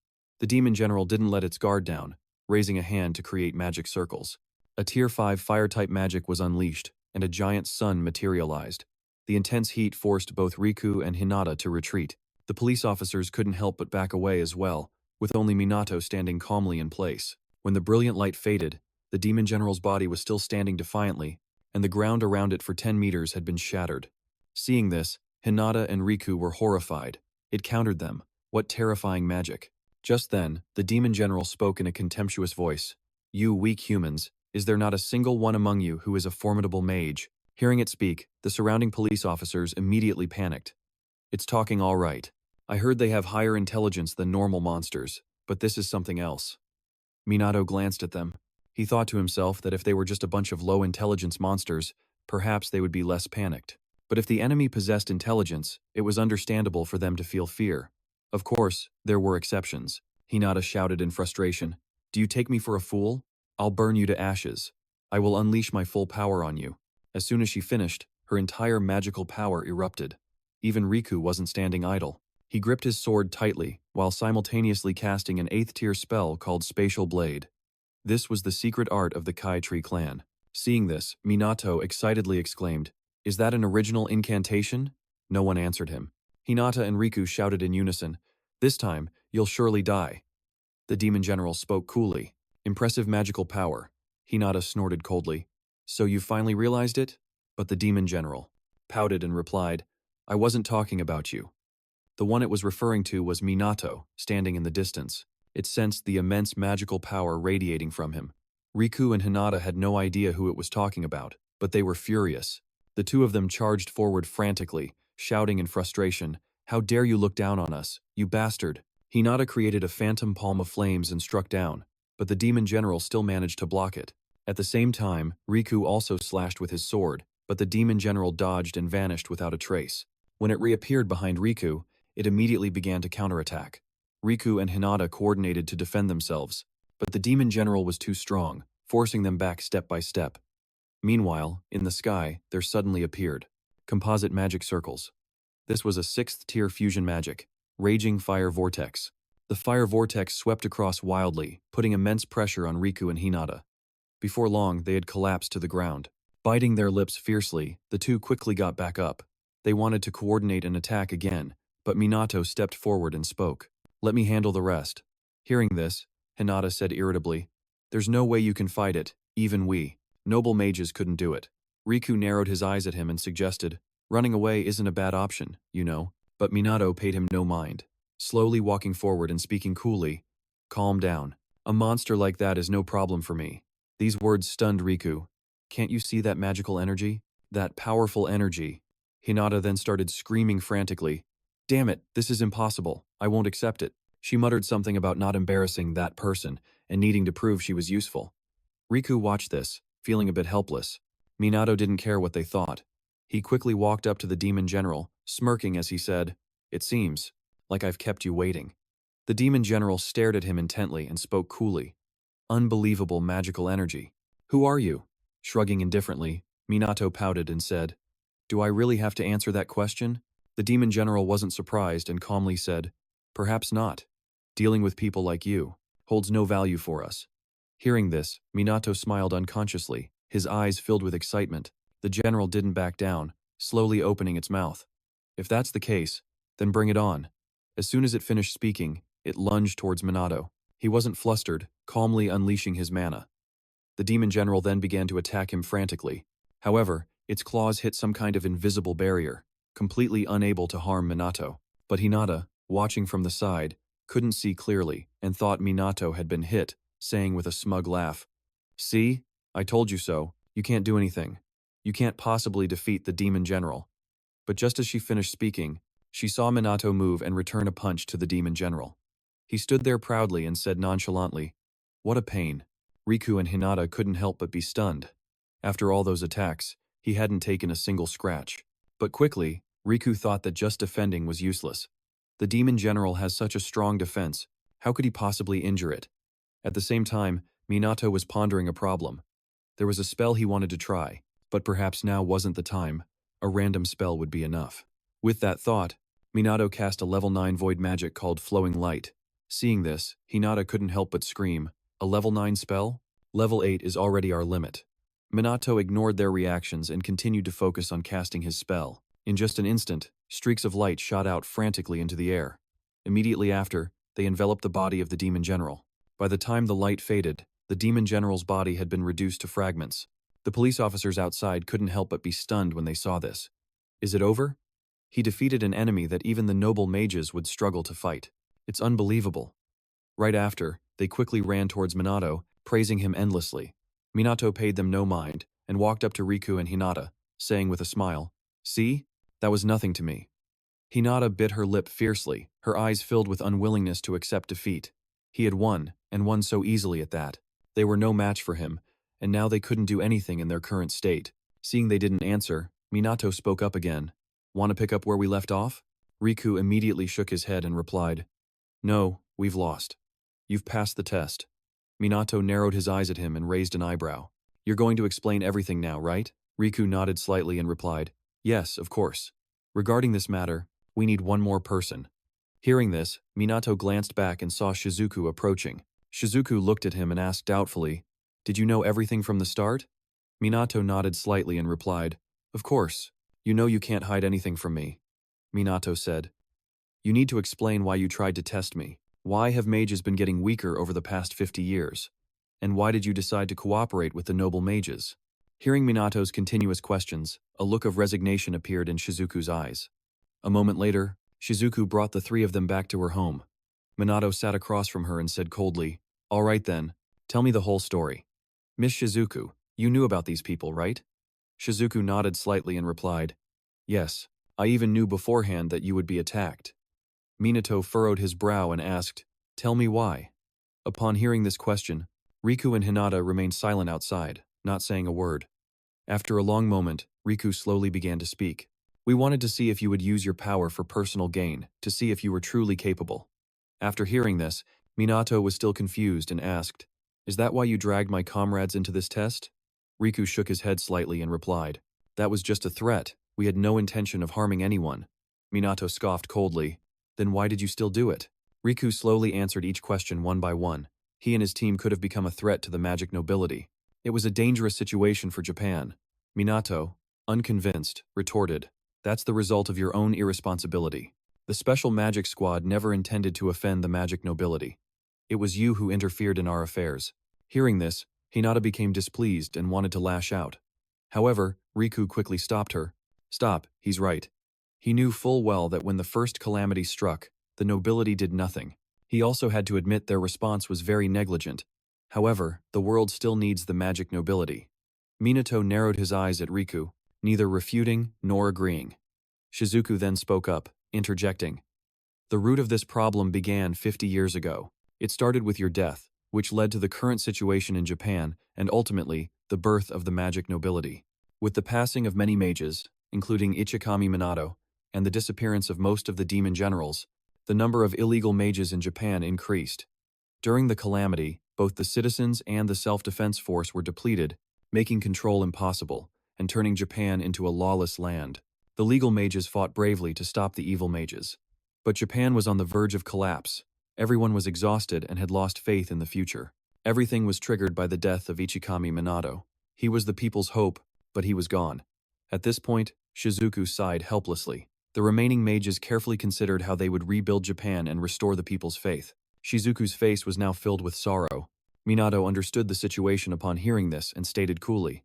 The demon general didn't let its guard down, raising a hand to create magic circles. A Tier 5 fire-type magic was unleashed, and a giant sun materialized. The intense heat forced both Riku and Hinata to retreat. The police officers couldn't help but back away as well, with only Minato standing calmly in place. When the brilliant light faded, the demon general's body was still standing defiantly, and the ground around it for 10 meters had been shattered. Seeing this, Hinata and Riku were horrified. It countered them. What terrifying magic. Just then, the demon general spoke in a contemptuous voice. "You weak humans, is there not a single one among you who is a formidable mage?" Hearing it speak, the surrounding police officers immediately panicked. "It's talking all right. I heard they have higher intelligence than normal monsters, but this is something else." Minato glanced at them. He thought to himself that if they were just a bunch of low-intelligence monsters, perhaps they would be less panicked. But if the enemy possessed intelligence, it was understandable for them to feel fear. Of course, there were exceptions. Hinata shouted in frustration, "Do you take me for a fool? I'll burn you to ashes. I will unleash my full power on you." As soon as she finished, her entire magical power erupted. Even Riku wasn't standing idle. He gripped his sword tightly, while simultaneously casting an 8th-tier spell called Spatial Blade. This was the secret art of the Kai Tree clan. Seeing this, Minato excitedly exclaimed, "Is that an original incantation?" No one answered him. Hinata and Riku shouted in unison, "This time, you'll surely die." The demon general spoke coolly. "Impressive magical power." Hinata snorted coldly. "So you finally realized it?" But the demon general pouted and replied, "I wasn't talking about you." The one it was referring to was Minato, standing in the distance. It sensed the immense magical power radiating from him. Riku and Hinata had no idea who it was talking about, but they were furious. The two of them charged forward frantically, shouting in frustration, "How dare you look down on us, you bastard!" Hinata created a phantom palm of flames and struck down, but the demon general still managed to block it. At the same time, Riku also slashed with his sword, but the demon general dodged and vanished without a trace. When it reappeared behind Riku, it immediately began to counterattack. Riku and Hinata coordinated to defend themselves, but the demon general was too strong, forcing them back step by step. Meanwhile, in the sky, there suddenly appeared composite magic circles. This was a 6th-tier fusion magic, Raging Fire Vortex. The fire vortex swept across wildly, putting immense pressure on Riku and Hinata. Before long, they had collapsed to the ground. Biting their lips fiercely, the two quickly got back up. They wanted to coordinate an attack again, but Minato stepped forward and spoke. "Let me handle the rest." Hearing this, Hinata said irritably, "There's no way you can fight it, even we. Noble mages couldn't do it." Riku narrowed his eyes at him and suggested, "Running away isn't a bad option, you know." But Minato paid him no mind, slowly walking forward and speaking coolly, "Calm down. A monster like that is no problem for me." These words stunned Riku. "Can't you see that magical energy? That powerful energy?" Hinata then started screaming frantically, "Damn it, this is impossible. I won't accept it." She muttered something about not embarrassing that person and needing to prove she was useful. Riku watched this, feeling a bit helpless. Minato didn't care what they thought. He quickly walked up to the demon general, smirking as he said, "It seems like I've kept you waiting." The demon general stared at him intently and spoke coolly. "Unbelievable magical energy. Who are you?" Shrugging indifferently, Minato pouted and said, "Do I really have to answer that question?" The demon general wasn't surprised and calmly said, "Perhaps not. Dealing with people like you holds no value for us." Hearing this, Minato smiled unconsciously, his eyes filled with excitement. The general didn't back down, slowly opening its mouth. "If that's the case, then bring it on." As soon as it finished speaking, it lunged towards Minato. He wasn't flustered, calmly unleashing his mana. The demon general then began to attack him frantically. However, its claws hit some kind of invisible barrier, completely unable to harm Minato. But Hinata, watching from the side, couldn't see clearly and thought Minato had been hit, saying with a smug laugh, "See? I told you so. You can't do anything. You can't possibly defeat the demon general." But just as she finished speaking, she saw Minato move and return a punch to the demon general. He stood there proudly and said nonchalantly, "What a pain." Riku and Hinata couldn't help but be stunned. After all those attacks, he hadn't taken a single scratch. But quickly, Riku thought that just defending was useless. The demon general has such a strong defense, how could he possibly injure it? At the same time, Minato was pondering a problem. There was a spell he wanted to try, but perhaps now wasn't the time. A random spell would be enough. With that thought, Minato cast a level 9 void magic called Flowing Light. Seeing this, Hinata couldn't help but scream, "A level 9 spell? Level 8 is already our limit." Minato ignored their reactions and continued to focus on casting his spell. In just an instant, streaks of light shot out frantically into the air. Immediately after, they enveloped the body of the demon general. By the time the light faded, the demon general's body had been reduced to fragments. The police officers outside couldn't help but be stunned when they saw this. Is it over? He defeated an enemy that even the noble mages would struggle to fight. It's unbelievable. Right after, they quickly ran towards Minato, praising him endlessly. Minato paid them no mind and walked up to Riku and Hinata, saying with a smile, "See? That was nothing to me." Hinata bit her lip fiercely, her eyes filled with unwillingness to accept defeat. He had won, and won so easily at that. They were no match for him, and now they couldn't do anything in their current state. Seeing they didn't answer, Minato spoke up again. "Want to pick up where we left off?" Riku immediately shook his head and replied, "No, we've lost. You've passed the test." Minato narrowed his eyes at him and raised an eyebrow. "You're going to explain everything now, right?" Riku nodded slightly and replied, "Yes, of course. Regarding this matter, we need one more person." Hearing this, Minato glanced back and saw Shizuku approaching. Shizuku looked at him and asked doubtfully, "Did you know everything from the start?" Minato nodded slightly and replied, "Of course. You know you can't hide anything from me." Minato said, "You need to explain why you tried to test me. Why have mages been getting weaker over the past 50 years? And why did you decide to cooperate with the noble mages?" Hearing Minato's continuous questions, a look of resignation appeared in Shizuku's eyes. A moment later, Shizuku brought the three of them back to her home. Minato sat across from her and said coldly, "All right then, tell me the whole story." "Miss Shizuku, you knew about these people, right?" Shizuku nodded slightly and replied, "Yes, I even knew beforehand that you would be attacked." Minato furrowed his brow and asked, "Tell me why." Upon hearing this question, Riku and Hinata remained silent outside, not saying a word. After a long moment, Riku slowly began to speak. "We wanted to see if you would use your power for personal gain, to see if you were truly capable." After hearing this, Minato was still confused and asked, "Is that why you dragged my comrades into this test?" Riku shook his head slightly and replied, "That was just a threat. We had no intention of harming anyone." Minato scoffed coldly, "Then why did you still do it?" Riku slowly answered each question one by one. He and his team could have become a threat to the magic nobility. It was a dangerous situation for Japan. Minato, unconvinced, retorted, "That's the result of your own irresponsibility. The special magic squad never intended to offend the magic nobility. It was you who interfered in our affairs." Hearing this, Hinata became displeased and wanted to lash out. However, Riku quickly stopped her. "Stop, he's right." He knew full well that when the first calamity struck, the nobility did nothing. He also had to admit their response was very negligent. However, the world still needs the magic nobility. Minato narrowed his eyes at Riku, neither refuting nor agreeing. Shizuku then spoke up, interjecting, "The root of this problem began 50 years ago. It started with your death, which led to the current situation in Japan and ultimately, the birth of the magic nobility. With the passing of many mages, including Ichikami Minato, and the disappearance of most of the demon generals, the number of illegal mages in Japan increased. During the calamity, both the citizens and the self-defense force were depleted, making control impossible, and turning Japan into a lawless land. The legal mages fought bravely to stop the evil mages. But Japan was on the verge of collapse. Everyone was exhausted and had lost faith in the future. Everything was triggered by the death of Ichikami Minato. He was the people's hope, but he was gone. At this point, Shizuku sighed helplessly. The remaining mages carefully considered how they would rebuild Japan and restore the people's faith. Shizuku's face was now filled with sorrow. Minato understood the situation upon hearing this and stated coolly,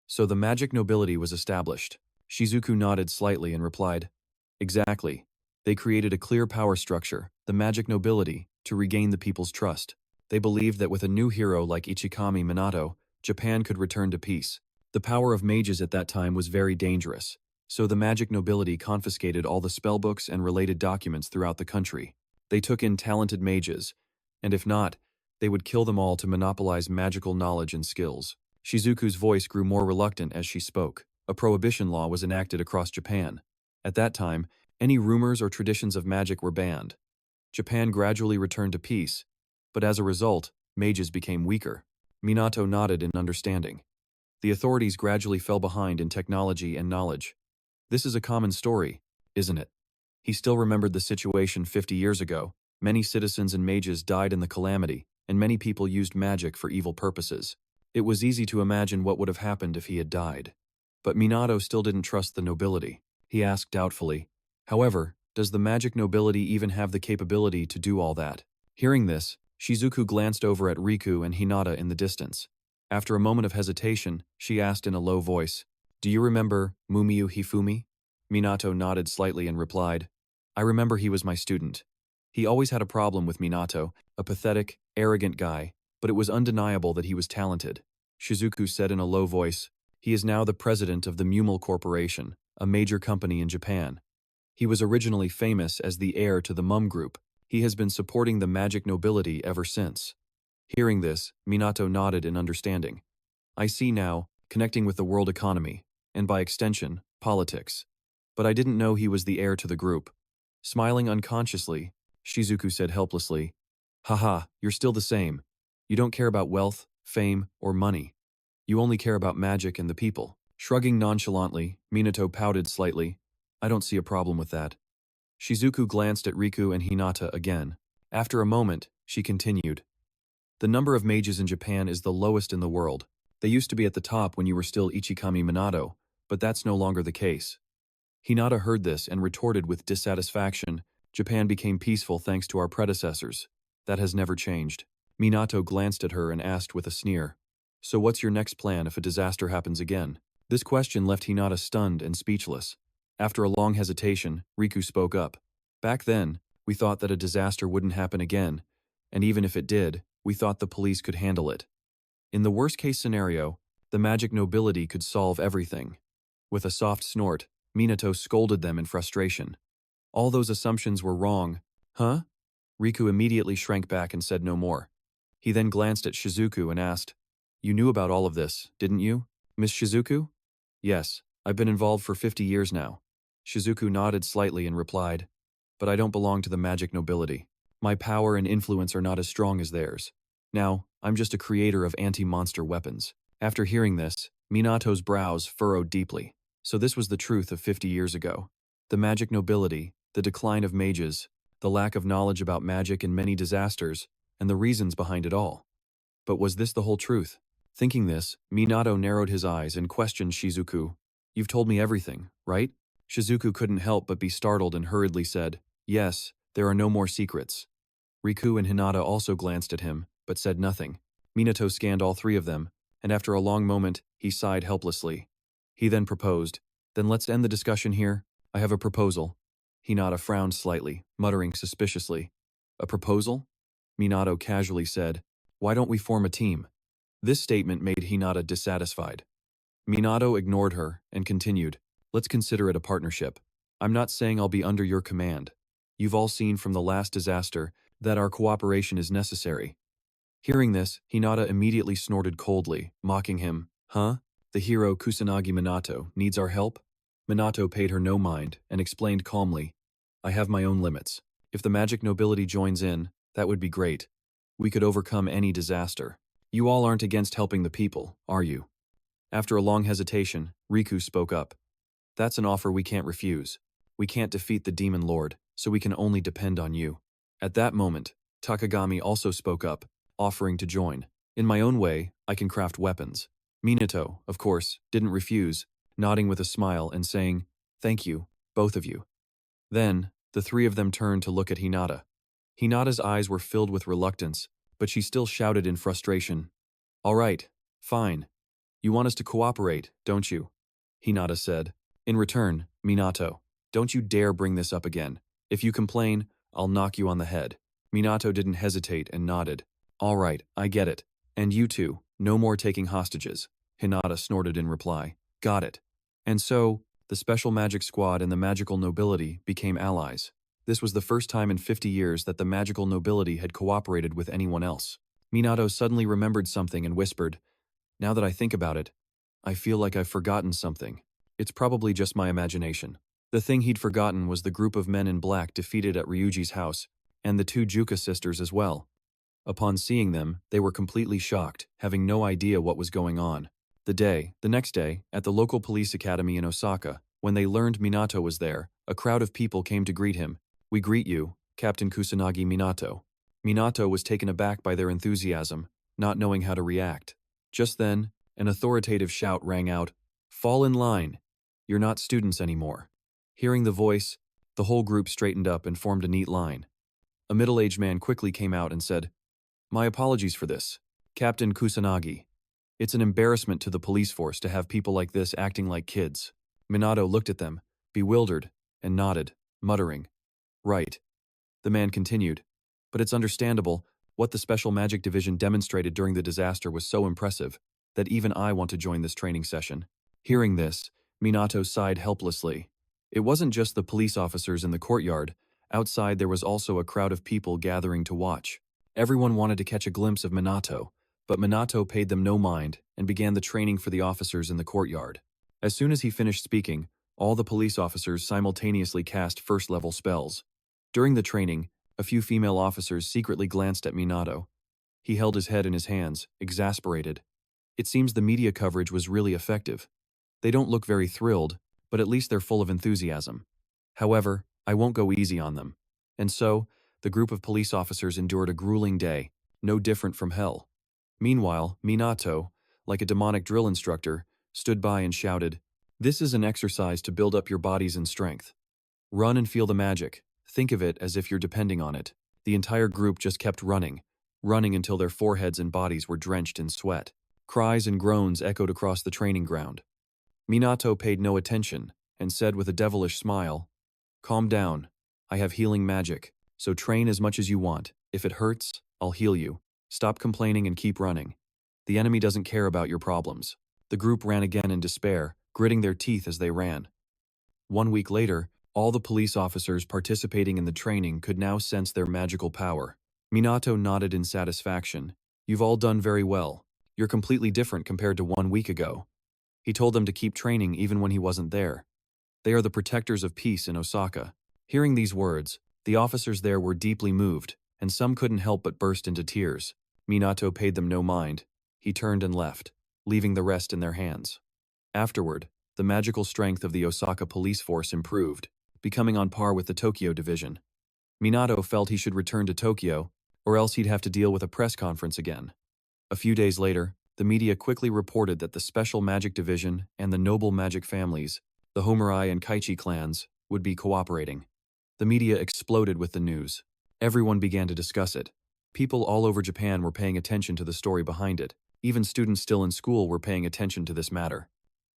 "So the magic nobility was established." Shizuku nodded slightly and replied, "Exactly. They created a clear power structure, the magic nobility, to regain the people's trust. They believed that with a new hero like Ichikami Minato, Japan could return to peace. The power of mages at that time was very dangerous. So the magic nobility confiscated all the spellbooks and related documents throughout the country. They took in talented mages, and if not, they would kill them all to monopolize magical knowledge and skills." Shizuku's voice grew more reluctant as she spoke. A prohibition law was enacted across Japan. At that time, any rumors or traditions of magic were banned. Japan gradually returned to peace, but as a result, mages became weaker. Minato nodded in understanding. The authorities gradually fell behind in technology and knowledge. This is a common story, isn't it? He still remembered the situation 50 years ago. Many citizens and mages died in the calamity, and many people used magic for evil purposes. It was easy to imagine what would have happened if he had died. But Minato still didn't trust the nobility. He asked doubtfully, "However, does the magic nobility even have the capability to do all that?" Hearing this, Shizuku glanced over at Riku and Hinata in the distance. After a moment of hesitation, she asked in a low voice, "Do you remember Mumiu Hifumi?" Minato nodded slightly and replied, "I remember he was my student. He always had a problem with Minato, a pathetic, arrogant guy, but it was undeniable that he was talented." Shizuku said in a low voice, "He is now the president of the Mumel Corporation, a major company in Japan. He was originally famous as the heir to the Mum Group. He has been supporting the magic nobility ever since." Hearing this, Minato nodded in understanding. "I see now, connecting with the world economy, and by extension, politics. But I didn't know he was the heir to the group." Smiling unconsciously, Shizuku said helplessly, "Haha, you're still the same. You don't care about wealth, fame, or money. You only care about magic and the people." Shrugging nonchalantly, Minato pouted slightly, "I don't see a problem with that." Shizuku glanced at Riku and Hinata again. After a moment, she continued. The number of mages in Japan is the lowest in the world. They used to be at the top when you were still Ichikami Minato, but that's no longer the case. Hinata heard this and retorted with dissatisfaction. Japan became peaceful thanks to our predecessors. That has never changed. Minato glanced at her and asked with a sneer. So what's your next plan if a disaster happens again? This question left Hinata stunned and speechless. After a long hesitation, Riku spoke up. Back then, we thought that a disaster wouldn't happen again, and even if it did, we thought the police could handle it. In the worst-case scenario, the magic nobility could solve everything. With a soft snort, Minato scolded them in frustration. All those assumptions were wrong. Huh? Riku immediately shrank back and said no more. He then glanced at Shizuku and asked, You knew about all of this, didn't you, Miss Shizuku? Yes, I've been involved for 50 years now. Shizuku nodded slightly and replied, But I don't belong to the magic nobility. My power and influence are not as strong as theirs. Now, I'm just a creator of anti-monster weapons. After hearing this, Minato's brows furrowed deeply. So this was the truth of 50 years ago. The magic nobility, the decline of mages, the lack of knowledge about magic and many disasters, and the reasons behind it all. But was this the whole truth? Thinking this, Minato narrowed his eyes and questioned Shizuku. You've told me everything, right? Shizuku couldn't help but be startled and hurriedly said, Yes, there are no more secrets. Riku and Hinata also glanced at him, but said nothing. Minato scanned all three of them, and after a long moment, he sighed helplessly. He then proposed, Then let's end the discussion here. I have a proposal. Hinata frowned slightly, muttering suspiciously. A proposal? Minato casually said, Why don't we form a team? This statement made Hinata dissatisfied. Minato ignored her and continued, Let's consider it a partnership. I'm not saying I'll be under your command. You've all seen from the last disaster that our cooperation is necessary. Hearing this, Hinata immediately snorted coldly, mocking him. Huh? The hero Kusanagi Minato needs our help? Minato paid her no mind and explained calmly, I have my own limits. If the magic nobility joins in, that would be great. We could overcome any disaster. You all aren't against helping the people, are you? After a long hesitation, Riku spoke up. That's an offer we can't refuse. We can't defeat the Demon Lord, so we can only depend on you. At that moment, Takagami also spoke up, offering to join. In my own way, I can craft weapons. Minato, of course, didn't refuse, nodding with a smile and saying, Thank you, both of you. Then, the three of them turned to look at Hinata. Hinata's eyes were filled with reluctance, but she still shouted in frustration. All right, fine. You want us to cooperate, don't you? Hinata said. In return, Minato, don't you dare bring this up again. If you complain, I'll knock you on the head. Minato didn't hesitate and nodded. All right, I get it. And you two, no more taking hostages. Hinata snorted in reply. Got it. And so, the Special Magic Squad and the magical nobility became allies. This was the first time in 50 years that the magical nobility had cooperated with anyone else. Minato suddenly remembered something and whispered, Now that I think about it, I feel like I've forgotten something. It's probably just my imagination. The thing he'd forgotten was the group of men in black defeated at Ryuji's house, and the two Juka sisters as well. Upon seeing them, they were completely shocked, having no idea what was going on. The next day, at the local police academy in Osaka, when they learned Minato was there, a crowd of people came to greet him. We greet you, Captain Kusanagi Minato. Minato was taken aback by their enthusiasm, not knowing how to react. Just then, an authoritative shout rang out, Fall in line! You're not students anymore. Hearing the voice, the whole group straightened up and formed a neat line. A middle-aged man quickly came out and said, My apologies for this, Captain Kusanagi. It's an embarrassment to the police force to have people like this acting like kids. Minato looked at them, bewildered, and nodded, muttering, Right. The man continued, But it's understandable, what the Special Magic Division demonstrated during the disaster was so impressive that even I want to join this training session. Hearing this, Minato sighed helplessly. It wasn't just the police officers in the courtyard. Outside there was also a crowd of people gathering to watch. Everyone wanted to catch a glimpse of Minato, but Minato paid them no mind and began the training for the officers in the courtyard. As soon as he finished speaking, all the police officers simultaneously cast first-level spells. During the training, a few female officers secretly glanced at Minato. He held his head in his hands, exasperated. It seems the media coverage was really effective. They don't look very thrilled, but at least they're full of enthusiasm. However, I won't go easy on them. And so, the group of police officers endured a grueling day, no different from hell. Meanwhile, Minato, like a demonic drill instructor, stood by and shouted, "This is an exercise to build up your bodies in strength. Run and feel the magic. Think of it as if you're depending on it." The entire group just kept running until their foreheads and bodies were drenched in sweat. Cries and groans echoed across the training ground. Minato paid no attention and said with a devilish smile, "Calm down. I have healing magic, so train as much as you want. If it hurts, I'll heal you. Stop complaining and keep running. The enemy doesn't care about your problems." The group ran again in despair, gritting their teeth as they ran. 1 week later, all the police officers participating in the training could now sense their magical power. Minato nodded in satisfaction. "You've all done very well. You're completely different compared to 1 week ago." He told them to keep training even when he wasn't there. They are the protectors of peace in Osaka. Hearing these words, the officers there were deeply moved, and some couldn't help but burst into tears. Minato paid them no mind. He turned and left, leaving the rest in their hands. Afterward, the magical strength of the Osaka police force improved, becoming on par with the Tokyo division. Minato felt he should return to Tokyo, or else he'd have to deal with a press conference again. A few days later, the media quickly reported that the Special Magic Division and the noble magic families, the Homurai and Kaichi clans, would be cooperating. The media exploded with the news. Everyone began to discuss it. People all over Japan were paying attention to the story behind it. Even students still in school were paying attention to this matter.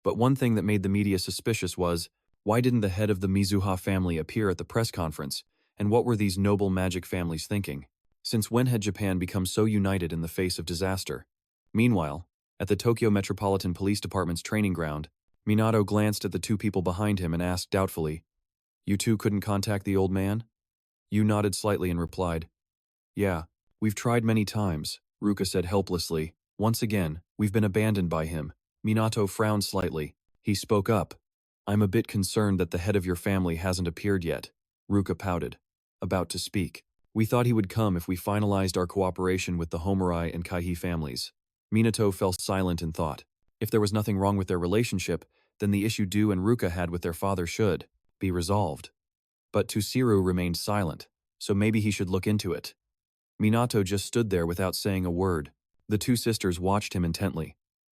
But one thing that made the media suspicious was, why didn't the head of the Mizuha family appear at the press conference, and what were these noble magic families thinking? Since when had Japan become so united in the face of disaster? Meanwhile, at the Tokyo Metropolitan Police Department's training ground, Minato glanced at the two people behind him and asked doubtfully, "You two couldn't contact the old man?" Yu nodded slightly and replied, "Yeah, we've tried many times," Ruka said helplessly. "Once again, we've been abandoned by him." Minato frowned slightly. He spoke up. "I'm a bit concerned that the head of your family hasn't appeared yet." Ruka pouted, about to speak. "We thought he would come if we finalized our cooperation with the Homurai and Kaihi families." Minato fell silent in thought. If there was nothing wrong with their relationship, then the issue Du and Ruka had with their father should be resolved. But Tsuchiru remained silent, so maybe he should look into it. Minato just stood there without saying a word. The two sisters watched him intently.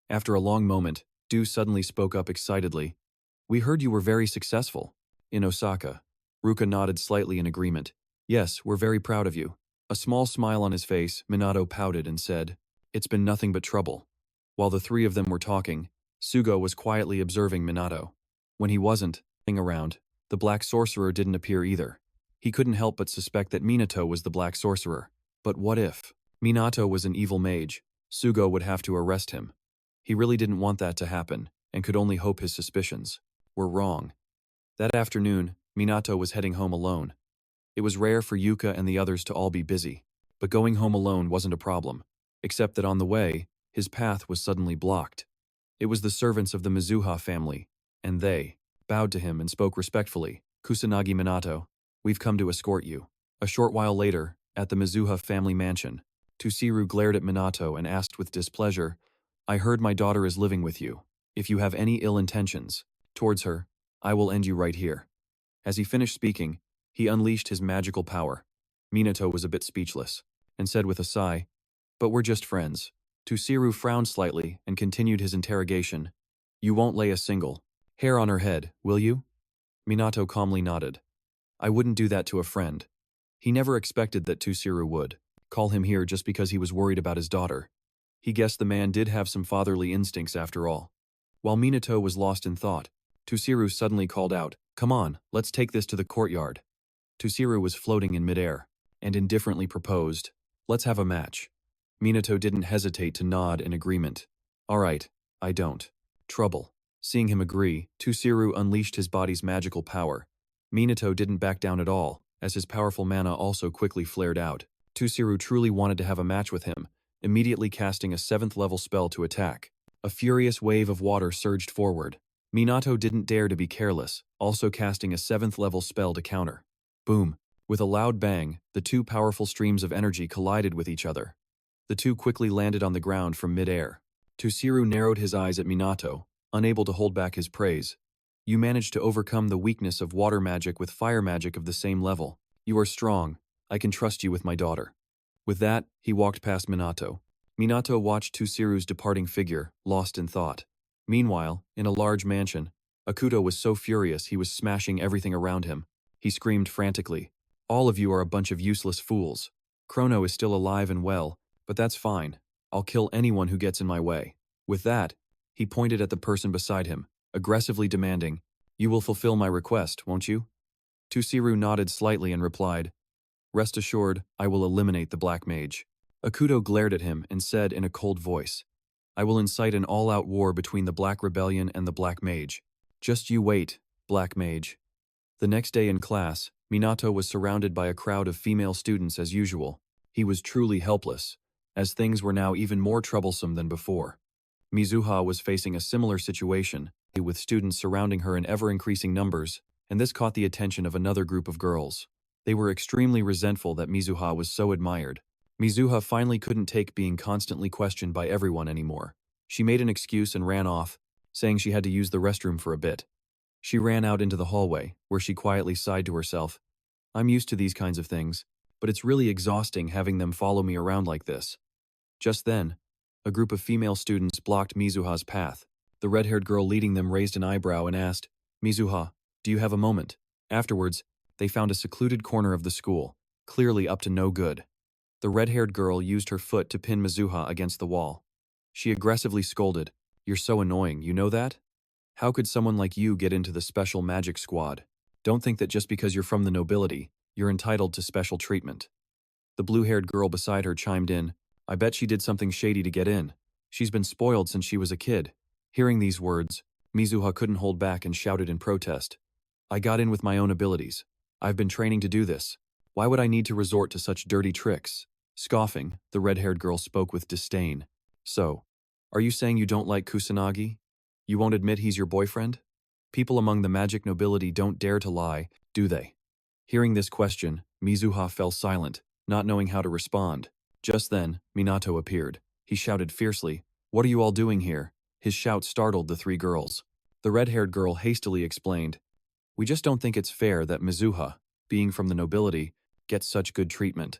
After a long moment, Du suddenly spoke up excitedly. "We heard you were very successful in Osaka." Ruka nodded slightly in agreement. "Yes, we're very proud of you." A small smile on his face, Minato pouted and said, "It's been nothing but trouble." While the three of them were talking, Sugo was quietly observing Minato. When he wasn't around, the Black Sorcerer didn't appear either. He couldn't help but suspect that Minato was the Black Sorcerer. But what if Minato was an evil mage? Sugo would have to arrest him. He really didn't want that to happen, and could only hope his suspicions were wrong. That afternoon, Minato was heading home alone. It was rare for Yuka and the others to all be busy, but going home alone wasn't a problem, except that on the way, his path was suddenly blocked. It was the servants of the Mizuha family, and they bowed to him and spoke respectfully. "Kusanagi Minato, we've come to escort you." A short while later, at the Mizuha family mansion, Tsuchiru glared at Minato and asked with displeasure, "I heard my daughter is living with you. If you have any ill intentions towards her, I will end you right here." As he finished speaking, he unleashed his magical power. Minato was a bit speechless, and said with a sigh, "But we're just friends." Tsuchiru frowned slightly and continued his interrogation. "You won't lay a single hair on her head, will you?" Minato calmly nodded. "I wouldn't do that to a friend." He never expected that Tsuchiru would call him here just because he was worried about his daughter. He guessed the man did have some fatherly instincts after all. While Minato was lost in thought, Tsuchiru suddenly called out, "Come on, let's take this to the courtyard." Tsuchiru was floating in midair, and indifferently proposed, "Let's have a match." Minato didn't hesitate to nod in agreement. "All right, I don't trouble." Seeing him agree, Tsuchiru unleashed his body's magical power. Minato didn't back down at all, as his powerful mana also quickly flared out. Tsuchiru truly wanted to have a match with him, immediately casting a 7th level spell to attack. A furious wave of water surged forward. Minato didn't dare to be careless, also casting a 7th level spell to counter. Boom! With a loud bang, the two powerful streams of energy collided with each other. The two quickly landed on the ground from mid-air. Tsuchiru narrowed his eyes at Minato, unable to hold back his praise. You managed to overcome the weakness of water magic with fire magic of the same level. You are strong. I can trust you with my daughter." With that, he walked past Minato. Minato watched Tusiru's departing figure, lost in thought. Meanwhile, in a large mansion, Akuto was so furious he was smashing everything around him. He screamed frantically, "All of you are a bunch of useless fools. Chrono is still alive and well, but that's fine. I'll kill anyone who gets in my way." With that, he pointed at the person beside him, aggressively demanding, "You will fulfill my request, won't you?" Tusiru nodded slightly and replied, "Rest assured, I will eliminate the Black Mage." Akuto glared at him and said in a cold voice, "I will incite an all-out war between the Black Rebellion and the Black Mage. Just you wait, Black Mage." The next day in class, Minato was surrounded by a crowd of female students as usual. He was truly helpless, as things were now even more troublesome than before. Mizuha was facing a similar situation, with students surrounding her in ever-increasing numbers, and this caught the attention of another group of girls. They were extremely resentful that Mizuha was so admired. Mizuha finally couldn't take being constantly questioned by everyone anymore. She made an excuse and ran off, saying she had to use the restroom for a bit. She ran out into the hallway, where she quietly sighed to herself, "I'm used to these kinds of things, but it's really exhausting having them follow me around like this." Just then, a group of female students blocked Mizuha's path. The red-haired girl leading them raised an eyebrow and asked, "Mizuha, do you have a moment?" Afterwards, they found a secluded corner of the school, clearly up to no good. The red-haired girl used her foot to pin Mizuha against the wall. She aggressively scolded, "You're so annoying, you know that? How could someone like you get into the special magic squad? Don't think that just because you're from the nobility, you're entitled to special treatment." The blue-haired girl beside her chimed in, "I bet she did something shady to get in. She's been spoiled since she was a kid." Hearing these words, Mizuha couldn't hold back and shouted in protest, "I got in with my own abilities. I've been training to do this. Why would I need to resort to such dirty tricks?" Scoffing, the red-haired girl spoke with disdain. "So, are you saying you don't like Kusanagi? You won't admit he's your boyfriend? People among the magic nobility don't dare to lie, do they?" Hearing this question, Mizuha fell silent, not knowing how to respond. Just then, Minato appeared. He shouted fiercely, "What are you all doing here?" His shout startled the three girls. The red-haired girl hastily explained, "We just don't think it's fair that Mizuha, being from the nobility, gets such good treatment."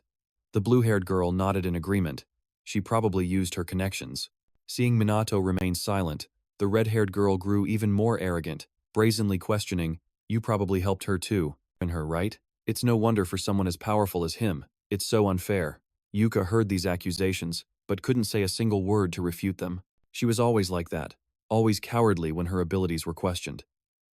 The blue-haired girl nodded in agreement. She probably used her connections. Seeing Minato remain silent, the red-haired girl grew even more arrogant, brazenly questioning, "You probably helped her too, and her, right? It's no wonder for someone as powerful as him. It's so unfair." Yuka heard these accusations, but couldn't say a single word to refute them. She was always like that, always cowardly when her abilities were questioned.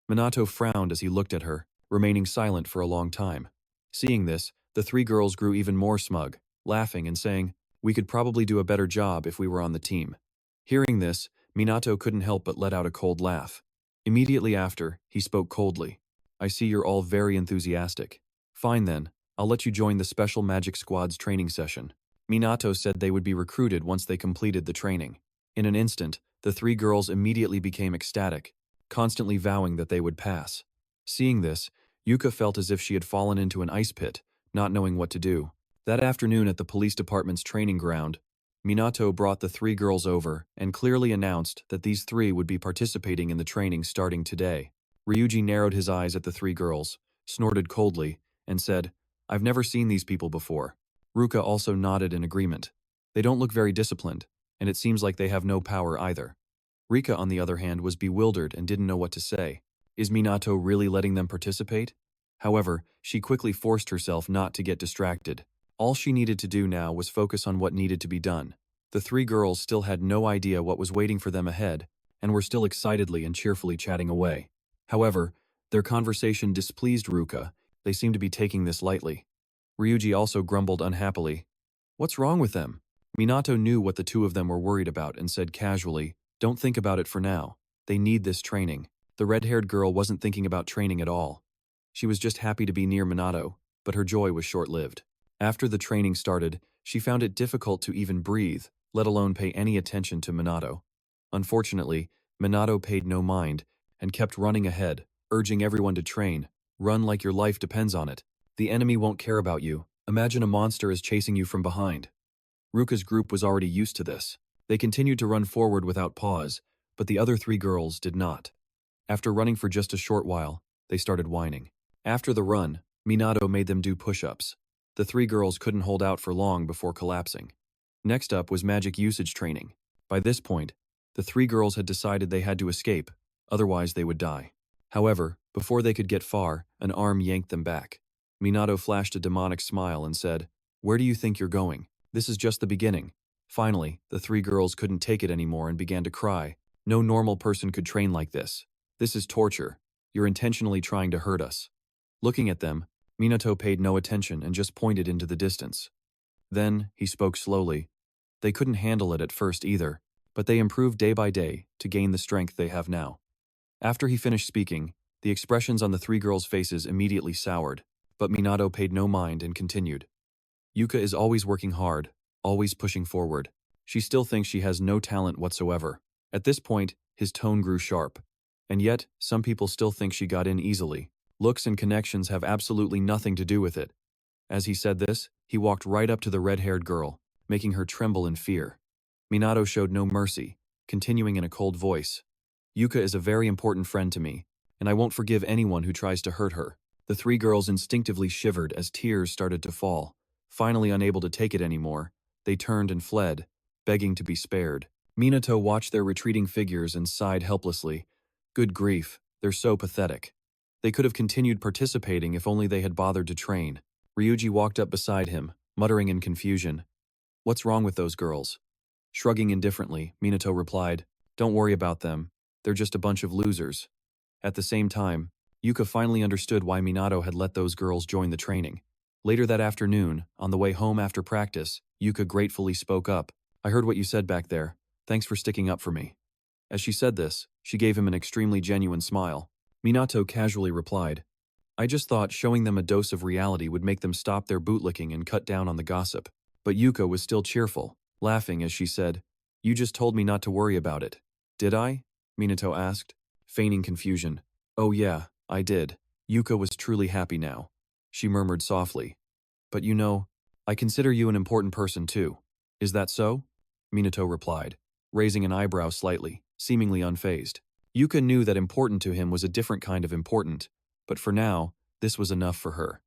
Minato frowned as he looked at her, remaining silent for a long time. Seeing this, the three girls grew even more smug, laughing and saying, "We could probably do a better job if we were on the team." Hearing this, Minato couldn't help but let out a cold laugh. Immediately after, he spoke coldly, "I see you're all very enthusiastic. Fine then, I'll let you join the Special Magic Squad's training session." Minato said they would be recruited once they completed the training. In an instant, the three girls immediately became ecstatic, constantly vowing that they would pass. Seeing this, Yuka felt as if she had fallen into an ice pit, not knowing what to do. That afternoon at the police department's training ground, Minato brought the three girls over and clearly announced that these three would be participating in the training starting today. Ryuji narrowed his eyes at the three girls, snorted coldly, and said, "I've never seen these people before." Ruka also nodded in agreement. "They don't look very disciplined, and it seems like they have no power either." Rika, on the other hand, was bewildered and didn't know what to say. Is Minato really letting them participate? However, she quickly forced herself not to get distracted. All she needed to do now was focus on what needed to be done. The three girls still had no idea what was waiting for them ahead, and were still excitedly and cheerfully chatting away. However, their conversation displeased Ruka. They seemed to be taking this lightly. Ryuji also grumbled unhappily. "What's wrong with them?" Minato knew what the two of them were worried about and said casually, "Don't think about it for now. They need this training." The red-haired girl wasn't thinking about training at all. She was just happy to be near Minato, but her joy was short-lived. After the training started, she found it difficult to even breathe, let alone pay any attention to Minato. Unfortunately, Minato paid no mind and kept running ahead, urging everyone to train. "Run like your life depends on it. The enemy won't care about you. Imagine a monster is chasing you from behind." Ruka's group was already used to this. They continued to run forward without pause, but the other three girls did not. After running for just a short while, they started whining. After the run, Minato made them do push-ups. The three girls couldn't hold out for long before collapsing. Next up was magic usage training. By this point, the three girls had decided they had to escape, otherwise they would die. However, before they could get far, an arm yanked them back. Minato flashed a demonic smile and said, "Where do you think you're going? This is just the beginning." Finally, the three girls couldn't take it anymore and began to cry. "No normal person could train like this. This is torture. You're intentionally trying to hurt us." Looking at them, Minato paid no attention and just pointed into the distance. Then, he spoke slowly. They couldn't handle it at first either, but they improved day by day to gain the strength they have now. After he finished speaking, the expressions on the three girls' faces immediately soured, but Minato paid no mind and continued. "Yuka is always working hard, always pushing forward. She still thinks she has no talent whatsoever." At this point, his tone grew sharp. "And yet, some people still think she got in easily. Looks and connections have absolutely nothing to do with it." As he said this, he walked right up to the red-haired girl, making her tremble in fear. Minato showed no mercy, continuing in a cold voice. "Yuka is a very important friend to me, and I won't forgive anyone who tries to hurt her." The three girls instinctively shivered as tears started to fall. Finally unable to take it anymore, they turned and fled, begging to be spared. Minato watched their retreating figures and sighed helplessly. Good grief, they're so pathetic. They could have continued participating if only they had bothered to train. Ryuji walked up beside him, muttering in confusion. "What's wrong with those girls?" Shrugging indifferently, Minato replied, "Don't worry about them. They're just a bunch of losers." At the same time, Yuka finally understood why Minato had let those girls join the training. Later that afternoon, on the way home after practice, Yuka gratefully spoke up. "I heard what you said back there. Thanks for sticking up for me." As she said this, she gave him an extremely genuine smile. Minato casually replied, "I just thought showing them a dose of reality would make them stop their bootlicking and cut down on the gossip." But Yuka was still cheerful, laughing as she said, "You just told me not to worry about it." "Did I?" Minato asked, feigning confusion. "Oh yeah, I did." Yuka was truly happy now. She murmured softly, "But you know, I consider you an important person too. Is that so?" Minato replied, raising an eyebrow slightly, seemingly unfazed. Yuka knew that important to him was a different kind of important, but for now, this was enough for her.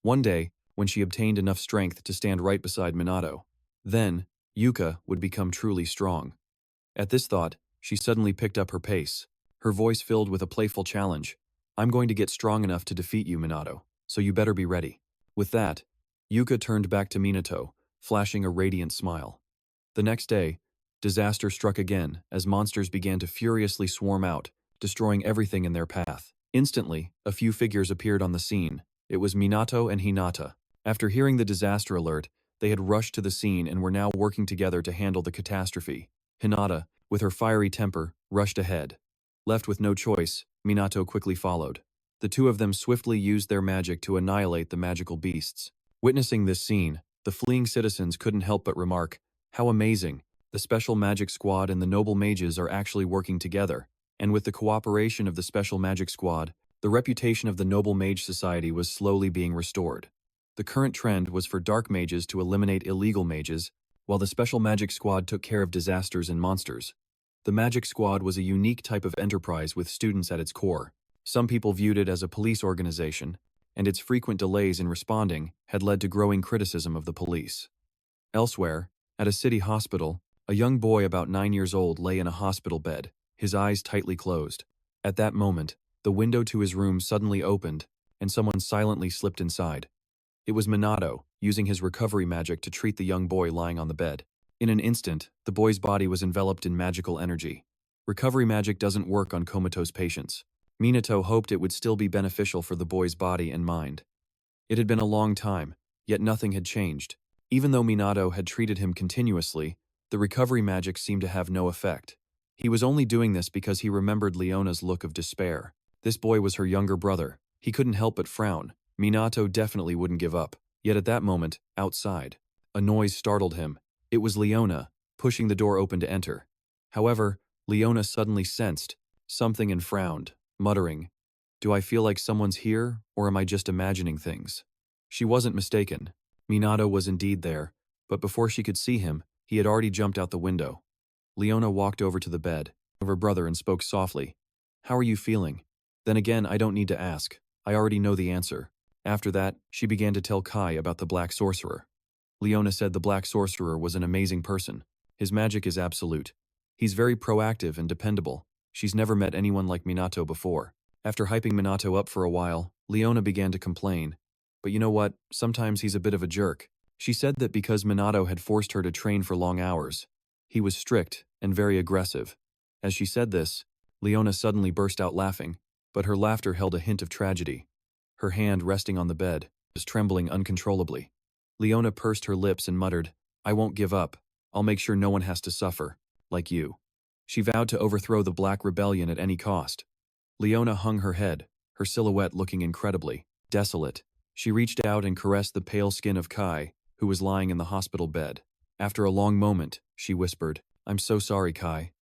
One day, when she obtained enough strength to stand right beside Minato, then, Yuka would become truly strong. At this thought, she suddenly picked up her pace, her voice filled with a playful challenge. "I'm going to get strong enough to defeat you, Minato, so you better be ready." With that, Yuka turned back to Minato, flashing a radiant smile. The next day, disaster struck again as monsters began to furiously swarm out, destroying everything in their path. Instantly, a few figures appeared on the scene. It was Minato and Hinata. After hearing the disaster alert, they had rushed to the scene and were now working together to handle the catastrophe. Hinata, with her fiery temper, rushed ahead. Left with no choice, Minato quickly followed. The two of them swiftly used their magic to annihilate the magical beasts. Witnessing this scene, the fleeing citizens couldn't help but remark, "How amazing! The Special Magic Squad and the Noble Mages are actually working together." And with the cooperation of the Special Magic Squad, the reputation of the Noble Mage Society was slowly being restored. The current trend was for dark mages to eliminate illegal mages, while the Special Magic Squad took care of disasters and monsters. The Magic Squad was a unique type of enterprise with students at its core. Some people viewed it as a police organization, and its frequent delays in responding had led to growing criticism of the police. Elsewhere, at a city hospital, a young boy about 9 years old lay in a hospital bed, his eyes tightly closed. At that moment, the window to his room suddenly opened, and someone silently slipped inside. It was Minato, using his recovery magic to treat the young boy lying on the bed. In an instant, the boy's body was enveloped in magical energy. Recovery magic doesn't work on comatose patients. Minato hoped it would still be beneficial for the boy's body and mind. It had been a long time, yet nothing had changed. Even though Minato had treated him continuously, the recovery magic seemed to have no effect. He was only doing this because he remembered Leona's look of despair. This boy was her younger brother. He couldn't help but frown. Minato definitely wouldn't give up. Yet at that moment, outside, a noise startled him. It was Leona, pushing the door open to enter. However, Leona suddenly sensed something and frowned, muttering, "Do I feel like someone's here, or am I just imagining things?" She wasn't mistaken. Minato was indeed there, but before she could see him, he had already jumped out the window. Leona walked over to the bed of her brother and spoke softly. How are you feeling? Then again, I don't need to ask. I already know the answer. After that, she began to tell Kai about the Black Sorcerer. Leona said the Black Sorcerer was an amazing person. His magic is absolute. He's very proactive and dependable. She's never met anyone like Minato before. After hyping Minato up for a while, Leona began to complain. But you know what? Sometimes he's a bit of a jerk. She said that because Minato had forced her to train for long hours, he was strict and very aggressive. As she said this, Leona suddenly burst out laughing, but her laughter held a hint of tragedy. Her hand resting on the bed was trembling uncontrollably. Leona pursed her lips and muttered, "I won't give up. I'll make sure no one has to suffer, like you." She vowed to overthrow the Black Rebellion at any cost. Leona hung her head, her silhouette looking incredibly desolate. She reached out and caressed the pale skin of Kai, who was lying in the hospital bed. After a long moment, she whispered, "I'm so sorry, Kai."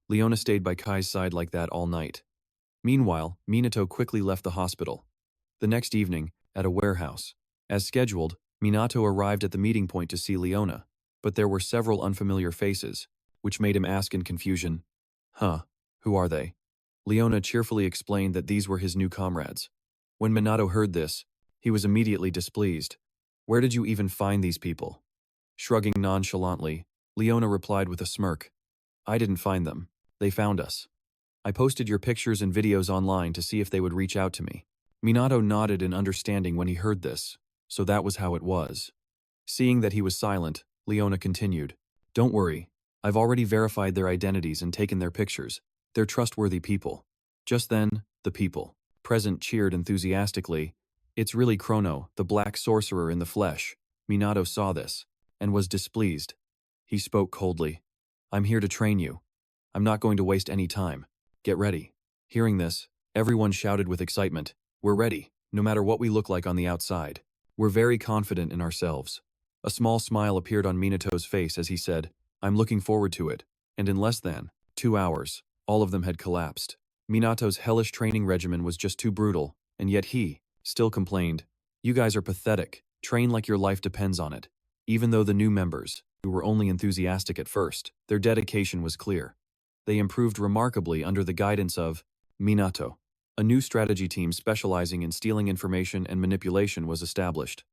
Leona stayed by Kai's side like that all night. Meanwhile, Minato quickly left the hospital. The next evening, at a warehouse. As scheduled, Minato arrived at the meeting point to see Leona, but there were several unfamiliar faces, which made him ask in confusion, "Huh, who are they?" Leona cheerfully explained that these were his new comrades. When Minato heard this, he was immediately displeased. "Where did you even find these people?" Shrugging nonchalantly, Leona replied with a smirk, "I didn't find them. They found us. I posted your pictures and videos online to see if they would reach out to me." Minato nodded in understanding when he heard this, so that was how it was. Seeing that he was silent, Leona continued, "Don't worry. I've already verified their identities and taken their pictures. They're trustworthy people." Just then, the people present cheered enthusiastically. "It's really Chrono, the Black Sorcerer in the flesh." Minato saw this, and was displeased. He spoke coldly, "I'm here to train you. I'm not going to waste any time. Get ready." Hearing this, everyone shouted with excitement, "We're ready, no matter what we look like on the outside. We're very confident in ourselves." A small smile appeared on Minato's face as he said, "I'm looking forward to it," and in less than 2 hours, all of them had collapsed. Minato's hellish training regimen was just too brutal, and yet he still complained, "You guys are pathetic. Train like your life depends on it." Even though the new members, who were only enthusiastic at first, their dedication was clear. They improved remarkably under the guidance of Minato. A new strategy team specializing in stealing information and manipulation was established.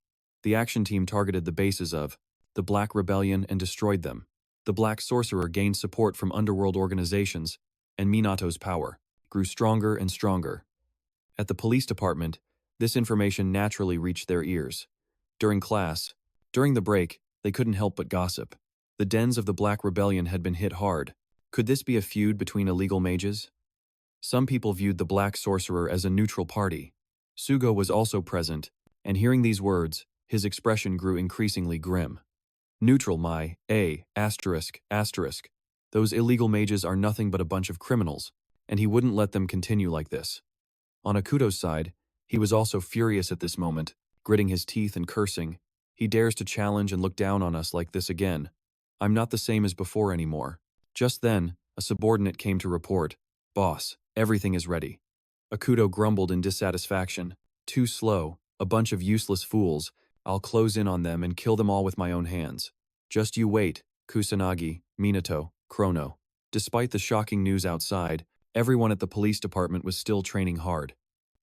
The action team targeted the bases of the Black Rebellion and destroyed them. The Black Sorcerer gained support from underworld organizations, and Minato's power grew stronger and stronger. At the police department, this information naturally reached their ears. During the break, they couldn't help but gossip. The dens of the Black Rebellion had been hit hard. Could this be a feud between illegal mages? Some people viewed the Black Sorcerer as a neutral party. Sugo was also present, and hearing these words, his expression grew increasingly grim. "Neutral, asterisk. Those illegal mages are nothing but a bunch of criminals, and he wouldn't let them continue like this." On Akuto's side, he was also furious at this moment, gritting his teeth and cursing. "He dares to challenge and look down on us like this again. I'm not the same as before anymore." Just then, a subordinate came to report, "Boss, everything is ready." Akuto grumbled in dissatisfaction. "Too slow, a bunch of useless fools. I'll close in on them and kill them all with my own hands. Just you wait, Kusanagi, Minato, Chrono." Despite the shocking news outside, everyone at the police department was still training hard.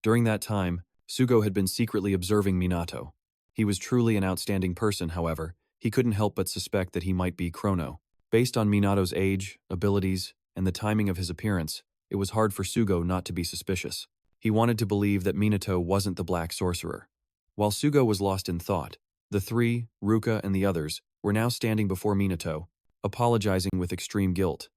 During that time, Sugo had been secretly observing Minato. He was truly an outstanding person, however. He couldn't help but suspect that he might be Chrono. Based on Minato's age, abilities, and the timing of his appearance, it was hard for Sugo not to be suspicious. He wanted to believe that Minato wasn't the Black Sorcerer. While Sugo was lost in thought, the three, Ruka and the others, were now standing before Minato, apologizing with extreme guilt.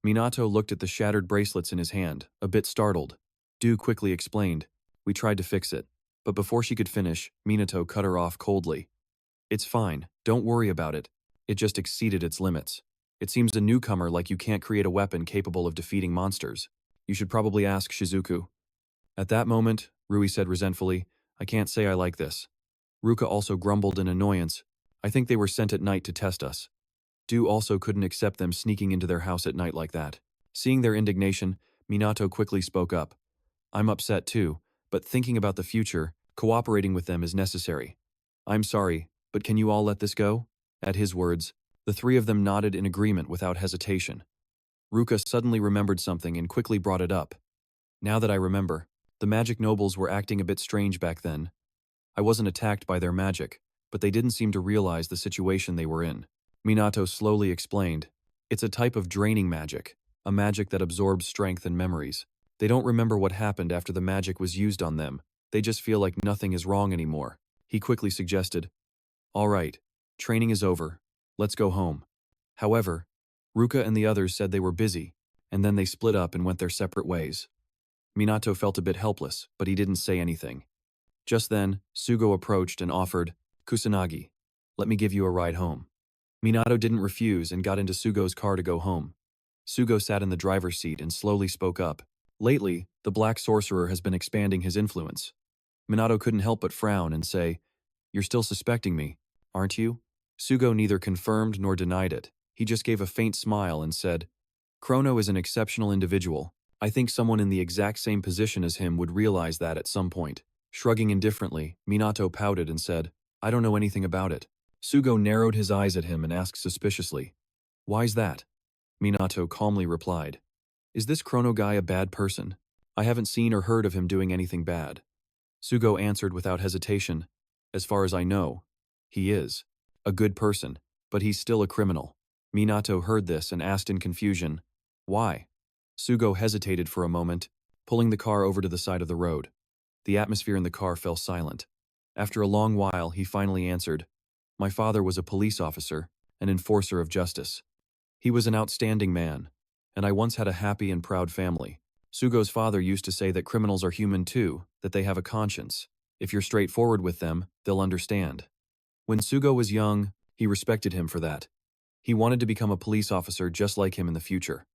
Minato looked at the shattered bracelets in his hand, a bit startled. Du quickly explained, "We tried to fix it." But before she could finish, Minato cut her off coldly. "It's fine, don't worry about it. It just exceeded its limits. It seems a newcomer like you can't create a weapon capable of defeating monsters. You should probably ask Shizuku." At that moment, Rui said resentfully, "I can't say I like this." Ruka also grumbled in annoyance. "I think they were sent at night to test us." Du also couldn't accept them sneaking into their house at night like that. Seeing their indignation, Minato quickly spoke up. "I'm upset too, but thinking about the future, cooperating with them is necessary. I'm sorry, but can you all let this go?" At his words, the three of them nodded in agreement without hesitation. Ruka suddenly remembered something and quickly brought it up. Now that I remember, the magic nobles were acting a bit strange back then. I wasn't attacked by their magic, but they didn't seem to realize the situation they were in. Minato slowly explained. It's a type of draining magic, a magic that absorbs strength and memories. They don't remember what happened after the magic was used on them, they just feel like nothing is wrong anymore. He quickly suggested, all right, training is over, let's go home. However, Ruka and the others said they were busy, and then they split up and went their separate ways. Minato felt a bit helpless, but he didn't say anything. Just then, Sugo approached and offered, Kusanagi, let me give you a ride home. Minato didn't refuse and got into Sugo's car to go home. Sugo sat in the driver's seat and slowly spoke up. Lately, the Black Sorcerer has been expanding his influence. Minato couldn't help but frown and say, you're still suspecting me, aren't you? Sugo neither confirmed nor denied it. He just gave a faint smile and said, Chrono is an exceptional individual. I think someone in the exact same position as him would realize that at some point. Shrugging indifferently, Minato pouted and said, I don't know anything about it. Sugo narrowed his eyes at him and asked suspiciously, why's that? Minato calmly replied, is this Chrono guy a bad person? I haven't seen or heard of him doing anything bad. Sugo answered without hesitation, as far as I know, he is a good person, but he's still a criminal. Minato heard this and asked in confusion, why? Sugo hesitated for a moment, pulling the car over to the side of the road. The atmosphere in the car fell silent. After a long while, he finally answered, my father was a police officer, an enforcer of justice. He was an outstanding man, and I once had a happy and proud family. Sugo's father used to say that criminals are human too, that they have a conscience. If you're straightforward with them, they'll understand. When Sugo was young, he respected him for that. He wanted to become a police officer just like him in the future.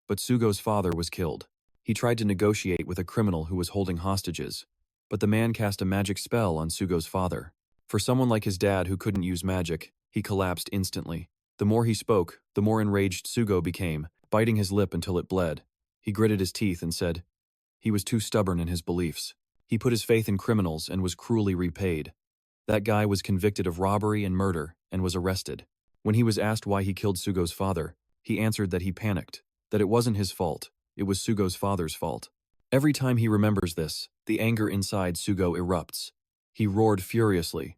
But Sugo's father was killed. He tried to negotiate with a criminal who was holding hostages, but the man cast a magic spell on Sugo's father. For someone like his dad who couldn't use magic, he collapsed instantly. The more he spoke, the more enraged Sugo became, biting his lip until it bled. He gritted his teeth and said, he was too stubborn in his beliefs. He put his faith in criminals and was cruelly repaid. That guy was convicted of robbery and murder and was arrested. When he was asked why he killed Sugo's father, he answered that he panicked, that it wasn't his fault, it was Sugo's father's fault. Every time he remembers this, the anger inside Sugo erupts. He roared furiously.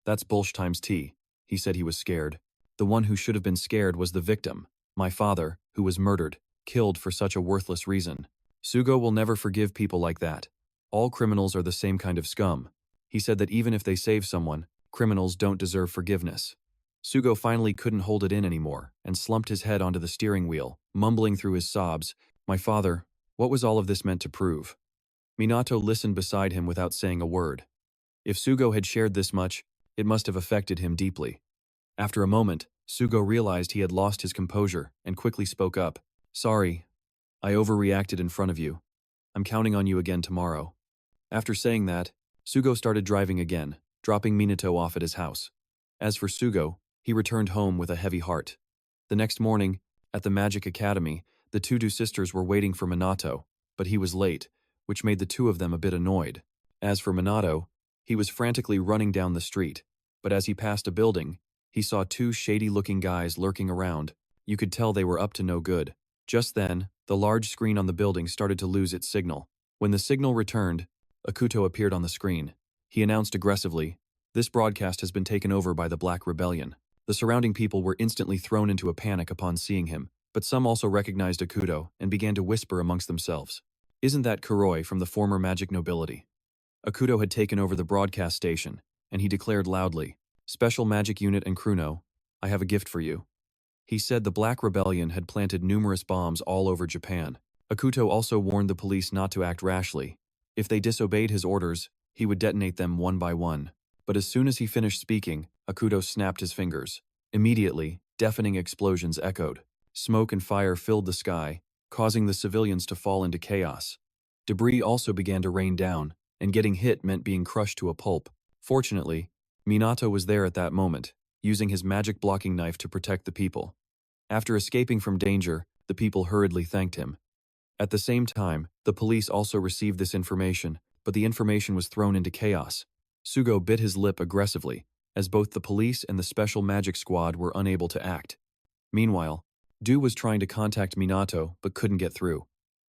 That's bullsh times T. He said he was scared. The one who should have been scared was the victim, my father, who was murdered, killed for such a worthless reason. Sugo will never forgive people like that. All criminals are the same kind of scum. He said that even if they save someone, criminals don't deserve forgiveness. Sugo finally couldn't hold it in anymore and slumped his head onto the steering wheel, mumbling through his sobs, my father, what was all of this meant to prove? Minato listened beside him without saying a word. If Sugo had shared this much, it must have affected him deeply. After a moment, Sugo realized he had lost his composure and quickly spoke up. Sorry, I overreacted in front of you. I'm counting on you again tomorrow. After saying that, Sugo started driving again, dropping Minato off at his house. As for Sugo, he returned home with a heavy heart. The next morning, at the Magic Academy, the two sisters were waiting for Minato, but he was late, which made the two of them a bit annoyed. As for Minato, he was frantically running down the street, but as he passed a building, he saw two shady-looking guys lurking around. You could tell they were up to no good. Just then, the large screen on the building started to lose its signal. When the signal returned, Akuto appeared on the screen. He announced aggressively, this broadcast has been taken over by the Black Rebellion. The surrounding people were instantly thrown into a panic upon seeing him, but some also recognized Akuto and began to whisper amongst themselves. Isn't that Kuroi from the former magic nobility? Akuto had taken over the broadcast station, and he declared loudly, Special Magic Unit and Chrono, I have a gift for you. He said the Black Rebellion had planted numerous bombs all over Japan. Akuto also warned the police not to act rashly. If they disobeyed his orders, he would detonate them one by one. But as soon as he finished speaking, Akuto snapped his fingers. Immediately, deafening explosions echoed. Smoke and fire filled the sky, causing the civilians to fall into chaos. Debris also began to rain down, and getting hit meant being crushed to a pulp. Fortunately, Minato was there at that moment, using his magic blocking knife to protect the people. After escaping from danger, the people hurriedly thanked him. At the same time, the police also received this information, but the information was thrown into chaos. Sugo bit his lip aggressively, as both the police and the special magic squad were unable to act. Meanwhile, Du was trying to contact Minato but couldn't get through.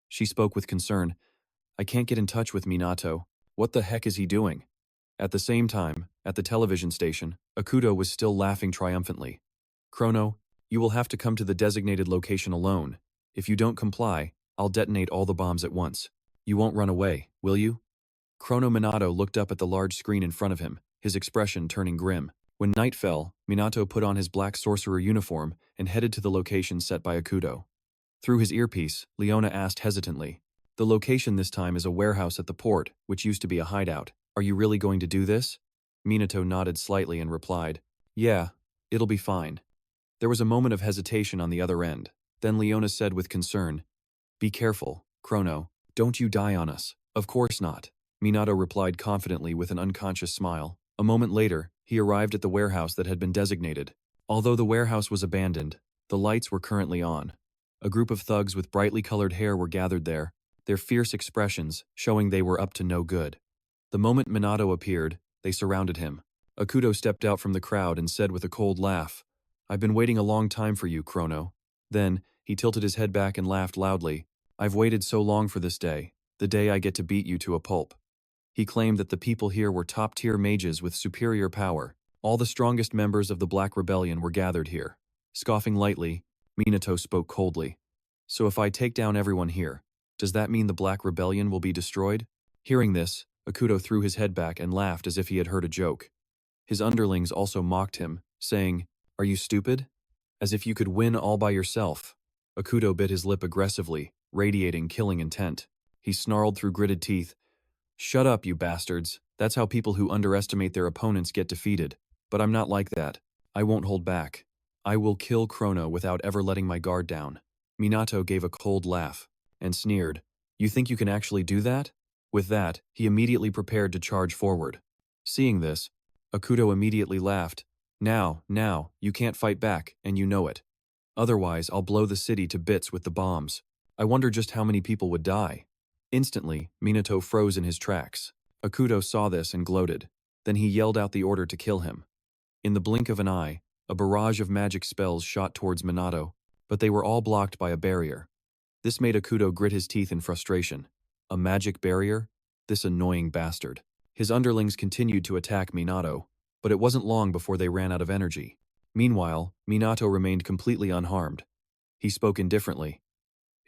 She spoke with concern. I can't get in touch with Minato. What the heck is he doing? At the same time, at the television station, Akuto was still laughing triumphantly. Chrono, you will have to come to the designated location alone. If you don't comply, I'll detonate all the bombs at once. You won't run away, will you? Chrono Minato looked up at the large screen in front of him, his expression turning grim. When night fell, Minato put on his black sorcerer uniform and headed to the location set by Akuto. Through his earpiece, Leona asked hesitantly, "The location this time is a warehouse at the port, which used to be a hideout. Are you really going to do this?" Minato nodded slightly and replied, "Yeah, it'll be fine." There was a moment of hesitation on the other end. Then Leona said with concern, "Be careful, Chrono. Don't you die on us." "Of course not," Minato replied confidently with an unconscious smile. A moment later, he arrived at the warehouse that had been designated. Although the warehouse was abandoned, the lights were currently on. A group of thugs with brightly colored hair were gathered there, their fierce expressions showing they were up to no good. The moment Minato appeared, they surrounded him. Akuto stepped out from the crowd and said with a cold laugh, "I've been waiting a long time for you, Chrono." Then, he tilted his head back and laughed loudly. "I've waited so long for this day, the day I get to beat you to a pulp." He claimed that the people here were top-tier mages with superior power. All the strongest members of the Black Rebellion were gathered here. Scoffing lightly, Minato spoke coldly. "So if I take down everyone here, does that mean the Black Rebellion will be destroyed?" Hearing this, Akuto threw his head back and laughed as if he had heard a joke. His underlings also mocked him, saying, "Are you stupid? As if you could win all by yourself." Akuto bit his lip aggressively, radiating killing intent. He snarled through gritted teeth, "Shut up, you bastards. That's how people who underestimate their opponents get defeated. But I'm not like that. I won't hold back. I will kill Chrono without ever letting my guard down." Minato gave a cold laugh and sneered, "You think you can actually do that?" With that, he immediately prepared to charge forward. Seeing this, Akuto immediately laughed. Now, you can't fight back, and you know it. Otherwise, I'll blow the city to bits with the bombs. I wonder just how many people would die." Instantly, Minato froze in his tracks. Akuto saw this and gloated. Then he yelled out the order to kill him. In the blink of an eye, a barrage of magic spells shot towards Minato, but they were all blocked by a barrier. This made Akuto grit his teeth in frustration. A magic barrier? This annoying bastard. His underlings continued to attack Minato, but it wasn't long before they ran out of energy. Meanwhile, Minato remained completely unharmed. He spoke indifferently.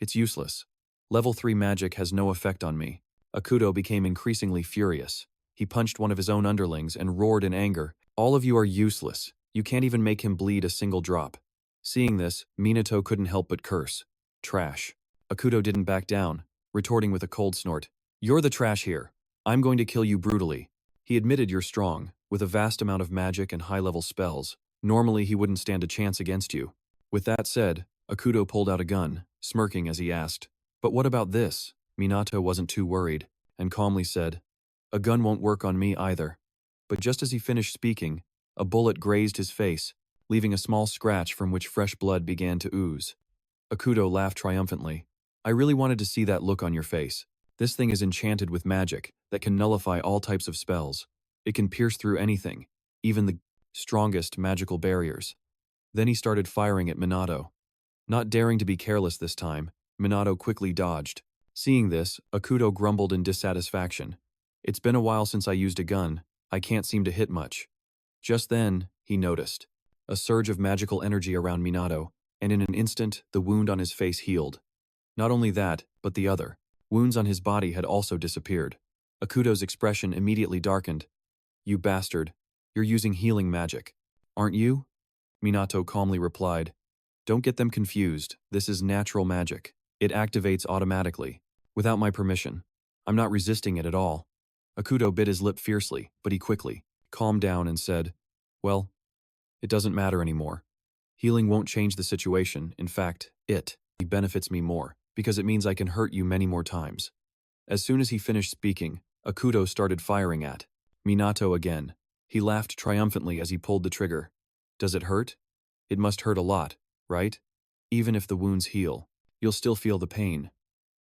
"It's useless. Level 3 magic has no effect on me." Akuto became increasingly furious. He punched one of his own underlings and roared in anger, "All of you are useless. You can't even make him bleed a single drop." Seeing this, Minato couldn't help but curse. "Trash." Akuto didn't back down, retorting with a cold snort, "You're the trash here. I'm going to kill you brutally." He admitted you're strong, with a vast amount of magic and high-level spells. Normally he wouldn't stand a chance against you. With that said, Akuto pulled out a gun, smirking as he asked, "But what about this?" Minato wasn't too worried, and calmly said, "A gun won't work on me either." But just as he finished speaking, a bullet grazed his face, leaving a small scratch from which fresh blood began to ooze. Akuto laughed triumphantly. "I really wanted to see that look on your face. This thing is enchanted with magic that can nullify all types of spells. It can pierce through anything, even the strongest magical barriers." Then he started firing at Minato. Not daring to be careless this time, Minato quickly dodged. Seeing this, Akuto grumbled in dissatisfaction. "It's been a while since I used a gun. I can't seem to hit much." Just then, he noticed a surge of magical energy around Minato, and in an instant, the wound on his face healed. Not only that, but the other wounds on his body had also disappeared. Akuto's expression immediately darkened. "You bastard. You're using healing magic, aren't you?" Minato calmly replied, "Don't get them confused. This is natural magic. It activates automatically, without my permission. I'm not resisting it at all." Akuto bit his lip fiercely, but he quickly calmed down and said, "Well, it doesn't matter anymore. Healing won't change the situation. In fact, it benefits me more, because it means I can hurt you many more times." As soon as he finished speaking, Akuto started firing at Minato again. He laughed triumphantly as he pulled the trigger. "Does it hurt? It must hurt a lot, right? Even if the wounds heal, you'll still feel the pain."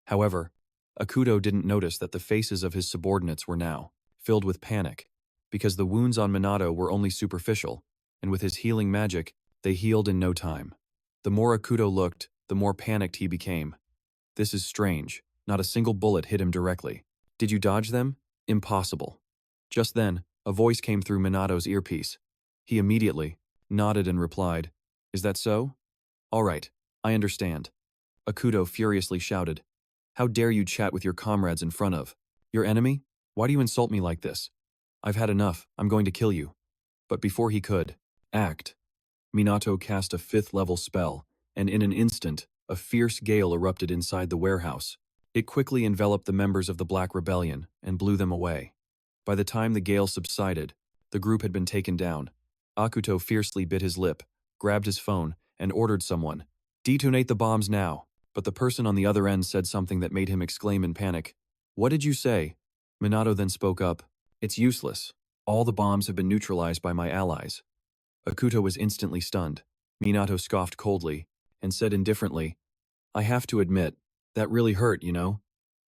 However, Akuto didn't notice that the faces of his subordinates were now filled with panic, because the wounds on Minato were only superficial, and with his healing magic, they healed in no time. The more Akuto looked, the more panicked he became. "This is strange. Not a single bullet hit him directly. Did you dodge them? Impossible. Just then, a voice came through Minato's earpiece. He immediately nodded and replied, "Is that so? All right, I understand." Akuto furiously shouted, "How dare you chat with your comrades in front of your enemy? Why do you insult me like this? I've had enough, I'm going to kill you." But before he could act, Minato cast a 5th-level spell, and in an instant, a fierce gale erupted inside the warehouse. It quickly enveloped the members of the Black Rebellion and blew them away. By the time the gale subsided, the group had been taken down. Akuto fiercely bit his lip, grabbed his phone, and ordered someone, "Detonate the bombs now." But the person on the other end said something that made him exclaim in panic. "What did you say?" Minato then spoke up, "It's useless. All the bombs have been neutralized by my allies." Akuto was instantly stunned. Minato scoffed coldly, and said indifferently, "I have to admit, that really hurt, you know?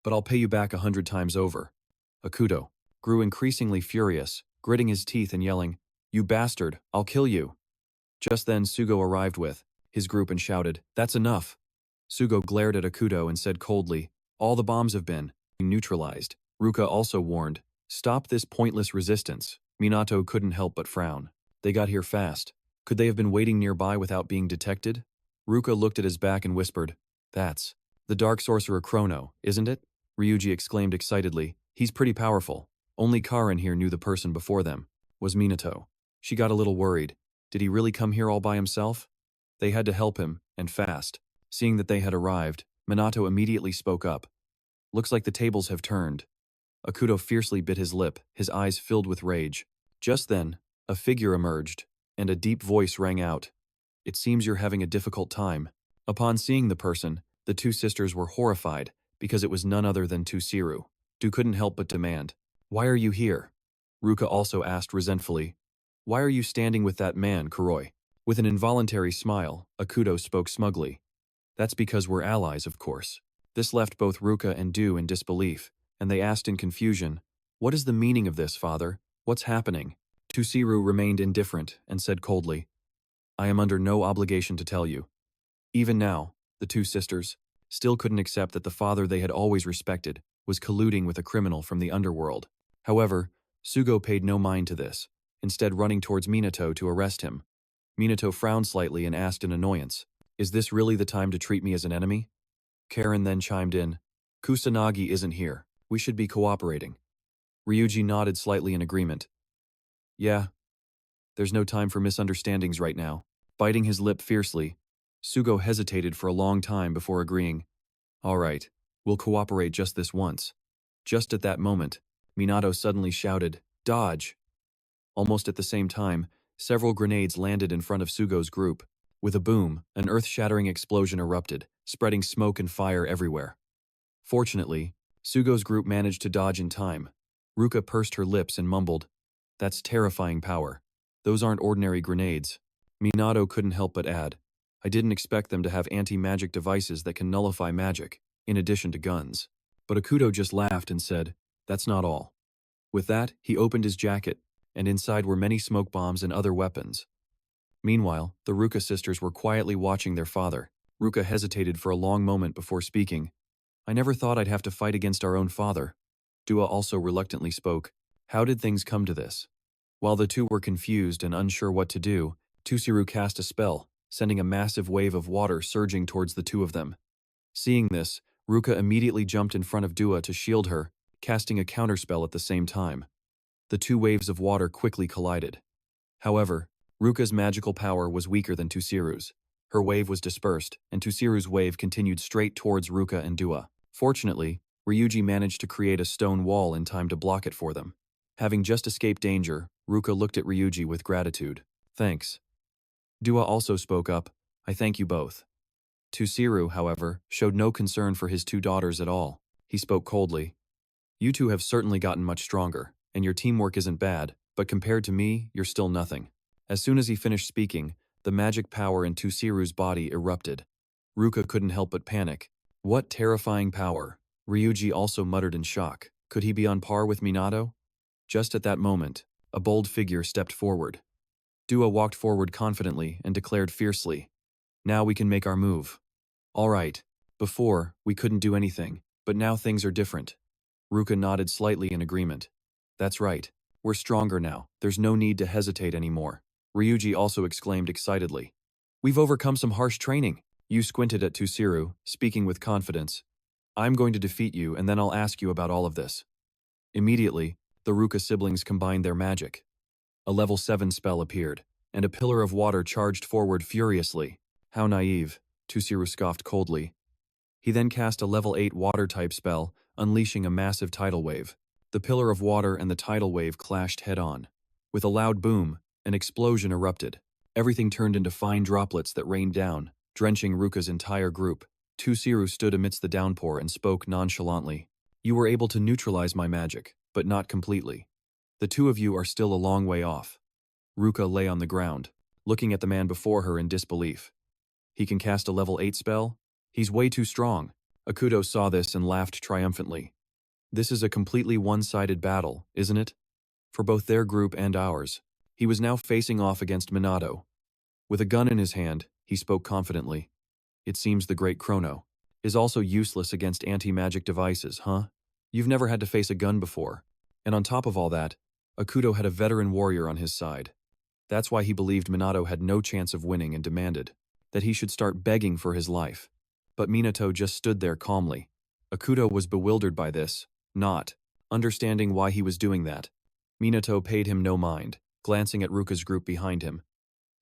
But I'll pay you back 100 times over." Akuto grew increasingly furious, gritting his teeth and yelling, "You bastard, I'll kill you." Just then Sugo arrived with his group and shouted, "That's enough." Sugo glared at Akuto and said coldly, "All the bombs have been neutralized." Ruka also warned, "Stop this pointless resistance." Minato couldn't help but frown. They got here fast. Could they have been waiting nearby without being detected? Ruka looked at his back and whispered, "That's the Dark Sorcerer Chrono, isn't it?" Ryuji exclaimed excitedly, "He's pretty powerful. Only Karin here knew the person before them was Minato." She got a little worried. Did he really come here all by himself? They had to help him, and fast. Seeing that they had arrived, Minato immediately spoke up. "Looks like the tables have turned." Akuto fiercely bit his lip, his eyes filled with rage. Just then, a figure emerged, and a deep voice rang out, "It seems you're having a difficult time." Upon seeing the person, the two sisters were horrified, because it was none other than Tusiru. Du couldn't help but demand, "Why are you here?" Ruka also asked resentfully, "Why are you standing with that man, Kuroi?" With an involuntary smile, Akuto spoke smugly, "That's because we're allies, of course." This left both Ruka and Du in disbelief, and they asked in confusion, "What is the meaning of this, father? What's happening?" Tusiru remained indifferent and said coldly, "I am under no obligation to tell you." Even now, the two sisters still couldn't accept that the father they had always respected was colluding with a criminal from the underworld. However, Sugo paid no mind to this, instead running towards Minato to arrest him. Minato frowned slightly and asked in annoyance, "Is this really the time to treat me as an enemy?" Karin then chimed in, "Kusanagi isn't here. We should be cooperating." Ryuji nodded slightly in agreement. "Yeah, there's no time for misunderstandings right now." Biting his lip fiercely, Sugo hesitated for a long time before agreeing, "All right, we'll cooperate just this once." Just at that moment, Minato suddenly shouted, "Dodge!" Almost at the same time, several grenades landed in front of Sugo's group. With a boom, an earth-shattering explosion erupted, spreading smoke and fire everywhere. Fortunately, Sugo's group managed to dodge in time. Ruka pursed her lips and mumbled, "That's terrifying power. Those aren't ordinary grenades." Minato couldn't help but add, "I didn't expect them to have anti-magic devices that can nullify magic, in addition to guns." But Akuto just laughed and said, "That's not all." With that, he opened his jacket, and inside were many smoke bombs and other weapons. Meanwhile, the Ruka sisters were quietly watching their father. Ruka hesitated for a long moment before speaking. "I never thought I'd have to fight against our own father." Dua also reluctantly spoke, "How did things come to this?" While the two were confused and unsure what to do, Tusiru cast a spell, sending a massive wave of water surging towards the two of them. Seeing this, Ruka immediately jumped in front of Dua to shield her, casting a counterspell at the same time. The two waves of water quickly collided. However, Ruka's magical power was weaker than Tusiru's. Her wave was dispersed, and Tusiru's wave continued straight towards Ruka and Dua. Fortunately, Ryuji managed to create a stone wall in time to block it for them. Having just escaped danger, Ruka looked at Ryuji with gratitude. "Thanks." Dua also spoke up, "I thank you both." Tusiru, however, showed no concern for his two daughters at all. He spoke coldly, "You two have certainly gotten much stronger, and your teamwork isn't bad, but compared to me, you're still nothing." As soon as he finished speaking, the magic power in Tusiru's body erupted. Ruka couldn't help but panic. What terrifying power! Ryuji also muttered in shock. Could he be on par with Minato? Just at that moment, a bold figure stepped forward. Dua walked forward confidently and declared fiercely, "Now we can make our move." "All right. Before, we couldn't do anything, but But now things are different. Ruka nodded slightly in agreement. That's right. We're stronger now. There's no need to hesitate anymore. Ryuji also exclaimed excitedly. We've overcome some harsh training. Yu squinted at Tusiru, speaking with confidence. I'm going to defeat you and then I'll ask you about all of this. Immediately, the Ruka siblings combined their magic. A level 7 spell appeared, and a pillar of water charged forward furiously. How naive, Tusiru scoffed coldly. He then cast a level 8 water-type spell, unleashing a massive tidal wave. The pillar of water and the tidal wave clashed head-on. With a loud boom, an explosion erupted. Everything turned into fine droplets that rained down, drenching Ruka's entire group. Tusiru stood amidst the downpour and spoke nonchalantly. You were able to neutralize my magic, but not completely. The two of you are still a long way off. Ruka lay on the ground, looking at the man before her in disbelief. He can cast a level 8 spell? He's way too strong. Akuto saw this and laughed triumphantly. This is a completely one-sided battle, isn't it? For both their group and ours. He was now facing off against Minato. With a gun in his hand, he spoke confidently. It seems the great Chrono is also useless against anti-magic devices, huh? You've never had to face a gun before. And on top of all that, Akuto had a veteran warrior on his side. That's why he believed Minato had no chance of winning and demanded that he should start begging for his life. But Minato just stood there calmly. Akuto was bewildered by this, not understanding why he was doing that. Minato paid him no mind, glancing at Ruka's group behind him.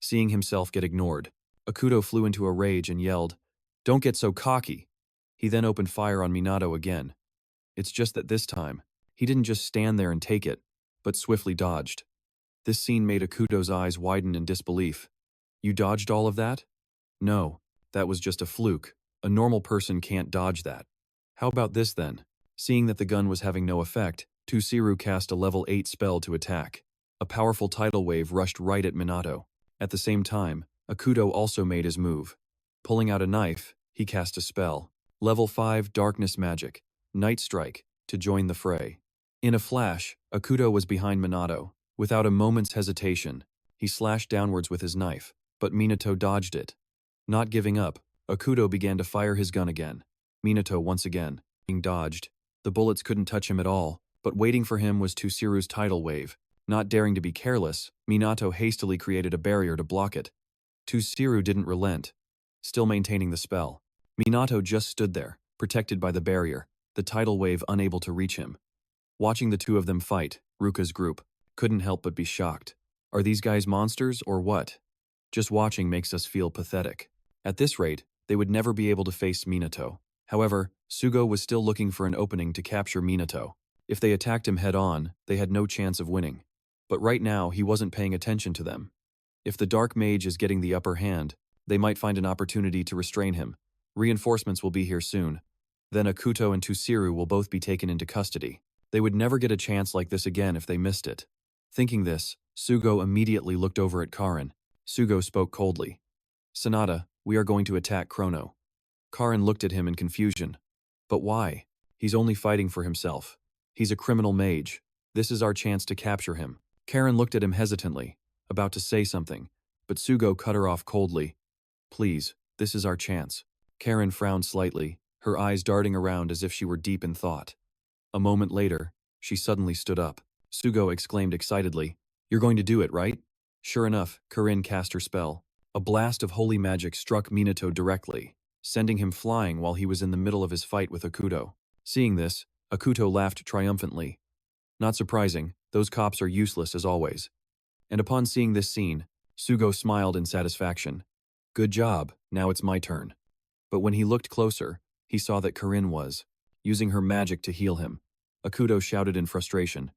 Seeing himself get ignored, Akuto flew into a rage and yelled, "Don't get so cocky!" He then opened fire on Minato again. It's just that this time, he didn't just stand there and take it, but swiftly dodged. This scene made Akuto's eyes widen in disbelief. You dodged all of that? No, that was just a fluke. A normal person can't dodge that. How about this then? Seeing that the gun was having no effect, Tusiru cast a level 8 spell to attack. A powerful tidal wave rushed right at Minato. At the same time, Akuto also made his move. Pulling out a knife, he cast a spell. Level 5 Darkness Magic, Night Strike, to join the fray. In a flash, Akuto was behind Minato. Without a moment's hesitation, he slashed downwards with his knife, but Minato dodged it. Not giving up, Akuto began to fire his gun again. Minato once again, being dodged. The bullets couldn't touch him at all, but waiting for him was Tusiru's tidal wave. Not daring to be careless, Minato hastily created a barrier to block it. Tusiru didn't relent, still maintaining the spell. Minato just stood there, protected by the barrier, the tidal wave unable to reach him. Watching the two of them fight, Ruka's group couldn't help but be shocked. Are these guys monsters or what? Just watching makes us feel pathetic. At this rate, they would never be able to face Minato. However, Sugo was still looking for an opening to capture Minato. If they attacked him head-on, they had no chance of winning. But right now, he wasn't paying attention to them. If the Dark Mage is getting the upper hand, they might find an opportunity to restrain him. Reinforcements will be here soon. Then Akuto and Tusiru will both be taken into custody. They would never get a chance like this again if they missed it. Thinking this, Sugo immediately looked over at Karin. Sugo spoke coldly. Sanada, we are going to attack Chrono. Karin looked at him in confusion. But why? He's only fighting for himself. He's a criminal mage. This is our chance to capture him. Karin looked at him hesitantly, about to say something, but Sugo cut her off coldly. Please, this is our chance. Karin frowned slightly, her eyes darting around as if she were deep in thought. A moment later, she suddenly stood up. Sugo exclaimed excitedly, You're going to do it, right? Sure enough, Karin cast her spell. A blast of holy magic struck Minato directly, sending him flying while he was in the middle of his fight with Akuto. Seeing this, Akuto laughed triumphantly. Not surprising, those cops are useless as always. And upon seeing this scene, Sugo smiled in satisfaction. Good job, now it's my turn. But when he looked closer, he saw that Karin was using her magic to heal him. Akuto shouted in frustration.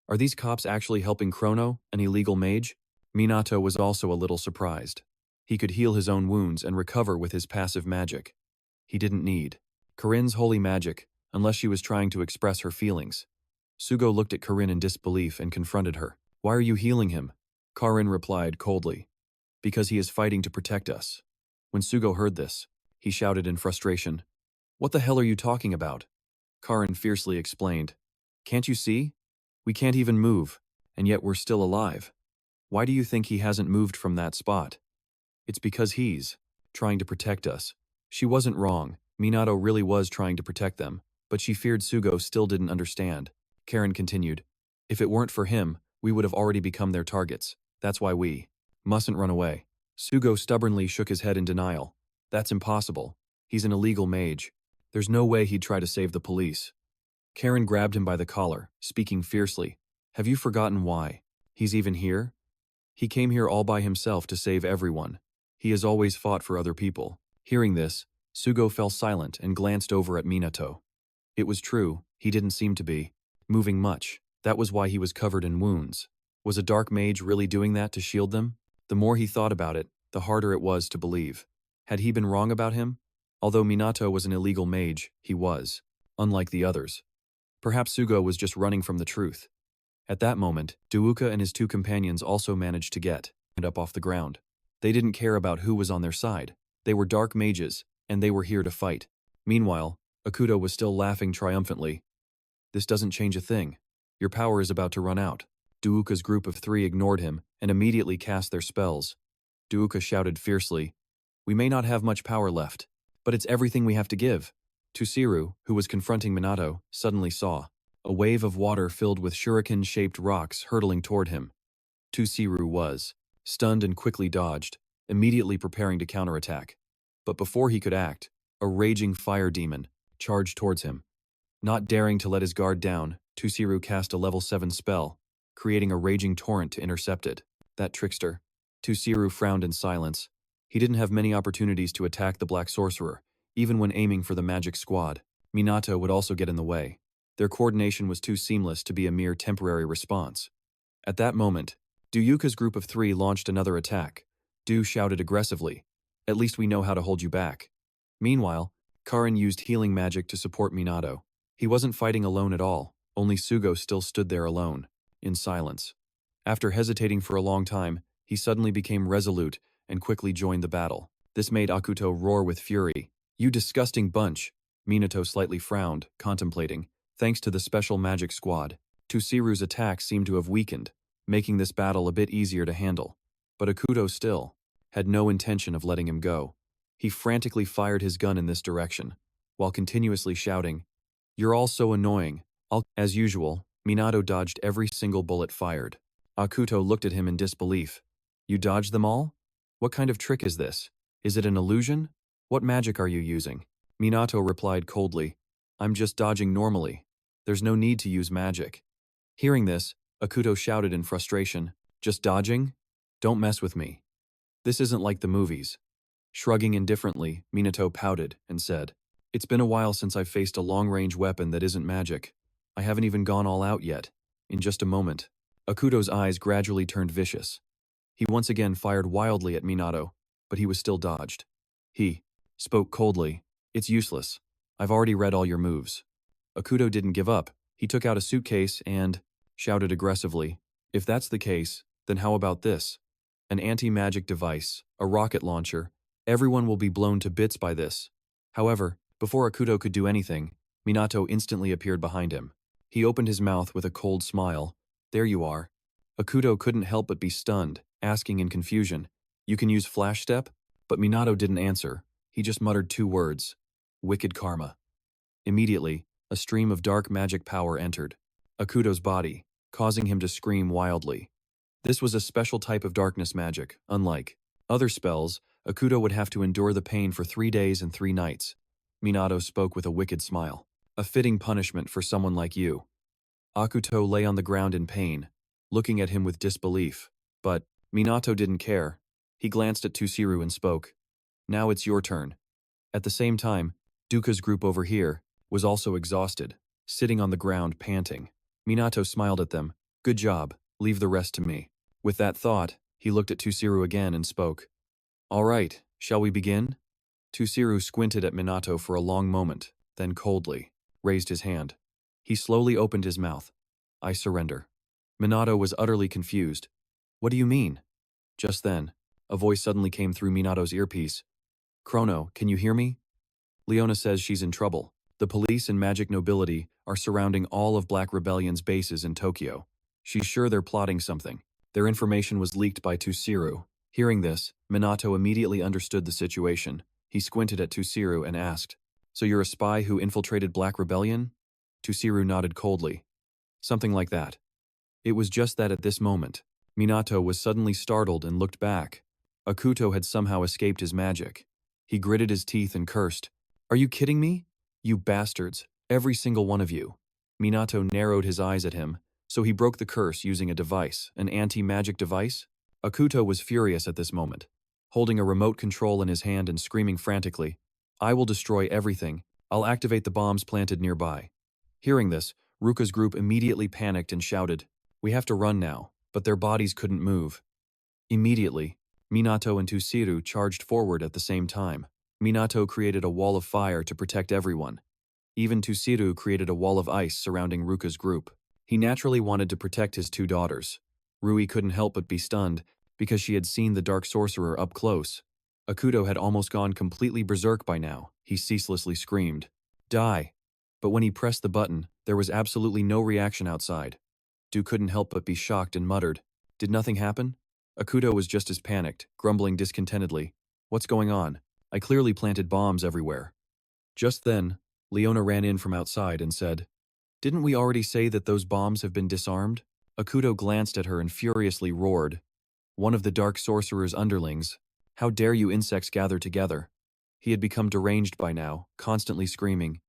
Are these cops actually helping Chrono, an illegal mage? Minato was also a little surprised. He could heal his own wounds and recover with his passive magic. He didn't need Karin's holy magic, unless she was trying to express her feelings. Sugo looked at Karin in disbelief and confronted her. Why are you healing him? Karin replied coldly. Because he is fighting to protect us. When Sugo heard this, he shouted in frustration. What the hell are you talking about? Karin fiercely explained. Can't you see? We can't even move, and yet we're still alive. Why do you think he hasn't moved from that spot? It's because he's trying to protect us. She wasn't wrong. Minato really was trying to protect them. But she feared Sugo still didn't understand. Karen continued, "If it weren't for him, we would have already become their targets. That's why we mustn't run away." Sugo stubbornly shook his head in denial. "That's impossible. He's an illegal mage. There's no way he'd try to save the police." Karen grabbed him by the collar, speaking fiercely. "Have you forgotten why he's even here? He came here all by himself to save everyone. He has always fought for other people." Hearing this, Sugo fell silent and glanced over at Minato. It was true, he didn't seem to be moving much. That was why he was covered in wounds. Was a dark mage really doing that to shield them? The more he thought about it, the harder it was to believe. Had he been wrong about him? Although Minato was an illegal mage, he was, unlike the others. Perhaps Sugo was just running from the truth. At that moment, Duuka and his two companions also managed to get up off the ground. They didn't care about who was on their side. They were dark mages, and they were here to fight. Meanwhile, Akuto was still laughing triumphantly. "This doesn't change a thing. Your power is about to run out." Duuka's group of 3 ignored him and immediately cast their spells. Duuka shouted fiercely, "We may not have much power left, but it's everything we have to give." Tusiru, who was confronting Minato, suddenly saw a wave of water filled with shuriken-shaped rocks hurtling toward him. Tusiru was stunned and quickly dodged, immediately preparing to counterattack. But before he could act, a raging fire demon charged towards him. Not daring to let his guard down, Tusiru cast a level 7 spell, creating a raging torrent to intercept it. That trickster. Tusiru frowned in silence. He didn't have many opportunities to attack the Black Sorcerer, even when aiming for the magic squad. Minato would also get in the way. Their coordination was too seamless to be a mere temporary response. At that moment, Duuka's group of 3 launched another attack. Du shouted aggressively, "At least we know how to hold you back." Meanwhile, Karin used healing magic to support Minato. He wasn't fighting alone at all, only Sugo still stood there alone, in silence. After hesitating for a long time, he suddenly became resolute and quickly joined the battle. This made Akuto roar with fury. "You disgusting bunch!" Minato slightly frowned, contemplating. Thanks to the special magic squad, Tusiru's attack seemed to have weakened, making this battle a bit easier to handle. But Akuto still had no intention of letting him go. He frantically fired his gun in this direction, while continuously shouting, "You're all so annoying. As usual, Minato dodged every single bullet fired. Akuto looked at him in disbelief. "You dodged them all? What kind of trick is this? Is it an illusion? What magic are you using?" Minato replied coldly, "I'm just dodging normally. There's no need to use magic." Hearing this, Akuto shouted in frustration, "Just dodging? Don't mess with me. This isn't like the movies." Shrugging indifferently, Minato pouted and said, "It's been a while since I've faced a long-range weapon that isn't magic. I haven't even gone all out yet." In just a moment, Akuto's eyes gradually turned vicious. He once again fired wildly at Minato, but he was still dodged. He spoke coldly, "It's useless. I've already read all your moves." Akuto didn't give up. He took out a suitcase and shouted aggressively, "If that's the case, then how about this? An anti-magic device, a rocket launcher. Everyone will be blown to bits by this." However, before Akuto could do anything, Minato instantly appeared behind him. He opened his mouth with a cold smile. "There you are." Akuto couldn't help but be stunned, asking in confusion, "You can use Flash Step?" But Minato didn't answer. He just muttered 2 words, "Wicked karma." Immediately, a stream of dark magic power entered Akuto's body, causing him to scream wildly. This was a special type of darkness magic. Unlike other spells, Akuto would have to endure the pain for 3 days and 3 nights. Minato spoke with a wicked smile. "A fitting punishment for someone like you." Akuto lay on the ground in pain, looking at him with disbelief. But Minato didn't care. He glanced at Tusiru and spoke, "Now it's your turn." At the same time, Duka's group over here was also exhausted, sitting on the ground panting. Minato smiled at them. "Good job, leave the rest to me." With that thought, he looked at Tusiru again and spoke, "All right, shall we begin?" Tusiru squinted at Minato for a long moment, then coldly raised his hand. He slowly opened his mouth. "I surrender." Minato was utterly confused. "What do you mean?" Just then, a voice suddenly came through Minato's earpiece. "Chrono, can you hear me? Leona says she's in trouble. The police and magic nobility are surrounding all of Black Rebellion's bases in Tokyo. She's sure they're plotting something. Their information was leaked by Tusiru." Hearing this, Minato immediately understood the situation. He squinted at Tusiru and asked, So you're a spy who infiltrated Black Rebellion? Tusiru nodded coldly. Something like that. It was just that at this moment, Minato was suddenly startled and looked back. Akuto had somehow escaped his magic. He gritted his teeth and cursed. Are you kidding me? You bastards, every single one of you. Minato narrowed his eyes at him, so he broke the curse using a device, an anti-magic device. Akuto was furious at this moment, holding a remote control in his hand and screaming frantically, I will destroy everything. I'll activate the bombs planted nearby. Hearing this, Ruka's group immediately panicked and shouted, we have to run now, but their bodies couldn't move. Immediately, Minato and Tusiru charged forward at the same time. Minato created a wall of fire to protect everyone. Even Tusiru created a wall of ice surrounding Ruka's group. He naturally wanted to protect his two daughters. Rui couldn't help but be stunned, because she had seen the Dark Sorcerer up close. Akuto had almost gone completely berserk by now. He ceaselessly screamed, Die! But when he pressed the button, there was absolutely no reaction outside. Du couldn't help but be shocked and muttered, Did nothing happen? Akuto was just as panicked, grumbling discontentedly, What's going on? I clearly planted bombs everywhere. Just then, Leona ran in from outside and said, Didn't we already say that those bombs have been disarmed? Akuto glanced at her and furiously roared, One of the Dark Sorcerer's underlings. How dare you insects gather together? He had become deranged by now, constantly screaming,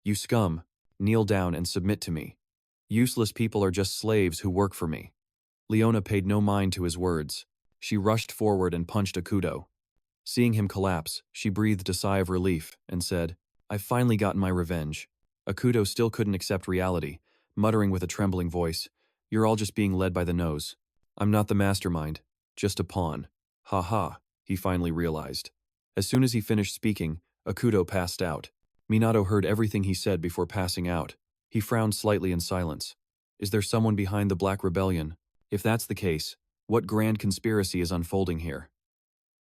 You scum, kneel down and submit to me. Useless people are just slaves who work for me. Leona paid no mind to his words. She rushed forward and punched Akuto. Seeing him collapse, she breathed a sigh of relief and said, I've finally gotten my revenge. Akuto still couldn't accept reality, muttering with a trembling voice, You're all just being led by the nose. I'm not the mastermind, just a pawn. Ha ha, he finally realized. As soon as he finished speaking, Akuto passed out. Minato heard everything he said before passing out. He frowned slightly in silence. Is there someone behind the Black Rebellion? If that's the case, what grand conspiracy is unfolding here?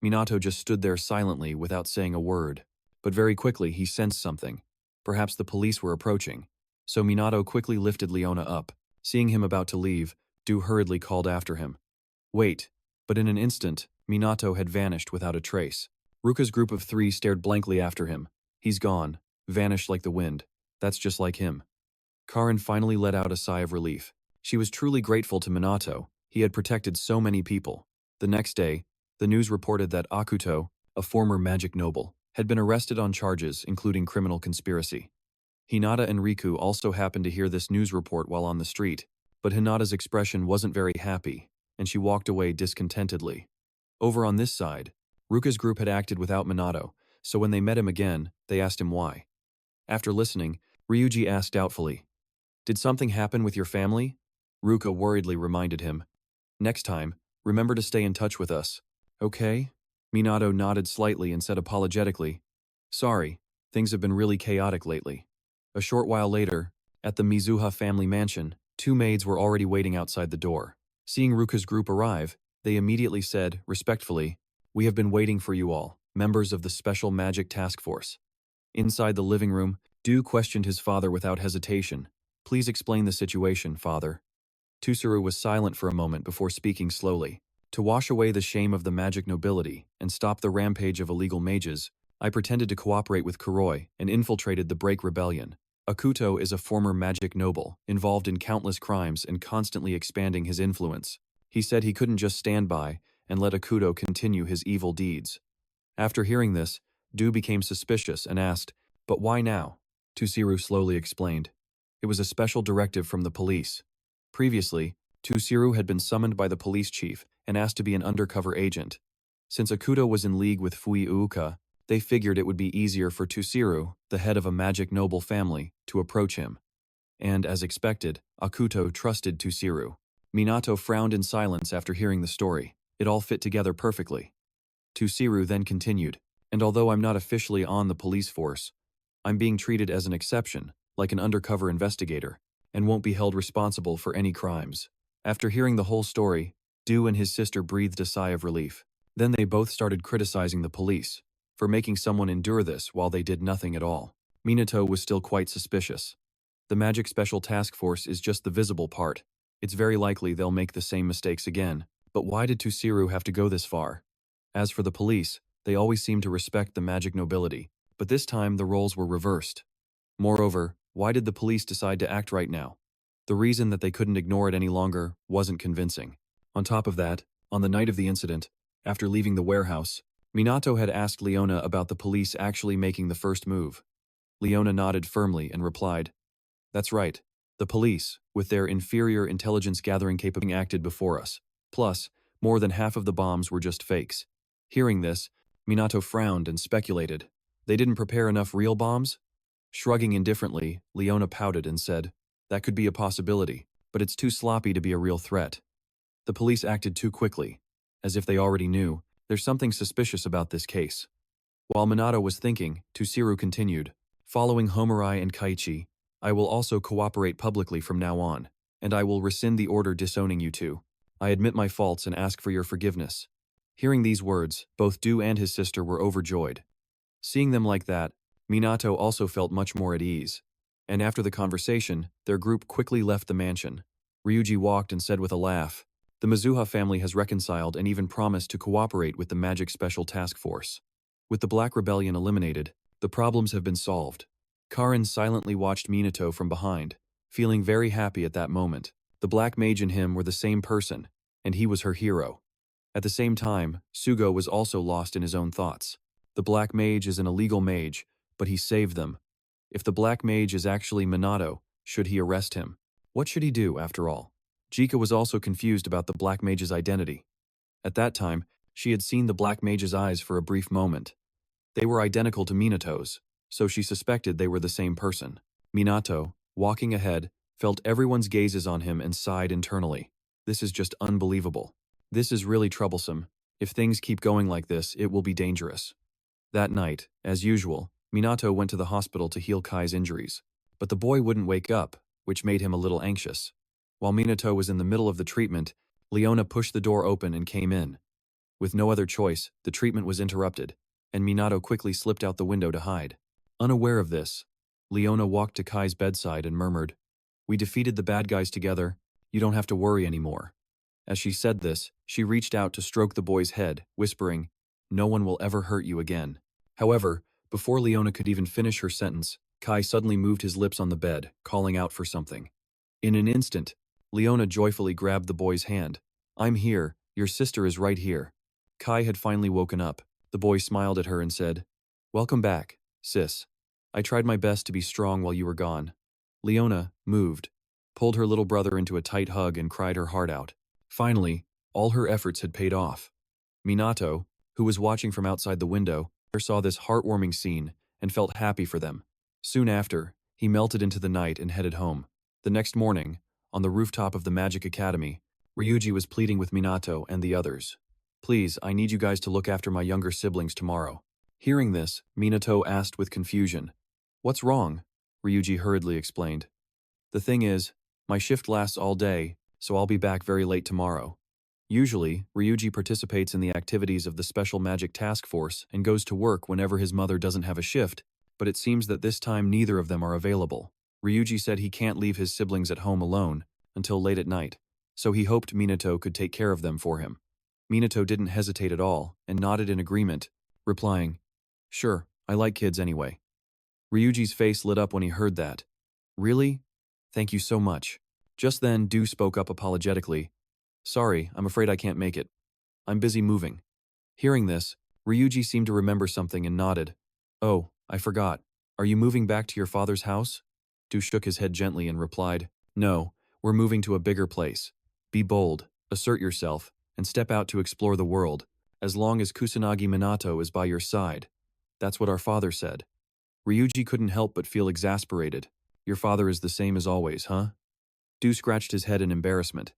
Minato just stood there silently without saying a word. But very quickly he sensed something. Perhaps the police were approaching. So Minato quickly lifted Leona up. Seeing him about to leave, Du hurriedly called after him. Wait. But in an instant, Minato had vanished without a trace. Ruka's group of 3 stared blankly after him. He's gone. Vanished like the wind. That's just like him. Karin finally let out a sigh of relief. She was truly grateful to Minato. He had protected so many people. The next day, the news reported that Akuto, a former magic noble, had been arrested on charges including criminal conspiracy. Hinata and Riku also happened to hear this news report while on the street, but Hinata's expression wasn't very happy, and she walked away discontentedly. Over on this side, Ruka's group had acted without Minato, so when they met him again, they asked him why. After listening, Ryuji asked doubtfully, Did something happen with your family? Ruka worriedly reminded him, Next time, remember to stay in touch with us. Okay? Minato nodded slightly and said apologetically, Sorry, things have been really chaotic lately. A short while later, at the Mizuha family mansion, 2 maids were already waiting outside the door. Seeing Ruka's group arrive, they immediately said, respectfully, We have been waiting for you all, members of the Special Magic Task Force. Inside the living room, Du questioned his father without hesitation. Please explain the situation, father. Tusiru was silent for a moment before speaking slowly. To wash away the shame of the magic nobility and stop the rampage of illegal mages, I pretended to cooperate with Kuroi and infiltrated the Break Rebellion. Akuto is a former magic noble, involved in countless crimes and constantly expanding his influence. He said he couldn't just stand by and let Akuto continue his evil deeds. After hearing this, Du became suspicious and asked, But why now? Tusiru slowly explained. It was a special directive from the police. Previously, Tusiru had been summoned by the police chief and asked to be an undercover agent. Since Akuto was in league with Fuiuka, they figured it would be easier for Tusiru, the head of a magic noble family, to approach him. And, as expected, Akuto trusted Tusiru. Minato frowned in silence after hearing the story. It all fit together perfectly. Tusiru then continued, And although I'm not officially on the police force, I'm being treated as an exception, like an undercover investigator, and won't be held responsible for any crimes. After hearing the whole story, Du and his sister breathed a sigh of relief. Then they both started criticizing the police for making someone endure this while they did nothing at all. Minato was still quite suspicious. The Magic Special Task Force is just the visible part. It's very likely they'll make the same mistakes again. But why did Tusiru have to go this far? As for the police, they always seem to respect the magic nobility. But this time the roles were reversed. Moreover, why did the police decide to act right now? The reason that they couldn't ignore it any longer wasn't convincing. On top of that, on the night of the incident, after leaving the warehouse, Minato had asked Leona about the police actually making the first move. Leona nodded firmly and replied, "That's right. The police, with their inferior intelligence-gathering capability, acted before us. Plus, more than half of the bombs were just fakes." Hearing this, Minato frowned and speculated. They didn't prepare enough real bombs? Shrugging indifferently, Leona pouted and said, "That could be a possibility, but it's too sloppy to be a real threat." The police acted too quickly. As if they already knew, there's something suspicious about this case. While Minato was thinking, Tusiru continued, "Following Homurai and Kaichi, I will also cooperate publicly from now on, and I will rescind the order disowning you two. I admit my faults and ask for your forgiveness." Hearing these words, both Du and his sister were overjoyed. Seeing them like that, Minato also felt much more at ease. And after the conversation, their group quickly left the mansion. Ryuji walked and said with a laugh, "The Mizuha family has reconciled and even promised to cooperate with the Magic Special Task Force. With the Black Rebellion eliminated, the problems have been solved." Karin silently watched Minato from behind, feeling very happy at that moment. The Black Mage and him were the same person, and he was her hero. At the same time, Sugo was also lost in his own thoughts. The Black Mage is an illegal mage, but he saved them. If the Black Mage is actually Minato, should he arrest him? What should he do, after all? Jika was also confused about the Black Mage's identity. At that time, she had seen the Black Mage's eyes for a brief moment. They were identical to Minato's, so she suspected they were the same person. Minato, walking ahead, felt everyone's gazes on him and sighed internally. This is just unbelievable. This is really troublesome. If things keep going like this, it will be dangerous. That night, as usual, Minato went to the hospital to heal Kai's injuries. But the boy wouldn't wake up, which made him a little anxious. While Minato was in the middle of the treatment, Leona pushed the door open and came in. With no other choice, the treatment was interrupted, and Minato quickly slipped out the window to hide. Unaware of this, Leona walked to Kai's bedside and murmured, "We defeated the bad guys together. You don't have to worry anymore." As she said this, she reached out to stroke the boy's head, whispering, "No one will ever hurt you again." However, before Leona could even finish her sentence, Kai suddenly moved his lips on the bed, calling out for something. In an instant, Leona joyfully grabbed the boy's hand. "I'm here, your sister is right here." Kai had finally woken up. The boy smiled at her and said, "Welcome back, sis. I tried my best to be strong while you were gone." Leona, moved, pulled her little brother into a tight hug and cried her heart out. Finally, all her efforts had paid off. Minato, who was watching from outside the window, saw this heartwarming scene and felt happy for them. Soon after, he melted into the night and headed home. The next morning, on the rooftop of the Magic Academy, Ryuji was pleading with Minato and the others. "Please, I need you guys to look after my younger siblings tomorrow." Hearing this, Minato asked with confusion, "What's wrong?" Ryuji hurriedly explained. "The thing is, my shift lasts all day, so I'll be back very late tomorrow." Usually, Ryuji participates in the activities of the Special Magic Task Force and goes to work whenever his mother doesn't have a shift, but it seems that this time neither of them are available. Ryuji said he can't leave his siblings at home alone until late at night, so he hoped Minato could take care of them for him. Minato didn't hesitate at all and nodded in agreement, replying, "Sure, I like kids anyway." Ryuji's face lit up when he heard that. "Really? Thank you so much." Just then, Du spoke up apologetically. "Sorry, I'm afraid I can't make it. I'm busy moving." Hearing this, Ryuji seemed to remember something and nodded. "Oh, I forgot. Are you moving back to your father's house?" Du shook his head gently and replied, "No, we're moving to a bigger place. Be bold, assert yourself, and step out to explore the world, as long as Kusanagi Minato is by your side. That's what our father said." Ryuji couldn't help but feel exasperated. "Your father is the same as always, huh?" Du scratched his head in embarrassment.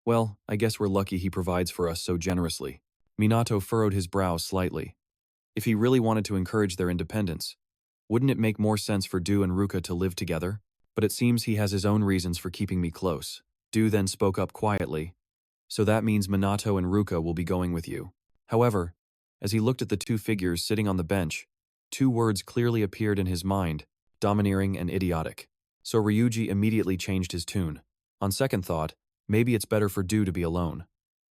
"Well, I guess we're lucky he provides for us so generously." Minato furrowed his brow slightly. If he really wanted to encourage their independence, wouldn't it make more sense for Du and Ruka to live together? But it seems he has his own reasons for keeping me close. Du then spoke up quietly. "So that means Minato and Ruka will be going with you." However, as he looked at the two figures sitting on the bench, two words clearly appeared in his mind, domineering and idiotic. So Ryuji immediately changed his tune. On second thought, maybe it's better for Du to be alone.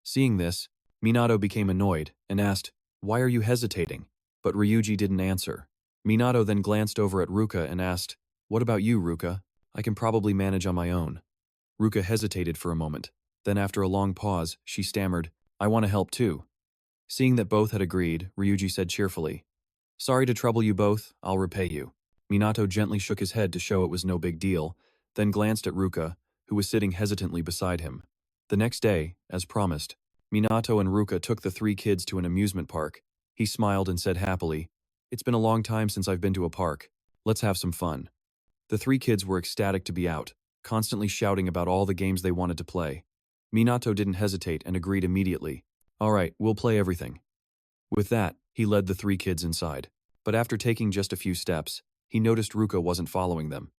Seeing this, Minato became annoyed and asked, "Why are you hesitating?" But Ryuji didn't answer. Minato then glanced over at Ruka and asked, "What about you, Ruka? I can probably manage on my own." Ruka hesitated for a moment. Then after a long pause, she stammered, "I want to help too." Seeing that both had agreed, Ryuji said cheerfully, "Sorry to trouble you both, I'll repay you." Minato gently shook his head to show it was no big deal, then glanced at Ruka, who was sitting hesitantly beside him. The next day, as promised, Minato and Ruka took the three kids to an amusement park. He smiled and said happily, "It's been a long time since I've been to a park. Let's have some fun." The three kids were ecstatic to be out, constantly shouting about all the games they wanted to play. Minato didn't hesitate and agreed immediately. "All right, we'll play everything." With that, he led the three kids inside. But after taking just a few steps, he noticed Ruka wasn't following them.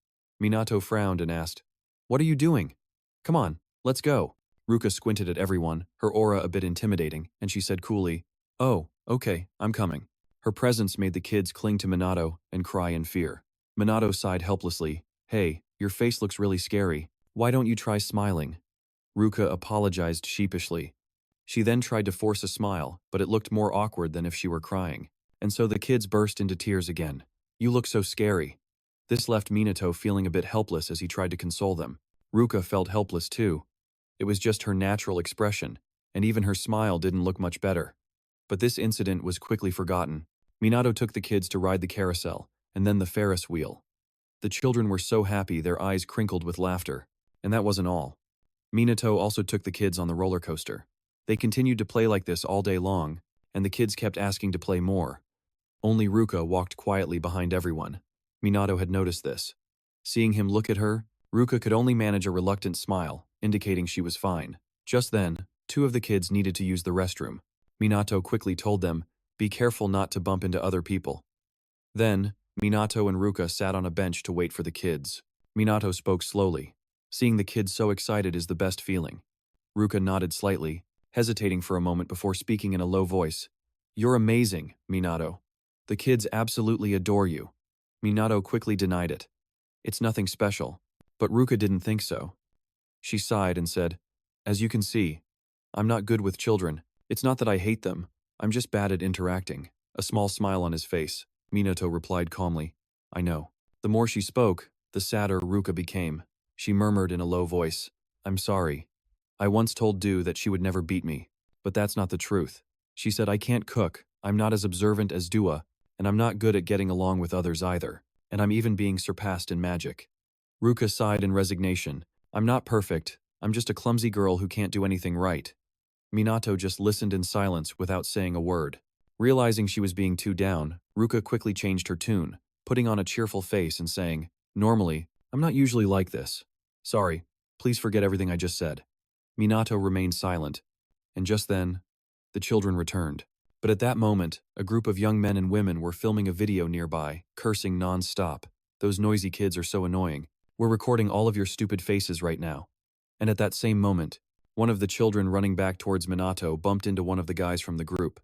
Minato frowned and asked, "What are you doing? Come on, let's go." Ruka squinted at everyone, her aura a bit intimidating, and she said coolly, "Oh, okay, I'm coming." Her presence made the kids cling to Minato and cry in fear. Minato sighed helplessly, "Hey, your face looks really scary. Why don't you try smiling?" Ruka apologized sheepishly. She then tried to force a smile, but it looked more awkward than if she were crying. And so the kids burst into tears again. "You look so scary." This left Minato feeling a bit helpless as he tried to console them. Ruka felt helpless too. It was just her natural expression, and even her smile didn't look much better. But this incident was quickly forgotten. Minato took the kids to ride the carousel, and then the Ferris wheel. The children were so happy their eyes crinkled with laughter. And that wasn't all. Minato also took the kids on the roller coaster. They continued to play like this all day long, and the kids kept asking to play more. Only Ruka walked quietly behind everyone. Minato had noticed this. Seeing him look at her, Ruka could only manage a reluctant smile, indicating she was fine. Just then, two of the kids needed to use the restroom. Minato quickly told them, "Be careful not to bump into other people." Then, Minato and Ruka sat on a bench to wait for the kids. Minato spoke slowly. Seeing the kids so excited is the best feeling. Ruka nodded slightly, hesitating for a moment before speaking in a low voice. "You're amazing, Minato. The kids absolutely adore you." Minato quickly denied it. "It's nothing special." But Ruka didn't think so. She sighed and said, "As you can see, I'm not good with children. It's not that I hate them. I'm just bad at interacting." A small smile on his face, Minato replied calmly, "I know." The more she spoke, the sadder Ruka became. She murmured in a low voice, "I'm sorry. I once told Du that she would never beat me, but that's not the truth." She said, "I can't cook, I'm not as observant as Dua, and I'm not good at getting along with others either, and I'm even being surpassed in magic." Ruka sighed in resignation. "I'm not perfect, I'm just a clumsy girl who can't do anything right." Minato just listened in silence without saying a word. Realizing she was being too down, Ruka quickly changed her tune, putting on a cheerful face and saying, "Normally, I'm not usually like this. Sorry, please forget everything I just said." Minato remained silent, and just then, the children returned. But at that moment, a group of young men and women were filming a video nearby, cursing non-stop. "Those noisy kids are so annoying. We're recording all of your stupid faces right now." And at that same moment, one of the children running back towards Minato bumped into one of the guys from the group.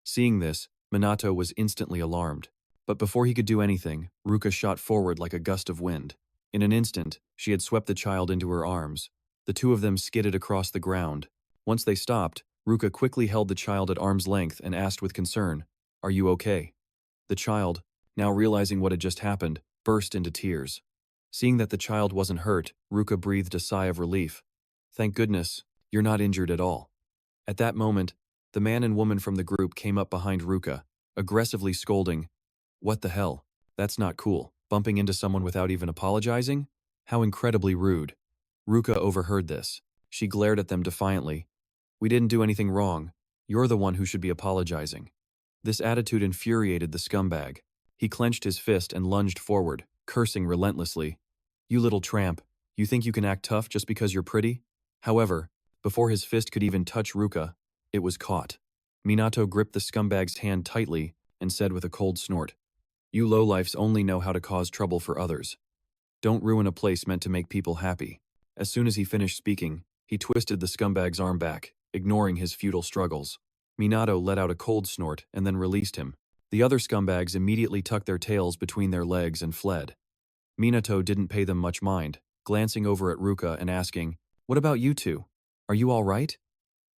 Seeing this, Minato was instantly alarmed. But before he could do anything, Ruka shot forward like a gust of wind. In an instant, she had swept the child into her arms. The two of them skidded across the ground. Once they stopped, Ruka quickly held the child at arm's length and asked with concern, "Are you okay?" The child, now realizing what had just happened, burst into tears. Seeing that the child wasn't hurt, Ruka breathed a sigh of relief. "Thank goodness, you're not injured at all." At that moment, the man and woman from the group came up behind Ruka, aggressively scolding, "What the hell? That's not cool. Bumping into someone without even apologizing? How incredibly rude." Ruka overheard this. She glared at them defiantly. "We didn't do anything wrong. You're the one who should be apologizing." This attitude infuriated the scumbag. He clenched his fist and lunged forward, cursing relentlessly. "You little tramp, you think you can act tough just because you're pretty?" However, before his fist could even touch Ruka, it was caught. Minato gripped the scumbag's hand tightly and said with a cold snort, "You lowlifes only know how to cause trouble for others. Don't ruin a place meant to make people happy." As soon as he finished speaking, he twisted the scumbag's arm back, ignoring his futile struggles. Minato let out a cold snort and then released him. The other scumbags immediately tucked their tails between their legs and fled. Minato didn't pay them much mind, glancing over at Ruka and asking, "What about you two? Are you all right?"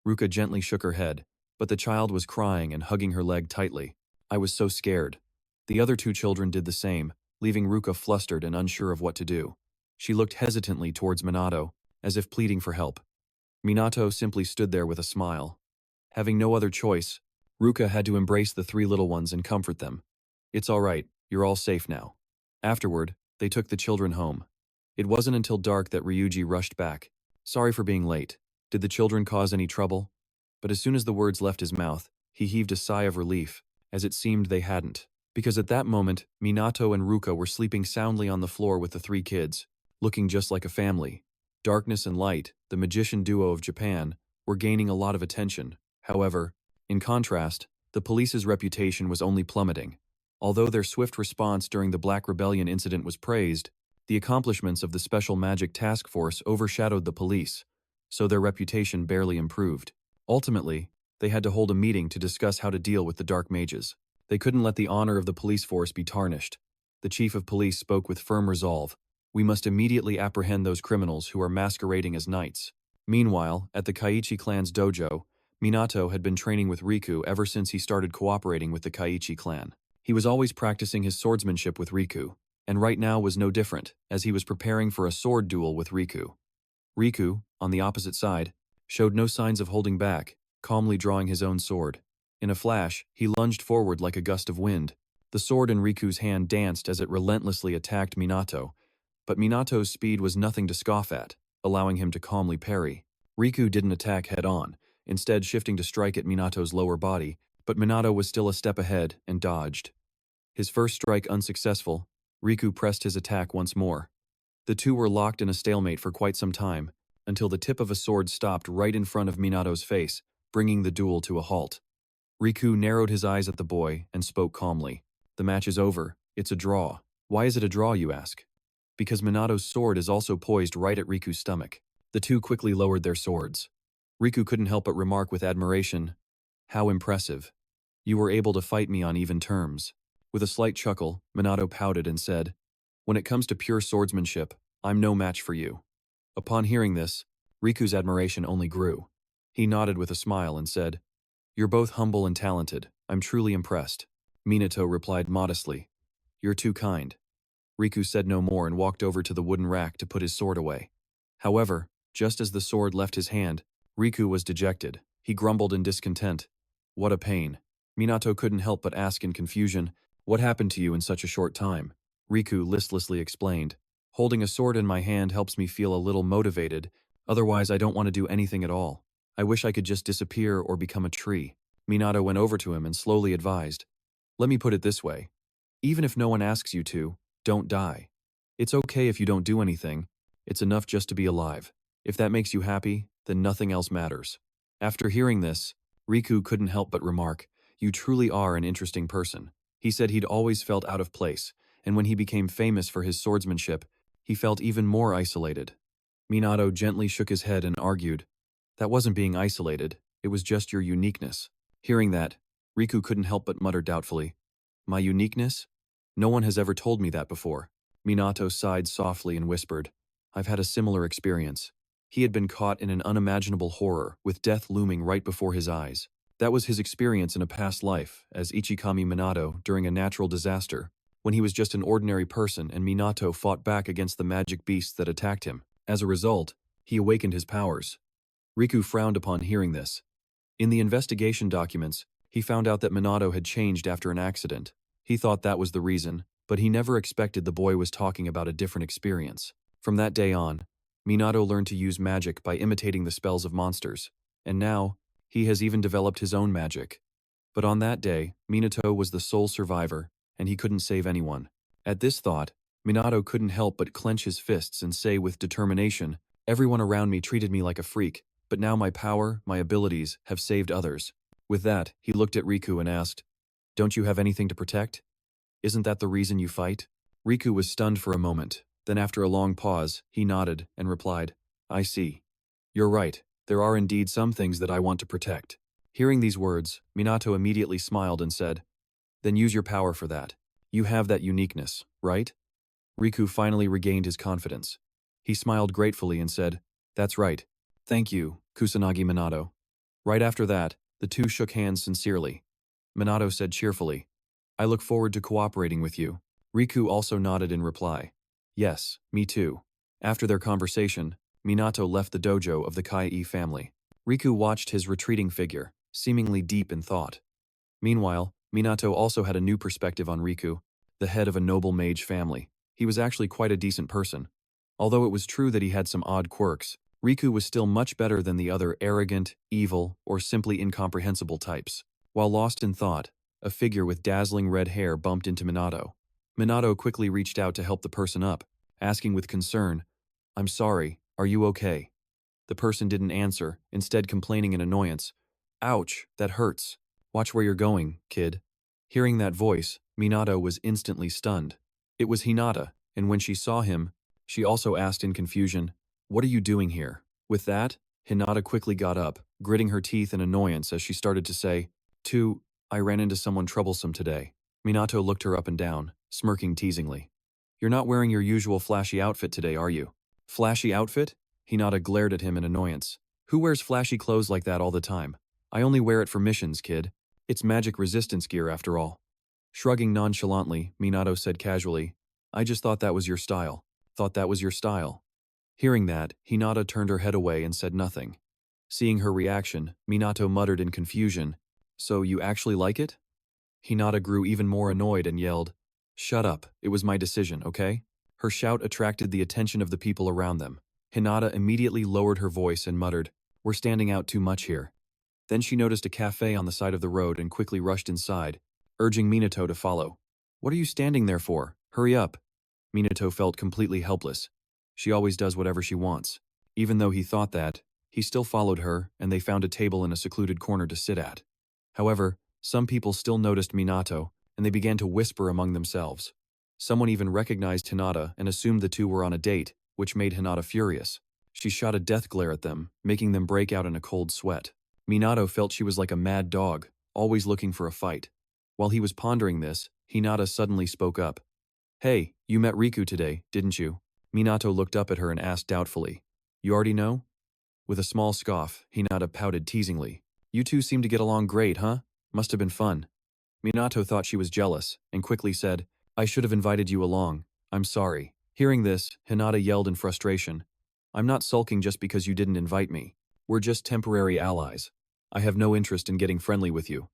Ruka gently shook her head, but the child was crying and hugging her leg tightly. "I was so scared." The other two children did the same, leaving Ruka flustered and unsure of what to do. She looked hesitantly towards Minato, as if pleading for help. Minato simply stood there with a smile. Having no other choice, Ruka had to embrace the three little ones and comfort them. It's all right, you're all safe now. Afterward, they took the children home. It wasn't until dark that Ryuji rushed back. Sorry for being late. Did the children cause any trouble? But as soon as the words left his mouth, he heaved a sigh of relief, as it seemed they hadn't. Because at that moment, Minato and Ruka were sleeping soundly on the floor with the three kids, looking just like a family. Darkness and Light, the magician duo of Japan, were gaining a lot of attention. However, in contrast, the police's reputation was only plummeting. Although their swift response during the Black Rebellion incident was praised, the accomplishments of the Special Magic Task Force overshadowed the police, so their reputation barely improved. Ultimately, they had to hold a meeting to discuss how to deal with the Dark Mages. They couldn't let the honor of the police force be tarnished. The chief of police spoke with firm resolve. We must immediately apprehend those criminals who are masquerading as knights. Meanwhile, at the Kaiichi clan's dojo, Minato had been training with Riku ever since he started cooperating with the Kaiichi clan. He was always practicing his swordsmanship with Riku, and right now was no different, as he was preparing for a sword duel with Riku. Riku, on the opposite side, showed no signs of holding back, calmly drawing his own sword. In a flash, he lunged forward like a gust of wind. The sword in Riku's hand danced as it relentlessly attacked Minato, but Minato's speed was nothing to scoff at, allowing him to calmly parry. Riku didn't attack head-on, instead shifting to strike at Minato's lower body, but Minato was still a step ahead and dodged. His first strike unsuccessful, Riku pressed his attack once more. The two were locked in a stalemate for quite some time, until the tip of a sword stopped right in front of Minato's face, bringing the duel to a halt. Riku narrowed his eyes at the boy and spoke calmly. The match is over. It's a draw. Why is it a draw, you ask? Because Minato's sword is also poised right at Riku's stomach. The two quickly lowered their swords. Riku couldn't help but remark with admiration, "How impressive. You were able to fight me on even terms." With a slight chuckle, Minato pouted and said, "When it comes to pure swordsmanship, I'm no match for you." Upon hearing this, Riku's admiration only grew. He nodded with a smile and said, "You're both humble and talented. I'm truly impressed." Minato replied modestly, "You're too kind." Riku said no more and walked over to the wooden rack to put his sword away. However, just as the sword left his hand, Riku was dejected. He grumbled in discontent. "What a pain." Minato couldn't help but ask in confusion, "What happened to you in such a short time?" Riku listlessly explained, "Holding a sword in my hand helps me feel a little motivated, otherwise I don't want to do anything at all. I wish I could just disappear or become a tree." Minato went over to him and slowly advised, "Let me put it this way. Even if no one asks you to, don't die. It's okay if you don't do anything. It's enough just to be alive. If that makes you happy, then nothing else matters." After hearing this, Riku couldn't help but remark, "You truly are an interesting person." He said he'd always felt out of place, and when he became famous for his swordsmanship, he felt even more isolated. Minato gently shook his head and argued, "That wasn't being isolated, it was just your uniqueness." Hearing that, Riku couldn't help but mutter doubtfully, "My uniqueness? No one has ever told me that before." Minato sighed softly and whispered, "I've had a similar experience." He had been caught in an unimaginable horror, with death looming right before his eyes. That was his experience in a past life, as Ichikami Minato during a natural disaster, when he was just an ordinary person and Minato fought back against the magic beasts that attacked him. As a result, he awakened his powers. Riku frowned upon hearing this. In the investigation documents, he found out that Minato had changed after an accident. He thought that was the reason, but he never expected the boy was talking about a different experience. From that day on, Minato learned to use magic by imitating the spells of monsters, and now, he has even developed his own magic. But on that day, Minato was the sole survivor, and he couldn't save anyone. At this thought, Minato couldn't help but clench his fists and say with determination, "Everyone around me treated me like a freak, but now my power, my abilities, have saved others." With that, he looked at Riku and asked, "Don't you have anything to protect? Isn't that the reason you fight?" Riku was stunned for a moment. Then after a long pause, he nodded and replied, "I see. You're right. There are indeed some things that I want to protect." Hearing these words, Minato immediately smiled and said, "Then use your power for that. You have that uniqueness, right?" Riku finally regained his confidence. He smiled gratefully and said, "That's right. Thank you, Kusanagi Minato." Right after that, the two shook hands sincerely. Minato said cheerfully, I look forward to cooperating with you. Riku also nodded in reply. Yes, me too. After their conversation, Minato left the dojo of the Kai family. Riku watched his retreating figure, seemingly deep in thought. Meanwhile, Minato also had a new perspective on Riku, the head of a noble mage family. He was actually quite a decent person. Although it was true that he had some odd quirks, Riku was still much better than the other arrogant, evil, or simply incomprehensible types. While lost in thought, a figure with dazzling red hair bumped into Minato. Minato quickly reached out to help the person up, asking with concern, "I'm sorry, are you okay?" The person didn't answer, instead complaining in annoyance, "Ouch, that hurts. Watch where you're going, kid." Hearing that voice, Minato was instantly stunned. It was Hinata, and when she saw him, she also asked in confusion, "What are you doing here?" With that, Hinata quickly got up, gritting her teeth in annoyance as she started to say, I ran into someone troublesome today." Minato looked her up and down, smirking teasingly. "You're not wearing your usual flashy outfit today, are you?" "Flashy outfit?" Hinata glared at him in annoyance. "Who wears flashy clothes like that all the time? I only wear it for missions, kid. It's magic resistance gear after all." Shrugging nonchalantly, Minato said casually, "I just thought that was your style. Thought that was your style." Hearing that, Hinata turned her head away and said nothing. Seeing her reaction, Minato muttered in confusion, "So you actually like it?" Hinata grew even more annoyed and yelled, "Shut up, it was my decision, okay?" Her shout attracted the attention of the people around them. Hinata immediately lowered her voice and muttered, "We're standing out too much here." Then she noticed a cafe on the side of the road and quickly rushed inside, urging Minato to follow. "What are you standing there for? Hurry up." Minato felt completely helpless. She always does whatever she wants. Even though he thought that, he still followed her, and they found a table in a secluded corner to sit at. However, some people still noticed Minato, and they began to whisper among themselves. Someone even recognized Hinata and assumed the two were on a date, which made Hinata furious. She shot a death glare at them, making them break out in a cold sweat. Minato felt she was like a mad dog, always looking for a fight. While he was pondering this, Hinata suddenly spoke up. "Hey, you met Riku today, didn't you?" Minato looked up at her and asked doubtfully, "You already know?" With a small scoff, Hinata pouted teasingly. "You two seem to get along great, huh? Must have been fun." Minato thought she was jealous, and quickly said, "I should have invited you along. I'm sorry." Hearing this, Hinata yelled in frustration, "I'm not sulking just because you didn't invite me. We're just temporary allies. I have no interest in getting friendly with you."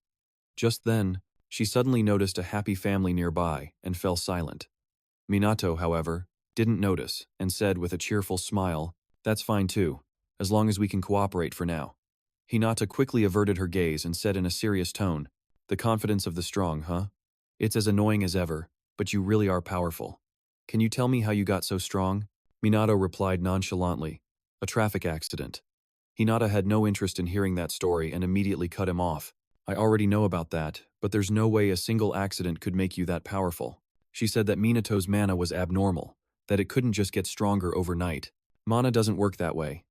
Just then, she suddenly noticed a happy family nearby and fell silent. Minato, however, didn't notice and said with a cheerful smile, "That's fine too, as long as we can cooperate for now." Hinata quickly averted her gaze and said in a serious tone, "The confidence of the strong, huh? It's as annoying as ever, but you really are powerful. Can you tell me how you got so strong?" Minato replied nonchalantly, "A traffic accident." Hinata had no interest in hearing that story and immediately cut him off. "I already know about that, but there's no way a single accident could make you that powerful." She said that Minato's mana was abnormal, that it couldn't just get stronger overnight. Mana doesn't work that way.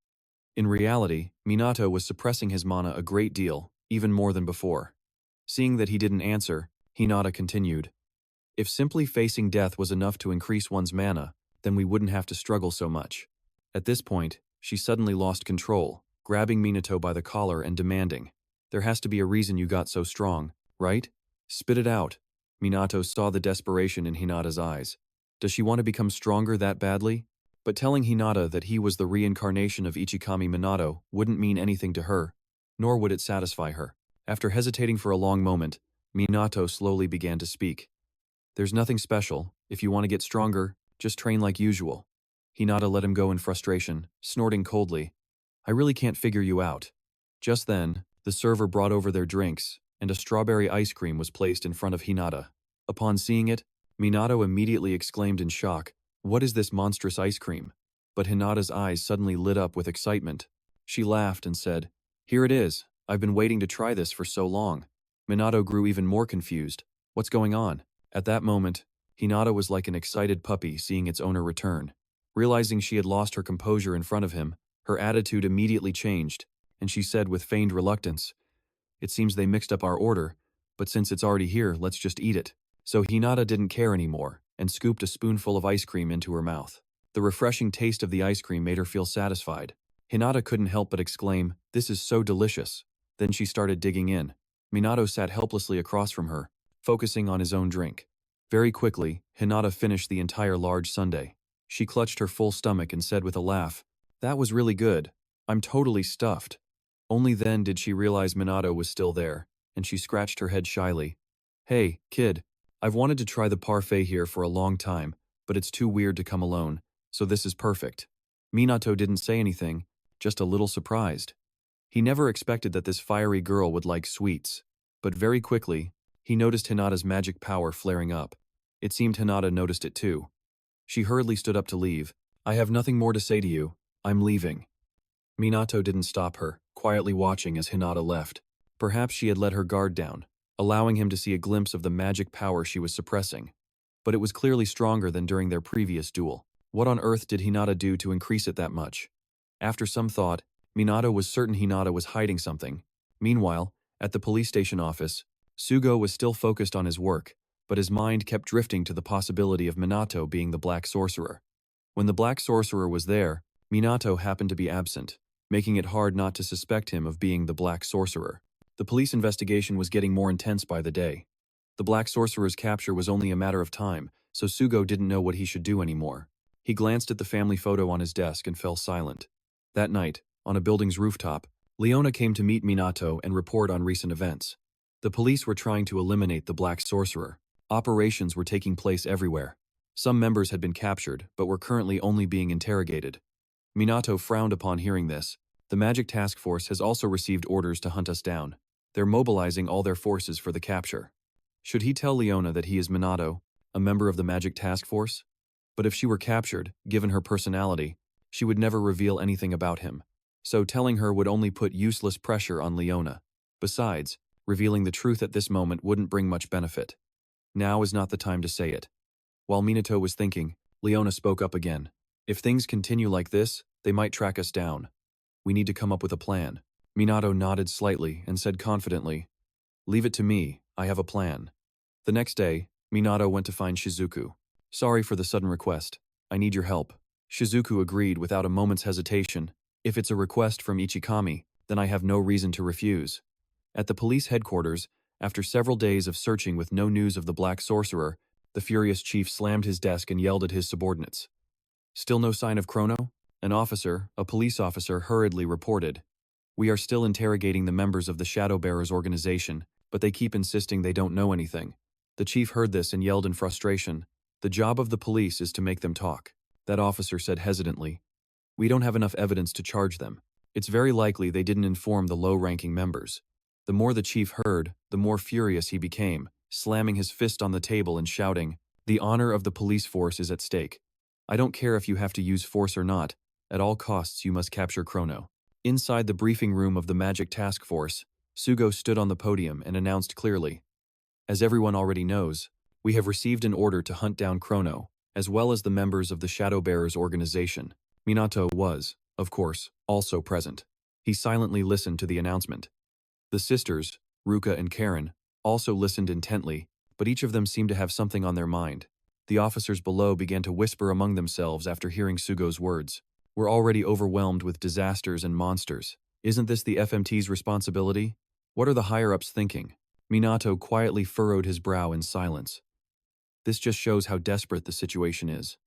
In reality, Minato was suppressing his mana a great deal, even more than before. Seeing that he didn't answer, Hinata continued, "If simply facing death was enough to increase one's mana, then we wouldn't have to struggle so much." At this point, she suddenly lost control, grabbing Minato by the collar and demanding, "There has to be a reason you got so strong, right? Spit it out." Minato saw the desperation in Hinata's eyes. Does she want to become stronger that badly? But telling Hinata that he was the reincarnation of Ichikami Minato wouldn't mean anything to her, nor would it satisfy her. After hesitating for a long moment, Minato slowly began to speak. "There's nothing special. If you want to get stronger, just train like usual." Hinata let him go in frustration, snorting coldly, "I really can't figure you out." Just then, the server brought over their drinks, and a strawberry ice cream was placed in front of Hinata. Upon seeing it, Minato immediately exclaimed in shock, "What is this monstrous ice cream?" But Hinata's eyes suddenly lit up with excitement. She laughed and said, "Here it is. I've been waiting to try this for so long." Minato grew even more confused. What's going on? At that moment, Hinata was like an excited puppy seeing its owner return. Realizing she had lost her composure in front of him, her attitude immediately changed, and she said with feigned reluctance, "It seems they mixed up our order, but since it's already here, let's just eat it." So Hinata didn't care anymore, and scooped a spoonful of ice cream into her mouth. The refreshing taste of the ice cream made her feel satisfied. Hinata couldn't help but exclaim, "This is so delicious." Then she started digging in. Minato sat helplessly across from her, focusing on his own drink. Very quickly, Hinata finished the entire large sundae. She clutched her full stomach and said with a laugh, "That was really good. I'm totally stuffed." Only then did she realize Minato was still there, and she scratched her head shyly. "Hey, kid, I've wanted to try the parfait here for a long time, but it's too weird to come alone, so this is perfect." Minato didn't say anything, just a little surprised. He never expected that this fiery girl would like sweets, but very quickly, he noticed Hinata's magic power flaring up. It seemed Hinata noticed it too. She hurriedly stood up to leave. "I have nothing more to say to you. I'm leaving." Minato didn't stop her, quietly watching as Hinata left. Perhaps she had let her guard down, allowing him to see a glimpse of the magic power she was suppressing. But it was clearly stronger than during their previous duel. What on earth did Hinata do to increase it that much? After some thought, Minato was certain Hinata was hiding something. Meanwhile, at the police station office, Sugo was still focused on his work, but his mind kept drifting to the possibility of Minato being the Black Sorcerer. When the Black Sorcerer was there, Minato happened to be absent, making it hard not to suspect him of being the Black Sorcerer. The police investigation was getting more intense by the day. The Black Sorcerer's capture was only a matter of time, so Sugo didn't know what he should do anymore. He glanced at the family photo on his desk and fell silent. That night, on a building's rooftop, Leona came to meet Minato and report on recent events. The police were trying to eliminate the Black Sorcerer. Operations were taking place everywhere. Some members had been captured, but were currently only being interrogated. Minato frowned upon hearing this. "The Magic Task Force has also received orders to hunt us down. They're mobilizing all their forces for the capture." Should he tell Leona that he is Minato, a member of the Magic Task Force? But if she were captured, given her personality, she would never reveal anything about him. So telling her would only put useless pressure on Leona. Besides, revealing the truth at this moment wouldn't bring much benefit. Now is not the time to say it. While Minato was thinking, Leona spoke up again. "If things continue like this, they might track us down. We need to come up with a plan." Minato nodded slightly and said confidently, "Leave it to me, I have a plan." The next day, Minato went to find Shizuku. "Sorry for the sudden request. I need your help." Shizuku agreed without a moment's hesitation. "If it's a request from Ichikami, then I have no reason to refuse." At the police headquarters, after several days of searching with no news of the Black Sorcerer, the furious chief slammed his desk and yelled at his subordinates. "Still no sign of Chrono?" An officer, a police officer, hurriedly reported. "We are still interrogating the members of the Shadow Bearers organization, but they keep insisting they don't know anything." The chief heard this and yelled in frustration. "The job of the police is to make them talk." That officer said hesitantly, "We don't have enough evidence to charge them. It's very likely they didn't inform the low-ranking members." The more the chief heard, the more furious he became, slamming his fist on the table and shouting, "The honor of the police force is at stake. I don't care if you have to use force or not. At all costs you must capture Chrono." Inside the briefing room of the Magic Task Force, Sugo stood on the podium and announced clearly, "As everyone already knows, we have received an order to hunt down Chrono, as well as the members of the Shadow Bearers organization." Minato was, of course, also present. He silently listened to the announcement. The sisters, Ruka and Karen, also listened intently, but each of them seemed to have something on their mind. The officers below began to whisper among themselves after hearing Sugo's words. "We're already overwhelmed with disasters and monsters. Isn't this the FMT's responsibility? What are the higher-ups thinking?" Minato quietly furrowed his brow in silence. This just shows how desperate the situation is.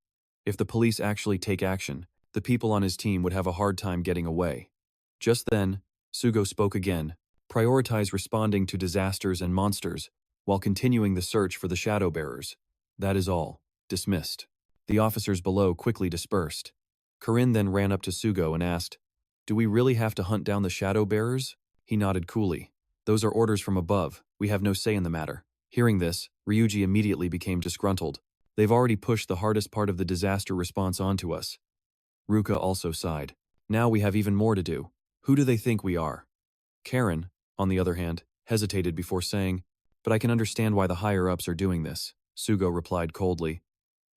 If the police actually take action, the people on his team would have a hard time getting away. Just then, Sugo spoke again. "Prioritize responding to disasters and monsters, while continuing the search for the Shadow Bearers. That is all. Dismissed." The officers below quickly dispersed. Corinne then ran up to Sugo and asked, "Do we really have to hunt down the Shadow Bearers?" He nodded coolly. "Those are orders from above. We have no say in the matter." Hearing this, Ryuji immediately became disgruntled. "They've already pushed the hardest part of the disaster response onto us." Ruka also sighed. "Now we have even more to do. Who do they think we are?" Karen, on the other hand, hesitated before saying, "But I can understand why the higher-ups are doing this." Sugo replied coldly.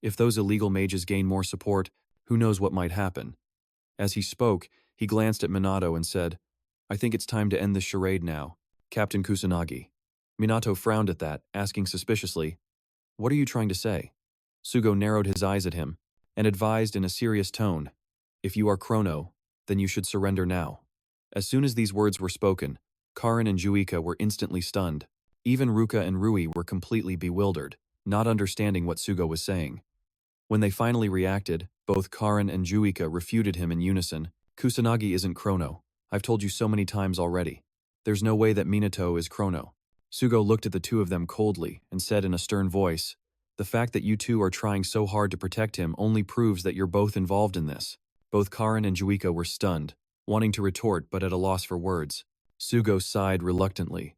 "If those illegal mages gain more support, who knows what might happen?" As he spoke, he glanced at Minato and said, "I think it's time to end this charade now. Captain Kusanagi." Minato frowned at that, asking suspiciously, "What are you trying to say?" Sugo narrowed his eyes at him and advised in a serious tone, "If you are Chrono, then you should surrender now." As soon as these words were spoken, Karin and Juika were instantly stunned. Even Ruka and Rui were completely bewildered, not understanding what Sugo was saying. When they finally reacted, both Karin and Juika refuted him in unison. Kusanagi isn't Chrono. I've told you so many times already. There's no way that Minato is Chrono. Sugo looked at the two of them coldly and said in a stern voice, the fact that you two are trying so hard to protect him only proves that you're both involved in this. Both Karin and Juika were stunned, wanting to retort but at a loss for words. Sugo sighed reluctantly.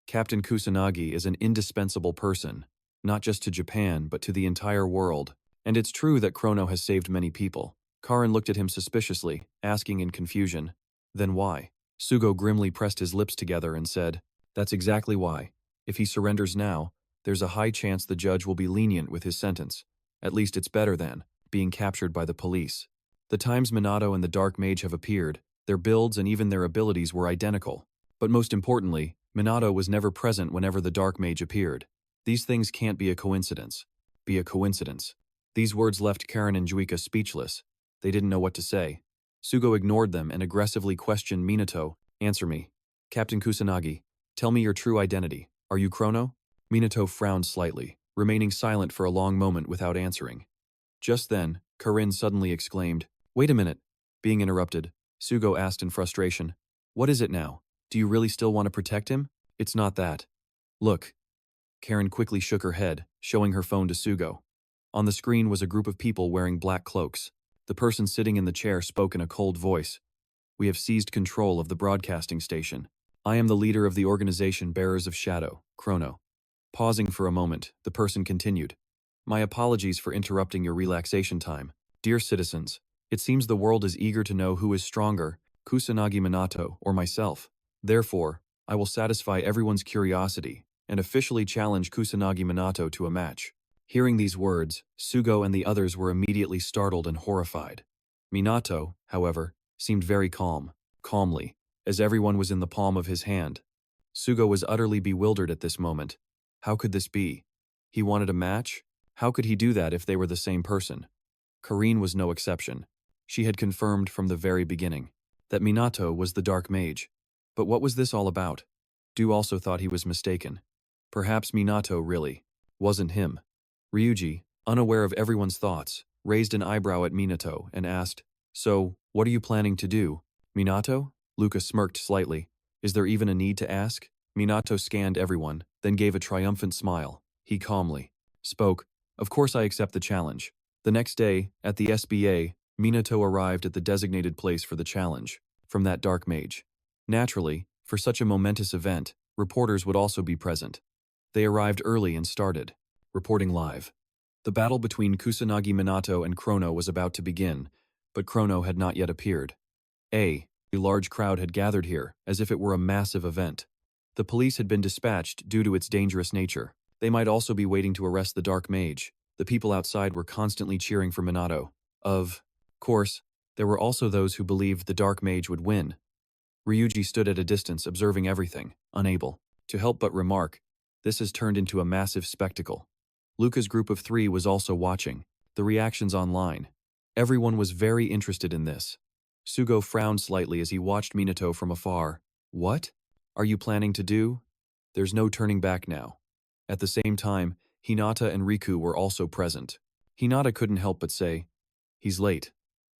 Captain Kusanagi is an indispensable person, not just to Japan but to the entire world. And it's true that Chrono has saved many people. Karin looked at him suspiciously, asking in confusion, then why? Sugo grimly pressed his lips together and said, that's exactly why. If he surrenders now, there's a high chance the judge will be lenient with his sentence. At least it's better than being captured by the police. The times Minato and the Dark Mage have appeared, their builds and even their abilities were identical. But most importantly, Minato was never present whenever the Dark Mage appeared. These things can't be a coincidence. Be a coincidence. These words left Karin and Juika speechless. They didn't know what to say. Sugo ignored them and aggressively questioned Minato. Answer me. Captain Kusanagi, tell me your true identity. Are you Chrono? Minato frowned slightly, remaining silent for a long moment without answering. Just then, Karin suddenly exclaimed, wait a minute. Being interrupted, Sugo asked in frustration, what is it now? Do you really still want to protect him? It's not that. Look. Karin quickly shook her head, showing her phone to Sugo. On the screen was a group of people wearing black cloaks. The person sitting in the chair spoke in a cold voice. We have seized control of the broadcasting station. I am the leader of the organization Bearers of Shadow, Chrono. Pausing for a moment, the person continued. My apologies for interrupting your relaxation time. Dear citizens, it seems the world is eager to know who is stronger, Kusanagi Minato or myself. Therefore, I will satisfy everyone's curiosity and officially challenge Kusanagi Minato to a match. Hearing these words, Sugo and the others were immediately startled and horrified. Minato, however, seemed very calmly, as everyone was in the palm of his hand. Sugo was utterly bewildered at this moment. How could this be? He wanted a match? How could he do that if they were the same person? Karin was no exception. She had confirmed from the very beginning that Minato was the Dark Mage. But what was this all about? Du also thought he was mistaken. Perhaps Minato really wasn't him. Ryuji, unaware of everyone's thoughts, raised an eyebrow at Minato and asked, so, what are you planning to do? Minato? Luca smirked slightly. Is there even a need to ask? Minato scanned everyone, then gave a triumphant smile. He calmly spoke, of course I accept the challenge. The next day, at the SBA, Minato arrived at the designated place for the challenge, from that Dark Mage. Naturally, for such a momentous event, reporters would also be present. They arrived early and started reporting live. The battle between Kusanagi Minato and Chrono was about to begin, but Chrono had not yet appeared. A large crowd had gathered here, as if it were a massive event. The police had been dispatched due to its dangerous nature. They might also be waiting to arrest the Dark Mage. The people outside were constantly cheering for Minato. Of course, there were also those who believed the Dark Mage would win. Ryuji stood at a distance observing everything, unable to help but remark, this has turned into a massive spectacle. Luca's group of 3 was also watching, the reactions online. Everyone was very interested in this. Sugo frowned slightly as he watched Minato from afar. What are you planning to do? There's no turning back now. At the same time, Hinata and Riku were also present. Hinata couldn't help but say, he's late.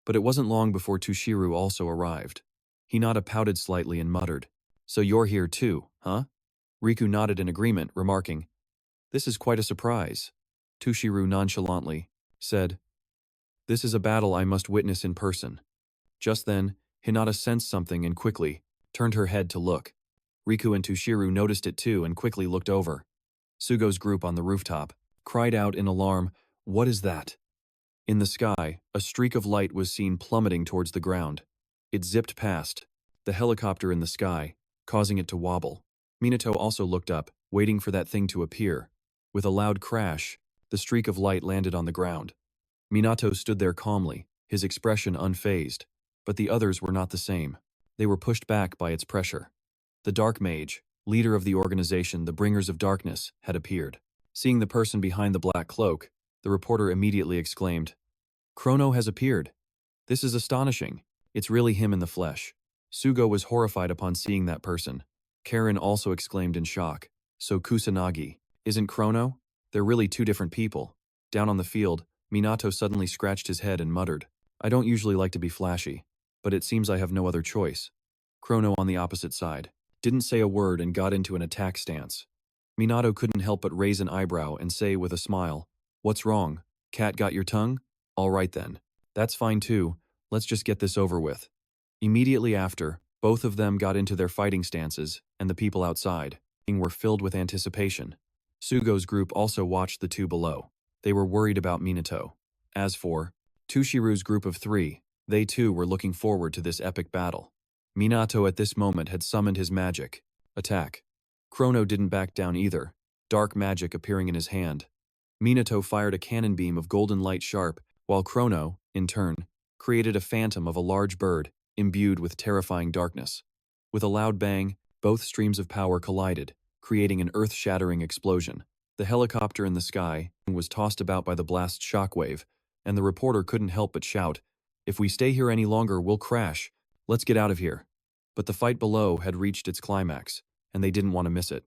But it wasn't long before Tushiru also arrived. Hinata pouted slightly and muttered, so you're here too, huh? Riku nodded in agreement, remarking, this is quite a surprise. Tushiru nonchalantly said, this is a battle I must witness in person. Just then, Hinata sensed something and quickly turned her head to look. Riku and Tushiru noticed it too and quickly looked over. Sugo's group on the rooftop cried out in alarm, what is that? In the sky, a streak of light was seen plummeting towards the ground. It zipped past the helicopter in the sky, causing it to wobble. Minato also looked up, waiting for that thing to appear. With a loud crash, the streak of light landed on the ground. Minato stood there calmly, his expression unfazed, but the others were not the same. They were pushed back by its pressure. The Dark Mage, leader of the organization the Bringers of Darkness, had appeared. Seeing the person behind the black cloak, the reporter immediately exclaimed, Chrono has appeared. This is astonishing. It's really him in the flesh. Sugo was horrified upon seeing that person. Karin also exclaimed in shock. So Kusanagi isn't Chrono? They're really two different people. Down on the field, Minato suddenly scratched his head and muttered, I don't usually like to be flashy, but it seems I have no other choice. Chrono on the opposite side didn't say a word and got into an attack stance. Minato couldn't help but raise an eyebrow and say with a smile, What's wrong? Cat got your tongue? All right then. That's fine too, let's just get this over with. Immediately after, both of them got into their fighting stances, and the people outside were filled with anticipation. Sugo's group also watched the two below. They were worried about Minato. As for Tushiru's group of three, they too were looking forward to this epic battle. Minato at this moment had summoned his magic attack. Chrono didn't back down either, dark magic appearing in his hand. Minato fired a cannon beam of golden light sharp, while Chrono, in turn, created a phantom of a large bird, imbued with terrifying darkness. With a loud bang, both streams of power collided, creating an earth-shattering explosion. The helicopter in the sky was tossed about by the blast's shockwave, and the reporter couldn't help but shout, If we stay here any longer, we'll crash. Let's get out of here. But the fight below had reached its climax, and they didn't want to miss it.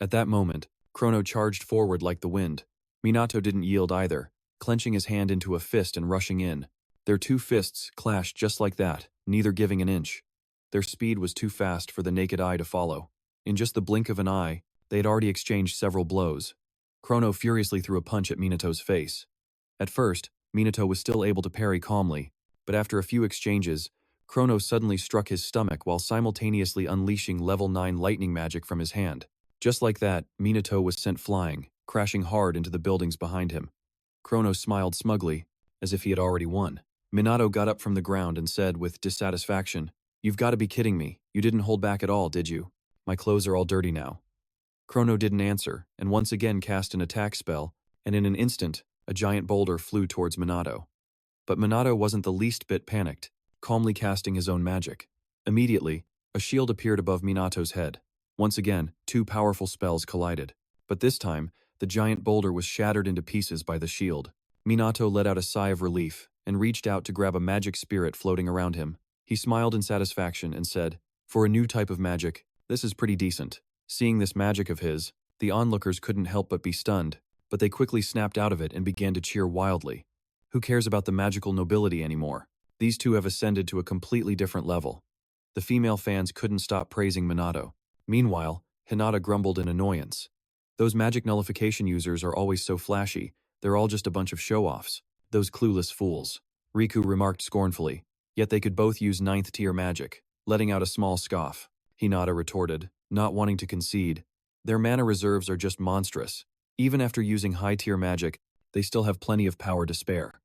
At that moment, Chrono charged forward like the wind. Minato didn't yield either, clenching his hand into a fist and rushing in. Their two fists clashed just like that, neither giving an inch. Their speed was too fast for the naked eye to follow. In just the blink of an eye, they had already exchanged several blows. Chrono furiously threw a punch at Minato's face. At first, Minato was still able to parry calmly, but after a few exchanges, Chrono suddenly struck his stomach while simultaneously unleashing level 9 lightning magic from his hand. Just like that, Minato was sent flying, crashing hard into the buildings behind him. Chrono smiled smugly, as if he had already won. Minato got up from the ground and said with dissatisfaction, You've got to be kidding me, you didn't hold back at all, did you? My clothes are all dirty now. Chrono didn't answer, and once again cast an attack spell, and in an instant, a giant boulder flew towards Minato. But Minato wasn't the least bit panicked, calmly casting his own magic. Immediately, a shield appeared above Minato's head. Once again, two powerful spells collided. But this time, the giant boulder was shattered into pieces by the shield. Minato let out a sigh of relief and reached out to grab a magic spirit floating around him. He smiled in satisfaction and said, For a new type of magic, this is pretty decent. Seeing this magic of his, the onlookers couldn't help but be stunned, but they quickly snapped out of it and began to cheer wildly. Who cares about the magical nobility anymore? These two have ascended to a completely different level. The female fans couldn't stop praising Minato. Meanwhile, Hinata grumbled in annoyance. Those magic nullification users are always so flashy, they're all just a bunch of show-offs. Those clueless fools. Riku remarked scornfully, yet they could both use 9th tier magic, letting out a small scoff. Hinata retorted, not wanting to concede. Their mana reserves are just monstrous. Even after using high-tier magic, they still have plenty of power to spare.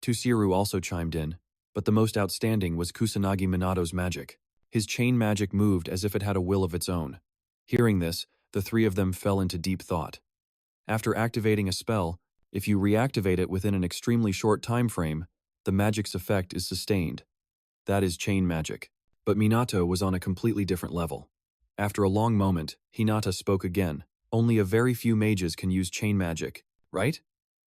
Tushiru also chimed in, but the most outstanding was Kusanagi Minato's magic. His chain magic moved as if it had a will of its own. Hearing this, the three of them fell into deep thought. After activating a spell, if you reactivate it within an extremely short time frame, the magic's effect is sustained. That is chain magic. But Minato was on a completely different level. After a long moment, Hinata spoke again. Only a very few mages can use chain magic, right?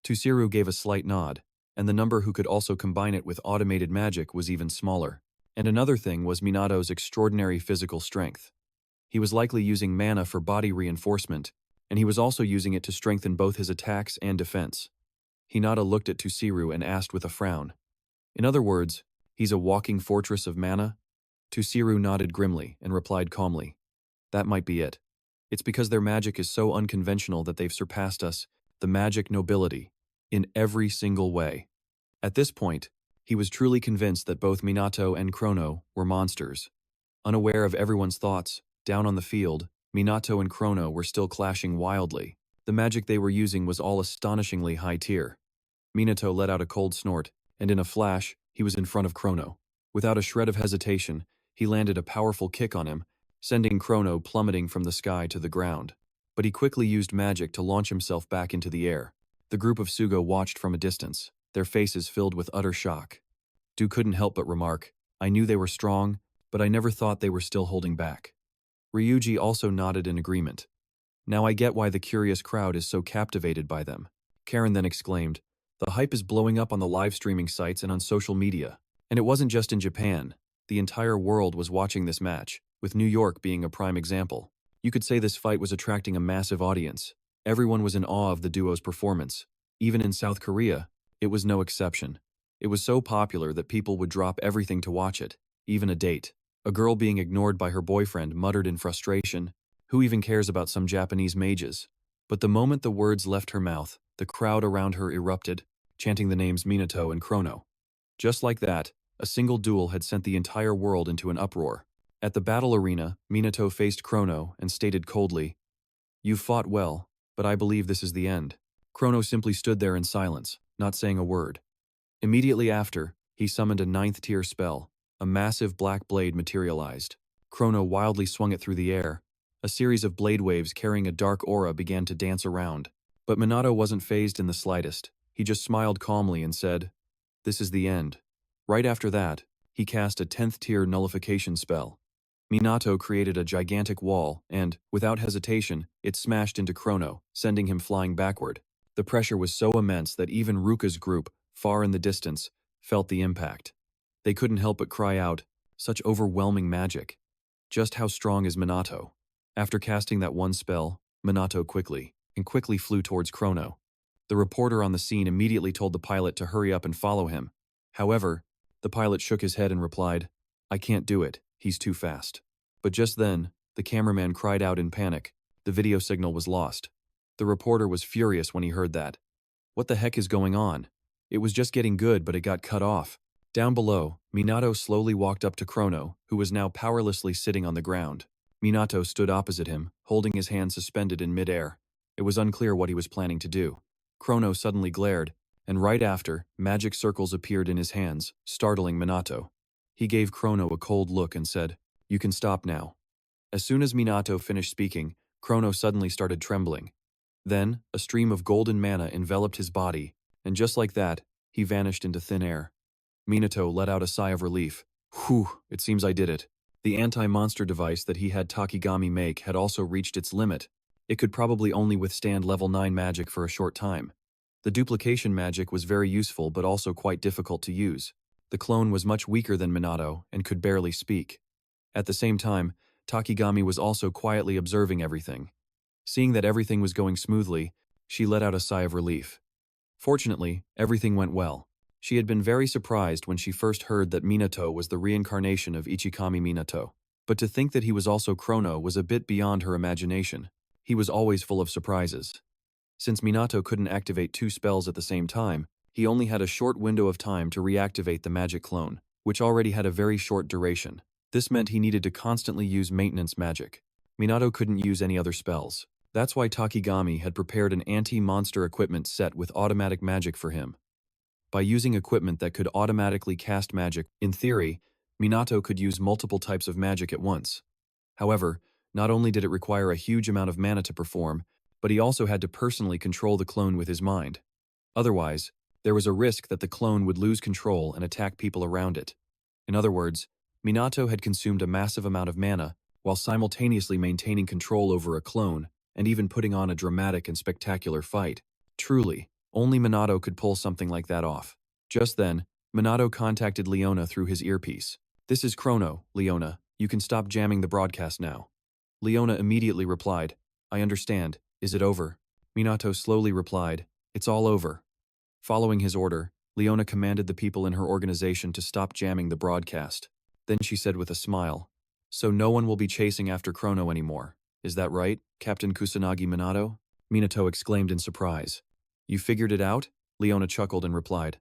Tushiru gave a slight nod, and the number who could also combine it with automated magic was even smaller. And another thing was Minato's extraordinary physical strength. He was likely using mana for body reinforcement, and he was also using it to strengthen both his attacks and defense. Hinata looked at Tushiru and asked with a frown. In other words, he's a walking fortress of mana? Tushiru nodded grimly and replied calmly. That might be it. It's because their magic is so unconventional that they've surpassed us, the magic nobility, in every single way. At this point, he was truly convinced that both Minato and Chrono were monsters. Unaware of everyone's thoughts, down on the field, Minato and Chrono were still clashing wildly. The magic they were using was all astonishingly high tier. Minato let out a cold snort, and in a flash, he was in front of Chrono. Without a shred of hesitation, he landed a powerful kick on him, sending Chrono plummeting from the sky to the ground. But he quickly used magic to launch himself back into the air. The group of Sugo watched from a distance, their faces filled with utter shock. Du couldn't help but remark, I knew they were strong, but I never thought they were still holding back. Ryuji also nodded in agreement. Now I get why the curious crowd is so captivated by them. Karen then exclaimed, The hype is blowing up on the live streaming sites and on social media. And it wasn't just in Japan. The entire world was watching this match, with New York being a prime example. You could say this fight was attracting a massive audience. Everyone was in awe of the duo's performance. Even in South Korea, it was no exception. It was so popular that people would drop everything to watch it, even a date. A girl being ignored by her boyfriend muttered in frustration, "Who even cares about some Japanese mages?" But the moment the words left her mouth, the crowd around her erupted, chanting the names Minato and Chrono. Just like that, a single duel had sent the entire world into an uproar. At the battle arena, Minato faced Chrono and stated coldly, "You've fought well, but I believe this is the end." Chrono simply stood there in silence, not saying a word. Immediately after, he summoned a 9th-tier spell. A massive black blade materialized. Chrono wildly swung it through the air. A series of blade waves carrying a dark aura began to dance around. But Minato wasn't fazed in the slightest. He just smiled calmly and said, "This is the end." Right after that, he cast a 10th-tier nullification spell. Minato created a gigantic wall, and, without hesitation, it smashed into Chrono, sending him flying backward. The pressure was so immense that even Ruka's group, far in the distance, felt the impact. They couldn't help but cry out, "Such overwhelming magic. Just how strong is Minato?" After casting that one spell, Minato quickly flew towards Chrono. The reporter on the scene immediately told the pilot to hurry up and follow him. However, the pilot shook his head and replied, "I can't do it, he's too fast." But just then, the cameraman cried out in panic. The video signal was lost. The reporter was furious when he heard that. What the heck is going on? It was just getting good, but it got cut off. Down below, Minato slowly walked up to Chrono, who was now powerlessly sitting on the ground. Minato stood opposite him, holding his hand suspended in midair. It was unclear what he was planning to do. Chrono suddenly glared, and right after, magic circles appeared in his hands, startling Minato. He gave Chrono a cold look and said, "You can stop now." As soon as Minato finished speaking, Chrono suddenly started trembling. Then, a stream of golden mana enveloped his body, and just like that, he vanished into thin air. Minato let out a sigh of relief. "Whew, it seems I did it." The anti-monster device that he had Takigami make had also reached its limit. It could probably only withstand level 9 magic for a short time. The duplication magic was very useful but also quite difficult to use. The clone was much weaker than Minato and could barely speak. At the same time, Takigami was also quietly observing everything. Seeing that everything was going smoothly, she let out a sigh of relief. Fortunately, everything went well. She had been very surprised when she first heard that Minato was the reincarnation of Ichikami Minato. But to think that he was also Chrono was a bit beyond her imagination. He was always full of surprises. Since Minato couldn't activate 2 spells at the same time, he only had a short window of time to reactivate the magic clone, which already had a very short duration. This meant he needed to constantly use maintenance magic. Minato couldn't use any other spells. That's why Takigami had prepared an anti-monster equipment set with automatic magic for him. By using equipment that could automatically cast magic, in theory, Minato could use multiple types of magic at once. However, not only did it require a huge amount of mana to perform, but he also had to personally control the clone with his mind. Otherwise, there was a risk that the clone would lose control and attack people around it. In other words, Minato had consumed a massive amount of mana, while simultaneously maintaining control over a clone, and even putting on a dramatic and spectacular fight. Truly, only Minato could pull something like that off. Just then, Minato contacted Leona through his earpiece. "This is Chrono, Leona. You can stop jamming the broadcast now." Leona immediately replied, "I understand. Is it over?" Minato slowly replied, "It's all over." Following his order, Leona commanded the people in her organization to stop jamming the broadcast. Then she said with a smile, "So no one will be chasing after Chrono anymore. Is that right, Captain Kusanagi Minato?" Minato exclaimed in surprise. "You figured it out?" Leona chuckled and replied,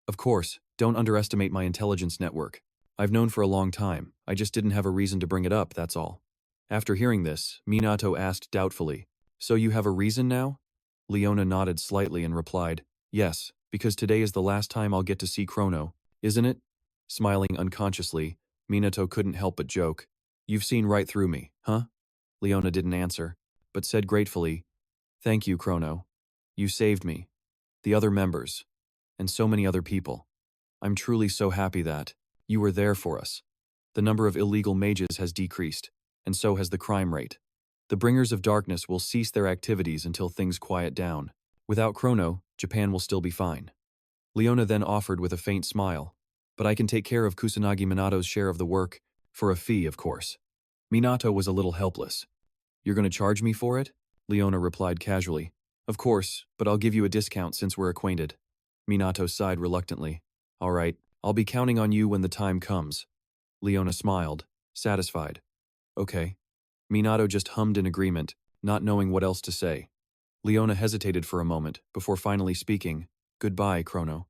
"Of course, don't underestimate my intelligence network. I've known for a long time, I just didn't have a reason to bring it up, that's all." After hearing this, Minato asked doubtfully, "So you have a reason now?" Leona nodded slightly and replied, "Yes, because today is the last time I'll get to see Chrono, isn't it?" Smiling unconsciously, Minato couldn't help but joke, "You've seen right through me, huh?" Leona didn't answer, but said gratefully, "Thank you, Chrono. You saved me, the other members, and so many other people. I'm truly so happy that you were there for us. The number of illegal mages has decreased, and so has the crime rate. The bringers of darkness will cease their activities until things quiet down. Without Chrono, Japan will still be fine." Leona then offered with a faint smile, "But I can take care of Kusanagi Minato's share of the work, for a fee, of course." Minato was a little helpless. You're gonna charge me for it? Leona replied casually. Of course, but I'll give you a discount since we're acquainted. Minato sighed reluctantly. All right, I'll be counting on you when the time comes. Leona smiled, satisfied. Okay. Minato just hummed in agreement, not knowing what else to say. Leona hesitated for a moment, before finally speaking, Goodbye, Chrono.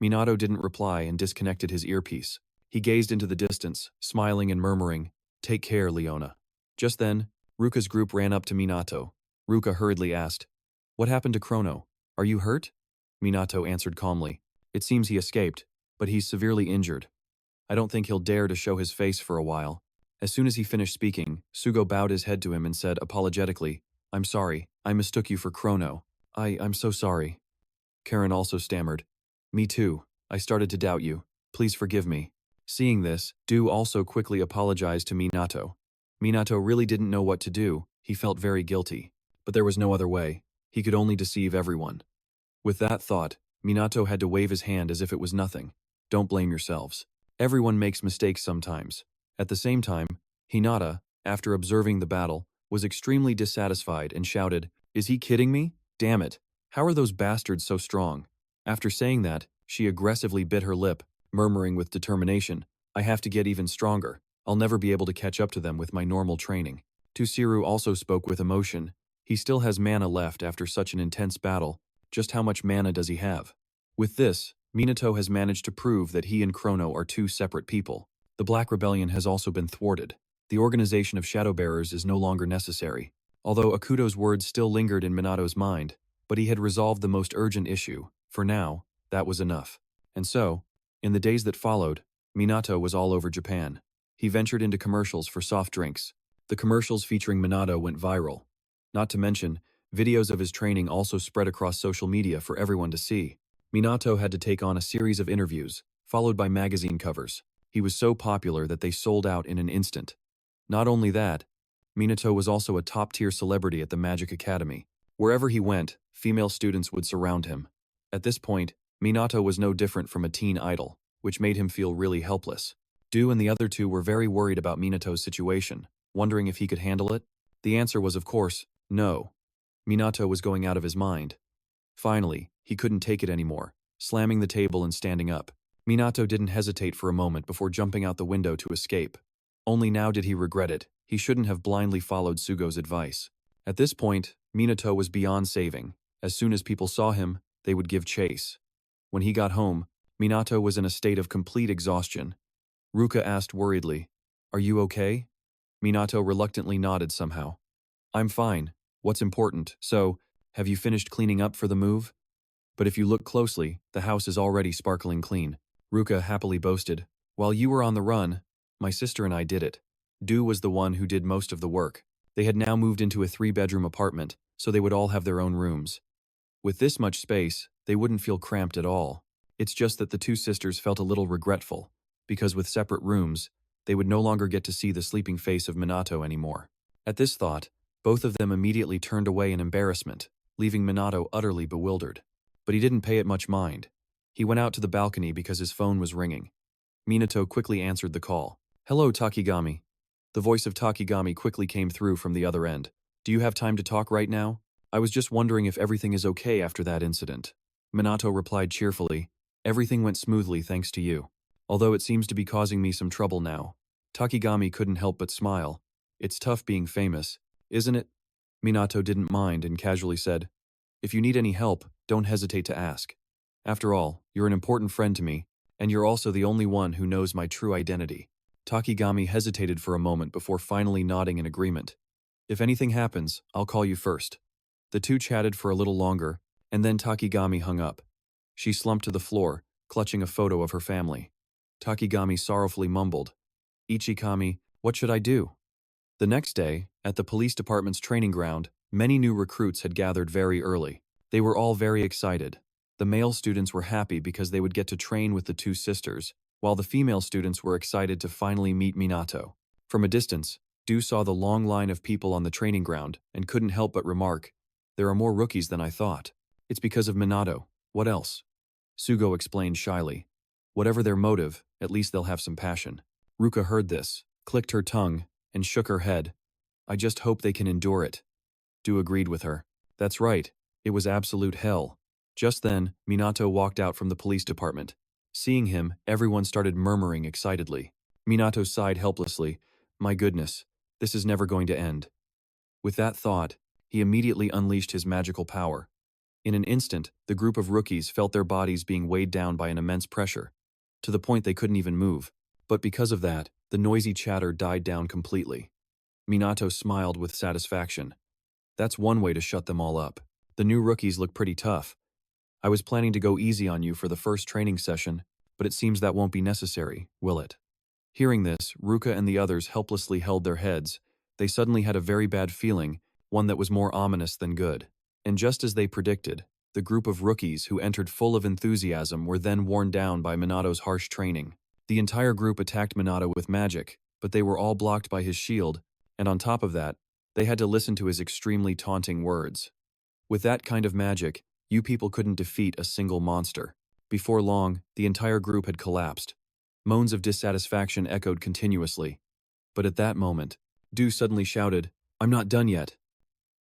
Minato didn't reply and disconnected his earpiece. He gazed into the distance, smiling and murmuring, Take care, Leona. Just then, Ruka's group ran up to Minato. Ruka hurriedly asked, What happened to Chrono? Are you hurt? Minato answered calmly, It seems he escaped, but he's severely injured. I don't think he'll dare to show his face for a while. As soon as he finished speaking, Sugo bowed his head to him and said apologetically, I'm sorry, I mistook you for Chrono. I'm so sorry. Karen also stammered. Me too, I started to doubt you. Please forgive me. Seeing this, Du also quickly apologized to Minato. Minato really didn't know what to do, he felt very guilty. But there was no other way, he could only deceive everyone. With that thought, Minato had to wave his hand as if it was nothing. Don't blame yourselves. Everyone makes mistakes sometimes. At the same time, Hinata, after observing the battle, was extremely dissatisfied and shouted, Is he kidding me? Damn it. How are those bastards so strong? After saying that, she aggressively bit her lip, murmuring with determination, I have to get even stronger. I'll never be able to catch up to them with my normal training. Tusiru also spoke with emotion. He still has mana left after such an intense battle. Just how much mana does he have? With this, Minato has managed to prove that he and Chrono are two separate people. The Black Rebellion has also been thwarted. The organization of Shadowbearers is no longer necessary. Although Akuto's words still lingered in Minato's mind, but he had resolved the most urgent issue. For now, that was enough. And so, in the days that followed, Minato was all over Japan. He ventured into commercials for soft drinks. The commercials featuring Minato went viral. Not to mention, videos of his training also spread across social media for everyone to see. Minato had to take on a series of interviews, followed by magazine covers. He was so popular that they sold out in an instant. Not only that, Minato was also a top-tier celebrity at the Magic Academy. Wherever he went, female students would surround him. At this point, Minato was no different from a teen idol, which made him feel really helpless. Du and the other two were very worried about Minato's situation, wondering if he could handle it. The answer was, of course, no. Minato was going out of his mind. Finally, he couldn't take it anymore, slamming the table and standing up. Minato didn't hesitate for a moment before jumping out the window to escape. Only now did he regret it. He shouldn't have blindly followed Sugo's advice. At this point, Minato was beyond saving. As soon as people saw him, they would give chase. When he got home, Minato was in a state of complete exhaustion. Ruka asked worriedly, Are you okay? Minato reluctantly nodded somehow. I'm fine. What's important? So, have you finished cleaning up for the move? But if you look closely, the house is already sparkling clean. Ruka happily boasted, While you were on the run, my sister and I did it. Du was the one who did most of the work. They had now moved into a 3-bedroom apartment, so they would all have their own rooms. With this much space, they wouldn't feel cramped at all. It's just that the two sisters felt a little regretful, because with separate rooms, they would no longer get to see the sleeping face of Minato anymore. At this thought, both of them immediately turned away in embarrassment, leaving Minato utterly bewildered. But he didn't pay it much mind. He went out to the balcony because his phone was ringing. Minato quickly answered the call. Hello, Takigami. The voice of Takigami quickly came through from the other end. Do you have time to talk right now? I was just wondering if everything is okay after that incident. Minato replied cheerfully, Everything went smoothly thanks to you. Although it seems to be causing me some trouble now. Takigami couldn't help but smile. It's tough being famous, isn't it? Minato didn't mind and casually said, If you need any help, don't hesitate to ask. After all, you're an important friend to me, and you're also the only one who knows my true identity. Takigami hesitated for a moment before finally nodding in agreement. If anything happens, I'll call you first. The two chatted for a little longer, and then Takigami hung up. She slumped to the floor, clutching a photo of her family. Takigami sorrowfully mumbled, Ichikami, what should I do? The next day, at the police department's training ground, many new recruits had gathered very early. They were all very excited. The male students were happy because they would get to train with the two sisters, while the female students were excited to finally meet Minato. From a distance, Du saw the long line of people on the training ground and couldn't help but remark, There are more rookies than I thought. It's because of Minato. What else? Sugo explained shyly. Whatever their motive, at least they'll have some passion. Ruka heard this, clicked her tongue, and shook her head. I just hope they can endure it. Du agreed with her. That's right, it was absolute hell. Just then, Minato walked out from the police department. Seeing him, everyone started murmuring excitedly. Minato sighed helplessly. My goodness, this is never going to end. With that thought, he immediately unleashed his magical power. In an instant, the group of rookies felt their bodies being weighed down by an immense pressure, to the point they couldn't even move. But because of that, the noisy chatter died down completely. Minato smiled with satisfaction. That's one way to shut them all up. The new rookies look pretty tough. I was planning to go easy on you for the first training session, but it seems that won't be necessary, will it? Hearing this, Ruka and the others helplessly held their heads. They suddenly had a very bad feeling, one that was more ominous than good. And just as they predicted, the group of rookies who entered full of enthusiasm were then worn down by Minato's harsh training. The entire group attacked Minato with magic, but they were all blocked by his shield, and on top of that, they had to listen to his extremely taunting words. With that kind of magic, you people couldn't defeat a single monster. Before long, the entire group had collapsed. Moans of dissatisfaction echoed continuously. But at that moment, Du suddenly shouted, I'm not done yet.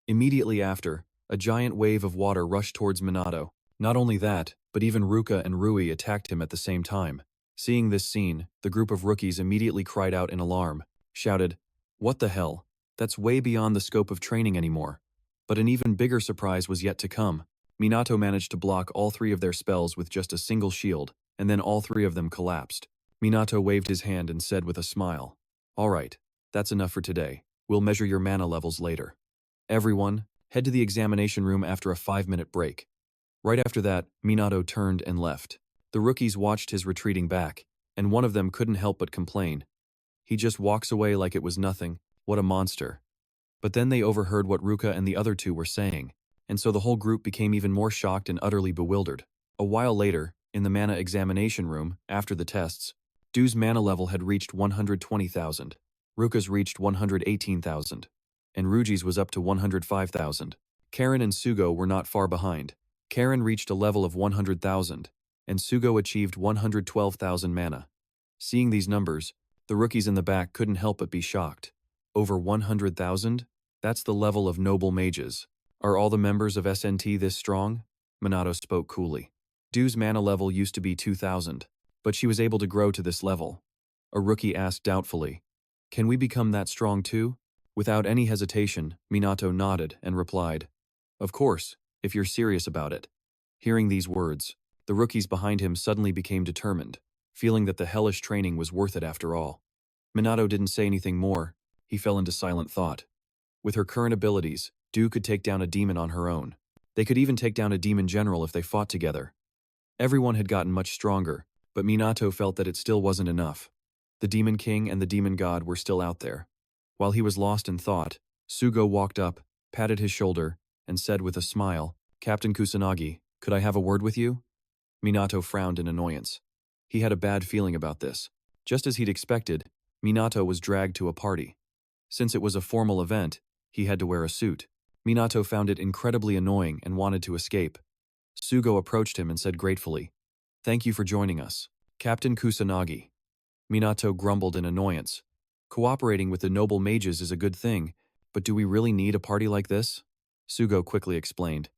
Immediately after, a giant wave of water rushed towards Minato. Not only that, but even Ruka and Rui attacked him at the same time. Seeing this scene, the group of rookies immediately cried out in alarm, shouted, What the hell? That's way beyond the scope of training anymore. But an even bigger surprise was yet to come. Minato managed to block all three of their spells with just a single shield, and then all three of them collapsed. Minato waved his hand and said with a smile, All right, that's enough for today. We'll measure your mana levels later. Everyone, head to the examination room after a 5-minute break. Right after that, Minato turned and left. The rookies watched his retreating back, and one of them couldn't help but complain. He just walks away like it was nothing. What a monster. But then they overheard what Ruka and the other two were saying, and so the whole group became even more shocked and utterly bewildered. A while later, in the mana examination room, after the tests, Du's mana level had reached 120,000, Ruka's reached 118,000, and Ruji's was up to 105,000. Karen and Sugo were not far behind. Karen reached a level of 100,000, and Sugo achieved 112,000 mana. Seeing these numbers, the rookies in the back couldn't help but be shocked. Over 100,000? That's the level of noble mages. Are all the members of SNT this strong? Minato spoke coolly. Du's mana level used to be 2,000, but she was able to grow to this level. A rookie asked doubtfully, Can we become that strong too? Without any hesitation, Minato nodded and replied, Of course, if you're serious about it. Hearing these words, the rookies behind him suddenly became determined, feeling that the hellish training was worth it after all. Minato didn't say anything more. He fell into silent thought. With her current abilities, Du could take down a demon on her own. They could even take down a demon general if they fought together. Everyone had gotten much stronger, but Minato felt that it still wasn't enough. The Demon King and the Demon God were still out there. While he was lost in thought, Sugo walked up, patted his shoulder, and said with a smile, Captain Kusanagi, could I have a word with you? Minato frowned in annoyance. He had a bad feeling about this. Just as he'd expected, Minato was dragged to a party. Since it was a formal event, he had to wear a suit. Minato found it incredibly annoying and wanted to escape. Sugo approached him and said gratefully, Thank you for joining us, Captain Kusanagi. Minato grumbled in annoyance. Cooperating with the noble mages is a good thing, but do we really need a party like this? Sugo quickly explained.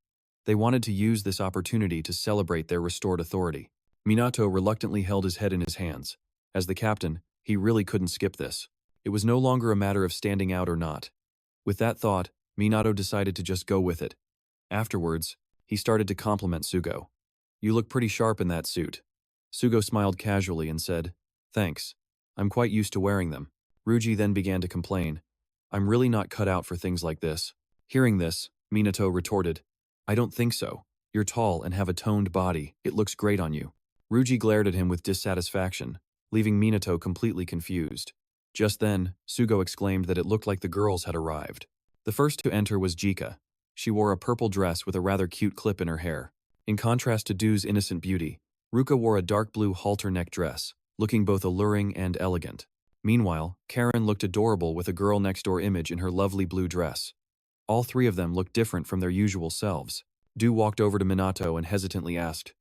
They wanted to use this opportunity to celebrate their restored authority. Minato reluctantly held his head in his hands. As the captain, he really couldn't skip this. It was no longer a matter of standing out or not. With that thought, Minato decided to just go with it. Afterwards, he started to compliment Sugo. You look pretty sharp in that suit. Sugo smiled casually and said, Thanks. I'm quite used to wearing them. Ruji then began to complain. I'm really not cut out for things like this. Hearing this, Minato retorted, I don't think so. You're tall and have a toned body. It looks great on you. Ruji glared at him with dissatisfaction, leaving Minato completely confused. Just then, Sugo exclaimed that it looked like the girls had arrived. The first to enter was Jika. She wore a purple dress with a rather cute clip in her hair. In contrast to Du's innocent beauty, Ruka wore a dark blue halter neck dress, looking both alluring and elegant. Meanwhile, Karen looked adorable with a girl next door image in her lovely blue dress. All three of them looked different from their usual selves. Du walked over to Minato and hesitantly asked,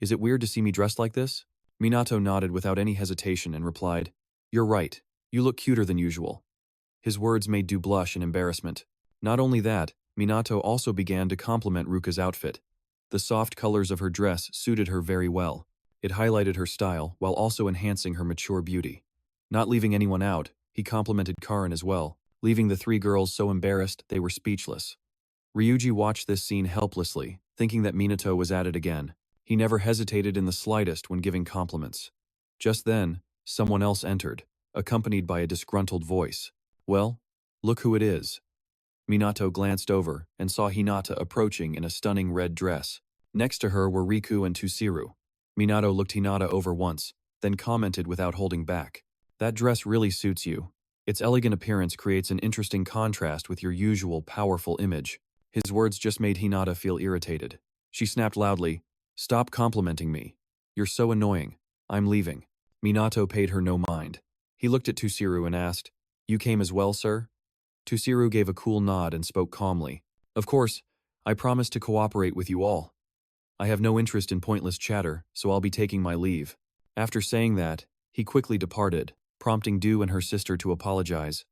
Is it weird to see me dressed like this? Minato nodded without any hesitation and replied, You're right. You look cuter than usual. His words made Du blush in embarrassment. Not only that, Minato also began to compliment Ruka's outfit. The soft colors of her dress suited her very well. It highlighted her style while also enhancing her mature beauty. Not leaving anyone out, he complimented Karin as well, leaving the three girls so embarrassed they were speechless. Ryuji watched this scene helplessly, thinking that Minato was at it again. He never hesitated in the slightest when giving compliments. Just then, someone else entered, accompanied by a disgruntled voice. Well, look who it is. Minato glanced over and saw Hinata approaching in a stunning red dress. Next to her were Riku and Tusiru. Minato looked Hinata over once, then commented without holding back. That dress really suits you. Its elegant appearance creates an interesting contrast with your usual powerful image. His words just made Hinata feel irritated. She snapped loudly, "Stop complimenting me. You're so annoying. I'm leaving." Minato paid her no mind. He looked at Tusiru and asked, "You came as well, sir?" Tusiru gave a cool nod and spoke calmly. "Of course, I promise to cooperate with you all. I have no interest in pointless chatter, so I'll be taking my leave." After saying that, he quickly departed, prompting Du and her sister to apologize.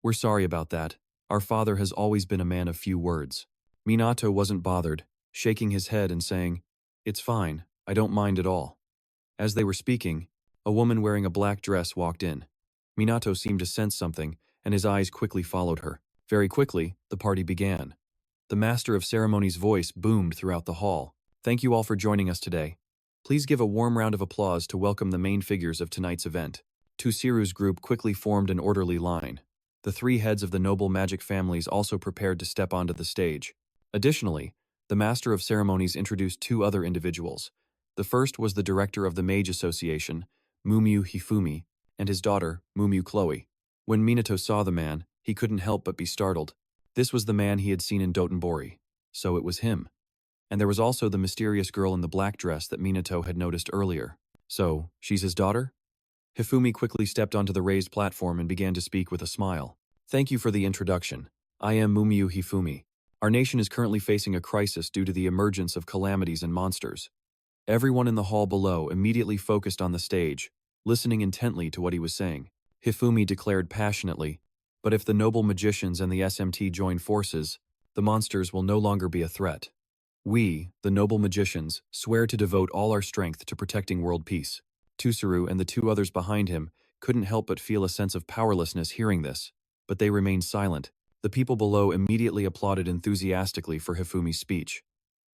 "We're sorry about that. Our father has always been a man of few words." Minato wasn't bothered, shaking his head and saying, "It's fine, I don't mind at all." As they were speaking, a woman wearing a black dress walked in. Minato seemed to sense something, and his eyes quickly followed her. Very quickly, the party began. The master of ceremonies' voice boomed throughout the hall. "Thank you all for joining us today. Please give a warm round of applause to welcome the main figures of tonight's event." Tusiru's group quickly formed an orderly line. The three heads of the noble magic families also prepared to step onto the stage. Additionally, the master of ceremonies introduced two other individuals. The first was the director of the MAGE Association, Mumyu Hifumi, and his daughter, Mumyu Chloe. When Minato saw the man, he couldn't help but be startled. This was the man he had seen in Dotonbori. So it was him. And there was also the mysterious girl in the black dress that Minato had noticed earlier. So, she's his daughter? Hifumi quickly stepped onto the raised platform and began to speak with a smile. "Thank you for the introduction. I am Mumyu Hifumi. Our nation is currently facing a crisis due to the emergence of calamities and monsters." Everyone in the hall below immediately focused on the stage, listening intently to what he was saying. Hifumi declared passionately, "But if the noble magicians and the SMT join forces, the monsters will no longer be a threat. We, the noble magicians, swear to devote all our strength to protecting world peace." Tusiru and the two others behind him couldn't help but feel a sense of powerlessness hearing this, but they remained silent. The people below immediately applauded enthusiastically for Hifumi's speech.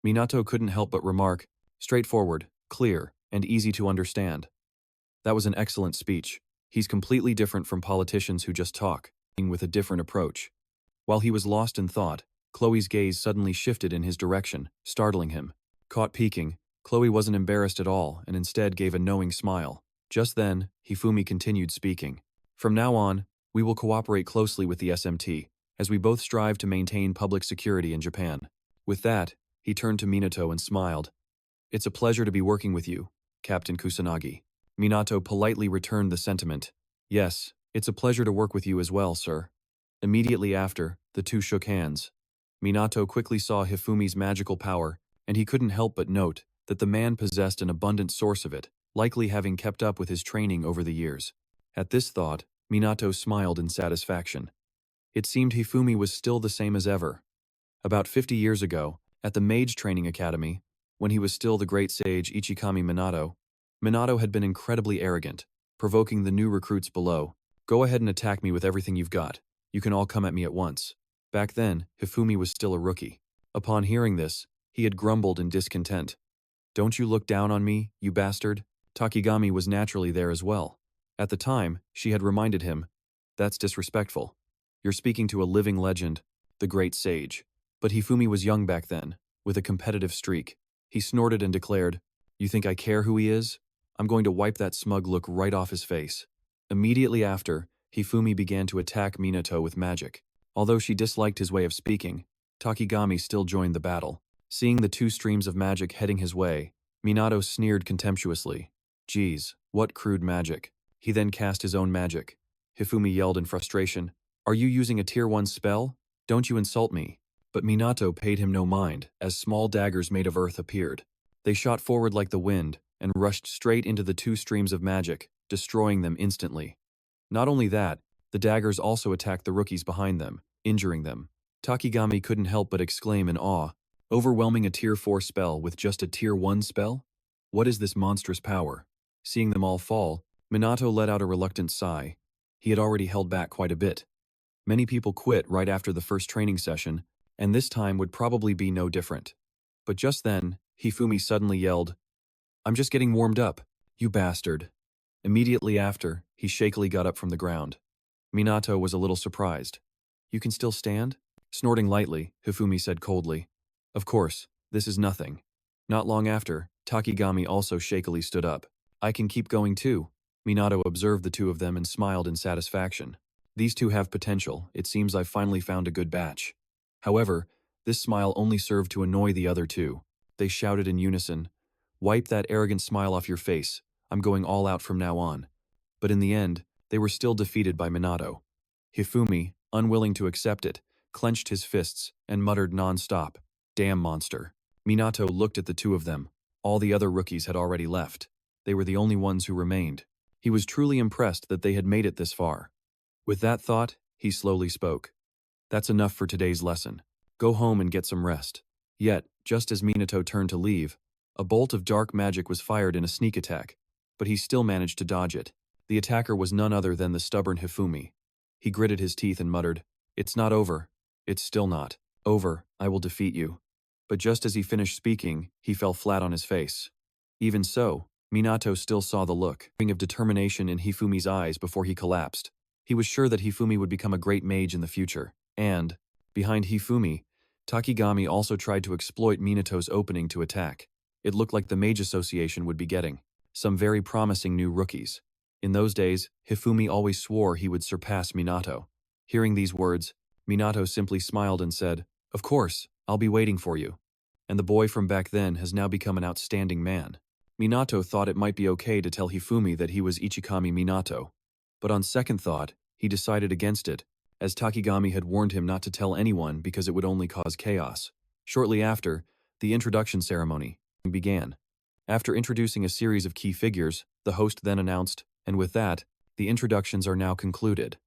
Minato couldn't help but remark, "Straightforward, clear, and easy to understand. That was an excellent speech. He's completely different from politicians who just talk, with a different approach." While he was lost in thought, Chloe's gaze suddenly shifted in his direction, startling him. Caught peeking, Chloe wasn't embarrassed at all and instead gave a knowing smile. Just then, Hifumi continued speaking. "From now on, we will cooperate closely with the SMT, as we both strive to maintain public security in Japan." With that, he turned to Minato and smiled. "It's a pleasure to be working with you, Captain Kusanagi." Minato politely returned the sentiment. "Yes, it's a pleasure to work with you as well, sir." Immediately after, the two shook hands. Minato quickly saw Hifumi's magical power, and he couldn't help but note that the man possessed an abundant source of it, likely having kept up with his training over the years. At this thought, Minato smiled in satisfaction. It seemed Hifumi was still the same as ever. About 50 years ago, at the MAGE Training Academy, when he was still the great sage Ichikami Minato, Minato had been incredibly arrogant, provoking the new recruits below. "Go ahead and attack me with everything you've got. You can all come at me at once." Back then, Hifumi was still a rookie. Upon hearing this, he had grumbled in discontent. "Don't you look down on me, you bastard?" Takigami was naturally there as well. At the time, she had reminded him, "That's disrespectful. You're speaking to a living legend, the great sage." But Hifumi was young back then, with a competitive streak. He snorted and declared, "You think I care who he is? I'm going to wipe that smug look right off his face." Immediately after, Hifumi began to attack Minato with magic. Although she disliked his way of speaking, Takigami still joined the battle. Seeing the two streams of magic heading his way, Minato sneered contemptuously. "Geez, what crude magic." He then cast his own magic. Hifumi yelled in frustration, "Are you using a Tier 1 spell? Don't you insult me." But Minato paid him no mind, as small daggers made of earth appeared. They shot forward like the wind, and rushed straight into the two streams of magic, destroying them instantly. Not only that, The daggers also attacked the rookies behind them, injuring them. Takigami couldn't help but exclaim in awe, overwhelming a Tier 4 spell with just a Tier 1 spell? What is this monstrous power? Seeing them all fall, Minato let out a reluctant sigh. He had already held back quite a bit. Many people quit right after the first training session, and this time would probably be no different. But just then, Hifumi suddenly yelled, "I'm just getting warmed up, you bastard." Immediately after, he shakily got up from the ground. Minato was a little surprised. "You can still stand?" Snorting lightly, Hifumi said coldly, "Of course, this is nothing." Not long after, Takigami also shakily stood up. "I can keep going too." Minato observed the two of them and smiled in satisfaction. "These two have potential. It seems I've finally found a good batch." However, this smile only served to annoy the other two. They shouted in unison, "Wipe that arrogant smile off your face. I'm going all out from now on." But in the end, they were still defeated by Minato. Hifumi, unwilling to accept it, clenched his fists and muttered non-stop, "Damn monster." Minato looked at the two of them. All the other rookies had already left. They were the only ones who remained. He was truly impressed that they had made it this far. With that thought, he slowly spoke. "That's enough for today's lesson. Go home and get some rest." Yet, just as Minato turned to leave, a bolt of dark magic was fired in a sneak attack, but he still managed to dodge it. The attacker was none other than the stubborn Hifumi. He gritted his teeth and muttered, "It's not over. It's still not over. I will defeat you." But just as he finished speaking, he fell flat on his face. Even so, Minato still saw the look of determination in Hifumi's eyes before he collapsed. He was sure that Hifumi would become a great mage in the future, and, behind Hifumi, Takigami also tried to exploit Minato's opening to attack. It looked like the Mage Association would be getting some very promising new rookies. In those days, Hifumi always swore he would surpass Minato. Hearing these words, Minato simply smiled and said, "Of course, I'll be waiting for you." And the boy from back then has now become an outstanding man. Minato thought it might be okay to tell Hifumi that he was Ichikami Minato. But on second thought, he decided against it, as Takigami had warned him not to tell anyone because it would only cause chaos. Shortly after, the introduction ceremony began. After introducing a series of key figures, the host then announced, "And with that, the introductions are now concluded.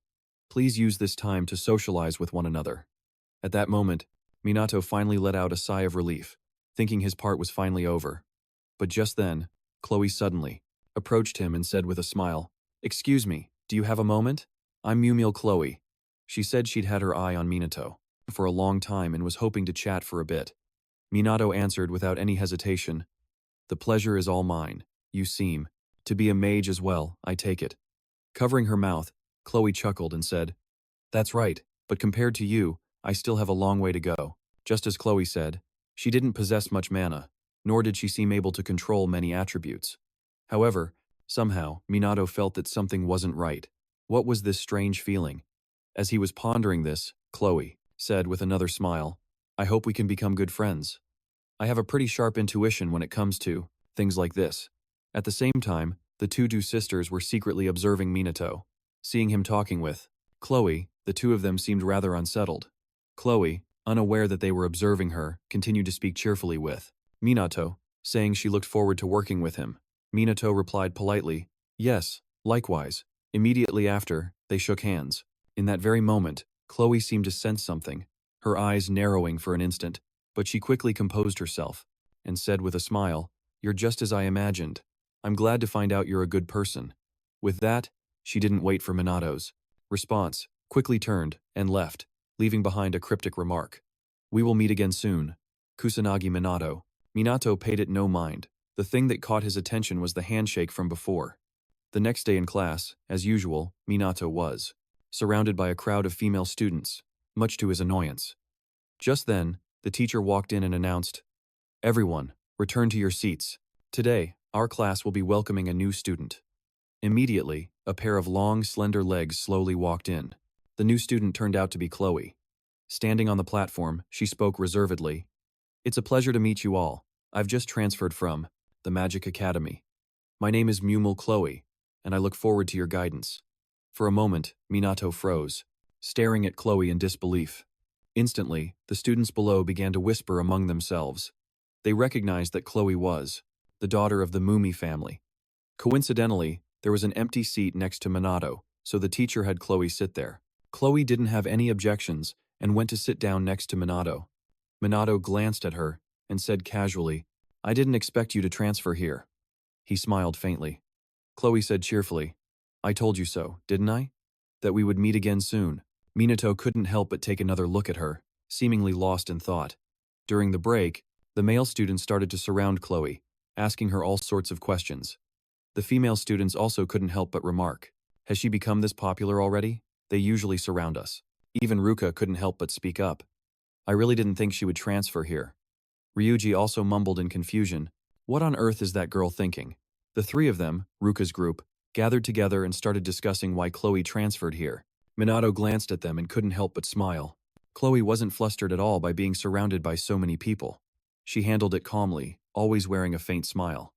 Please use this time to socialize with one another." At that moment, Minato finally let out a sigh of relief, thinking his part was finally over. But just then, Chloe suddenly approached him and said with a smile, "Excuse me, do you have a moment? I'm Mumil Chloe." She said she'd had her eye on Minato for a long time and was hoping to chat for a bit. Minato answered without any hesitation, "The pleasure is all mine. You seem to be a mage as well, I take it." Covering her mouth, Chloe chuckled and said, "That's right, but compared to you, I still have a long way to go." Just as Chloe said, she didn't possess much mana, nor did she seem able to control many attributes. However, somehow, Minato felt that something wasn't right. What was this strange feeling? As he was pondering this, Chloe said with another smile, "I hope we can become good friends. I have a pretty sharp intuition when it comes to things like this." At the same time, the two sisters were secretly observing Minato. Seeing him talking with Chloe, the two of them seemed rather unsettled. Chloe, unaware that they were observing her, continued to speak cheerfully with Minato, saying she looked forward to working with him. Minato replied politely, "Yes, likewise." Immediately after, they shook hands. In that very moment, Chloe seemed to sense something, her eyes narrowing for an instant, but she quickly composed herself and said with a smile, "You're just as I imagined. I'm glad to find out you're a good person." With that, she didn't wait for Minato's response, quickly turned and left, leaving behind a cryptic remark. "We will meet again soon. Kusanagi Minato." Minato paid it no mind. The thing that caught his attention was the handshake from before. The next day in class, as usual, Minato was surrounded by a crowd of female students, much to his annoyance. Just then, the teacher walked in and announced, "Everyone, return to your seats. Today, our class will be welcoming a new student." Immediately, a pair of long, slender legs slowly walked in. The new student turned out to be Chloe. Standing on the platform, she spoke reservedly, "It's a pleasure to meet you all. I've just transferred from the Magic Academy. My name is Mumil Chloe, and I look forward to your guidance." For a moment, Minato froze, staring at Chloe in disbelief. Instantly, the students below began to whisper among themselves. They recognized that Chloe was the daughter of the Mumi family. Coincidentally, there was an empty seat next to Minato, so the teacher had Chloe sit there. Chloe didn't have any objections and went to sit down next to Minato. Minato glanced at her and said casually, "I didn't expect you to transfer here." He smiled faintly. Chloe said cheerfully, "I told you so, didn't I? That we would meet again soon." Minato couldn't help but take another look at her, seemingly lost in thought. During the break, the male students started to surround Chloe, asking her all sorts of questions. The female students also couldn't help but remark, "Has she become this popular already? They usually surround us." Even Ruka couldn't help but speak up. "I really didn't think she would transfer here." Ryuji also mumbled in confusion, "What on earth is that girl thinking?" The three of them, Ruka's group, gathered together and started discussing why Chloe transferred here. Minato glanced at them and couldn't help but smile. Chloe wasn't flustered at all by being surrounded by so many people. She handled it calmly, always wearing a faint smile.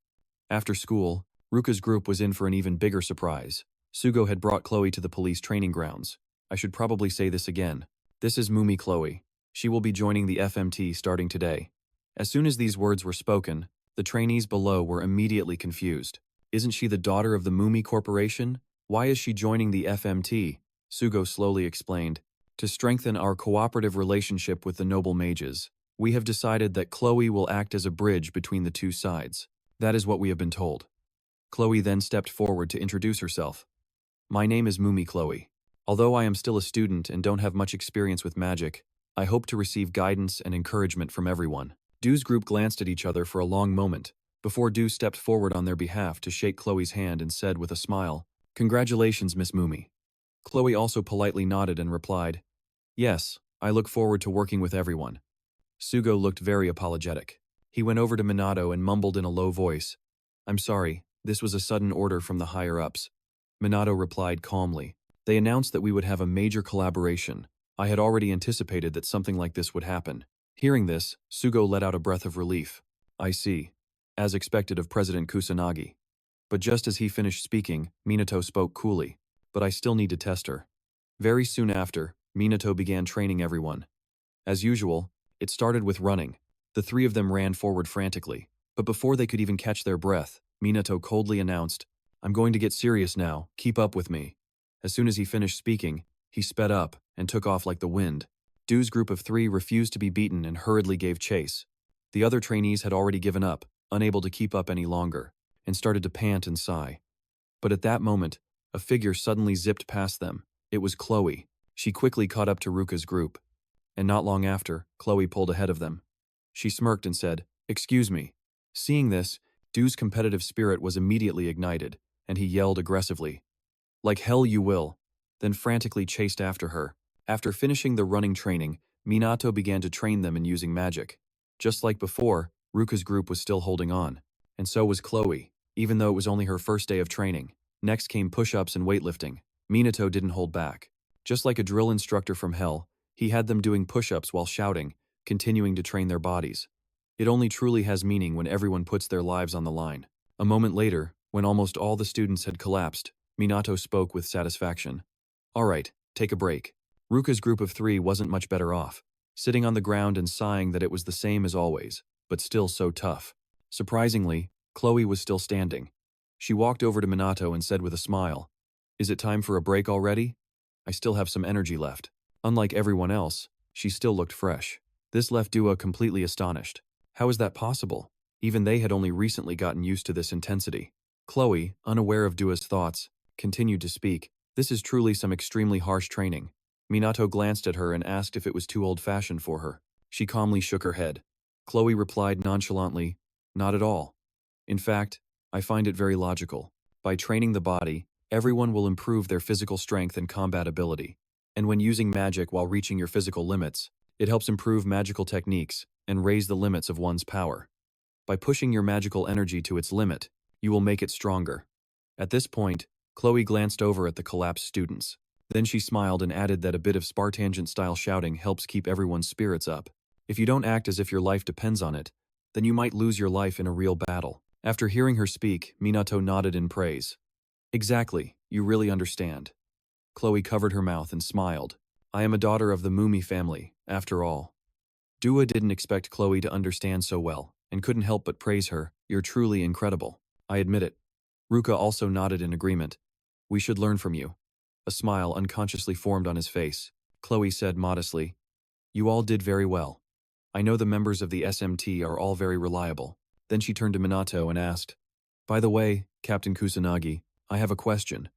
After school, Ruka's group was in for an even bigger surprise. Sugo had brought Chloe to the police training grounds. I should probably say this again. This is Mumi Chloe. She will be joining the FMT starting today. As soon as these words were spoken, the trainees below were immediately confused. Isn't she the daughter of the Mumi Corporation? Why is she joining the FMT? Sugo slowly explained. To strengthen our cooperative relationship with the noble mages, we have decided that Chloe will act as a bridge between the two sides. That is what we have been told. Chloe then stepped forward to introduce herself. My name is Mumi Chloe. Although I am still a student and don't have much experience with magic, I hope to receive guidance and encouragement from everyone. Du's group glanced at each other for a long moment, before Du stepped forward on their behalf to shake Chloe's hand and said with a smile, "Congratulations, Miss Mumi." Chloe also politely nodded and replied, "Yes, I look forward to working with everyone." Sugo looked very apologetic. He went over to Minato and mumbled in a low voice, "I'm sorry, this was a sudden order from the higher-ups." Minato replied calmly, "They announced that we would have a major collaboration. I had already anticipated that something like this would happen." Hearing this, Sugo let out a breath of relief. "I see. As expected of President Kusanagi." But just as he finished speaking, Minato spoke coolly, "But I still need to test her." Very soon after, Minato began training everyone. As usual, it started with running. The three of them ran forward frantically, but before they could even catch their breath, Minato coldly announced, "I'm going to get serious now, keep up with me." As soon as he finished speaking, he sped up and took off like the wind. Du's group of three refused to be beaten and hurriedly gave chase. The other trainees had already given up, unable to keep up any longer, and started to pant and sigh. But at that moment, a figure suddenly zipped past them. It was Chloe. She quickly caught up to Ruka's group. And not long after, Chloe pulled ahead of them. She smirked and said, "Excuse me." Seeing this, Du's competitive spirit was immediately ignited, and he yelled aggressively, "Like hell you will," then frantically chased after her. After finishing the running training, Minato began to train them in using magic. Just like before, Ruka's group was still holding on, and so was Chloe, even though it was only her first day of training. Next came push-ups and weightlifting. Minato didn't hold back. Just like a drill instructor from hell, he had them doing push-ups while shouting, continuing to train their bodies. It only truly has meaning when everyone puts their lives on the line. A moment later, when almost all the students had collapsed, Minato spoke with satisfaction. "All right, take a break." Ruka's group of three wasn't much better off, sitting on the ground and sighing that it was the same as always, but still so tough. Surprisingly, Chloe was still standing. She walked over to Minato and said with a smile, "Is it time for a break already? I still have some energy left." Unlike everyone else, she still looked fresh. This left Dua completely astonished. How is that possible? Even they had only recently gotten used to this intensity. Chloe, unaware of Dua's thoughts, continued to speak. "This is truly some extremely harsh training." Minato glanced at her and asked if it was too old-fashioned for her. She calmly shook her head. Chloe replied nonchalantly, "Not at all. In fact, I find it very logical. By training the body, everyone will improve their physical strength and combat ability. And when using magic while reaching your physical limits, it helps improve magical techniques and raise the limits of one's power. By pushing your magical energy to its limit, you will make it stronger." At this point, Chloe glanced over at the collapsed students. Then she smiled and added that a bit of Spartangent-style shouting helps keep everyone's spirits up. If you don't act as if your life depends on it, then you might lose your life in a real battle. After hearing her speak, Minato nodded in praise. "Exactly, you really understand." Chloe covered her mouth and smiled. "I am a daughter of the Mumi family, after all." Dua didn't expect Chloe to understand so well, and couldn't help but praise her. "You're truly incredible. I admit it." Ruka also nodded in agreement. "We should learn from you." A smile unconsciously formed on his face. Chloe said modestly, "You all did very well. I know the members of the SMT are all very reliable." Then she turned to Minato and asked, "By the way, Captain Kusanagi, I have a question."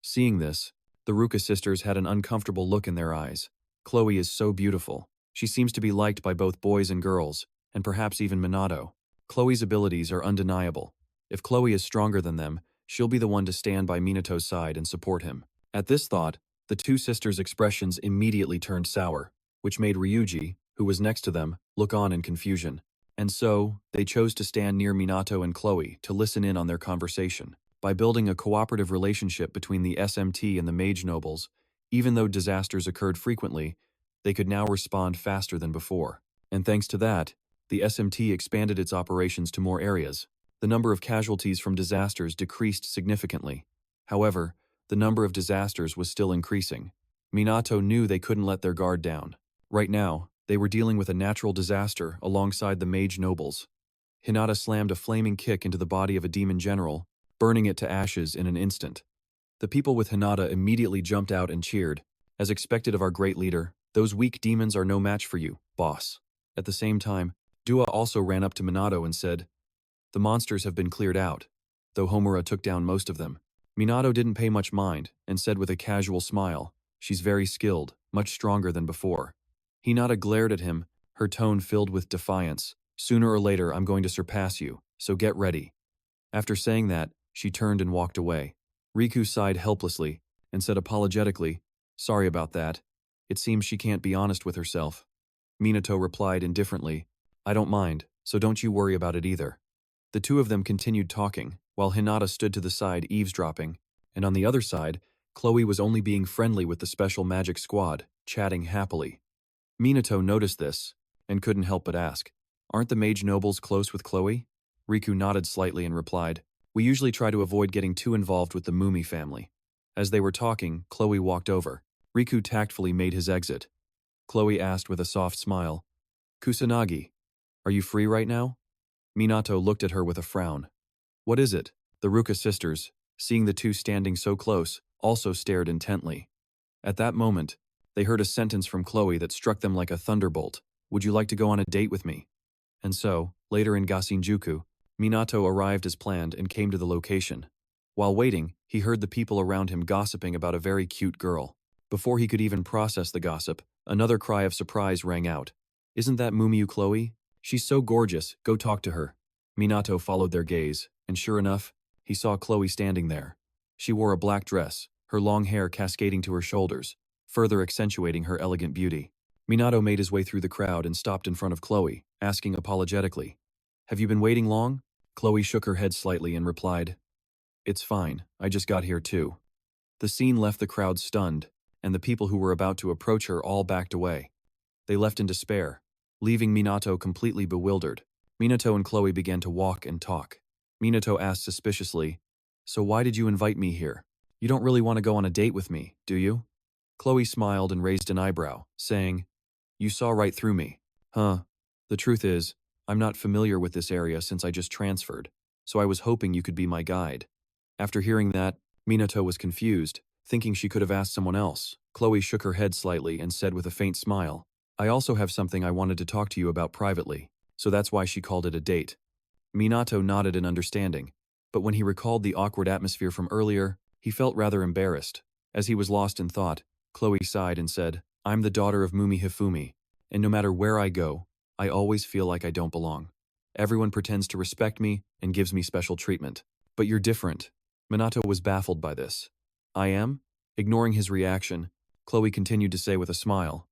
Seeing this, the Ruka sisters had an uncomfortable look in their eyes. Chloe is so beautiful. She seems to be liked by both boys and girls, and perhaps even Minato. Chloe's abilities are undeniable. If Chloe is stronger than them, she'll be the one to stand by Minato's side and support him. At this thought, the two sisters' expressions immediately turned sour, which made Ryuji, who was next to them, look on in confusion. And so, they chose to stand near Minato and Chloe to listen in on their conversation. By building a cooperative relationship between the SMT and the mage nobles, even though disasters occurred frequently, they could now respond faster than before. And thanks to that, the SMT expanded its operations to more areas. The number of casualties from disasters decreased significantly. However, the number of disasters was still increasing. Minato knew they couldn't let their guard down. Right now, they were dealing with a natural disaster alongside the mage nobles. Hinata slammed a flaming kick into the body of a demon general, burning it to ashes in an instant. The people with Hinata immediately jumped out and cheered. "As expected of our great leader, those weak demons are no match for you, boss." At the same time, Dua also ran up to Minato and said, "The monsters have been cleared out," though Homura took down most of them. Minato didn't pay much mind and said with a casual smile, "She's very skilled, much stronger than before." Hinata glared at him, her tone filled with defiance. "Sooner or later I'm going to surpass you, so get ready." After saying that, she turned and walked away. Riku sighed helplessly and said apologetically, "Sorry about that. It seems she can't be honest with herself." Minato replied indifferently, "I don't mind, so don't you worry about it either." The two of them continued talking, while Hinata stood to the side eavesdropping, and on the other side, Chloe was only being friendly with the special magic squad, chatting happily. Minato noticed this, and couldn't help but ask, "Aren't the mage nobles close with Chloe?" Riku nodded slightly and replied, "We usually try to avoid getting too involved with the Mumi family." As they were talking, Chloe walked over. Riku tactfully made his exit. Chloe asked with a soft smile, "Kusanagi, are you free right now?" Minato looked at her with a frown. "What is it?" The Ruka sisters, seeing the two standing so close, also stared intently. At that moment, they heard a sentence from Chloe that struck them like a thunderbolt. "Would you like to go on a date with me?" And so, later in Gasinjuku, Minato arrived as planned and came to the location. While waiting, he heard the people around him gossiping about a very cute girl. Before he could even process the gossip, another cry of surprise rang out. "Isn't that Mumiu Chloe? She's so gorgeous, go talk to her." Minato followed their gaze, and sure enough, he saw Chloe standing there. She wore a black dress, her long hair cascading to her shoulders, further accentuating her elegant beauty. Minato made his way through the crowd and stopped in front of Chloe, asking apologetically, "Have you been waiting long?" Chloe shook her head slightly and replied, "It's fine, I just got here too." The scene left the crowd stunned, and the people who were about to approach her all backed away. They left in despair, leaving Minato completely bewildered. Minato and Chloe began to walk and talk. Minato asked suspiciously, "So why did you invite me here? You don't really want to go on a date with me, do you?" Chloe smiled and raised an eyebrow, saying, "You saw right through me." "Huh. The truth is, I'm not familiar with this area since I just transferred, so I was hoping you could be my guide." After hearing that, Minato was confused, thinking she could have asked someone else. Chloe shook her head slightly and said with a faint smile, "I also have something I wanted to talk to you about privately, so that's why she called it a date." Minato nodded in understanding, but when he recalled the awkward atmosphere from earlier, he felt rather embarrassed. As he was lost in thought, Chloe sighed and said, "I'm the daughter of Mumi Hifumi, and no matter where I go, I always feel like I don't belong. Everyone pretends to respect me and gives me special treatment. But you're different." Minato was baffled by this. "I am?" Ignoring his reaction, Chloe continued to say with a smile,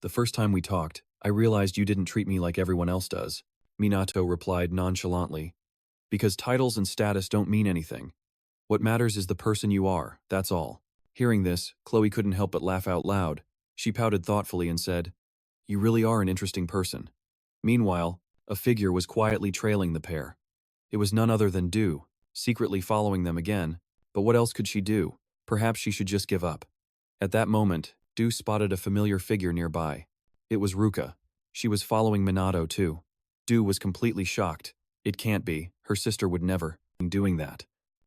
"The first time we talked, I realized you didn't treat me like everyone else does." Minato replied nonchalantly, "Because titles and status don't mean anything. What matters is the person you are, that's all." Hearing this, Chloe couldn't help but laugh out loud. She pouted thoughtfully and said, "You really are an interesting person." Meanwhile, a figure was quietly trailing the pair. It was none other than Du, secretly following them again, but what else could she do? Perhaps she should just give up. At that moment, Du spotted a familiar figure nearby. It was Ruka. She was following Minato too. Du was completely shocked. It can't be, her sister would never be doing that.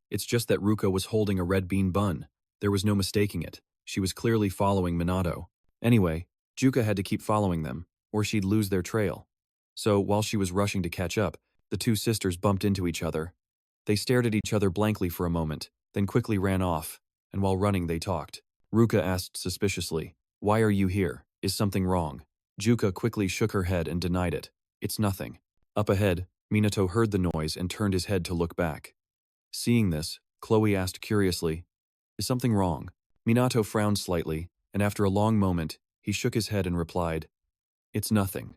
It's just that Ruka was holding a red bean bun. There was no mistaking it. She was clearly following Minato. Anyway, Juka had to keep following them, or she'd lose their trail. So, while she was rushing to catch up, the two sisters bumped into each other. They stared at each other blankly for a moment, then quickly ran off, and while running they talked. Ruka asked suspiciously, "Why are you here? Is something wrong?" Juka quickly shook her head and denied it. "It's nothing." Up ahead, Minato heard the noise and turned his head to look back. Seeing this, Chloe asked curiously, "Is something wrong?" Minato frowned slightly, and after a long moment, he shook his head and replied, "It's nothing."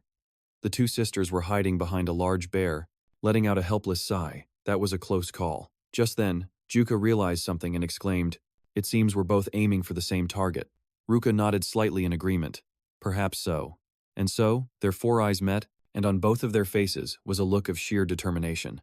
The two sisters were hiding behind a large bear, letting out a helpless sigh. That was a close call. Just then, Juka realized something and exclaimed, "It seems we're both aiming for the same target." Ruka nodded slightly in agreement. Perhaps so. And so, their four eyes met, and on both of their faces was a look of sheer determination.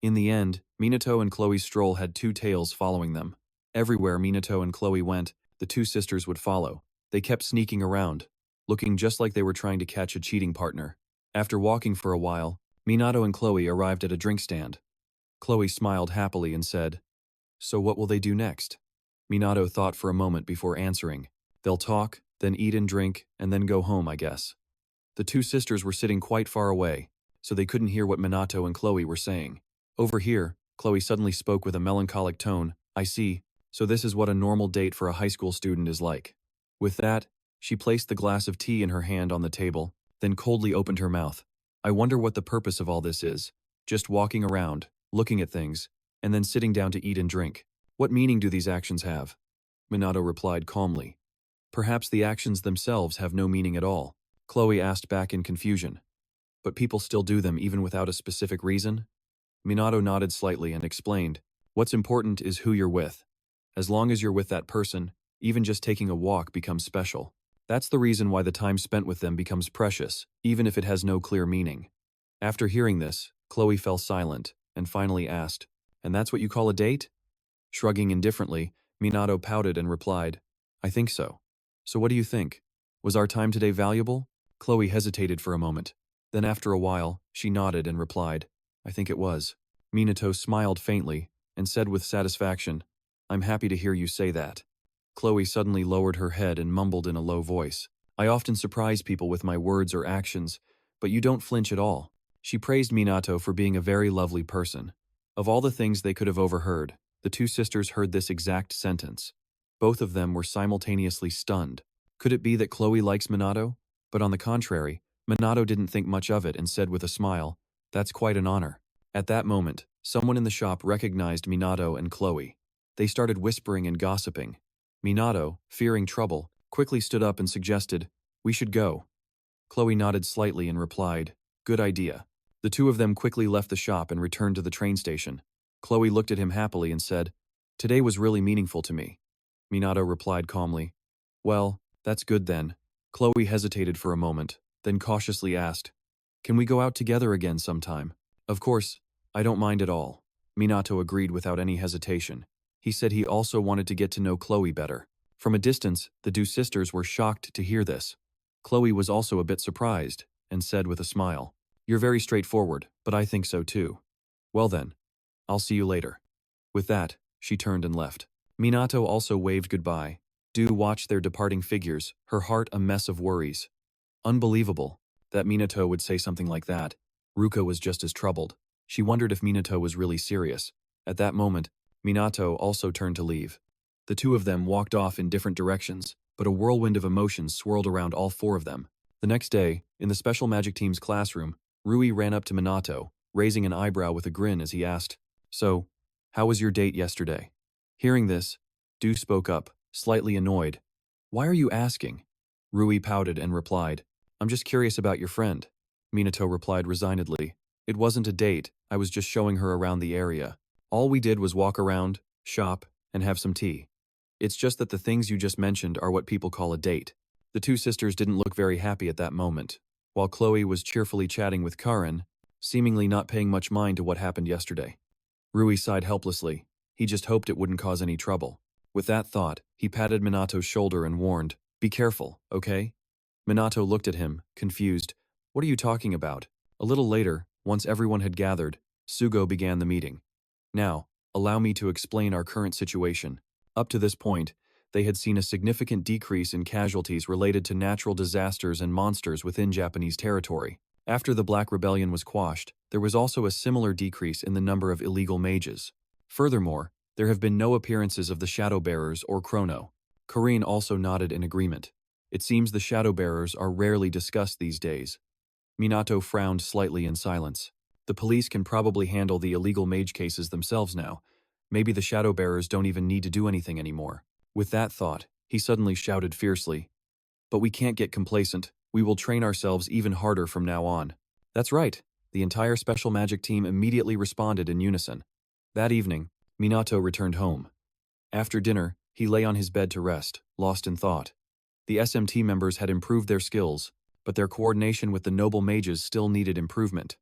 In the end, Minato and Chloe's stroll had two tails following them. Everywhere Minato and Chloe went, the two sisters would follow. They kept sneaking around, looking just like they were trying to catch a cheating partner. After walking for a while, Minato and Chloe arrived at a drink stand. Chloe smiled happily and said, "So what will they do next?" Minato thought for a moment before answering. "They'll talk, then eat and drink, and then go home, I guess." The two sisters were sitting quite far away, so they couldn't hear what Minato and Chloe were saying. Over here, Chloe suddenly spoke with a melancholic tone, "I see, so this is what a normal date for a high school student is like." With that, she placed the glass of tea in her hand on the table, then coldly opened her mouth. "I wonder what the purpose of all this is. Just walking around, looking at things, and then sitting down to eat and drink. What meaning do these actions have?" Minato replied calmly. "Perhaps the actions themselves have no meaning at all." Chloe asked back in confusion. "But people still do them even without a specific reason?" Minato nodded slightly and explained, "What's important is who you're with. As long as you're with that person, even just taking a walk becomes special. That's the reason why the time spent with them becomes precious, even if it has no clear meaning." After hearing this, Chloe fell silent, and finally asked, "And that's what you call a date?" Shrugging indifferently, Minato pouted and replied, "I think so." "So what do you think? Was our time today valuable?" Chloe hesitated for a moment. Then after a while, she nodded and replied, "I think it was." Minato smiled faintly, and said with satisfaction, "I'm happy to hear you say that." Chloe suddenly lowered her head and mumbled in a low voice, "I often surprise people with my words or actions, but you don't flinch at all." She praised Minato for being a very lovely person. Of all the things they could have overheard, the two sisters heard this exact sentence. Both of them were simultaneously stunned. Could it be that Chloe likes Minato? But on the contrary, Minato didn't think much of it and said with a smile, "That's quite an honor." At that moment, someone in the shop recognized Minato and Chloe. They started whispering and gossiping. Minato, fearing trouble, quickly stood up and suggested, "We should go." Chloe nodded slightly and replied, "Good idea." The two of them quickly left the shop and returned to the train station. Chloe looked at him happily and said, "Today was really meaningful to me." Minato replied calmly, "Well, that's good then." Chloe hesitated for a moment, then cautiously asked, "Can we go out together again sometime?" "Of course, I don't mind at all." Minato agreed without any hesitation. He said he also wanted to get to know Chloe better. From a distance, the two sisters were shocked to hear this. Chloe was also a bit surprised, and said with a smile, "You're very straightforward, but I think so too. Well then, I'll see you later." With that, she turned and left. Minato also waved goodbye. Du watched their departing figures, her heart a mess of worries. Unbelievable that Minato would say something like that. Ruka was just as troubled. She wondered if Minato was really serious. At that moment, Minato also turned to leave. The two of them walked off in different directions, but a whirlwind of emotions swirled around all four of them. The next day, in the special magic team's classroom, Rui ran up to Minato, raising an eyebrow with a grin as he asked, "So, how was your date yesterday?" Hearing this, Du spoke up, slightly annoyed. "Why are you asking?" Rui pouted and replied, "I'm just curious about your friend." Minato replied resignedly, "It wasn't a date, I was just showing her around the area. All we did was walk around, shop, and have some tea. It's just that the things you just mentioned are what people call a date." The two sisters didn't look very happy at that moment, while Chloe was cheerfully chatting with Karin, seemingly not paying much mind to what happened yesterday. Rui sighed helplessly. He just hoped it wouldn't cause any trouble. With that thought, he patted Minato's shoulder and warned, "Be careful, okay?" Minato looked at him, confused. "What are you talking about?" A little later, once everyone had gathered, Sugo began the meeting. "Now, allow me to explain our current situation. Up to this point, they had seen a significant decrease in casualties related to natural disasters and monsters within Japanese territory. After the Black Rebellion was quashed, there was also a similar decrease in the number of illegal mages. Furthermore, there have been no appearances of the Shadow Bearers or Chrono. Corinne also nodded in agreement. It seems the Shadow Bearers are rarely discussed these days. Minato frowned slightly in silence. The police can probably handle the illegal mage cases themselves now. Maybe the Shadow Bearers don't even need to do anything anymore. With that thought, he suddenly shouted fiercely, "But we can't get complacent. We will train ourselves even harder from now on." That's right. The entire special magic team immediately responded in unison. That evening, Minato returned home. After dinner, he lay on his bed to rest, lost in thought. The SMT members had improved their skills, but their coordination with the noble mages still needed improvement.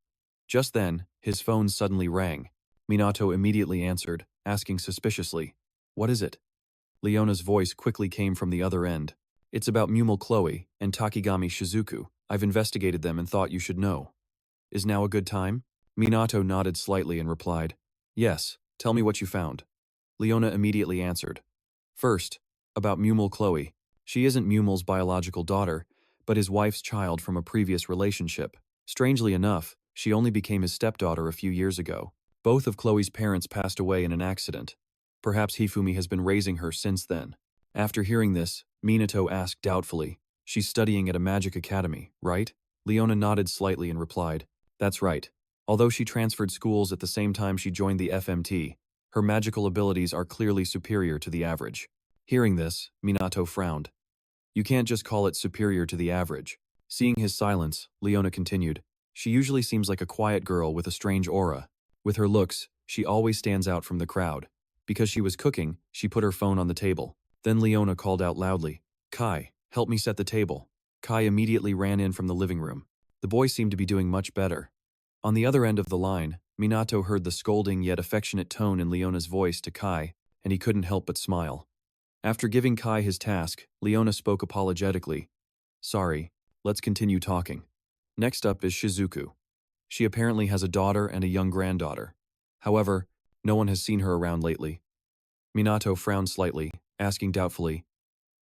Just then, his phone suddenly rang. Minato immediately answered, asking suspiciously, "What is it?" Leona's voice quickly came from the other end. "It's about Mumel Chloe and Takigami Shizuku. I've investigated them and thought you should know. Is now a good time?" Minato nodded slightly and replied, "Yes, tell me what you found." Leona immediately answered. "First, about Mumel Chloe. She isn't Mumel's biological daughter, but his wife's child from a previous relationship. Strangely enough, she only became his stepdaughter a few years ago. Both of Chloe's parents passed away in an accident. Perhaps Hifumi has been raising her since then." After hearing this, Minato asked doubtfully, "She's studying at a magic academy, right?" Leona nodded slightly and replied, "That's right. Although she transferred schools at the same time she joined the FMT, her magical abilities are clearly superior to the average." Hearing this, Minato frowned. "You can't just call it superior to the average." Seeing his silence, Leona continued, "She usually seems like a quiet girl with a strange aura. With her looks, she always stands out from the crowd. Because she was cooking, she put her phone on the table. Then Leona called out loudly, 'Kai, help me set the table.' Kai immediately ran in from the living room. The boy seemed to be doing much better. On the other end of the line, Minato heard the scolding yet affectionate tone in Leona's voice to Kai, and he couldn't help but smile. After giving Kai his task, Leona spoke apologetically, "Sorry, let's continue talking. Next up is Shizuku. She apparently has a daughter and a young granddaughter. However, no one has seen her around lately." Minato frowned slightly, asking doubtfully,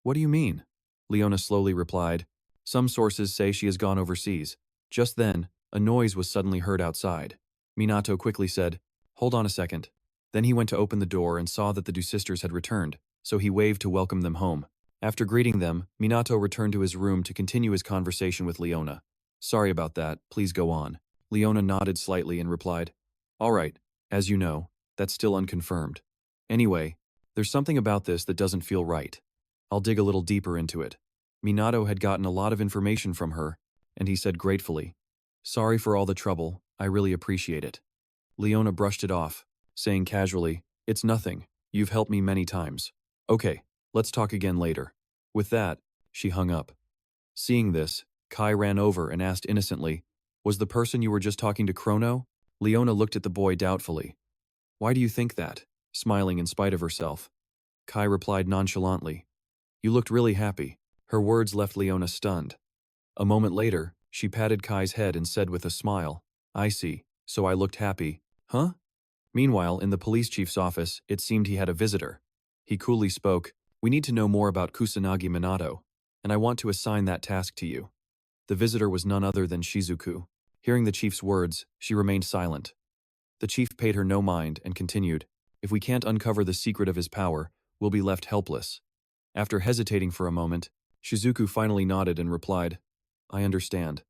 "What do you mean?" Leona slowly replied, "Some sources say she has gone overseas." Just then, a noise was suddenly heard outside. Minato quickly said, "Hold on a second." Then he went to open the door and saw that the two sisters had returned, so he waved to welcome them home. After greeting them, Minato returned to his room to continue his conversation with Leona. "Sorry about that, please go on." Leona nodded slightly and replied, "All right, as you know, that's still unconfirmed. Anyway, there's something about this that doesn't feel right. I'll dig a little deeper into it." Minato had gotten a lot of information from her, and he said gratefully, "Sorry for all the trouble, I really appreciate it." Leona brushed it off, saying casually, "It's nothing, you've helped me many times. Okay, let's talk again later." With that, she hung up. Seeing this, Kai ran over and asked innocently, "Was the person you were just talking to Chrono?" Leona looked at the boy doubtfully. "Why do you think that?" Smiling in spite of herself. Kai replied nonchalantly, "You looked really happy." Her words left Leona stunned. A moment later, she patted Kai's head and said with a smile, "I see, so I looked happy, huh?" Meanwhile, in the police chief's office, it seemed he had a visitor. He coolly spoke, "We need to know more about Kusanagi Minato, and I want to assign that task to you." The visitor was none other than Shizuku. Hearing the chief's words, she remained silent. The chief paid her no mind and continued, "If we can't uncover the secret of his power, we'll be left helpless." After hesitating for a moment, Shizuku finally nodded and replied, "I understand."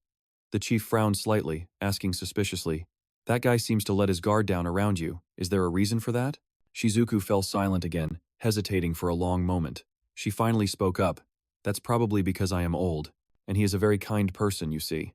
The chief frowned slightly, asking suspiciously, "That guy seems to let his guard down around you. Is there a reason for that?" Shizuku fell silent again, hesitating for a long moment. She finally spoke up, "That's probably because I am old, and he is a very kind person, you see."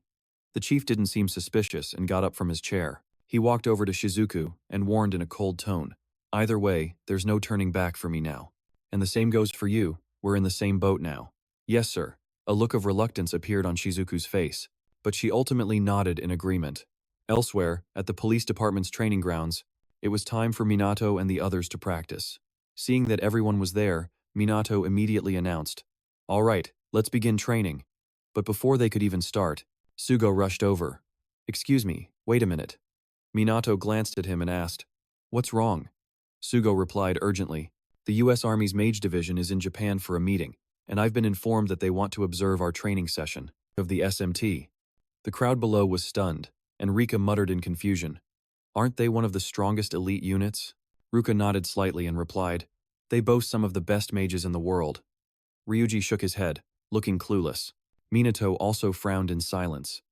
The chief didn't seem suspicious and got up from his chair. He walked over to Shizuku and warned in a cold tone, "Either way, there's no turning back for me now. And the same goes for you, we're in the same boat now." "Yes, sir." A look of reluctance appeared on Shizuku's face, but she ultimately nodded in agreement. Elsewhere, at the police department's training grounds, it was time for Minato and the others to practice. Seeing that everyone was there, Minato immediately announced, "All right, let's begin training." But before they could even start, Sugo rushed over. "Excuse me, wait a minute." Minato glanced at him and asked, "What's wrong?" Sugo replied urgently, The US Army's MAGE division is in Japan for a meeting, and I've been informed that they want to observe our training session of the SMT. The crowd below was stunned, and Rika muttered in confusion, "Aren't they one of the strongest elite units?" Ruka nodded slightly and replied, "They boast some of the best mages in the world." Ryuji shook his head, looking clueless. Minato also frowned in silence.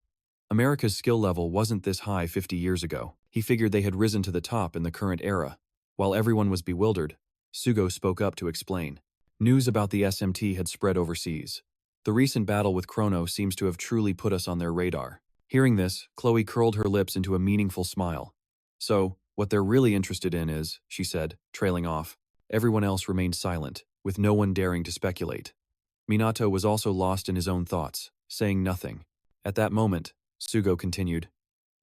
America's skill level wasn't this high 50 years ago. He figured they had risen to the top in the current era. While everyone was bewildered, Sugo spoke up to explain. News about the SMT had spread overseas. The recent battle with Chrono seems to have truly put us on their radar. Hearing this, Chloe curled her lips into a meaningful smile. "So, what they're really interested in is," she said, trailing off. Everyone else remained silent, with no one daring to speculate. Minato was also lost in his own thoughts, saying nothing. At that moment, Sugo continued,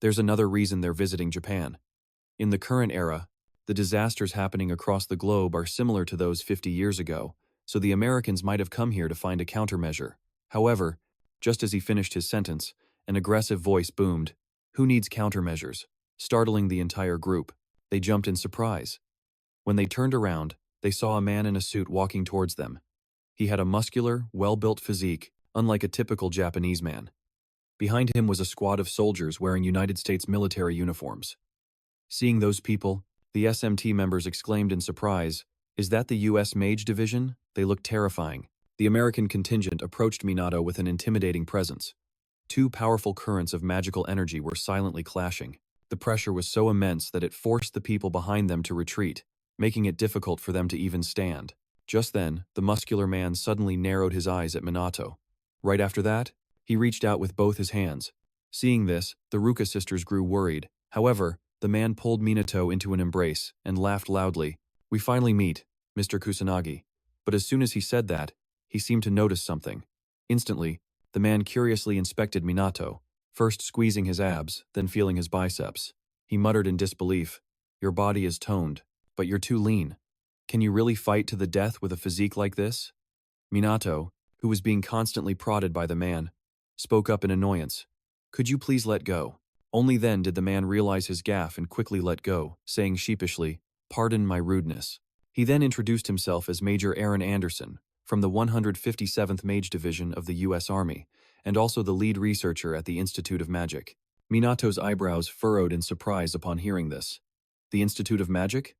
"There's another reason they're visiting Japan. In the current era, the disasters happening across the globe are similar to those 50 years ago, so the Americans might have come here to find a countermeasure." However, just as he finished his sentence, an aggressive voice boomed, "Who needs countermeasures?" startling the entire group. They jumped in surprise. When they turned around, they saw a man in a suit walking towards them. He had a muscular, well-built physique, unlike a typical Japanese man. Behind him was a squad of soldiers wearing United States military uniforms. Seeing those people, the SMT members exclaimed in surprise, "Is that the US MAGE division?" They looked terrifying. The American contingent approached Minato with an intimidating presence. Two powerful currents of magical energy were silently clashing. The pressure was so immense that it forced the people behind them to retreat, making it difficult for them to even stand. Just then, the muscular man suddenly narrowed his eyes at Minato. Right after that, he reached out with both his hands. Seeing this, the Ruka sisters grew worried. However, the man pulled Minato into an embrace and laughed loudly. "We finally meet, Mr. Kusanagi." But as soon as he said that, he seemed to notice something. Instantly, the man curiously inspected Minato, first squeezing his abs, then feeling his biceps. He muttered in disbelief, "Your body is toned, but you're too lean. Can you really fight to the death with a physique like this?" Minato, who was being constantly prodded by the man, spoke up in annoyance. "Could you please let go?" Only then did the man realize his gaffe and quickly let go, saying sheepishly, "Pardon my rudeness." He then introduced himself as Major Aaron Anderson, from the 157th MAGE Division of the US Army, and also the lead researcher at the Institute of Magic. Minato's eyebrows furrowed in surprise upon hearing this. The Institute of Magic?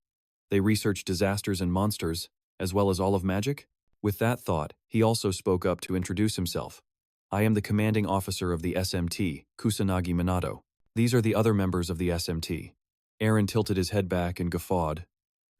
They research disasters and monsters, as well as all of magic? With that thought, he also spoke up to introduce himself. "I am the commanding officer of the SMT, Kusanagi Minato. These are the other members of the SMT." Aaron tilted his head back and guffawed.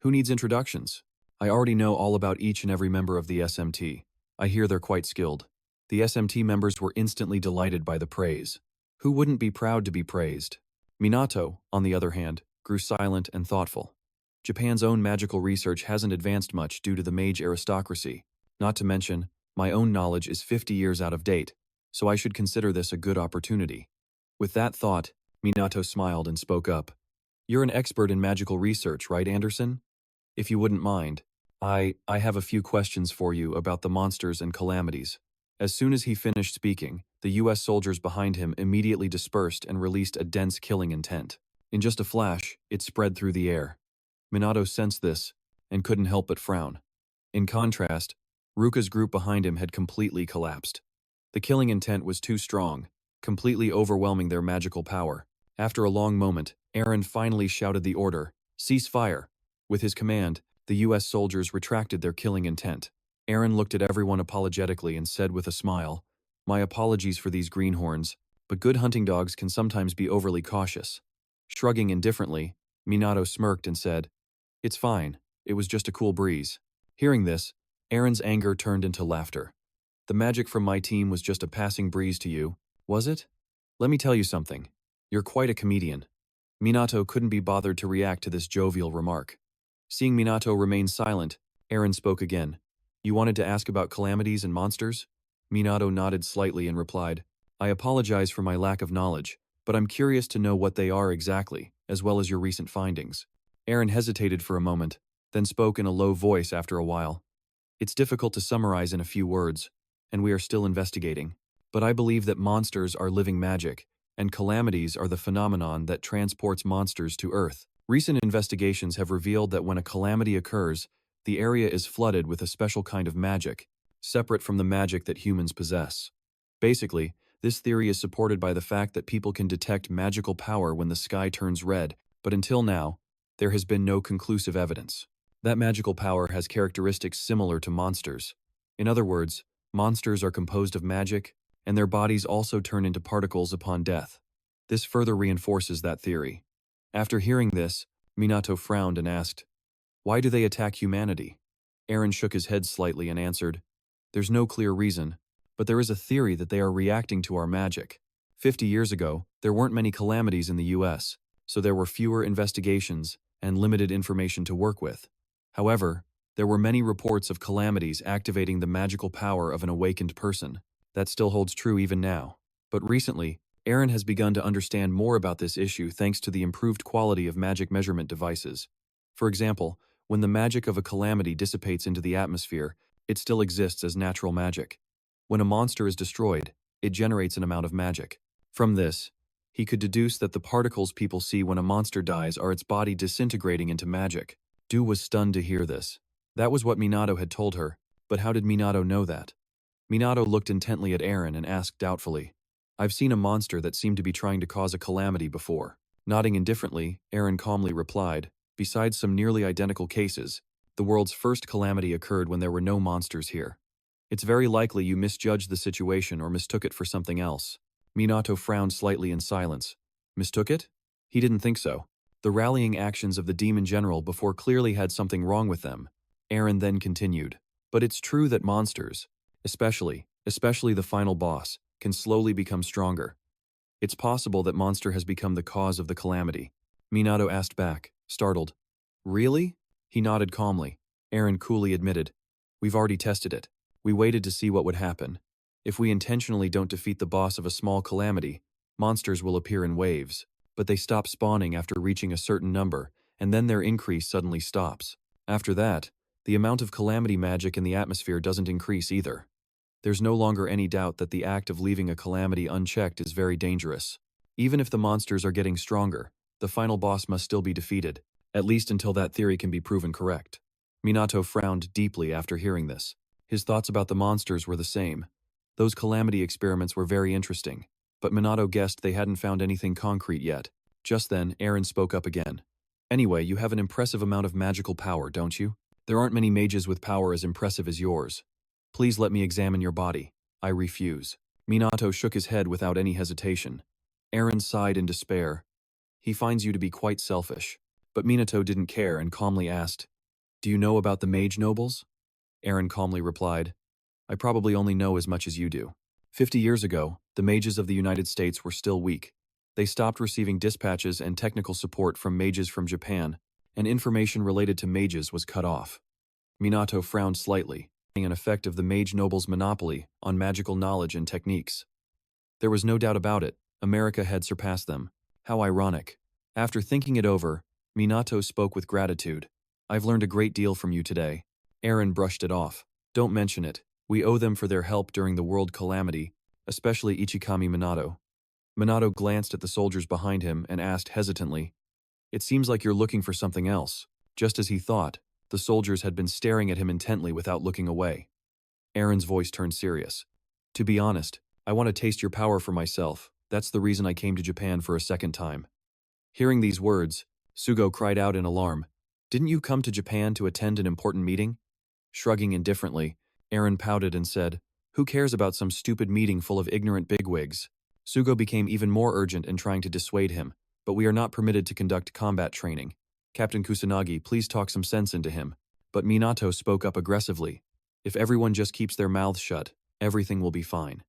"Who needs introductions? I already know all about each and every member of the SMT. I hear they're quite skilled." The SMT members were instantly delighted by the praise. Who wouldn't be proud to be praised? Minato, on the other hand, grew silent and thoughtful. Japan's own magical research hasn't advanced much due to the mage aristocracy. Not to mention, my own knowledge is 50 years out of date, so I should consider this a good opportunity. With that thought, Minato smiled and spoke up. "You're an expert in magical research, right, Anderson? If you wouldn't mind, I have a few questions for you about the monsters and calamities." As soon as he finished speaking, the US soldiers behind him immediately dispersed and released a dense killing intent. In just a flash, it spread through the air. Minato sensed this and couldn't help but frown. In contrast, Ruka's group behind him had completely collapsed. The killing intent was too strong, completely overwhelming their magical power. After a long moment, Aaron finally shouted the order, "Cease fire." With his command, the US soldiers retracted their killing intent. Aaron looked at everyone apologetically and said with a smile, "My apologies for these greenhorns, but good hunting dogs can sometimes be overly cautious." Shrugging indifferently, Minato smirked and said, "It's fine, it was just a cool breeze." Hearing this, Aaron's anger turned into laughter. "The magic from my team was just a passing breeze to you, was it? Let me tell you something. You're quite a comedian." Minato couldn't be bothered to react to this jovial remark. Seeing Minato remain silent, Aaron spoke again. "You wanted to ask about calamities and monsters?" Minato nodded slightly and replied, "I apologize for my lack of knowledge, but I'm curious to know what they are exactly, as well as your recent findings." Aaron hesitated for a moment, then spoke in a low voice after a while. "It's difficult to summarize in a few words, and we are still investigating. But I believe that monsters are living magic, and calamities are the phenomenon that transports monsters to Earth. Recent investigations have revealed that when a calamity occurs, The area is flooded with a special kind of magic, separate from the magic that humans possess. Basically, this theory is supported by the fact that people can detect magical power when the sky turns red, but until now, there has been no conclusive evidence. That magical power has characteristics similar to monsters. In other words, monsters are composed of magic, and their bodies also turn into particles upon death. This further reinforces that theory. After hearing this, Minato frowned and asked, "Why do they attack humanity?" Eren shook his head slightly and answered, "There's no clear reason, but there is a theory that they are reacting to our magic. 50 years ago, there weren't many calamities in the US, so there were fewer investigations and limited information to work with. However, there were many reports of calamities activating the magical power of an awakened person. That still holds true even now. But recently, Eren has begun to understand more about this issue thanks to the improved quality of magic measurement devices. For example, when the magic of a calamity dissipates into the atmosphere, it still exists as natural magic. When a monster is destroyed, it generates an amount of magic. From this, he could deduce that the particles people see when a monster dies are its body disintegrating into magic. Du was stunned to hear this. That was what Minato had told her, but how did Minato know that? Minato looked intently at Eren and asked doubtfully, "I've seen a monster that seemed to be trying to cause a calamity before." Nodding indifferently, Eren calmly replied, "Besides some nearly identical cases, the world's first calamity occurred when there were no monsters here. It's very likely you misjudged the situation or mistook it for something else." Minato frowned slightly in silence. Mistook it? He didn't think so. The rallying actions of the demon general before clearly had something wrong with them. Eren then continued, "But it's true that monsters, especially the final boss, can slowly become stronger. It's possible that monster has become the cause of the calamity." Minato asked back, startled. "Really?" He nodded calmly. Eren coolly admitted, "We've already tested it. We waited to see what would happen. If we intentionally don't defeat the boss of a small calamity, monsters will appear in waves, but they stop spawning after reaching a certain number, and then their increase suddenly stops. After that, the amount of calamity magic in the atmosphere doesn't increase either. There's no longer any doubt that the act of leaving a calamity unchecked is very dangerous. Even if the monsters are getting stronger, the final boss must still be defeated, at least until that theory can be proven correct." Minato frowned deeply after hearing this. His thoughts about the monsters were the same. Those calamity experiments were very interesting, but Minato guessed they hadn't found anything concrete yet. Just then, Eren spoke up again. "Anyway, you have an impressive amount of magical power, don't you? There aren't many mages with power as impressive as yours. Please let me examine your body." "I refuse." Minato shook his head without any hesitation. Eren sighed in despair. "He finds you to be quite selfish." But Minato didn't care and calmly asked, "Do you know about the mage nobles?" Eren calmly replied, "I probably only know as much as you do. 50 years ago, the mages of the United States were still weak. They stopped receiving dispatches and technical support from mages from Japan, and information related to mages was cut off." Minato frowned slightly, an effect of the mage nobles' monopoly on magical knowledge and techniques. There was no doubt about it, America had surpassed them. How ironic. After thinking it over, Minato spoke with gratitude. "I've learned a great deal from you today." Eren brushed it off. "Don't mention it. We owe them for their help during the world calamity, especially Ichikami Minato." Minato glanced at the soldiers behind him and asked hesitantly, "It seems like you're looking for something else." Just as he thought, the soldiers had been staring at him intently without looking away. Eren's voice turned serious. "To be honest, I want to taste your power for myself. That's the reason I came to Japan for a second time." Hearing these words, Sugo cried out in alarm, "Didn't you come to Japan to attend an important meeting?" Shrugging indifferently, Eren pouted and said, "Who cares about some stupid meeting full of ignorant bigwigs?" Sugo became even more urgent in trying to dissuade him, "But we are not permitted to conduct combat training. Captain Kusanagi, please talk some sense into him." But Minato spoke up aggressively, "If everyone just keeps their mouths shut, everything will be fine."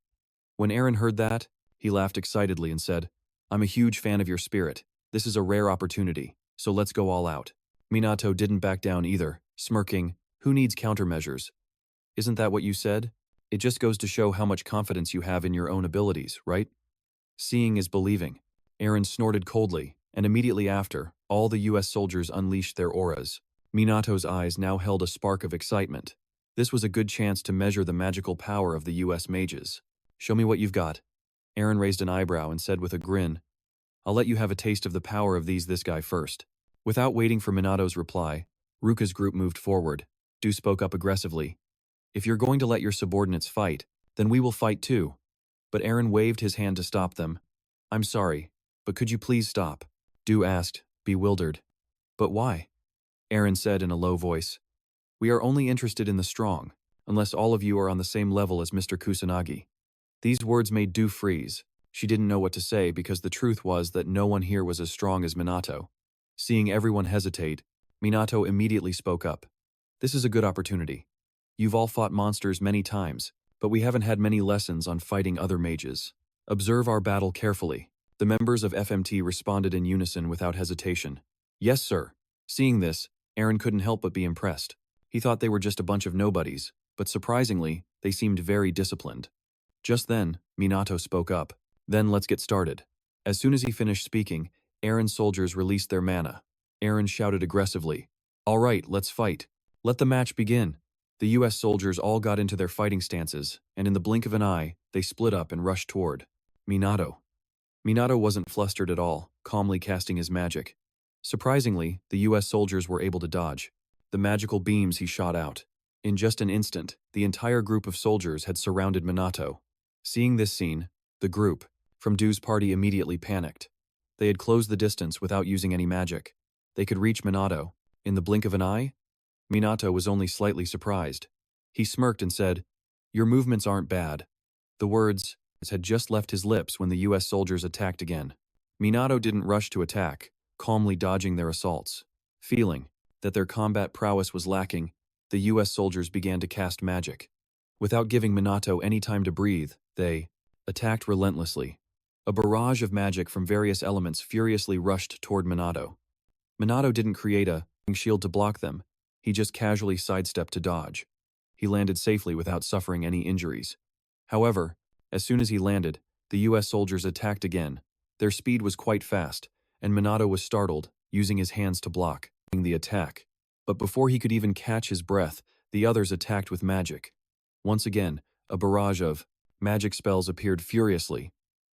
When Eren heard that, he laughed excitedly and said, "I'm a huge fan of your spirit. This is a rare opportunity, so let's go all out." Minato didn't back down either, smirking, "Who needs countermeasures? Isn't that what you said? It just goes to show how much confidence you have in your own abilities, right?" Seeing is believing. Eren snorted coldly, and immediately after, all the US soldiers unleashed their auras. Minato's eyes now held a spark of excitement. This was a good chance to measure the magical power of the US mages. "Show me what you've got." Eren raised an eyebrow and said with a grin, "I'll let you have a taste of the power of this guy first." Without waiting for Minato's reply, Ruka's group moved forward. Du spoke up aggressively. If you're going to let your subordinates fight, then we will fight too. But Aaron waved his hand to stop them. I'm sorry, but could you please stop? Du asked, bewildered. But why? Aaron said in a low voice. We are only interested in the strong, unless all of you are on the same level as Mr. Kusanagi. These words made Du freeze. She didn't know what to say because the truth was that no one here was as strong as Minato. Seeing everyone hesitate, Minato immediately spoke up. This is a good opportunity. You've all fought monsters many times, but we haven't had many lessons on fighting other mages. Observe our battle carefully. The members of FMT responded in unison without hesitation. Yes, sir. Seeing this, Aaron couldn't help but be impressed. He thought they were just a bunch of nobodies, but surprisingly, they seemed very disciplined. Just then, Minato spoke up. Then let's get started. As soon as he finished speaking, Aaron's soldiers released their mana. Aaron shouted aggressively, All right, let's fight. Let the match begin. The US soldiers all got into their fighting stances, and in the blink of an eye, they split up and rushed toward Minato. Minato wasn't flustered at all, calmly casting his magic. Surprisingly, the US soldiers were able to dodge the magical beams he shot out. In just an instant, the entire group of soldiers had surrounded Minato. Seeing this scene, the group from Du's party immediately panicked. They had closed the distance without using any magic. They could reach Minato. In the blink of an eye? Minato was only slightly surprised. He smirked and said, Your movements aren't bad. The words had just left his lips when the US soldiers attacked again. Minato didn't rush to attack, calmly dodging their assaults. Feeling that their combat prowess was lacking, the US soldiers began to cast magic. Without giving Minato any time to breathe, they attacked relentlessly. A barrage of magic from various elements furiously rushed toward Minato. Minato didn't create a shield to block them. He just casually sidestepped to dodge. He landed safely without suffering any injuries. However, as soon as he landed, the US soldiers attacked again. Their speed was quite fast, and Minato was startled, using his hands to block the attack. But before he could even catch his breath, the others attacked with magic. Once again, a barrage of magic spells appeared furiously.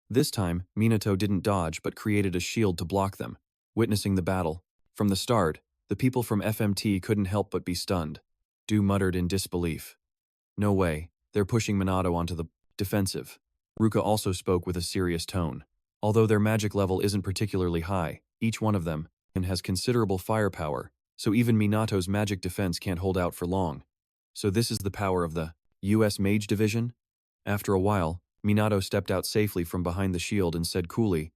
This time, Minato didn't dodge but created a shield to block them. Witnessing the battle, from the start, the people from FMT couldn't help but be stunned. Du muttered in disbelief. No way, they're pushing Minato onto the defensive. Ruka also spoke with a serious tone. Although their magic level isn't particularly high, each one of them has considerable firepower, so even Minato's magic defense can't hold out for long. So this is the power of the US Mage Division? After a while, Minato stepped out safely from behind the shield and said coolly,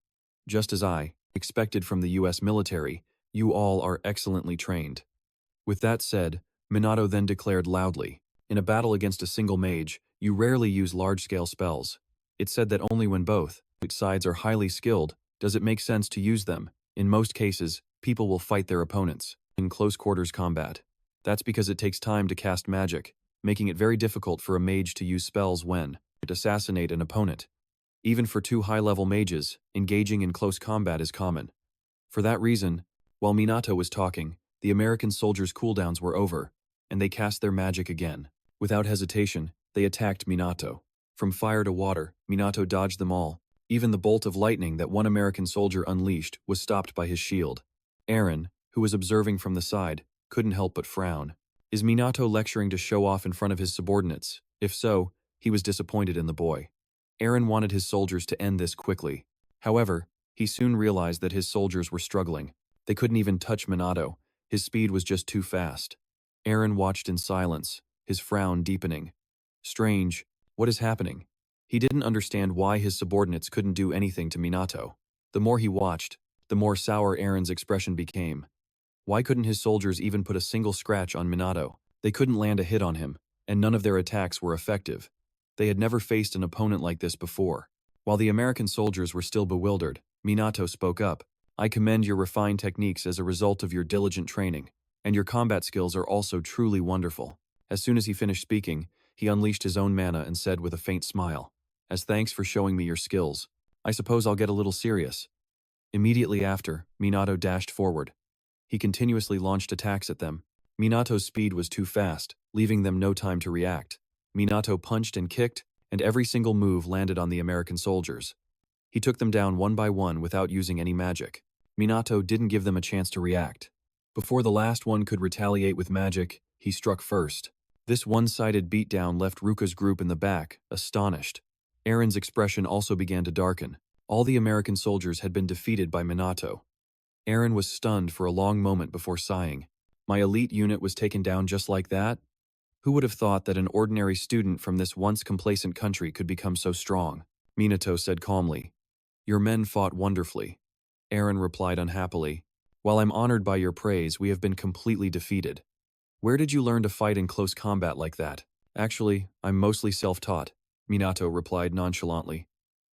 Just as I expected from the US military, you all are excellently trained. With that said, Minato then declared loudly, In a battle against a single mage, you rarely use large-scale spells. It's said that only when both sides are highly skilled does it make sense to use them. In most cases, people will fight their opponents in close-quarters combat. That's because it takes time to cast magic, making it very difficult for a mage to use spells when to assassinate an opponent. Even for two high-level mages, engaging in close combat is common. For that reason, while Minato was talking, the American soldiers' cooldowns were over, and they cast their magic again. Without hesitation, they attacked Minato. From fire to water, Minato dodged them all. Even the bolt of lightning that one American soldier unleashed was stopped by his shield. Aaron, who was observing from the side, couldn't help but frown. Is Minato lecturing to show off in front of his subordinates? If so, he was disappointed in the boy. Aaron wanted his soldiers to end this quickly. However, he soon realized that his soldiers were struggling. They couldn't even touch Minato. His speed was just too fast. Aaron watched in silence, his frown deepening. Strange, what is happening? He didn't understand why his subordinates couldn't do anything to Minato. The more he watched, the more sour Aaron's expression became. Why couldn't his soldiers even put a single scratch on Minato? They couldn't land a hit on him, and none of their attacks were effective. They had never faced an opponent like this before. While the American soldiers were still bewildered, Minato spoke up. I commend your refined techniques as a result of your diligent training, and your combat skills are also truly wonderful. As soon as he finished speaking, he unleashed his own mana and said with a faint smile, As thanks for showing me your skills, I suppose I'll get a little serious. Immediately after, Minato dashed forward. He continuously launched attacks at them. Minato's speed was too fast, leaving them no time to react. Minato punched and kicked, and every single move landed on the American soldiers. He took them down one by one without using any magic. Minato didn't give them a chance to react. Before the last one could retaliate with magic, He struck first. This one-sided beatdown left Ruka's group in the back, astonished. Aaron's expression also began to darken. All the American soldiers had been defeated by Minato. Aaron was stunned for a long moment before sighing. My elite unit was taken down just like that? Who would have thought that an ordinary student from this once complacent country could become so strong? Minato said calmly. Your men fought wonderfully. Aaron replied unhappily. While I'm honored by your praise, we have been completely defeated. Where did you learn to fight in close combat like that? Actually, I'm mostly self-taught, Minato replied nonchalantly.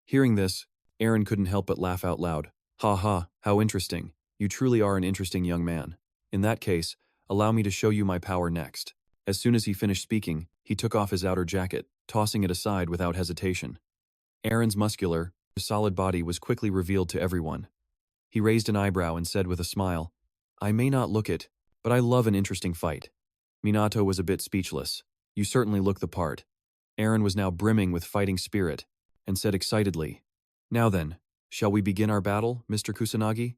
Hearing this, Aaron couldn't help but laugh out loud. Ha ha, how interesting. You truly are an interesting young man. In that case, allow me to show you my power next. As soon as he finished speaking, he took off his outer jacket, tossing it aside without hesitation. Aaron's muscular, solid body was quickly revealed to everyone. He raised an eyebrow and said with a smile, I may not look it, but I love an interesting fight. Minato was a bit speechless. You certainly look the part. Aaron was now brimming with fighting spirit, and said excitedly, Now then, shall we begin our battle, Mr. Kusanagi?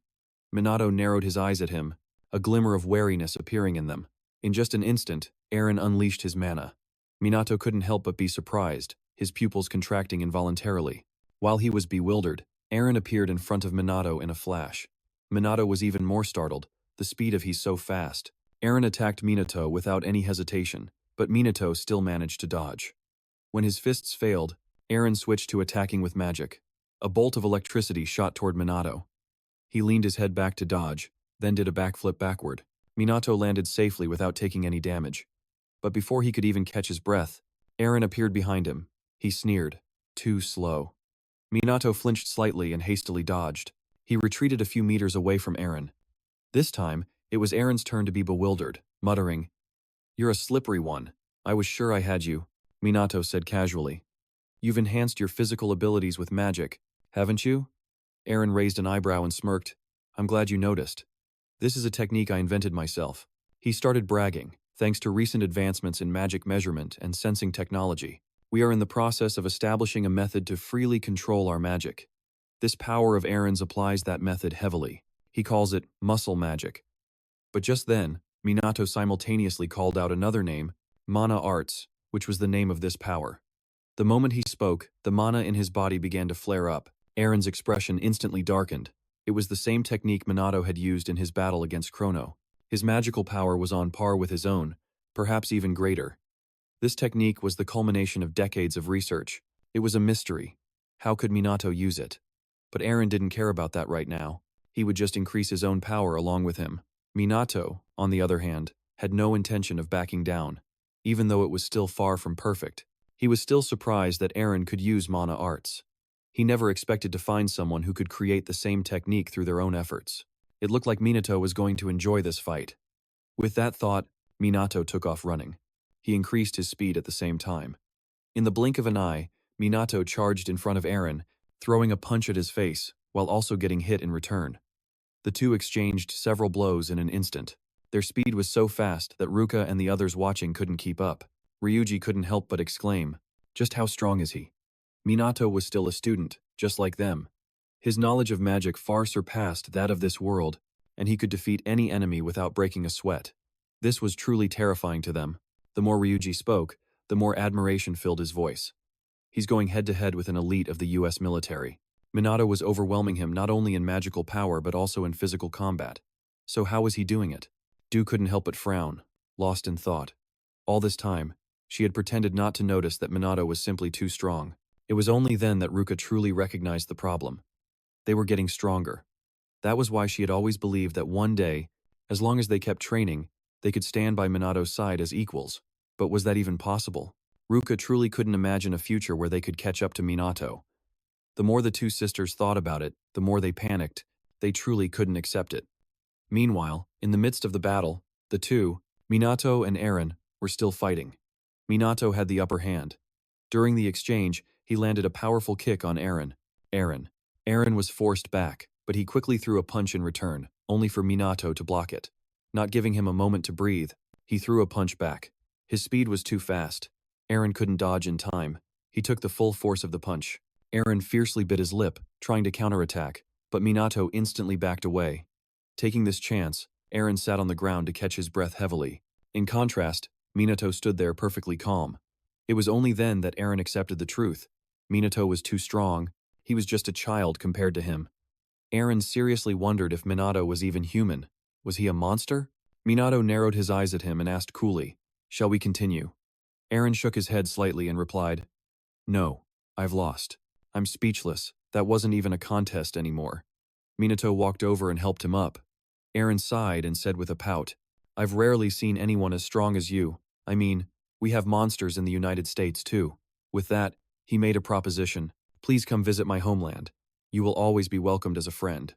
Minato narrowed his eyes at him, a glimmer of wariness appearing in them. In just an instant, Aaron unleashed his mana. Minato couldn't help but be surprised, his pupils contracting involuntarily. While he was bewildered, Aaron appeared in front of Minato in a flash. Minato was even more startled, the speed of he's so fast. Aaron attacked Minato without any hesitation, but Minato still managed to dodge. When his fists failed, Aaron switched to attacking with magic. A bolt of electricity shot toward Minato. He leaned his head back to dodge, then did a backflip backward. Minato landed safely without taking any damage. But before he could even catch his breath, Aaron appeared behind him. He sneered. Too slow. Minato flinched slightly and hastily dodged. He retreated a few meters away from Aaron. This time, it was Aaron's turn to be bewildered, muttering, You're a slippery one. I was sure I had you, Minato said casually. You've enhanced your physical abilities with magic, haven't you? Aaron raised an eyebrow and smirked. I'm glad you noticed. This is a technique I invented myself. He started bragging. Thanks to recent advancements in magic measurement and sensing technology, we are in the process of establishing a method to freely control our magic. This power of Aaron's applies that method heavily. He calls it muscle magic. But just then, Minato simultaneously called out another name, mana arts, which was the name of this power. The moment he spoke, the mana in his body began to flare up. Aaron's expression instantly darkened. It was the same technique Minato had used in his battle against Chrono. His magical power was on par with his own, perhaps even greater. This technique was the culmination of decades of research. It was a mystery. How could Minato use it? But Aaron didn't care about that right now. He would just increase his own power along with him. Minato, on the other hand, had no intention of backing down. Even though it was still far from perfect, he was still surprised that Aaron could use mana arts. He never expected to find someone who could create the same technique through their own efforts. It looked like Minato was going to enjoy this fight. With that thought, Minato took off running. He increased his speed at the same time. In the blink of an eye, Minato charged in front of Aaron, throwing a punch at his face, while also getting hit in return. The two exchanged several blows in an instant. Their speed was so fast that Ruka and the others watching couldn't keep up. Ryuji couldn't help but exclaim, just how strong is he? Minato was still a student, just like them. His knowledge of magic far surpassed that of this world, and he could defeat any enemy without breaking a sweat. This was truly terrifying to them. The more Ryuji spoke, the more admiration filled his voice. He's going head-to-head with an elite of the US military. Minato was overwhelming him not only in magical power but also in physical combat. So how was he doing it? Du couldn't help but frown, lost in thought. All this time, she had pretended not to notice that Minato was simply too strong. It was only then that Ruka truly recognized the problem. They were getting stronger. That was why she had always believed that one day, as long as they kept training, they could stand by Minato's side as equals. But was that even possible? Ruka truly couldn't imagine a future where they could catch up to Minato. The more the two sisters thought about it, the more they panicked. They truly couldn't accept it. Meanwhile, in the midst of the battle, the two, Minato and Aaron, were still fighting. Minato had the upper hand. During the exchange, he landed a powerful kick on Aaron. Aaron was forced back, but he quickly threw a punch in return, only for Minato to block it. Not giving him a moment to breathe, he threw a punch back. His speed was too fast. Aaron couldn't dodge in time. He took the full force of the punch. Aaron fiercely bit his lip, trying to counterattack, but Minato instantly backed away. Taking this chance, Aaron sat on the ground to catch his breath heavily. In contrast, Minato stood there perfectly calm. It was only then that Eren accepted the truth. Minato was too strong. He was just a child compared to him. Eren seriously wondered if Minato was even human. Was he a monster? Minato narrowed his eyes at him and asked coolly, "Shall we continue?" Eren shook his head slightly and replied, "No, I've lost. I'm speechless. That wasn't even a contest anymore." Minato walked over and helped him up. Eren sighed and said with a pout, "I've rarely seen anyone as strong as you. I mean, we have monsters in the United States too." With that, he made a proposition. "Please come visit my homeland. You will always be welcomed as a friend."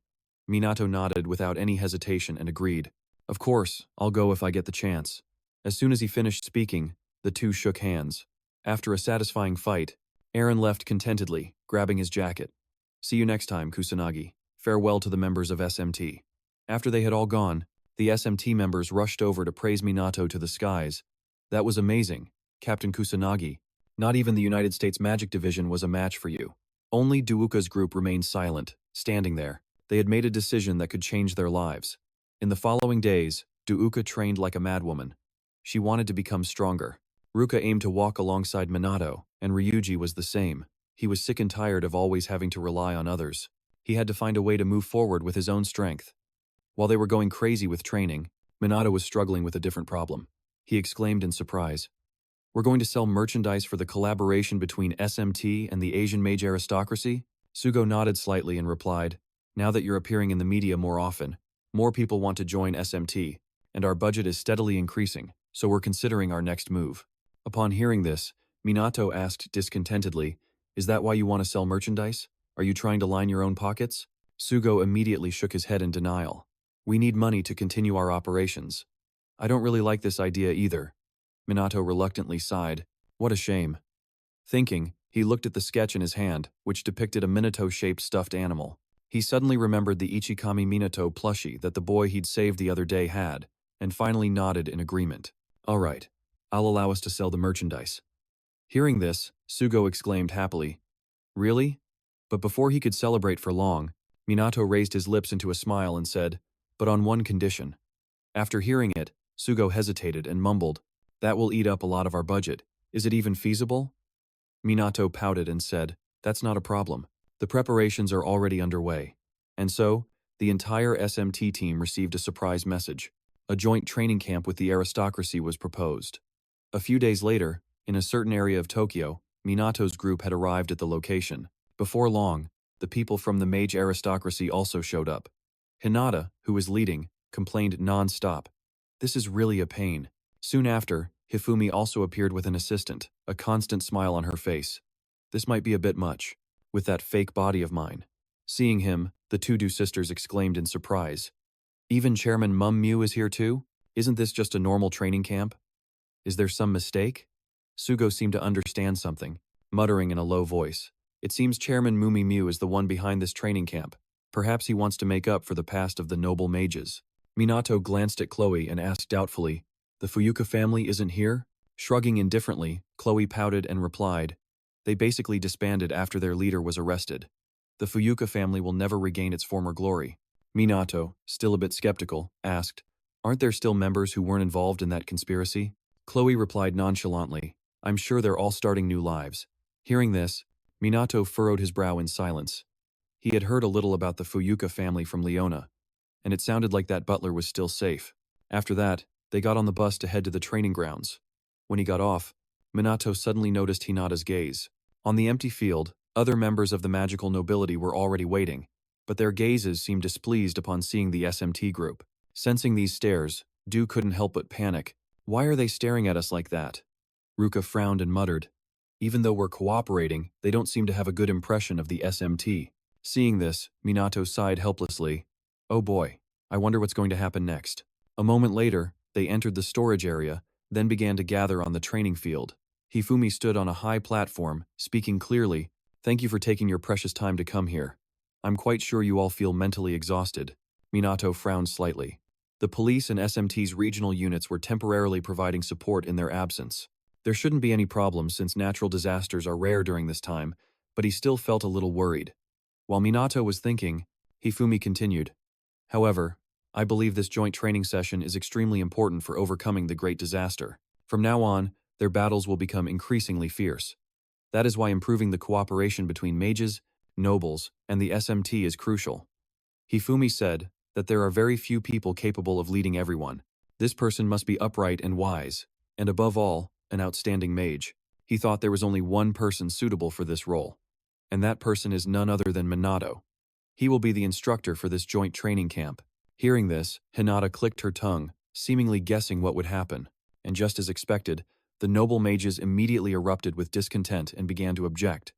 Minato nodded without any hesitation and agreed. "Of course, I'll go if I get the chance." As soon as he finished speaking, the two shook hands. After a satisfying fight, Eren left contentedly, grabbing his jacket. "See you next time, Kusanagi. Farewell to the members of SMT." After they had all gone, the SMT members rushed over to praise Minato to the skies. "That was amazing, Captain Kusanagi. Not even the United States Magic Division was a match for you." Only Duuka's group remained silent, standing there. They had made a decision that could change their lives. In the following days, Duuka trained like a madwoman. She wanted to become stronger. Ruka aimed to walk alongside Minato, and Ryuji was the same. He was sick and tired of always having to rely on others. He had to find a way to move forward with his own strength. While they were going crazy with training, Minato was struggling with a different problem. He exclaimed in surprise, "We're going to sell merchandise for the collaboration between SMT and the Asian mage aristocracy?" Sugo nodded slightly and replied, "Now that you're appearing in the media more often, more people want to join SMT, and our budget is steadily increasing, so we're considering our next move." Upon hearing this, Minato asked discontentedly, "Is that why you want to sell merchandise? Are you trying to line your own pockets?" Sugo immediately shook his head in denial. "We need money to continue our operations." "I don't really like this idea either." Minato reluctantly sighed. "What a shame." Thinking, he looked at the sketch in his hand, which depicted a Minato-shaped stuffed animal. He suddenly remembered the Ichikami Minato plushie that the boy he'd saved the other day had, and finally nodded in agreement. "All right, I'll allow us to sell the merchandise." Hearing this, Sugo exclaimed happily, "Really?" But before he could celebrate for long, Minato raised his lips into a smile and said, "But on one condition." After hearing it, Sugo hesitated and mumbled, "That will eat up a lot of our budget. Is it even feasible?" Minato pouted and said, "That's not a problem. The preparations are already underway." And so, the entire SMT team received a surprise message. A joint training camp with the aristocracy was proposed. A few days later, in a certain area of Tokyo, Minato's group had arrived at the location. Before long, the people from the mage aristocracy also showed up. Hinata, who was leading, complained non-stop, "This is really a pain." Soon after, Hifumi also appeared with an assistant, a constant smile on her face. "This might be a bit much, with that fake body of mine." Seeing him, the two sisters exclaimed in surprise, "Even Chairman Mum Mew is here too? Isn't this just a normal training camp? Is there some mistake?" Sugo seemed to understand something, muttering in a low voice, "It seems Chairman Mumi Mew is the one behind this training camp. Perhaps he wants to make up for the past of the noble mages." Minato glanced at Chloe and asked doubtfully, "The Fuyuka family isn't here?" Shrugging indifferently, Chloe pouted and replied, "They basically disbanded after their leader was arrested. The Fuyuka family will never regain its former glory." Minato, still a bit skeptical, asked, "Aren't there still members who weren't involved in that conspiracy?" Chloe replied nonchalantly, "I'm sure they're all starting new lives." Hearing this, Minato furrowed his brow in silence. He had heard a little about the Fuyuka family from Leona, and it sounded like that butler was still safe. After that, they got on the bus to head to the training grounds. When he got off, Minato suddenly noticed Hinata's gaze. On the empty field, other members of the magical nobility were already waiting, but their gazes seemed displeased upon seeing the SMT group. Sensing these stares, Du couldn't help but panic. "Why are they staring at us like that?" Ruka frowned and muttered, "Even though we're cooperating, they don't seem to have a good impression of the SMT." Seeing this, Minato sighed helplessly. "Oh boy, I wonder what's going to happen next." A moment later, they entered the storage area, then began to gather on the training field. Hifumi stood on a high platform, speaking clearly, "Thank you for taking your precious time to come here. I'm quite sure you all feel mentally exhausted." Minato frowned slightly. The police and SMT's regional units were temporarily providing support in their absence. There shouldn't be any problems since natural disasters are rare during this time, but he still felt a little worried. While Minato was thinking, Hifumi continued, "However, I believe this joint training session is extremely important for overcoming the great disaster. From now on, their battles will become increasingly fierce. That is why improving the cooperation between mages, nobles, and the SMT is crucial. Hifumi said that there are very few people capable of leading everyone. This person must be upright and wise, and above all, an outstanding mage. He thought there was only one person suitable for this role, and that person is none other than Minato. He will be the instructor for this joint training camp. Hearing this, Hinata clicked her tongue, seemingly guessing what would happen, and just as expected, the noble mages immediately erupted with discontent and began to object.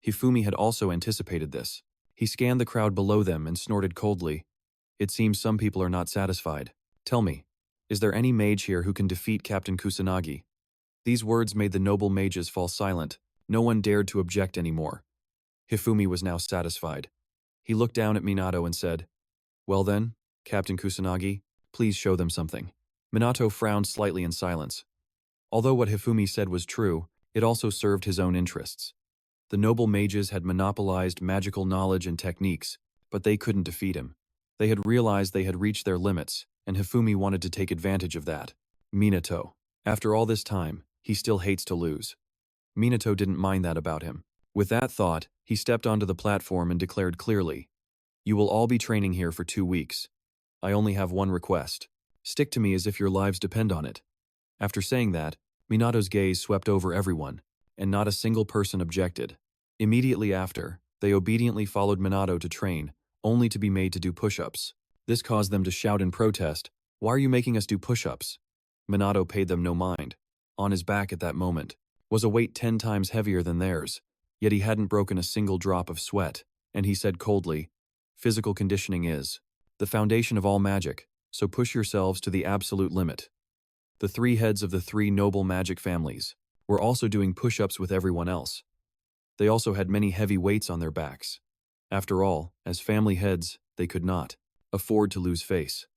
Hifumi had also anticipated this. He scanned the crowd below them and snorted coldly. It seems some people are not satisfied. Tell me, is there any mage here who can defeat Captain Kusanagi? These words made the noble mages fall silent. No one dared to object anymore. Hifumi was now satisfied. He looked down at Minato and said, "Well then, Captain Kusanagi, please show them something." Minato frowned slightly in silence. Although what Hifumi said was true, it also served his own interests. The noble mages had monopolized magical knowledge and techniques, but they couldn't defeat him. They had realized they had reached their limits, and Hifumi wanted to take advantage of that. Minato. After all this time, he still hates to lose. Minato didn't mind that about him. With that thought, he stepped onto the platform and declared clearly, "You will all be training here for 2 weeks. I only have one request. Stick to me as if your lives depend on it." After saying that, Minato's gaze swept over everyone, and not a single person objected. Immediately after, they obediently followed Minato to train, only to be made to do push-ups. This caused them to shout in protest, "Why are you making us do push-ups?" Minato paid them no mind. On his back at that moment was a weight 10 times heavier than theirs, yet he hadn't broken a single drop of sweat, and he said coldly, "Physical conditioning is the foundation of all magic, so push yourselves to the absolute limit." The 3 heads of the 3 noble magic families were also doing push-ups with everyone else. They also had many heavy weights on their backs. After all, as family heads, they could not afford to lose face.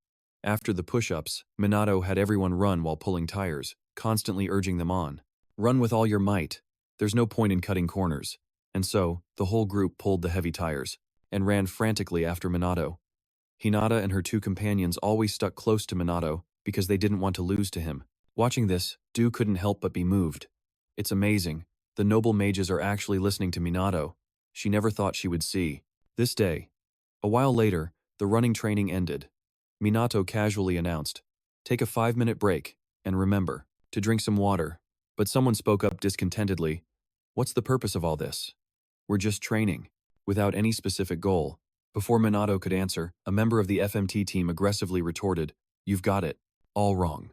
After the push-ups, Minato had everyone run while pulling tires, constantly urging them on. "Run with all your might. There's no point in cutting corners." And so, the whole group pulled the heavy tires and ran frantically after Minato. Hinata and her 2 companions always stuck close to Minato because they didn't want to lose to him. Watching this, Du couldn't help but be moved. It's amazing. The noble mages are actually listening to Minato. She never thought she would see this day. A while later, the running training ended. Minato casually announced, "Take a 5-minute break, and remember, to drink some water." But someone spoke up discontentedly, "What's the purpose of all this? We're just training, without any specific goal." Before Minato could answer, a member of the FMT team aggressively retorted, "You've got it all wrong.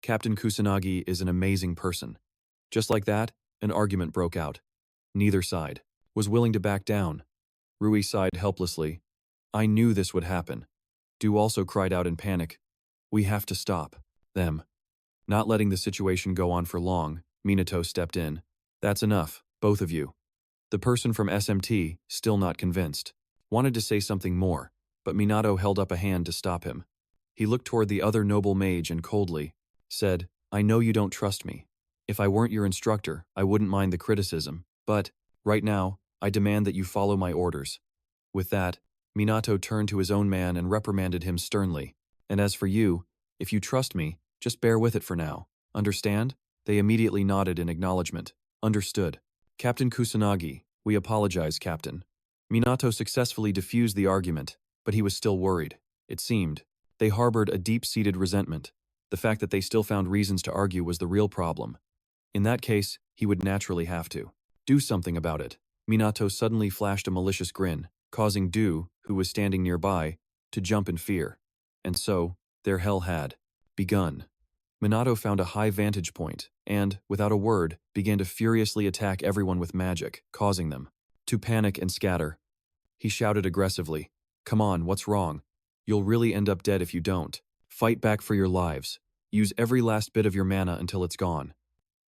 Captain Kusanagi is an amazing person." Just like that, an argument broke out. Neither side was willing to back down. Rui sighed helplessly. "I knew this would happen." Du also cried out in panic, "We have to stop them." Not letting the situation go on for long, Minato stepped in. "That's enough, both of you." The person from SMT, still not convinced, wanted to say something more, but Minato held up a hand to stop him. He looked toward the other noble mage and coldly said, "I know you don't trust me. If I weren't your instructor, I wouldn't mind the criticism, but, right now, I demand that you follow my orders." With that, Minato turned to his own man and reprimanded him sternly. "And as for you, if you trust me, just bear with it for now. Understand?" They immediately nodded in acknowledgement. "Understood. Captain Kusanagi, we apologize, Captain." Minato successfully diffused the argument, but he was still worried. It seemed they harbored a deep-seated resentment. The fact that they still found reasons to argue was the real problem. In that case, he would naturally have to do something about it. Minato suddenly flashed a malicious grin, causing Du, who was standing nearby, to jump in fear. And so, their hell had begun. Minato found a high vantage point and, without a word, began to furiously attack everyone with magic, causing them to panic and scatter. He shouted aggressively, "Come on, what's wrong? You'll really end up dead if you don't. Fight back for your lives. Use every last bit of your mana until it's gone."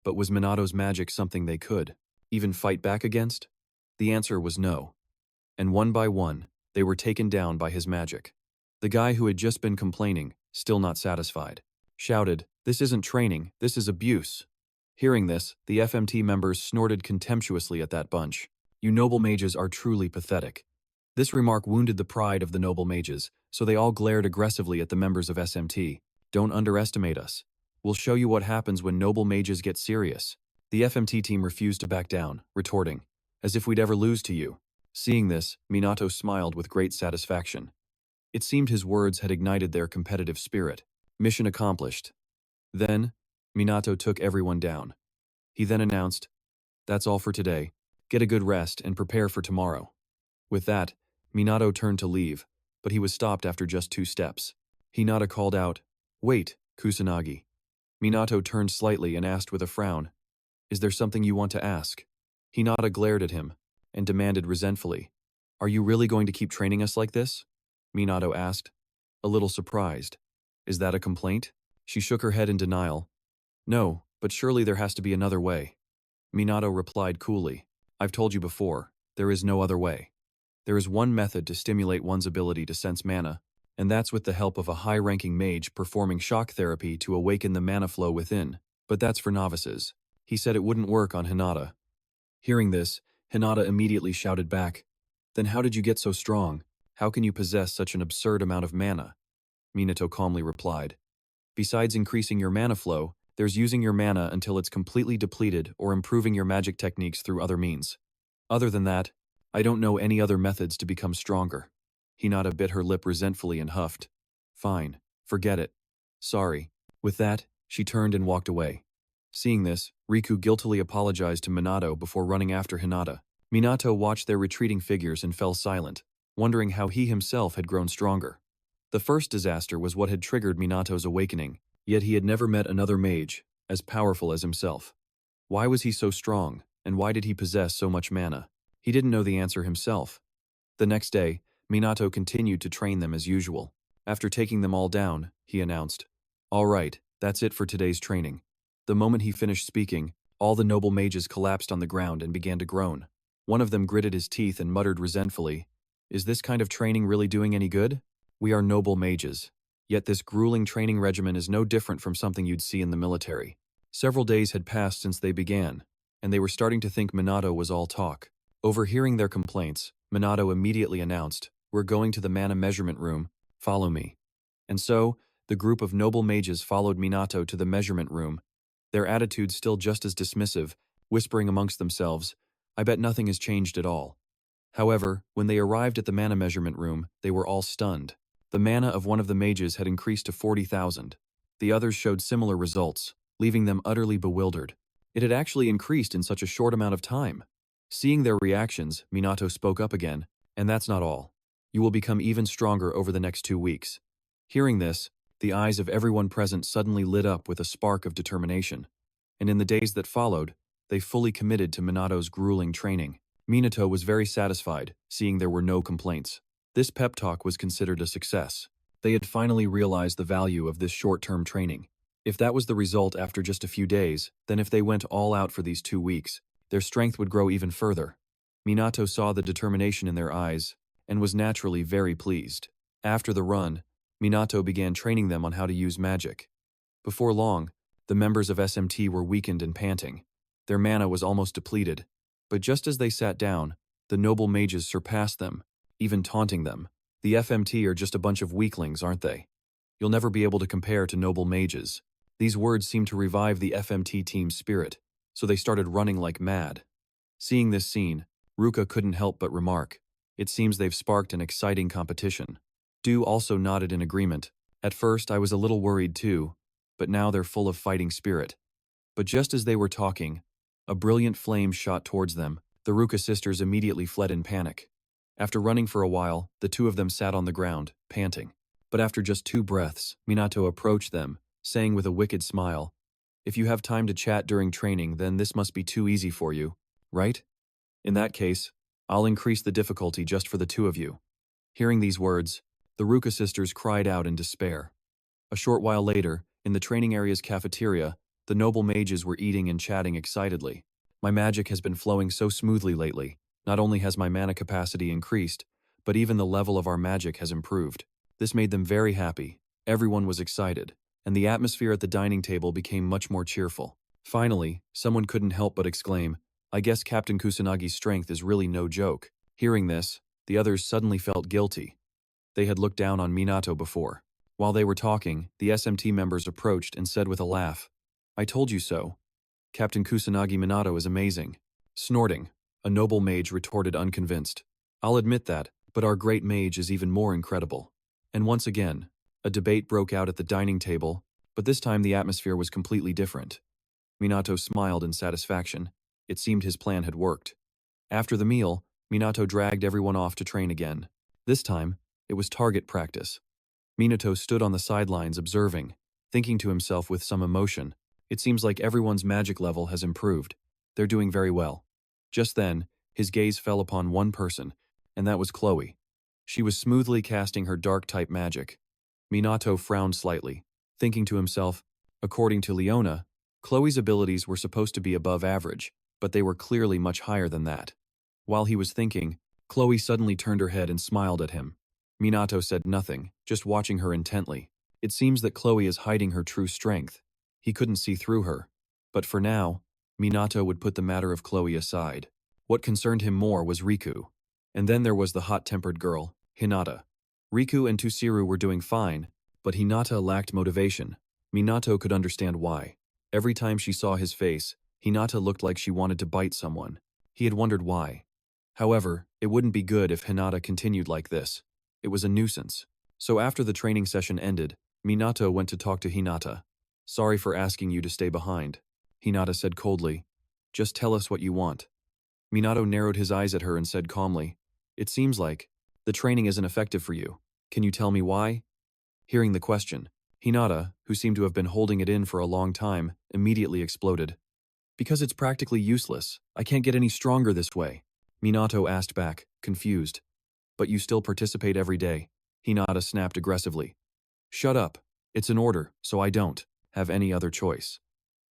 But was Minato's magic something they could even fight back against? The answer was no. And one by one, they were taken down by his magic. The guy who had just been complaining, still not satisfied, shouted, "This isn't training, this is abuse." Hearing this, the FMT members snorted contemptuously at that bunch. "You noble mages are truly pathetic." This remark wounded the pride of the noble mages, So they all glared aggressively at the members of SMT. Don't underestimate us. We'll show you what happens when noble mages get serious. The FMT team refused to back down, retorting, as if we'd ever lose to you. Seeing this, Minato smiled with great satisfaction. It seemed his words had ignited their competitive spirit. Mission accomplished. Then, Minato took everyone down. He then announced, "That's all for today. Get a good rest and prepare for tomorrow." With that, Minato turned to leave, but he was stopped after just 2 steps. Hinata called out, "Wait, Kusanagi." Minato turned slightly and asked with a frown, "Is there something you want to ask?" Hinata glared at him and demanded resentfully, "Are you really going to keep training us like this?" Minato asked, a little surprised. "Is that a complaint?" She shook her head in denial. "No, but surely there has to be another way." Minato replied coolly, "I've told you before, there is no other way. There is one method to stimulate one's ability to sense mana, and that's with the help of a high-ranking mage performing shock therapy to awaken the mana flow within, but that's for novices." He said it wouldn't work on Hinata. Hearing this, Hinata immediately shouted back, "Then how did you get so strong? How can you possess such an absurd amount of mana?" Minato calmly replied, "Besides increasing your mana flow, there's using your mana until it's completely depleted or improving your magic techniques through other means. Other than that, I don't know any other methods to become stronger." Hinata bit her lip resentfully and huffed, "Fine, forget it. Sorry." With that, she turned and walked away. Seeing this, Riku guiltily apologized to Minato before running after Hinata. Minato watched their retreating figures and fell silent, wondering how he himself had grown stronger. The first disaster was what had triggered Minato's awakening, yet he had never met another mage as powerful as himself. Why was he so strong, and why did he possess so much mana? He didn't know the answer himself. The next day, Minato continued to train them as usual. After taking them all down, he announced, "All right, that's it for today's training." The moment he finished speaking, all the noble mages collapsed on the ground and began to groan. One of them gritted his teeth and muttered resentfully, "Is this kind of training really doing any good? We are noble mages. Yet this grueling training regimen is no different from something you'd see in the military." Several days had passed since they began, and they were starting to think Minato was all talk. Overhearing their complaints, Minato immediately announced, "We're going to the mana measurement room, follow me." And so, the group of noble mages followed Minato to the measurement room, their attitudes still just as dismissive, whispering amongst themselves, "I bet nothing has changed at all." However, when they arrived at the mana measurement room, they were all stunned. The mana of one of the mages had increased to 40,000. The others showed similar results, leaving them utterly bewildered. It had actually increased in such a short amount of time. Seeing their reactions, Minato spoke up again, "And that's not all. You will become even stronger over the next 2 weeks." Hearing this, the eyes of everyone present suddenly lit up with a spark of determination. And in the days that followed, they fully committed to Minato's grueling training. Minato was very satisfied, seeing there were no complaints. This pep talk was considered a success. They had finally realized the value of this short-term training. If that was the result after just a few days, then if they went all out for these 2 weeks, their strength would grow even further. Minato saw the determination in their eyes, and was naturally very pleased. After the run, Minato began training them on how to use magic. Before long, the members of SMT were weakened and panting. Their mana was almost depleted. But just as they sat down, the noble mages surpassed them, even taunting them. "The FMT are just a bunch of weaklings, aren't they? You'll never be able to compare to noble mages." These words seemed to revive the FMT team's spirit, so they started running like mad. Seeing this scene, Ruka couldn't help but remark, "It seems they've sparked an exciting competition." Du also nodded in agreement. "At first I was a little worried too, but now they're full of fighting spirit." But just as they were talking, a brilliant flame shot towards them. The Ruka sisters immediately fled in panic. After running for a while, the two of them sat on the ground, panting. But after just 2 breaths, Minato approached them, saying with a wicked smile, "If you have time to chat during training, then this must be too easy for you, right? In that case, I'll increase the difficulty just for the 2 of you." Hearing these words, the Ruka sisters cried out in despair. A short while later, in the training area's cafeteria, the noble mages were eating and chatting excitedly. "My magic has been flowing so smoothly lately. Not only has my mana capacity increased, but even the level of our magic has improved." This made them very happy. Everyone was excited, and the atmosphere at the dining table became much more cheerful. Finally, someone couldn't help but exclaim, "I guess Captain Kusanagi's strength is really no joke." Hearing this, the others suddenly felt guilty. They had looked down on Minato before. While they were talking, the SMT members approached and said with a laugh, "I told you so. Captain Kusanagi Minato is amazing." Snorting, a noble mage retorted unconvinced. "I'll admit that, but our great mage is even more incredible." And once again, a debate broke out at the dining table, but this time the atmosphere was completely different. Minato smiled in satisfaction. It seemed his plan had worked. After the meal, Minato dragged everyone off to train again. This time, it was target practice. Minato stood on the sidelines observing, thinking to himself with some emotion, "It seems like everyone's magic level has improved. They're doing very well." Just then, his gaze fell upon one person, and that was Chloe. She was smoothly casting her dark-type magic. Minato frowned slightly, thinking to himself, according to Leona, Chloe's abilities were supposed to be above average, but they were clearly much higher than that. While he was thinking, Chloe suddenly turned her head and smiled at him. Minato said nothing, just watching her intently. It seems that Chloe is hiding her true strength. He couldn't see through her. But for now, Minato would put the matter of Chloe aside. What concerned him more was Riku. And then there was the hot-tempered girl, Hinata. Riku and Tusiru were doing fine, but Hinata lacked motivation. Minato could understand why. Every time she saw his face, Hinata looked like she wanted to bite someone. He had wondered why. However, it wouldn't be good if Hinata continued like this. It was a nuisance. So after the training session ended, Minato went to talk to Hinata. "Sorry for asking you to stay behind," Hinata said coldly. "Just tell us what you want." Minato narrowed his eyes at her and said calmly, "It seems like the training isn't effective for you. Can you tell me why?" Hearing the question, Hinata, who seemed to have been holding it in for a long time, immediately exploded. "Because it's practically useless. I can't get any stronger this way." Minato asked back, confused. "But you still participate every day," Hinata snapped aggressively. "Shut up. It's an order, so I don't have any other choice."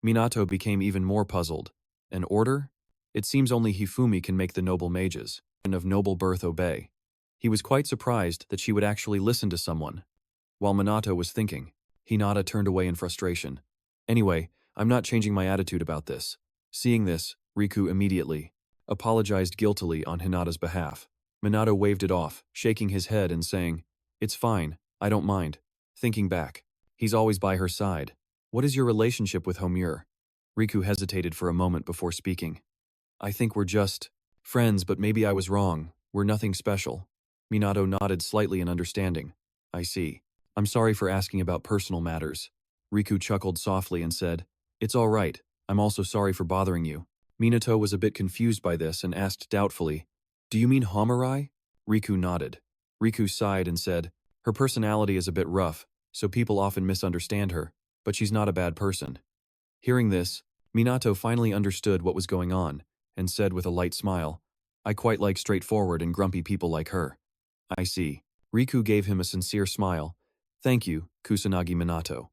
Minato became even more puzzled. An order? It seems only Hifumi can make the noble mages, and of noble birth obey. He was quite surprised that she would actually listen to someone. While Minato was thinking, Hinata turned away in frustration. "Anyway, I'm not changing my attitude about this." Seeing this, Riku immediately apologized guiltily on Hinata's behalf. Minato waved it off, shaking his head and saying, "It's fine, I don't mind." Thinking back, he's always by her side. "What is your relationship with Homure?" Riku hesitated for a moment before speaking. "I think we're just friends, but maybe I was wrong. We're nothing special." Minato nodded slightly in understanding. "I see. I'm sorry for asking about personal matters." Riku chuckled softly and said, "It's all right. I'm also sorry for bothering you." Minato was a bit confused by this and asked doubtfully, "Do you mean Hamurai?" Riku nodded. Riku sighed and said, "Her personality is a bit rough, so people often misunderstand her, but she's not a bad person." Hearing this, Minato finally understood what was going on, and said with a light smile, "I quite like straightforward and grumpy people like her." "I see." Riku gave him a sincere smile. "Thank you, Kusanagi Minato."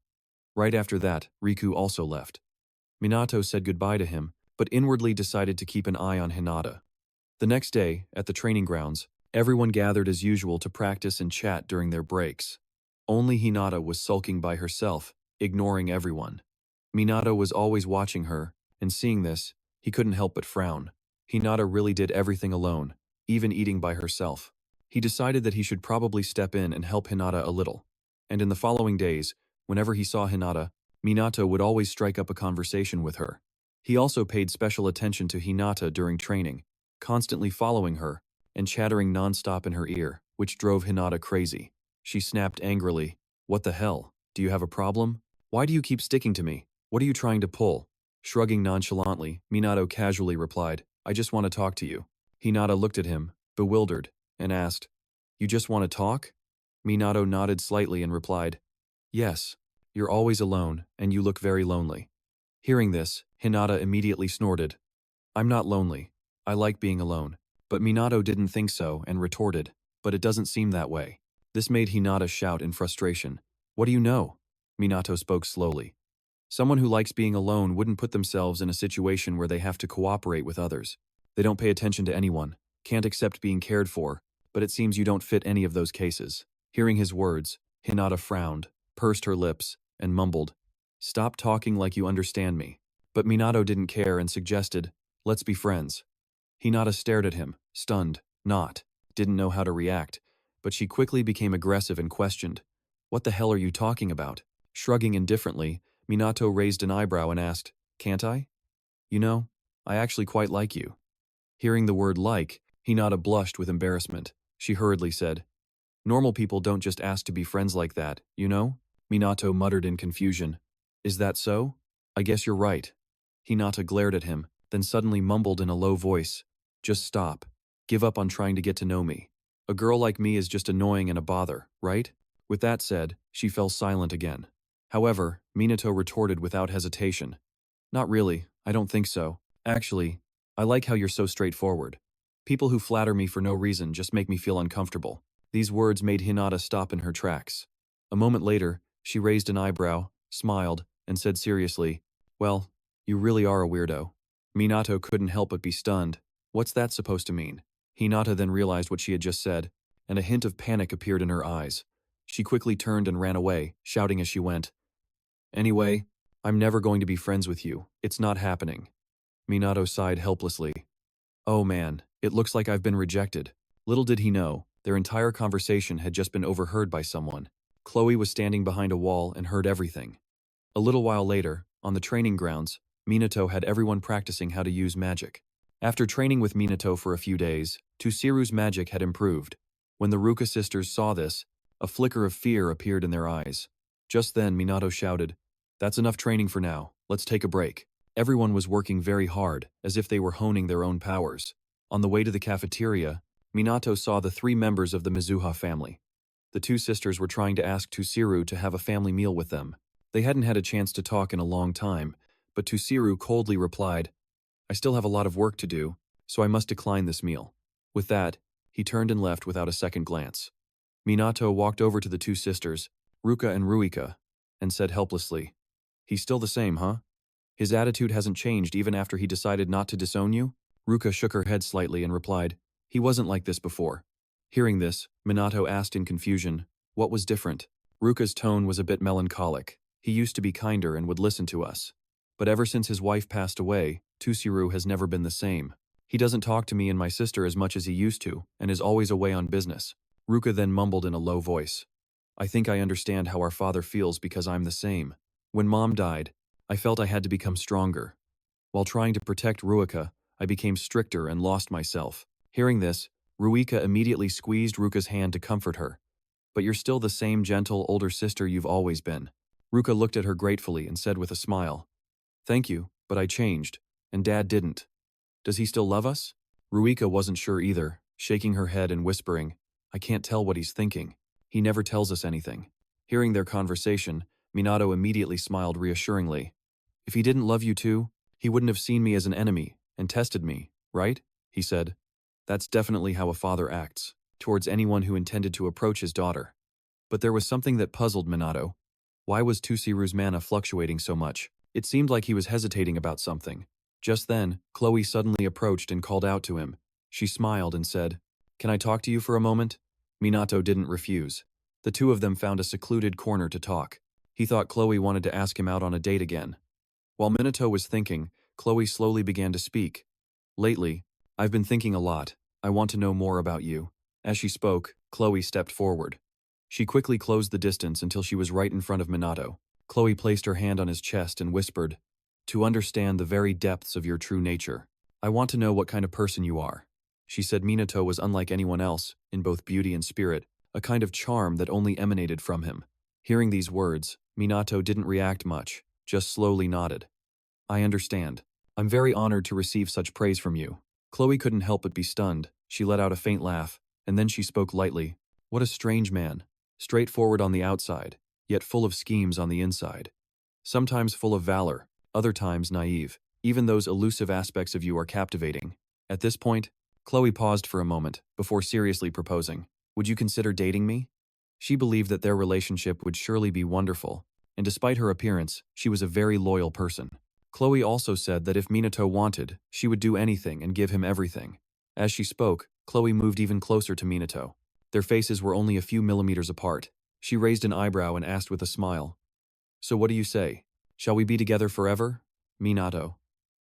Right after that, Riku also left. Minato said goodbye to him, but inwardly decided to keep an eye on Hinata. The next day, at the training grounds, everyone gathered as usual to practice and chat during their breaks. Only Hinata was sulking by herself, ignoring everyone. Minato was always watching her, and seeing this, he couldn't help but frown. Hinata really did everything alone, even eating by herself. He decided that he should probably step in and help Hinata a little. And in the following days, whenever he saw Hinata, Minato would always strike up a conversation with her. He also paid special attention to Hinata during training, constantly following her, and chattering non-stop in her ear, which drove Hinata crazy. She snapped angrily, "What the hell? Do you have a problem? Why do you keep sticking to me? What are you trying to pull?" Shrugging nonchalantly, Minato casually replied, "I just want to talk to you." Hinata looked at him, bewildered, and asked, "You just want to talk?" Minato nodded slightly and replied, "Yes. You're always alone, and you look very lonely." Hearing this, Hinata immediately snorted, "I'm not lonely. I like being alone." But Minato didn't think so and retorted, "But it doesn't seem that way." This made Hinata shout in frustration, "What do you know?" Minato spoke slowly. "Someone who likes being alone wouldn't put themselves in a situation where they have to cooperate with others. They don't pay attention to anyone, can't accept being cared for, but it seems you don't fit any of those cases." Hearing his words, Hinata frowned, pursed her lips, and mumbled, "Stop talking like you understand me." But Minato didn't care and suggested, "Let's be friends." Hinata stared at him, stunned, didn't know how to react. but she quickly became aggressive and questioned, "What the hell are you talking about?" Shrugging indifferently, Minato raised an eyebrow and asked, "Can't I? You know, I actually quite like you." Hearing the word like, Hinata blushed with embarrassment. She hurriedly said, "Normal people don't just ask to be friends like that, you know?" Minato muttered in confusion. "Is that so? I guess you're right." Hinata glared at him, then suddenly mumbled in a low voice, "Just stop. Give up on trying to get to know me. A girl like me is just annoying and a bother, right?" With that said, she fell silent again. However, Minato retorted without hesitation, "Not really, I don't think so. Actually, I like how you're so straightforward. People who flatter me for no reason just make me feel uncomfortable." These words made Hinata stop in her tracks. A moment later, she raised an eyebrow, smiled, and said seriously, "Well, you really are a weirdo." Minato couldn't help but be stunned. What's that supposed to mean? Hinata then realized what she had just said, and a hint of panic appeared in her eyes. She quickly turned and ran away, shouting as she went, "Anyway, I'm never going to be friends with you. It's not happening." Minato sighed helplessly. "Oh man, it looks like I've been rejected." Little did he know, their entire conversation had just been overheard by someone. Chloe was standing behind a wall and heard everything. A little while later, on the training grounds, Minato had everyone practicing how to use magic. After training with Minato for a few days, Tusiru's magic had improved. When the Ruka sisters saw this, a flicker of fear appeared in their eyes. Just then, Minato shouted, "That's enough training for now, let's take a break." Everyone was working very hard, as if they were honing their own powers. On the way to the cafeteria, Minato saw the 3 members of the Mizuha family. The 2 sisters were trying to ask Tusiru to have a family meal with them. They hadn't had a chance to talk in a long time, but Tusiru coldly replied, "I still have a lot of work to do, so I must decline this meal." With that, he turned and left without a second glance. Minato walked over to the 2 sisters, Ruka and Ruika, and said helplessly, "He's still the same, huh? His attitude hasn't changed even after he decided not to disown you?" Ruka shook her head slightly and replied, "He wasn't like this before." Hearing this, Minato asked in confusion, "What was different?" Ruka's tone was a bit melancholic. "He used to be kinder and would listen to us. But ever since his wife passed away, Tusiru has never been the same. He doesn't talk to me and my sister as much as he used to, and is always away on business." Ruka then mumbled in a low voice, "I think I understand how our father feels because I'm the same. When Mom died, I felt I had to become stronger. While trying to protect Ruika, I became stricter and lost myself." Hearing this, Ruika immediately squeezed Ruka's hand to comfort her. "But you're still the same gentle older sister you've always been." Ruka looked at her gratefully and said with a smile, "Thank you, but I changed, and Dad didn't. Does he still love us?" Ruika wasn't sure either, shaking her head and whispering, "I can't tell what he's thinking. He never tells us anything." Hearing their conversation, Minato immediately smiled reassuringly. "If he didn't love you too, he wouldn't have seen me as an enemy and tested me, right?" he said. "That's definitely how a father acts, towards anyone who intended to approach his daughter." But there was something that puzzled Minato. Why was Tusiru's mana fluctuating so much? It seemed like he was hesitating about something. Just then, Chloe suddenly approached and called out to him. She smiled and said, "Can I talk to you for a moment?" Minato didn't refuse. The 2 of them found a secluded corner to talk. He thought Chloe wanted to ask him out on a date again. While Minato was thinking, Chloe slowly began to speak. "Lately, I've been thinking a lot. I want to know more about you." As she spoke, Chloe stepped forward. She quickly closed the distance until she was right in front of Minato. Chloe placed her hand on his chest and whispered, "To understand the very depths of your true nature, I want to know what kind of person you are." She said Minato was unlike anyone else, in both beauty and spirit, a kind of charm that only emanated from him. Hearing these words, Minato didn't react much, just slowly nodded. "I understand. I'm very honored to receive such praise from you." Chloe couldn't help but be stunned. She let out a faint laugh, and then she spoke lightly. "What a strange man. Straightforward on the outside, yet full of schemes on the inside. Sometimes full of valor, other times naive. Even those elusive aspects of you are captivating." At this point, Chloe paused for a moment, before seriously proposing, "Would you consider dating me?" She believed that their relationship would surely be wonderful, and despite her appearance, she was a very loyal person. Chloe also said that if Minato wanted, she would do anything and give him everything. As she spoke, Chloe moved even closer to Minato. Their faces were only a few millimeters apart. She raised an eyebrow and asked with a smile, "So what do you say? Shall we be together forever?" Minato.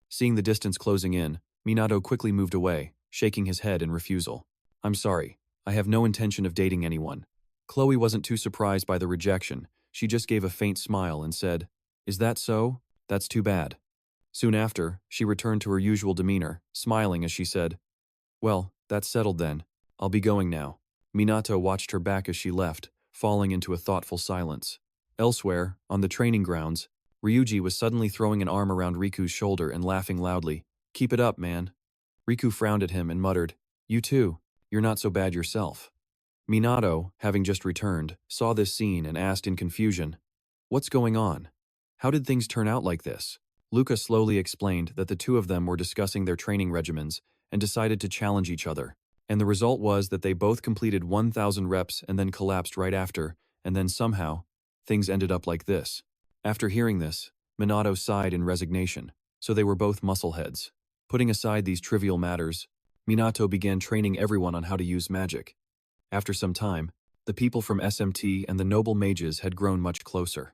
Seeing the distance closing in, Minato quickly moved away, shaking his head in refusal. "I'm sorry. I have no intention of dating anyone. Chloe wasn't too surprised by the rejection. She just gave a faint smile and said, "Is that so? That's too bad." Soon after, she returned to her usual demeanor, smiling as she said, "Well, that's settled then. I'll be going now." Minato watched her back as she left, falling into a thoughtful silence. Elsewhere, on the training grounds, Ryuji was suddenly throwing an arm around Riku's shoulder and laughing loudly. "Keep it up, man." Riku frowned at him and muttered, "You too. You're not so bad yourself." Minato, having just returned, saw this scene and asked in confusion, "What's going on? How did things turn out like this?" Luca slowly explained that the two of them were discussing their training regimens and decided to challenge each other. And the result was that they both completed 1,000 reps and then collapsed right after, and then somehow, things ended up like this. After hearing this, Minato sighed in resignation, so they were both muscleheads. Putting aside these trivial matters, Minato began training everyone on how to use magic. After some time, the people from SMT and the noble mages had grown much closer.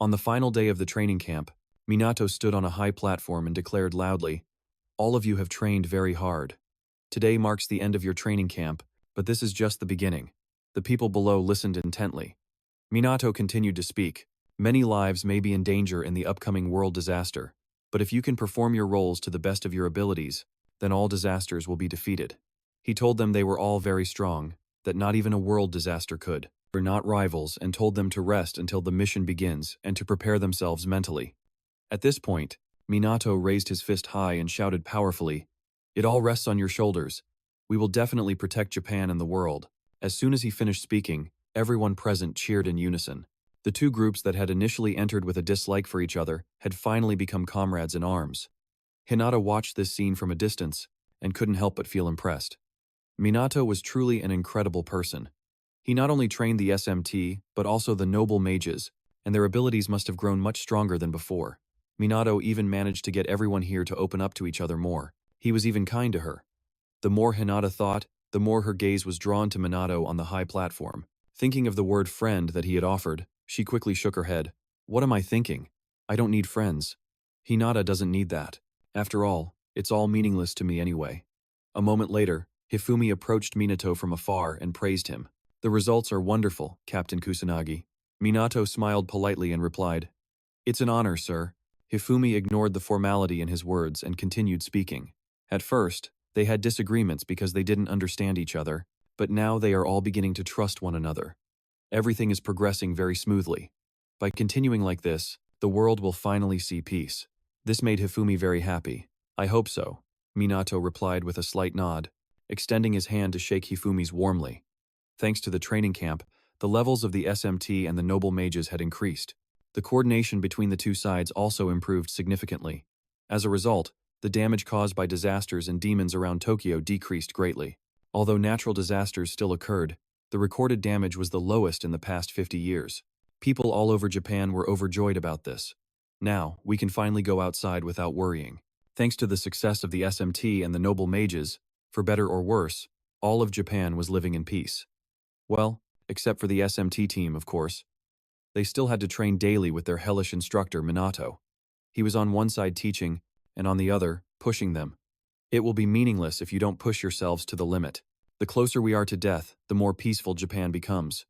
On the final day of the training camp, Minato stood on a high platform and declared loudly, "All of you have trained very hard. Today marks the end of your training camp, but this is just the beginning." The people below listened intently. Minato continued to speak. "Many lives may be in danger in the upcoming world disaster, but if you can perform your roles to the best of your abilities, then all disasters will be defeated." He told them they were all very strong, that not even a world disaster could. They were not rivals, and told them to rest until the mission begins and to prepare themselves mentally. At this point, Minato raised his fist high and shouted powerfully, "It all rests on your shoulders. We will definitely protect Japan and the world." As soon as he finished speaking, everyone present cheered in unison. The two groups that had initially entered with a dislike for each other had finally become comrades in arms. Hinata watched this scene from a distance and couldn't help but feel impressed. Minato was truly an incredible person. He not only trained the SMT, but also the noble mages, and their abilities must have grown much stronger than before. Minato even managed to get everyone here to open up to each other more. He was even kind to her. The more Hinata thought, the more her gaze was drawn to Minato on the high platform. Thinking of the word friend that he had offered, she quickly shook her head. "What am I thinking? I don't need friends. Hinata doesn't need that. After all, it's all meaningless to me anyway." A moment later, Hifumi approached Minato from afar and praised him. "The results are wonderful, Captain Kusanagi." Minato smiled politely and replied, "It's an honor, sir." Hifumi ignored the formality in his words and continued speaking. At first, they had disagreements because they didn't understand each other, but now they are all beginning to trust one another. Everything is progressing very smoothly. By continuing like this, the world will finally see peace. This made Hifumi very happy. "I hope so," Minato replied with a slight nod, extending his hand to shake Hifumi's warmly. Thanks to the training camp, the levels of the SMT and the noble mages had increased. The coordination between the two sides also improved significantly. As a result, the damage caused by disasters and demons around Tokyo decreased greatly. Although natural disasters still occurred, the recorded damage was the lowest in the past 50 years. People all over Japan were overjoyed about this. Now, we can finally go outside without worrying. Thanks to the success of the SMT and the noble mages, for better or worse, all of Japan was living in peace. Well, except for the SMT team, of course. They still had to train daily with their hellish instructor, Minato. He was on one side teaching, and on the other, pushing them. It will be meaningless if you don't push yourselves to the limit. The closer we are to death, the more peaceful Japan becomes.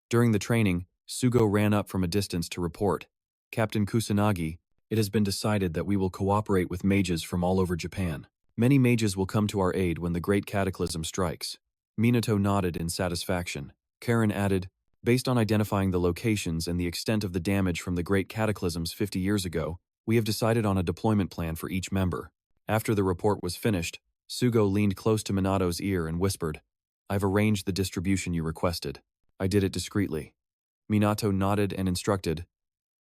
During the training, Sugo ran up from a distance to report, "Captain Kusanagi, it has been decided that we will cooperate with mages from all over Japan. Many mages will come to our aid when the Great Cataclysm strikes." Minato nodded in satisfaction. Karen added, "Based on identifying the locations and the extent of the damage from the Great Cataclysms 50 years ago, we have decided on a deployment plan for each member." After the report was finished, Sugo leaned close to Minato's ear and whispered, "I've arranged the distribution you requested. I did it discreetly." Minato nodded and instructed,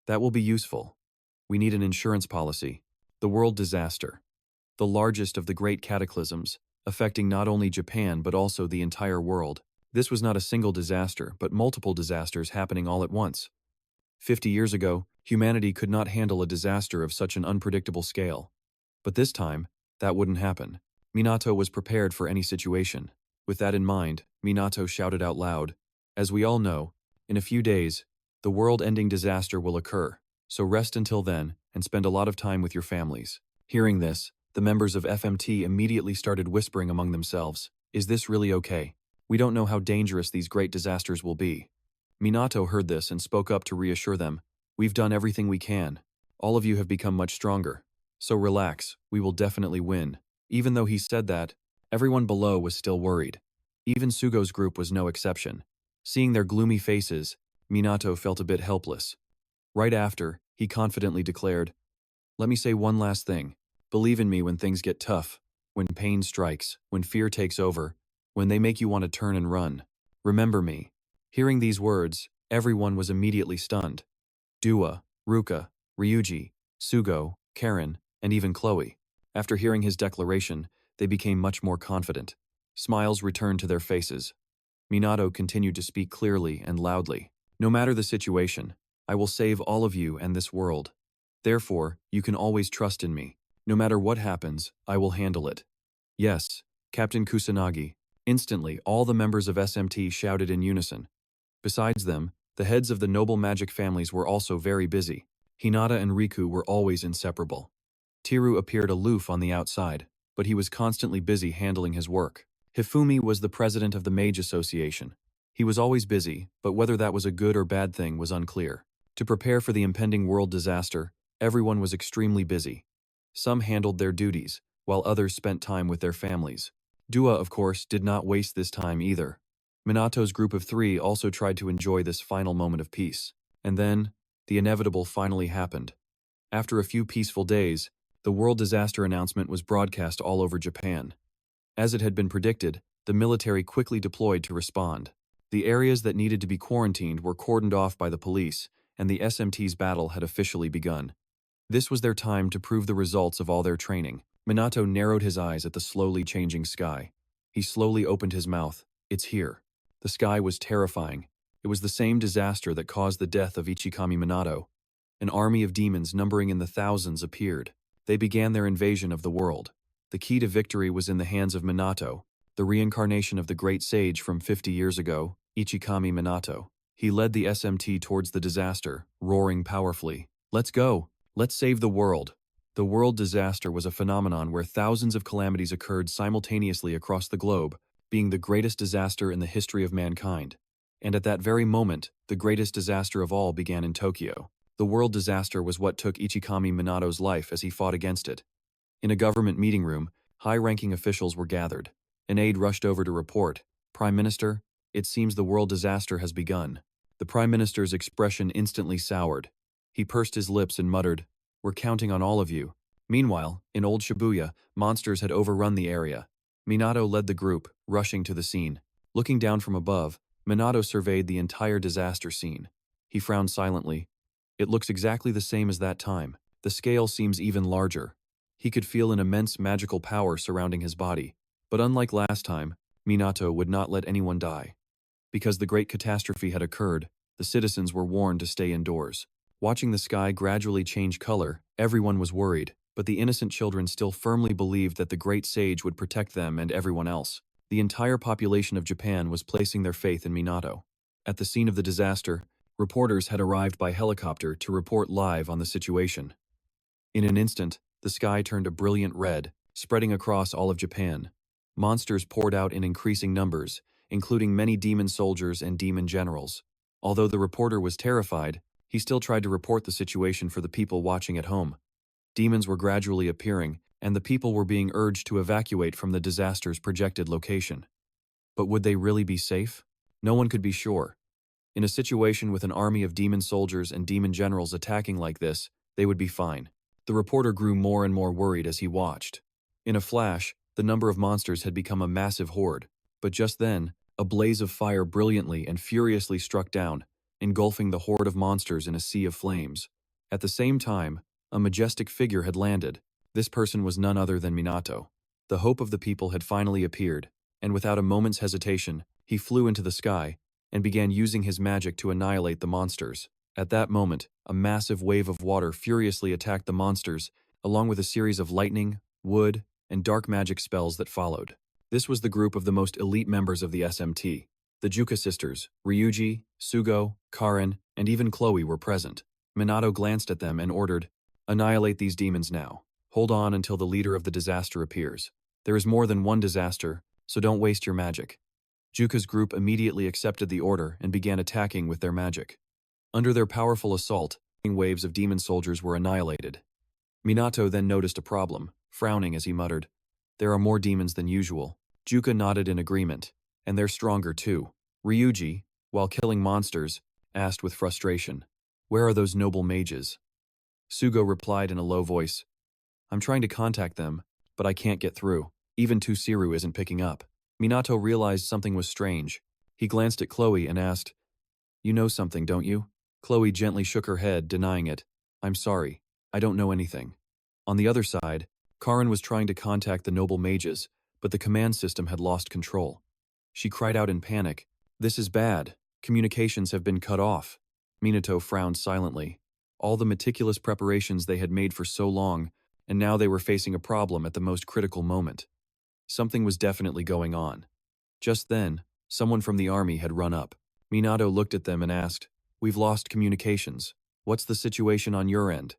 "That will be useful. We need an insurance policy. The world disaster. The largest of the great cataclysms, affecting not only Japan but also the entire world. This was not a single disaster, but multiple disasters happening all at once. 50 years ago, humanity could not handle a disaster of such an unpredictable scale. But this time, that wouldn't happen. Minato was prepared for any situation. With that in mind, Minato shouted out loud, "As we all know, in a few days, the world-ending disaster will occur, so rest until then and spend a lot of time with your families." Hearing this, the members of FMT immediately started whispering among themselves, "Is this really okay? We don't know how dangerous these great disasters will be. Minato heard this and spoke up to reassure them. We've done everything we can. All of you have become much stronger. So relax, we will definitely win. Even though he said that, everyone below was still worried. Even Sugo's group was no exception. Seeing their gloomy faces, Minato felt a bit helpless. Right after, he confidently declared, "Let me say one last thing. Believe in me when things get tough, when pain strikes, when fear takes over, when they make you want to turn and run. Remember me." Hearing these words, everyone was immediately stunned. Dua, Ruka, Ryuji, Sugo, Karen, and even Chloe. After hearing his declaration, they became much more confident. Smiles returned to their faces. Minato continued to speak clearly and loudly. "No matter the situation, I will save all of you and this world. Therefore, you can always trust in me. No matter what happens, I will handle it." "Yes, Captain Kusanagi." Instantly, all the members of SMT shouted in unison. Besides them, the heads of the noble magic families were also very busy. Hinata and Riku were always inseparable. Tiru appeared aloof on the outside, but he was constantly busy handling his work. Hifumi was the president of the MAGE Association. He was always busy, but whether that was a good or bad thing was unclear. To prepare for the impending world disaster, everyone was extremely busy. Some handled their duties, while others spent time with their families. Dua, of course, did not waste this time either. Minato's group of 3 also tried to enjoy this final moment of peace. And then, the inevitable finally happened. After a few peaceful days, the world disaster announcement was broadcast all over Japan. As it had been predicted, the military quickly deployed to respond. The areas that needed to be quarantined were cordoned off by the police, and the SMT's battle had officially begun. This was their time to prove the results of all their training. Minato narrowed his eyes at the slowly changing sky. He slowly opened his mouth. "It's here." The sky was terrifying. It was the same disaster that caused the death of Ichikami Minato. An army of demons numbering in the thousands appeared. They began their invasion of the world. The key to victory was in the hands of Minato, the reincarnation of the great sage from 50 years ago, Ichikami Minato. He led the SMT towards the disaster, roaring powerfully, "Let's go! Let's save the world!" The world disaster was a phenomenon where thousands of calamities occurred simultaneously across the globe, being the greatest disaster in the history of mankind. And at that very moment, the greatest disaster of all began in Tokyo. The world disaster was what took Ichikami Minato's life as he fought against it. In a government meeting room, high-ranking officials were gathered. An aide rushed over to report, "Prime Minister, it seems the world disaster has begun." The Prime Minister's expression instantly soured. He pursed his lips and muttered, "We're counting on all of you." Meanwhile, in Old Shibuya, monsters had overrun the area. Minato led the group, rushing to the scene. Looking down from above, Minato surveyed the entire disaster scene. He frowned silently. It looks exactly the same as that time. The scale seems even larger. He could feel an immense magical power surrounding his body. But unlike last time, Minato would not let anyone die. Because the great catastrophe had occurred, the citizens were warned to stay indoors. Watching the sky gradually change color, everyone was worried, but the innocent children still firmly believed that the great sage would protect them and everyone else. The entire population of Japan was placing their faith in Minato. At the scene of the disaster, reporters had arrived by helicopter to report live on the situation. In an instant, the sky turned a brilliant red, spreading across all of Japan. Monsters poured out in increasing numbers, including many demon soldiers and demon generals. Although the reporter was terrified, he still tried to report the situation for the people watching at home. Demons were gradually appearing, and the people were being urged to evacuate from the disaster's projected location. But would they really be safe? No one could be sure. In a situation with an army of demon soldiers and demon generals attacking like this, they would be fine. The reporter grew more and more worried as he watched. In a flash, the number of monsters had become a massive horde, but just then, a blaze of fire brilliantly and furiously struck down, engulfing the horde of monsters in a sea of flames. At the same time, a majestic figure had landed. This person was none other than Minato. The hope of the people had finally appeared, and without a moment's hesitation, he flew into the sky and began using his magic to annihilate the monsters. At that moment, a massive wave of water furiously attacked the monsters, along with a series of lightning, wood, and dark magic spells that followed. This was the group of the most elite members of the SMT. The Juka sisters, Ryuji, Sugo, Karen, and even Chloe were present. Minato glanced at them and ordered, "Annihilate these demons now. Hold on until the leader of the disaster appears. There is more than one disaster, so don't waste your magic." Juka's group immediately accepted the order and began attacking with their magic. Under their powerful assault, waves of demon soldiers were annihilated. Minato then noticed a problem, frowning as he muttered, "There are more demons than usual." Juka nodded in agreement, "And they're stronger too." Ryuji, while killing monsters, asked with frustration, "Where are those noble mages?" Sugo replied in a low voice, "I'm trying to contact them, but I can't get through. Even Tusiru isn't picking up." Minato realized something was strange. He glanced at Chloe and asked, "You know something, don't you?" Chloe gently shook her head, denying it. "I'm sorry, I don't know anything." On the other side, Karin was trying to contact the noble mages, but the command system had lost control. She cried out in panic, "This is bad. Communications have been cut off." Minato frowned silently. All the meticulous preparations they had made for so long, and now they were facing a problem at the most critical moment. Something was definitely going on. Just then, someone from the army had run up. Minato looked at them and asked, "We've lost communications. What's the situation on your end?"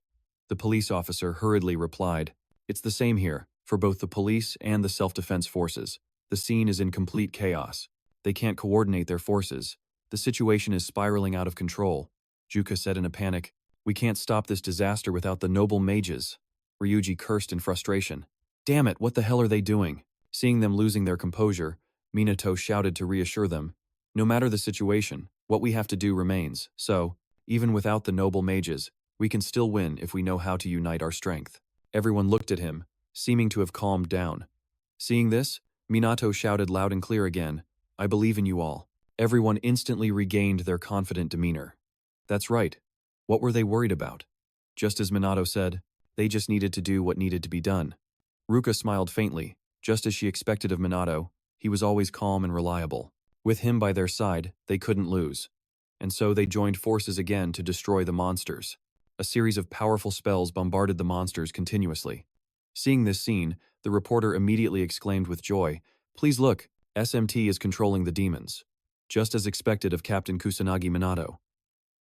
The police officer hurriedly replied, "It's the same here, for both the police and the self-defense forces. The scene is in complete chaos. They can't coordinate their forces. The situation is spiraling out of control." Juka said in a panic, "We can't stop this disaster without the noble mages." Ryuji cursed in frustration. "Damn it, what the hell are they doing?" Seeing them losing their composure, Minato shouted to reassure them, "No matter the situation, what we have to do remains, so, even without the noble mages, we can still win if we know how to unite our strength." Everyone looked at him, seeming to have calmed down. Seeing this, Minato shouted loud and clear again, "I believe in you all." Everyone instantly regained their confident demeanor. That's right. What were they worried about? Just as Minato said, they just needed to do what needed to be done. Ruka smiled faintly. Just as she expected of Minato, he was always calm and reliable. With him by their side, they couldn't lose. And so they joined forces again to destroy the monsters. A series of powerful spells bombarded the monsters continuously. Seeing this scene, the reporter immediately exclaimed with joy, "Please look, SMT is controlling the demons." Just as expected of Captain Kusanagi Minato.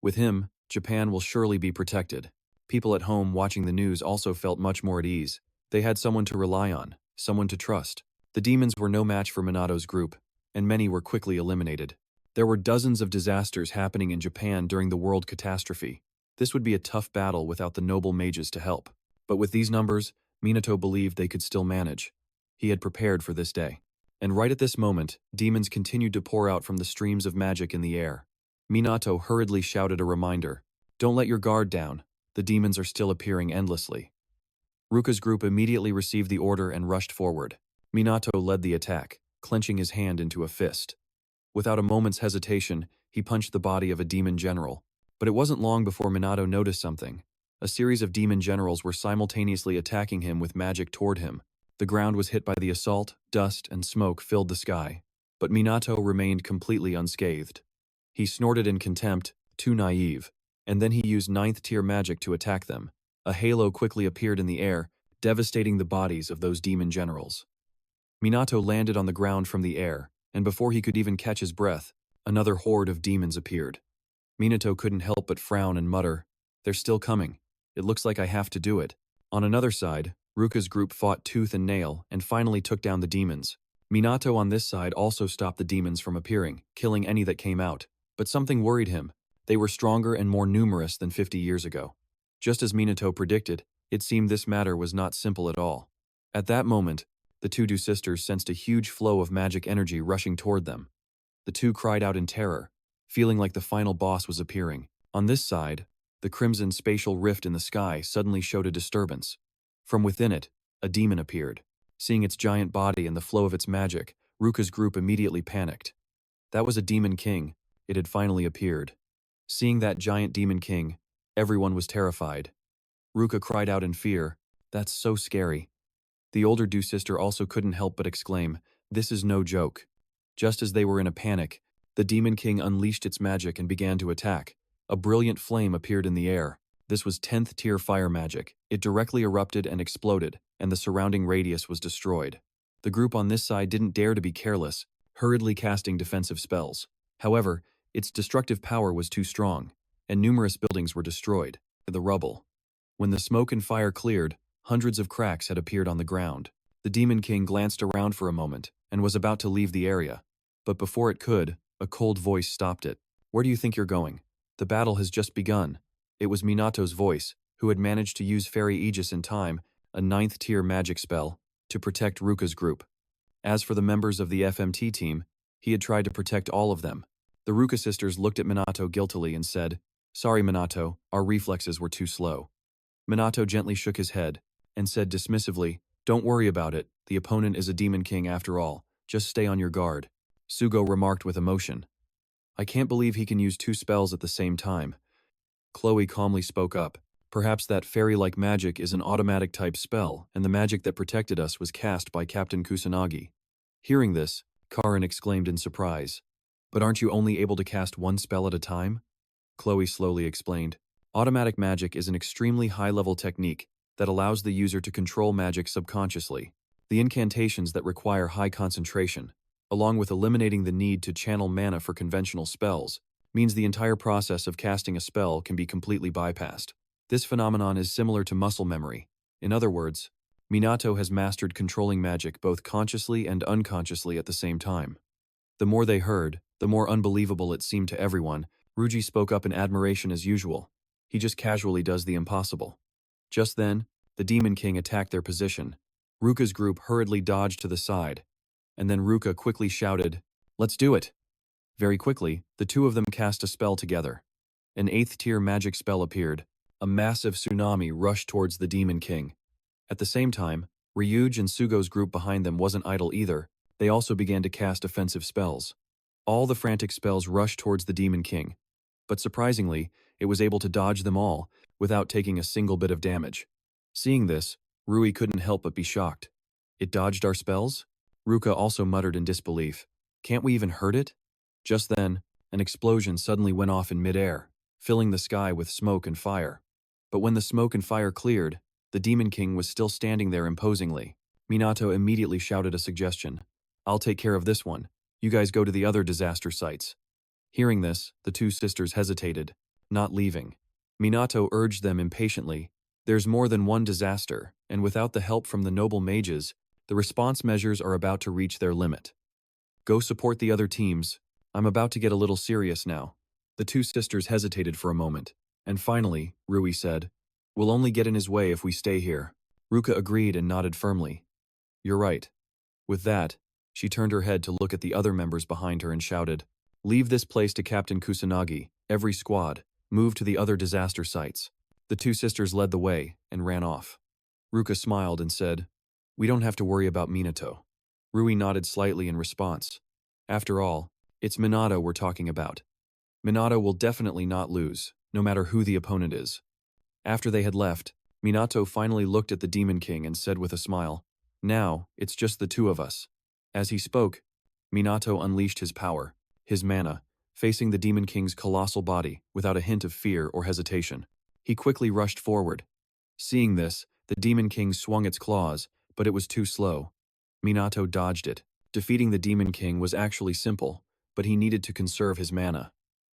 With him, Japan will surely be protected. People at home watching the news also felt much more at ease. They had someone to rely on, someone to trust. The demons were no match for Minato's group, and many were quickly eliminated. There were dozens of disasters happening in Japan during the world catastrophe. This would be a tough battle without the noble mages to help. But with these numbers, Minato believed they could still manage. He had prepared for this day. And right at this moment, demons continued to pour out from the streams of magic in the air. Minato hurriedly shouted a reminder, "Don't let your guard down. The demons are still appearing endlessly." Ruka's group immediately received the order and rushed forward. Minato led the attack, clenching his hand into a fist. Without a moment's hesitation, he punched the body of a demon general. But it wasn't long before Minato noticed something. A series of demon generals were simultaneously attacking him with magic toward him. The ground was hit by the assault, dust and smoke filled the sky. But Minato remained completely unscathed. He snorted in contempt, too naive, and then he used 9th tier magic to attack them. A halo quickly appeared in the air, devastating the bodies of those demon generals. Minato landed on the ground from the air, and before he could even catch his breath, another horde of demons appeared. Minato couldn't help but frown and mutter, "They're still coming. It looks like I have to do it." On another side, Ruka's group fought tooth and nail and finally took down the demons. Minato on this side also stopped the demons from appearing, killing any that came out. But something worried him. They were stronger and more numerous than 50 years ago. Just as Minato predicted, it seemed this matter was not simple at all. At that moment, the two sisters sensed a huge flow of magic energy rushing toward them. The two cried out in terror, feeling like the final boss was appearing. On this side, the crimson spatial rift in the sky suddenly showed a disturbance. From within it, a demon appeared. Seeing its giant body and the flow of its magic, Ruka's group immediately panicked. That was a demon king. It had finally appeared. Seeing that giant demon king, everyone was terrified. Ruka cried out in fear, "That's so scary." The older sister also couldn't help but exclaim, "This is no joke." Just as they were in a panic, the demon king unleashed its magic and began to attack. A brilliant flame appeared in the air. This was 10th tier fire magic. It directly erupted and exploded, and the surrounding radius was destroyed. The group on this side didn't dare to be careless, hurriedly casting defensive spells. However, its destructive power was too strong, and numerous buildings were destroyed. The rubble. When the smoke and fire cleared, hundreds of cracks had appeared on the ground. The Demon King glanced around for a moment and was about to leave the area. But before it could, a cold voice stopped it. "Where do you think you're going? The battle has just begun." It was Minato's voice, who had managed to use Fairy Aegis in time, a 9th-tier magic spell, to protect Ruka's group. As for the members of the FMT team, he had tried to protect all of them. The Ruka sisters looked at Minato guiltily and said, "Sorry, Minato, our reflexes were too slow." Minato gently shook his head and said dismissively, "Don't worry about it, the opponent is a demon king after all, just stay on your guard." Sugo remarked with emotion, "I can't believe he can use 2 spells at the same time." Chloe calmly spoke up, "Perhaps that fairy-like magic is an automatic type spell, and the magic that protected us was cast by Captain Kusanagi." Hearing this, Karin exclaimed in surprise, "But aren't you only able to cast 1 spell at a time?" Chloe slowly explained, "Automatic magic is an extremely high-level technique that allows the user to control magic subconsciously. The incantations that require high concentration, along with eliminating the need to channel mana for conventional spells, means the entire process of casting a spell can be completely bypassed. This phenomenon is similar to muscle memory. In other words, Minato has mastered controlling magic both consciously and unconsciously at the same time." The more they heard, the more unbelievable it seemed to everyone. Ruji spoke up in admiration as usual. "He just casually does the impossible." Just then, the Demon King attacked their position. Ruka's group hurriedly dodged to the side, and then Ruka quickly shouted, "Let's do it!" Very quickly, the two of them cast a spell together. An 8th-tier magic spell appeared. A massive tsunami rushed towards the Demon King. At the same time, Ryuj and Sugo's group behind them wasn't idle either. They also began to cast offensive spells. All the frantic spells rushed towards the Demon King, but surprisingly, it was able to dodge them all without taking a single bit of damage. Seeing this, Rui couldn't help but be shocked. "It dodged our spells?" Ruka also muttered in disbelief. "Can't we even hurt it?" Just then, an explosion suddenly went off in midair, filling the sky with smoke and fire. But when the smoke and fire cleared, the Demon King was still standing there imposingly. Minato immediately shouted a suggestion. "I'll take care of this one. You guys go to the other disaster sites." Hearing this, the two sisters hesitated, not leaving. Minato urged them impatiently. "There's more than one disaster, and without the help from the noble mages, the response measures are about to reach their limit. Go support the other teams. I'm about to get a little serious now." The two sisters hesitated for a moment, and finally, Rui said, "We'll only get in his way if we stay here." Ruka agreed and nodded firmly. "You're right." With that, she turned her head to look at the other members behind her and shouted, "Leave this place to Captain Kusanagi, every squad. Move to the other disaster sites." The two sisters led the way and ran off. Ruka smiled and said, "We don't have to worry about Minato." Rui nodded slightly in response. "After all, it's Minato we're talking about. Minato will definitely not lose, no matter who the opponent is." After they had left, Minato finally looked at the Demon King and said with a smile, "Now, it's just the two of us." As he spoke, Minato unleashed his power, his mana, facing the Demon King's colossal body without a hint of fear or hesitation. He quickly rushed forward. Seeing this, the Demon King swung its claws, but it was too slow. Minato dodged it. Defeating the Demon King was actually simple, but he needed to conserve his mana.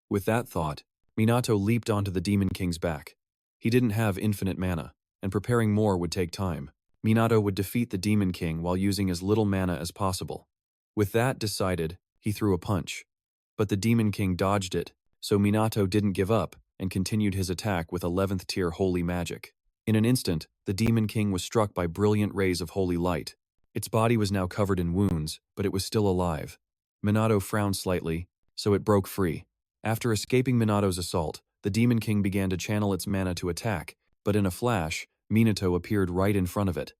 With that thought, Minato leaped onto the Demon King's back. He didn't have infinite mana, and preparing more would take time. Minato would defeat the Demon King while using as little mana as possible. With that decided, he threw a punch. But the Demon King dodged it, so Minato didn't give up and continued his attack with 11th tier holy magic. In an instant, the Demon King was struck by brilliant rays of holy light. Its body was now covered in wounds, but it was still alive. Minato frowned slightly, so it broke free. After escaping Minato's assault, the Demon King began to channel its mana to attack, but in a flash, Minato appeared right in front of it.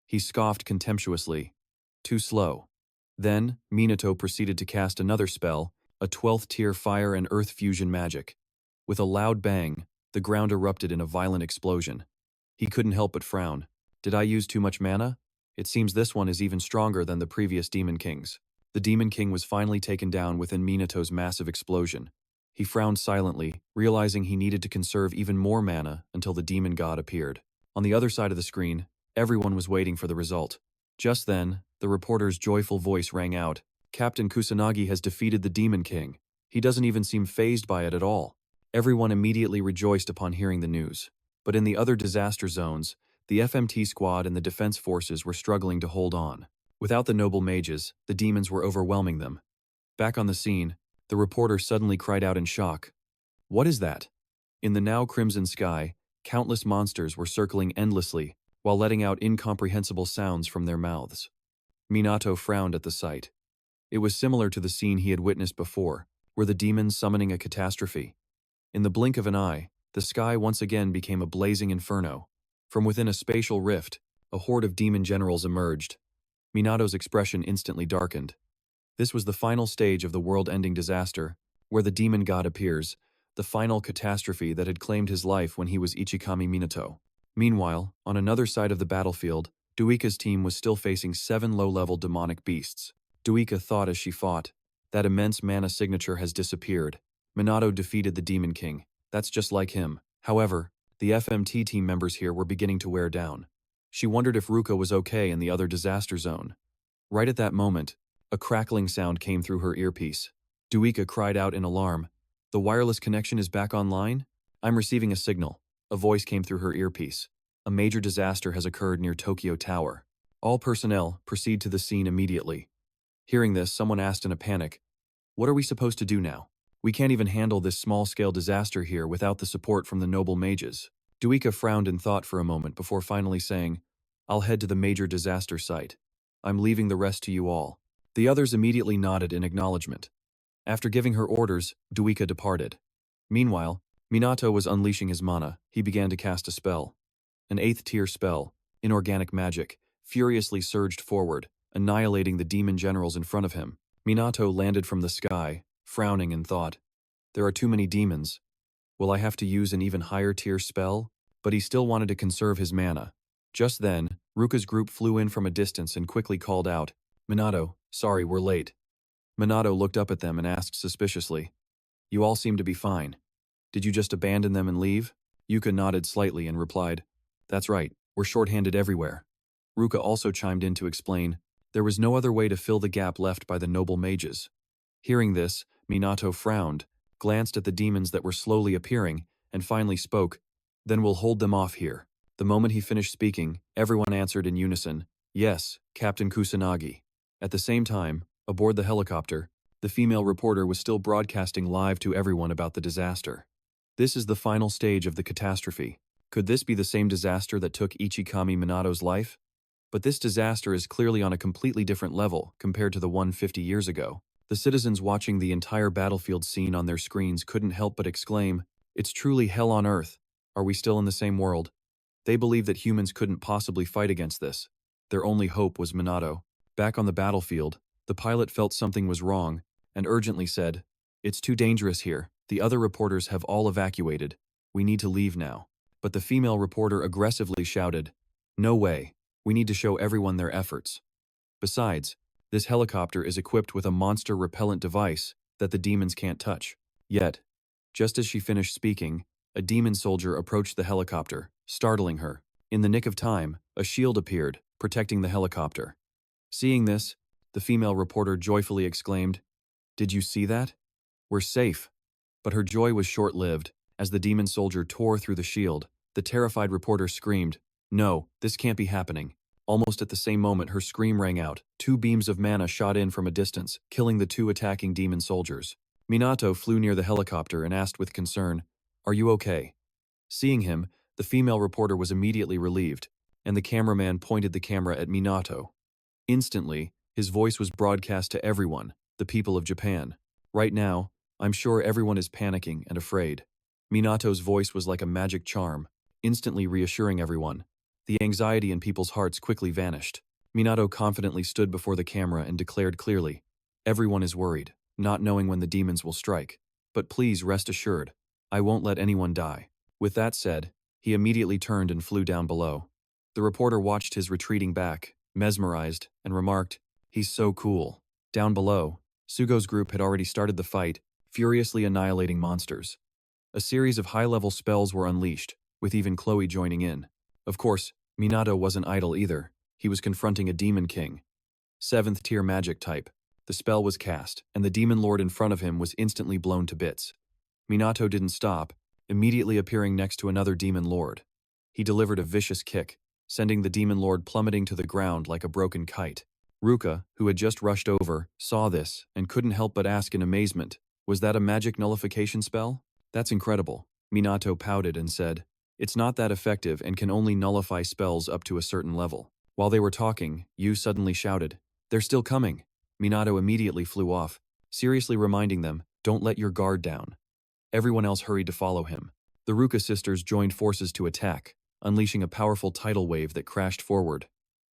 He scoffed contemptuously. Too slow. Then, Minato proceeded to cast another spell, a 12th tier fire and earth fusion magic. With a loud bang, the ground erupted in a violent explosion. He couldn't help but frown. Did I use too much mana? It seems this one is even stronger than the previous Demon Kings. The Demon King was finally taken down within Minato's massive explosion. He frowned silently, realizing he needed to conserve even more mana until the Demon God appeared. On the other side of the screen, everyone was waiting for the result. Just then, the reporter's joyful voice rang out. "Captain Kusanagi has defeated the Demon King. He doesn't even seem fazed by it at all." Everyone immediately rejoiced upon hearing the news. But in the other disaster zones, the FMT squad and the defense forces were struggling to hold on. Without the noble mages, the demons were overwhelming them. Back on the scene, the reporter suddenly cried out in shock. What is that? In the now crimson sky, countless monsters were circling endlessly while letting out incomprehensible sounds from their mouths. Minato frowned at the sight. It was similar to the scene he had witnessed before, where the demons summoning a catastrophe. In the blink of an eye, the sky once again became a blazing inferno. From within a spatial rift, a horde of demon generals emerged. Minato's expression instantly darkened. This was the final stage of the world-ending disaster, where the demon god appears, the final catastrophe that had claimed his life when he was Ichikami Minato. Meanwhile, on another side of the battlefield, Duika's team was still facing 7 low-level demonic beasts. Duika thought as she fought, that immense mana signature has disappeared. Minato defeated the Demon King. That's just like him. However, the FMT team members here were beginning to wear down. She wondered if Ruka was okay in the other disaster zone. Right at that moment, a crackling sound came through her earpiece. Duika cried out in alarm. The wireless connection is back online? I'm receiving a signal. A voice came through her earpiece. A major disaster has occurred near Tokyo Tower. All personnel, proceed to the scene immediately. Hearing this, someone asked in a panic, what are we supposed to do now? We can't even handle this small-scale disaster here without the support from the noble mages. Duika frowned in thought for a moment before finally saying, I'll head to the major disaster site. I'm leaving the rest to you all. The others immediately nodded in acknowledgement. After giving her orders, Duika departed. Meanwhile, Minato was unleashing his mana. He began to cast a spell. An 8th-tier spell, inorganic magic, furiously surged forward, annihilating the demon generals in front of him. Minato landed from the sky, frowning in thought. There are too many demons. Will I have to use an even higher-tier spell? But he still wanted to conserve his mana. Just then, Ruka's group flew in from a distance and quickly called out, Minato, sorry, we're late. Minato looked up at them and asked suspiciously, You all seem to be fine. Did you just abandon them and leave? Yuka nodded slightly and replied, That's right, we're short-handed everywhere. Ruka also chimed in to explain, there was no other way to fill the gap left by the noble mages. Hearing this, Minato frowned, glanced at the demons that were slowly appearing, and finally spoke, Then we'll hold them off here. The moment he finished speaking, everyone answered in unison, Yes, Captain Kusanagi. At the same time, aboard the helicopter, the female reporter was still broadcasting live to everyone about the disaster. This is the final stage of the catastrophe. Could this be the same disaster that took Ichikami Minato's life? But this disaster is clearly on a completely different level compared to the one 50 years ago. The citizens watching the entire battlefield scene on their screens couldn't help but exclaim, It's truly hell on earth. Are we still in the same world? They believed that humans couldn't possibly fight against this. Their only hope was Minato. Back on the battlefield, the pilot felt something was wrong and urgently said, It's too dangerous here. The other reporters have all evacuated. We need to leave now. But the female reporter aggressively shouted, No way. We need to show everyone their efforts. Besides, this helicopter is equipped with a monster repellent device that the demons can't touch. Yet, just as she finished speaking, a demon soldier approached the helicopter, startling her. In the nick of time, a shield appeared, protecting the helicopter. Seeing this, the female reporter joyfully exclaimed, Did you see that? We're safe. But her joy was short-lived. As the demon soldier tore through the shield, the terrified reporter screamed, No, this can't be happening. Almost at the same moment her scream rang out. 2 beams of mana shot in from a distance, killing the 2 attacking demon soldiers. Minato flew near the helicopter and asked with concern, Are you okay? Seeing him, the female reporter was immediately relieved, and the cameraman pointed the camera at Minato. Instantly, his voice was broadcast to everyone, the people of Japan. Right now, I'm sure everyone is panicking and afraid. Minato's voice was like a magic charm, instantly reassuring everyone. The anxiety in people's hearts quickly vanished. Minato confidently stood before the camera and declared clearly, Everyone is worried, not knowing when the demons will strike. But please rest assured, I won't let anyone die. With that said, he immediately turned and flew down below. The reporter watched his retreating back, mesmerized, and remarked, He's so cool. Down below, Sugo's group had already started the fight, furiously annihilating monsters. A series of high-level spells were unleashed, with even Chloe joining in. Of course, Minato wasn't idle either. He was confronting a demon king. 7th-tier magic type. The spell was cast, and the demon lord in front of him was instantly blown to bits. Minato didn't stop, immediately appearing next to another demon lord. He delivered a vicious kick, sending the demon lord plummeting to the ground like a broken kite. Ruka, who had just rushed over, saw this and couldn't help but ask in amazement, "Was that a magic nullification spell? That's incredible." Minato pouted and said, "It's not that effective and can only nullify spells up to a certain level." While they were talking, Yu suddenly shouted, "They're still coming." Minato immediately flew off, seriously reminding them, "Don't let your guard down." Everyone else hurried to follow him. The Ruka sisters joined forces to attack, unleashing a powerful tidal wave that crashed forward.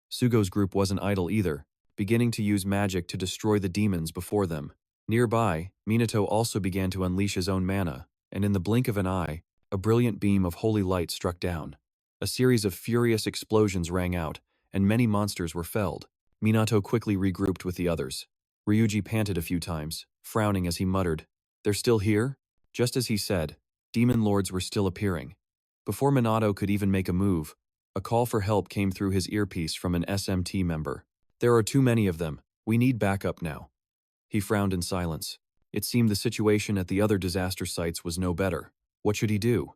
Sugo's group wasn't idle either, beginning to use magic to destroy the demons before them. Nearby, Minato also began to unleash his own mana, and in the blink of an eye, a brilliant beam of holy light struck down. A series of furious explosions rang out, and many monsters were felled. Minato quickly regrouped with the others. Ryuji panted a few times, frowning as he muttered, "They're still here?" Just as he said, demon lords were still appearing. Before Minato could even make a move, a call for help came through his earpiece from an SMT member. "There are too many of them. We need backup now." He frowned in silence. It seemed the situation at the other disaster sites was no better. What should he do?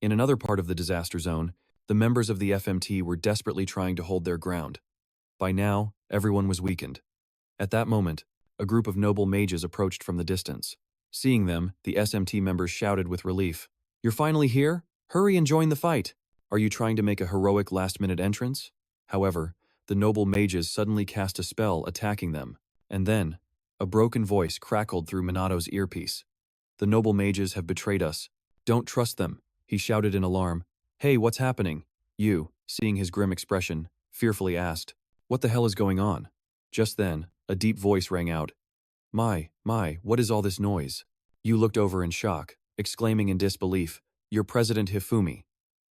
In another part of the disaster zone, the members of the FMT were desperately trying to hold their ground. By now, everyone was weakened. At that moment, a group of noble mages approached from the distance. Seeing them, the SMT members shouted with relief, "You're finally here? Hurry and join the fight! Are you trying to make a heroic last-minute entrance?" However, the noble mages suddenly cast a spell attacking them, and then, a broken voice crackled through Minato's earpiece. "The noble mages have betrayed us. Don't trust them," he shouted in alarm. "Hey, what's happening?" Yu, seeing his grim expression, fearfully asked, "What the hell is going on?" Just then, a deep voice rang out. My, what is all this noise?" Yu looked over in shock, exclaiming in disbelief, "Your President Hifumi."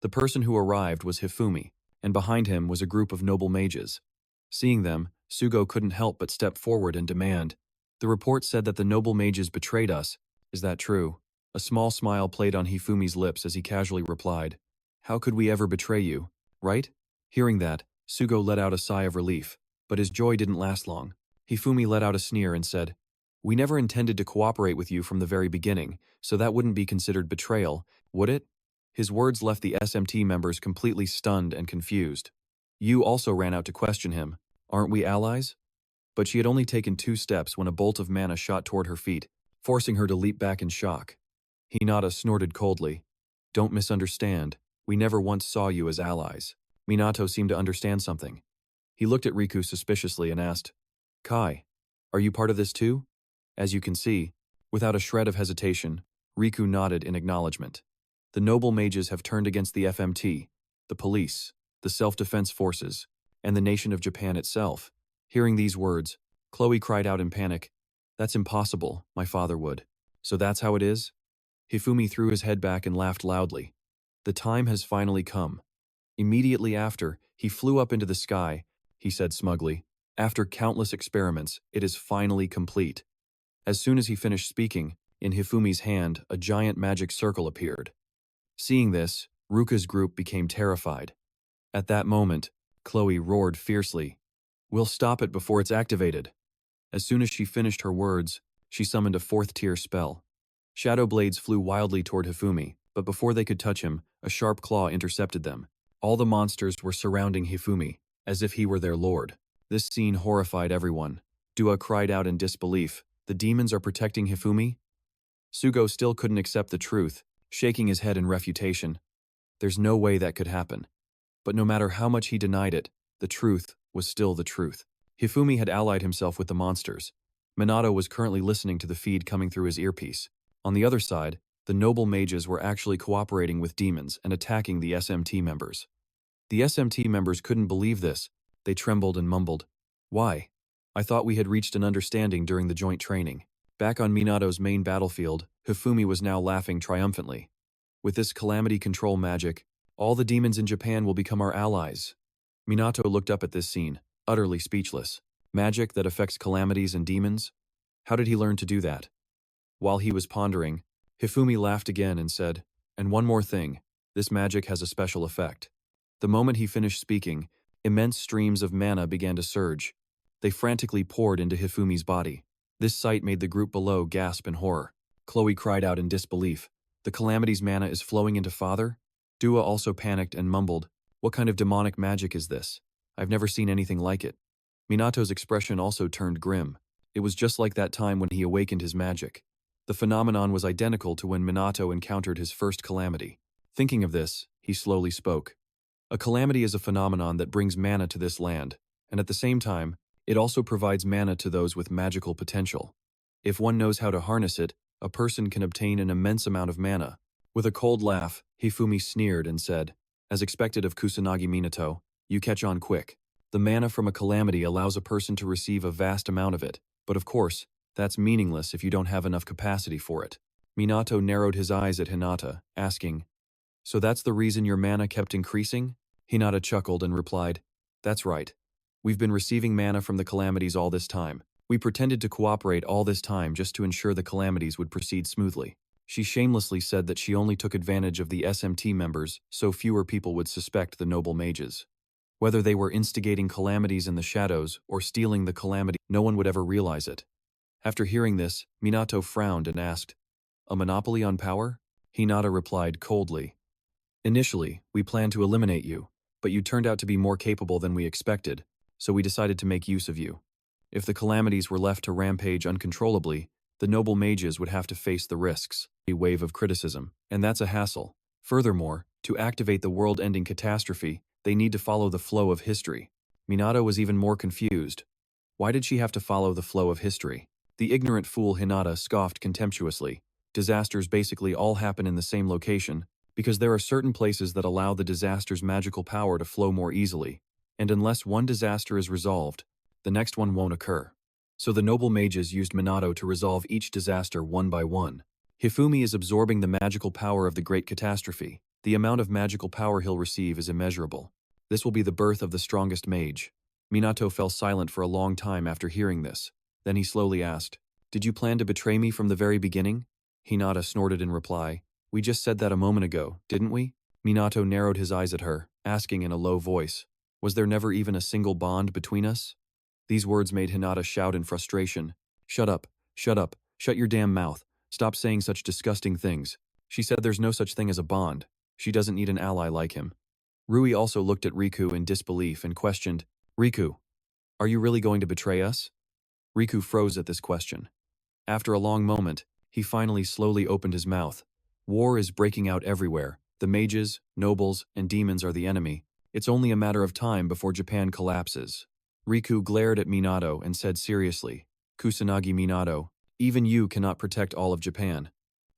The person who arrived was Hifumi, and behind him was a group of noble mages. Seeing them, Sugo couldn't help but step forward and demand, "The report said that the noble mages betrayed us. Is that true?" A small smile played on Hifumi's lips as he casually replied, "How could we ever betray you, right?" Hearing that, Sugo let out a sigh of relief, but his joy didn't last long. Hifumi let out a sneer and said, "We never intended to cooperate with you from the very beginning, so that wouldn't be considered betrayal, would it?" His words left the SMT members completely stunned and confused. Yu also ran out to question him, "Aren't we allies?" But she had only taken 2 steps when a bolt of mana shot toward her feet, forcing her to leap back in shock. Hinata snorted coldly, "Don't misunderstand, we never once saw you as allies." Minato seemed to understand something. He looked at Riku suspiciously and asked, "Kai, are you part of this too?" As you can see, without a shred of hesitation, Riku nodded in acknowledgement. The noble mages have turned against the FMT, the police, the self-defense forces, and the nation of Japan itself. Hearing these words, Chloe cried out in panic, "That's impossible, my father would. So that's how it is?" Hifumi threw his head back and laughed loudly. "The time has finally come." Immediately after, he flew up into the sky, he said smugly, "After countless experiments, it is finally complete." As soon as he finished speaking, in Hifumi's hand, a giant magic circle appeared. Seeing this, Ruka's group became terrified. At that moment, Chloe roared fiercely, "We'll stop it before it's activated." As soon as she finished her words, she summoned a 4th-tier spell. Shadow blades flew wildly toward Hifumi, but before they could touch him, a sharp claw intercepted them. All the monsters were surrounding Hifumi, as if he were their lord. This scene horrified everyone. Dua cried out in disbelief, "The demons are protecting Hifumi?" Sugo still couldn't accept the truth, shaking his head in refutation. There's no way that could happen. But no matter how much he denied it, the truth was still the truth. Hifumi had allied himself with the monsters. Minato was currently listening to the feed coming through his earpiece. On the other side, the noble mages were actually cooperating with demons and attacking the SMT members. The SMT members couldn't believe this. They trembled and mumbled, "Why? I thought we had reached an understanding during the joint training." Back on Minato's main battlefield, Hifumi was now laughing triumphantly. "With this calamity control magic, all the demons in Japan will become our allies." Minato looked up at this scene, utterly speechless. Magic that affects calamities and demons? How did he learn to do that? While he was pondering, Hifumi laughed again and said, "And one more thing, this magic has a special effect." The moment he finished speaking, immense streams of mana began to surge. They frantically poured into Hifumi's body. This sight made the group below gasp in horror. Chloe cried out in disbelief, "The calamity's mana is flowing into Father?" Dua also panicked and mumbled, "What kind of demonic magic is this? I've never seen anything like it." Minato's expression also turned grim. It was just like that time when he awakened his magic. The phenomenon was identical to when Minato encountered his first calamity. Thinking of this, he slowly spoke. A calamity is a phenomenon that brings mana to this land, and at the same time, it also provides mana to those with magical potential. If one knows how to harness it, a person can obtain an immense amount of mana. With a cold laugh, Hifumi sneered and said, "As expected of Kusanagi Minato, you catch on quick. The mana from a calamity allows a person to receive a vast amount of it, but of course, that's meaningless if you don't have enough capacity for it." Minato narrowed his eyes at Hinata, asking, "So that's the reason your mana kept increasing?" Hinata chuckled and replied, "That's right. We've been receiving mana from the calamities all this time. We pretended to cooperate all this time just to ensure the calamities would proceed smoothly." She shamelessly said that she only took advantage of the SMT members so fewer people would suspect the noble mages. Whether they were instigating calamities in the shadows or stealing the calamity, no one would ever realize it. After hearing this, Minato frowned and asked, "A monopoly on power?" Hinata replied coldly, "Initially, we planned to eliminate you, but you turned out to be more capable than we expected, so we decided to make use of you. If the calamities were left to rampage uncontrollably, the noble mages would have to face the risks, a wave of criticism, and that's a hassle. Furthermore, to activate the world-ending catastrophe, they need to follow the flow of history." Minato was even more confused. Why did she have to follow the flow of history? The ignorant fool Hinata scoffed contemptuously. Disasters basically all happen in the same location, because there are certain places that allow the disaster's magical power to flow more easily, and unless one disaster is resolved, the next one won't occur. So the noble mages used Minato to resolve each disaster one by one. Hifumi is absorbing the magical power of the great catastrophe. The amount of magical power he'll receive is immeasurable. This will be the birth of the strongest mage. Minato fell silent for a long time after hearing this. Then he slowly asked, "Did you plan to betray me from the very beginning?" Hinata snorted in reply, "We just said that a moment ago, didn't we?" Minato narrowed his eyes at her, asking in a low voice, "Was there never even a single bond between us?" These words made Hinata shout in frustration, "Shut up, shut your damn mouth, stop saying such disgusting things." She said there's no such thing as a bond. She doesn't need an ally like him. Rui also looked at Riku in disbelief and questioned, "Riku, are you really going to betray us?" Riku froze at this question. After a long moment, he finally slowly opened his mouth. "War is breaking out everywhere. The mages, nobles, and demons are the enemy. It's only a matter of time before Japan collapses." Riku glared at Minato and said seriously, "Kusanagi Minato, even you cannot protect all of Japan."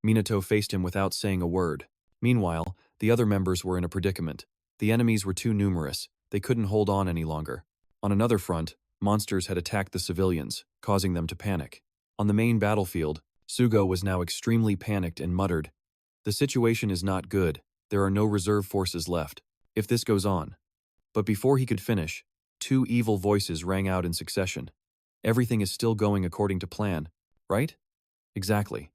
Minato faced him without saying a word. Meanwhile, the other members were in a predicament. The enemies were too numerous. They couldn't hold on any longer. On another front, monsters had attacked the civilians, causing them to panic. On the main battlefield, Sugo was now extremely panicked and muttered, "The situation is not good. There are no reserve forces left. If this goes on." But before he could finish, two evil voices rang out in succession. "Everything is still going according to plan, right?" "Exactly."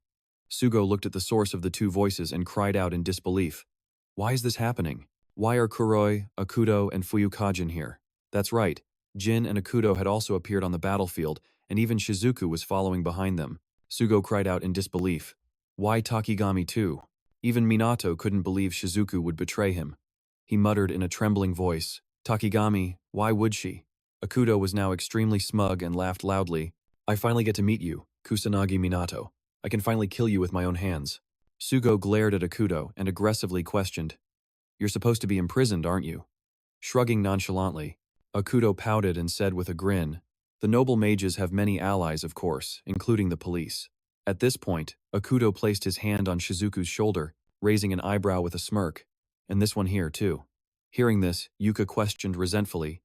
Sugo looked at the source of the two voices and cried out in disbelief. "Why is this happening? Why are Kuroi, Akudo, and Fuyukajin here?" That's right, Jin and Akudo had also appeared on the battlefield, and even Shizuku was following behind them. Sugo cried out in disbelief. Why Takigami too? Even Minato couldn't believe Shizuku would betray him. He muttered in a trembling voice, "Takigami, why would she?" Akudo was now extremely smug and laughed loudly. "I finally get to meet you, Kusanagi Minato. I can finally kill you with my own hands." Sugo glared at Akudo and aggressively questioned, "You're supposed to be imprisoned, aren't you?" Shrugging nonchalantly, Akudo pouted and said with a grin, "The noble mages have many allies, of course, including the police." At this point, Akudo placed his hand on Shizuku's shoulder, raising an eyebrow with a smirk. "And this one here, too." Hearing this, Yuka questioned resentfully,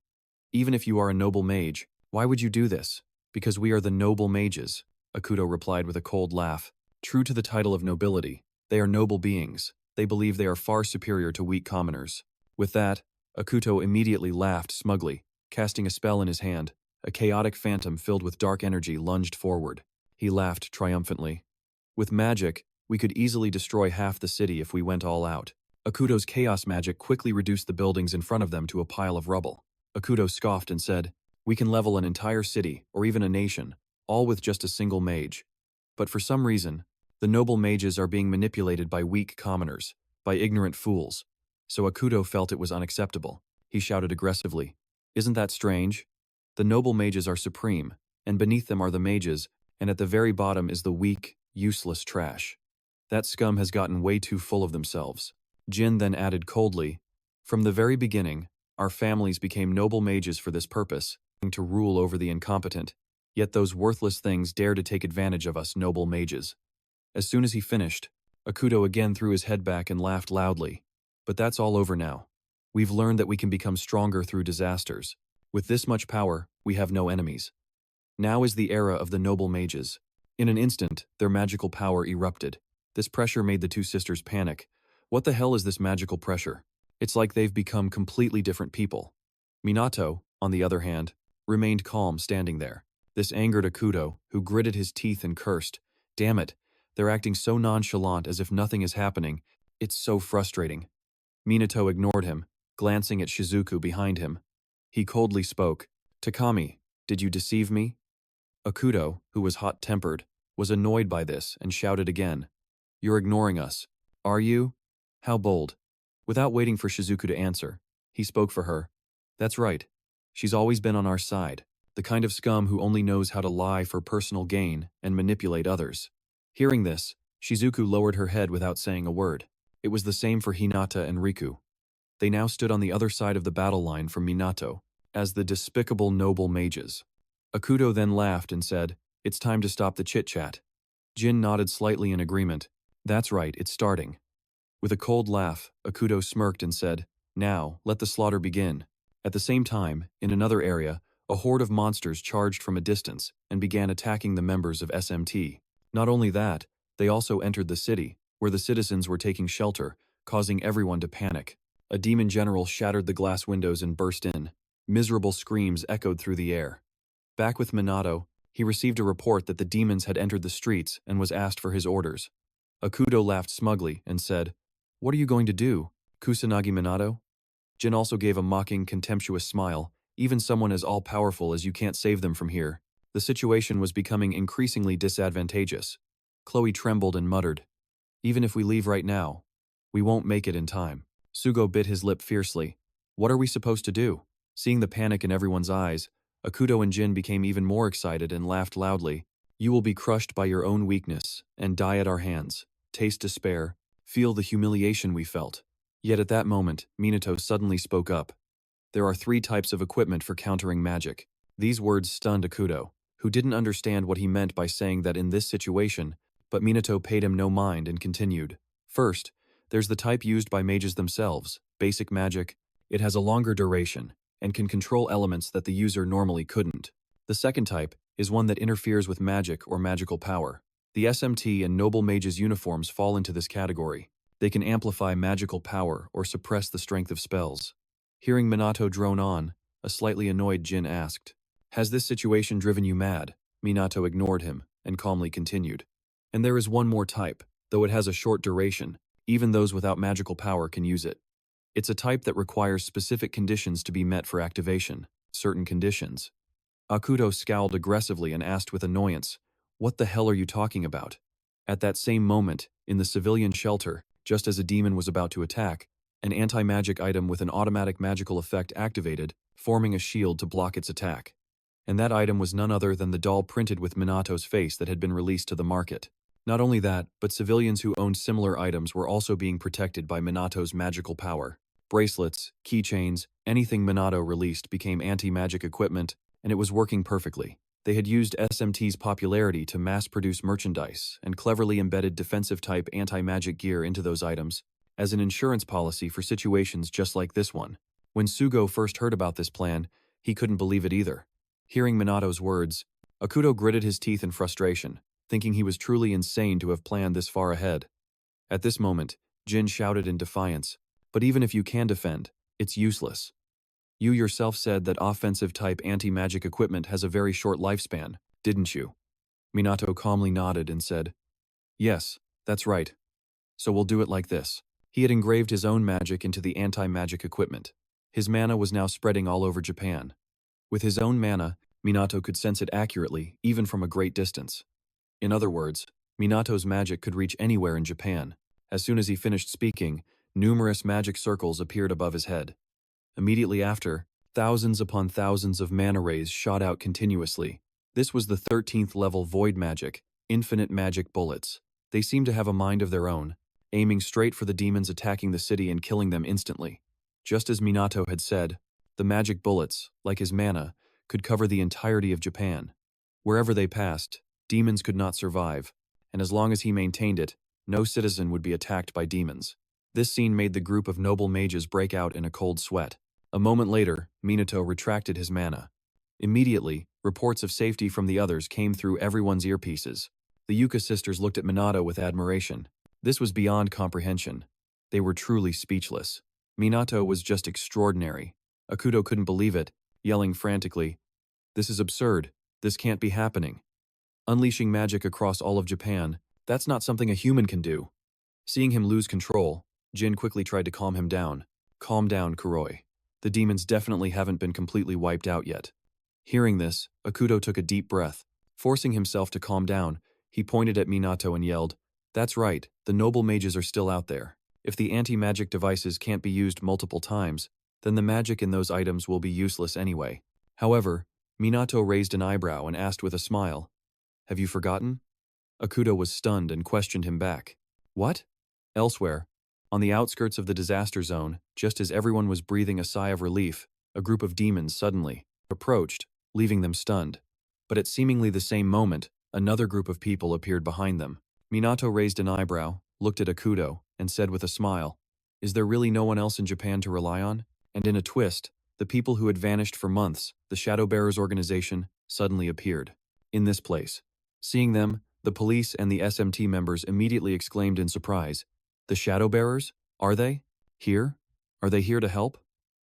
"Even if you are a noble mage, why would you do this?" "Because we are the noble mages," Akudo replied with a cold laugh. True to the title of nobility, they are noble beings. They believe they are far superior to weak commoners. With that, Akuto immediately laughed smugly, casting a spell in his hand. A chaotic phantom filled with dark energy lunged forward. He laughed triumphantly. "With magic, we could easily destroy half the city if we went all out." Akuto's chaos magic quickly reduced the buildings in front of them to a pile of rubble. Akuto scoffed and said, "We can level an entire city, or even a nation, all with just a single mage. But for some reason, the noble mages are being manipulated by weak commoners, by ignorant fools." So Akuto felt it was unacceptable. He shouted aggressively, "Isn't that strange? The noble mages are supreme, and beneath them are the mages, and at the very bottom is the weak, useless trash. That scum has gotten way too full of themselves. Jin then added coldly, "From the very beginning, our families became noble mages for this purpose, to rule over the incompetent. Yet those worthless things dare to take advantage of us noble mages." As soon as he finished, Akuto again threw his head back and laughed loudly. "But that's all over now. We've learned that we can become stronger through disasters. With this much power, we have no enemies. Now is the era of the noble mages." In an instant, their magical power erupted. This pressure made the two sisters panic. What the hell is this magical pressure? It's like they've become completely different people. Minato, on the other hand, remained calm standing there. This angered Akuto, who gritted his teeth and cursed. "Damn it, they're acting so nonchalant as if nothing is happening. It's so frustrating." Minato ignored him, glancing at Shizuku behind him. He coldly spoke, "Takami, did you deceive me?" Akuto, who was hot-tempered, was annoyed by this and shouted again, "You're ignoring us. Are you? How bold." Without waiting for Shizuku to answer, he spoke for her. "That's right. She's always been on our side, the kind of scum who only knows how to lie for personal gain and manipulate others." Hearing this, Shizuku lowered her head without saying a word. It was the same for Hinata and Riku. They now stood on the other side of the battle line from Minato, as the despicable noble mages. Akuto then laughed and said, "It's time to stop the chit-chat." Jin nodded slightly in agreement. "That's right, it's starting." With a cold laugh, Akuto smirked and said, "Now, let the slaughter begin." At the same time, in another area, a horde of monsters charged from a distance and began attacking the members of SMT. Not only that, they also entered the city, where the citizens were taking shelter, causing everyone to panic. A demon general shattered the glass windows and burst in. Miserable screams echoed through the air. Back with Minato, he received a report that the demons had entered the streets and was asked for his orders. Akuto laughed smugly and said, "What are you going to do, Kusanagi Minato?" Jin also gave a mocking, contemptuous smile. "Even someone as all-powerful as you can't save them from here." The situation was becoming increasingly disadvantageous. Chloe trembled and muttered, "Even if we leave right now, we won't make it in time." Sugo bit his lip fiercely. "What are we supposed to do?" Seeing the panic in everyone's eyes, Akuto and Jin became even more excited and laughed loudly. "You will be crushed by your own weakness and die at our hands. Taste despair. Feel the humiliation we felt." Yet at that moment, Minato suddenly spoke up. "There are 3 types of equipment for countering magic." These words stunned Akuto, who didn't understand what he meant by saying that in this situation, but Minato paid him no mind and continued. "First, there's the type used by mages themselves, basic magic. It has a longer duration and can control elements that the user normally couldn't. The second type is one that interferes with magic or magical power. The SMT and noble mages uniforms fall into this category. They can amplify magical power or suppress the strength of spells." Hearing Minato drone on, a slightly annoyed Jin asked, "Has this situation driven you mad?" Minato ignored him and calmly continued. "And there is one more type, though it has a short duration. Even those without magical power can use it. It's a type that requires specific conditions to be met for activation. Certain conditions." Akuto scowled aggressively and asked with annoyance, "What the hell are you talking about?" At that same moment, in the civilian shelter, just as a demon was about to attack, an anti-magic item with an automatic magical effect activated, forming a shield to block its attack. And that item was none other than the doll printed with Minato's face that had been released to the market. Not only that, but civilians who owned similar items were also being protected by Minato's magical power. Bracelets, keychains, anything Minato released became anti-magic equipment, and it was working perfectly. They had used SMT's popularity to mass-produce merchandise and cleverly embedded defensive-type anti-magic gear into those items as an insurance policy for situations just like this one. When Sugo first heard about this plan, he couldn't believe it either. Hearing Minato's words, Akuto gritted his teeth in frustration, thinking he was truly insane to have planned this far ahead. At this moment, Jin shouted in defiance, "But even if you can defend, it's useless. You yourself said that offensive-type anti-magic equipment has a very short lifespan, didn't you?" Minato calmly nodded and said, "Yes, that's right. So we'll do it like this." He had engraved his own magic into the anti-magic equipment. His mana was now spreading all over Japan. With his own mana, Minato could sense it accurately, even from a great distance. In other words, Minato's magic could reach anywhere in Japan. As soon as he finished speaking, numerous magic circles appeared above his head. Immediately after, Thousands upon thousands of mana rays shot out continuously. This was the 13th level void magic, infinite magic bullets. They seemed to have a mind of their own, aiming straight for the demons attacking the city and killing them instantly. Just as Minato had said, the magic bullets, like his mana, could cover the entirety of Japan. Wherever they passed, demons could not survive, and as long as he maintained it, no citizen would be attacked by demons. This scene made the group of noble mages break out in a cold sweat. A moment later, Minato retracted his mana. Immediately, reports of safety from the others came through everyone's earpieces. The Yuka sisters looked at Minato with admiration. This was beyond comprehension. They were truly speechless. Minato was just extraordinary. Akuto couldn't believe it, yelling frantically, "This is absurd. This can't be happening. Unleashing magic across all of Japan, that's not something a human can do." Seeing him lose control, Jin quickly tried to calm him down. "Calm down, Kuroi. The demons definitely haven't been completely wiped out yet." Hearing this, Akuto took a deep breath. Forcing himself to calm down, he pointed at Minato and yelled, "That's right, the noble mages are still out there. If the anti-magic devices can't be used multiple times, then the magic in those items will be useless anyway." However, Minato raised an eyebrow and asked with a smile, "Have you forgotten?" Akuto was stunned and questioned him back. "What?" Elsewhere, on the outskirts of the disaster zone, just as everyone was breathing a sigh of relief, a group of demons suddenly approached, leaving them stunned. But at seemingly the same moment, another group of people appeared behind them. Minato raised an eyebrow, looked at Akuto, and said with a smile, "Is there really no one else in Japan to rely on?" And in a twist, the people who had vanished for months, the Shadow Bearers organization, suddenly appeared. In this place. Seeing them, the police and the SMT members immediately exclaimed in surprise, "The Shadow Bearers? Are they? Here? Are they here to help?"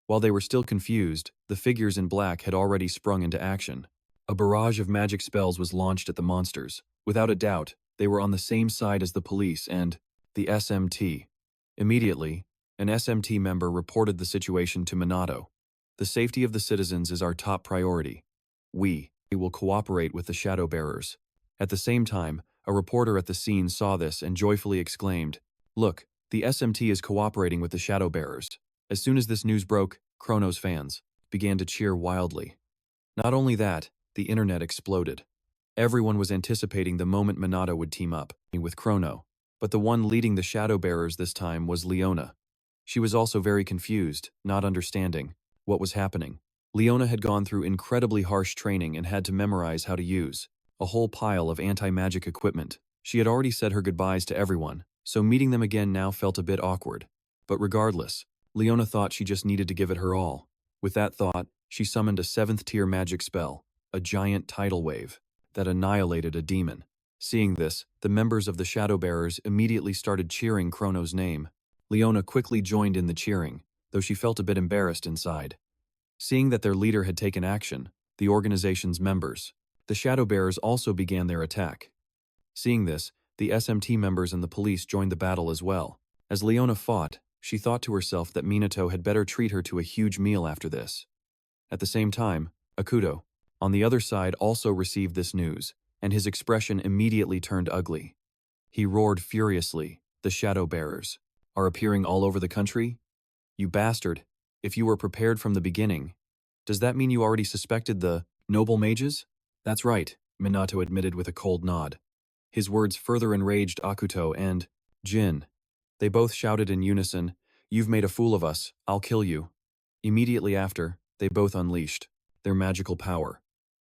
While they were still confused, the figures in black had already sprung into action. A barrage of magic spells was launched at the monsters. Without a doubt, they were on the same side as the police and the SMT. Immediately, an SMT member reported the situation to Minato. "The safety of the citizens is our top priority. We will cooperate with the Shadow Bearers." At the same time, a reporter at the scene saw this and joyfully exclaimed, "Look, the SMT is cooperating with the Shadow Bearers." As soon as this news broke, Chrono's fans began to cheer wildly. Not only that, the internet exploded. Everyone was anticipating the moment Minato would team up with Chrono, but the one leading the Shadow Bearers this time was Leona. She was also very confused, not understanding what was happening. Leona had gone through incredibly harsh training and had to memorize how to use a whole pile of anti-magic equipment. She had already said her goodbyes to everyone, so meeting them again now felt a bit awkward. But regardless, Leona thought she just needed to give it her all. With that thought, she summoned a 7th-tier magic spell, a giant tidal wave, that annihilated a demon. Seeing this, the members of the Shadow Bearers immediately started cheering Chrono's name. Leona quickly joined in the cheering, though she felt a bit embarrassed inside. Seeing that their leader had taken action, the organization's members, the Shadow Bearers also began their attack. Seeing this, the SMT members and the police joined the battle as well. As Leona fought, she thought to herself that Minato had better treat her to a huge meal after this. At the same time, Akuto, on the other side, also received this news, and his expression immediately turned ugly. He roared furiously, "The Shadow Bearers are appearing all over the country? You bastard, if you were prepared from the beginning, does that mean you already suspected the noble mages?" "That's right," Minato admitted with a cold nod. His words further enraged Akuto and Jin. They both shouted in unison, "You've made a fool of us, I'll kill you." Immediately after, they both unleashed their magical power.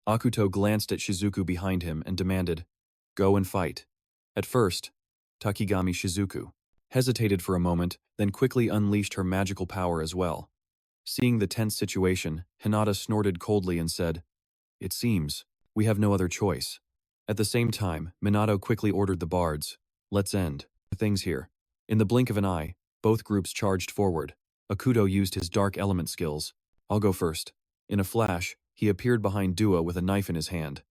Akuto glanced at Shizuku behind him and demanded, "Go and fight." At first, Takigami Shizuku hesitated for a moment, then quickly unleashed her magical power as well. Seeing the tense situation, Hinata snorted coldly and said, "It seems we have no other choice." At the same time, Minato quickly ordered the bards, "Let's end things here." In the blink of an eye, both groups charged forward. Akuto used his dark element skills. "I'll go first." In a flash, he appeared behind Dua with a knife in his hand.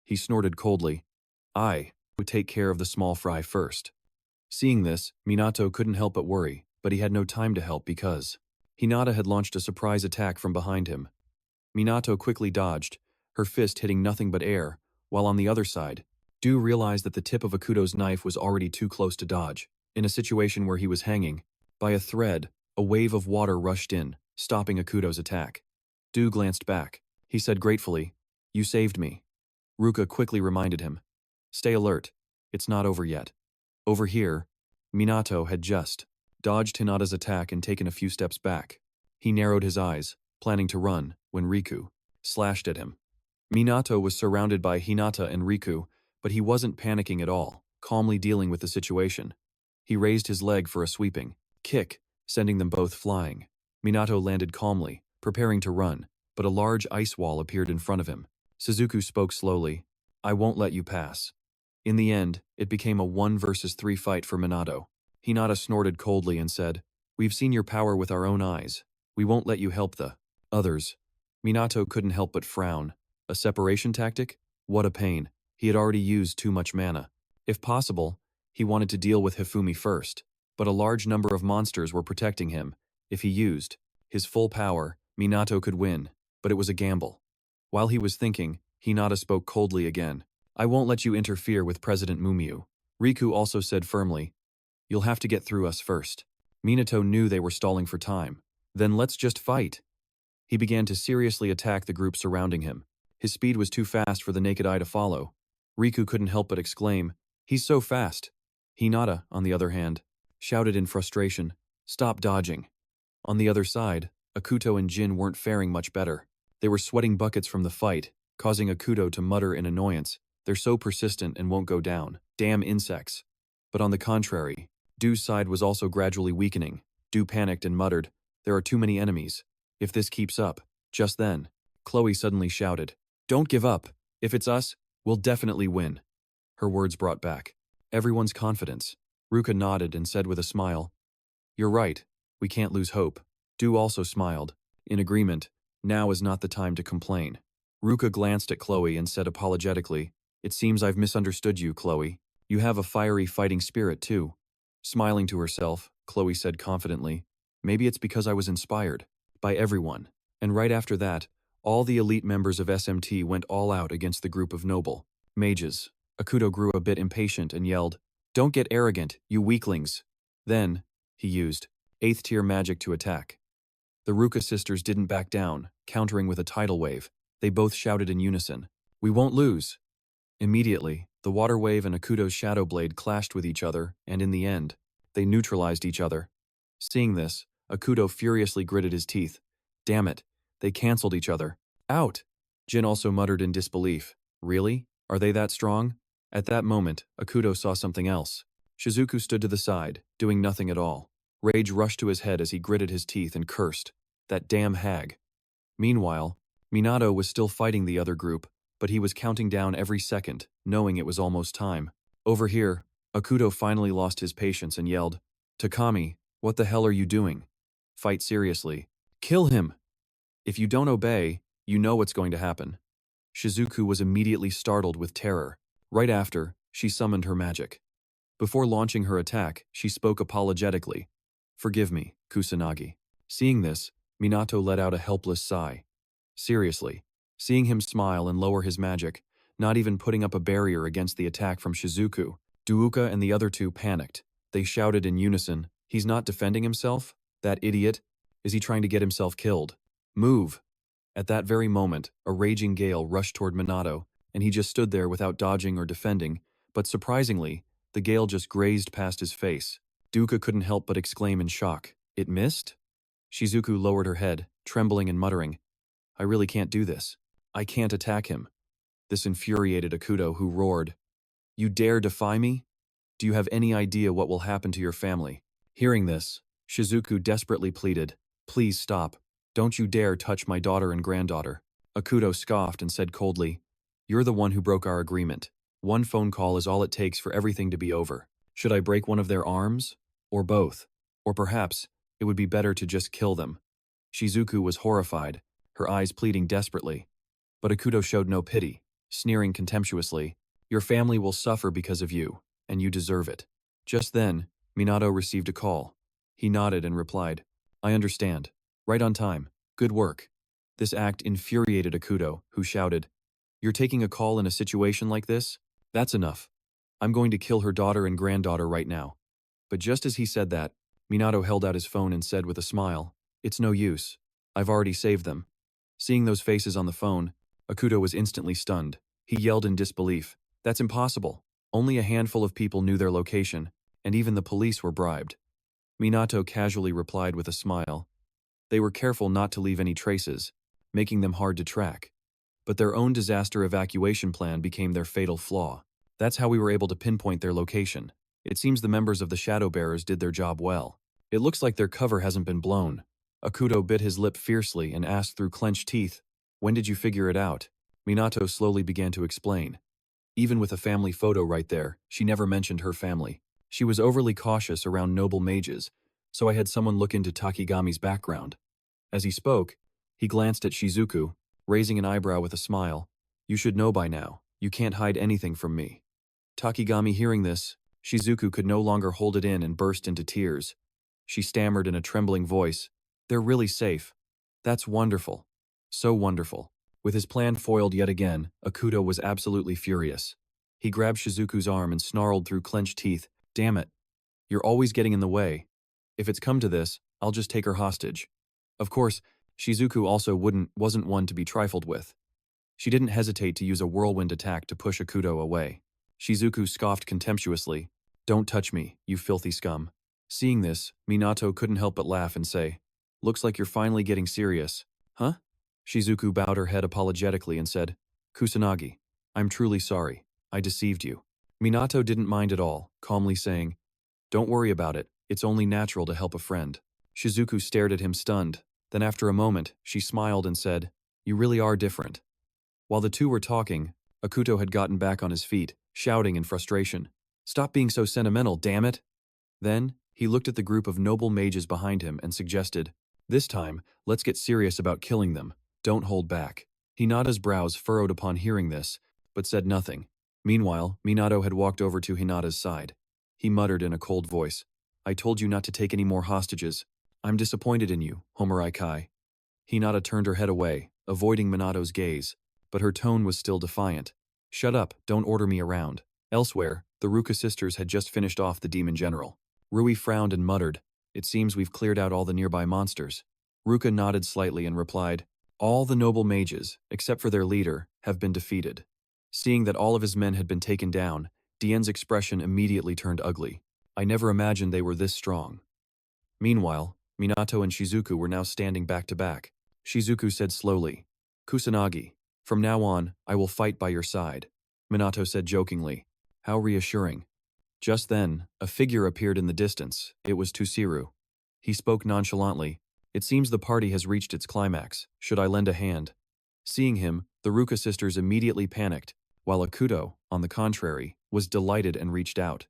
He snorted coldly, "I would take care of the small fry first." Seeing this, Minato couldn't help but worry, but he had no time to help because Hinata had launched a surprise attack from behind him. Minato quickly dodged, her fist hitting nothing but air, while on the other side, Du realized that the tip of Akuto's knife was already too close to dodge. In a situation where he was hanging by a thread, a wave of water rushed in, stopping Akuto's attack. Du glanced back. He said gratefully, "You saved me." Ruka quickly reminded him, "Stay alert. It's not over yet." Over here, Minato had just dodged Hinata's attack and taken a few steps back. He narrowed his eyes, planning to run, when Riku slashed at him. Minato was surrounded by Hinata and Riku, but he wasn't panicking at all, calmly dealing with the situation. He raised his leg for a sweeping kick, sending them both flying. Minato landed calmly, preparing to run, but a large ice wall appeared in front of him. Suzuku spoke slowly, "I won't let you pass." In the end, it became a 1 versus 3 fight for Minato. Hinata snorted coldly and said, "We've seen your power with our own eyes. We won't let you help the others." Minato couldn't help but frown. A separation tactic? What a pain. He had already used too much mana. If possible, he wanted to deal with Hifumi first, but a large number of monsters were protecting him. If he used his full power, Minato could win, but it was a gamble. While he was thinking, Hinata spoke coldly again. "I won't let you interfere with President Mumio." Riku also said firmly, "You'll have to get through us first." Minato knew they were stalling for time. "Then let's just fight." He began to seriously attack the group surrounding him. His speed was too fast for the naked eye to follow. Riku couldn't help but exclaim, "He's so fast." Hinata, on the other hand, shouted in frustration, "Stop dodging." On the other side, Akuto and Jin weren't faring much better. They were sweating buckets from the fight, causing Akuto to mutter in annoyance, "They're so persistent and won't go down. Damn insects." But on the contrary, Du's side was also gradually weakening. Du panicked and muttered, "There are too many enemies. If this keeps up." Just then, Chloe suddenly shouted, "Don't give up. If it's us, we'll definitely win." Her words brought back everyone's confidence. Ruka nodded and said with a smile, "You're right. We can't lose hope." Du also smiled. In agreement, now is not the time to complain. Ruka glanced at Chloe and said apologetically, "It seems I've misunderstood you, Chloe. You have a fiery fighting spirit too." Smiling to herself, Chloe said confidently, "Maybe it's because I was inspired by everyone." And right after that, all the elite members of SMT went all out against the group of noble mages. Akuto grew a bit impatient and yelled, "Don't get arrogant, you weaklings." Then, he used 8th tier magic to attack. The Ruka sisters didn't back down, countering with a tidal wave. They both shouted in unison, "We won't lose." Immediately, the water wave and Akuto's shadow blade clashed with each other, and in the end, they neutralized each other. Seeing this, Akuto furiously gritted his teeth. "Damn it, they canceled each other. Out!" Jin also muttered in disbelief. "Really? Are they that strong?" At that moment, Akuto saw something else. Shizuku stood to the side, doing nothing at all. Rage rushed to his head as he gritted his teeth and cursed, "That damn hag." Meanwhile, Minato was still fighting the other group, but he was counting down every second, knowing it was almost time. Over here, Akuto finally lost his patience and yelled, "Takami, what the hell are you doing? Fight seriously. Kill him! If you don't obey, you know what's going to happen." Shizuku was immediately startled with terror. Right after, she summoned her magic. Before launching her attack, she spoke apologetically, "Forgive me, Kusanagi." Seeing this, Minato let out a helpless sigh. Seriously, seeing him smile and lower his magic, not even putting up a barrier against the attack from Shizuku, Duuka and the other two panicked. They shouted in unison, "He's not defending himself? That idiot? Is he trying to get himself killed? Move!" At that very moment, a raging gale rushed toward Minato, and he just stood there without dodging or defending, but surprisingly, the gale just grazed past his face. Duuka couldn't help but exclaim in shock, "It missed?" Shizuku lowered her head, trembling and muttering, "I really can't do this. I can't attack him." This infuriated Akuto, who roared, "You dare defy me? Do you have any idea what will happen to your family?" Hearing this, Shizuku desperately pleaded, "Please stop. Don't you dare touch my daughter and granddaughter." Akuto scoffed and said coldly, "You're the one who broke our agreement. One phone call is all it takes for everything to be over. Should I break one of their arms? Or both? Or perhaps, it would be better to just kill them." Shizuku was horrified, her eyes pleading desperately. But Akuto showed no pity, sneering contemptuously, "Your family will suffer because of you, and you deserve it." Just then, Minato received a call. He nodded and replied, "I understand. Right on time. Good work." This act infuriated Akuto, who shouted, "You're taking a call in a situation like this? That's enough. I'm going to kill her daughter and granddaughter right now." But just as he said that, Minato held out his phone and said with a smile, "It's no use. I've already saved them." Seeing those faces on the phone, Akuto was instantly stunned. He yelled in disbelief. That's impossible. Only a handful of people knew their location, and even the police were bribed. Minato casually replied with a smile. They were careful not to leave any traces, making them hard to track. But their own disaster evacuation plan became their fatal flaw. That's how we were able to pinpoint their location. It seems the members of the Shadow Bearers did their job well. It looks like their cover hasn't been blown. Akuto bit his lip fiercely and asked through clenched teeth, "When did you figure it out?" Minato slowly began to explain. Even with a family photo right there, she never mentioned her family. She was overly cautious around noble mages, so I had someone look into Takigami's background. As he spoke, he glanced at Shizuku, raising an eyebrow with a smile. "You should know by now. You can't hide anything from me." Takigami hearing this, Shizuku could no longer hold it in and burst into tears. She stammered in a trembling voice, "They're really safe. That's wonderful. So wonderful." With his plan foiled yet again, Akuto was absolutely furious. He grabbed Shizuku's arm and snarled through clenched teeth, "Damn it. You're always getting in the way. If it's come to this, I'll just take her hostage." Of course, Shizuku also wasn't one to be trifled with. She didn't hesitate to use a whirlwind attack to push Akuto away. Shizuku scoffed contemptuously, "Don't touch me, you filthy scum." Seeing this, Minato couldn't help but laugh and say, "Looks like you're finally getting serious." "Huh?" Shizuku bowed her head apologetically and said, "Kusanagi, I'm truly sorry. I deceived you." Minato didn't mind at all, calmly saying, "Don't worry about it. It's only natural to help a friend." Shizuku stared at him stunned. Then after a moment, she smiled and said, "You really are different." While the two were talking, Akuto had gotten back on his feet, shouting in frustration, "Stop being so sentimental, damn it!" Then, he looked at the group of noble mages behind him and suggested, "This time, let's get serious about killing them. Don't hold back." Hinata's brows furrowed upon hearing this, but said nothing. Meanwhile, Minato had walked over to Hinata's side. He muttered in a cold voice, "I told you not to take any more hostages. I'm disappointed in you, Homurai Kai." Hinata turned her head away, avoiding Minato's gaze, but her tone was still defiant. "Shut up, don't order me around." Elsewhere, the Ruka sisters had just finished off the demon general. Rui frowned and muttered, "It seems we've cleared out all the nearby monsters." Ruka nodded slightly and replied, "All the noble mages, except for their leader, have been defeated." Seeing that all of his men had been taken down, Dien's expression immediately turned ugly. "I never imagined they were this strong." Meanwhile, Minato and Shizuku were now standing back to back. Shizuku said slowly, "Kusanagi, from now on, I will fight by your side." Minato said jokingly, "How reassuring." Just then, a figure appeared in the distance. It was Tusiru. He spoke nonchalantly, "It seems the party has reached its climax. Should I lend a hand?" Seeing him, the Ruka sisters immediately panicked, while Akuto, on the contrary, was delighted and reached out.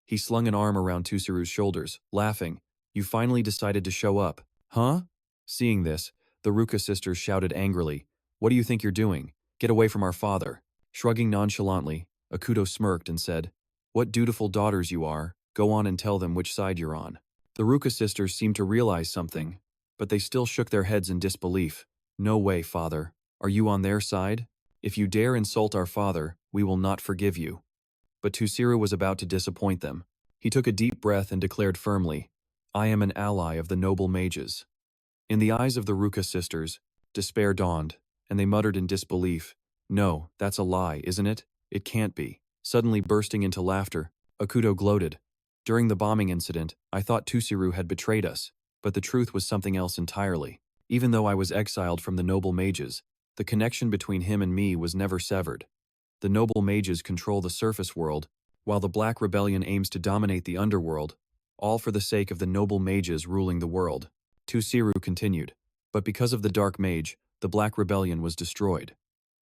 He slung an arm around Tusiru's shoulders, laughing, "You finally decided to show up, huh?" Seeing this, the Ruka sisters shouted angrily, "What do you think you're doing? Get away from our father." Shrugging nonchalantly, Akuto smirked and said, "What dutiful daughters you are. Go on and tell them which side you're on." The Ruka sisters seemed to realize something, but they still shook their heads in disbelief. "No way, father. Are you on their side? If you dare insult our father, we will not forgive you." But Tusiru was about to disappoint them. He took a deep breath and declared firmly, "I am an ally of the noble mages." In the eyes of the Ruka sisters, despair dawned, and they muttered in disbelief, "No, that's a lie, isn't it? It can't be." Suddenly bursting into laughter, Akuto gloated, "During the bombing incident, I thought Tusiru had betrayed us, but the truth was something else entirely. Even though I was exiled from the noble mages, the connection between him and me was never severed. The noble mages control the surface world, while the Black Rebellion aims to dominate the underworld, all for the sake of the noble mages ruling the world." Tusiru continued, "But because of the Dark Mage, the Black Rebellion was destroyed.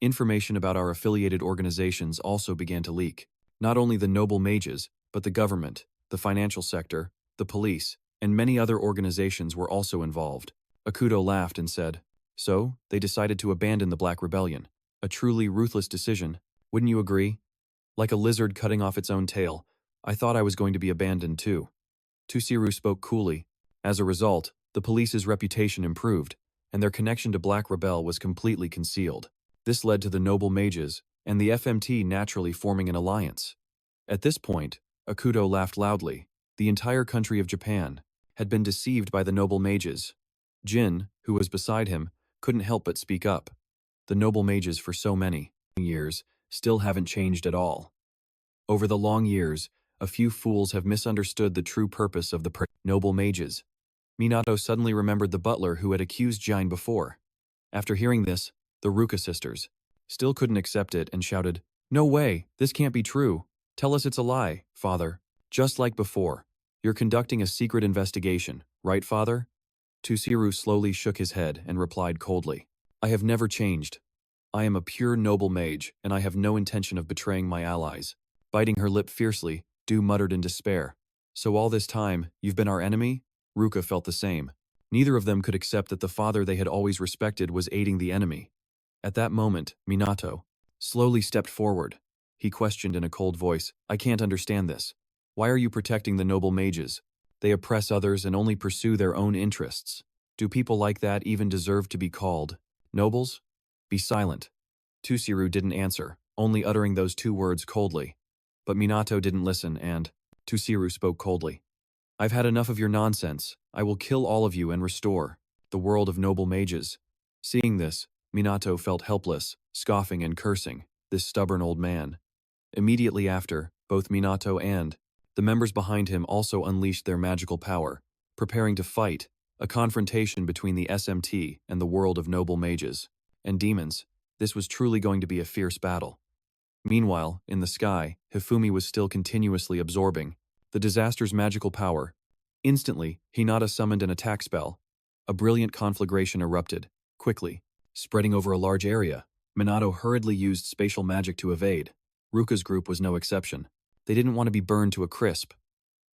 Information about our affiliated organizations also began to leak. Not only the noble mages, but the government, the financial sector, the police, and many other organizations were also involved." Akuto laughed and said, "So, they decided to abandon the Black Rebellion. A truly ruthless decision, wouldn't you agree? Like a lizard cutting off its own tail, I thought I was going to be abandoned too." Tusiru spoke coolly. As a result, the police's reputation improved, and their connection to Black Rebel was completely concealed. This led to the noble mages, and the FMT naturally forming an alliance. At this point, Akuto laughed loudly. The entire country of Japan had been deceived by the noble mages. Jin, who was beside him, couldn't help but speak up. The noble mages for so many years still haven't changed at all. Over the long years, a few fools have misunderstood the true purpose of the noble mages. Minato suddenly remembered the butler who had accused Jin before. After hearing this, the Ruka sisters still couldn't accept it and shouted, "No way, this can't be true. Tell us it's a lie, father. Just like before. You're conducting a secret investigation, right, father?" Tusiru slowly shook his head and replied coldly, "I have never changed. I am a pure noble mage, and I have no intention of betraying my allies." Biting her lip fiercely, Du muttered in despair, "So all this time, you've been our enemy?" Ruka felt the same. Neither of them could accept that the father they had always respected was aiding the enemy. At that moment, Minato slowly stepped forward. He questioned in a cold voice, "I can't understand this. Why are you protecting the noble mages? They oppress others and only pursue their own interests. Do people like that even deserve to be called nobles? Be silent." Tusiru didn't answer, only uttering those two words coldly. But Minato didn't listen and Tusiru spoke coldly. "I've had enough of your nonsense. I will kill all of you and restore the world of noble mages." Seeing this, Minato felt helpless, scoffing and cursing this stubborn old man. Immediately after, both Minato and the members behind him also unleashed their magical power, preparing to fight a confrontation between the SMT and the world of noble mages and demons. This was truly going to be a fierce battle. Meanwhile, in the sky, Hifumi was still continuously absorbing the disaster's magical power. Instantly, Hinata summoned an attack spell. A brilliant conflagration erupted, quickly, spreading over a large area. Minato hurriedly used spatial magic to evade. Ruka's group was no exception. They didn't want to be burned to a crisp.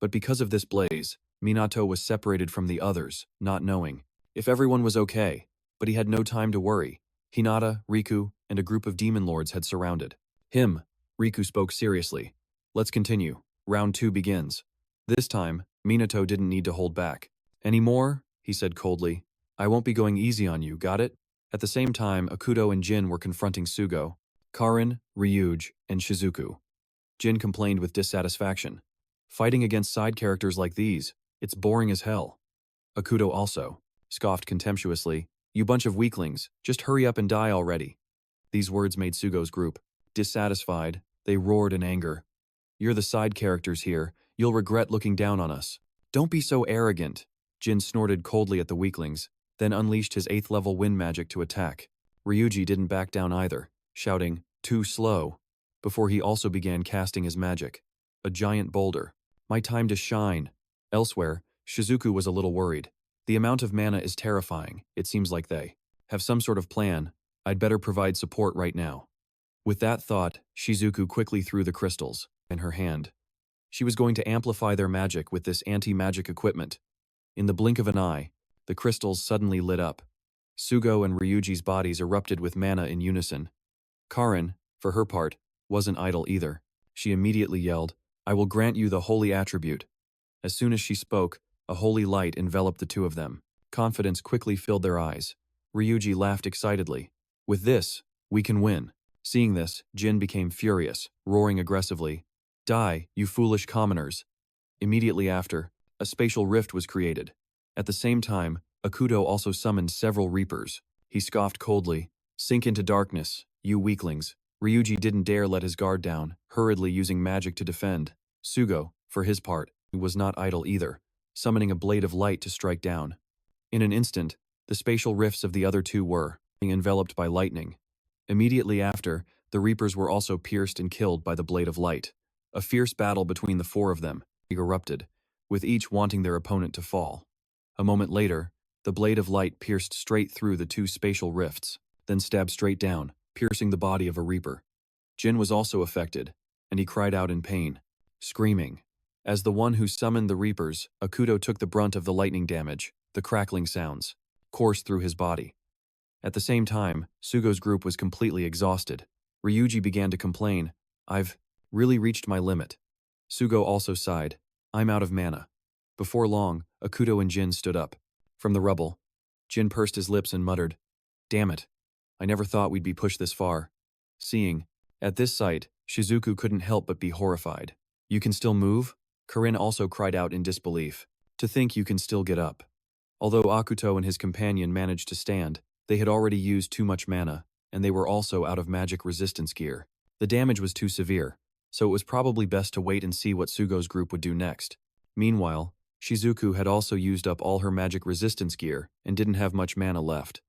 But because of this blaze, Minato was separated from the others, not knowing if everyone was okay. But he had no time to worry. Hinata, Riku, and a group of demon lords had surrounded him. Riku spoke seriously. "Let's continue. Round 2 begins." This time, Minato didn't need to hold back anymore, he said coldly. "I won't be going easy on you, got it?" At the same time, Akuto and Jin were confronting Sugo, Karin, Ryuji, and Shizuku. Jin complained with dissatisfaction. "Fighting against side characters like these, it's boring as hell." Akuto also scoffed contemptuously, "You bunch of weaklings, just hurry up and die already." These words made Sugo's group dissatisfied. They roared in anger. "You're the side characters here. You'll regret looking down on us." "Don't be so arrogant." Jin snorted coldly at the weaklings, then unleashed his 8th level wind magic to attack. Ryuji didn't back down either, shouting, "Too slow," before he also began casting his magic. A giant boulder. "My time to shine." Elsewhere, Shizuku was a little worried. "The amount of mana is terrifying. It seems like they have some sort of plan. I'd better provide support right now." With that thought, Shizuku quickly threw the crystals in her hand. She was going to amplify their magic with this anti-magic equipment. In the blink of an eye, the crystals suddenly lit up. Sugo and Ryuji's bodies erupted with mana in unison. Karin, for her part, wasn't idle either. She immediately yelled, "I will grant you the holy attribute." As soon as she spoke, a holy light enveloped the two of them. Confidence quickly filled their eyes. Ryuji laughed excitedly. "With this, we can win." Seeing this, Jin became furious, roaring aggressively, "Die, you foolish commoners." Immediately after, a spatial rift was created. At the same time, Akuto also summoned several reapers. He scoffed coldly, "Sink into darkness, you weaklings." Ryuji didn't dare let his guard down, hurriedly using magic to defend. Sugo, for his part, was not idle either, summoning a blade of light to strike down. In an instant, the spatial rifts of the other two were enveloped by lightning. Immediately after, the reapers were also pierced and killed by the blade of light. A fierce battle between the 4 of them erupted, with each wanting their opponent to fall. A moment later, the blade of light pierced straight through the 2 spatial rifts, then stabbed straight down, piercing the body of a reaper. Jin was also affected, and he cried out in pain, screaming. As the one who summoned the reapers, Akuto took the brunt of the lightning damage. The crackling sounds coursed through his body. At the same time, Sugo's group was completely exhausted. Ryuji began to complain, "I've really reached my limit." Sugo also sighed, "I'm out of mana." Before long, Akuto and Jin stood up. From the rubble, Jin pursed his lips and muttered, "Damn it. I never thought we'd be pushed this far." Seeing, at this sight, Shizuku couldn't help but be horrified. "You can still move?" Karin also cried out in disbelief. "To think you can still get up." Although Akuto and his companion managed to stand, They had already used too much mana, and they were also out of magic resistance gear. The damage was too severe, so it was probably best to wait and see what Sugo's group would do next. Meanwhile, Shizuku had also used up all her magic resistance gear and didn't have much mana left.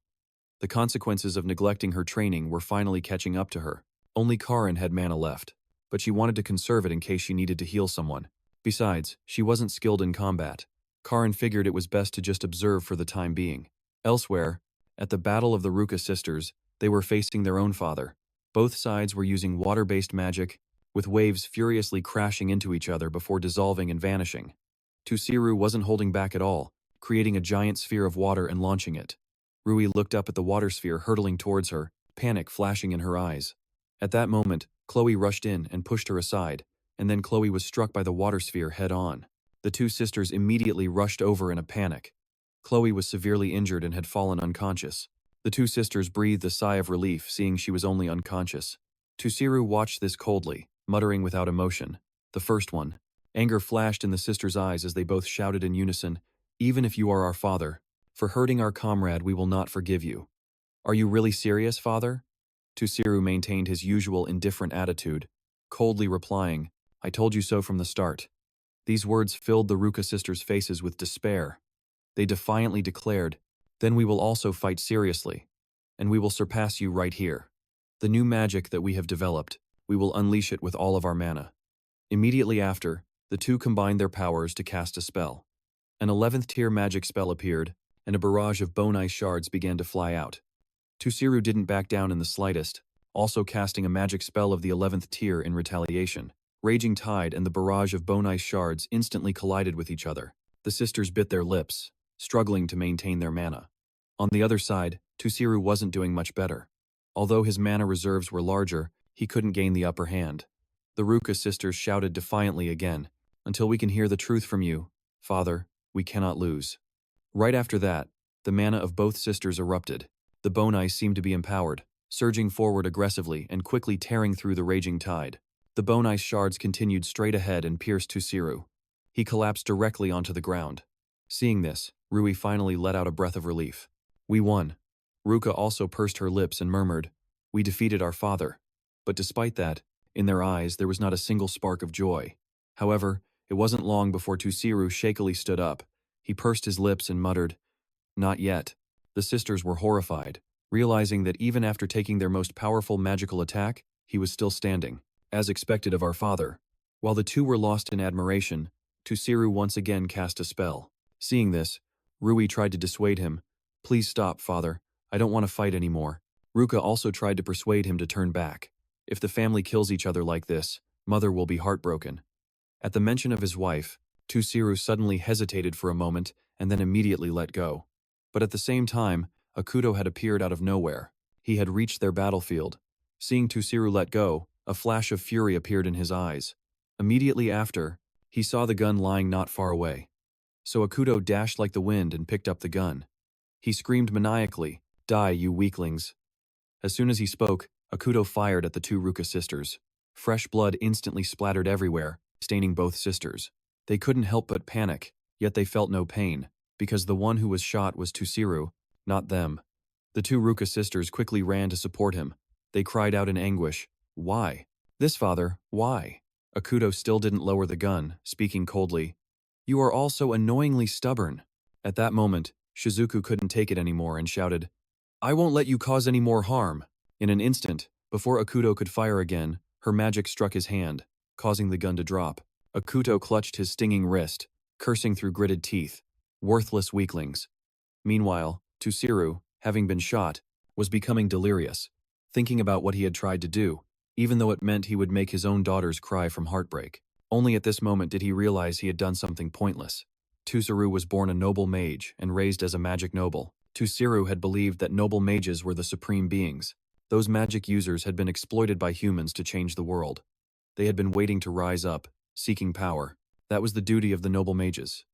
The consequences of neglecting her training were finally catching up to her. Only Karin had mana left, but she wanted to conserve it in case she needed to heal someone. Besides, she wasn't skilled in combat. Karin figured it was best to just observe for the time being. Elsewhere, at the Battle of the Ruka Sisters, they were facing their own father. Both sides were using water-based magic, with waves furiously crashing into each other before dissolving and vanishing. Tusiru wasn't holding back at all, creating a giant sphere of water and launching it. Rui looked up at the water sphere hurtling towards her, panic flashing in her eyes. At that moment, Chloe rushed in and pushed her aside, and then Chloe was struck by the water sphere head-on. The two sisters immediately rushed over in a panic. Chloe was severely injured and had fallen unconscious. The two sisters breathed a sigh of relief, seeing she was only unconscious. Tusiru watched this coldly, muttering without emotion. The first one. Anger flashed in the sisters' eyes as they both shouted in unison, "Even if you are our father, for hurting our comrade we will not forgive you." "Are you really serious, father?" Tusiru maintained his usual indifferent attitude, coldly replying, "I told you so from the start." These words filled the Ruka sisters' faces with despair. They defiantly declared, "Then we will also fight seriously, and we will surpass you right here. The new magic that we have developed, we will unleash it with all of our mana." Immediately after, the two combined their powers to cast a spell. An 11th tier magic spell appeared, and a barrage of bone ice shards began to fly out. Tusiru didn't back down in the slightest, also casting a magic spell of the 11th tier in retaliation. Raging Tide and the barrage of bone ice shards instantly collided with each other. The sisters bit their lips, struggling to maintain their mana. On the other side, Tusiru wasn't doing much better. Although his mana reserves were larger, he couldn't gain the upper hand. The Ruka sisters shouted defiantly again, "Until we can hear the truth from you, father, we cannot lose." Right after that, the mana of both sisters erupted. The bone ice seemed to be empowered, surging forward aggressively and quickly tearing through the raging tide. The bone ice shards continued straight ahead and pierced Tusiru. He collapsed directly onto the ground. Seeing this, Rui finally let out a breath of relief. "We won." Ruka also pursed her lips and murmured, "We defeated our father." But despite that, in their eyes there was not a single spark of joy. However, it wasn't long before Tusiru shakily stood up. He pursed his lips and muttered, "Not yet." The sisters were horrified, realizing that even after taking their most powerful magical attack, he was still standing, as expected of our father. While the two were lost in admiration, Tusiru once again cast a spell. Seeing this, Rui tried to dissuade him. "Please stop, father. I don't want to fight anymore." Ruka also tried to persuade him to turn back. "If the family kills each other like this, mother will be heartbroken." At the mention of his wife, Tusiru suddenly hesitated for a moment and then immediately let go. But at the same time, Akuto had appeared out of nowhere. He had reached their battlefield. Seeing Tusiru let go, a flash of fury appeared in his eyes. Immediately after, he saw the gun lying not far away. So Akuto dashed like the wind and picked up the gun. He screamed maniacally, "Die, you weaklings." As soon as he spoke, Akuto fired at the two Ruka sisters. Fresh blood instantly splattered everywhere, staining both sisters. They couldn't help but panic, yet they felt no pain, because the one who was shot was Tusiru, not them. The two Ruka sisters quickly ran to support him. They cried out in anguish, "Why? This father, why?" Akuto still didn't lower the gun, speaking coldly, "You are all so annoyingly stubborn." At that moment, Shizuku couldn't take it anymore and shouted, "I won't let you cause any more harm." In an instant, before Akuto could fire again, her magic struck his hand, causing the gun to drop. Akuto clutched his stinging wrist, cursing through gritted teeth. Worthless weaklings. Meanwhile, Tusiru, having been shot, was becoming delirious, thinking about what he had tried to do, even though it meant he would make his own daughters cry from heartbreak. Only at this moment did he realize he had done something pointless. Tusiru was born a noble mage and raised as a magic noble. Tusiru had believed that noble mages were the supreme beings. Those magic users had been exploited by humans to change the world. They had been waiting to rise up, seeking power. That was the duty of the noble mages.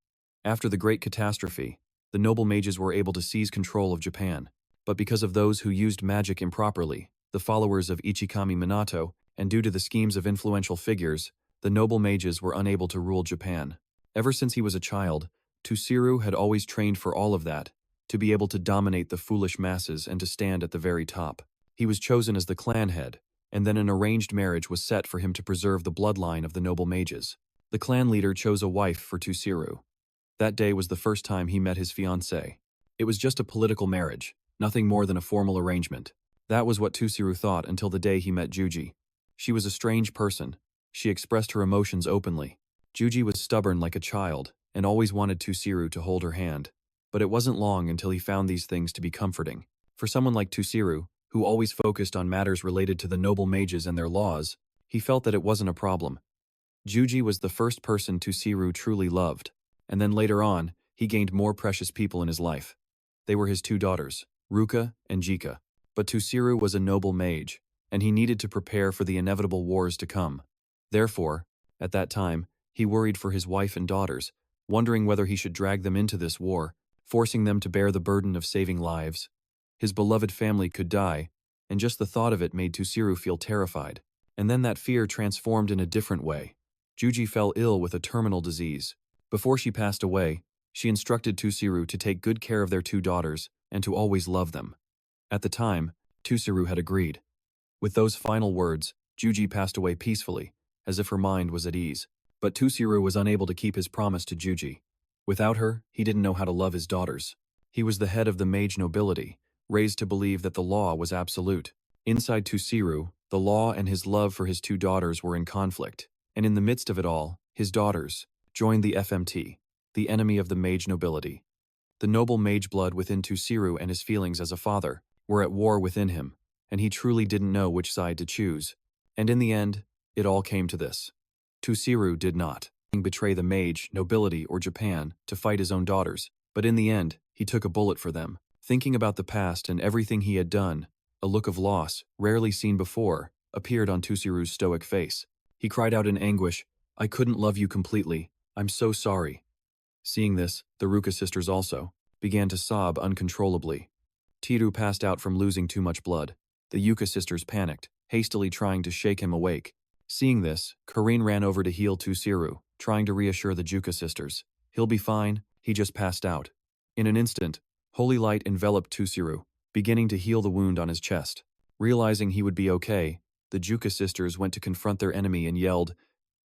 After the Great Catastrophe, the noble mages were able to seize control of Japan. But because of those who used magic improperly, the followers of Ichikami Minato, and due to the schemes of influential figures, the noble mages were unable to rule Japan. Ever since he was a child, Tusiru had always trained for all of that, to be able to dominate the foolish masses and to stand at the very top. He was chosen as the clan head, and then an arranged marriage was set for him to preserve the bloodline of the noble mages. The clan leader chose a wife for Tusiru. That day was the first time he met his fiancée. It was just a political marriage, nothing more than a formal arrangement. That was what Tusiru thought until the day he met Juji. She was a strange person. She expressed her emotions openly. Juji was stubborn like a child and always wanted Tusiru to hold her hand. But it wasn't long until he found these things to be comforting. For someone like Tusiru, who always focused on matters related to the noble mages and their laws, he felt that it wasn't a problem. Juji was the first person Tusiru truly loved, and then later on, he gained more precious people in his life. They were his two daughters, Ruka and Jika. But Tusiru was a noble mage, and he needed to prepare for the inevitable wars to come. Therefore, at that time, he worried for his wife and daughters, wondering whether he should drag them into this war, forcing them to bear the burden of saving lives. His beloved family could die, and just the thought of it made Tusiru feel terrified. And then that fear transformed in a different way. Juji fell ill with a terminal disease. Before she passed away, she instructed Tusiru to take good care of their two daughters and to always love them. At the time, Tusiru had agreed. With those final words, Juji passed away peacefully, as if her mind was at ease. But Tusiru was unable to keep his promise to Juji. Without her, he didn't know how to love his daughters. He was the head of the mage nobility, raised to believe that the law was absolute. Inside Tusiru, the law and his love for his two daughters were in conflict. And in the midst of it all, his daughters joined the FMT, the enemy of the mage nobility. The noble mage blood within Tusiru and his feelings as a father were at war within him, and he truly didn't know which side to choose. And in the end, it all came to this. Tusiru did not betray the mage, nobility, or Japan to fight his own daughters, but in the end, he took a bullet for them. Thinking about the past and everything he had done, a look of loss, rarely seen before, appeared on Tusiru's stoic face. He cried out in anguish, "I couldn't love you completely. I'm so sorry." Seeing this, the Ruka sisters also began to sob uncontrollably. Tiru passed out from losing too much blood. The Yuka sisters panicked, hastily trying to shake him awake. Seeing this, Karin ran over to heal Tusiru, trying to reassure the Juka sisters. "He'll be fine, he just passed out." In an instant, holy light enveloped Tusiru, beginning to heal the wound on his chest. Realizing he would be okay, the Juka sisters went to confront their enemy and yelled,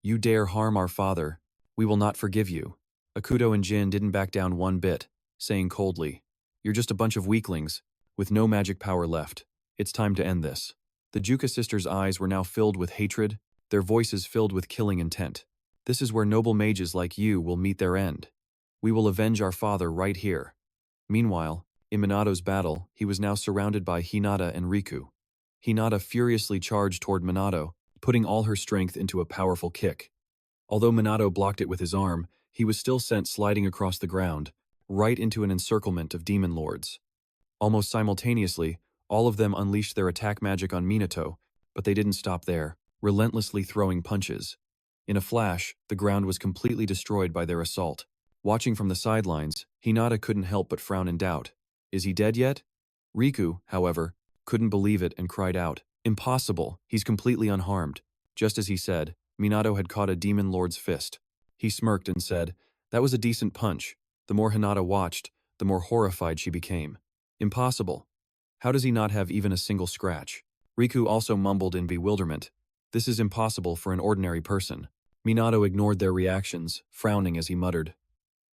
"You dare harm our father, we will not forgive you." Akuto and Jin didn't back down one bit, saying coldly, "You're just a bunch of weaklings, with no magic power left. It's time to end this." The Juka sisters' eyes were now filled with hatred, their voices filled with killing intent. "This is where noble mages like you will meet their end. We will avenge our father right here." Meanwhile, in Minato's battle, he was now surrounded by Hinata and Riku. Hinata furiously charged toward Minato, putting all her strength into a powerful kick. Although Minato blocked it with his arm, he was still sent sliding across the ground, right into an encirclement of demon lords. Almost simultaneously, all of them unleashed their attack magic on Minato, but they didn't stop there, relentlessly throwing punches. In a flash, the ground was completely destroyed by their assault. Watching from the sidelines, Hinata couldn't help but frown in doubt. Is he dead yet? Riku, however, couldn't believe it and cried out, "Impossible, he's completely unharmed." Just as he said, Minato had caught a demon lord's fist. He smirked and said, "That was a decent punch." The more Hinata watched, the more horrified she became. "Impossible. How does he not have even a single scratch?" Riku also mumbled in bewilderment. "This is impossible for an ordinary person." Minato ignored their reactions, frowning as he muttered,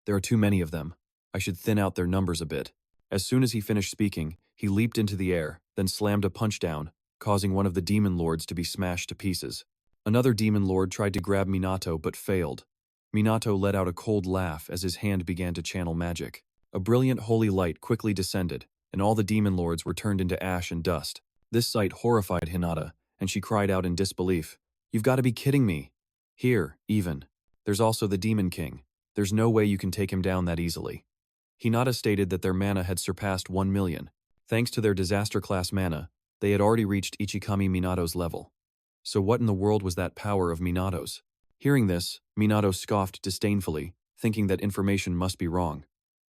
"There are too many of them. I should thin out their numbers a bit." As soon as he finished speaking, he leaped into the air, then slammed a punch down, causing one of the demon lords to be smashed to pieces. Another demon lord tried to grab Minato but failed. Minato let out a cold laugh as his hand began to channel magic. A brilliant holy light quickly descended, and all the demon lords were turned into ash and dust. This sight horrified Hinata, and she cried out in disbelief, "You've got to be kidding me. Here, even. There's also the Demon King. There's no way you can take him down that easily." Hinata stated that their mana had surpassed 1 million. Thanks to their disaster-class mana, they had already reached Ichikami Minato's level. So what in the world was that power of Minato's? Hearing this, Minato scoffed disdainfully, thinking that information must be wrong.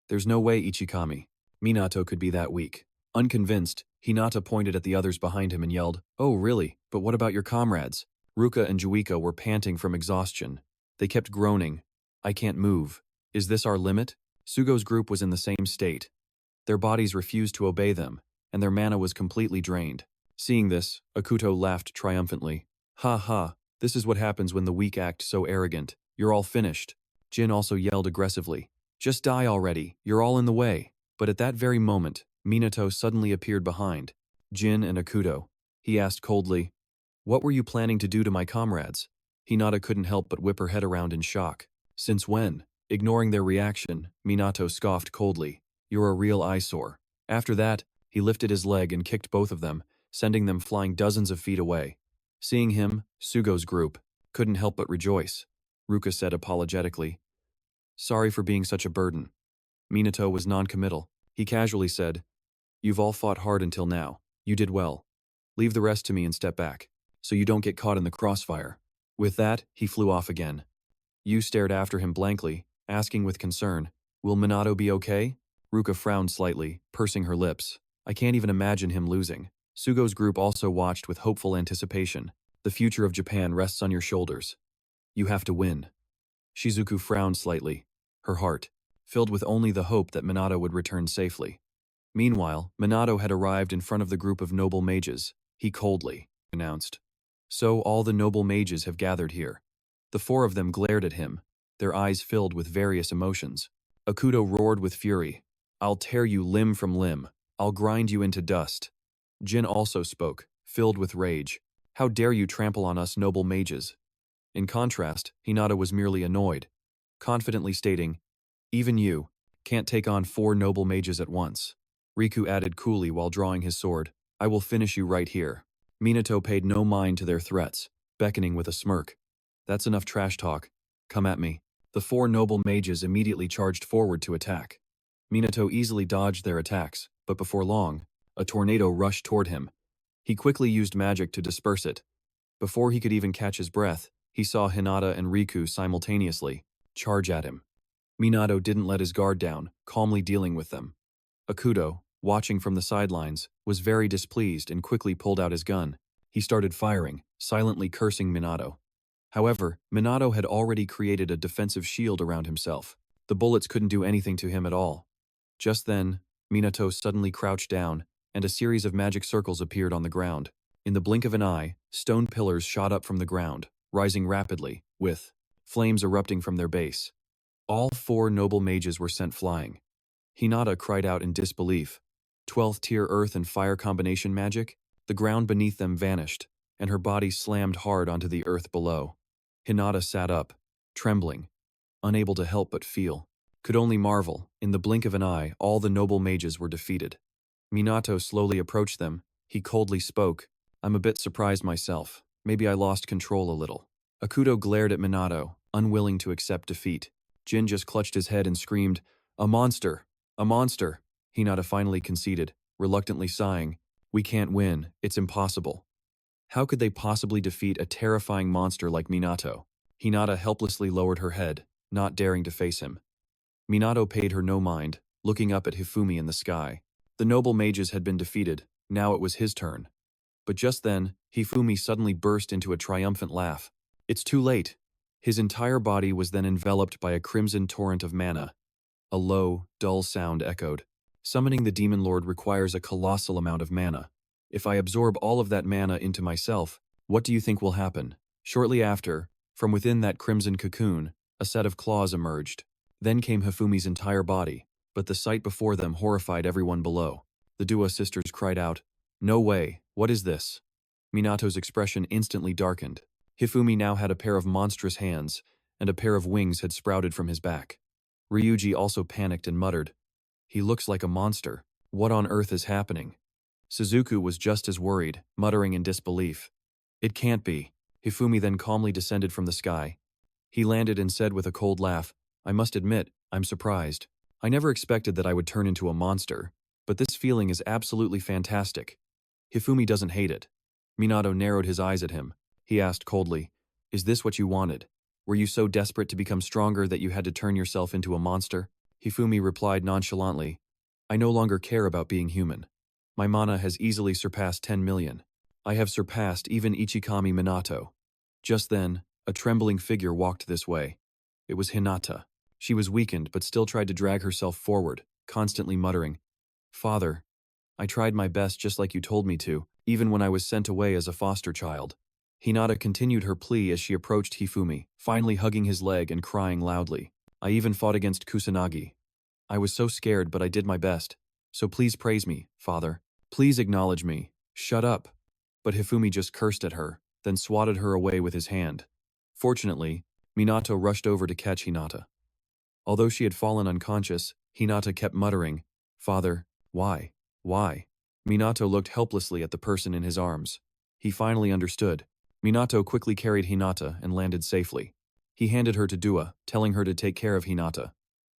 There's no way Ichikami Minato could be that weak. Unconvinced, Hinata pointed at the others behind him and yelled, "Oh really, but what about your comrades?" Ruka and Juika were panting from exhaustion. They kept groaning, "I can't move. Is this our limit?" Sugo's group was in the same state. Their bodies refused to obey them, and their mana was completely drained. Seeing this, Akuto laughed triumphantly. Ha ha, this is what happens when the weak act so arrogant. You're all finished. Jin also yelled aggressively. Just die already, you're all in the way. But at that very moment, Minato suddenly appeared behind Jin and Akuto. He asked coldly, "What were you planning to do to my comrades?" Hinata couldn't help but whip her head around in shock. Since when? Ignoring their reaction, Minato scoffed coldly. You're a real eyesore. After that, he lifted his leg and kicked both of them, sending them flying dozens of feet away. Seeing him, Sugo's group couldn't help but rejoice. Ruka said apologetically, "Sorry for being such a burden." Minato was non-committal. He casually said, "You've all fought hard until now. You did well. Leave the rest to me and step back, so you don't get caught in the crossfire." With that, he flew off again. Yu stared after him blankly, asking with concern, "Will Minato be okay?" Ruka frowned slightly, pursing her lips. "I can't even imagine him losing." Sugo's group also watched with hopeful anticipation. "The future of Japan rests on your shoulders. You have to win." Shizuku frowned slightly, her heart filled with only the hope that Minato would return safely. Meanwhile, Minato had arrived in front of the group of noble mages. He coldly announced, "So all the noble mages have gathered here." The four of them glared at him, their eyes filled with various emotions. Akuto roared with fury, "I'll tear you limb from limb. I'll grind you into dust." Jin also spoke, filled with rage. "How dare you trample on us noble mages?" In contrast, Hinata was merely annoyed, confidently stating, "Even you can't take on 4 noble mages at once." Riku added coolly while drawing his sword, "I will finish you right here." Minato paid no mind to their threats, beckoning with a smirk. "That's enough trash talk. Come at me." The 4 noble mages immediately charged forward to attack. Minato easily dodged their attacks, but before long, a tornado rushed toward him. He quickly used magic to disperse it. Before he could even catch his breath, he saw Hinata and Riku simultaneously charge at him. Minato didn't let his guard down, calmly dealing with them. Akuto, watching from the sidelines, was very displeased and quickly pulled out his gun. He started firing, silently cursing Minato. However, Minato had already created a defensive shield around himself. The bullets couldn't do anything to him at all. Just then, Minato suddenly crouched down, and a series of magic circles appeared on the ground. In the blink of an eye, stone pillars shot up from the ground, rising rapidly, with flames erupting from their base. All 4 noble mages were sent flying. Hinata cried out in disbelief. 12th tier earth and fire combination magic? The ground beneath them vanished, and her body slammed hard onto the earth below. Hinata sat up, trembling, unable to help but feel. Could only marvel, in the blink of an eye, all the noble mages were defeated. Minato slowly approached them. He coldly spoke, "I'm a bit surprised myself. Maybe I lost control a little." Akuto glared at Minato, unwilling to accept defeat. Jin just clutched his head and screamed, "A monster! A monster!" Hinata finally conceded, reluctantly sighing, "We can't win, it's impossible." How could they possibly defeat a terrifying monster like Minato? Hinata helplessly lowered her head, not daring to face him. Minato paid her no mind, looking up at Hifumi in the sky. The noble mages had been defeated, now it was his turn. But just then, Hifumi suddenly burst into a triumphant laugh. "It's too late." His entire body was then enveloped by a crimson torrent of mana. A low, dull sound echoed. "Summoning the Demon Lord requires a colossal amount of mana. If I absorb all of that mana into myself, what do you think will happen?" Shortly after, from within that crimson cocoon, a set of claws emerged. Then came Hifumi's entire body, but the sight before them horrified everyone below. The Dua sisters cried out, "No way, what is this?" Minato's expression instantly darkened. Hifumi now had a pair of monstrous hands, and a pair of wings had sprouted from his back. Ryuji also panicked and muttered, "He looks like a monster. What on earth is happening?" Suzuku was just as worried, muttering in disbelief. "It can't be." Hifumi then calmly descended from the sky. He landed and said with a cold laugh, "I must admit, I'm surprised. I never expected that I would turn into a monster, but this feeling is absolutely fantastic." Hifumi doesn't hate it. Minato narrowed his eyes at him. He asked coldly, "Is this what you wanted? Were you so desperate to become stronger that you had to turn yourself into a monster?" Hifumi replied nonchalantly, "I no longer care about being human. My mana has easily surpassed 10 million. I have surpassed even Ichikami Minato." Just then, a trembling figure walked this way. It was Hinata. She was weakened but still tried to drag herself forward, constantly muttering, Father, I tried my best just like you told me to, even when I was sent away as a foster child. Hinata continued her plea as she approached Hifumi, finally hugging his leg and crying loudly. I even fought against Kusanagi. I was so scared, but I did my best. So please praise me, Father. Please acknowledge me. Shut up. But Hifumi just cursed at her, then swatted her away with his hand. Fortunately, Minato rushed over to catch Hinata. Although she had fallen unconscious, Hinata kept muttering, Father, why? Why? Minato looked helplessly at the person in his arms. He finally understood. Minato quickly carried Hinata and landed safely. He handed her to Dua, telling her to take care of Hinata.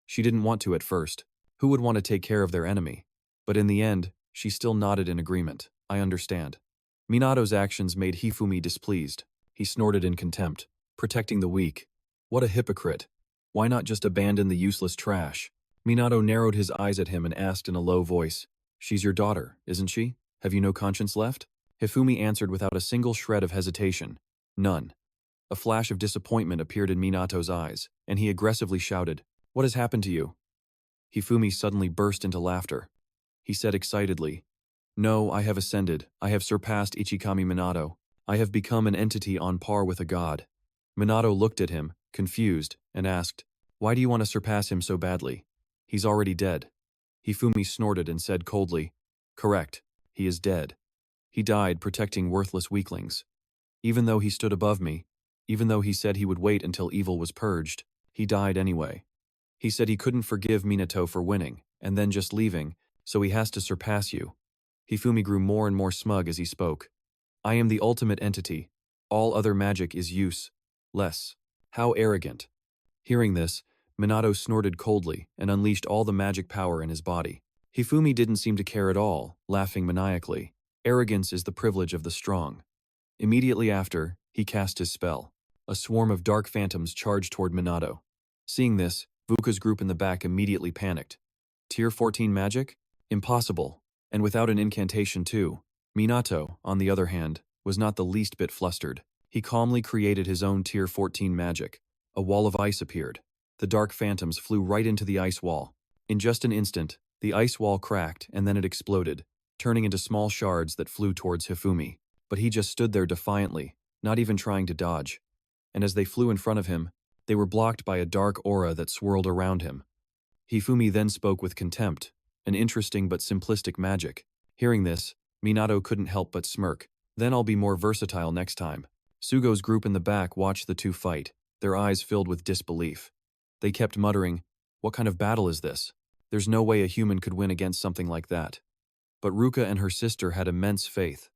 She didn't want to at first. Who would want to take care of their enemy? But in the end, she still nodded in agreement. I understand. Minato's actions made Hifumi displeased. He snorted in contempt. Protecting the weak. What a hypocrite. Why not just abandon the useless trash? Minato narrowed his eyes at him and asked in a low voice, She's your daughter, isn't she? Have you no conscience left? Hifumi answered without a single shred of hesitation. None. A flash of disappointment appeared in Minato's eyes, and he aggressively shouted, What has happened to you? Hifumi suddenly burst into laughter. He said excitedly, No, I have ascended. I have surpassed Ichikami Minato. I have become an entity on par with a god. Minato looked at him, confused, and asked, Why do you want to surpass him so badly? He's already dead. Hifumi snorted and said coldly, Correct, he is dead. He died protecting worthless weaklings. Even though he stood above me, even though he said he would wait until evil was purged, he died anyway. He said he couldn't forgive Minato for winning, and then just leaving, so he has to surpass you. Hifumi grew more and more smug as he spoke. I am the ultimate entity. All other magic is useless. How arrogant. Hearing this, Minato snorted coldly and unleashed all the magic power in his body. Hifumi didn't seem to care at all, laughing maniacally. Arrogance is the privilege of the strong. Immediately after, he cast his spell. A swarm of dark phantoms charged toward Minato. Seeing this, Vuka's group in the back immediately panicked. Tier 14 magic? Impossible. And without an incantation too. Minato, on the other hand, was not the least bit flustered. He calmly created his own Tier 14 magic. A wall of ice appeared. The dark phantoms flew right into the ice wall. In just an instant, the ice wall cracked and then it exploded, turning into small shards that flew towards Hifumi. But he just stood there defiantly, not even trying to dodge. And as they flew in front of him, they were blocked by a dark aura that swirled around him. Hifumi then spoke with contempt, an interesting but simplistic magic. Hearing this, Minato couldn't help but smirk. Then I'll be more versatile next time. Sugo's group in the back watched the two fight, their eyes filled with disbelief. They kept muttering, What kind of battle is this? There's no way a human could win against something like that. But Ruka and her sister had immense faith.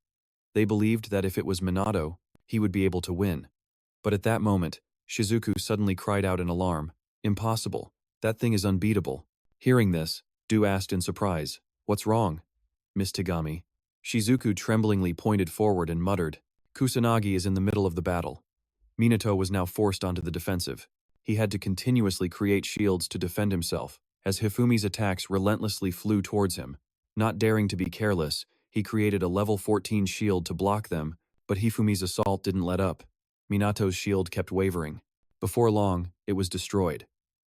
They believed that if it was Minato, he would be able to win. But at that moment, Shizuku suddenly cried out in alarm, Impossible. That thing is unbeatable. Hearing this, Du asked in surprise, What's wrong? Miss Tagami. Shizuku tremblingly pointed forward and muttered, Kusanagi is in the middle of the battle. Minato was now forced onto the defensive. He had to continuously create shields to defend himself, as Hifumi's attacks relentlessly flew towards him. Not daring to be careless, he created a level 14 shield to block them, but Hifumi's assault didn't let up. Minato's shield kept wavering. Before long, it was destroyed.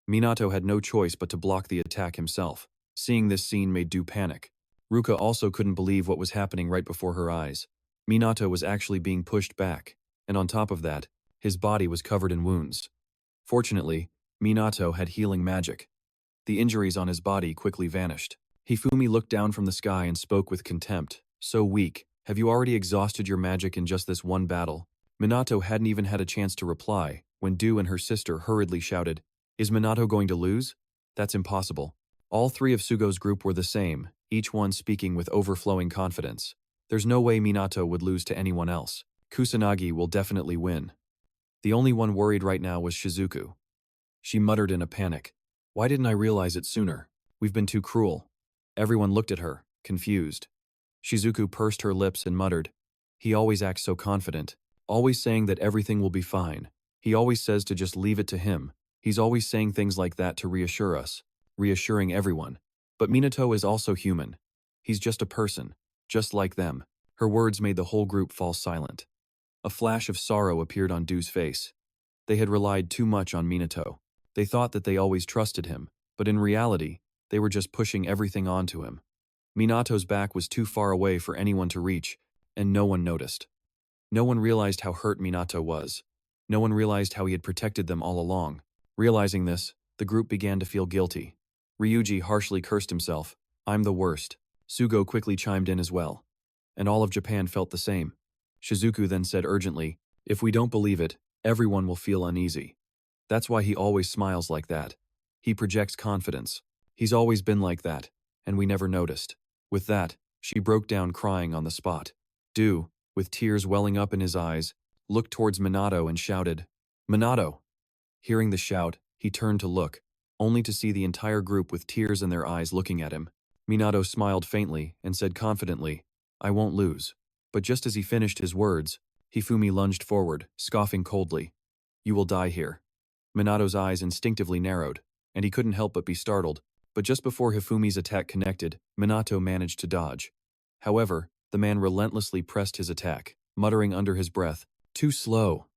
Minato had no choice but to block the attack himself. Seeing this scene made Du panic. Ruka also couldn't believe what was happening right before her eyes. Minato was actually being pushed back, and on top of that, his body was covered in wounds. Fortunately, Minato had healing magic. The injuries on his body quickly vanished. Hifumi looked down from the sky and spoke with contempt. So weak. Have you already exhausted your magic in just this one battle? Minato hadn't even had a chance to reply when Du and her sister hurriedly shouted, Is Minato going to lose? That's impossible. All three of Sugo's group were the same, each one speaking with overflowing confidence. There's no way Minato would lose to anyone else. Kusanagi will definitely win. The only one worried right now was Shizuku. She muttered in a panic. Why didn't I realize it sooner? We've been too cruel. Everyone looked at her, confused. Shizuku pursed her lips and muttered, He always acts so confident, always saying that everything will be fine. He always says to just leave it to him. He's always saying things like that to reassure us, reassuring everyone. But Minato is also human. He's just a person, just like them. Her words made the whole group fall silent. A flash of sorrow appeared on Du's face. They had relied too much on Minato. They thought that they always trusted him, but in reality, they were just pushing everything onto him. Minato's back was too far away for anyone to reach, and no one noticed. No one realized how hurt Minato was. No one realized how he had protected them all along. Realizing this, the group began to feel guilty. Ryuji harshly cursed himself. I'm the worst. Sugo quickly chimed in as well. And all of Japan felt the same. Shizuku then said urgently, if we don't believe it, everyone will feel uneasy. That's why he always smiles like that. He projects confidence. He's always been like that, and we never noticed. With that, she broke down crying on the spot. Du, with tears welling up in his eyes, looked towards Minato and shouted, Minato! Hearing the shout, he turned to look, only to see the entire group with tears in their eyes looking at him. Minato smiled faintly and said confidently, I won't lose. But just as he finished his words, Hifumi lunged forward, scoffing coldly. You will die here. Minato's eyes instinctively narrowed, and he couldn't help but be startled. But just before Hifumi's attack connected, Minato managed to dodge. However, the man relentlessly pressed his attack, muttering under his breath, too slow.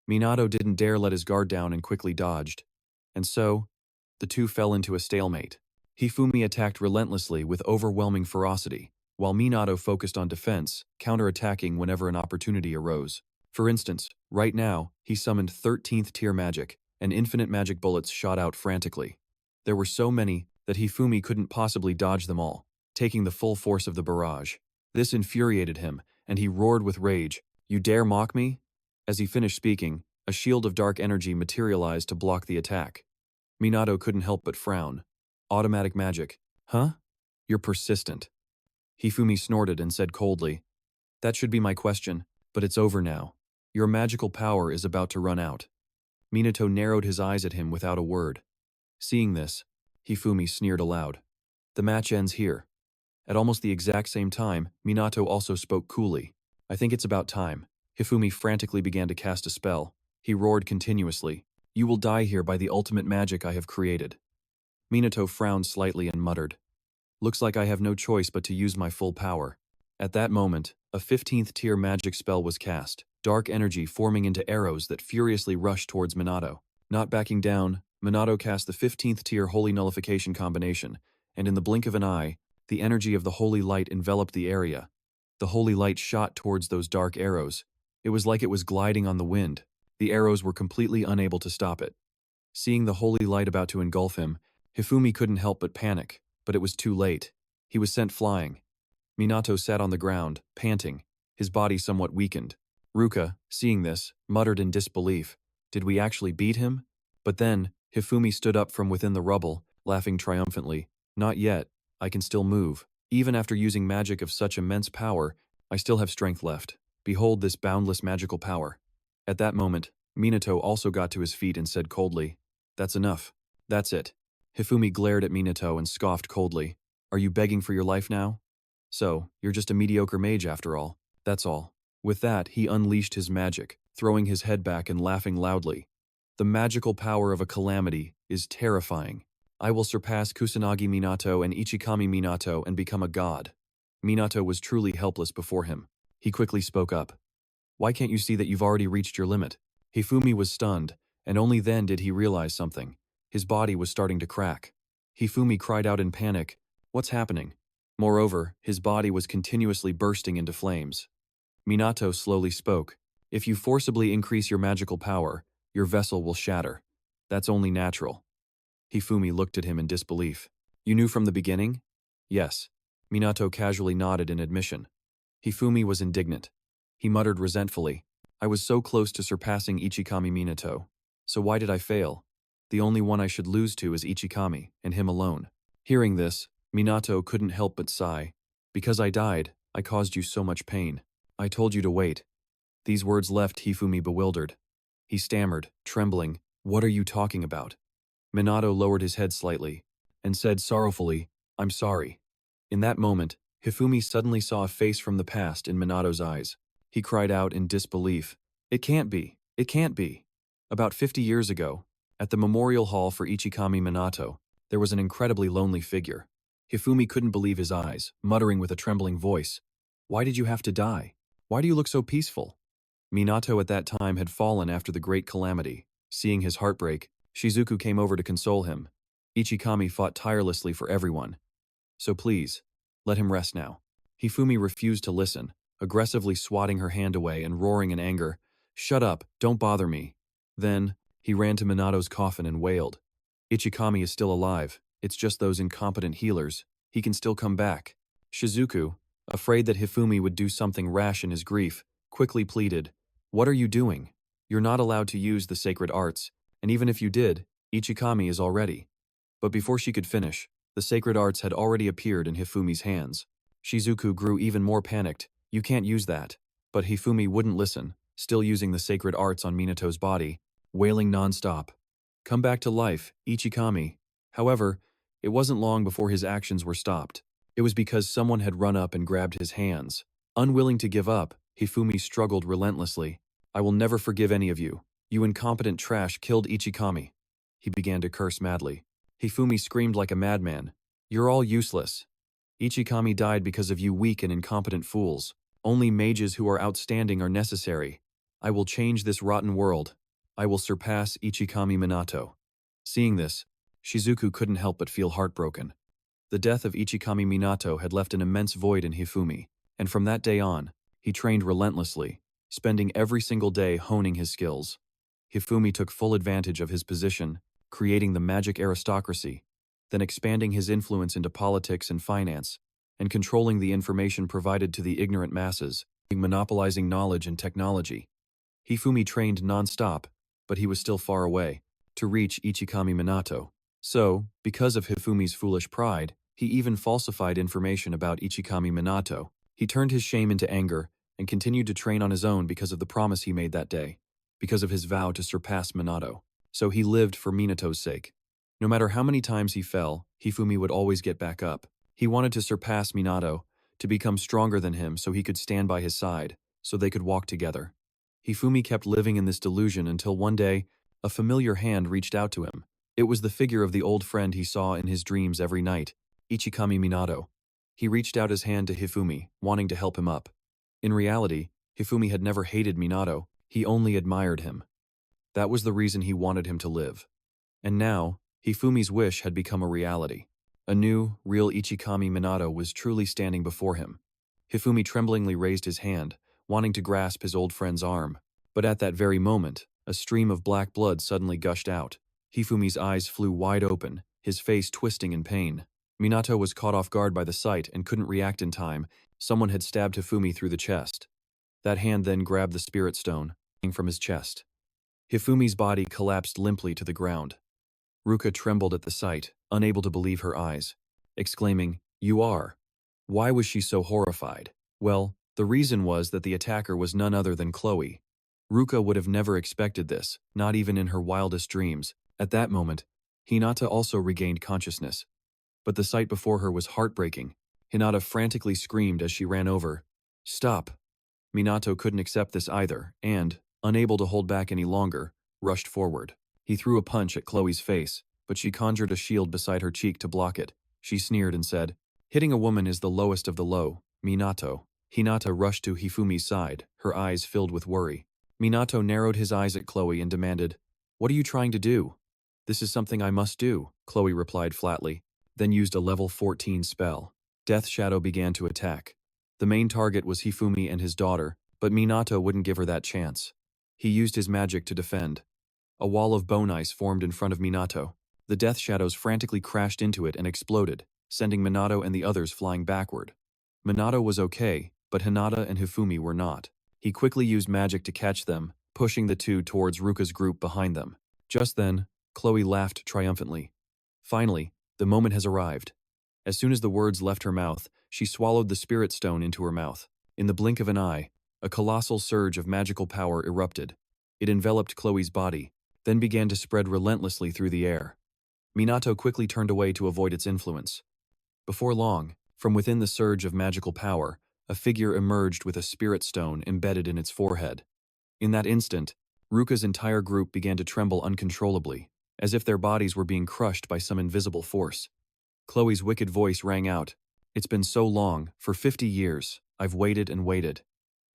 Minato didn't dare let his guard down and quickly dodged. And so, the two fell into a stalemate. Hifumi attacked relentlessly with overwhelming ferocity, while Minato focused on defense, counterattacking whenever an opportunity arose. For instance, right now, he summoned 13th tier magic, and infinite magic bullets shot out frantically. There were so many that Hifumi couldn't possibly dodge them all, taking the full force of the barrage. This infuriated him, and he roared with rage, You dare mock me? As he finished speaking, a shield of dark energy materialized to block the attack. Minato couldn't help but frown. Automatic magic. Huh? You're persistent. Hifumi snorted and said coldly, That should be my question, but it's over now. Your magical power is about to run out. Minato narrowed his eyes at him without a word. Seeing this, Hifumi sneered aloud. The match ends here. At almost the exact same time, Minato also spoke coolly. I think it's about time. Hifumi frantically began to cast a spell. He roared continuously. You will die here by the ultimate magic I have created. Minato frowned slightly and muttered. Looks like I have no choice but to use my full power. At that moment, a 15th tier magic spell was cast, dark energy forming into arrows that furiously rushed towards Minato. Not backing down, Minato cast the 15th tier Holy Nullification combination, and in the blink of an eye, the energy of the Holy Light enveloped the area. The Holy Light shot towards those dark arrows. It was like it was gliding on the wind. The arrows were completely unable to stop it. Seeing the Holy Light about to engulf him, Hifumi couldn't help but panic, but it was too late. He was sent flying. Minato sat on the ground, panting, his body somewhat weakened. Ruka, seeing this, muttered in disbelief. Did we actually beat him? But then, Hifumi stood up from within the rubble, laughing triumphantly. Not yet. I can still move. Even after using magic of such immense power, I still have strength left. Behold this boundless magical power. At that moment, Minato also got to his feet and said coldly, That's enough. That's it. Hifumi glared at Minato and scoffed coldly. Are you begging for your life now? So, you're just a mediocre mage after all. That's all. With that, he unleashed his magic, throwing his head back and laughing loudly. The magical power of a calamity is terrifying. I will surpass Kusanagi Minato and Ichikami Minato and become a god. Minato was truly helpless before him. He quickly spoke up. Why can't you see that you've already reached your limit? Hifumi was stunned, and only then did he realize something. His body was starting to crack. Hifumi cried out in panic, What's happening? Moreover, his body was continuously bursting into flames. Minato slowly spoke. If you forcibly increase your magical power, your vessel will shatter. That's only natural. Hifumi looked at him in disbelief. You knew from the beginning? Yes. Minato casually nodded in admission. Hifumi was indignant. He muttered resentfully, I was so close to surpassing Ichikami Minato. So why did I fail? The only one I should lose to is Ichikami, and him alone. Hearing this, Minato couldn't help but sigh. Because I died, I caused you so much pain. I told you to wait. These words left Hifumi bewildered. He stammered, trembling, What are you talking about? Minato lowered his head slightly, and said sorrowfully, I'm sorry. In that moment, Hifumi suddenly saw a face from the past in Minato's eyes. He cried out in disbelief, It can't be, it can't be. About 50 years ago, at the memorial hall for Ichikami Minato, there was an incredibly lonely figure. Hifumi couldn't believe his eyes, muttering with a trembling voice, Why did you have to die? Why do you look so peaceful? Minato at that time had fallen after the great calamity. Seeing his heartbreak, Shizuku came over to console him. Ichikami fought tirelessly for everyone. So please, Let him rest now. Hifumi refused to listen, aggressively swatting her hand away and roaring in anger, "Shut up, don't bother me." Then, he ran to Minato's coffin and wailed, "Ichikami is still alive, it's just those incompetent healers, he can still come back." Shizuku, afraid that Hifumi would do something rash in his grief, quickly pleaded, "What are you doing? You're not allowed to use the sacred arts, and even if you did, Ichikami is already." But before she could finish, the sacred arts had already appeared in Hifumi's hands. Shizuku grew even more panicked. "You can't use that." But Hifumi wouldn't listen, still using the sacred arts on Minato's body, wailing nonstop, "Come back to life, Ichikami." However, it wasn't long before his actions were stopped. It was because someone had run up and grabbed his hands. Unwilling to give up, Hifumi struggled relentlessly. "I will never forgive any of you. You incompetent trash killed Ichikami." He began to curse madly. Hifumi screamed like a madman, "You're all useless. Ichikami died because of you weak and incompetent fools. Only mages who are outstanding are necessary. I will change this rotten world. I will surpass Ichikami Minato." Seeing this, Shizuku couldn't help but feel heartbroken. The death of Ichikami Minato had left an immense void in Hifumi, and from that day on, he trained relentlessly, spending every single day honing his skills. Hifumi took full advantage of his position, creating the magic aristocracy, then expanding his influence into politics and finance, and controlling the information provided to the ignorant masses, monopolizing knowledge and technology. Hifumi trained non-stop, but he was still far away to reach Ichikami Minato. So, because of Hifumi's foolish pride, he even falsified information about Ichikami Minato. He turned his shame into anger and continued to train on his own because of the promise he made that day, because of his vow to surpass Minato. So he lived for Minato's sake. No matter how many times he fell, Hifumi would always get back up. He wanted to surpass Minato, to become stronger than him so he could stand by his side, so they could walk together. Hifumi kept living in this delusion until one day, a familiar hand reached out to him. It was the figure of the old friend he saw in his dreams every night, Ichikami Minato. He reached out his hand to Hifumi, wanting to help him up. In reality, Hifumi had never hated Minato, he only admired him. That was the reason he wanted him to live. And now, Hifumi's wish had become a reality. A new, real Ichikami Minato was truly standing before him. Hifumi tremblingly raised his hand, wanting to grasp his old friend's arm. But at that very moment, a stream of black blood suddenly gushed out. Hifumi's eyes flew wide open, his face twisting in pain. Minato was caught off guard by the sight and couldn't react in time. Someone had stabbed Hifumi through the chest. That hand then grabbed the spirit stone from his chest. Hifumi's body collapsed limply to the ground. Ruka trembled at the sight, unable to believe her eyes, exclaiming, "You are." Why was she so horrified? Well, the reason was that the attacker was none other than Chloe. Ruka would have never expected this, not even in her wildest dreams. At that moment, Hinata also regained consciousness. But the sight before her was heartbreaking. Hinata frantically screamed as she ran over. "Stop!" Minato couldn't accept this either, and, unable to hold back any longer, rushed forward. He threw a punch at Chloe's face, but she conjured a shield beside her cheek to block it. She sneered and said, "Hitting a woman is the lowest of the low, Minato." Hinata rushed to Hifumi's side, her eyes filled with worry. Minato narrowed his eyes at Chloe and demanded, "What are you trying to do?" "This is something I must do," Chloe replied flatly, then used a level 14 spell. Death Shadow began to attack. The main target was Hifumi and his daughter, but Minato wouldn't give her that chance. He used his magic to defend. A wall of bone ice formed in front of Minato. The Death Shadows frantically crashed into it and exploded, sending Minato and the others flying backward. Minato was okay, but Hinata and Hifumi were not. He quickly used magic to catch them, pushing the two towards Ruka's group behind them. Just then, Chloe laughed triumphantly. Finally, the moment has arrived. As soon as the words left her mouth, she swallowed the spirit stone into her mouth. In the blink of an eye, a colossal surge of magical power erupted. It enveloped Chloe's body, then began to spread relentlessly through the air. Minato quickly turned away to avoid its influence. Before long, from within the surge of magical power, a figure emerged with a spirit stone embedded in its forehead. In that instant, Ruka's entire group began to tremble uncontrollably, as if their bodies were being crushed by some invisible force. Chloe's wicked voice rang out, "It's been so long, for 50 years, I've waited and waited."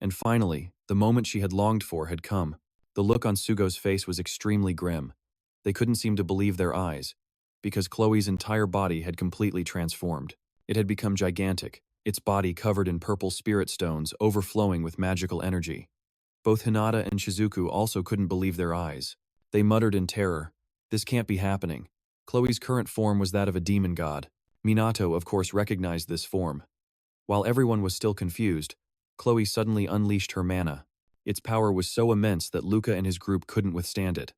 And finally, the moment she had longed for had come. The look on Sugo's face was extremely grim. They couldn't seem to believe their eyes, because Chloe's entire body had completely transformed. It had become gigantic, its body covered in purple spirit stones overflowing with magical energy. Both Hinata and Shizuku also couldn't believe their eyes. They muttered in terror, "This can't be happening." Chloe's current form was that of a demon god. Minato, of course, recognized this form. While everyone was still confused, Chloe suddenly unleashed her mana. Its power was so immense that Luca and his group couldn't withstand it.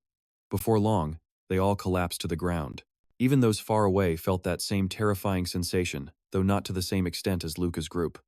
Before long, they all collapsed to the ground. Even those far away felt that same terrifying sensation, though not to the same extent as Luca's group.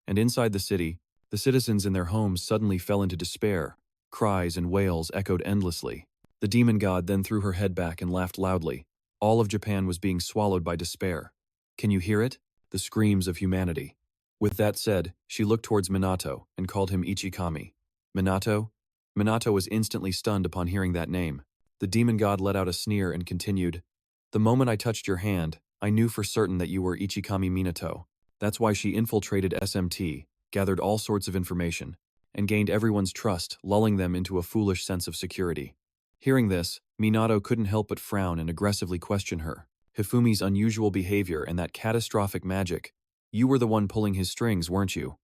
And inside the city, the citizens in their homes suddenly fell into despair. Cries and wails echoed endlessly. The demon god then threw her head back and laughed loudly. All of Japan was being swallowed by despair. Can you hear it? The screams of humanity. With that said, she looked towards Minato and called him Ichikami. Minato? Minato was instantly stunned upon hearing that name. The demon god let out a sneer and continued, "The moment I touched your hand, I knew for certain that you were Ichikami Minato. That's why she infiltrated SMT, gathered all sorts of information, and gained everyone's trust, lulling them into a foolish sense of security." Hearing this, Minato couldn't help but frown and aggressively question her. Hifumi's unusual behavior and that catastrophic magic. You were the one pulling his strings, weren't you?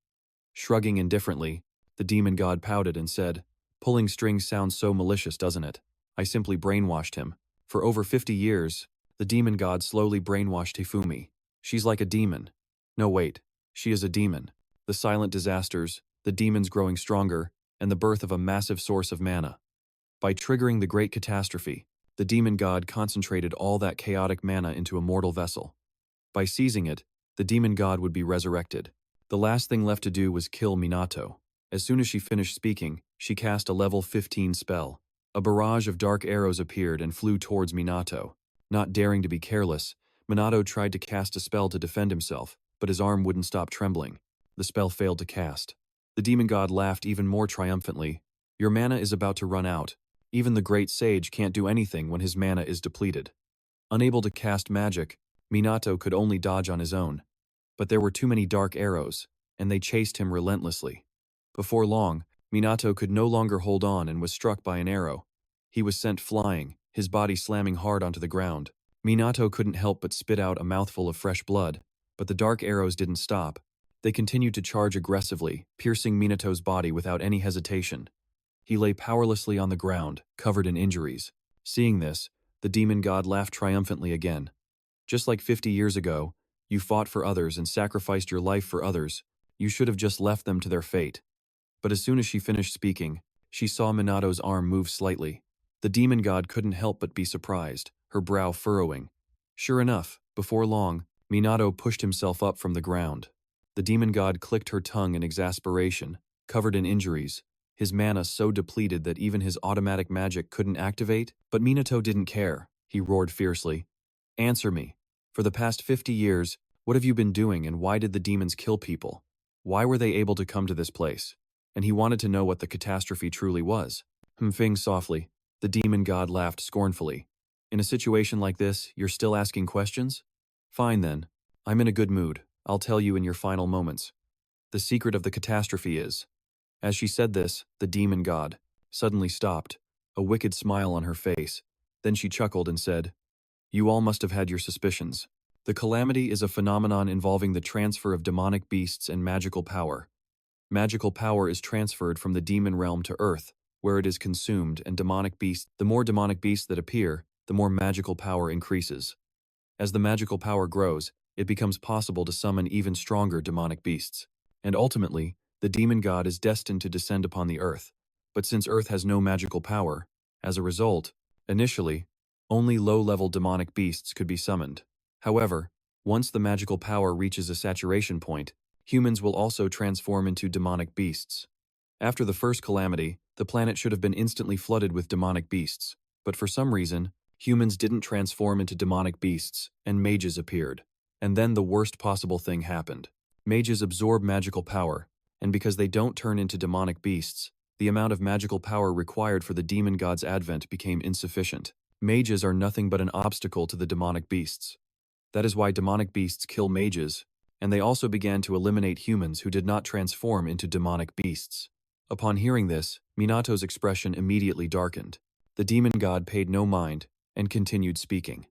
Shrugging indifferently, the demon god pouted and said, "Pulling strings sounds so malicious, doesn't it? I simply brainwashed him. For over 50 years, the demon god slowly brainwashed Hifumi. She's like a demon. No, wait. She is a demon. The silent disasters, the demons growing stronger, and the birth of a massive source of mana. By triggering the great catastrophe, the demon god concentrated all that chaotic mana into a mortal vessel. By seizing it, the demon god would be resurrected. The last thing left to do was kill Minato. As soon as she finished speaking, she cast a level 15 spell. A barrage of dark arrows appeared and flew towards Minato. Not daring to be careless, Minato tried to cast a spell to defend himself, but his arm wouldn't stop trembling. The spell failed to cast. The demon god laughed even more triumphantly. "Your mana is about to run out. Even the great sage can't do anything when his mana is depleted." Unable to cast magic, Minato could only dodge on his own. But there were too many dark arrows, and they chased him relentlessly. Before long, Minato could no longer hold on and was struck by an arrow. He was sent flying, his body slamming hard onto the ground. Minato couldn't help but spit out a mouthful of fresh blood, but the dark arrows didn't stop. They continued to charge aggressively, piercing Minato's body without any hesitation. He lay powerlessly on the ground, covered in injuries. Seeing this, the demon god laughed triumphantly again. "Just like 50 years ago, you fought for others and sacrificed your life for others. You should have just left them to their fate." But as soon as she finished speaking, she saw Minato's arm move slightly. The demon god couldn't help but be surprised, her brow furrowing. Sure enough, before long, Minato pushed himself up from the ground. The demon god clicked her tongue in exasperation, covered in injuries, his mana so depleted that even his automatic magic couldn't activate. But Minato didn't care. He roared fiercely. "Answer me. For the past 50 years, what have you been doing and why did the demons kill people? Why were they able to come to this place?" And he wanted to know what the catastrophe truly was. Humfing softly, the demon god laughed scornfully. "In a situation like this, you're still asking questions? Fine then. I'm in a good mood. I'll tell you in your final moments. The secret of the catastrophe is..." As she said this, the demon god suddenly stopped, a wicked smile on her face. Then she chuckled and said, "You all must have had your suspicions. The calamity is a phenomenon involving the transfer of demonic beasts and magical power. Magical power is transferred from the demon realm to Earth, where it is consumed, and the more demonic beasts that appear, the more magical power increases. As the magical power grows, it becomes possible to summon even stronger demonic beasts. And ultimately, the demon god is destined to descend upon the Earth. But since Earth has no magical power, as a result, initially, only low-level demonic beasts could be summoned. However, once the magical power reaches a saturation point, humans will also transform into demonic beasts. After the first calamity, the planet should have been instantly flooded with demonic beasts. But for some reason, humans didn't transform into demonic beasts, and mages appeared. And then the worst possible thing happened. Mages absorb magical power, and because they don't turn into demonic beasts, the amount of magical power required for the demon god's advent became insufficient. Mages are nothing but an obstacle to the demonic beasts. That is why demonic beasts kill mages, and they also began to eliminate humans who did not transform into demonic beasts. Upon hearing this, Minato's expression immediately darkened. The demon god paid no mind and continued speaking.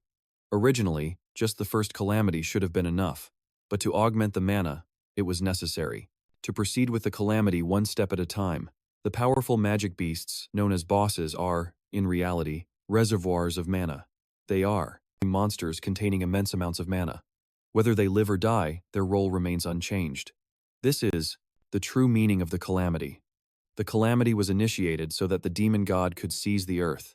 Originally, just the first calamity should have been enough. But to augment the mana, it was necessary to proceed with the calamity one step at a time. The powerful magic beasts, known as bosses, are, in reality, reservoirs of mana. They are monsters containing immense amounts of mana. Whether they live or die, their role remains unchanged. This is the true meaning of the calamity. The calamity was initiated so that the demon god could seize the earth.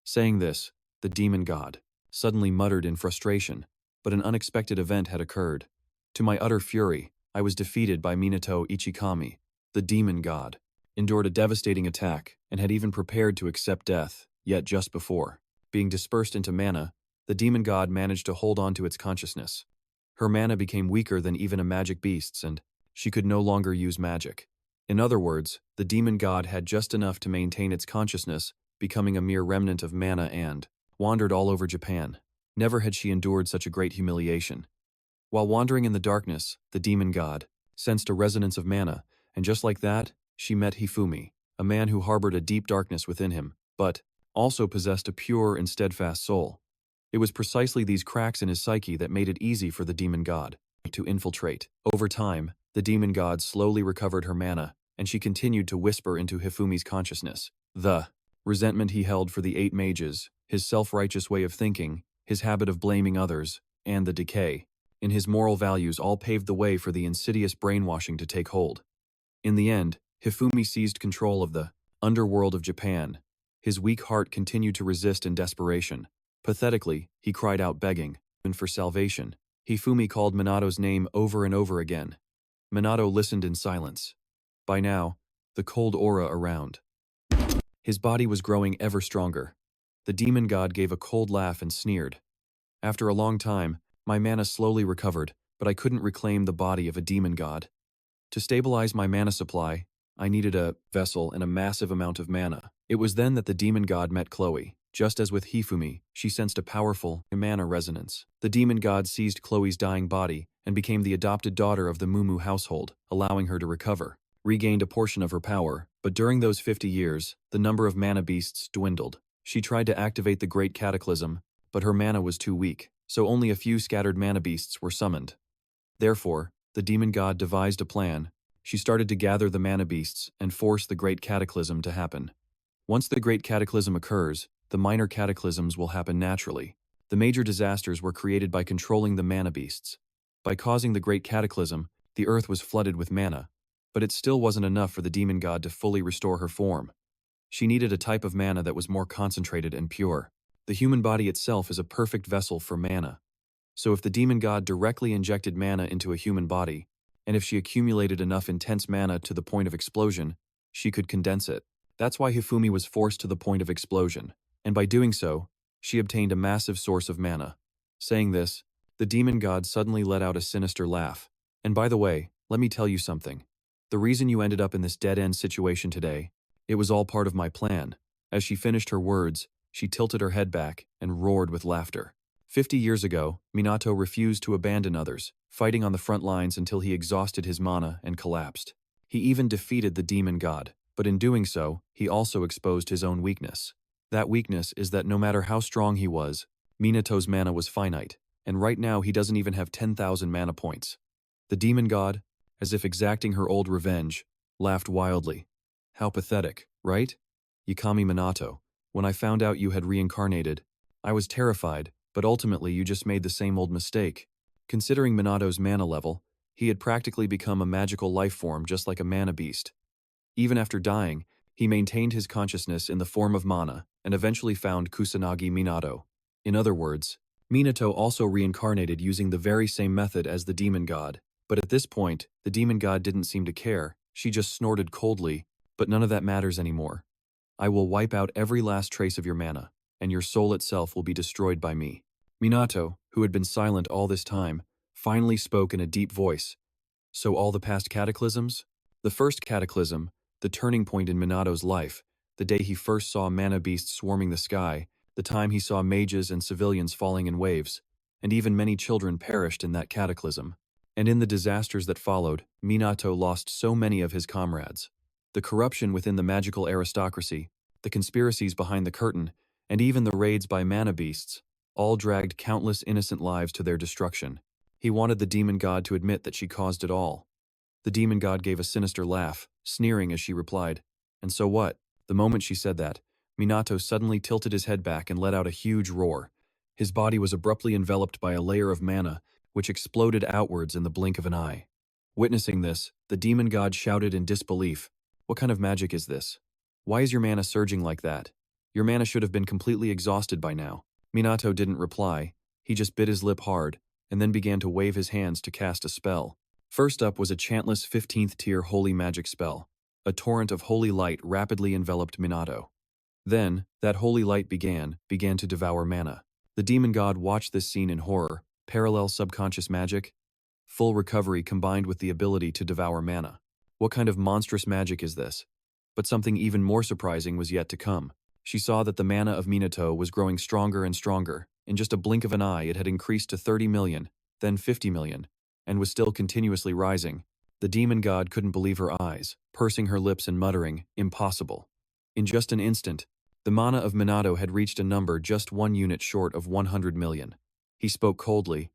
Saying this, the demon god suddenly muttered in frustration, but an unexpected event had occurred. To my utter fury, I was defeated by Minato Ichikami, the demon god, endured a devastating attack, and had even prepared to accept death, yet just before being dispersed into mana, the demon god managed to hold on to its consciousness. Her mana became weaker than even a magic beast's, and she could no longer use magic. In other words, the demon god had just enough to maintain its consciousness, becoming a mere remnant of mana and wandered all over Japan. Never had she endured such a great humiliation. While wandering in the darkness, the demon god sensed a resonance of mana, and just like that, she met Hifumi, a man who harbored a deep darkness within him, but also possessed a pure and steadfast soul. It was precisely these cracks in his psyche that made it easy for the demon god to infiltrate. Over time, the demon god slowly recovered her mana, and she continued to whisper into Hifumi's consciousness. The resentment he held for the 8 mages, his self-righteous way of thinking, his habit of blaming others, and the decay in his moral values all paved the way for the insidious brainwashing to take hold. In the end, Hifumi seized control of the underworld of Japan. His weak heart continued to resist in desperation. Pathetically, he cried out begging for salvation. Hifumi called Minato's name over and over again. Minato listened in silence. By now, the cold aura around his body was growing ever stronger. The demon god gave a cold laugh and sneered. After a long time, my mana slowly recovered, but I couldn't reclaim the body of a demon god. To stabilize my mana supply, I needed a vessel and a massive amount of mana. It was then that the demon god met Chloe. Just as with Hifumi, she sensed a powerful mana resonance. The demon god seized Chloe's dying body and became the adopted daughter of the Mumu household, allowing her to recover, regained a portion of her power, but during those 50 years, the number of mana beasts dwindled. She tried to activate the Great Cataclysm, but her mana was too weak, so only a few scattered mana beasts were summoned. Therefore, the demon god devised a plan. She started to gather the mana beasts and force the Great Cataclysm to happen. Once the Great Cataclysm occurs, the minor cataclysms will happen naturally. The major disasters were created by controlling the mana beasts. By causing the Great Cataclysm, the earth was flooded with mana, but it still wasn't enough for the demon god to fully restore her form. She needed a type of mana that was more concentrated and pure. The human body itself is a perfect vessel for mana. So if the demon god directly injected mana into a human body, and if she accumulated enough intense mana to the point of explosion, she could condense it. That's why Hifumi was forced to the point of explosion, and by doing so, she obtained a massive source of mana. Saying this, the demon god suddenly let out a sinister laugh. And by the way, let me tell you something. The reason you ended up in this dead-end situation today, it was all part of my plan. As she finished her words, she tilted her head back and roared with laughter. 50 years ago, Minato refused to abandon others, fighting on the front lines until he exhausted his mana and collapsed. He even defeated the demon god, but in doing so, he also exposed his own weakness. That weakness is that no matter how strong he was, Minato's mana was finite, and right now he doesn't even have 10,000 mana points. The demon god, as if exacting her old revenge, laughed wildly. How pathetic, right? Ichikami Minato, when I found out you had reincarnated, I was terrified, but ultimately you just made the same old mistake. Considering Minato's mana level, he had practically become a magical life form just like a mana beast. Even after dying, he maintained his consciousness in the form of mana and eventually found Kusanagi Minato. In other words, Minato also reincarnated using the very same method as the demon god. But at this point, the demon god didn't seem to care. She just snorted coldly, but none of that matters anymore. I will wipe out every last trace of your mana, and your soul itself will be destroyed by me. Minato, who had been silent all this time, finally spoke in a deep voice. So all the past cataclysms? The first cataclysm, the turning point in Minato's life, the day he first saw mana beasts swarming the sky, the time he saw mages and civilians falling in waves, and even many children perished in that cataclysm. And in the disasters that followed, Minato lost so many of his comrades. The corruption within the magical aristocracy, the conspiracies behind the curtain, and even the raids by mana beasts, all dragged countless innocent lives to their destruction. He wanted the demon god to admit that she caused it all. The demon god gave a sinister laugh, sneering as she replied, "And so what?" The moment she said that, Minato suddenly tilted his head back and let out a huge roar. His body was abruptly enveloped by a layer of mana, which exploded outwards in the blink of an eye. Witnessing this, the demon god shouted in disbelief, "What kind of magic is this? Why is your mana surging like that? Your mana should have been completely exhausted by now." Minato didn't reply, he just bit his lip hard, and then began to wave his hands to cast a spell. First up was a chantless 15th tier holy magic spell. A torrent of holy light rapidly enveloped Minato. Then, that holy light began to devour mana. The demon god watched this scene in horror. Parallel subconscious magic? Full recovery combined with the ability to devour mana. What kind of monstrous magic is this? But something even more surprising was yet to come. She saw that the mana of Minato was growing stronger and stronger. In just a blink of an eye, it had increased to 30 million, then 50 million, and was still continuously rising. The demon god couldn't believe her eyes, pursing her lips and muttering, "Impossible." In just an instant, the mana of Minato had reached a number just 1 unit short of 100 million. He spoke coldly,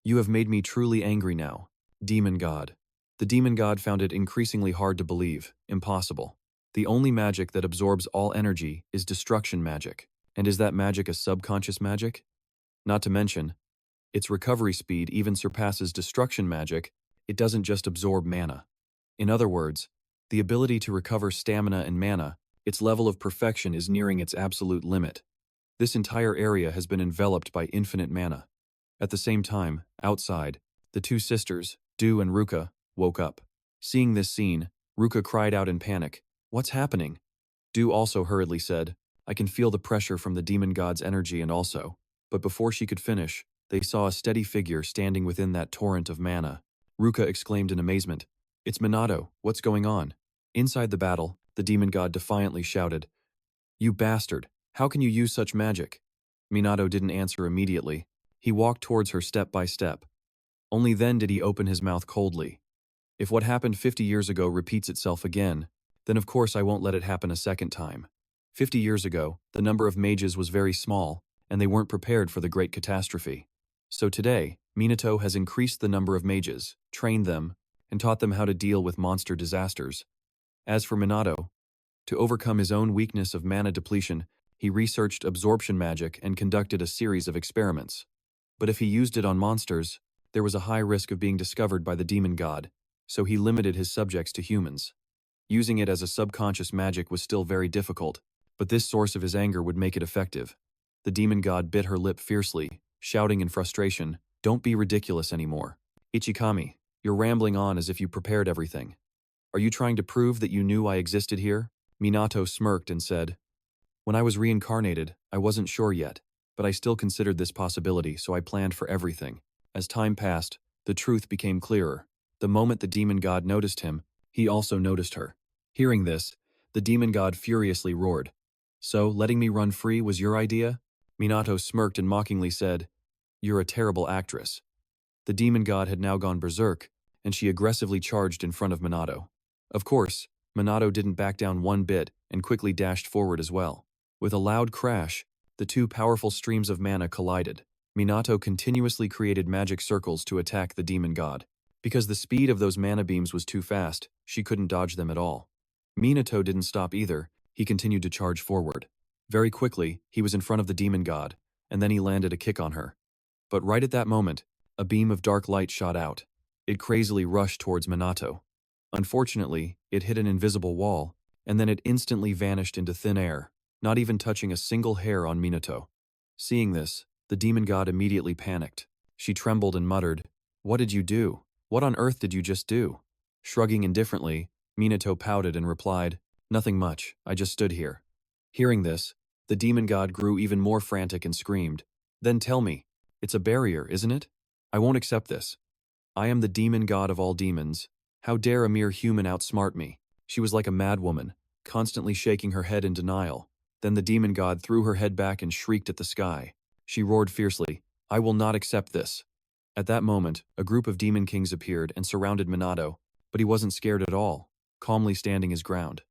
"You have made me truly angry now, demon god." The demon god found it increasingly hard to believe, impossible. The only magic that absorbs all energy is destruction magic. And is that magic a subconscious magic? Not to mention, its recovery speed even surpasses destruction magic. It doesn't just absorb mana. In other words, the ability to recover stamina and mana, its level of perfection is nearing its absolute limit. This entire area has been enveloped by infinite mana. At the same time, outside, the two sisters, Du and Ruka, woke up. Seeing this scene, Ruka cried out in panic, "What's happening?" Du also hurriedly said, "I can feel the pressure from the demon god's energy and also." But before she could finish, they saw a steady figure standing within that torrent of mana. Ruka exclaimed in amazement, "It's Minato, what's going on?" Inside the battle, the demon god defiantly shouted, "You bastard, how can you use such magic?" Minato didn't answer immediately. He walked towards her step by step. Only then did he open his mouth coldly. "If what happened 50 years ago repeats itself again, then of course I won't let it happen a second time. 50 years ago, the number of mages was very small, and they weren't prepared for the great catastrophe. So today, Minato has increased the number of mages, trained them, and taught them how to deal with monster disasters. As for Minato, to overcome his own weakness of mana depletion, he researched absorption magic and conducted a series of experiments. But if he used it on monsters, there was a high risk of being discovered by the demon god, so he limited his subjects to humans. Using it as a subconscious magic was still very difficult, but this source of his anger would make it effective. The demon god bit her lip fiercely, shouting in frustration, "Don't be ridiculous anymore. Ichikami, you're rambling on as if you prepared everything. Are you trying to prove that you knew I existed here?" Minato smirked and said, "When I was reincarnated, I wasn't sure yet, but I still considered this possibility, so I planned for everything." As time passed, the truth became clearer. The moment the demon god noticed him, he also noticed her. Hearing this, the demon god furiously roared, "So, letting me run free was your idea?" Minato smirked and mockingly said, "You're a terrible actress." The demon god had now gone berserk, and she aggressively charged in front of Minato. Of course, Minato didn't back down one bit and quickly dashed forward as well. With a loud crash, the two powerful streams of mana collided. Minato continuously created magic circles to attack the demon god. Because the speed of those mana beams was too fast, she couldn't dodge them at all. Minato didn't stop either, he continued to charge forward. Very quickly, he was in front of the demon god, and then he landed a kick on her. But right at that moment, a beam of dark light shot out. It crazily rushed towards Minato. Unfortunately, it hit an invisible wall, and then it instantly vanished into thin air, not even touching a single hair on Minato. Seeing this, the demon god immediately panicked. She trembled and muttered, "What did you do? What on earth did you just do?" Shrugging indifferently, Minato pouted and replied, "Nothing much, I just stood here." Hearing this, the demon god grew even more frantic and screamed, "Then tell me, it's a barrier, isn't it? I won't accept this. I am the demon god of all demons. How dare a mere human outsmart me?" She was like a madwoman, constantly shaking her head in denial. Then the demon god threw her head back and shrieked at the sky. She roared fiercely, "I will not accept this." At that moment, a group of demon kings appeared and surrounded Minato, but he wasn't scared at all, calmly standing his ground.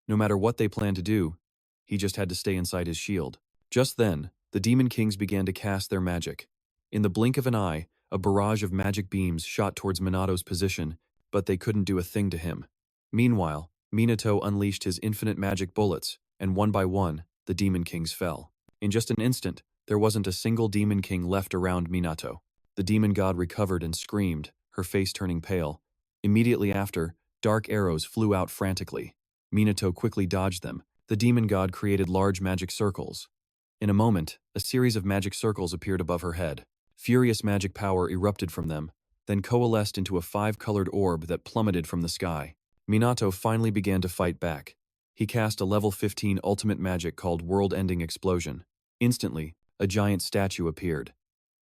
No matter what they planned to do, he just had to stay inside his shield. Just then, the demon kings began to cast their magic. In the blink of an eye, A barrage of magic beams shot towards Minato's position, but they couldn't do a thing to him. Meanwhile, Minato unleashed his infinite magic bullets, and one by one, the Demon Kings fell. In just an instant, there wasn't a single Demon King left around Minato. The demon god recovered and screamed, her face turning pale. Immediately after, dark arrows flew out frantically. Minato quickly dodged them. The demon god created large magic circles. In a moment, a series of magic circles appeared above her head. Furious magic power erupted from them, then coalesced into a 5-colored orb that plummeted from the sky. Minato finally began to fight back. He cast a level 15 ultimate magic called World-Ending Explosion. Instantly, a giant statue appeared.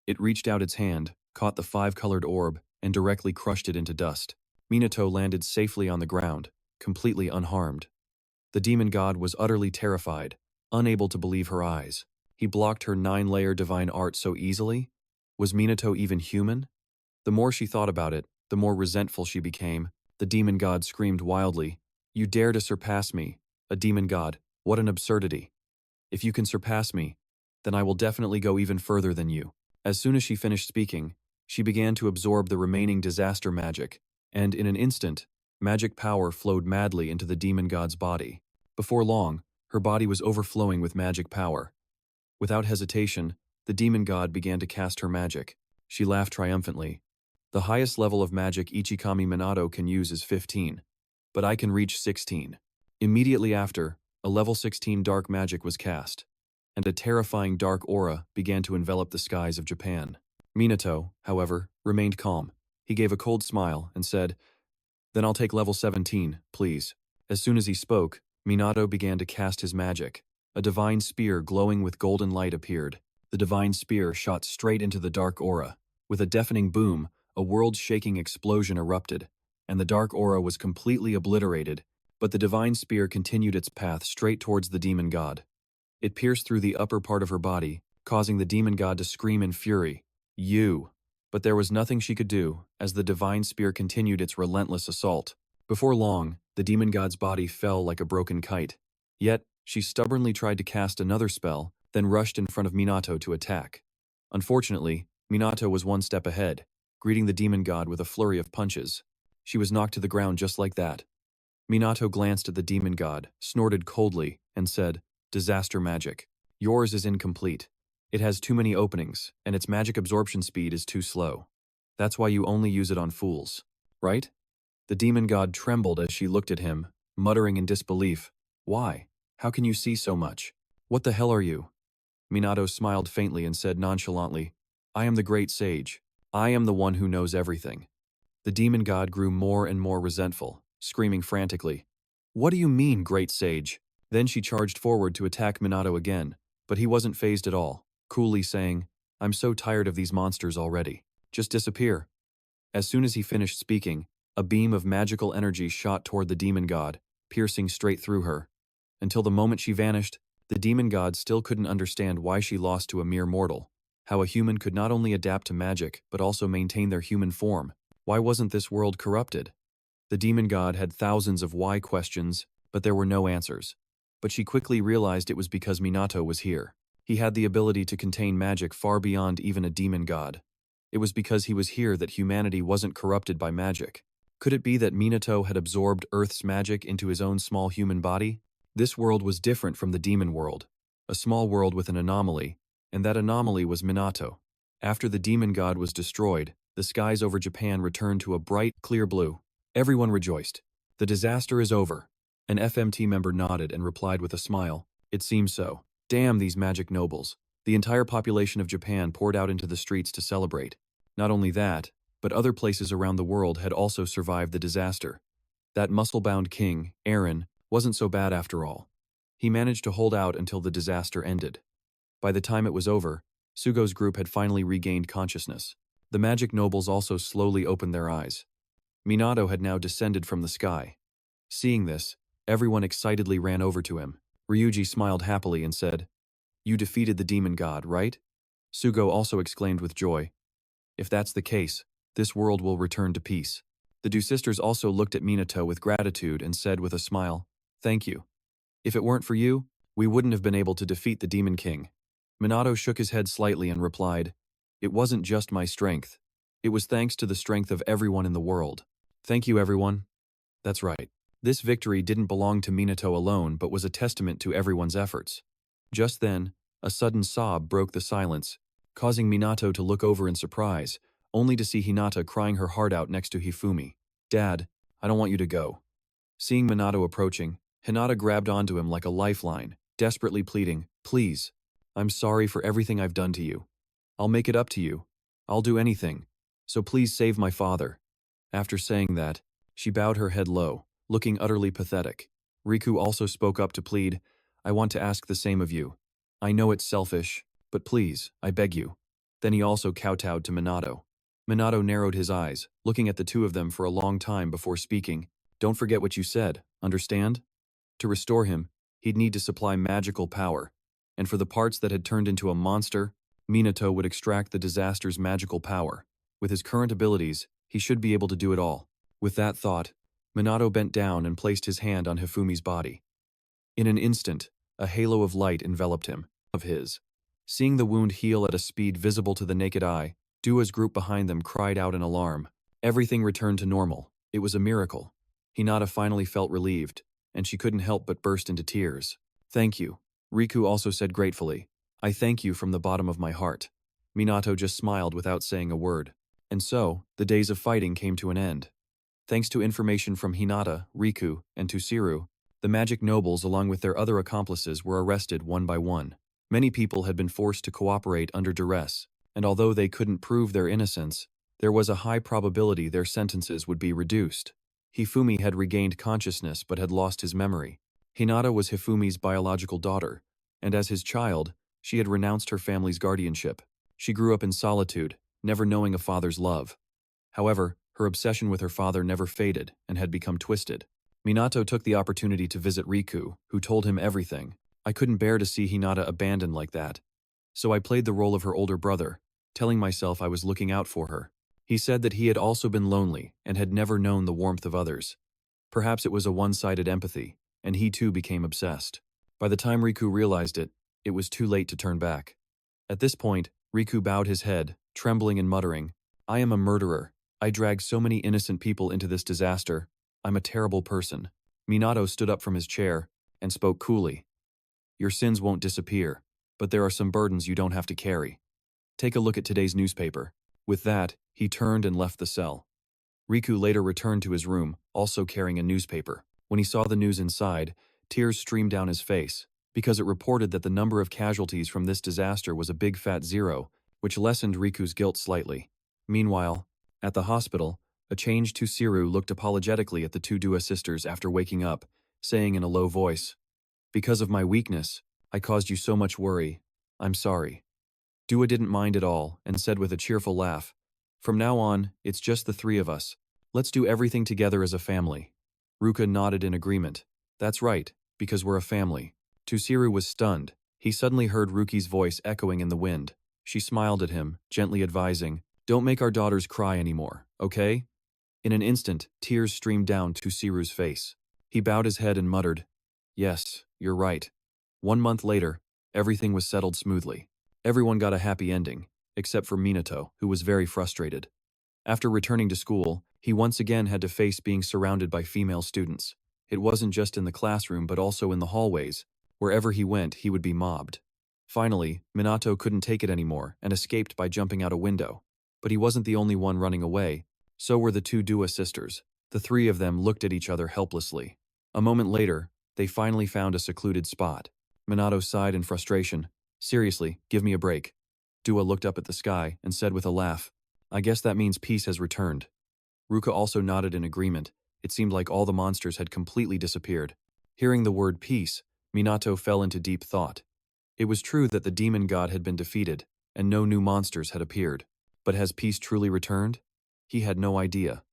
It reached out its hand, caught the 5-colored orb, and directly crushed it into dust. Minato landed safely on the ground, completely unharmed. The demon god was utterly terrified, unable to believe her eyes. He blocked her 9-layer divine art so easily? Was Minato even human? The more she thought about it, the more resentful she became. The demon god screamed wildly, "You dare to surpass me, a demon god, what an absurdity. If you can surpass me, then I will definitely go even further than you." As soon as she finished speaking, she began to absorb the remaining disaster magic, and in an instant, magic power flowed madly into the demon god's body. Before long, her body was overflowing with magic power. Without hesitation, the demon god began to cast her magic. She laughed triumphantly. "The highest level of magic Ichikami Minato can use is 15, but I can reach 16. Immediately after, a level 16 dark magic was cast, and a terrifying dark aura began to envelop the skies of Japan. Minato, however, remained calm. He gave a cold smile and said, "Then I'll take level 17, please." As soon as he spoke, Minato began to cast his magic. A divine spear glowing with golden light appeared. The divine spear shot straight into the dark aura. With a deafening boom, a world-shaking explosion erupted, and the dark aura was completely obliterated, but the divine spear continued its path straight towards the demon god. It pierced through the upper part of her body, causing the demon god to scream in fury, "You!" But there was nothing she could do, as the divine spear continued its relentless assault. Before long, the demon god's body fell like a broken kite. Yet, she stubbornly tried to cast another spell, then rushed in front of Minato to attack. Unfortunately, Minato was one step ahead, greeting the demon god with a flurry of punches. She was knocked to the ground just like that. Minato glanced at the demon god, snorted coldly, and said, "Disaster magic. Yours is incomplete. It has too many openings, and its magic absorption speed is too slow. That's why you only use it on fools, right?" The demon god trembled as she looked at him, muttering in disbelief, "Why? How can you see so much? What the hell are you?" Minato smiled faintly and said nonchalantly, "I am the great sage. I am the one who knows everything." The demon god grew more and more resentful, screaming frantically, "What do you mean, great sage?" Then she charged forward to attack Minato again, but he wasn't fazed at all, coolly saying, "I'm so tired of these monsters already. Just disappear." As soon as he finished speaking, a beam of magical energy shot toward the demon god, piercing straight through her. Until the moment she vanished, the demon god still couldn't understand why she lost to a mere mortal. How a human could not only adapt to magic, but also maintain their human form. Why wasn't this world corrupted? The demon god had thousands of why questions, but there were no answers. But she quickly realized it was because Minato was here. He had the ability to contain magic far beyond even a demon god. It was because he was here that humanity wasn't corrupted by magic. Could it be that Minato had absorbed Earth's magic into his own small human body? This world was different from the demon world, a small world with an anomaly, and that anomaly was Minato. After the demon god was destroyed, the skies over Japan returned to a bright, clear blue. Everyone rejoiced. "The disaster is over." An FMT member nodded and replied with a smile, "It seems so. Damn these magic nobles." The entire population of Japan poured out into the streets to celebrate. Not only that, but other places around the world had also survived the disaster. That muscle-bound king, Eren, wasn't so bad after all. He managed to hold out until the disaster ended. By the time it was over, Sugo's group had finally regained consciousness. The magic nobles also slowly opened their eyes. Minato had now descended from the sky. Seeing this, everyone excitedly ran over to him. Ryuji smiled happily and said, "You defeated the demon god, right?" Sugo also exclaimed with joy, "If that's the case, this world will return to peace." The two sisters also looked at Minato with gratitude and said with a smile, "Thank you. If it weren't for you, we wouldn't have been able to defeat the Demon King." Minato shook his head slightly and replied, "It wasn't just my strength. It was thanks to the strength of everyone in the world. Thank you, everyone. That's right. This victory didn't belong to Minato alone but was a testament to everyone's efforts. Just then, a sudden sob broke the silence, causing Minato to look over in surprise, only to see Hinata crying her heart out next to Hifumi. Dad, I don't want you to go. Seeing Minato approaching, Hinata grabbed onto him like a lifeline, desperately pleading, Please, I'm sorry for everything I've done to you. I'll make it up to you. I'll do anything. So please save my father. After saying that, she bowed her head low, looking utterly pathetic. Riku also spoke up to plead, I want to ask the same of you. I know it's selfish, but please, I beg you. Then he also kowtowed to Minato. Minato narrowed his eyes, looking at the two of them for a long time before speaking. Don't forget what you said, understand? To restore him, he'd need to supply magical power, and for the parts that had turned into a monster, Minato would extract the disaster's magical power. With his current abilities, he should be able to do it all. With that thought, Minato bent down and placed his hand on Hifumi's body. In an instant, a halo of light enveloped him, of his. Seeing the wound heal at a speed visible to the naked eye, Dua's group behind them cried out in alarm. Everything returned to normal. It was a miracle. Hinata finally felt relieved, and she couldn't help but burst into tears. Thank you. Riku also said gratefully. I thank you from the bottom of my heart. Minato just smiled without saying a word. And so, the days of fighting came to an end. Thanks to information from Hinata, Riku, and Tusiru, the magic nobles along with their other accomplices were arrested one by one. Many people had been forced to cooperate under duress, and although they couldn't prove their innocence, there was a high probability their sentences would be reduced. Hifumi had regained consciousness but had lost his memory. Hinata was Hifumi's biological daughter, and as his child, she had renounced her family's guardianship. She grew up in solitude, never knowing a father's love. However, her obsession with her father never faded and had become twisted. Minato took the opportunity to visit Riku, who told him everything. I couldn't bear to see Hinata abandoned like that. So I played the role of her older brother, telling myself I was looking out for her. He said that he had also been lonely and had never known the warmth of others. Perhaps it was a one-sided empathy, and he too became obsessed. By the time Riku realized it, it was too late to turn back. At this point, Riku bowed his head, trembling and muttering, I am a murderer. I dragged so many innocent people into this disaster. I'm a terrible person. Minato stood up from his chair and spoke coolly. Your sins won't disappear, but there are some burdens you don't have to carry. Take a look at today's newspaper. With that, he turned and left the cell. Riku later returned to his room, also carrying a newspaper. When he saw the news inside, tears streamed down his face, because it reported that the number of casualties from this disaster was a big fat 0, which lessened Riku's guilt slightly. Meanwhile, at the hospital, a changed Tusiru looked apologetically at the two Dua sisters after waking up, saying in a low voice, Because of my weakness, I caused you so much worry. I'm sorry. Dua didn't mind at all and said with a cheerful laugh, From now on, it's just the three of us. Let's do everything together as a family. Ruka nodded in agreement. That's right, because we're a family. Tusiru was stunned. He suddenly heard Ruki's voice echoing in the wind. She smiled at him, gently advising, Don't make our daughters cry anymore, okay? In an instant, tears streamed down Tusiru's face. He bowed his head and muttered, Yes, you're right. 1 month later, everything was settled smoothly. Everyone got a happy ending, except for Minato, who was very frustrated. After returning to school, he once again had to face being surrounded by female students. It wasn't just in the classroom but also in the hallways. Wherever he went, he would be mobbed. Finally, Minato couldn't take it anymore and escaped by jumping out a window. But he wasn't the only one running away. So were the two Dua sisters. The three of them looked at each other helplessly. A moment later, they finally found a secluded spot. Minato sighed in frustration. Seriously, give me a break. Dua looked up at the sky and said with a laugh, I guess that means peace has returned. Ruka also nodded in agreement. It seemed like all the monsters had completely disappeared. Hearing the word peace, Minato fell into deep thought. It was true that the demon god had been defeated, and no new monsters had appeared. But has peace truly returned? He had no idea.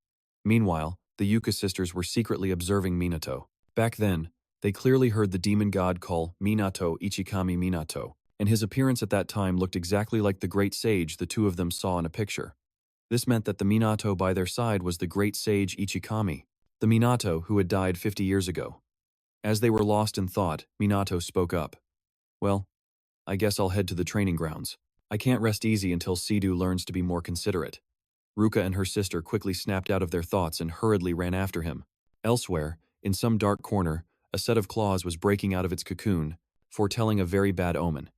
Meanwhile, the Yuka sisters were secretly observing Minato. Back then, they clearly heard the demon god call Minato Ichikami Minato, and his appearance at that time looked exactly like the great sage the two of them saw in a picture. This meant that the Minato by their side was the great sage Ichikami, the Minato who had died 50 years ago. As they were lost in thought, Minato spoke up. Well, I guess I'll head to the training grounds. I can't rest easy until Sidhu learns to be more considerate. Ruka and her sister quickly snapped out of their thoughts and hurriedly ran after him. Elsewhere, in some dark corner, a set of claws was breaking out of its cocoon, foretelling a very bad omen.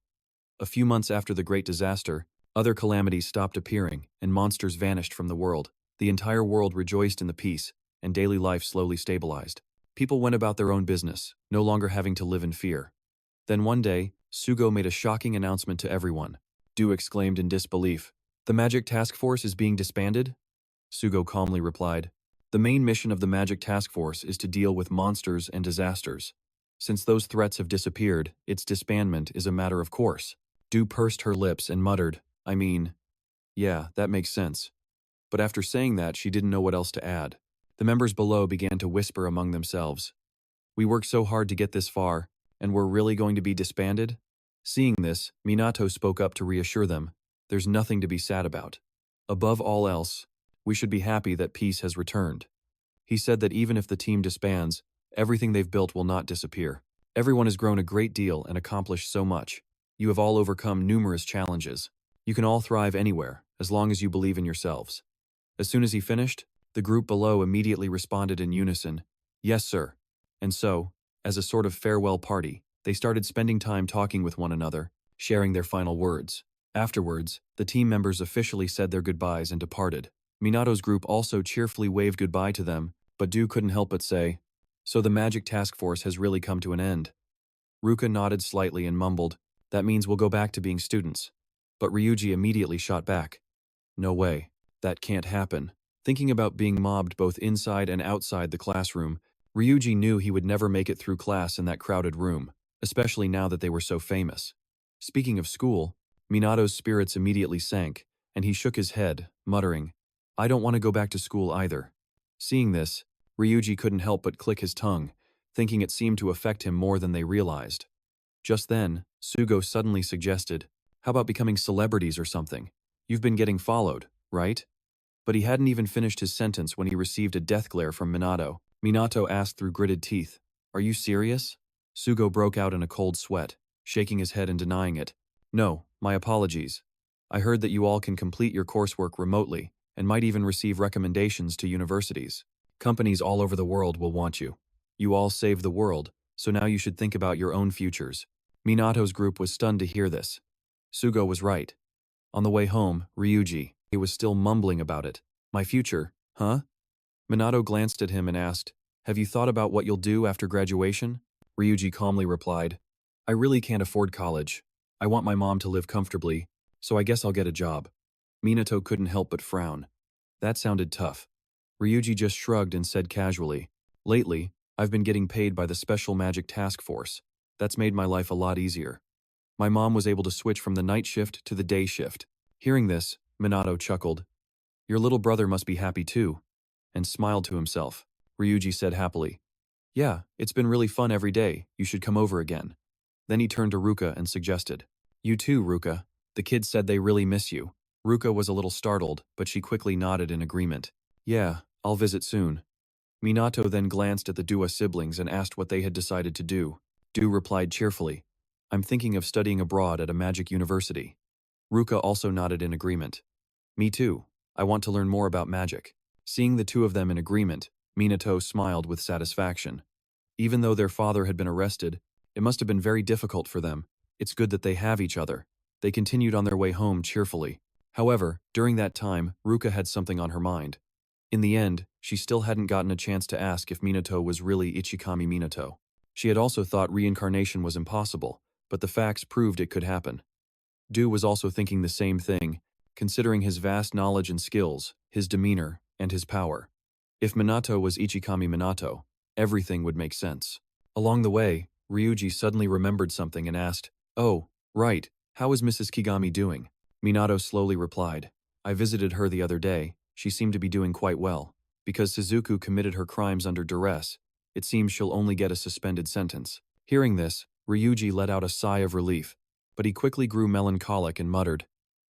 A few months after the Great Disaster, other calamities stopped appearing, and monsters vanished from the world. The entire world rejoiced in the peace, and daily life slowly stabilized. People went about their own business, no longer having to live in fear. Then one day, Sugo made a shocking announcement to everyone. Du exclaimed in disbelief. "The Magic Task Force is being disbanded?" Sugo calmly replied. "The main mission of the Magic Task Force is to deal with monsters and disasters. Since those threats have disappeared, its disbandment is a matter of course." Du pursed her lips and muttered, yeah, that makes sense. But after saying that, she didn't know what else to add. The members below began to whisper among themselves. "We worked so hard to get this far, and we're really going to be disbanded?" Seeing this, Minato spoke up to reassure them. There's nothing to be sad about. Above all else, we should be happy that peace has returned. He said that even if the team disbands, everything they've built will not disappear. Everyone has grown a great deal and accomplished so much. You have all overcome numerous challenges. You can all thrive anywhere, as long as you believe in yourselves. As soon as he finished, the group below immediately responded in unison, "Yes, sir." And so, as a sort of farewell party, they started spending time talking with one another, sharing their final words. Afterwards, the team members officially said their goodbyes and departed. Minato's group also cheerfully waved goodbye to them, but Du couldn't help but say, "So the Magic Task Force has really come to an end." Ruka nodded slightly and mumbled, "That means we'll go back to being students." But Ryuji immediately shot back. "No way. That can't happen." Thinking about being mobbed both inside and outside the classroom, Ryuji knew he would never make it through class in that crowded room, especially now that they were so famous. Speaking of school, Minato's spirits immediately sank, and he shook his head, muttering, "I don't want to go back to school either." Seeing this, Ryuji couldn't help but click his tongue, thinking it seemed to affect him more than they realized. Just then, Sugo suddenly suggested, "How about becoming celebrities or something? You've been getting followed, right?" But he hadn't even finished his sentence when he received a death glare from Minato. Minato asked through gritted teeth, "Are you serious?" Sugo broke out in a cold sweat, shaking his head and denying it. "No, my apologies. I heard that you all can complete your coursework remotely, and might even receive recommendations to universities. Companies all over the world will want you. You all saved the world, so now you should think about your own futures." Minato's group was stunned to hear this. Sugo was right. On the way home, Ryuji, he was still mumbling about it. "My future, huh?" Minato glanced at him and asked, "Have you thought about what you'll do after graduation?" Ryuji calmly replied, "I really can't afford college. I want my mom to live comfortably, so I guess I'll get a job." Minato couldn't help but frown. That sounded tough. Ryuji just shrugged and said casually, "Lately, I've been getting paid by the Special Magic Task Force. That's made my life a lot easier. My mom was able to switch from the night shift to the day shift." Hearing this, Minato chuckled. "Your little brother must be happy too," and smiled to himself. Ryuji said happily, "Yeah, it's been really fun every day. You should come over again." Then he turned to Ruka and suggested, "You too, Ruka. The kids said they really miss you." Ruka was a little startled, but she quickly nodded in agreement. "Yeah, I'll visit soon." Minato then glanced at the Dua siblings and asked what they had decided to do. Du replied cheerfully, "I'm thinking of studying abroad at a magic university." Ruka also nodded in agreement. "Me too. I want to learn more about magic." Seeing the two of them in agreement, Minato smiled with satisfaction. Even though their father had been arrested, it must have been very difficult for them. It's good that they have each other. They continued on their way home cheerfully. However, during that time, Ruka had something on her mind. In the end, she still hadn't gotten a chance to ask if Minato was really Ichikami Minato. She had also thought reincarnation was impossible, but the facts proved it could happen. Du was also thinking the same thing, considering his vast knowledge and skills, his demeanor, and his power. If Minato was Ichikami Minato, everything would make sense. Along the way, Ryuji suddenly remembered something and asked, "Oh, right, how is Mrs. Kigami doing?" Minato slowly replied, "I visited her the other day. She seemed to be doing quite well. Because Suzuku committed her crimes under duress, it seems she'll only get a suspended sentence." Hearing this, Ryuji let out a sigh of relief, but he quickly grew melancholic and muttered,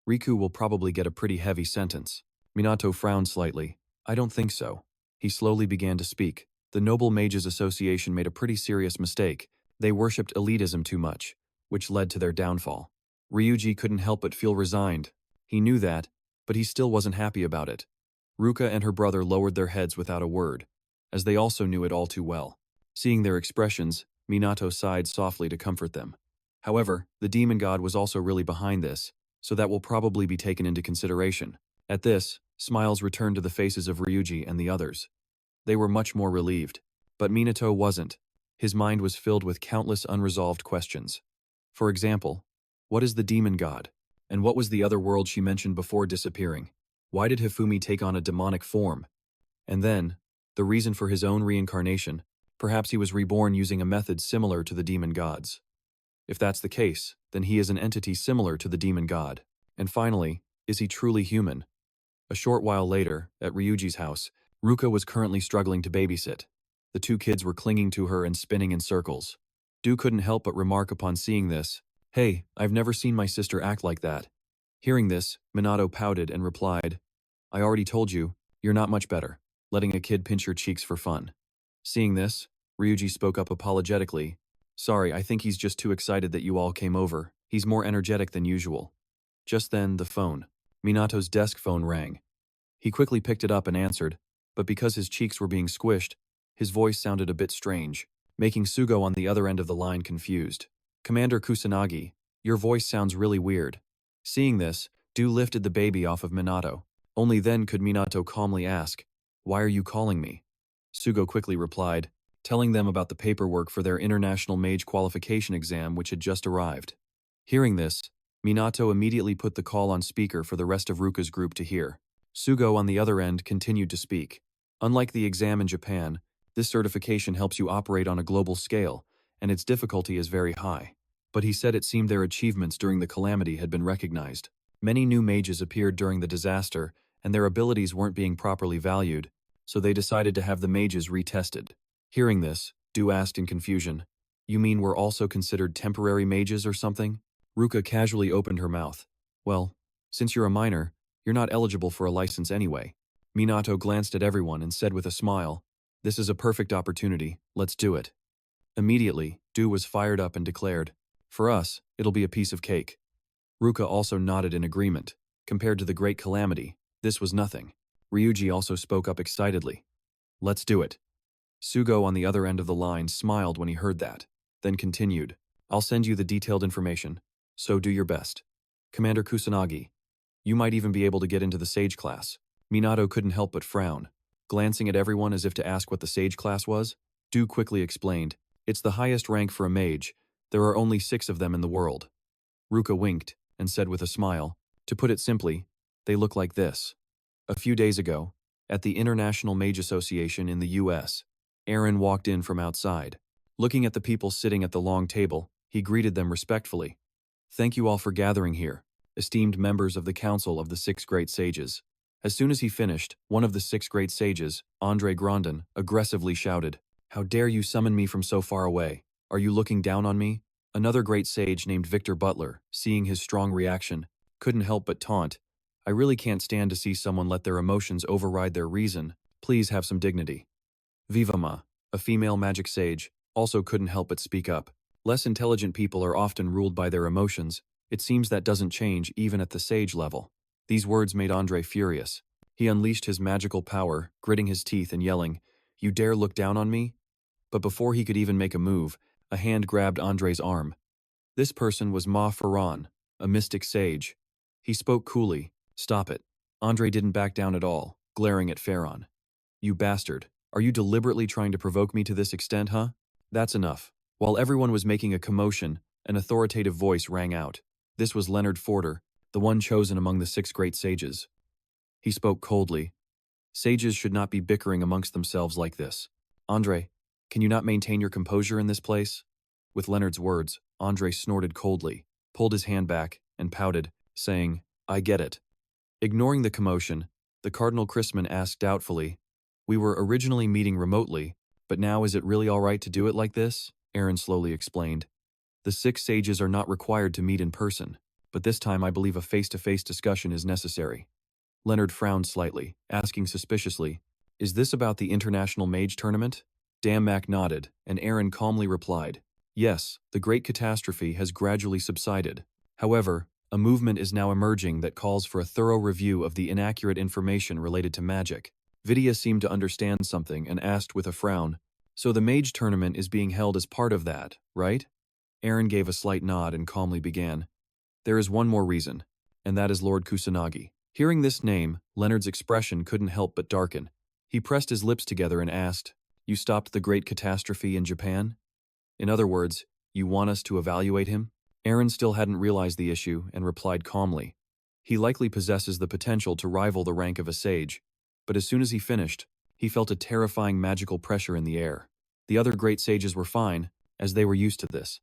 "Riku will probably get a pretty heavy sentence." Minato frowned slightly. "I don't think so." He slowly began to speak. The Noble Mages Association made a pretty serious mistake. They worshipped elitism too much, which led to their downfall. Ryuji couldn't help but feel resigned. He knew that, but he still wasn't happy about it. Ruka and her brother lowered their heads without a word, as they also knew it all too well. Seeing their expressions, Minato sighed softly to comfort them. However, the demon god was also really behind this, so that will probably be taken into consideration. At this, smiles returned to the faces of Ryuji and the others. They were much more relieved. But Minato wasn't. His mind was filled with countless unresolved questions. For example, what is the demon god? And what was the other world she mentioned before disappearing? Why did Hifumi take on a demonic form? And then, the reason for his own reincarnation, perhaps he was reborn using a method similar to the demon gods. If that's the case, then he is an entity similar to the demon god. And finally, is he truly human? A short while later, at Ryuji's house, Ruka was currently struggling to babysit. The two kids were clinging to her and spinning in circles. Du couldn't help but remark upon seeing this, "Hey, I've never seen my sister act like that." Hearing this, Minato pouted and replied, "I already told you, you're not much better, letting a kid pinch your cheeks for fun." Seeing this, Ryuji spoke up apologetically, "Sorry, I think he's just too excited that you all came over. He's more energetic than usual." Just then, the phone. Minato's desk phone rang. He quickly picked it up and answered, but because his cheeks were being squished, his voice sounded a bit strange, making Sugo on the other end of the line confused. "Commander Kusanagi, your voice sounds really weird." Seeing this, Du lifted the baby off of Minato. Only then could Minato calmly ask, "Why are you calling me?" Sugo quickly replied, telling them about the paperwork for their international MAGE qualification exam which had just arrived. Hearing this, Minato immediately put the call on speaker for the rest of Ruka's group to hear. Sugo on the other end continued to speak. Unlike the exam in Japan, this certification helps you operate on a global scale, and its difficulty is very high. But he said it seemed their achievements during the calamity had been recognized. Many new mages appeared during the disaster, and their abilities weren't being properly valued, so they decided to have the mages retested. Hearing this, Du asked in confusion, "You mean we're also considered temporary mages or something?" Ruka casually opened her mouth. "Well, since you're a minor, you're not eligible for a license anyway." Minato glanced at everyone and said with a smile, "This is a perfect opportunity, let's do it." Immediately, Du was fired up and declared, "For us, it'll be a piece of cake." Ruka also nodded in agreement. Compared to the Great Calamity, this was nothing. Ryuji also spoke up excitedly, "Let's do it." Sugo on the other end of the line smiled when he heard that, then continued, "I'll send you the detailed information, so do your best. Commander Kusanagi, you might even be able to get into the Sage class." Minato couldn't help but frown. Glancing at everyone as if to ask what the Sage class was, Du quickly explained, "It's the highest rank for a mage. There are only 6 of them in the world." Ruka winked and said with a smile, "To put it simply, they look like this." A few days ago, at the International Mage Association in the US, Aaron walked in from outside. Looking at the people sitting at the long table, he greeted them respectfully. "Thank you all for gathering here, esteemed members of the Council of the 6 Great Sages." As soon as he finished, one of the 6 Great Sages, Andre Grandin, aggressively shouted, "How dare you summon me from so far away? Are you looking down on me?" Another great sage named Victor Butler, seeing his strong reaction, couldn't help but taunt, "I really can't stand to see someone let their emotions override their reason. Please have some dignity." Vivama, a female magic sage, also couldn't help but speak up. Less intelligent people are often ruled by their emotions. It seems that doesn't change even at the sage level. These words made Andre furious. He unleashed his magical power, gritting his teeth and yelling, "You dare look down on me?" But before he could even make a move, a hand grabbed Andre's arm. This person was Ma Faran, a mystic sage. He spoke coolly, "Stop it." Andre didn't back down at all, glaring at Faran. "You bastard, are you deliberately trying to provoke me to this extent, huh? That's enough." While everyone was making a commotion, an authoritative voice rang out. This was Leonard Forder, the one chosen among the 6 great sages. He spoke coldly. "Sages should not be bickering amongst themselves like this. Andre, can you not maintain your composure in this place?" With Leonard's words, Andre snorted coldly, pulled his hand back, and pouted, saying, "I get it." Ignoring the commotion, the Cardinal Chrisman asked doubtfully, "We were originally meeting remotely, but now is it really all right to do it like this?" Aaron slowly explained. "The 6 sages are not required to meet in person, but this time I believe a face-to-face discussion is necessary." Leonard frowned slightly, asking suspiciously, "Is this about the International Mage Tournament?" Mac nodded, and Aaron calmly replied, "Yes, the great catastrophe has gradually subsided. However, A movement is now emerging that calls for a thorough review of the inaccurate information related to magic. Vidya seemed to understand something and asked with a frown, "So the mage tournament is being held as part of that, right?" Aaron gave a slight nod and calmly began. "There is one more reason, and that is Lord Kusanagi." Hearing this name, Leonard's expression couldn't help but darken. He pressed his lips together and asked, "You stopped the great catastrophe in Japan? In other words, you want us to evaluate him?" Aaron still hadn't realized the issue and replied calmly. "He likely possesses the potential to rival the rank of a sage," but as soon as he finished, he felt a terrifying magical pressure in the air. The other great sages were fine, as they were used to this.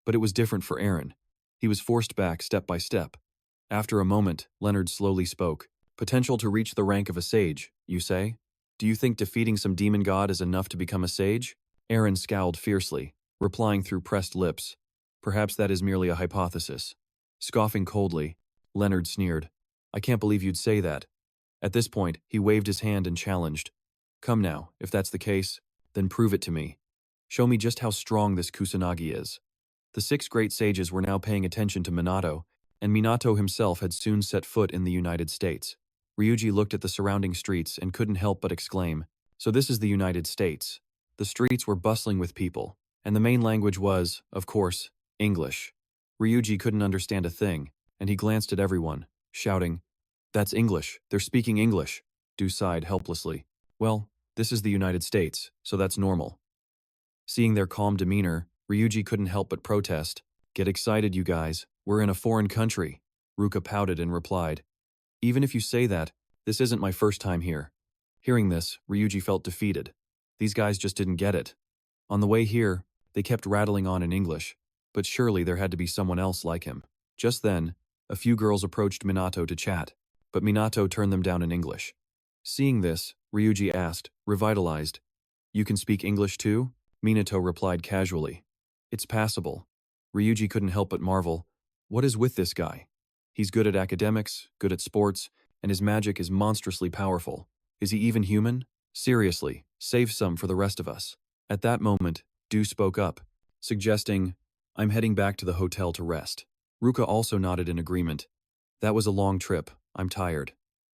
But it was different for Aaron. He was forced back step by step. After a moment, Leonard slowly spoke. "Potential to reach the rank of a sage, you say? Do you think defeating some demon god is enough to become a sage?" Aaron scowled fiercely, replying through pressed lips. "Perhaps that is merely a hypothesis." Scoffing coldly, Leonard sneered. "I can't believe you'd say that." At this point, he waved his hand and challenged. "Come now, if that's the case, then prove it to me. Show me just how strong this Kusanagi is." The six great sages were now paying attention to Minato, and Minato himself had soon set foot in the United States. Ryuji looked at the surrounding streets and couldn't help but exclaim, "So this is the United States." The streets were bustling with people, and the main language was, of course, English. Ryuji couldn't understand a thing, and he glanced at everyone, shouting, "That's English, they're speaking English." Du sighed helplessly. "Well, this is the United States, so that's normal." Seeing their calm demeanor, Ryuji couldn't help but protest. "Get excited, you guys. We're in a foreign country." Ruka pouted and replied, "Even if you say that, this isn't my first time here." Hearing this, Ryuji felt defeated. These guys just didn't get it. On the way here, they kept rattling on in English, but surely there had to be someone else like him. Just then, a few girls approached Minato to chat, but Minato turned them down in English. Seeing this, Ryuji asked, revitalized, "You can speak English too?" Minato replied casually, "It's passable." Ryuji couldn't help but marvel, what is with this guy? He's good at academics, good at sports, and his magic is monstrously powerful. Is he even human? Seriously, save some for the rest of us. At that moment, Du spoke up, suggesting, "I'm heading back to the hotel to rest." Ruka also nodded in agreement. "That was a long trip. I'm tired.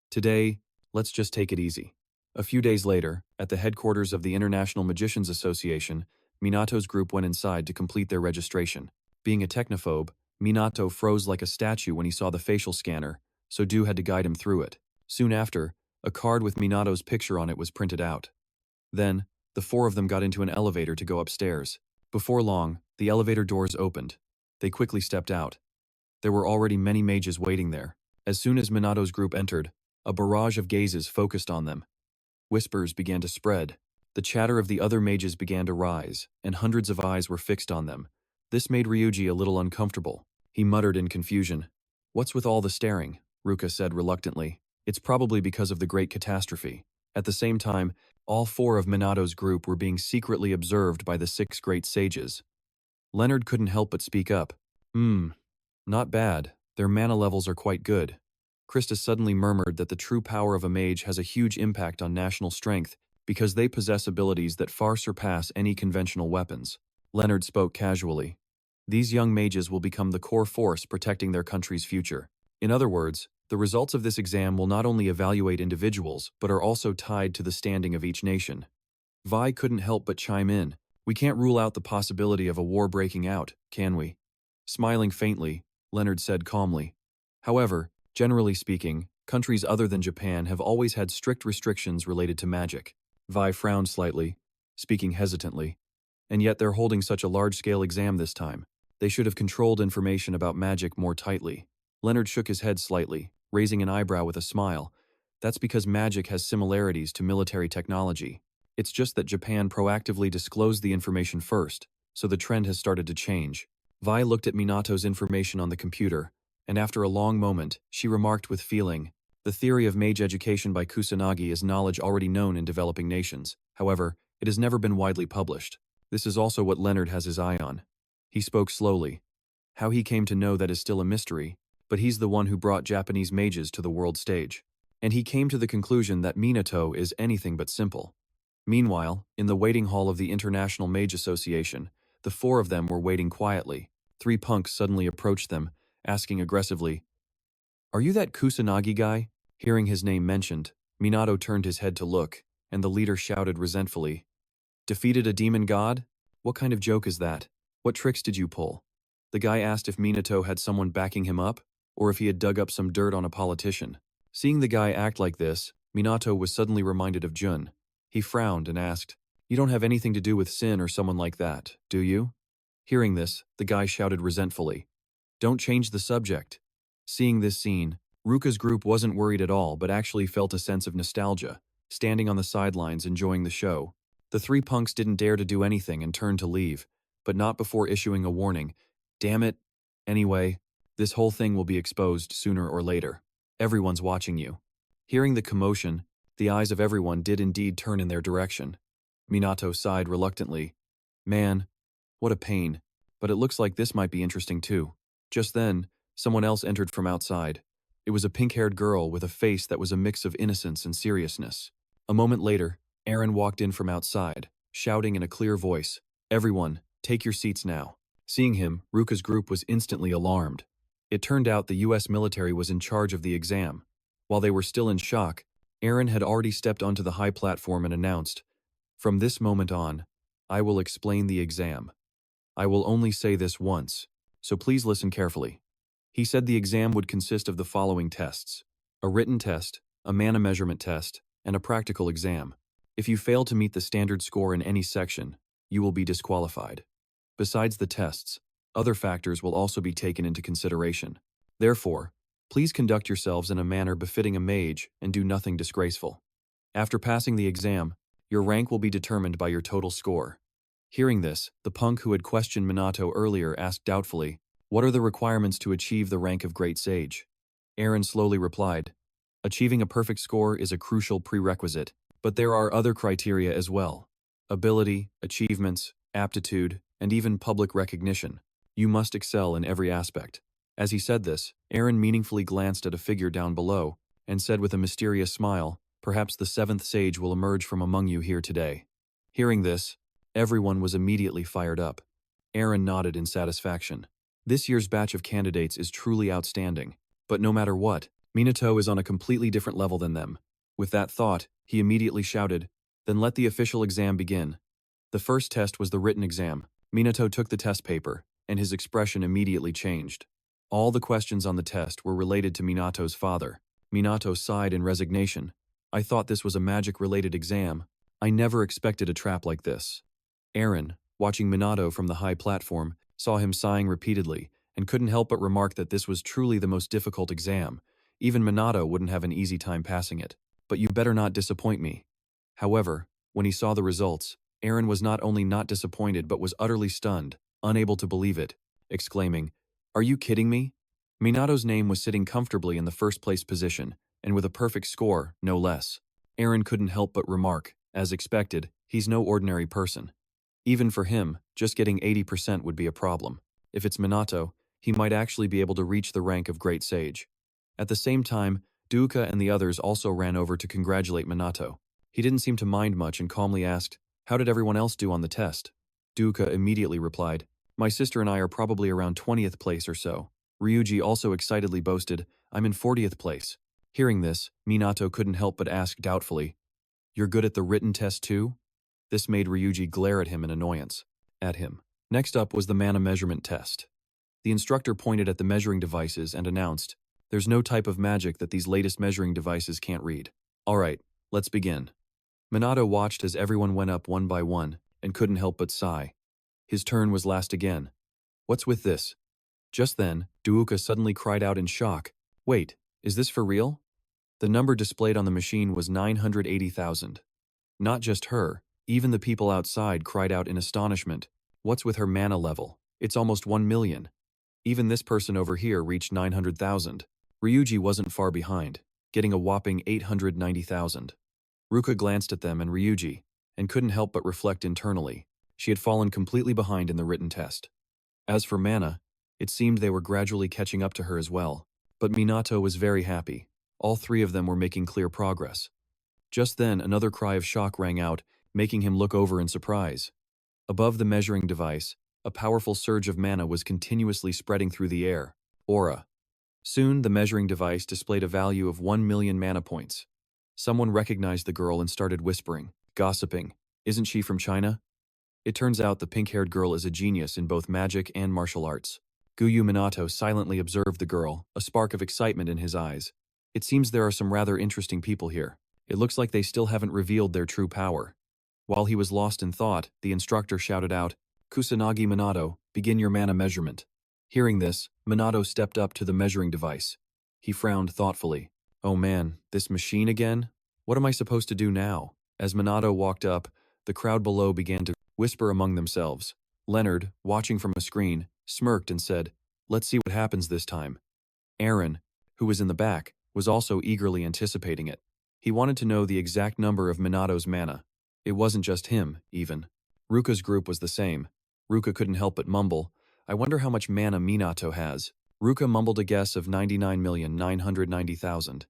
Today, let's just take it easy." A few days later, at the headquarters of the International Magicians Association, Minato's group went inside to complete their registration. Being a technophobe, Minato froze like a statue when he saw the facial scanner, so Du had to guide him through it. Soon after, a card with Minato's picture on it was printed out. Then, the four of them got into an elevator to go upstairs. Before long, the elevator doors opened. They quickly stepped out. There were already many mages waiting there. As soon as Minato's group entered, a barrage of gazes focused on them. Whispers began to spread. The chatter of the other mages began to rise, and hundreds of eyes were fixed on them. This made Ryuji a little uncomfortable. He muttered in confusion. "What's with all the staring?" Ruka said reluctantly. "It's probably because of the great catastrophe." At the same time, all four of Minato's group were being secretly observed by the six great sages. Leonard couldn't help but speak up. Not bad. Their mana levels are quite good." Krista suddenly murmured that the true power of a mage has a huge impact on national strength because they possess abilities that far surpass any conventional weapons. Leonard spoke casually. "These young mages will become the core force protecting their country's future." In other words, the results of this exam will not only evaluate individuals, but are also tied to the standing of each nation. Vi couldn't help but chime in. "We can't rule out the possibility of a war breaking out, can we?" Smiling faintly, Leonard said calmly. "However, generally speaking, countries other than Japan have always had strict restrictions related to magic." Vi frowned slightly, speaking hesitantly. "And yet they're holding such a large-scale exam this time. They should have controlled information about magic more tightly." Leonard shook his head slightly, raising an eyebrow with a smile. "That's because magic has similarities to military technology. It's just that Japan proactively disclosed the information first, so the trend has started to change." Vi looked at Minato's information on the computer, and after a long moment, she remarked with feeling, "The theory of mage education by Kusanagi is knowledge already known in developing nations. However, it has never been widely published. This is also what Leonard has his eye on." He spoke slowly. How he came to know that is still a mystery, but he's the one who brought Japanese mages to the world stage. And he came to the conclusion that Minato is anything but simple. Meanwhile, in the waiting hall of the International Mage Association, the four of them were waiting quietly. 3 punks suddenly approached them, asking aggressively, "Are you that Kusanagi guy?" Hearing his name mentioned, Minato turned his head to look, and the leader shouted resentfully, "Defeated a demon god? What kind of joke is that? What tricks did you pull?" The guy asked if Minato had someone backing him up, or if he had dug up some dirt on a politician. Seeing the guy act like this, Minato was suddenly reminded of Jun. He frowned and asked, "You don't have anything to do with Sin or someone like that, do you?" Hearing this, the guy shouted resentfully, "Don't change the subject." Seeing this scene, Ruka's group wasn't worried at all but actually felt a sense of nostalgia, standing on the sidelines enjoying the show. The three punks didn't dare to do anything and turned to leave, but not before issuing a warning. "Damn it. Anyway, this whole thing will be exposed sooner or later. Everyone's watching you." Hearing the commotion, the eyes of everyone did indeed turn in their direction. Minato sighed reluctantly. "Man, what a pain, but it looks like this might be interesting too." Just then, someone else entered from outside. It was a pink-haired girl with a face that was a mix of innocence and seriousness. A moment later, Aaron walked in from outside, shouting in a clear voice, "Everyone, take your seats now." Seeing him, Ruka's group was instantly alarmed. It turned out the US military was in charge of the exam. While they were still in shock, Aaron had already stepped onto the high platform and announced, "From this moment on, I will explain the exam. I will only say this once, so please listen carefully." He said the exam would consist of the following tests: a written test, a mana measurement test, and a practical exam. If you fail to meet the standard score in any section, you will be disqualified. Besides the tests, other factors will also be taken into consideration. Therefore, please conduct yourselves in a manner befitting a mage and do nothing disgraceful. After passing the exam, your rank will be determined by your total score. Hearing this, the punk who had questioned Minato earlier asked doubtfully, "What are the requirements to achieve the rank of Great Sage?" Aaron slowly replied, "Achieving a perfect score is a crucial prerequisite, but there are other criteria as well. Ability, achievements, aptitude, and even public recognition. You must excel in every aspect." As he said this, Aaron meaningfully glanced at a figure down below and said with a mysterious smile, "Perhaps the seventh sage will emerge from among you here today." Hearing this, everyone was immediately fired up. Aaron nodded in satisfaction. This year's batch of candidates is truly outstanding, but no matter what, Minato is on a completely different level than them. With that thought, he immediately shouted, "Then let the official exam begin." The first test was the written exam. Minato took the test paper, and his expression immediately changed. All the questions on the test were related to Minato's father. Minato sighed in resignation. "I thought this was a magic-related exam. I never expected a trap like this." Aaron, watching Minato from the high platform, saw him sighing repeatedly and couldn't help but remark that this was truly the most difficult exam. Even Minato wouldn't have an easy time passing it. "But you better not disappoint me." However, when he saw the results, Aaron was not only not disappointed but was utterly stunned, unable to believe it, exclaiming, "Are you kidding me?" Minato's name was sitting comfortably in the first-place position, and with a perfect score, no less. Aaron couldn't help but remark, as expected, he's no ordinary person. Even for him, just getting 80% would be a problem. If it's Minato, he might actually be able to reach the rank of Great Sage. At the same time, Duuka and the others also ran over to congratulate Minato. He didn't seem to mind much and calmly asked, "How did everyone else do on the test?" Duuka immediately replied, "My sister and I are probably around 20th place or so." Ryuji also excitedly boasted, "I'm in 40th place." Hearing this, Minato couldn't help but ask doubtfully, "You're good at the written test too?" This made Ryuji glare at him in annoyance. Next up was the mana measurement test. The instructor pointed at the measuring devices and announced, "There's no type of magic that these latest measuring devices can't read. Alright, let's begin." Minato watched as everyone went up one by one and couldn't help but sigh. His turn was last again. "What's with this?" Just then, Duuka suddenly cried out in shock, "Wait, is this for real?" The number displayed on the machine was 980,000. Not just her, even the people outside cried out in astonishment, "What's with her mana level? It's almost 1 million. Even this person over here reached 900,000. Ryuji wasn't far behind, getting a whopping 890,000. Ruka glanced at them and Ryuji, and couldn't help but reflect internally. She had fallen completely behind in the written test. As for mana, it seemed they were gradually catching up to her as well. But Minato was very happy. All three of them were making clear progress. Just then, another cry of shock rang out, making him look over in surprise. Above the measuring device, a powerful surge of mana was continuously spreading through the air. Aura. Soon, the measuring device displayed a value of 1 million mana points. Someone recognized the girl and started whispering, gossiping. Isn't she from China? It turns out the pink-haired girl is a genius in both magic and martial arts. Guyu Minato silently observed the girl, a spark of excitement in his eyes. It seems there are some rather interesting people here. It looks like they still haven't revealed their true power. While he was lost in thought, the instructor shouted out, Kusanagi Minato, begin your mana measurement. Hearing this, Minato stepped up to the measuring device. He frowned thoughtfully. Oh man, this machine again? What am I supposed to do now? As Minato walked up, the crowd below began to whisper among themselves. Leonard, watching from a screen, smirked and said, let's see what happens this time. Aaron, who was in the back, was also eagerly anticipating it. He wanted to know the exact number of Minato's mana. It wasn't just him, even. Ruka's group was the same. Ruka couldn't help but mumble, I wonder how much mana Minato has. Ruka mumbled a guess of 99,990,000.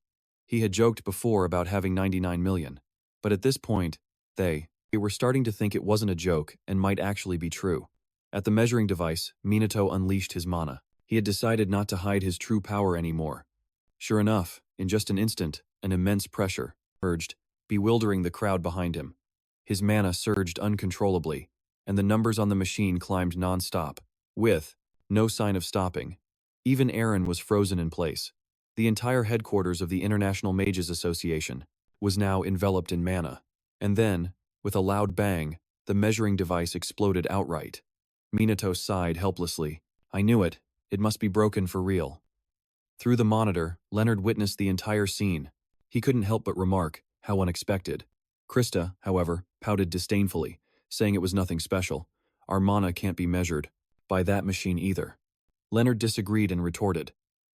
He had joked before about having 99 million. But at this point, they were starting to think it wasn't a joke and might actually be true. At the measuring device, Minato unleashed his mana. He had decided not to hide his true power anymore. Sure enough, in just an instant, an immense pressure emerged, bewildering the crowd behind him. His mana surged uncontrollably, and the numbers on the machine climbed non-stop, with no sign of stopping. Even Aaron was frozen in place. The entire headquarters of the International Mages Association was now enveloped in mana. And then, with a loud bang, the measuring device exploded outright. Minato sighed helplessly. I knew it. It must be broken for real. Through the monitor, Leonard witnessed the entire scene. He couldn't help but remark, how unexpected. Krista, however, pouted disdainfully, saying it was nothing special. Our mana can't be measured by that machine either. Leonard disagreed and retorted.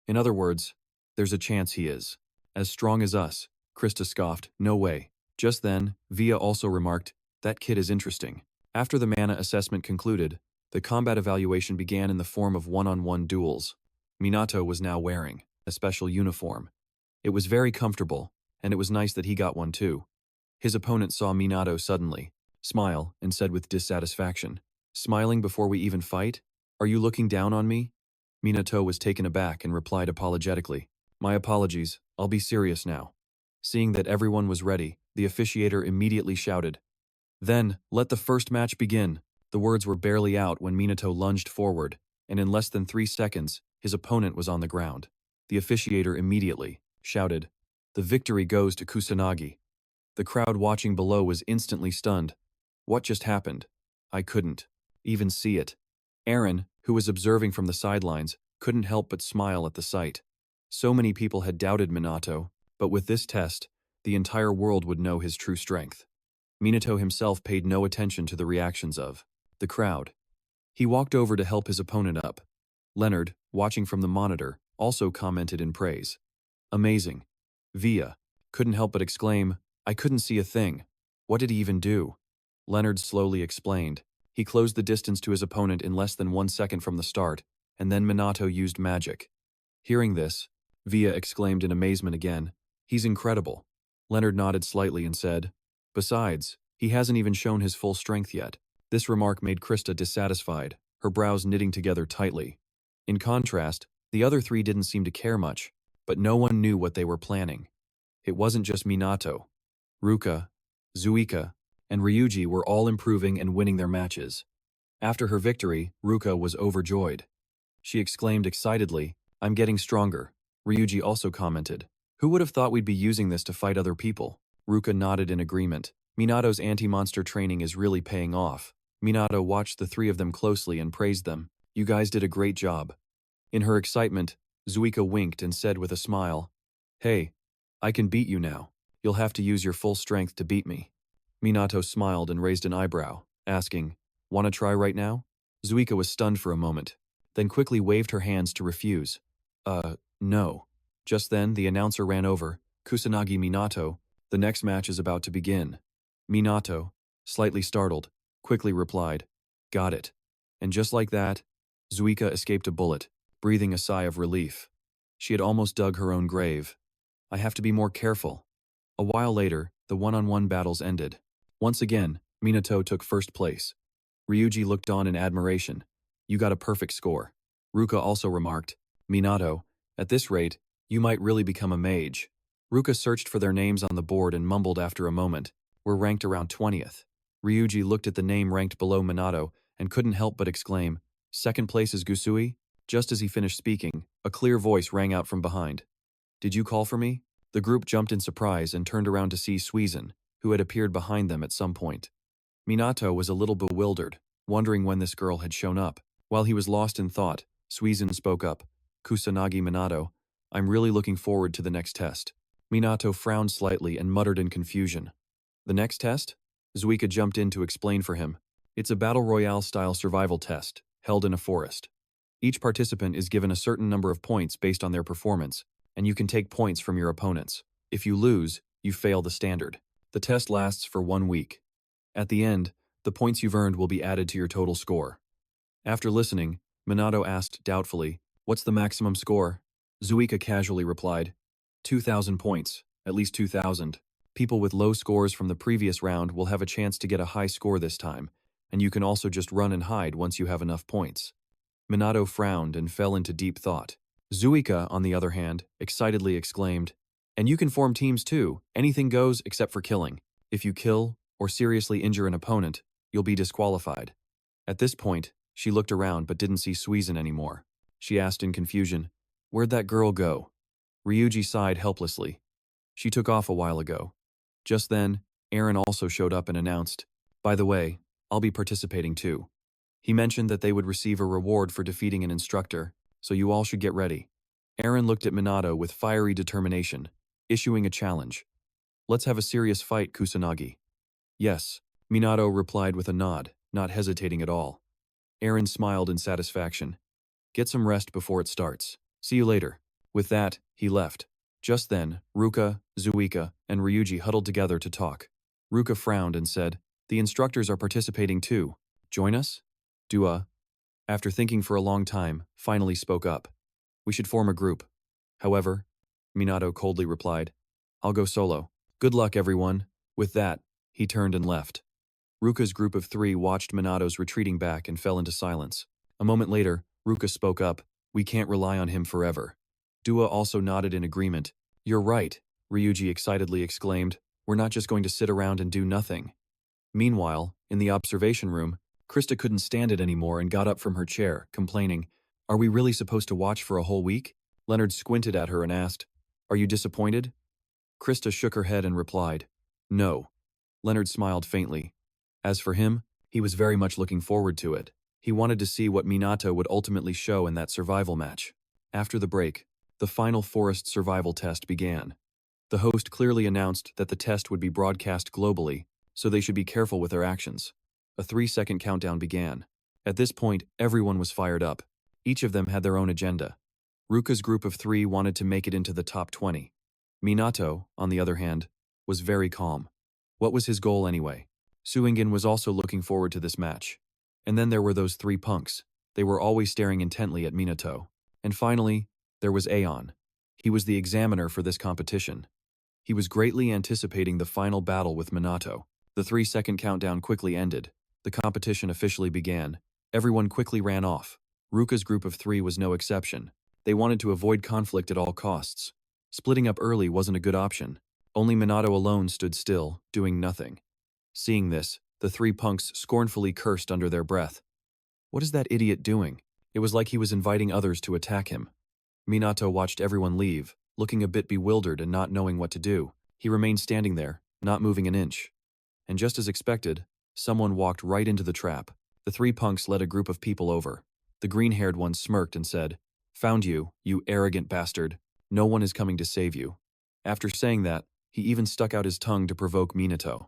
In other words, there's a chance he is. As strong as us. Krista scoffed, no way. Just then, Via also remarked, that kid is interesting. After the mana assessment concluded, the combat evaluation began in the form of one-on-one duels. Minato was now wearing a special uniform. It was very comfortable, and it was nice that he got one too. His opponent saw Minato suddenly, smile, and said with dissatisfaction, smiling before we even fight? Are you looking down on me? Minato was taken aback and replied apologetically, my apologies, I'll be serious now. Seeing that everyone was ready, the officiator immediately shouted, then, let the first match begin. The words were barely out when Minato lunged forward, and in less than 3 seconds, his opponent was on the ground. The officiator immediately shouted, the victory goes to Kusanagi. The crowd watching below was instantly stunned. What just happened? I couldn't even see it. Aaron, who was observing from the sidelines, couldn't help but smile at the sight. So many people had doubted Minato, but with this test, the entire world would know his true strength. Minato himself paid no attention to the reactions of the crowd. He walked over to help his opponent up. Leonard, watching from the monitor, also commented in praise. Amazing. Via couldn't help but exclaim, I couldn't see a thing. What did he even do? Leonard slowly explained. He closed the distance to his opponent in less than 1 second from the start, and then Minato used magic. Hearing this, Via exclaimed in amazement again, he's incredible. Leonard nodded slightly and said, besides, he hasn't even shown his full strength yet. This remark made Krista dissatisfied, her brows knitting together tightly. In contrast, the other three didn't seem to care much, but no one knew what they were planning. It wasn't just Minato. Ruka, Zuika, and Ryuji were all improving and winning their matches. After her victory, Ruka was overjoyed. She exclaimed excitedly, I'm getting stronger. Ryuji also commented, who would have thought we'd be using this to fight other people? Ruka nodded in agreement. Minato's anti-monster training is really paying off. Minato watched the three of them closely and praised them. You guys did a great job. In her excitement, Zuika winked and said with a smile, hey, I can beat you now. You'll have to use your full strength to beat me. Minato smiled and raised an eyebrow, asking, wanna try right now? Zuika was stunned for a moment, then quickly waved her hands to refuse. No. Just then, the announcer ran over, Kusanagi Minato, the next match is about to begin. Minato, slightly startled, quickly replied, got it. And just like that, Zuika escaped a bullet, breathing a sigh of relief. She had almost dug her own grave. I have to be more careful. A while later, the one-on-one battles ended. Once again, Minato took first place. Ryuji looked on in admiration. You got a perfect score. Ruka also remarked, Minato, at this rate, you might really become a mage. Ruka searched for their names on the board and mumbled after a moment. We're ranked around 20th. Ryuji looked at the name ranked below Minato and couldn't help but exclaim, "Second place is Gusui?" Just as he finished speaking, a clear voice rang out from behind. "Did you call for me?" The group jumped in surprise and turned around to see Suizan, who had appeared behind them at some point. Minato was a little bewildered, wondering when this girl had shown up. While he was lost in thought, Suizan spoke up. "Kusanagi Minato, I'm really looking forward to the next test." Minato frowned slightly and muttered in confusion. "The next test?" Zuika jumped in to explain for him. "It's a battle royale-style survival test, held in a forest. Each participant is given a certain number of points based on their performance, and you can take points from your opponents. If you lose, you fail the standard. The test lasts for 1 week. At the end, the points you've earned will be added to your total score." After listening, Minato asked doubtfully, "What's the maximum score?" Zuika casually replied, 2,000 points, at least 2,000. People with low scores from the previous round will have a chance to get a high score this time, and you can also just run and hide once you have enough points. Minato frowned and fell into deep thought. Zuika, on the other hand, excitedly exclaimed, "And you can form teams too. Anything goes except for killing. If you kill or seriously injure an opponent, you'll be disqualified." At this point, she looked around but didn't see Suizan anymore. She asked in confusion, "Where'd that girl go?" Ryuji sighed helplessly. "She took off a while ago." Just then, Eren also showed up and announced, "By the way, I'll be participating too." He mentioned that they would receive a reward for defeating an instructor, so you all should get ready. Eren looked at Minato with fiery determination, issuing a challenge. "Let's have a serious fight, Kusanagi." "Yes," Minato replied with a nod, not hesitating at all. Eren smiled in satisfaction. "Get some rest before it starts. See you later." With that, he left. Just then, Ruka, Zuika, and Ryuji huddled together to talk. Ruka frowned and said, "The instructors are participating too. Join us?" Dua, after thinking for a long time, finally spoke up. "We should form a group." "However," Minato coldly replied, "I'll go solo. Good luck, everyone." With that, he turned and left. Ruka's group of 3 watched Minato's retreating back and fell into silence. A moment later, Ruka spoke up, "We can't rely on him forever." Dua also nodded in agreement. "You're right," Ryuji excitedly exclaimed. "We're not just going to sit around and do nothing." Meanwhile, in the observation room, Krista couldn't stand it anymore and got up from her chair, complaining, "Are we really supposed to watch for a whole week?" Leonard squinted at her and asked, "Are you disappointed?" Krista shook her head and replied, "No." Leonard smiled faintly. As for him, he was very much looking forward to it. He wanted to see what Minato would ultimately show in that survival match. After the break, the final forest survival test began. The host clearly announced that the test would be broadcast globally, so they should be careful with their actions. A 3-second countdown began. At this point, everyone was fired up. Each of them had their own agenda. Ruka's group of 3 wanted to make it into the top 20. Minato, on the other hand, was very calm. What was his goal anyway? Suingen was also looking forward to this match. And then there were those 3 punks. They were always staring intently at Minato. And finally, there was Aeon. He was the examiner for this competition. He was greatly anticipating the final battle with Minato. The 3-second countdown quickly ended. The competition officially began. Everyone quickly ran off. Ruka's group of 3 was no exception. They wanted to avoid conflict at all costs. Splitting up early wasn't a good option. Only Minato alone stood still, doing nothing. Seeing this, the 3 punks scornfully cursed under their breath. What is that idiot doing? It was like he was inviting others to attack him. Minato watched everyone leave, looking a bit bewildered and not knowing what to do. He remained standing there, not moving an inch. And just as expected, someone walked right into the trap. The 3 punks led a group of people over. The green-haired one smirked and said, "Found you, you arrogant bastard. No one is coming to save you." After saying that, he even stuck out his tongue to provoke Minato.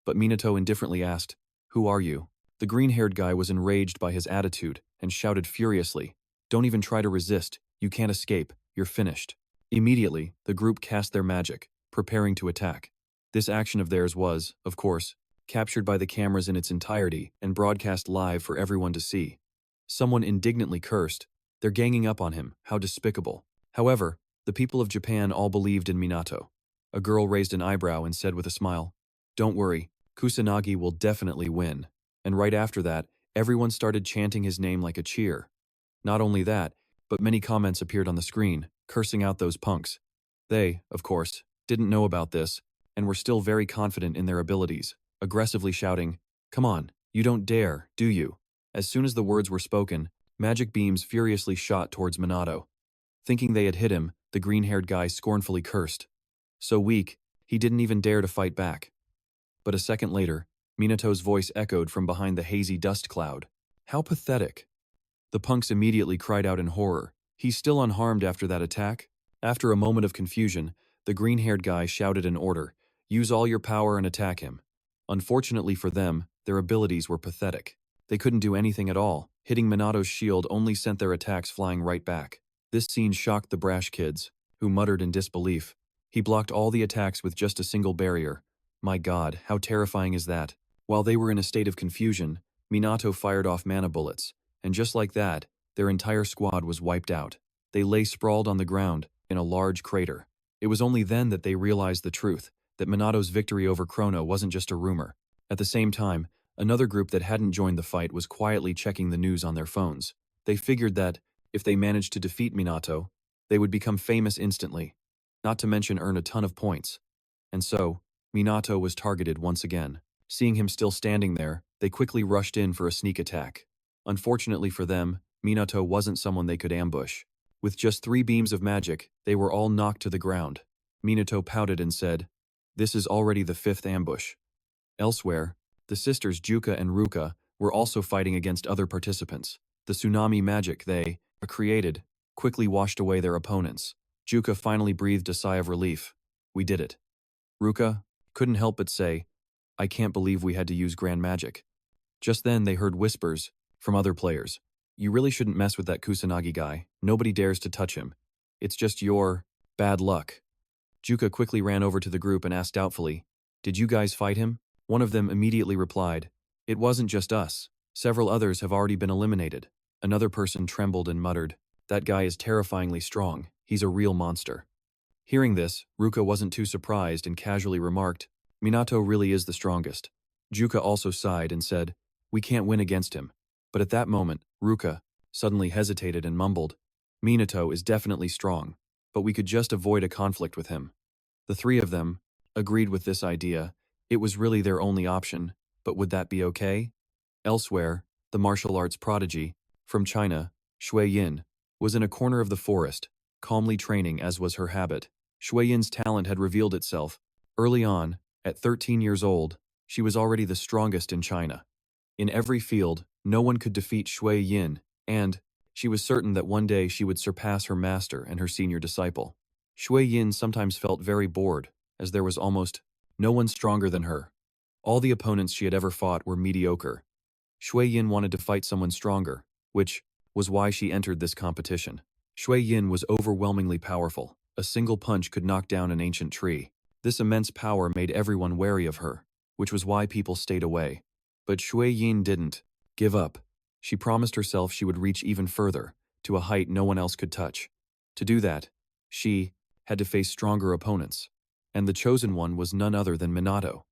But Minato indifferently asked, "Who are you?" The green-haired guy was enraged by his attitude and shouted furiously, "Don't even try to resist. You can't escape. You're finished." Immediately, the group cast their magic, preparing to attack. This action of theirs was, of course, captured by the cameras in its entirety and broadcast live for everyone to see. Someone indignantly cursed, "They're ganging up on him. How despicable." However, the people of Japan all believed in Minato. A girl raised an eyebrow and said with a smile, "Don't worry, Kusanagi will definitely win." And right after that, everyone started chanting his name like a cheer. Not only that, but many comments appeared on the screen, cursing out those punks. They, of course, didn't know about this, and were still very confident in their abilities, aggressively shouting, "Come on, you don't dare, do you?" As soon as the words were spoken, magic beams furiously shot towards Minato. Thinking they had hit him, the green-haired guy scornfully cursed. So weak, he didn't even dare to fight back. But a second later, Minato's voice echoed from behind the hazy dust cloud. "How pathetic." The punks immediately cried out in horror. "He's still unharmed after that attack?" After a moment of confusion, the green-haired guy shouted an order, "Use all your power and attack him." Unfortunately for them, their abilities were pathetic. They couldn't do anything at all. Hitting Minato's shield only sent their attacks flying right back. This scene shocked the brash kids, who muttered in disbelief. He blocked all the attacks with just a single barrier. My god, how terrifying is that? While they were in a state of confusion, Minato fired off mana bullets, and just like that, their entire squad was wiped out. They lay sprawled on the ground, in a large crater. It was only then that they realized the truth, that Minato's victory over Chrono wasn't just a rumor. At the same time, another group that hadn't joined the fight was quietly checking the news on their phones. They figured that, if they managed to defeat Minato, they would become famous instantly, not to mention earn a ton of points. And so, Minato was targeted once again. Seeing him still standing there, they quickly rushed in for a sneak attack. Unfortunately for them, Minato wasn't someone they could ambush. With just 3 beams of magic, they were all knocked to the ground. Minato pouted and said, "This is already the 5th ambush." Elsewhere, the sisters Juka and Ruka were also fighting against other participants. The tsunami magic they created quickly washed away their opponents. Juka finally breathed a sigh of relief. "We did it." Ruka couldn't help but say, "I can't believe we had to use grand magic." Just then they heard whispers from other players. "You really shouldn't mess with that Kusanagi guy. Nobody dares to touch him. It's just your bad luck." Juka quickly ran over to the group and asked doubtfully, "Did you guys fight him?" One of them immediately replied, "It wasn't just us. Several others have already been eliminated." Another person trembled and muttered, "That guy is terrifyingly strong. He's a real monster." Hearing this, Ruka wasn't too surprised and casually remarked, "Minato really is the strongest." Juka also sighed and said, "We can't win against him." But at that moment, Ruka suddenly hesitated and mumbled, "Minato is definitely strong, but we could just avoid a conflict with him." The 3 of them agreed with this idea. It was really their only option, but would that be okay? Elsewhere, the martial arts prodigy, from China, Shui Yin, was in a corner of the forest, calmly training as was her habit. Shui Yin's talent had revealed itself. Early on, at 13 years old, she was already the strongest in China. In every field, no one could defeat Shui Yin, and she was certain that one day she would surpass her master and her senior disciple. Shui Yin sometimes felt very bored, as there was almost no one stronger than her. All the opponents she had ever fought were mediocre. Shui Yin wanted to fight someone stronger, which was why she entered this competition. Shui Yin was overwhelmingly powerful. A single punch could knock down an ancient tree. This immense power made everyone wary of her, which was why people stayed away. But Shui Yin didn't give up. She promised herself she would reach even further, to a height no one else could touch. To do that, she had to face stronger opponents. And the chosen one was none other than Minato.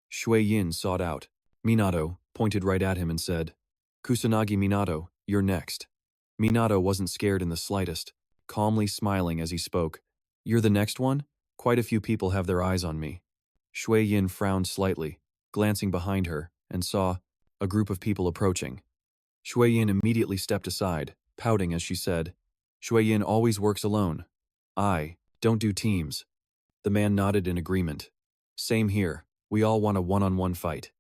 Shui Yin sought out. Minato pointed right at him and said, "Kusanagi Minato, you're next." Minato wasn't scared in the slightest, calmly smiling as he spoke. "You're the next one? Quite a few people have their eyes on me." Shui Yin frowned slightly, glancing behind her, and saw a group of people approaching. Shui Yin immediately stepped aside, pouting as she said, "Shui Yin always works alone. I don't do teams." The man nodded in agreement. "Same here. We all want a one-on-one fight."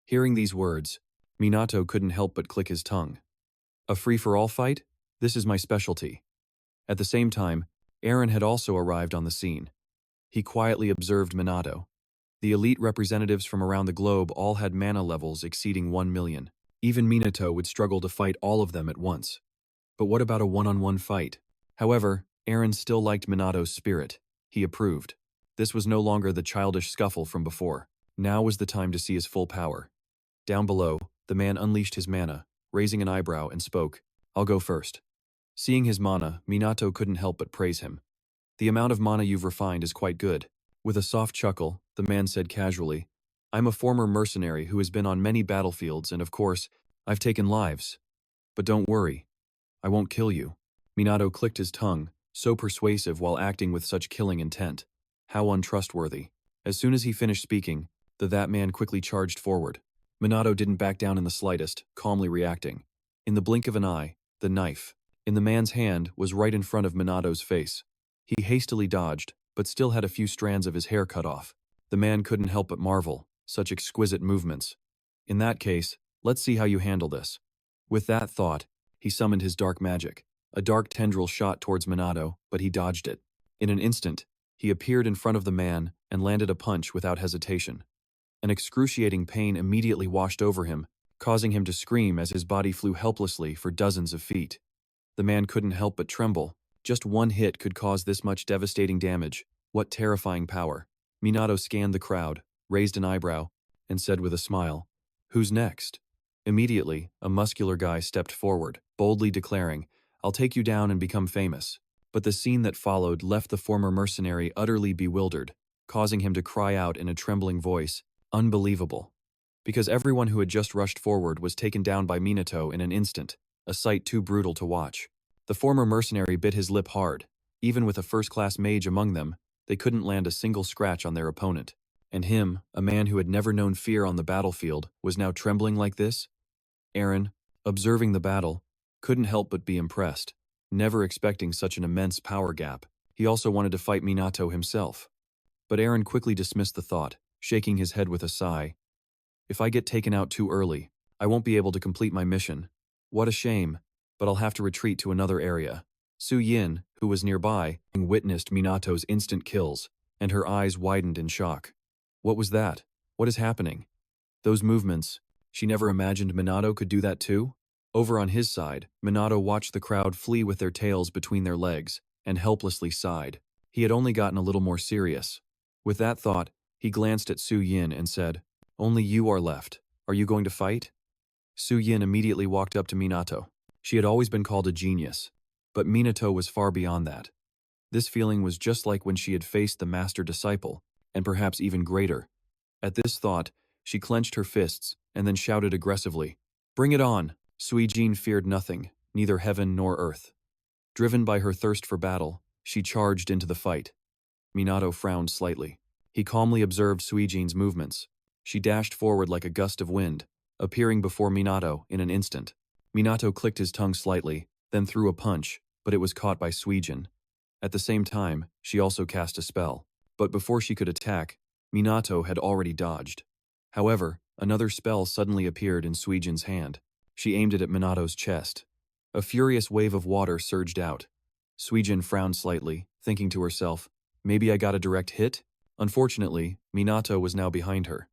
Hearing these words, Minato couldn't help but click his tongue. "A free-for-all fight? This is my specialty." At the same time, Eren had also arrived on the scene. He quietly observed Minato. The elite representatives from around the globe all had mana levels exceeding 1 million. Even Minato would struggle to fight all of them at once. But what about a one-on-one fight? However, Eren still liked Minato's spirit. He approved. This was no longer the childish scuffle from before. Now was the time to see his full power. Down below, the man unleashed his mana, raising an eyebrow, and spoke, "I'll go first." Seeing his mana, Minato couldn't help but praise him. "The amount of mana you've refined is quite good." With a soft chuckle, the man said casually, "I'm a former mercenary who has been on many battlefields and of course, I've taken lives. But don't worry, I won't kill you." Minato clicked his tongue, so persuasive while acting with such killing intent. How untrustworthy. As soon as he finished speaking, that man quickly charged forward. Minato didn't back down in the slightest, calmly reacting. In the blink of an eye, the knife in the man's hand was right in front of Minato's face. He hastily dodged, but still had a few strands of his hair cut off. The man couldn't help but marvel, such exquisite movements. In that case, let's see how you handle this. With that thought, he summoned his dark magic. A dark tendril shot towards Minato, but he dodged it. In an instant, he appeared in front of the man and landed a punch without hesitation. An excruciating pain immediately washed over him, causing him to scream as his body flew helplessly for dozens of feet. The man couldn't help but tremble. Just one hit could cause this much devastating damage. What terrifying power. Minato scanned the crowd, raised an eyebrow, and said with a smile, "Who's next?" Immediately, a muscular guy stepped forward, boldly declaring, "I'll take you down and become famous." But the scene that followed left the former mercenary utterly bewildered, causing him to cry out in a trembling voice, "Unbelievable." Because everyone who had just rushed forward was taken down by Minato in an instant, a sight too brutal to watch. The former mercenary bit his lip hard. Even with a first-class mage among them, they couldn't land a single scratch on their opponent. And him, a man who had never known fear on the battlefield, was now trembling like this? Eren, observing the battle, couldn't help but be impressed. Never expecting such an immense power gap, he also wanted to fight Minato himself. But Eren quickly dismissed the thought, shaking his head with a sigh. "If I get taken out too early, I won't be able to complete my mission. What a shame, but I'll have to retreat to another area." Su Yin, who was nearby, witnessed Minato's instant kills, and her eyes widened in shock. What was that? What is happening? Those movements, she never imagined Minato could do that too? Over on his side, Minato watched the crowd flee with their tails between their legs, and helplessly sighed. He had only gotten a little more serious. With that thought, he glanced at Su Yin and said, "Only you are left. Are you going to fight?" Su Yin immediately walked up to Minato. She had always been called a genius, but Minato was far beyond that. This feeling was just like when she had faced the master disciple, and perhaps even greater. At this thought, she clenched her fists and then shouted aggressively, "Bring it on!" Suijin feared nothing, neither heaven nor earth. Driven by her thirst for battle, she charged into the fight. Minato frowned slightly. He calmly observed Suijin's movements. She dashed forward like a gust of wind, appearing before Minato in an instant. Minato clicked his tongue slightly, then threw a punch, but it was caught by Suijin. At the same time, she also cast a spell. But before she could attack, Minato had already dodged. However, another spell suddenly appeared in Suijin's hand. She aimed it at Minato's chest. A furious wave of water surged out. Suijin frowned slightly, thinking to herself, "Maybe I got a direct hit?" Unfortunately, Minato was now behind her.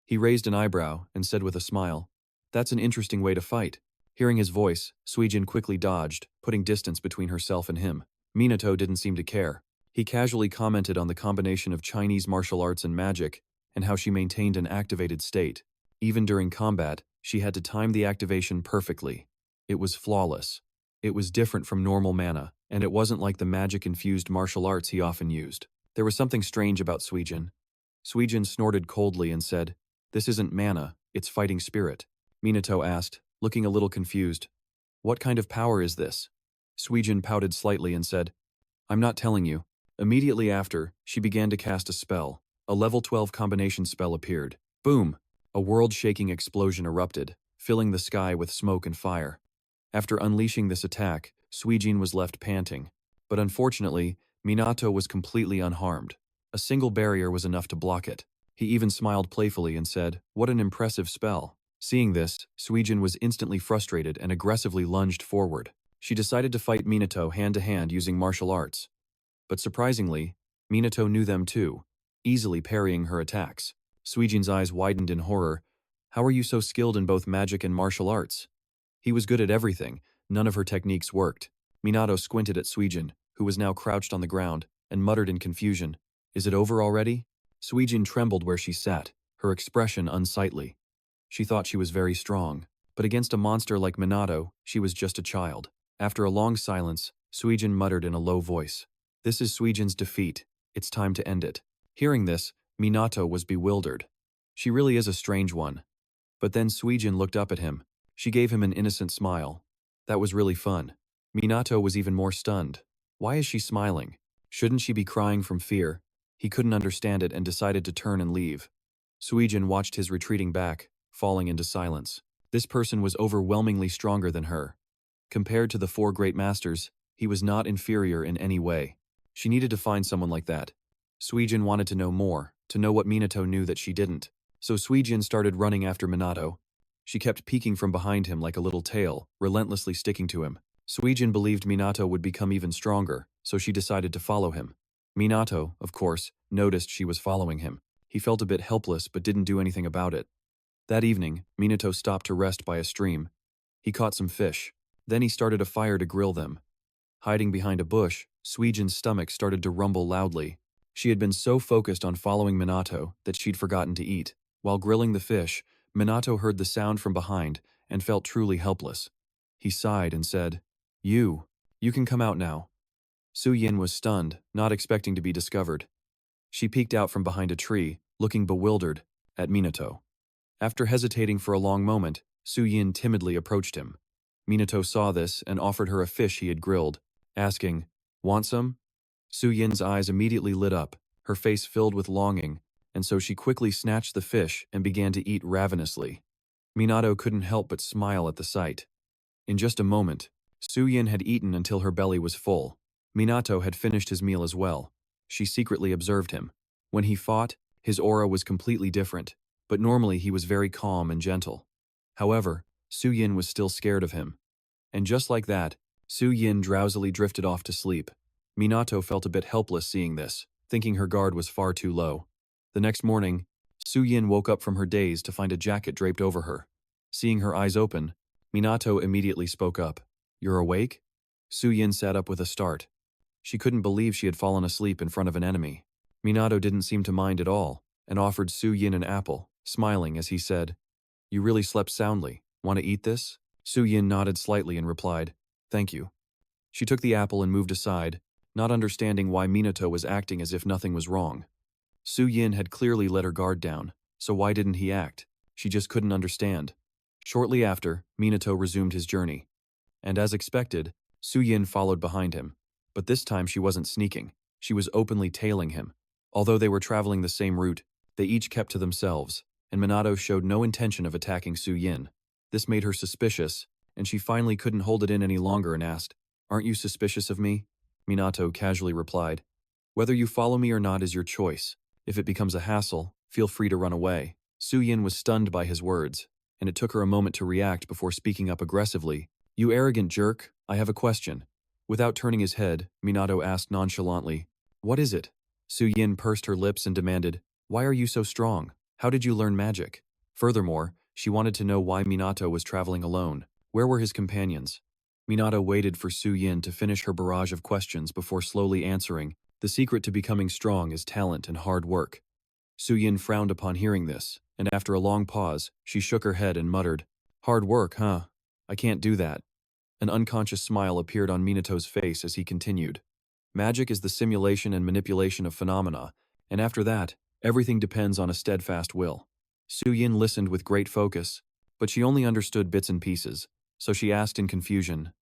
He raised an eyebrow and said with a smile, "That's an interesting way to fight." Hearing his voice, Suijin quickly dodged, putting distance between herself and him. Minato didn't seem to care. He casually commented on the combination of Chinese martial arts and magic, and how she maintained an activated state. Even during combat, she had to time the activation perfectly. It was flawless. It was different from normal mana, and it wasn't like the magic-infused martial arts he often used. There was something strange about Suijin. Suijin snorted coldly and said, "This isn't mana, it's fighting spirit." Minato asked, looking a little confused, "What kind of power is this?" Suijin pouted slightly and said, "I'm not telling you." Immediately after, she began to cast a spell. A level 12 combination spell appeared. Boom! A world-shaking explosion erupted, filling the sky with smoke and fire. After unleashing this attack, Suijin was left panting. But unfortunately, Minato was completely unharmed. A single barrier was enough to block it. He even smiled playfully and said, "What an impressive spell." Seeing this, Suijin was instantly frustrated and aggressively lunged forward. She decided to fight Minato hand-to-hand using martial arts. But surprisingly, Minato knew them too, easily parrying her attacks. Suijin's eyes widened in horror. "How are you so skilled in both magic and martial arts?" He was good at everything. None of her techniques worked. Minato squinted at Suijin, who was now crouched on the ground, and muttered in confusion, "Is it over already?" Suijin trembled where she sat, her expression unsightly. She thought she was very strong, but against a monster like Minato, she was just a child. After a long silence, Suijin muttered in a low voice, "This is Suijin's defeat. It's time to end it." Hearing this, Minato was bewildered. She really is a strange one. But then Suijin looked up at him. She gave him an innocent smile. "That was really fun." Minato was even more stunned. Why is she smiling? Shouldn't she be crying from fear? He couldn't understand it and decided to turn and leave. Suijin watched his retreating back, falling into silence. This person was overwhelmingly stronger than her. Compared to the four great masters, he was not inferior in any way. She needed to find someone like that. Suijin wanted to know more, to know what Minato knew that she didn't. So Suijin started running after Minato. She kept peeking from behind him like a little tail, relentlessly sticking to him. Suijin believed Minato would become even stronger, so she decided to follow him. Minato, of course, noticed she was following him. He felt a bit helpless but didn't do anything about it. That evening, Minato stopped to rest by a stream. He caught some fish. Then he started a fire to grill them. Hiding behind a bush, Suijin's stomach started to rumble loudly. She had been so focused on following Minato that she'd forgotten to eat. While grilling the fish, Minato heard the sound from behind and felt truly helpless. He sighed and said, You can come out now." Suyin was stunned, not expecting to be discovered. She peeked out from behind a tree, looking bewildered, at Minato. After hesitating for a long moment, Suyin timidly approached him. Minato saw this and offered her a fish he had grilled, asking, "Want some?" Suyin's eyes immediately lit up, her face filled with longing, and so she quickly snatched the fish and began to eat ravenously. Minato couldn't help but smile at the sight. In just a moment, Suyin had eaten until her belly was full. Minato had finished his meal as well. She secretly observed him. When he fought, his aura was completely different, but normally he was very calm and gentle. However, Suyin was still scared of him. And just like that, Suyin drowsily drifted off to sleep. Minato felt a bit helpless seeing this, thinking her guard was far too low. The next morning, Suyin woke up from her daze to find a jacket draped over her. Seeing her eyes open, Minato immediately spoke up. "You're awake?" Suyin sat up with a start. She couldn't believe she had fallen asleep in front of an enemy. Minato didn't seem to mind at all, and offered Suyin an apple, smiling as he said, "You really slept soundly. Want to eat this?" Suyin nodded slightly and replied, "Thank you." She took the apple and moved aside, not understanding why Minato was acting as if nothing was wrong. Suyin had clearly let her guard down, so why didn't he act? She just couldn't understand. Shortly after, Minato resumed his journey. And as expected, Suyin followed behind him. But this time she wasn't sneaking. She was openly tailing him. Although they were traveling the same route, they each kept to themselves, and Minato showed no intention of attacking Suyin. This made her suspicious, and she finally couldn't hold it in any longer and asked, "Aren't you suspicious of me?" Minato casually replied, "Whether you follow me or not is your choice. If it becomes a hassle, feel free to run away." Suyin was stunned by his words, and it took her a moment to react before speaking up aggressively. "You arrogant jerk, I have a question." Without turning his head, Minato asked nonchalantly, "What is it?" Suyin pursed her lips and demanded, "Why are you so strong? How did you learn magic?" Furthermore, she wanted to know why Minato was traveling alone. Where were his companions? Minato waited for Suyin to finish her barrage of questions before slowly answering, "The secret to becoming strong is talent and hard work." Suyin frowned upon hearing this, and after a long pause, she shook her head and muttered, "Hard work, huh? I can't do that." An unconscious smile appeared on Minato's face as he continued. "Magic is the simulation and manipulation of phenomena, and after that, everything depends on a steadfast will." Suyin listened with great focus, but she only understood bits and pieces, so she asked in confusion,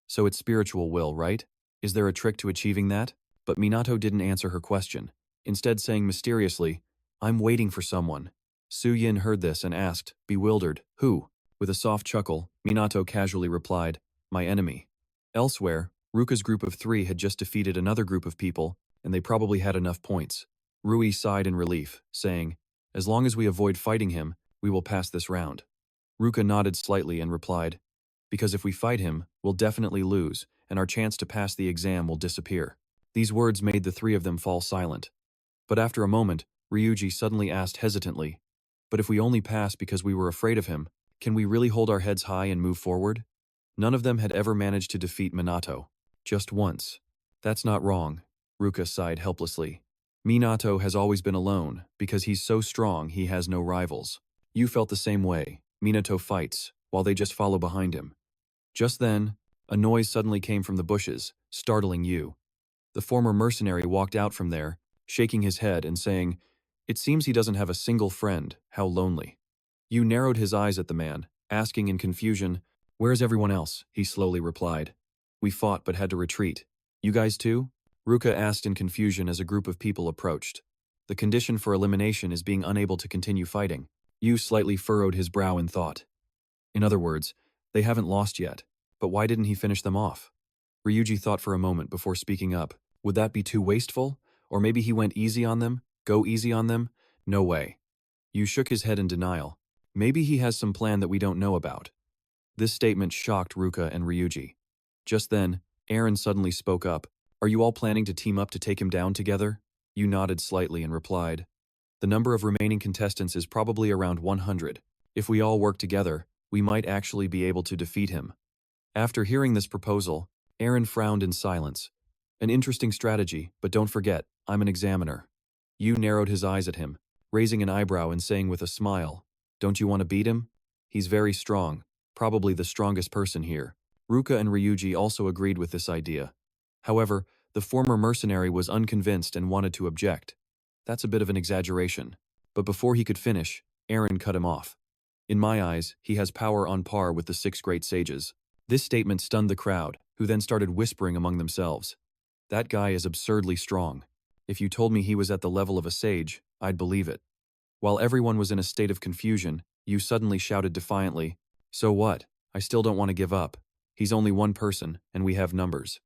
"So it's spiritual will, right? Is there a trick to achieving that?" But Minato didn't answer her question, instead saying mysteriously, "I'm waiting for someone." Suyin heard this and asked, bewildered, "Who?" With a soft chuckle, Minato casually replied, "My enemy." Elsewhere, Ruka's group of 3 had just defeated another group of people, and they probably had enough points. Rui sighed in relief, saying, "As long as we avoid fighting him, we will pass this round." Ruka nodded slightly and replied, "Because if we fight him, we'll definitely lose, and our chance to pass the exam will disappear." These words made the 3 of them fall silent. But after a moment, Ryuji suddenly asked hesitantly, "But if we only pass because we were afraid of him, can we really hold our heads high and move forward?" None of them had ever managed to defeat Minato. Just once. "That's not wrong," Ruka sighed helplessly. "Minato has always been alone, because he's so strong he has no rivals. You felt the same way. Minato fights, while they just follow behind him." Just then, a noise suddenly came from the bushes, startling you. The former mercenary walked out from there, shaking his head and saying, "It seems he doesn't have a single friend, how lonely." Yu narrowed his eyes at the man, asking in confusion, "Where's everyone else?" He slowly replied, We fought but had to retreat. You guys too? Ruka asked in confusion as a group of people approached. The condition for elimination is being unable to continue fighting. Yu slightly furrowed his brow in thought. In other words, they haven't lost yet, but why didn't he finish them off? Ryuji thought for a moment before speaking up. Would that be too wasteful? Or maybe he went easy on them? Go easy on them? No way. Yu shook his head in denial. Maybe he has some plan that we don't know about. This statement shocked Ruka and Ryuji. Just then, Aaron suddenly spoke up. Are you all planning to team up to take him down together? Yu nodded slightly and replied. The number of remaining contestants is probably around 100. If we all work together, we might actually be able to defeat him. After hearing this proposal, Aaron frowned in silence. An interesting strategy, but don't forget, I'm an examiner. Yu narrowed his eyes at him, raising an eyebrow and saying with a smile, Don't you want to beat him? He's very strong, probably the strongest person here. Ruka and Ryuji also agreed with this idea. However, the former mercenary was unconvinced and wanted to object. That's a bit of an exaggeration. But before he could finish, Aaron cut him off. In my eyes, he has power on par with the 6 great sages. This statement stunned the crowd, who then started whispering among themselves. That guy is absurdly strong. If you told me he was at the level of a sage, I'd believe it. While everyone was in a state of confusion, Yu suddenly shouted defiantly, So what? I still don't want to give up. He's only one person, and we have numbers.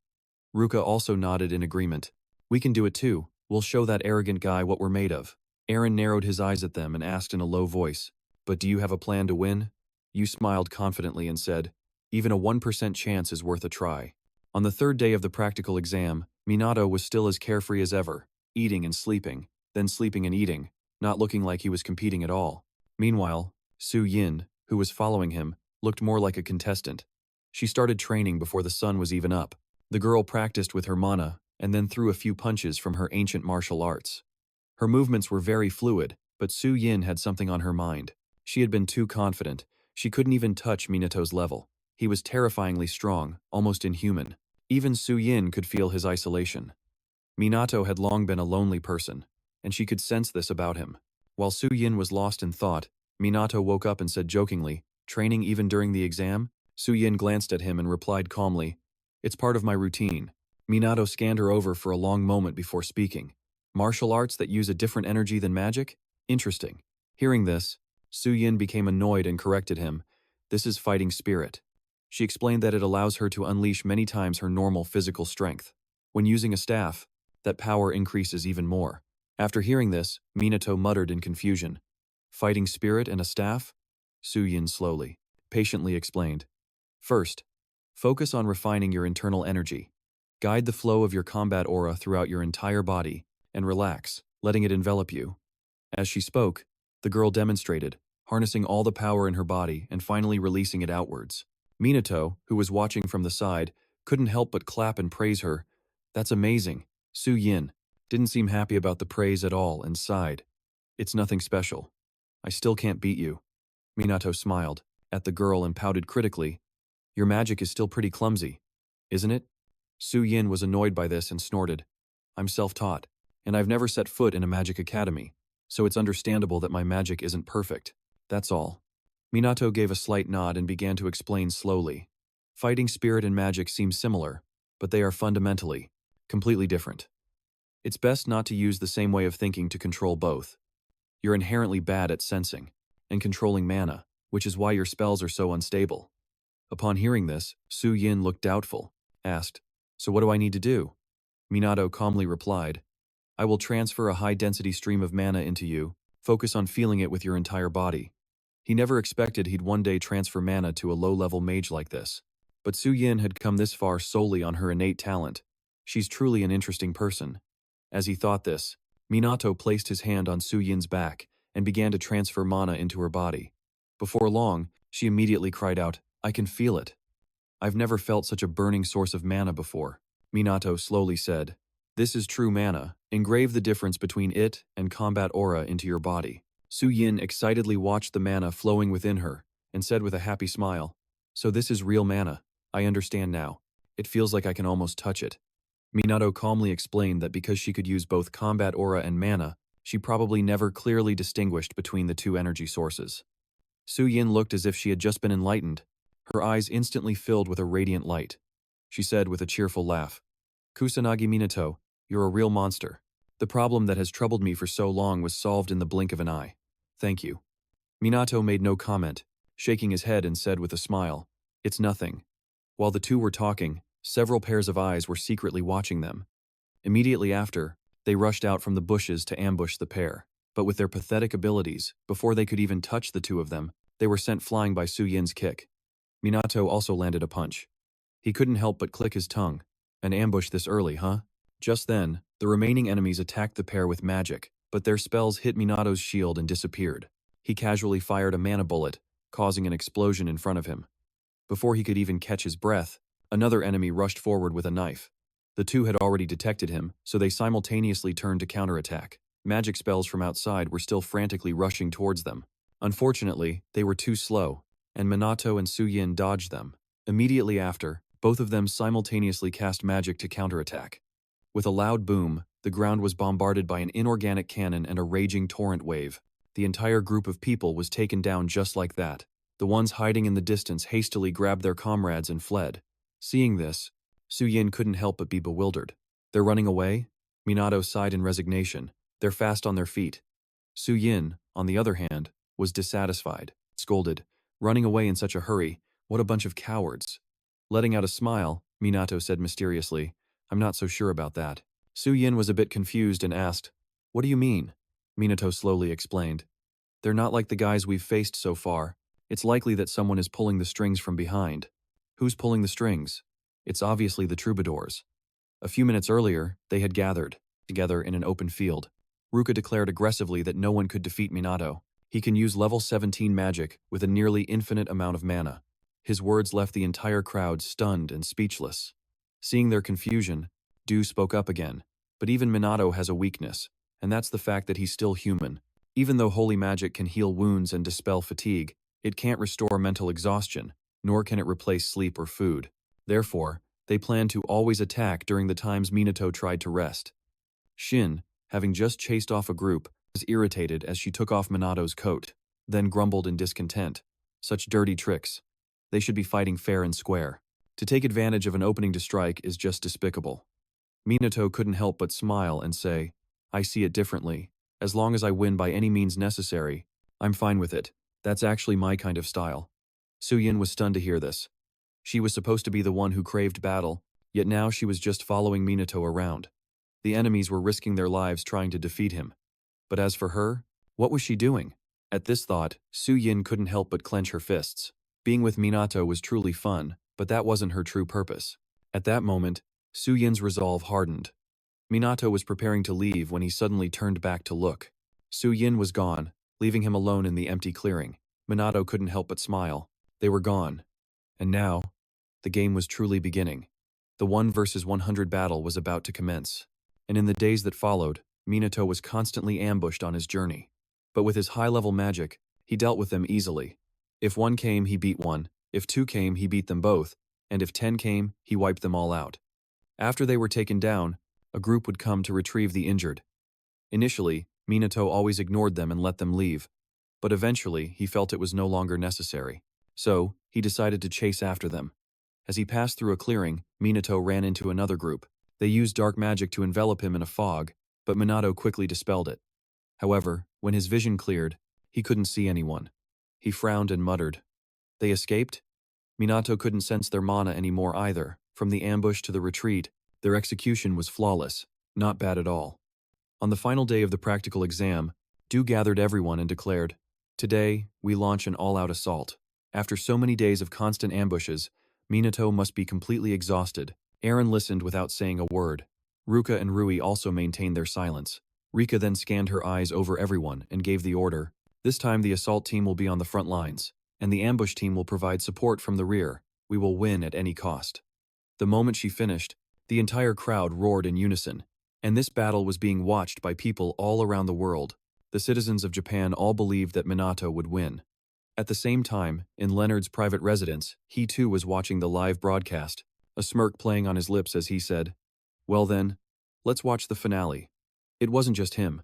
Ruka also nodded in agreement. We can do it too. We'll show that arrogant guy what we're made of. Aaron narrowed his eyes at them and asked in a low voice, But do you have a plan to win? Yu smiled confidently and said, Even a 1% chance is worth a try. On the 3rd day of the practical exam, Minato was still as carefree as ever, eating and sleeping, then sleeping and eating, not looking like he was competing at all. Meanwhile, Su Yin, who was following him, looked more like a contestant. She started training before the sun was even up. The girl practiced with her mana, and then threw a few punches from her ancient martial arts. Her movements were very fluid, but Su Yin had something on her mind. She had been too confident. She couldn't even touch Minato's level. He was terrifyingly strong, almost inhuman. Even Su Yin could feel his isolation. Minato had long been a lonely person, and she could sense this about him. While Su Yin was lost in thought, Minato woke up and said jokingly, Training even during the exam? Su Yin glanced at him and replied calmly, It's part of my routine. Minato scanned her over for a long moment before speaking. Martial arts that use a different energy than magic? Interesting. Hearing this, Su Yin became annoyed and corrected him. This is fighting spirit. She explained that it allows her to unleash many times her normal physical strength. When using a staff, that power increases even more. After hearing this, Minato muttered in confusion. Fighting spirit and a staff? Su Yin slowly, patiently explained. First, focus on refining your internal energy. Guide the flow of your combat aura throughout your entire body, and relax, letting it envelop you. As she spoke, the girl demonstrated, harnessing all the power in her body and finally releasing it outwards. Minato, who was watching from the side, couldn't help but clap and praise her. That's amazing. Su Yin didn't seem happy about the praise at all and sighed. It's nothing special. I still can't beat you. Minato smiled at the girl and pouted critically. Your magic is still pretty clumsy, isn't it? Su Yin was annoyed by this and snorted. I'm self-taught, and I've never set foot in a magic academy, so it's understandable that my magic isn't perfect. That's all. Minato gave a slight nod and began to explain slowly. Fighting spirit and magic seem similar, but they are fundamentally completely different. It's best not to use the same way of thinking to control both. You're inherently bad at sensing and controlling mana, which is why your spells are so unstable. Upon hearing this, Su Yin looked doubtful, asked, So what do I need to do? Minato calmly replied, I will transfer a high-density stream of mana into you, focus on feeling it with your entire body. He never expected he'd one day transfer mana to a low-level mage like this. But Su Yin had come this far solely on her innate talent. She's truly an interesting person. As he thought this, Minato placed his hand on Su Yin's back and began to transfer mana into her body. Before long, she immediately cried out, I can feel it. I've never felt such a burning source of mana before. Minato slowly said, This is true mana. Engrave the difference between it and combat aura into your body. Su Yin excitedly watched the mana flowing within her and said with a happy smile, So this is real mana. I understand now. It feels like I can almost touch it. Minato calmly explained that because she could use both combat aura and mana, she probably never clearly distinguished between the two energy sources. Su Yin looked as if she had just been enlightened. Her eyes instantly filled with a radiant light. she said with a cheerful laugh. Kusanagi Minato, you're a real monster. The problem that has troubled me for so long was solved in the blink of an eye. Thank you. Minato made no comment, shaking his head and said with a smile, It's nothing. While the two were talking, several pairs of eyes were secretly watching them. Immediately after, they rushed out from the bushes to ambush the pair. But with their pathetic abilities, before they could even touch the two of them, they were sent flying by Su Yin's kick. Minato also landed a punch. He couldn't help but click his tongue. An ambush this early, huh? Just then, the remaining enemies attacked the pair with magic, but their spells hit Minato's shield and disappeared. He casually fired a mana bullet, causing an explosion in front of him. Before he could even catch his breath, another enemy rushed forward with a knife. The two had already detected him, so they simultaneously turned to counterattack. Magic spells from outside were still frantically rushing towards them. Unfortunately, they were too slow, and Minato and Su Yin dodged them. Immediately after, both of them simultaneously cast magic to counterattack. With a loud boom, the ground was bombarded by an inorganic cannon and a raging torrent wave. The entire group of people was taken down just like that. The ones hiding in the distance hastily grabbed their comrades and fled. Seeing this, Su Yin couldn't help but be bewildered. They're running away? Minato sighed in resignation. They're fast on their feet. Su Yin, on the other hand, was dissatisfied, scolded. Running away in such a hurry, what a bunch of cowards. Letting out a smile, Minato said mysteriously, I'm not so sure about that. Su Yin was a bit confused and asked, What do you mean? Minato slowly explained. They're not like the guys we've faced so far. It's likely that someone is pulling the strings from behind. Who's pulling the strings? It's obviously the troubadours. A few minutes earlier, they had gathered together in an open field. Ruka declared aggressively that no one could defeat Minato. He can use level 17 magic with a nearly infinite amount of mana. His words left the entire crowd stunned and speechless. Seeing their confusion, Du spoke up again. But even Minato has a weakness, and that's the fact that he's still human. Even though holy magic can heal wounds and dispel fatigue, it can't restore mental exhaustion, nor can it replace sleep or food. Therefore, they plan to always attack during the times Minato tried to rest. Shin, having just chased off a group, was irritated as she took off Minato's coat, then grumbled in discontent. Such dirty tricks. They should be fighting fair and square. To take advantage of an opening to strike is just despicable. Minato couldn't help but smile and say, I see it differently. As long as I win by any means necessary, I'm fine with it. That's actually my kind of style. Su Yin was stunned to hear this. She was supposed to be the one who craved battle, yet now she was just following Minato around. The enemies were risking their lives trying to defeat him. But as for her, what was she doing? At this thought, Su Yin couldn't help but clench her fists. Being with Minato was truly fun, but that wasn't her true purpose. At that moment, Su Yin's resolve hardened. Minato was preparing to leave when he suddenly turned back to look. Su Yin was gone, leaving him alone in the empty clearing. Minato couldn't help but smile. They were gone. And now, the game was truly beginning. The 1 versus 100 battle was about to commence. And in the days that followed, Minato was constantly ambushed on his journey. But with his high-level magic, he dealt with them easily. If 1 came, he beat 1. If 2 came, he beat them both. And if 10 came, he wiped them all out. After they were taken down, a group would come to retrieve the injured. Initially, Minato always ignored them and let them leave. But eventually, he felt it was no longer necessary. So, he decided to chase after them. As he passed through a clearing, Minato ran into another group. They used dark magic to envelop him in a fog, but Minato quickly dispelled it. However, when his vision cleared, he couldn't see anyone. He frowned and muttered. They escaped? Minato couldn't sense their mana anymore either. From the ambush to the retreat, their execution was flawless. Not bad at all. On the final day of the practical exam, Du gathered everyone and declared, Today, we launch an all-out assault. After so many days of constant ambushes, Minato must be completely exhausted. Eren listened without saying a word. Ruka and Rui also maintained their silence. Rika then scanned her eyes over everyone and gave the order, This time the assault team will be on the front lines, and the ambush team will provide support from the rear. We will win at any cost. The moment she finished, the entire crowd roared in unison, and this battle was being watched by people all around the world. The citizens of Japan all believed that Minato would win. At the same time, in Leonard's private residence, he too was watching the live broadcast, a smirk playing on his lips as he said, Well then, let's watch the finale. It wasn't just him.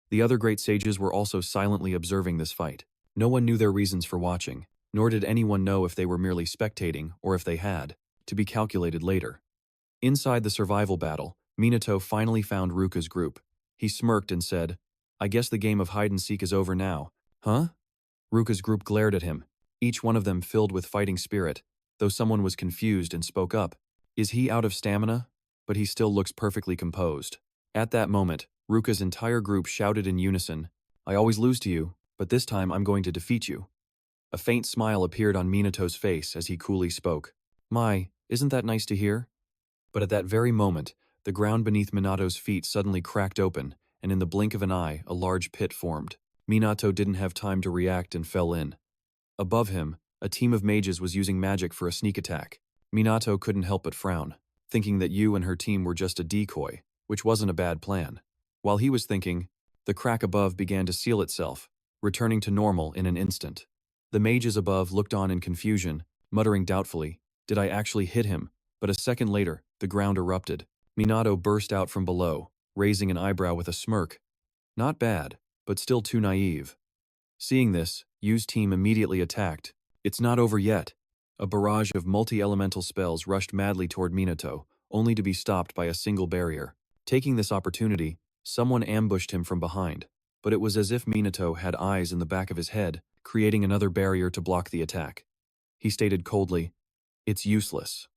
The other great sages were also silently observing this fight. No one knew their reasons for watching, nor did anyone know if they were merely spectating or if they had to be calculated later. Inside the survival battle, Minato finally found Ruka's group. He smirked and said, "I guess the game of hide-and-seek is over now, huh?" Ruka's group glared at him, each one of them filled with fighting spirit, though someone was confused and spoke up. "Is he out of stamina?" But he still looks perfectly composed. At that moment, Ruka's entire group shouted in unison, "I always lose to you, but this time I'm going to defeat you." A faint smile appeared on Minato's face as he coolly spoke. "My, isn't that nice to hear?" But at that very moment, the ground beneath Minato's feet suddenly cracked open, and in the blink of an eye, a large pit formed. Minato didn't have time to react and fell in. Above him, a team of mages was using magic for a sneak attack. Minato couldn't help but frown, thinking that Yu and her team were just a decoy, which wasn't a bad plan. While he was thinking, the crack above began to seal itself, returning to normal in an instant. The mages above looked on in confusion, muttering doubtfully, "Did I actually hit him?" But a second later, the ground erupted. Minato burst out from below, raising an eyebrow with a smirk. Not bad, but still too naive. Seeing this, Yu's team immediately attacked. "It's not over yet." A barrage of multi-elemental spells rushed madly toward Minato, only to be stopped by a single barrier. Taking this opportunity, someone ambushed him from behind, but it was as if Minato had eyes in the back of his head, creating another barrier to block the attack. He stated coldly, "It's useless."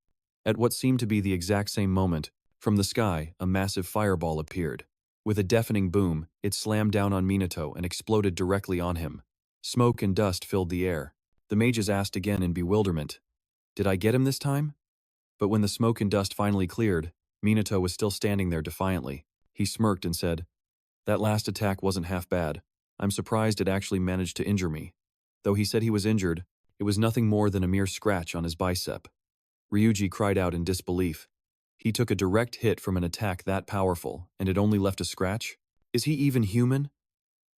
At what seemed to be the exact same moment, from the sky, a massive fireball appeared. With a deafening boom, it slammed down on Minato and exploded directly on him. Smoke and dust filled the air. The mages asked again in bewilderment, "Did I get him this time?" But when the smoke and dust finally cleared, Minato was still standing there defiantly. He smirked and said, "That last attack wasn't half bad. I'm surprised it actually managed to injure me." Though he said he was injured, it was nothing more than a mere scratch on his bicep. Ryuji cried out in disbelief. He took a direct hit from an attack that powerful, and it only left a scratch? Is he even human?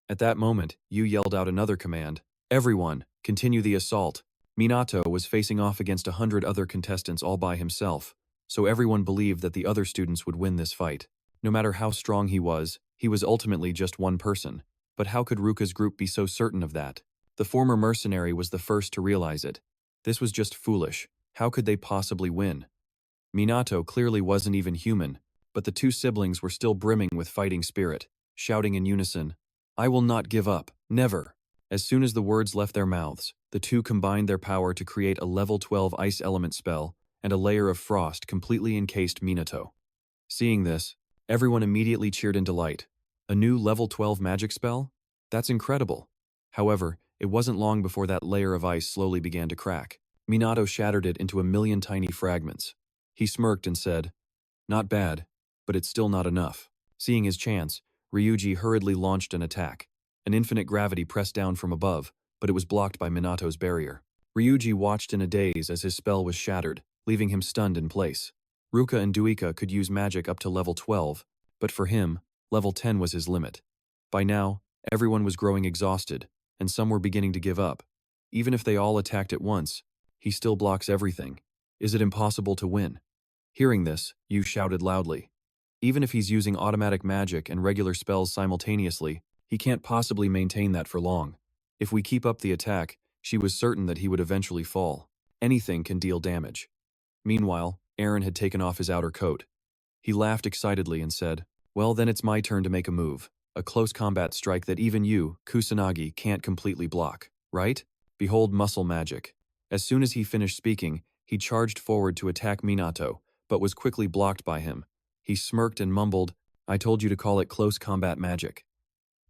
At that moment, Yu yelled out another command. "Everyone, continue the assault." Minato was facing off against 100 other contestants all by himself, so everyone believed that the other students would win this fight. No matter how strong he was ultimately just one person. But how could Ruka's group be so certain of that? The former mercenary was the first to realize it. This was just foolish. How could they possibly win? Minato clearly wasn't even human, but the two siblings were still brimming with fighting spirit, shouting in unison, "I will not give up, never." As soon as the words left their mouths, the two combined their power to create a level 12 ice element spell, and a layer of frost completely encased Minato. Seeing this, everyone immediately cheered in delight. A new level 12 magic spell? That's incredible. However, it wasn't long before that layer of ice slowly began to crack. Minato shattered it into a million tiny fragments. He smirked and said, "Not bad, but it's still not enough." Seeing his chance, Ryuji hurriedly launched an attack. An infinite gravity pressed down from above, but it was blocked by Minato's barrier. Ryuji watched in a daze as his spell was shattered, leaving him stunned in place. Ruka and Duika could use magic up to level 12, but for him, level 10 was his limit. By now, everyone was growing exhausted, and some were beginning to give up. Even if they all attacked at once, he still blocks everything. Is it impossible to win? Hearing this, Yu shouted loudly. Even if he's using automatic magic and regular spells simultaneously, he can't possibly maintain that for long. If we keep up the attack, she was certain that he would eventually fall. Anything can deal damage. Meanwhile, Eren had taken off his outer coat. He laughed excitedly and said, "Well, then it's my turn to make a move. A close combat strike that even you, Kusanagi, can't completely block, right? Behold muscle magic." As soon as he finished speaking, he charged forward to attack Minato, but was quickly blocked by him. He smirked and mumbled, "I told you to call it close combat magic."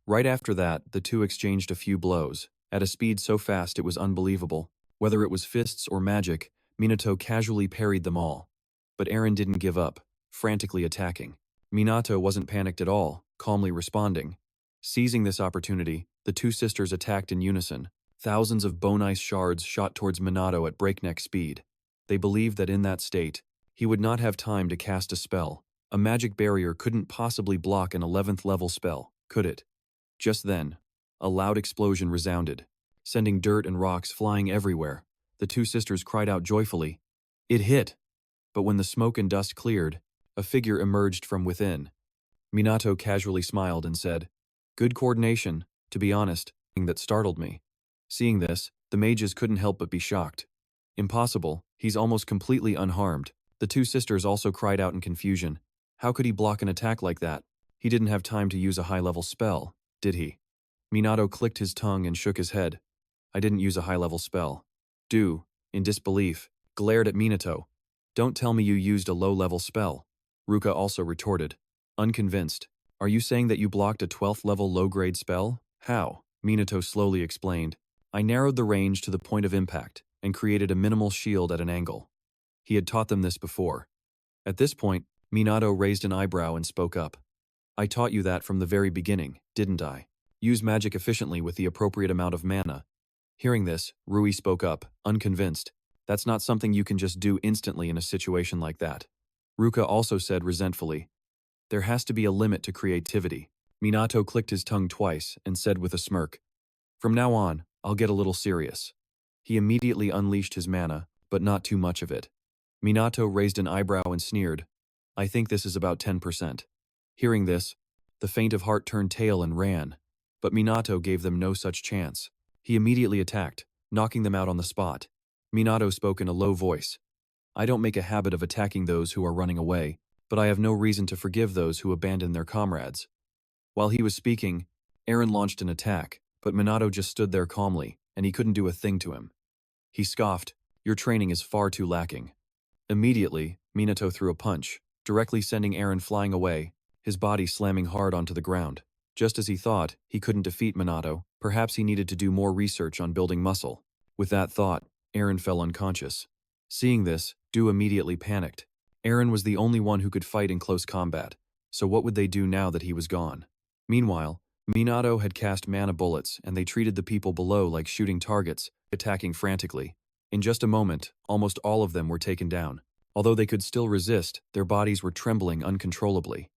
Right after that, the two exchanged a few blows, at a speed so fast it was unbelievable. Whether it was fists or magic, Minato casually parried them all. But Eren didn't give up, frantically attacking. Minato wasn't panicked at all, calmly responding. Seizing this opportunity, the two sisters attacked in unison. Thousands of bone ice shards shot towards Minato at breakneck speed. They believed that in that state, he would not have time to cast a spell. A magic barrier couldn't possibly block an 11th level spell, could it? Just then, a loud explosion resounded, sending dirt and rocks flying everywhere. The two sisters cried out joyfully, "It hit!" But when the smoke and dust cleared, a figure emerged from within. Minato casually smiled and said, "Good coordination, to be honest, that startled me." Seeing this, the mages couldn't help but be shocked. Impossible, he's almost completely unharmed. The two sisters also cried out in confusion. How could he block an attack like that? He didn't have time to use a high-level spell, did he? Minato clicked his tongue and shook his head. I didn't use a high-level spell. Du, in disbelief, glared at Minato. Don't tell me you used a low-level spell. Ruka also retorted. Unconvinced. Are you saying that you blocked a 12th level low-grade spell? How? Minato slowly explained. I narrowed the range to the point of impact and created a minimal shield at an angle. He had taught them this before. At this point, Minato raised an eyebrow and spoke up. I taught you that from the very beginning, didn't I? Use magic efficiently with the appropriate amount of mana. Hearing this, Rui spoke up, unconvinced. That's not something you can just do instantly in a situation like that. Ruka also said resentfully. There has to be a limit to creativity. Minato clicked his tongue twice and said with a smirk. From now on, I'll get a little serious. He immediately unleashed his mana, but not too much of it. Minato raised an eyebrow and sneered. I think this is about 10%. Hearing this, the faint of heart turned tail and ran. But Minato gave them no such chance. He immediately attacked, knocking them out on the spot. Minato spoke in a low voice. I don't make a habit of attacking those who are running away, but I have no reason to forgive those who abandon their comrades. While he was speaking, Eren launched an attack, but Minato just stood there calmly, and he couldn't do a thing to him. He scoffed, your training is far too lacking. Immediately, Minato threw a punch, directly sending Eren flying away, his body slamming hard onto the ground. Just as he thought he couldn't defeat Minato, perhaps he needed to do more research on building muscle. With that thought, Eren fell unconscious. Seeing this, Du immediately panicked. Eren was the only one who could fight in close combat, so what would they do now that he was gone? Meanwhile, Minato had cast mana bullets and they treated the people below like shooting targets, attacking frantically. In just a moment, almost all of them were taken down. Although they could still resist, their bodies were trembling uncontrollably.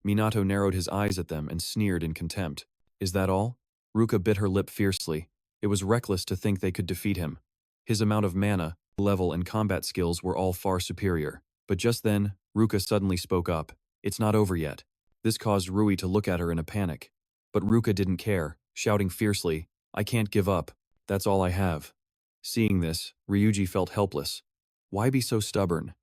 Minato narrowed his eyes at them and sneered in contempt. Is that all? Ruka bit her lip fiercely. It was reckless to think they could defeat him. His amount of mana, level, and combat skills were all far superior. But just then, Ruka suddenly spoke up. It's not over yet. This caused Rui to look at her in a panic. But Ruka didn't care, shouting fiercely, I can't give up. That's all I have. Seeing this, Ryuji felt helpless. Why be so stubborn?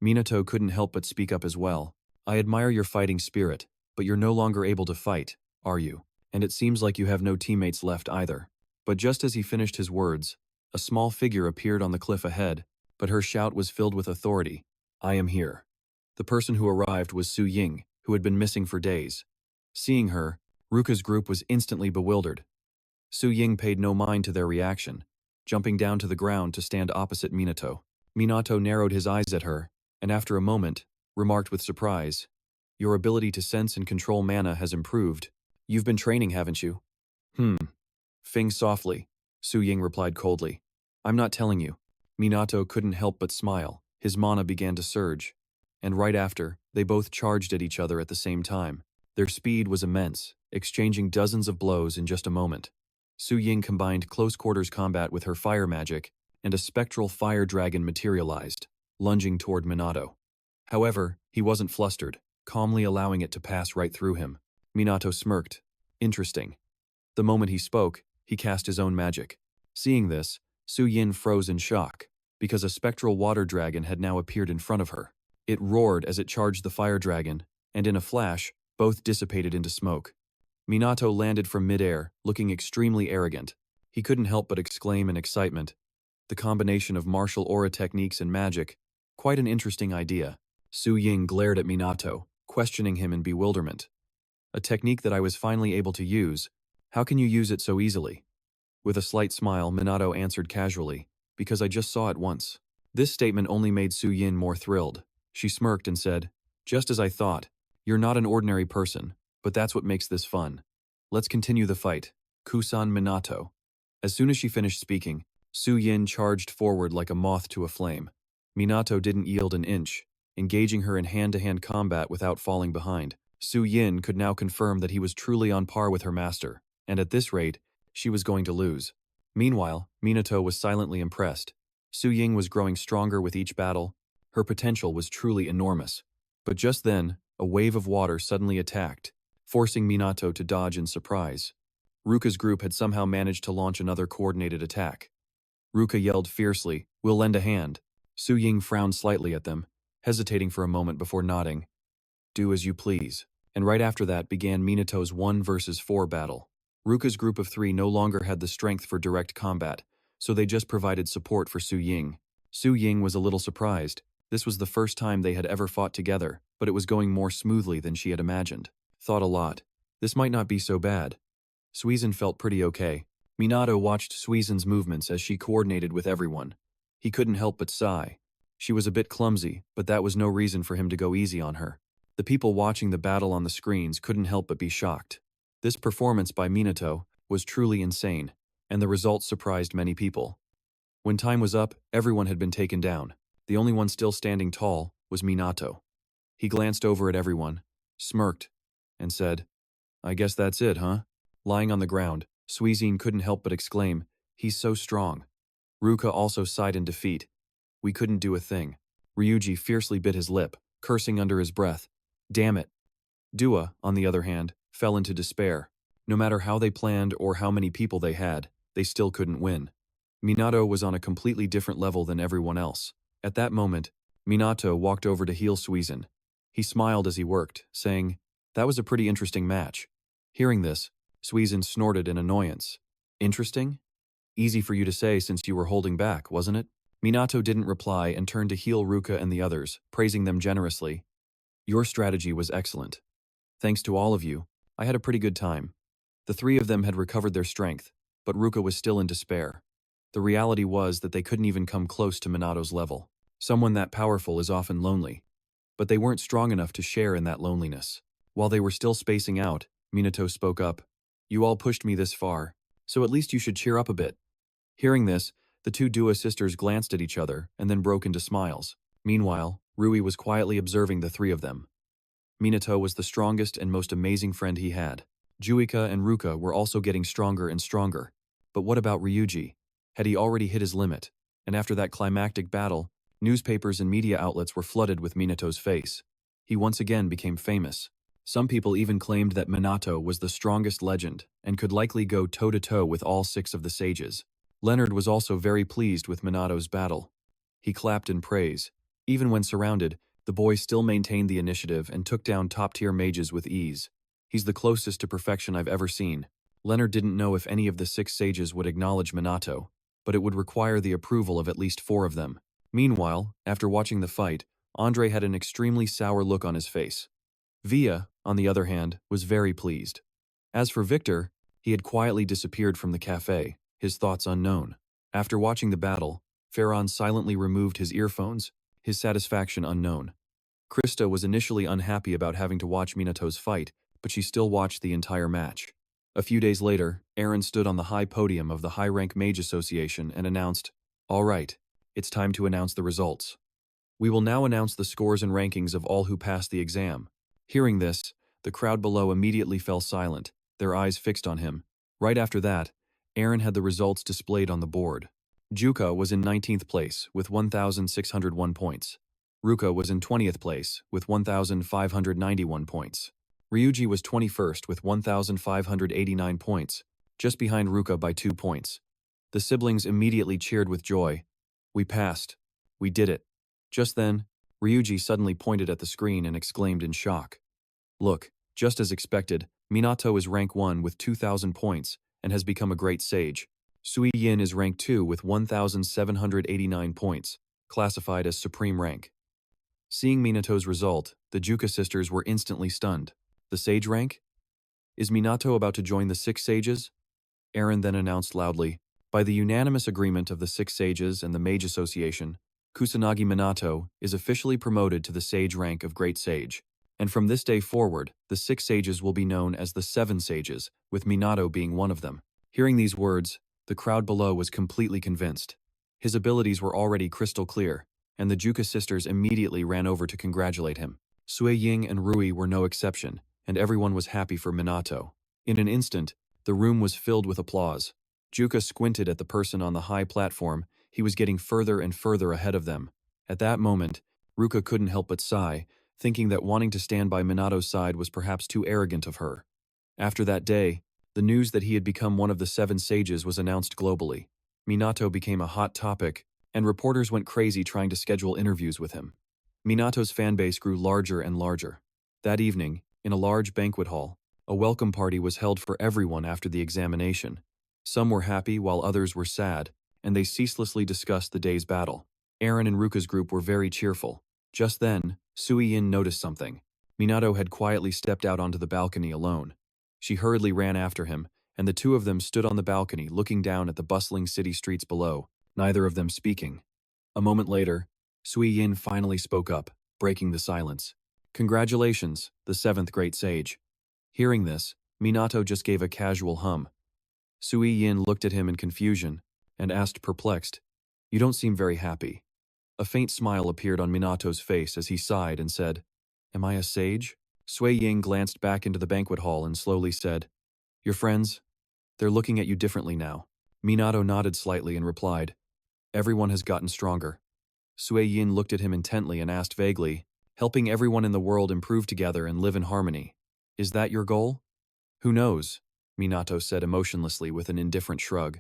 Minato couldn't help but speak up as well. I admire your fighting spirit, but you're no longer able to fight, are you? And it seems like you have no teammates left either. But just as he finished his words, a small figure appeared on the cliff ahead, but her shout was filled with authority. I am here. The person who arrived was Su Ying, who had been missing for days. Seeing her, Ruka's group was instantly bewildered. Su Ying paid no mind to their reaction, jumping down to the ground to stand opposite Minato. Minato narrowed his eyes at her, and after a moment, remarked with surprise, your ability to sense and control mana has improved. You've been training, haven't you? Fing softly, Su Ying replied coldly. I'm not telling you. Minato couldn't help but smile. His mana began to surge. And right after, they both charged at each other at the same time. Their speed was immense, exchanging dozens of blows in just a moment. Su Ying combined close-quarters combat with her fire magic, and a spectral fire dragon materialized, lunging toward Minato. However, he wasn't flustered, calmly allowing it to pass right through him. Minato smirked. Interesting. The moment he spoke, he cast his own magic. Seeing this, Su Yin froze in shock, because a spectral water dragon had now appeared in front of her. It roared as it charged the fire dragon, and in a flash, both dissipated into smoke. Minato landed from midair, looking extremely arrogant. He couldn't help but exclaim in excitement. The combination of martial aura techniques and magic, quite an interesting idea. Su Ying glared at Minato, questioning him in bewilderment. A technique that I was finally able to use. How can you use it so easily? With a slight smile, Minato answered casually, because I just saw it once. This statement only made Su Yin more thrilled. She smirked and said, just as I thought, you're not an ordinary person, but that's what makes this fun. Let's continue the fight. Kusanagi Minato. As soon as she finished speaking, Su Yin charged forward like a moth to a flame. Minato didn't yield an inch, engaging her in hand-to-hand combat without falling behind. Su Yin could now confirm that he was truly on par with her master, and at this rate, she was going to lose. Meanwhile, Minato was silently impressed. Su Ying was growing stronger with each battle. Her potential was truly enormous. But just then, a wave of water suddenly attacked, forcing Minato to dodge in surprise. Ruka's group had somehow managed to launch another coordinated attack. Ruka yelled fiercely, "We'll lend a hand." Su Ying frowned slightly at them, hesitating for a moment before nodding. "Do as you please." And right after that began Minato's 1 versus 4 battle. Ruka's group of 3 no longer had the strength for direct combat, so they just provided support for Su Ying. Su Ying was a little surprised. This was the first time they had ever fought together, but it was going more smoothly than she had imagined. Thought a lot. This might not be so bad. Suizan felt pretty okay. Minato watched Suizan's movements as she coordinated with everyone. He couldn't help but sigh. She was a bit clumsy, but that was no reason for him to go easy on her. The people watching the battle on the screens couldn't help but be shocked. This performance by Minato was truly insane, and the results surprised many people. When time was up, everyone had been taken down. The only one still standing tall was Minato. He glanced over at everyone, smirked, and said, "I guess that's it, huh?" Lying on the ground, Suizan couldn't help but exclaim, "He's so strong." Ruka also sighed in defeat. "We couldn't do a thing." Ryuji fiercely bit his lip, cursing under his breath. "Damn it." Dua, on the other hand, fell into despair. No matter how they planned or how many people they had, they still couldn't win. Minato was on a completely different level than everyone else. At that moment, Minato walked over to heal Suizan. He smiled as he worked, saying, "That was a pretty interesting match." Hearing this, Suizan snorted in annoyance. "Interesting? Easy for you to say since you were holding back, wasn't it?" Minato didn't reply and turned to heal Ruka and the others, praising them generously. "Your strategy was excellent. Thanks to all of you, I had a pretty good time." The 3 of them had recovered their strength, but Ruka was still in despair. The reality was that they couldn't even come close to Minato's level. Someone that powerful is often lonely. But they weren't strong enough to share in that loneliness. While they were still spacing out, Minato spoke up. "You all pushed me this far, so at least you should cheer up a bit." Hearing this, the 2 Dua sisters glanced at each other and then broke into smiles. Meanwhile, Rui was quietly observing the 3 of them. Minato was the strongest and most amazing friend he had. Juika and Ruka were also getting stronger and stronger. But what about Ryuji? Had he already hit his limit? And after that climactic battle, newspapers and media outlets were flooded with Minato's face. He once again became famous. Some people even claimed that Minato was the strongest legend and could likely go toe-to-toe with all 6 of the sages. Leonard was also very pleased with Minato's battle. He clapped in praise. Even when surrounded, the boy still maintained the initiative and took down top-tier mages with ease. "He's the closest to perfection I've ever seen." Leonard didn't know if any of the 6 sages would acknowledge Minato, but it would require the approval of at least 4 of them. Meanwhile, after watching the fight, Andre had an extremely sour look on his face. Via, on the other hand, was very pleased. As for Victor, he had quietly disappeared from the cafe, his thoughts unknown. After watching the battle, Farron silently removed his earphones, his satisfaction unknown. Krista was initially unhappy about having to watch Minato's fight, but she still watched the entire match. A few days later, Aaron stood on the high podium of the High-Rank Mage Association and announced, "All right, it's time to announce the results. We will now announce the scores and rankings of all who passed the exam." Hearing this, the crowd below immediately fell silent, their eyes fixed on him. Right after that, Aaron had the results displayed on the board. Juka was in 19th place with 1,601 points. Ruka was in 20th place with 1,591 points. Ryuji was 21st with 1,589 points, just behind Ruka by 2 points. The siblings immediately cheered with joy. "We passed. We did it." Just then, Ryuji suddenly pointed at the screen and exclaimed in shock. "Look, just as expected, Minato is rank 1 with 2,000 points and has become a great sage. Sui Yin is rank 2 with 1,789 points, classified as supreme rank." Seeing Minato's result, the Juka sisters were instantly stunned. The sage rank? Is Minato about to join the 6 sages? Aaron then announced loudly, "By the unanimous agreement of the 6 sages and the Mage Association, Kusanagi Minato is officially promoted to the sage rank of Great Sage. And from this day forward, the 6 sages will be known as the 7 sages, with Minato being one of them." Hearing these words, the crowd below was completely convinced. His abilities were already crystal clear, and the Juka sisters immediately ran over to congratulate him. Sui Ying and Rui were no exception, and everyone was happy for Minato. In an instant, the room was filled with applause. Juka squinted at the person on the high platform. He was getting further and further ahead of them. At that moment, Ruka couldn't help but sigh, thinking that wanting to stand by Minato's side was perhaps too arrogant of her. After that day, the news that he had become one of the 7 sages was announced globally. Minato became a hot topic, and reporters went crazy trying to schedule interviews with him. Minato's fanbase grew larger and larger. That evening, in a large banquet hall, a welcome party was held for everyone after the examination. Some were happy while others were sad, and they ceaselessly discussed the day's battle. Eren and Ruka's group were very cheerful. Just then, Sui-yin noticed something. Minato had quietly stepped out onto the balcony alone. She hurriedly ran after him, and the two of them stood on the balcony looking down at the bustling city streets below, neither of them speaking. A moment later, Sui-yin finally spoke up, breaking the silence. "Congratulations, the seventh great sage." Hearing this, Minato just gave a casual hum. Sui-yin looked at him in confusion and asked perplexed, "You don't seem very happy." A faint smile appeared on Minato's face as he sighed and said, "Am I a sage?" Sui-yin glanced back into the banquet hall and slowly said, "Your friends? They're looking at you differently now." Minato nodded slightly and replied, "Everyone has gotten stronger." Sui-yin looked at him intently and asked vaguely, "Helping everyone in the world improve together and live in harmony. Is that your goal?" "Who knows?" Minato said emotionlessly with an indifferent shrug.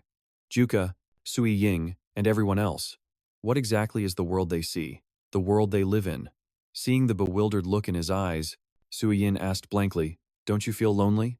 "Juka, Sui-yin, and everyone else. What exactly is the world they see, the world they live in?" Seeing the bewildered look in his eyes, Sui-yin asked blankly, "Don't you feel lonely?"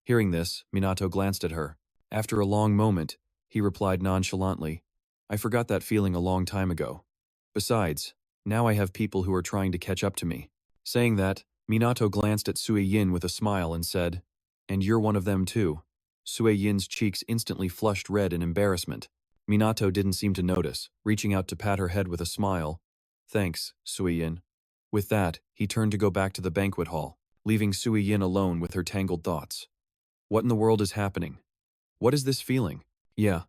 Hearing this, Minato glanced at her. After a long moment, he replied nonchalantly, "I forgot that feeling a long time ago. Besides, now I have people who are trying to catch up to me." Saying that, Minato glanced at Sui-yin with a smile and said, "And you're one of them too." Sui-yin's cheeks instantly flushed red in embarrassment. Minato didn't seem to notice, reaching out to pat her head with a smile. "Thanks, Sui-yin." With that, he turned to go back to the banquet hall, leaving Sui-yin alone with her tangled thoughts. What in the world is happening? What is this feeling? Yeah,